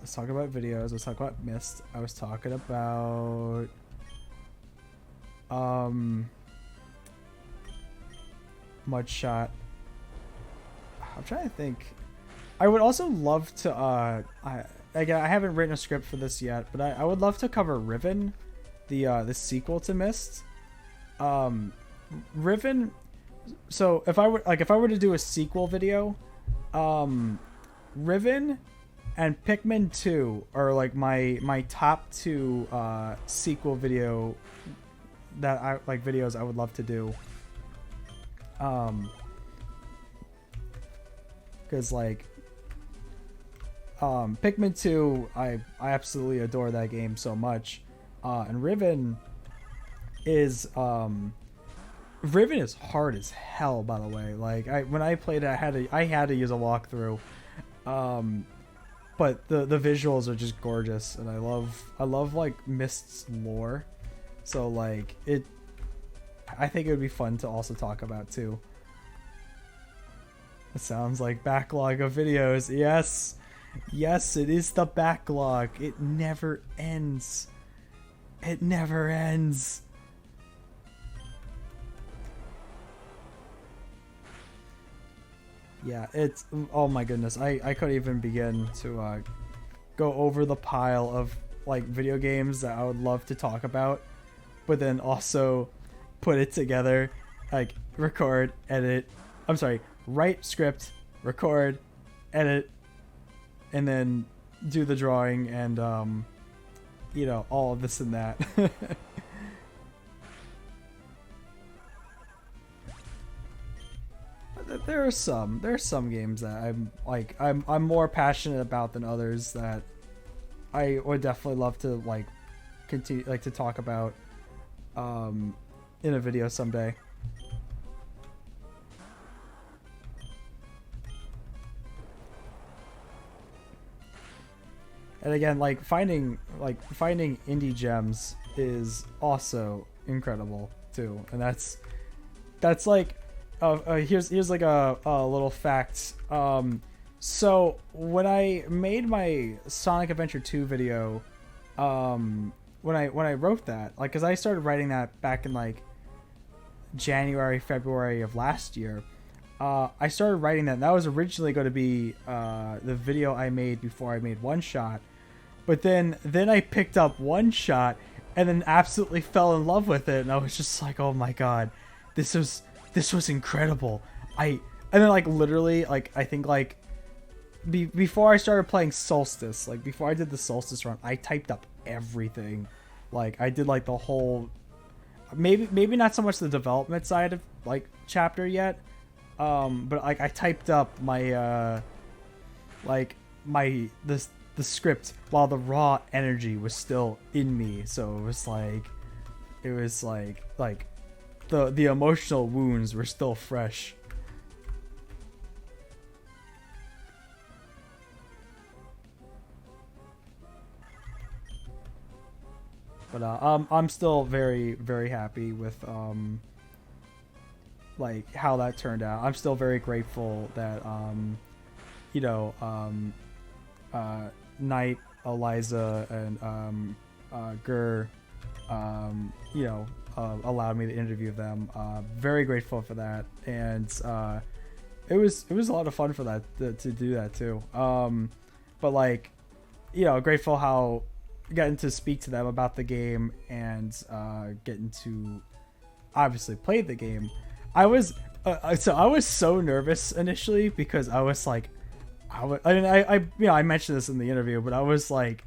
Let's talk about videos. Let's talk about Mist. I was talking about Mudshot. I'm trying to think. I would also love to again, I haven't written a script for this yet, but I would love to cover Riven, the sequel to Mist. Riven, so if I were to do a sequel video, Riven and Pikmin 2 are like my top two sequel videos I would love to do. Because like Pikmin 2, I absolutely adore that game so much. And Riven is hard as hell, by the way. Like when I played it, I had to use a walkthrough. But the visuals are just gorgeous, and I love like Mist's lore. So like I think it would be fun to also talk about too. It sounds like backlog of videos. Yes, it is the backlog. It never ends. It never ends. Yeah, it's, oh my goodness, I couldn't even begin to go over the pile of like video games that I would love to talk about, but then also put it together, like record, edit, write script, record, edit, and then do the drawing and you know, all of this and that. There are some games that I'm more passionate about than others that I would definitely love to like continue to talk about in a video someday. And again, like finding indie gems is also incredible too, and that's like. Here's like a little fact. So when I made my Sonic Adventure 2 video, when I wrote that, like, cause I started writing that back in like January, February of last year. I started writing that. And that was originally going to be the video I made before I made One Shot, but then I picked up One Shot and then absolutely fell in love with it, and I was just like, oh my god, this was incredible. And then like literally like I think like before I started playing Solstice, like before I did the Solstice run, I typed up everything. Like I did like the whole, maybe not so much the development side of like chapter yet, but like I typed up my the script while the raw energy was still in me. So it was like the emotional wounds were still fresh. But I'm still very, very happy with like how that turned out. I'm still very grateful that you know, Knight, Eliza, and Gur, you know, allowed me to interview them. Very grateful for that, and it was a lot of fun for that to do that too. But like, you know, grateful how getting to speak to them about the game and getting to obviously play the game. I was so nervous initially because I was like, I you know, I mentioned this in the interview, but I was like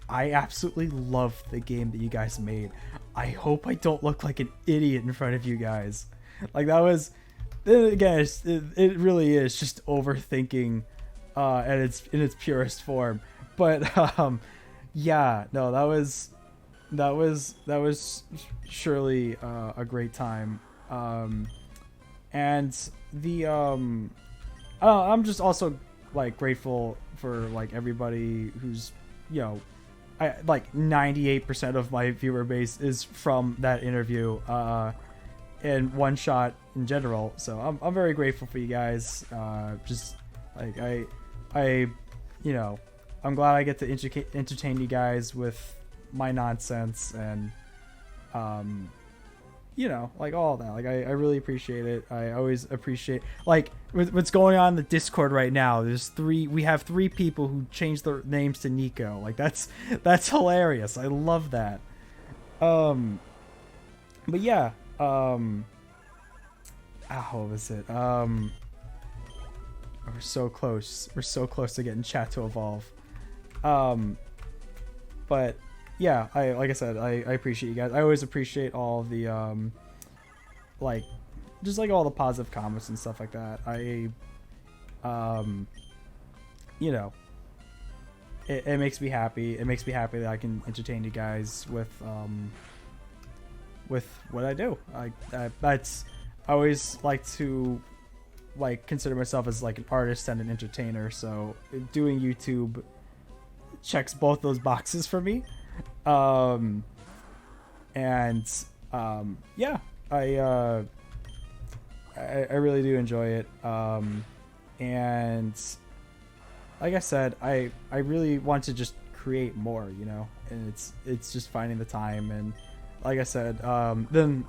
I absolutely love the game that you guys made. I hope I don't look like an idiot in front of you guys. Like that was, again, it really is just overthinking in its purest form. But yeah, no, that was surely a great time. And the I'm just also like grateful for like everybody who's, you know, I like 98% of my viewer base is from that interview and One Shot in general. So I'm very grateful for you guys. Just like I you know, I'm glad I get to entertain you guys with my nonsense and you know, like all that. Like I really appreciate it. I always appreciate like what's going on in the Discord right now. We have 3 people who changed their names to Nico. Like that's hilarious. I love that. But yeah, what was it? We're so close. We're so close to getting chat to evolve. But yeah, like I said, I appreciate you guys. I always appreciate all the like just like all the positive comments and stuff like that. You know, it makes me happy. It makes me happy that I can entertain you guys with what I do. That's, I always like to like consider myself as like an artist and an entertainer. So doing YouTube checks both those boxes for me. Yeah, I really do enjoy it. And like I said, I really want to just create more, you know, and it's just finding the time. And like I said, then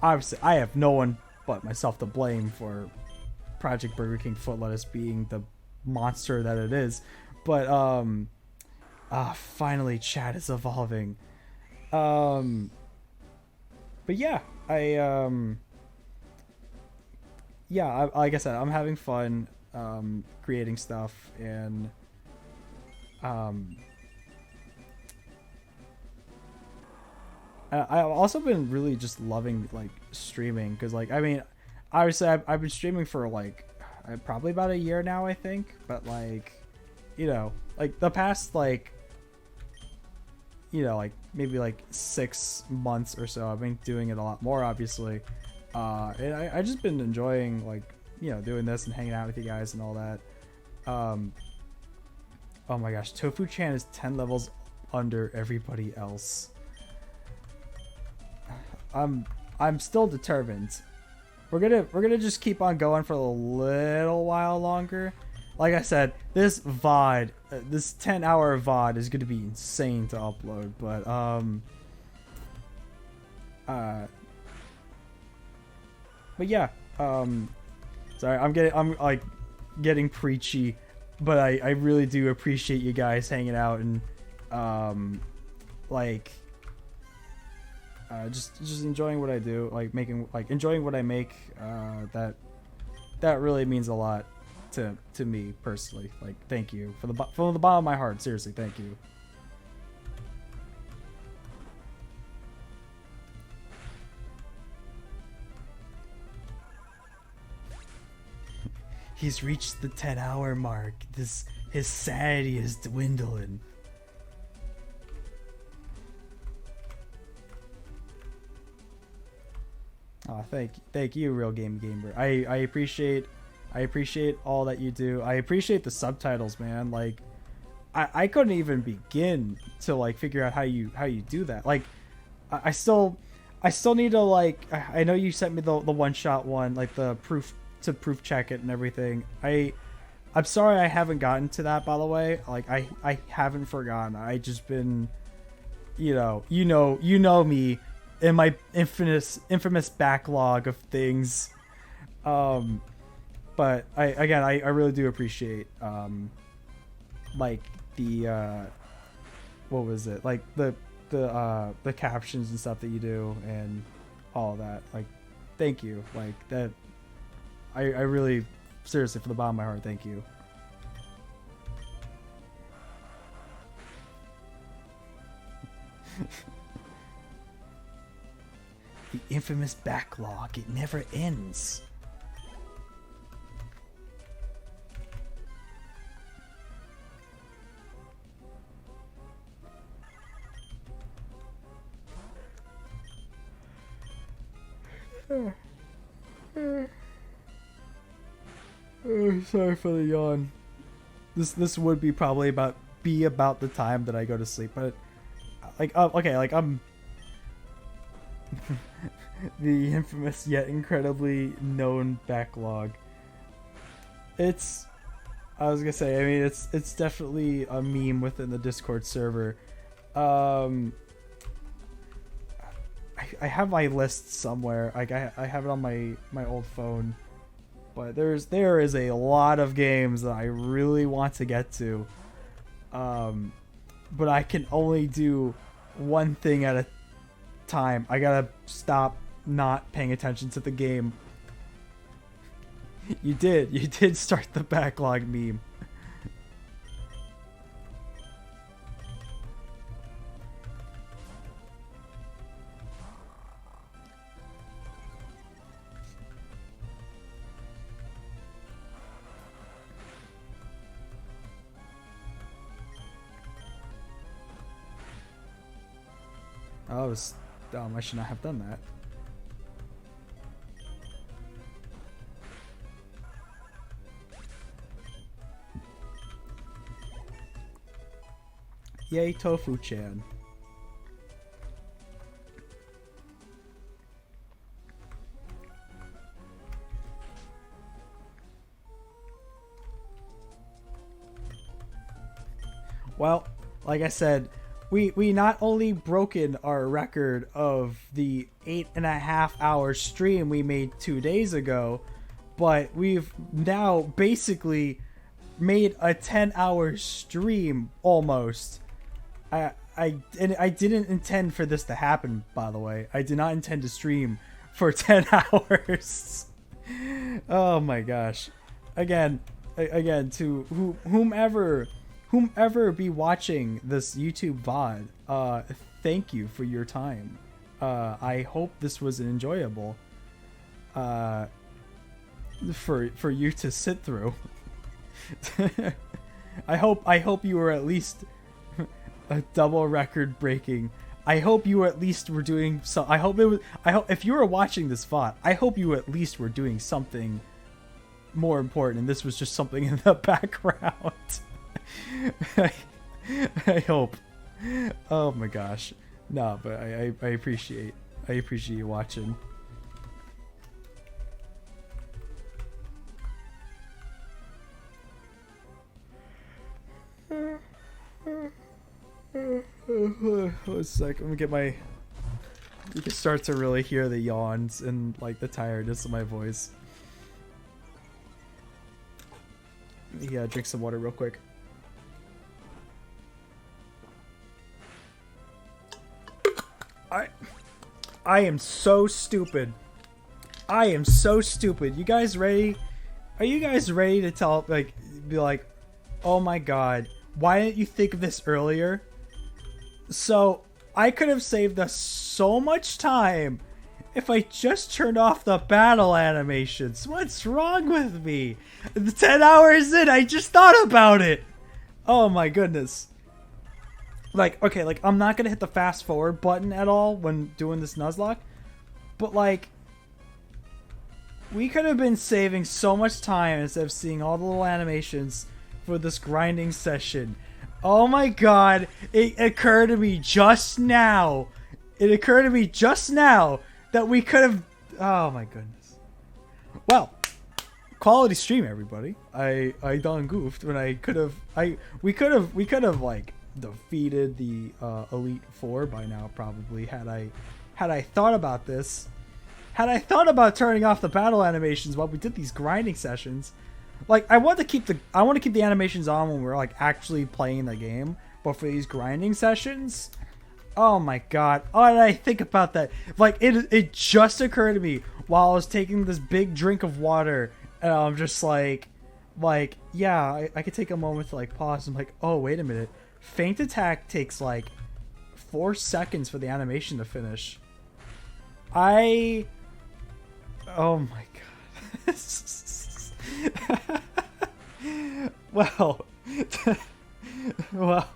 obviously I have no one but myself to blame for Project Burger King Foot Lettuce being the monster that it is. But finally chat is evolving. But yeah, like I said, I'm having fun creating stuff, and I've also been really just loving like streaming, because like, I mean, obviously I've been streaming for like probably about a year now, I think, but like, you know, like the past like, you know, like maybe like 6 months or so, I've been doing it a lot more, obviously. And I just been enjoying like, you know, doing this and hanging out with you guys and all that. Oh my gosh, Tofu-chan is 10 levels under everybody else. I'm still determined. We're gonna just keep on going for a little while longer. Like I said, this VOD, this 10-hour VOD is gonna be insane to upload, but yeah, sorry, I'm like getting preachy, but I really do appreciate you guys hanging out and like just enjoying what I do, like enjoying what I make. That really means a lot to me personally. Like, thank you from the bottom of my heart. Seriously, thank you. He's reached the 10-hour mark. This His sanity is dwindling. Oh, thank you, Real Game Gamer. I appreciate all that you do. I appreciate the subtitles, man. Like, I couldn't even begin to like figure out how you do that. Like, I still need to like. I know you sent me the one shot one, like the proof check it and everything. I'm sorry I haven't gotten to that, by the way. Like, I haven't forgotten. I just been, you know me, in my infamous backlog of things. But I really do appreciate like the what was it, like the captions and stuff that you do and all of that. Like, thank you. Like that, I really, seriously, from the bottom of my heart, thank you. The infamous backlog, it never ends. Sorry for the yawn. This would be probably about the time that I go to sleep, but like okay, like I'm the infamous yet incredibly known backlog. I was gonna say, I mean, it's definitely a meme within the Discord server. I have my list somewhere. Like I have it on my old phone, but there is a lot of games that I really want to get to, but I can only do one thing at a time. I gotta stop not paying attention to the game. You did start the backlog meme. Oh, I was dumb. I should not have done that. Yay, Tofu-chan. Well, like I said, we not only broken our record of the 8.5 hour stream we made 2 days ago, but we've now basically made a 10-hour stream almost. I didn't intend for this to happen, by the way. I did not intend to stream for 10 hours. Oh my gosh. Again, to whomever be watching this YouTube VOD, thank you for your time. I hope this was enjoyable for you to sit through. I hope you were at least a double record breaking. I hope you at least were doing so. I hope if you were watching this VOD, I hope you at least were doing something more important, and this was just something in the background. I hope. Oh my gosh. No, but I appreciate you watching. One sec, let me get my... You can start to really hear the yawns and like the tiredness of my voice. Yeah, drink some water real quick. I am so stupid. I am so stupid. You guys ready? Are you guys ready to be like, oh my god, why didn't you think of this earlier? So, I could have saved us so much time if I just turned off the battle animations. What's wrong with me? 10 hours in, I just thought about it. Oh my goodness. Like, okay, like I'm not gonna hit the fast forward button at all when doing this Nuzlocke, but like we could have been saving so much time instead of seeing all the little animations for this grinding session. Oh my god, it occurred to me just now. It occurred to me just now that we could have. Oh my goodness. Well, quality stream, everybody. I done goofed when I could have. We could have like defeated the Elite Four by now, probably, had I thought about this. Had I thought about turning off the battle animations while we did these grinding sessions. Like, I want to keep the animations on when we're like actually playing the game, but for these grinding sessions, oh my god. Oh, and I think about that. Like, it just occurred to me while I was taking this big drink of water, and I'm just like yeah, I could take a moment to like pause. I'm like, oh wait a minute, feint attack takes like 4 seconds for the animation to finish. Oh my god. Well, well,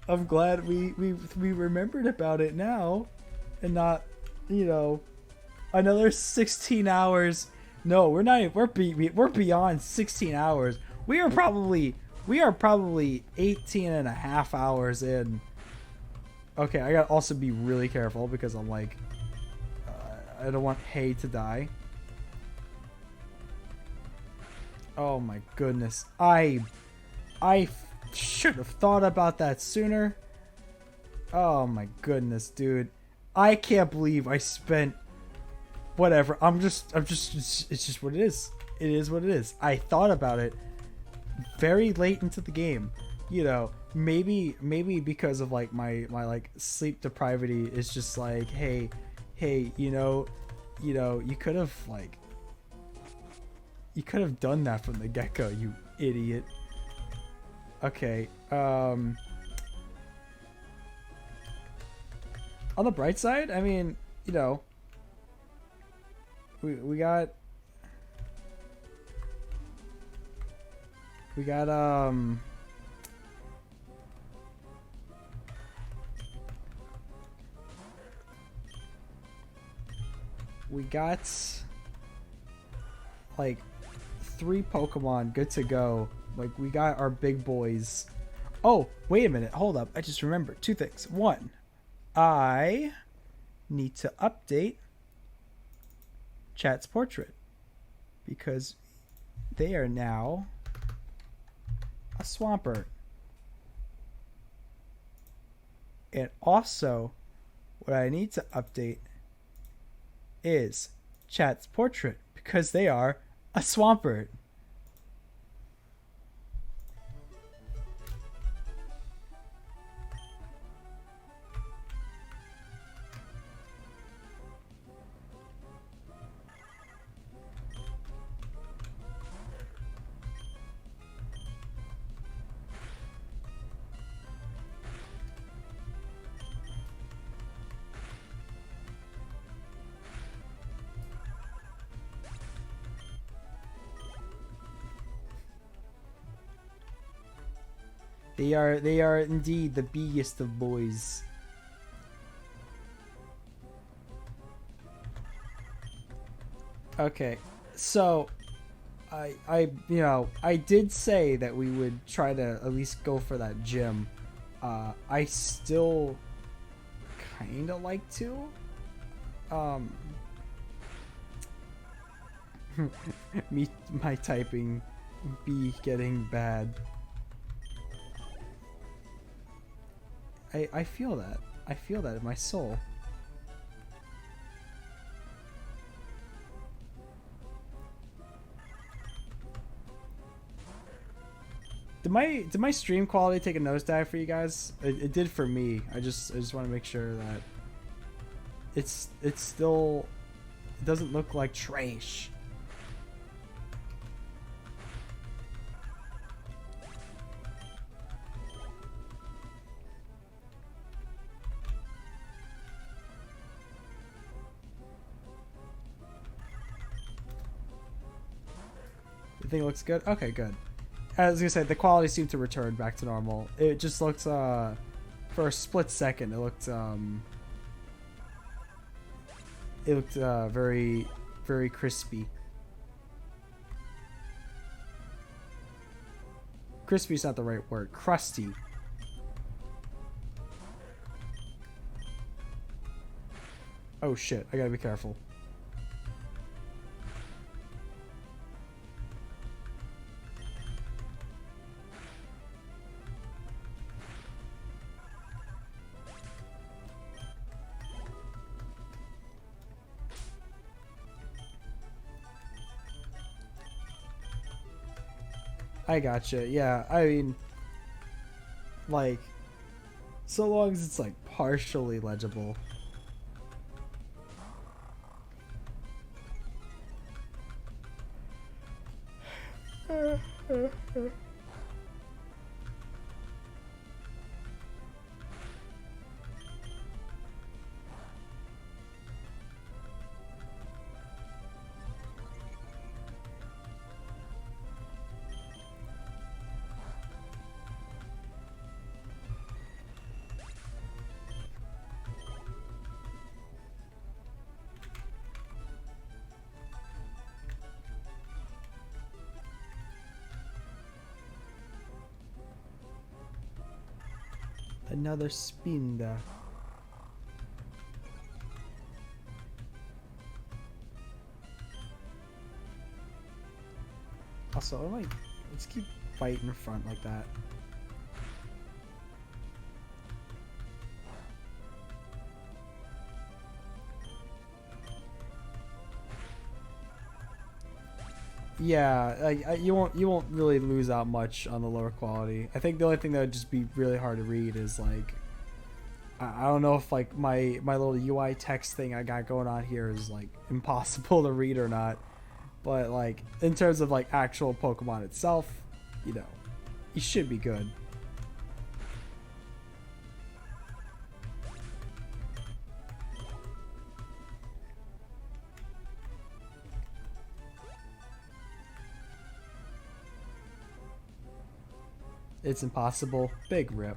I'm glad we remembered about it now, and not, you know, another 16 hours. No, we're not. We're beyond 16 hours. We are probably 18 and a half hours in. Okay, I gotta also be really careful because I'm like, I don't want Hay to die. Oh my goodness. I should have thought about that sooner. Oh my goodness, dude. I can't believe I spent whatever. It's just what it is. It is what it is. I thought about it very late into the game. You know, maybe because of like my like sleep deprivity is just like, hey, you know, you could have done that from the get-go, you idiot. Okay, on the bright side, I mean, you know, we got like 3 Pokemon good to go. Like, we got our big boys. Oh, wait a minute. Hold up. I just remembered 2 things. 1, I need to update chat's portrait because they are now a Swampert. And also, what I need to update is chat's portrait because they are a Swampert. They are indeed the biggest of boys. Okay, so I you know, I did say that we would try to at least go for that gym. I still kind of like to. My typing be getting bad. I feel that. I feel that in my soul. Did my stream quality take a nosedive for you guys? It did for me. I just want to make sure that it's still, it doesn't look like trash. You think it looks good? Okay, good. as I said, the quality seemed to return back to normal. It just looked for a split second. It looked very, very crispy. Crispy is not the right word. Crusty. Oh shit! I gotta be careful. I gotcha. Yeah, I mean, like, so long as it's like partially legible. Another spinda. Also, let's keep fighting in front like that. Yeah, like you won't really lose out much on the lower quality. I think the only thing that would just be really hard to read is like I don't know if like my little UI text thing I got going on here is like impossible to read or not, but like in terms of like actual Pokemon itself, you know, you should be good. It's impossible. Big rip.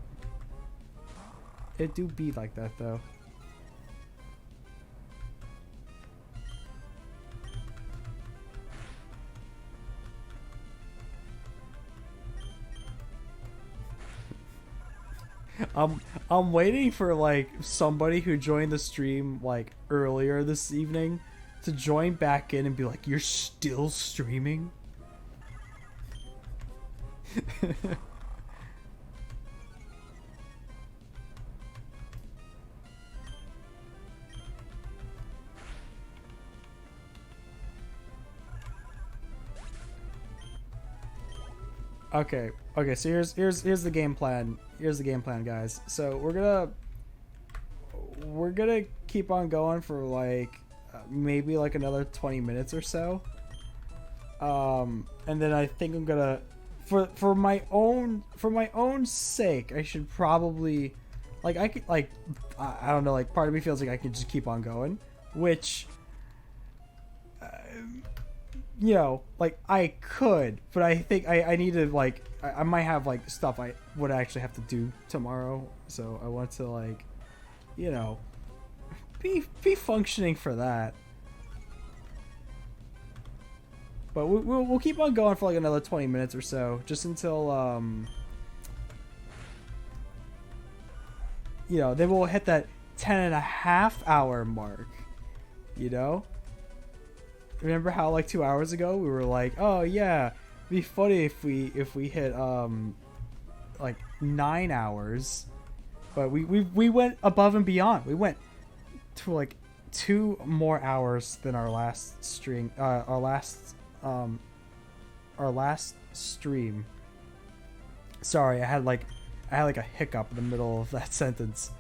It do be like that though. I'm waiting for like somebody who joined the stream like earlier this evening to join back in and be like, "You're still streaming?" Okay, so here's the game plan. Here's the game plan, guys. So we're gonna keep on going for like maybe like another 20 minutes or so. And then I think I'm gonna for my own sake, I should probably like I could like I don't know, like part of me feels like I could just keep on going, which you know, like I could, but I think I need to like I might have like stuff I would actually have to do tomorrow, so I want to like, you know, be functioning for that. But we'll keep on going for like another 20 minutes or so, just until you know, then we'll hit that 10.5 hour mark, you know. Remember how like 2 hours ago we were like, oh yeah, it'd be funny if we hit like 9 hours, but we went above and beyond. We went to like 2 more hours than our last stream. Our last stream. Sorry, I had like a hiccup in the middle of that sentence.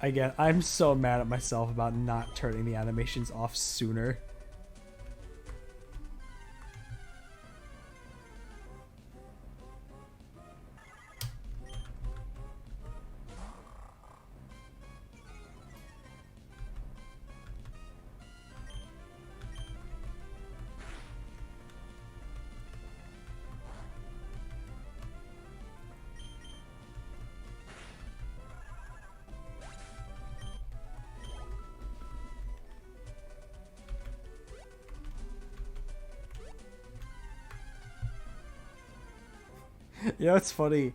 Again, I'm so mad at myself about not turning the animations off sooner. You know, it's funny.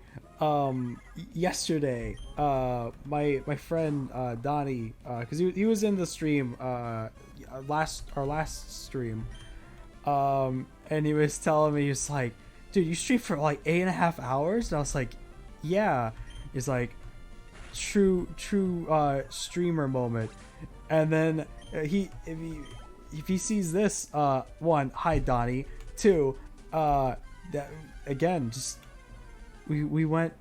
Yesterday, my friend Donnie, because he was in the stream our last stream, and he was telling me, he was like, "Dude, you streamed for like 8.5 hours," and I was like, "Yeah." He's like, "True streamer moment," and then if he sees this, one, hi Donnie, two, that again just. We went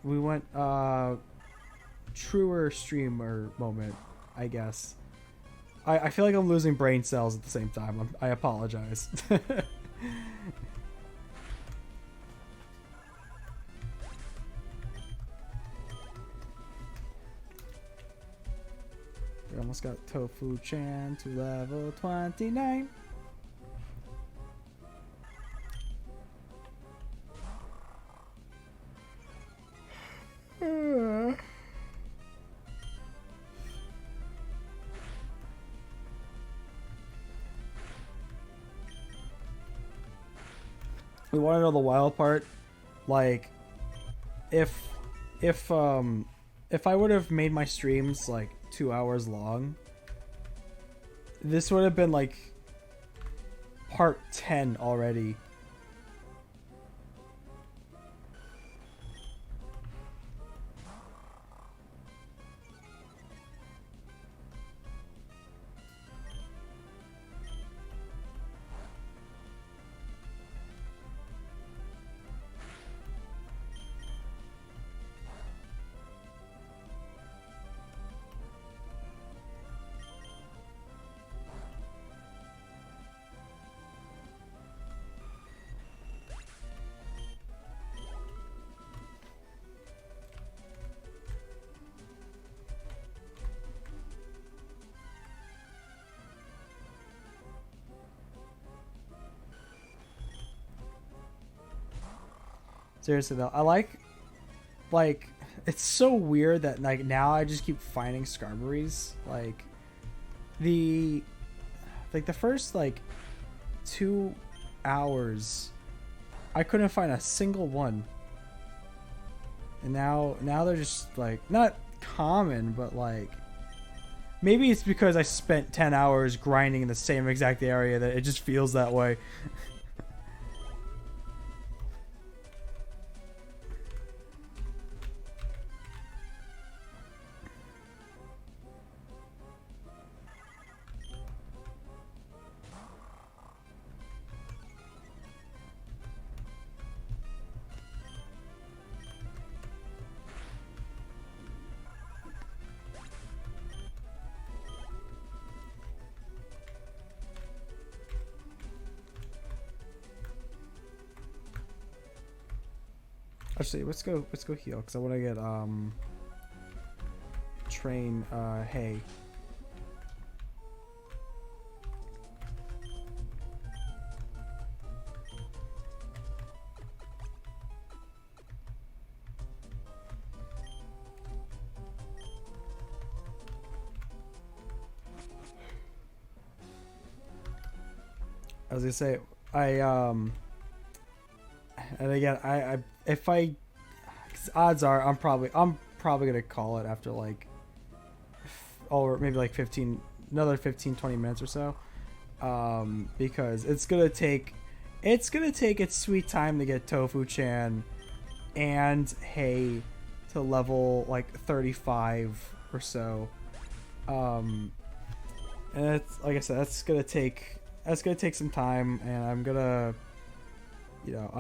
truer streamer moment, I guess. I feel like I'm losing brain cells at the same time. I apologize. We almost got Tofu Chan to level 29. We want to know the wild part, like if I would have made my streams like 2 hours long, this would have been like part 10 already. Seriously though, I like it's so weird that like now I just keep finding Skarmories. Like the first like 2 hours I couldn't find a single one. And now they're just like not common, but like maybe it's because I spent 10 hours grinding in the same exact area that it just feels that way. Actually, let's go heal because I want to get train hay. I was gonna say and again I if I, cause odds are I'm probably gonna call it after like or maybe like 20 minutes or so, because it's gonna take its sweet time to get Tofu Chan and Hay to level like 35 or so, and it's like I said, that's gonna take some time, and I'm gonna, you know,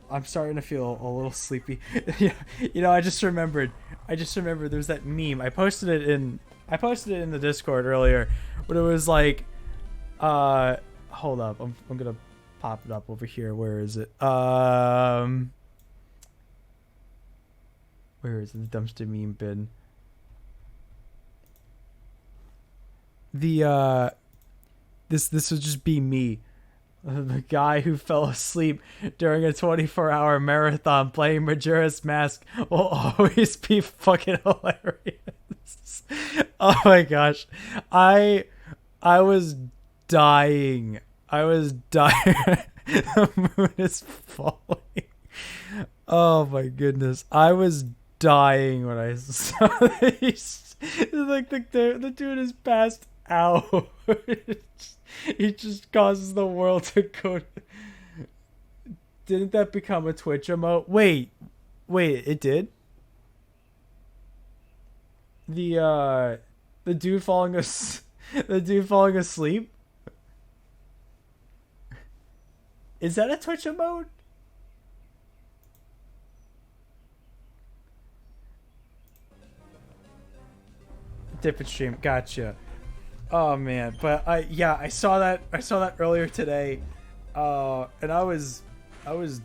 I'm starting to feel a little sleepy. You know, I just remembered there's that meme. I posted it in I posted it in the Discord earlier, but it was like, hold up, I'm gonna pop it up over here. Where is it? Where is it? The dumpster meme bin. This would just be me, the guy who fell asleep during a 24-hour marathon playing Majora's Mask will always be fucking hilarious. Oh my gosh, I was dying. I was dying. The moon is falling. Oh my goodness, I was dying when I saw this. Like the dude is passed out. He just causes the world to go. Didn't that become a Twitch emote? Wait, it did. The dude falling the dude falling asleep. Is that a Twitch emote? Different stream, gotcha. Oh man, but I saw that earlier today, and I was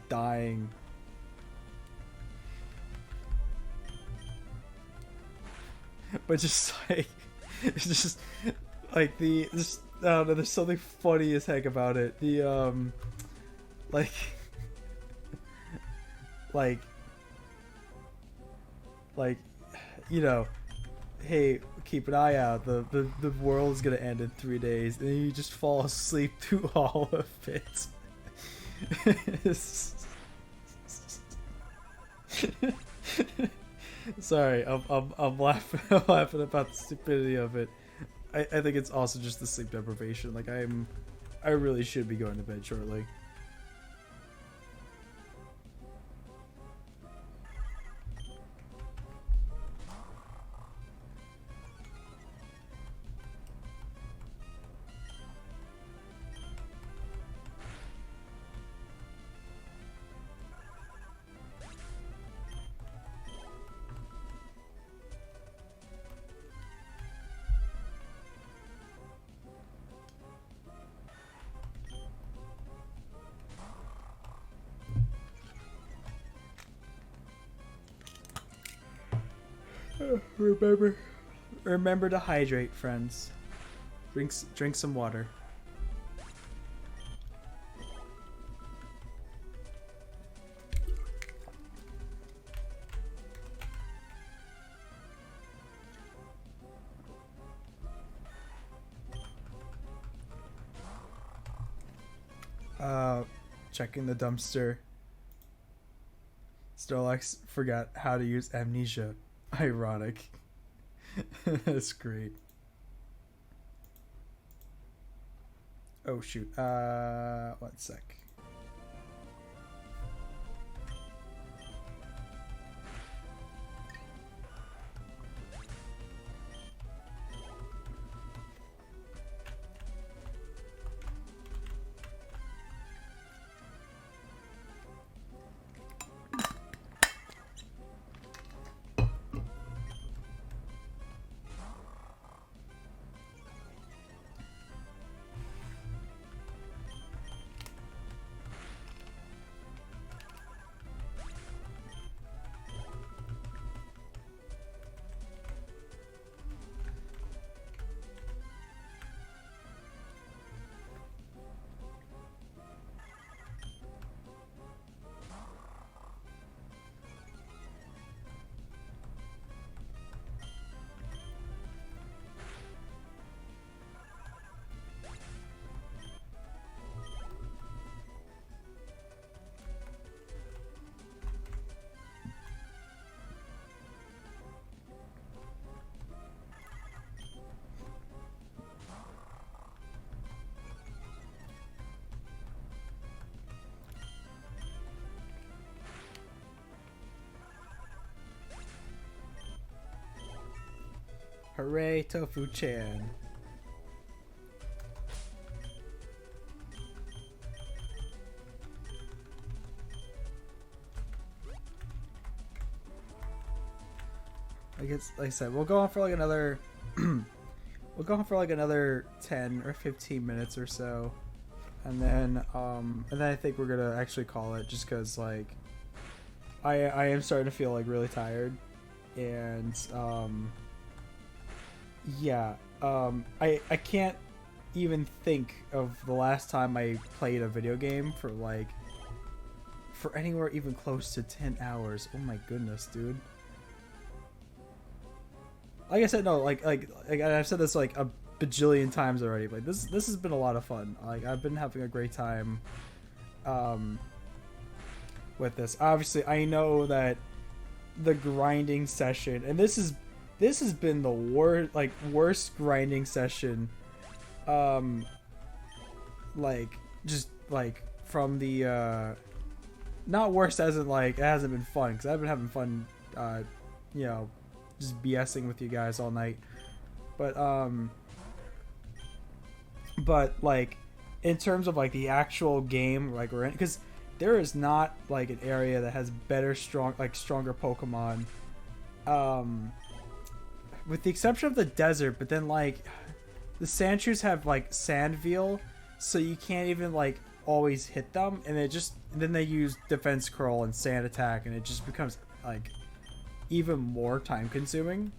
dying. But just like, it's just like I don't know, there's something funny as heck about it. Like like you know, hey, keep an eye out, the world's gonna end in 3 days, and then you just fall asleep through all of it. Sorry, I'm laughing. I'm laughing about the stupidity of it. I think it's also just the sleep deprivation. Like I really should be going to bed shortly. Remember to hydrate, friends. Drink some water. Checking the dumpster. Starlax forgot how to use amnesia. Ironic. That's great. Oh shoot. 1 sec. Hooray, Tofu-chan. I guess, like I said, we'll go on for like another we'll go for like another 10 or 15 minutes or so, and then I think we're gonna actually call it, just because like I am starting to feel like really tired, and yeah, I can't even think of the last time I played a video game for anywhere even close to 10 hours. Oh my goodness, dude. Like I said, no, like I've said this like a bajillion times already, but this has been a lot of fun. Like, I've been having a great time with this. Obviously, I know that the grinding session, and this has been the worst grinding session, like just like from the not worse as in like it hasn't been fun, because I've been having fun, you know, just BSing with you guys all night, but like in terms of like the actual game, like we're in, because there is not like an area that has stronger Pokemon, with the exception of the desert. But then like the Sandshrews have like Sandveil, so you can't even like always hit them, and then they use Defense Curl and Sand Attack, and it just becomes like even more time consuming.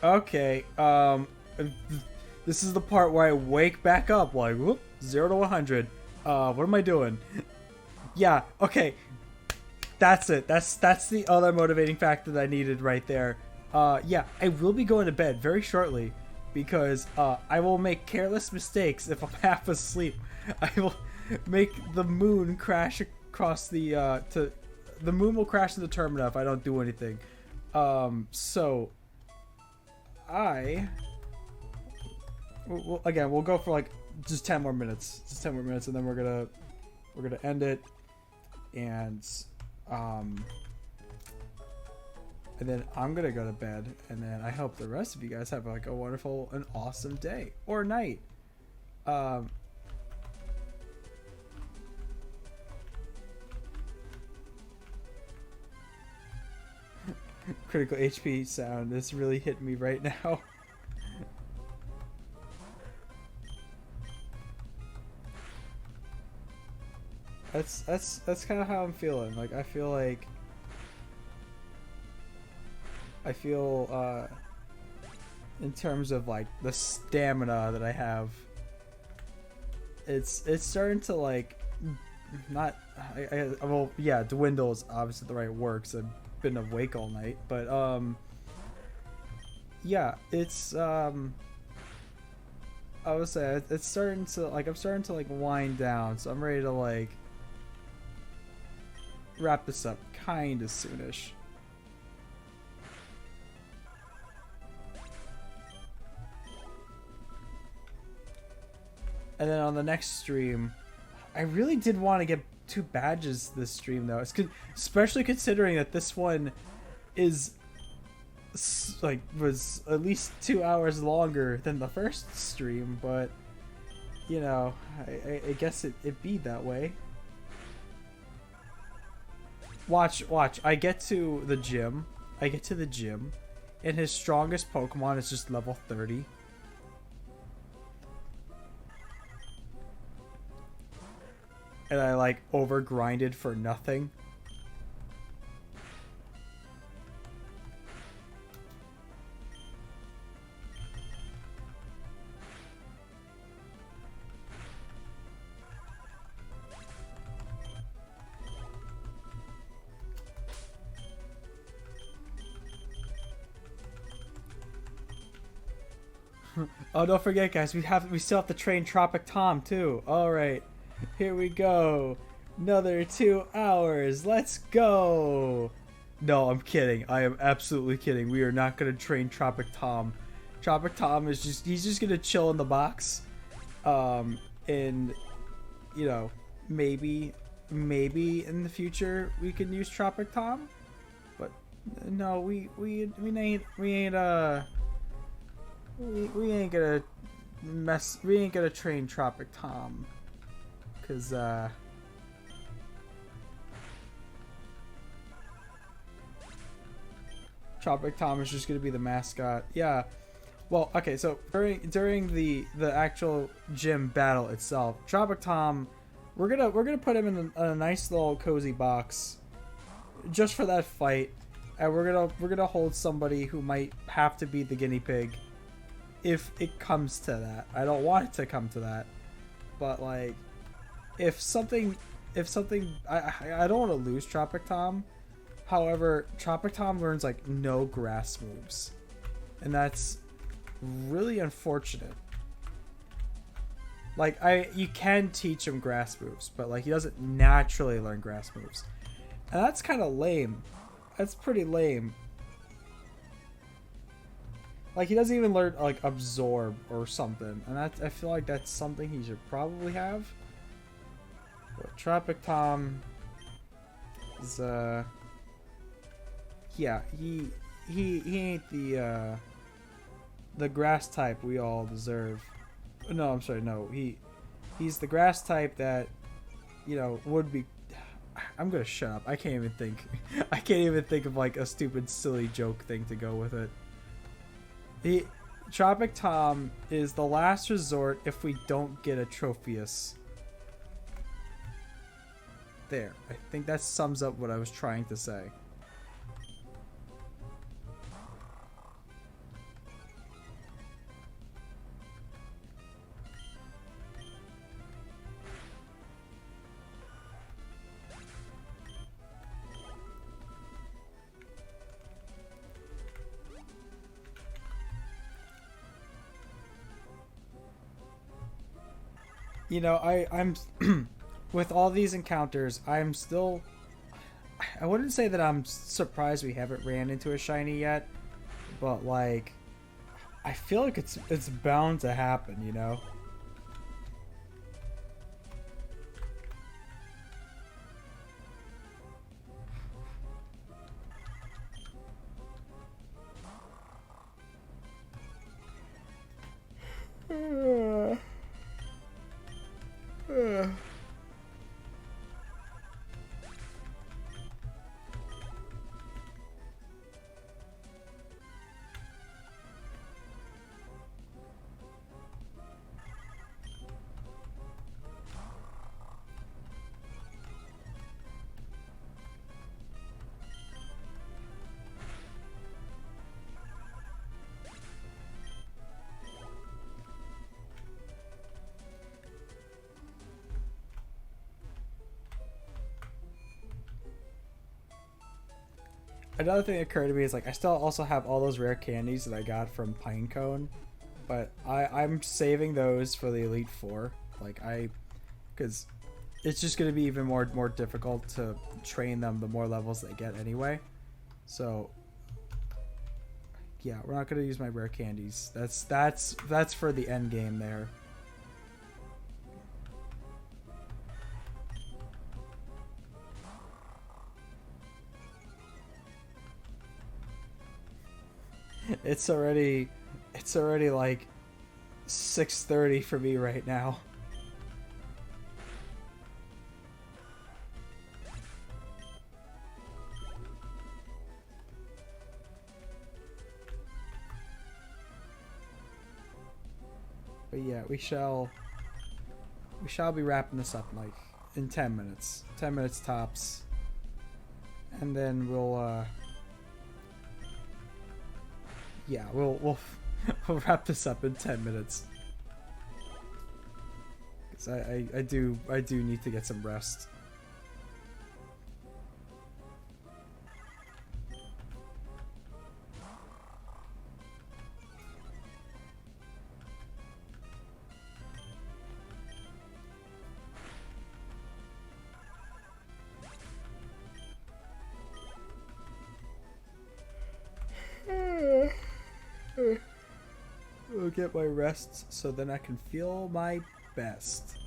Okay. This is the part where I wake back up, like, whoop, 0 to 100. What am I doing? Yeah, okay. That's it. That's the other motivating factor that I needed right there. Yeah, I will be going to bed very shortly, because I will make careless mistakes if I'm half asleep. I will make the moon crash across the the moon will crash in the Termina if I don't do anything. So we'll go for like just 10 more minutes, and then we're gonna end it, and then I'm gonna go to bed, and then I hope the rest of you guys have like a wonderful and awesome day or night. Critical HP sound. This really hit me right now. That's kind of how I'm feeling. Like I feel in terms of like the stamina that I have, it's starting to like not well, yeah, dwindle is obviously the right word, 'cause I've been awake all night, but yeah, it's I would say it's starting to like, I'm starting to like wind down, so I'm ready to like wrap this up kind of soonish. And then on the next stream, I really did want to get 2 badges this stream though. It's especially considering that this one is like was at least 2 hours longer than the first stream, but you know, I guess it be that way. Watch. I get to the gym, and his strongest Pokemon is just level 30. And I like over grinded for nothing. Oh, don't forget, guys. We still have to train Tropic Tom too. All right, here we go. Another 2 hours. Let's go. No, I'm kidding. I am absolutely kidding. We are not gonna train Tropic Tom. Tropic Tom is he's just gonna chill in the box. And you know, maybe in the future we can use Tropic Tom. But no, we ain't gonna we ain't gonna train Tropic Tom, cause Tropic Tom is just gonna be the mascot. Yeah. Well, okay. So during the actual gym battle itself, Tropic Tom, we're gonna put him in a nice little cozy box, just for that fight, and we're gonna hold somebody who might have to be the guinea pig, if it comes to that. I don't want it to come to that, but like, if something, I don't want to lose Tropic Tom. However, Tropic Tom learns like no grass moves, and that's really unfortunate. Like, you can teach him grass moves, but like he doesn't naturally learn grass moves, and that's kind of lame. That's pretty lame. Like, he doesn't even learn like absorb or something, and I feel like that's something he should probably have. But Tropic Tom is yeah, he ain't the grass type we all deserve. No, I'm sorry, no, he's the grass type that, you know, would be. I'm gonna shut up. I can't even think. I can't even think of like a stupid, silly joke thing to go with it. Tropic Tom is the last resort if we don't get a Tropheus. There. I think that sums up what I was trying to say. You know, I'm with all these encounters, I'm still. I wouldn't say that I'm surprised we haven't ran into a shiny yet, but like, I feel like it's bound to happen, you know. Another thing that occurred to me is like I still also have all those rare candies that I got from Pinecone, but I'm saving those for the Elite Four. Like because it's just gonna be even more difficult to train them the more levels they get anyway. So yeah, we're not gonna use my rare candies. That's for the end game there. It's already like 6:30 for me right now. But yeah, we shall be wrapping this up like in 10 minutes. 10 minutes tops. And then we'll yeah, we'll wrap this up in 10 minutes. Cuz I do need to get some rest. go get my rest so then I can feel my best.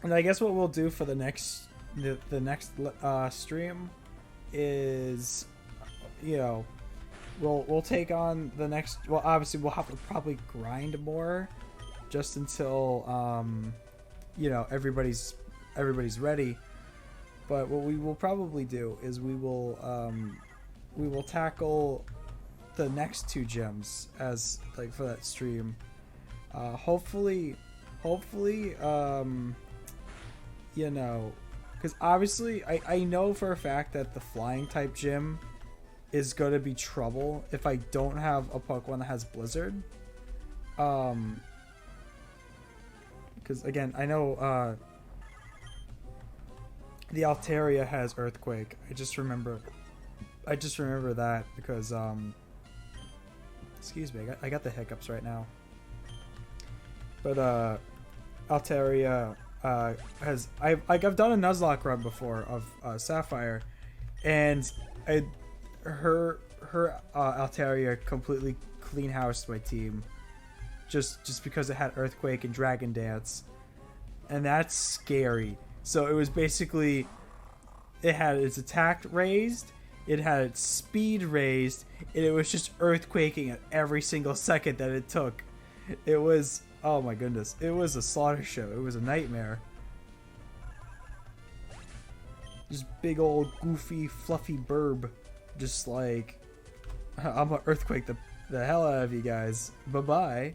And I guess what we'll do for the next stream is, you know, we'll take on the next. Well, obviously we'll have to probably grind more, just until you know, everybody's ready. But what we will probably do is we will tackle the next 2 gems as like for that stream. Hopefully, you know, because obviously I know for a fact that the flying type gym is going to be trouble if I don't have a Pokemon that has Blizzard. Because again, I know the Altaria has Earthquake. I just remember that because excuse me, I got the hiccups right now. But Altaria has I've done a Nuzlocke run before of Sapphire, and her Altaria completely clean housed my team just because it had Earthquake and Dragon Dance, and that's scary. So it was basically, it had its attack raised, it had its speed raised, and it was just earthquaking at every single second that it took. It was, oh my goodness, it was a slaughter show. It was a nightmare. Just big old goofy fluffy burb, just like, I'm gonna earthquake the hell out of you guys. Bye bye.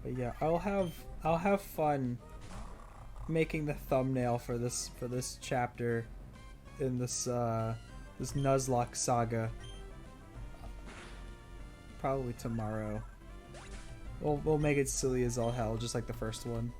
But yeah, I'll have fun making the thumbnail for this chapter in this this Nuzlocke saga. Probably tomorrow. We'll make it silly as all hell, just like the first one.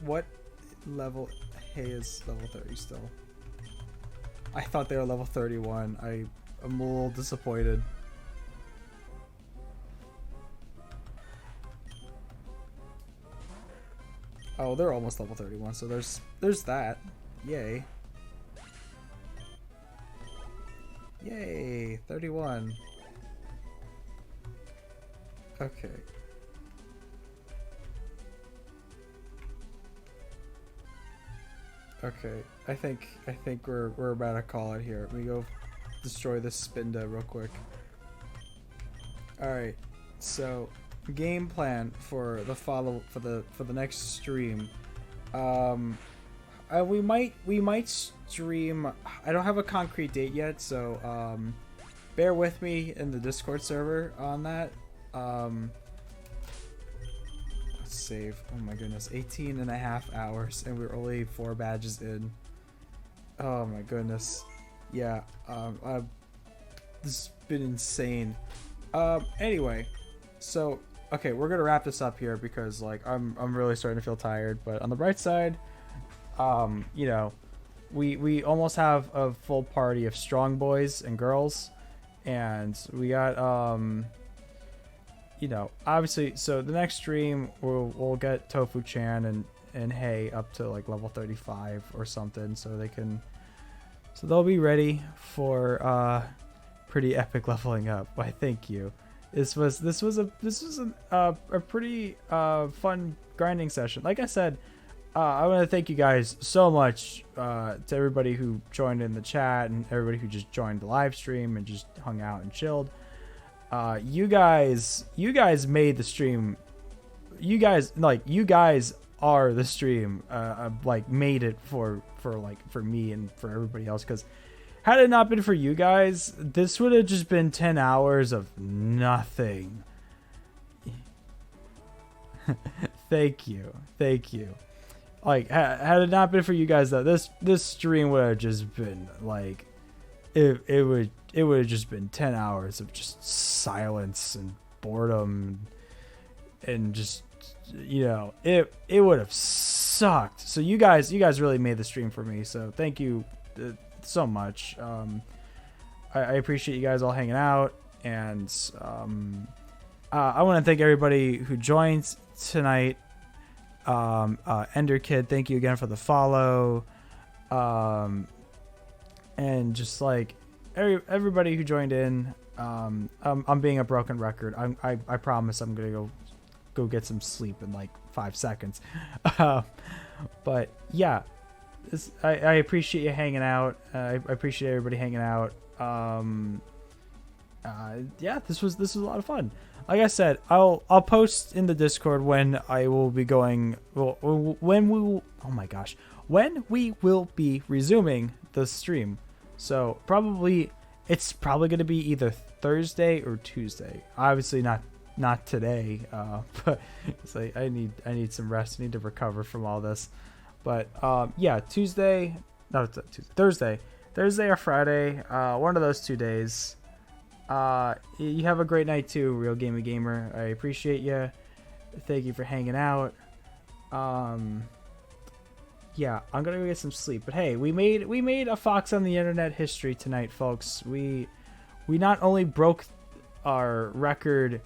What level? Hay is level 30 still. I thought they were level 31. I'm a little disappointed. Oh, they're almost level 31, so there's that. Yay. Yay, 31. Okay. Okay, I think we're about to call it here. Let me go destroy this Spinda real quick. Alright, so game plan for the next stream. We might stream. I don't have a concrete date yet, so bear with me in the Discord server on that. Let's save. Oh my goodness, 18 and a half hours, and we're only 4 badges in. Oh my goodness. Yeah, this has been insane. Anyway, so okay, we're gonna wrap this up here because like I'm really starting to feel tired. But on the bright side, you know, we almost have a full party of strong boys and girls, and we got you know, obviously, so the next stream we'll get Tofu-chan and Hay up to like level 35 or something, so they'll be ready for pretty epic leveling up. Why, thank you. This was a pretty fun grinding session. Like I said, I want to thank you guys so much to everybody who joined in the chat and everybody who just joined the live stream and just hung out and chilled. You guys made the stream. You guys are the stream. Like made it for me and for everybody else. Because had it not been for you guys, this would have just been 10 hours of nothing. Thank you. Like, had it not been for you guys, though, this stream would have just been like, it would have just been 10 hours of just silence and boredom, and just, it would have sucked. So you guys really made the stream for me. So thank you so much. I appreciate you guys all hanging out, and I want to thank everybody who joined tonight. Ender Kid, thank you again for the follow. And just like everybody who joined in. I'm being a broken record. I promise I'm gonna go get some sleep in like 5 seconds. But yeah, I appreciate you hanging out. I appreciate everybody hanging out. Yeah, this was a lot of fun. Like I said, I'll post in the Discord when I will be going. Well, when we will be resuming the stream. So it's probably going to be either Thursday or Tuesday. Obviously not today. But it's like I need some rest. I need to recover from all this. But yeah, Thursday or Friday. One of those 2 days. You have a great night too, Real Gaming Gamer. I appreciate you. Thank you for hanging out. Yeah, I'm gonna go get some sleep. But hey, we made a Fox on the Internet history tonight, folks. We not only broke our record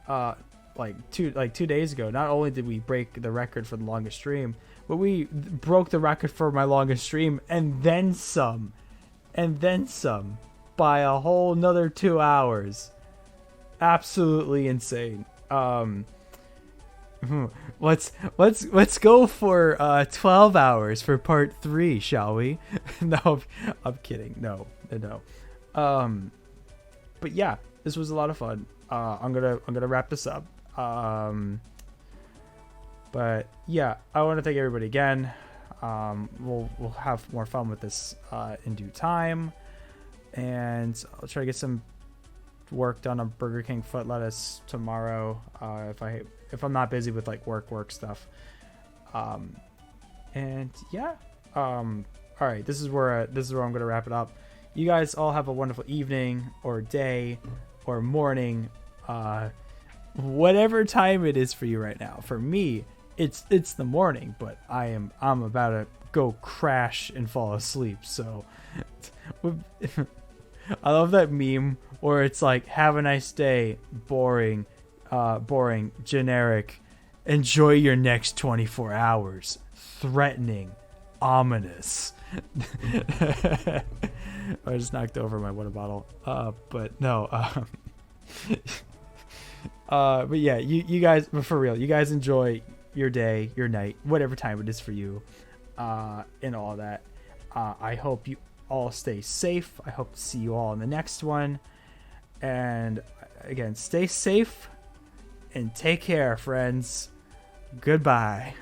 like 2 days ago. Not only did we break the record for the longest stream, but we broke the record for my longest stream and then some. By a whole nother 2 hours. Absolutely insane. Let's go for 12 hours for part 3, shall we? No, I'm kidding. No. But yeah, this was a lot of fun. I'm gonna wrap this up. But yeah, I want to thank everybody again. We'll have more fun with this in due time. And I'll try to get some work done on Burger King foot lettuce tomorrow, if I'm not busy with like work stuff. And yeah, all right, this is where I'm gonna wrap it up. You guys all have a wonderful evening or day or morning, whatever time it is for you right now. For me, it's the morning, but I'm about to go crash and fall asleep. So I love that meme where it's like, have a nice day, boring, generic, enjoy your next 24 hours, threatening, ominous. I just knocked over my water bottle. But no, but yeah, you guys, but for real, you guys enjoy your day, your night, whatever time it is for you, and all that. I hope you all stay safe. I hope to see you all in the next one. And again, stay safe and take care, friends. Goodbye.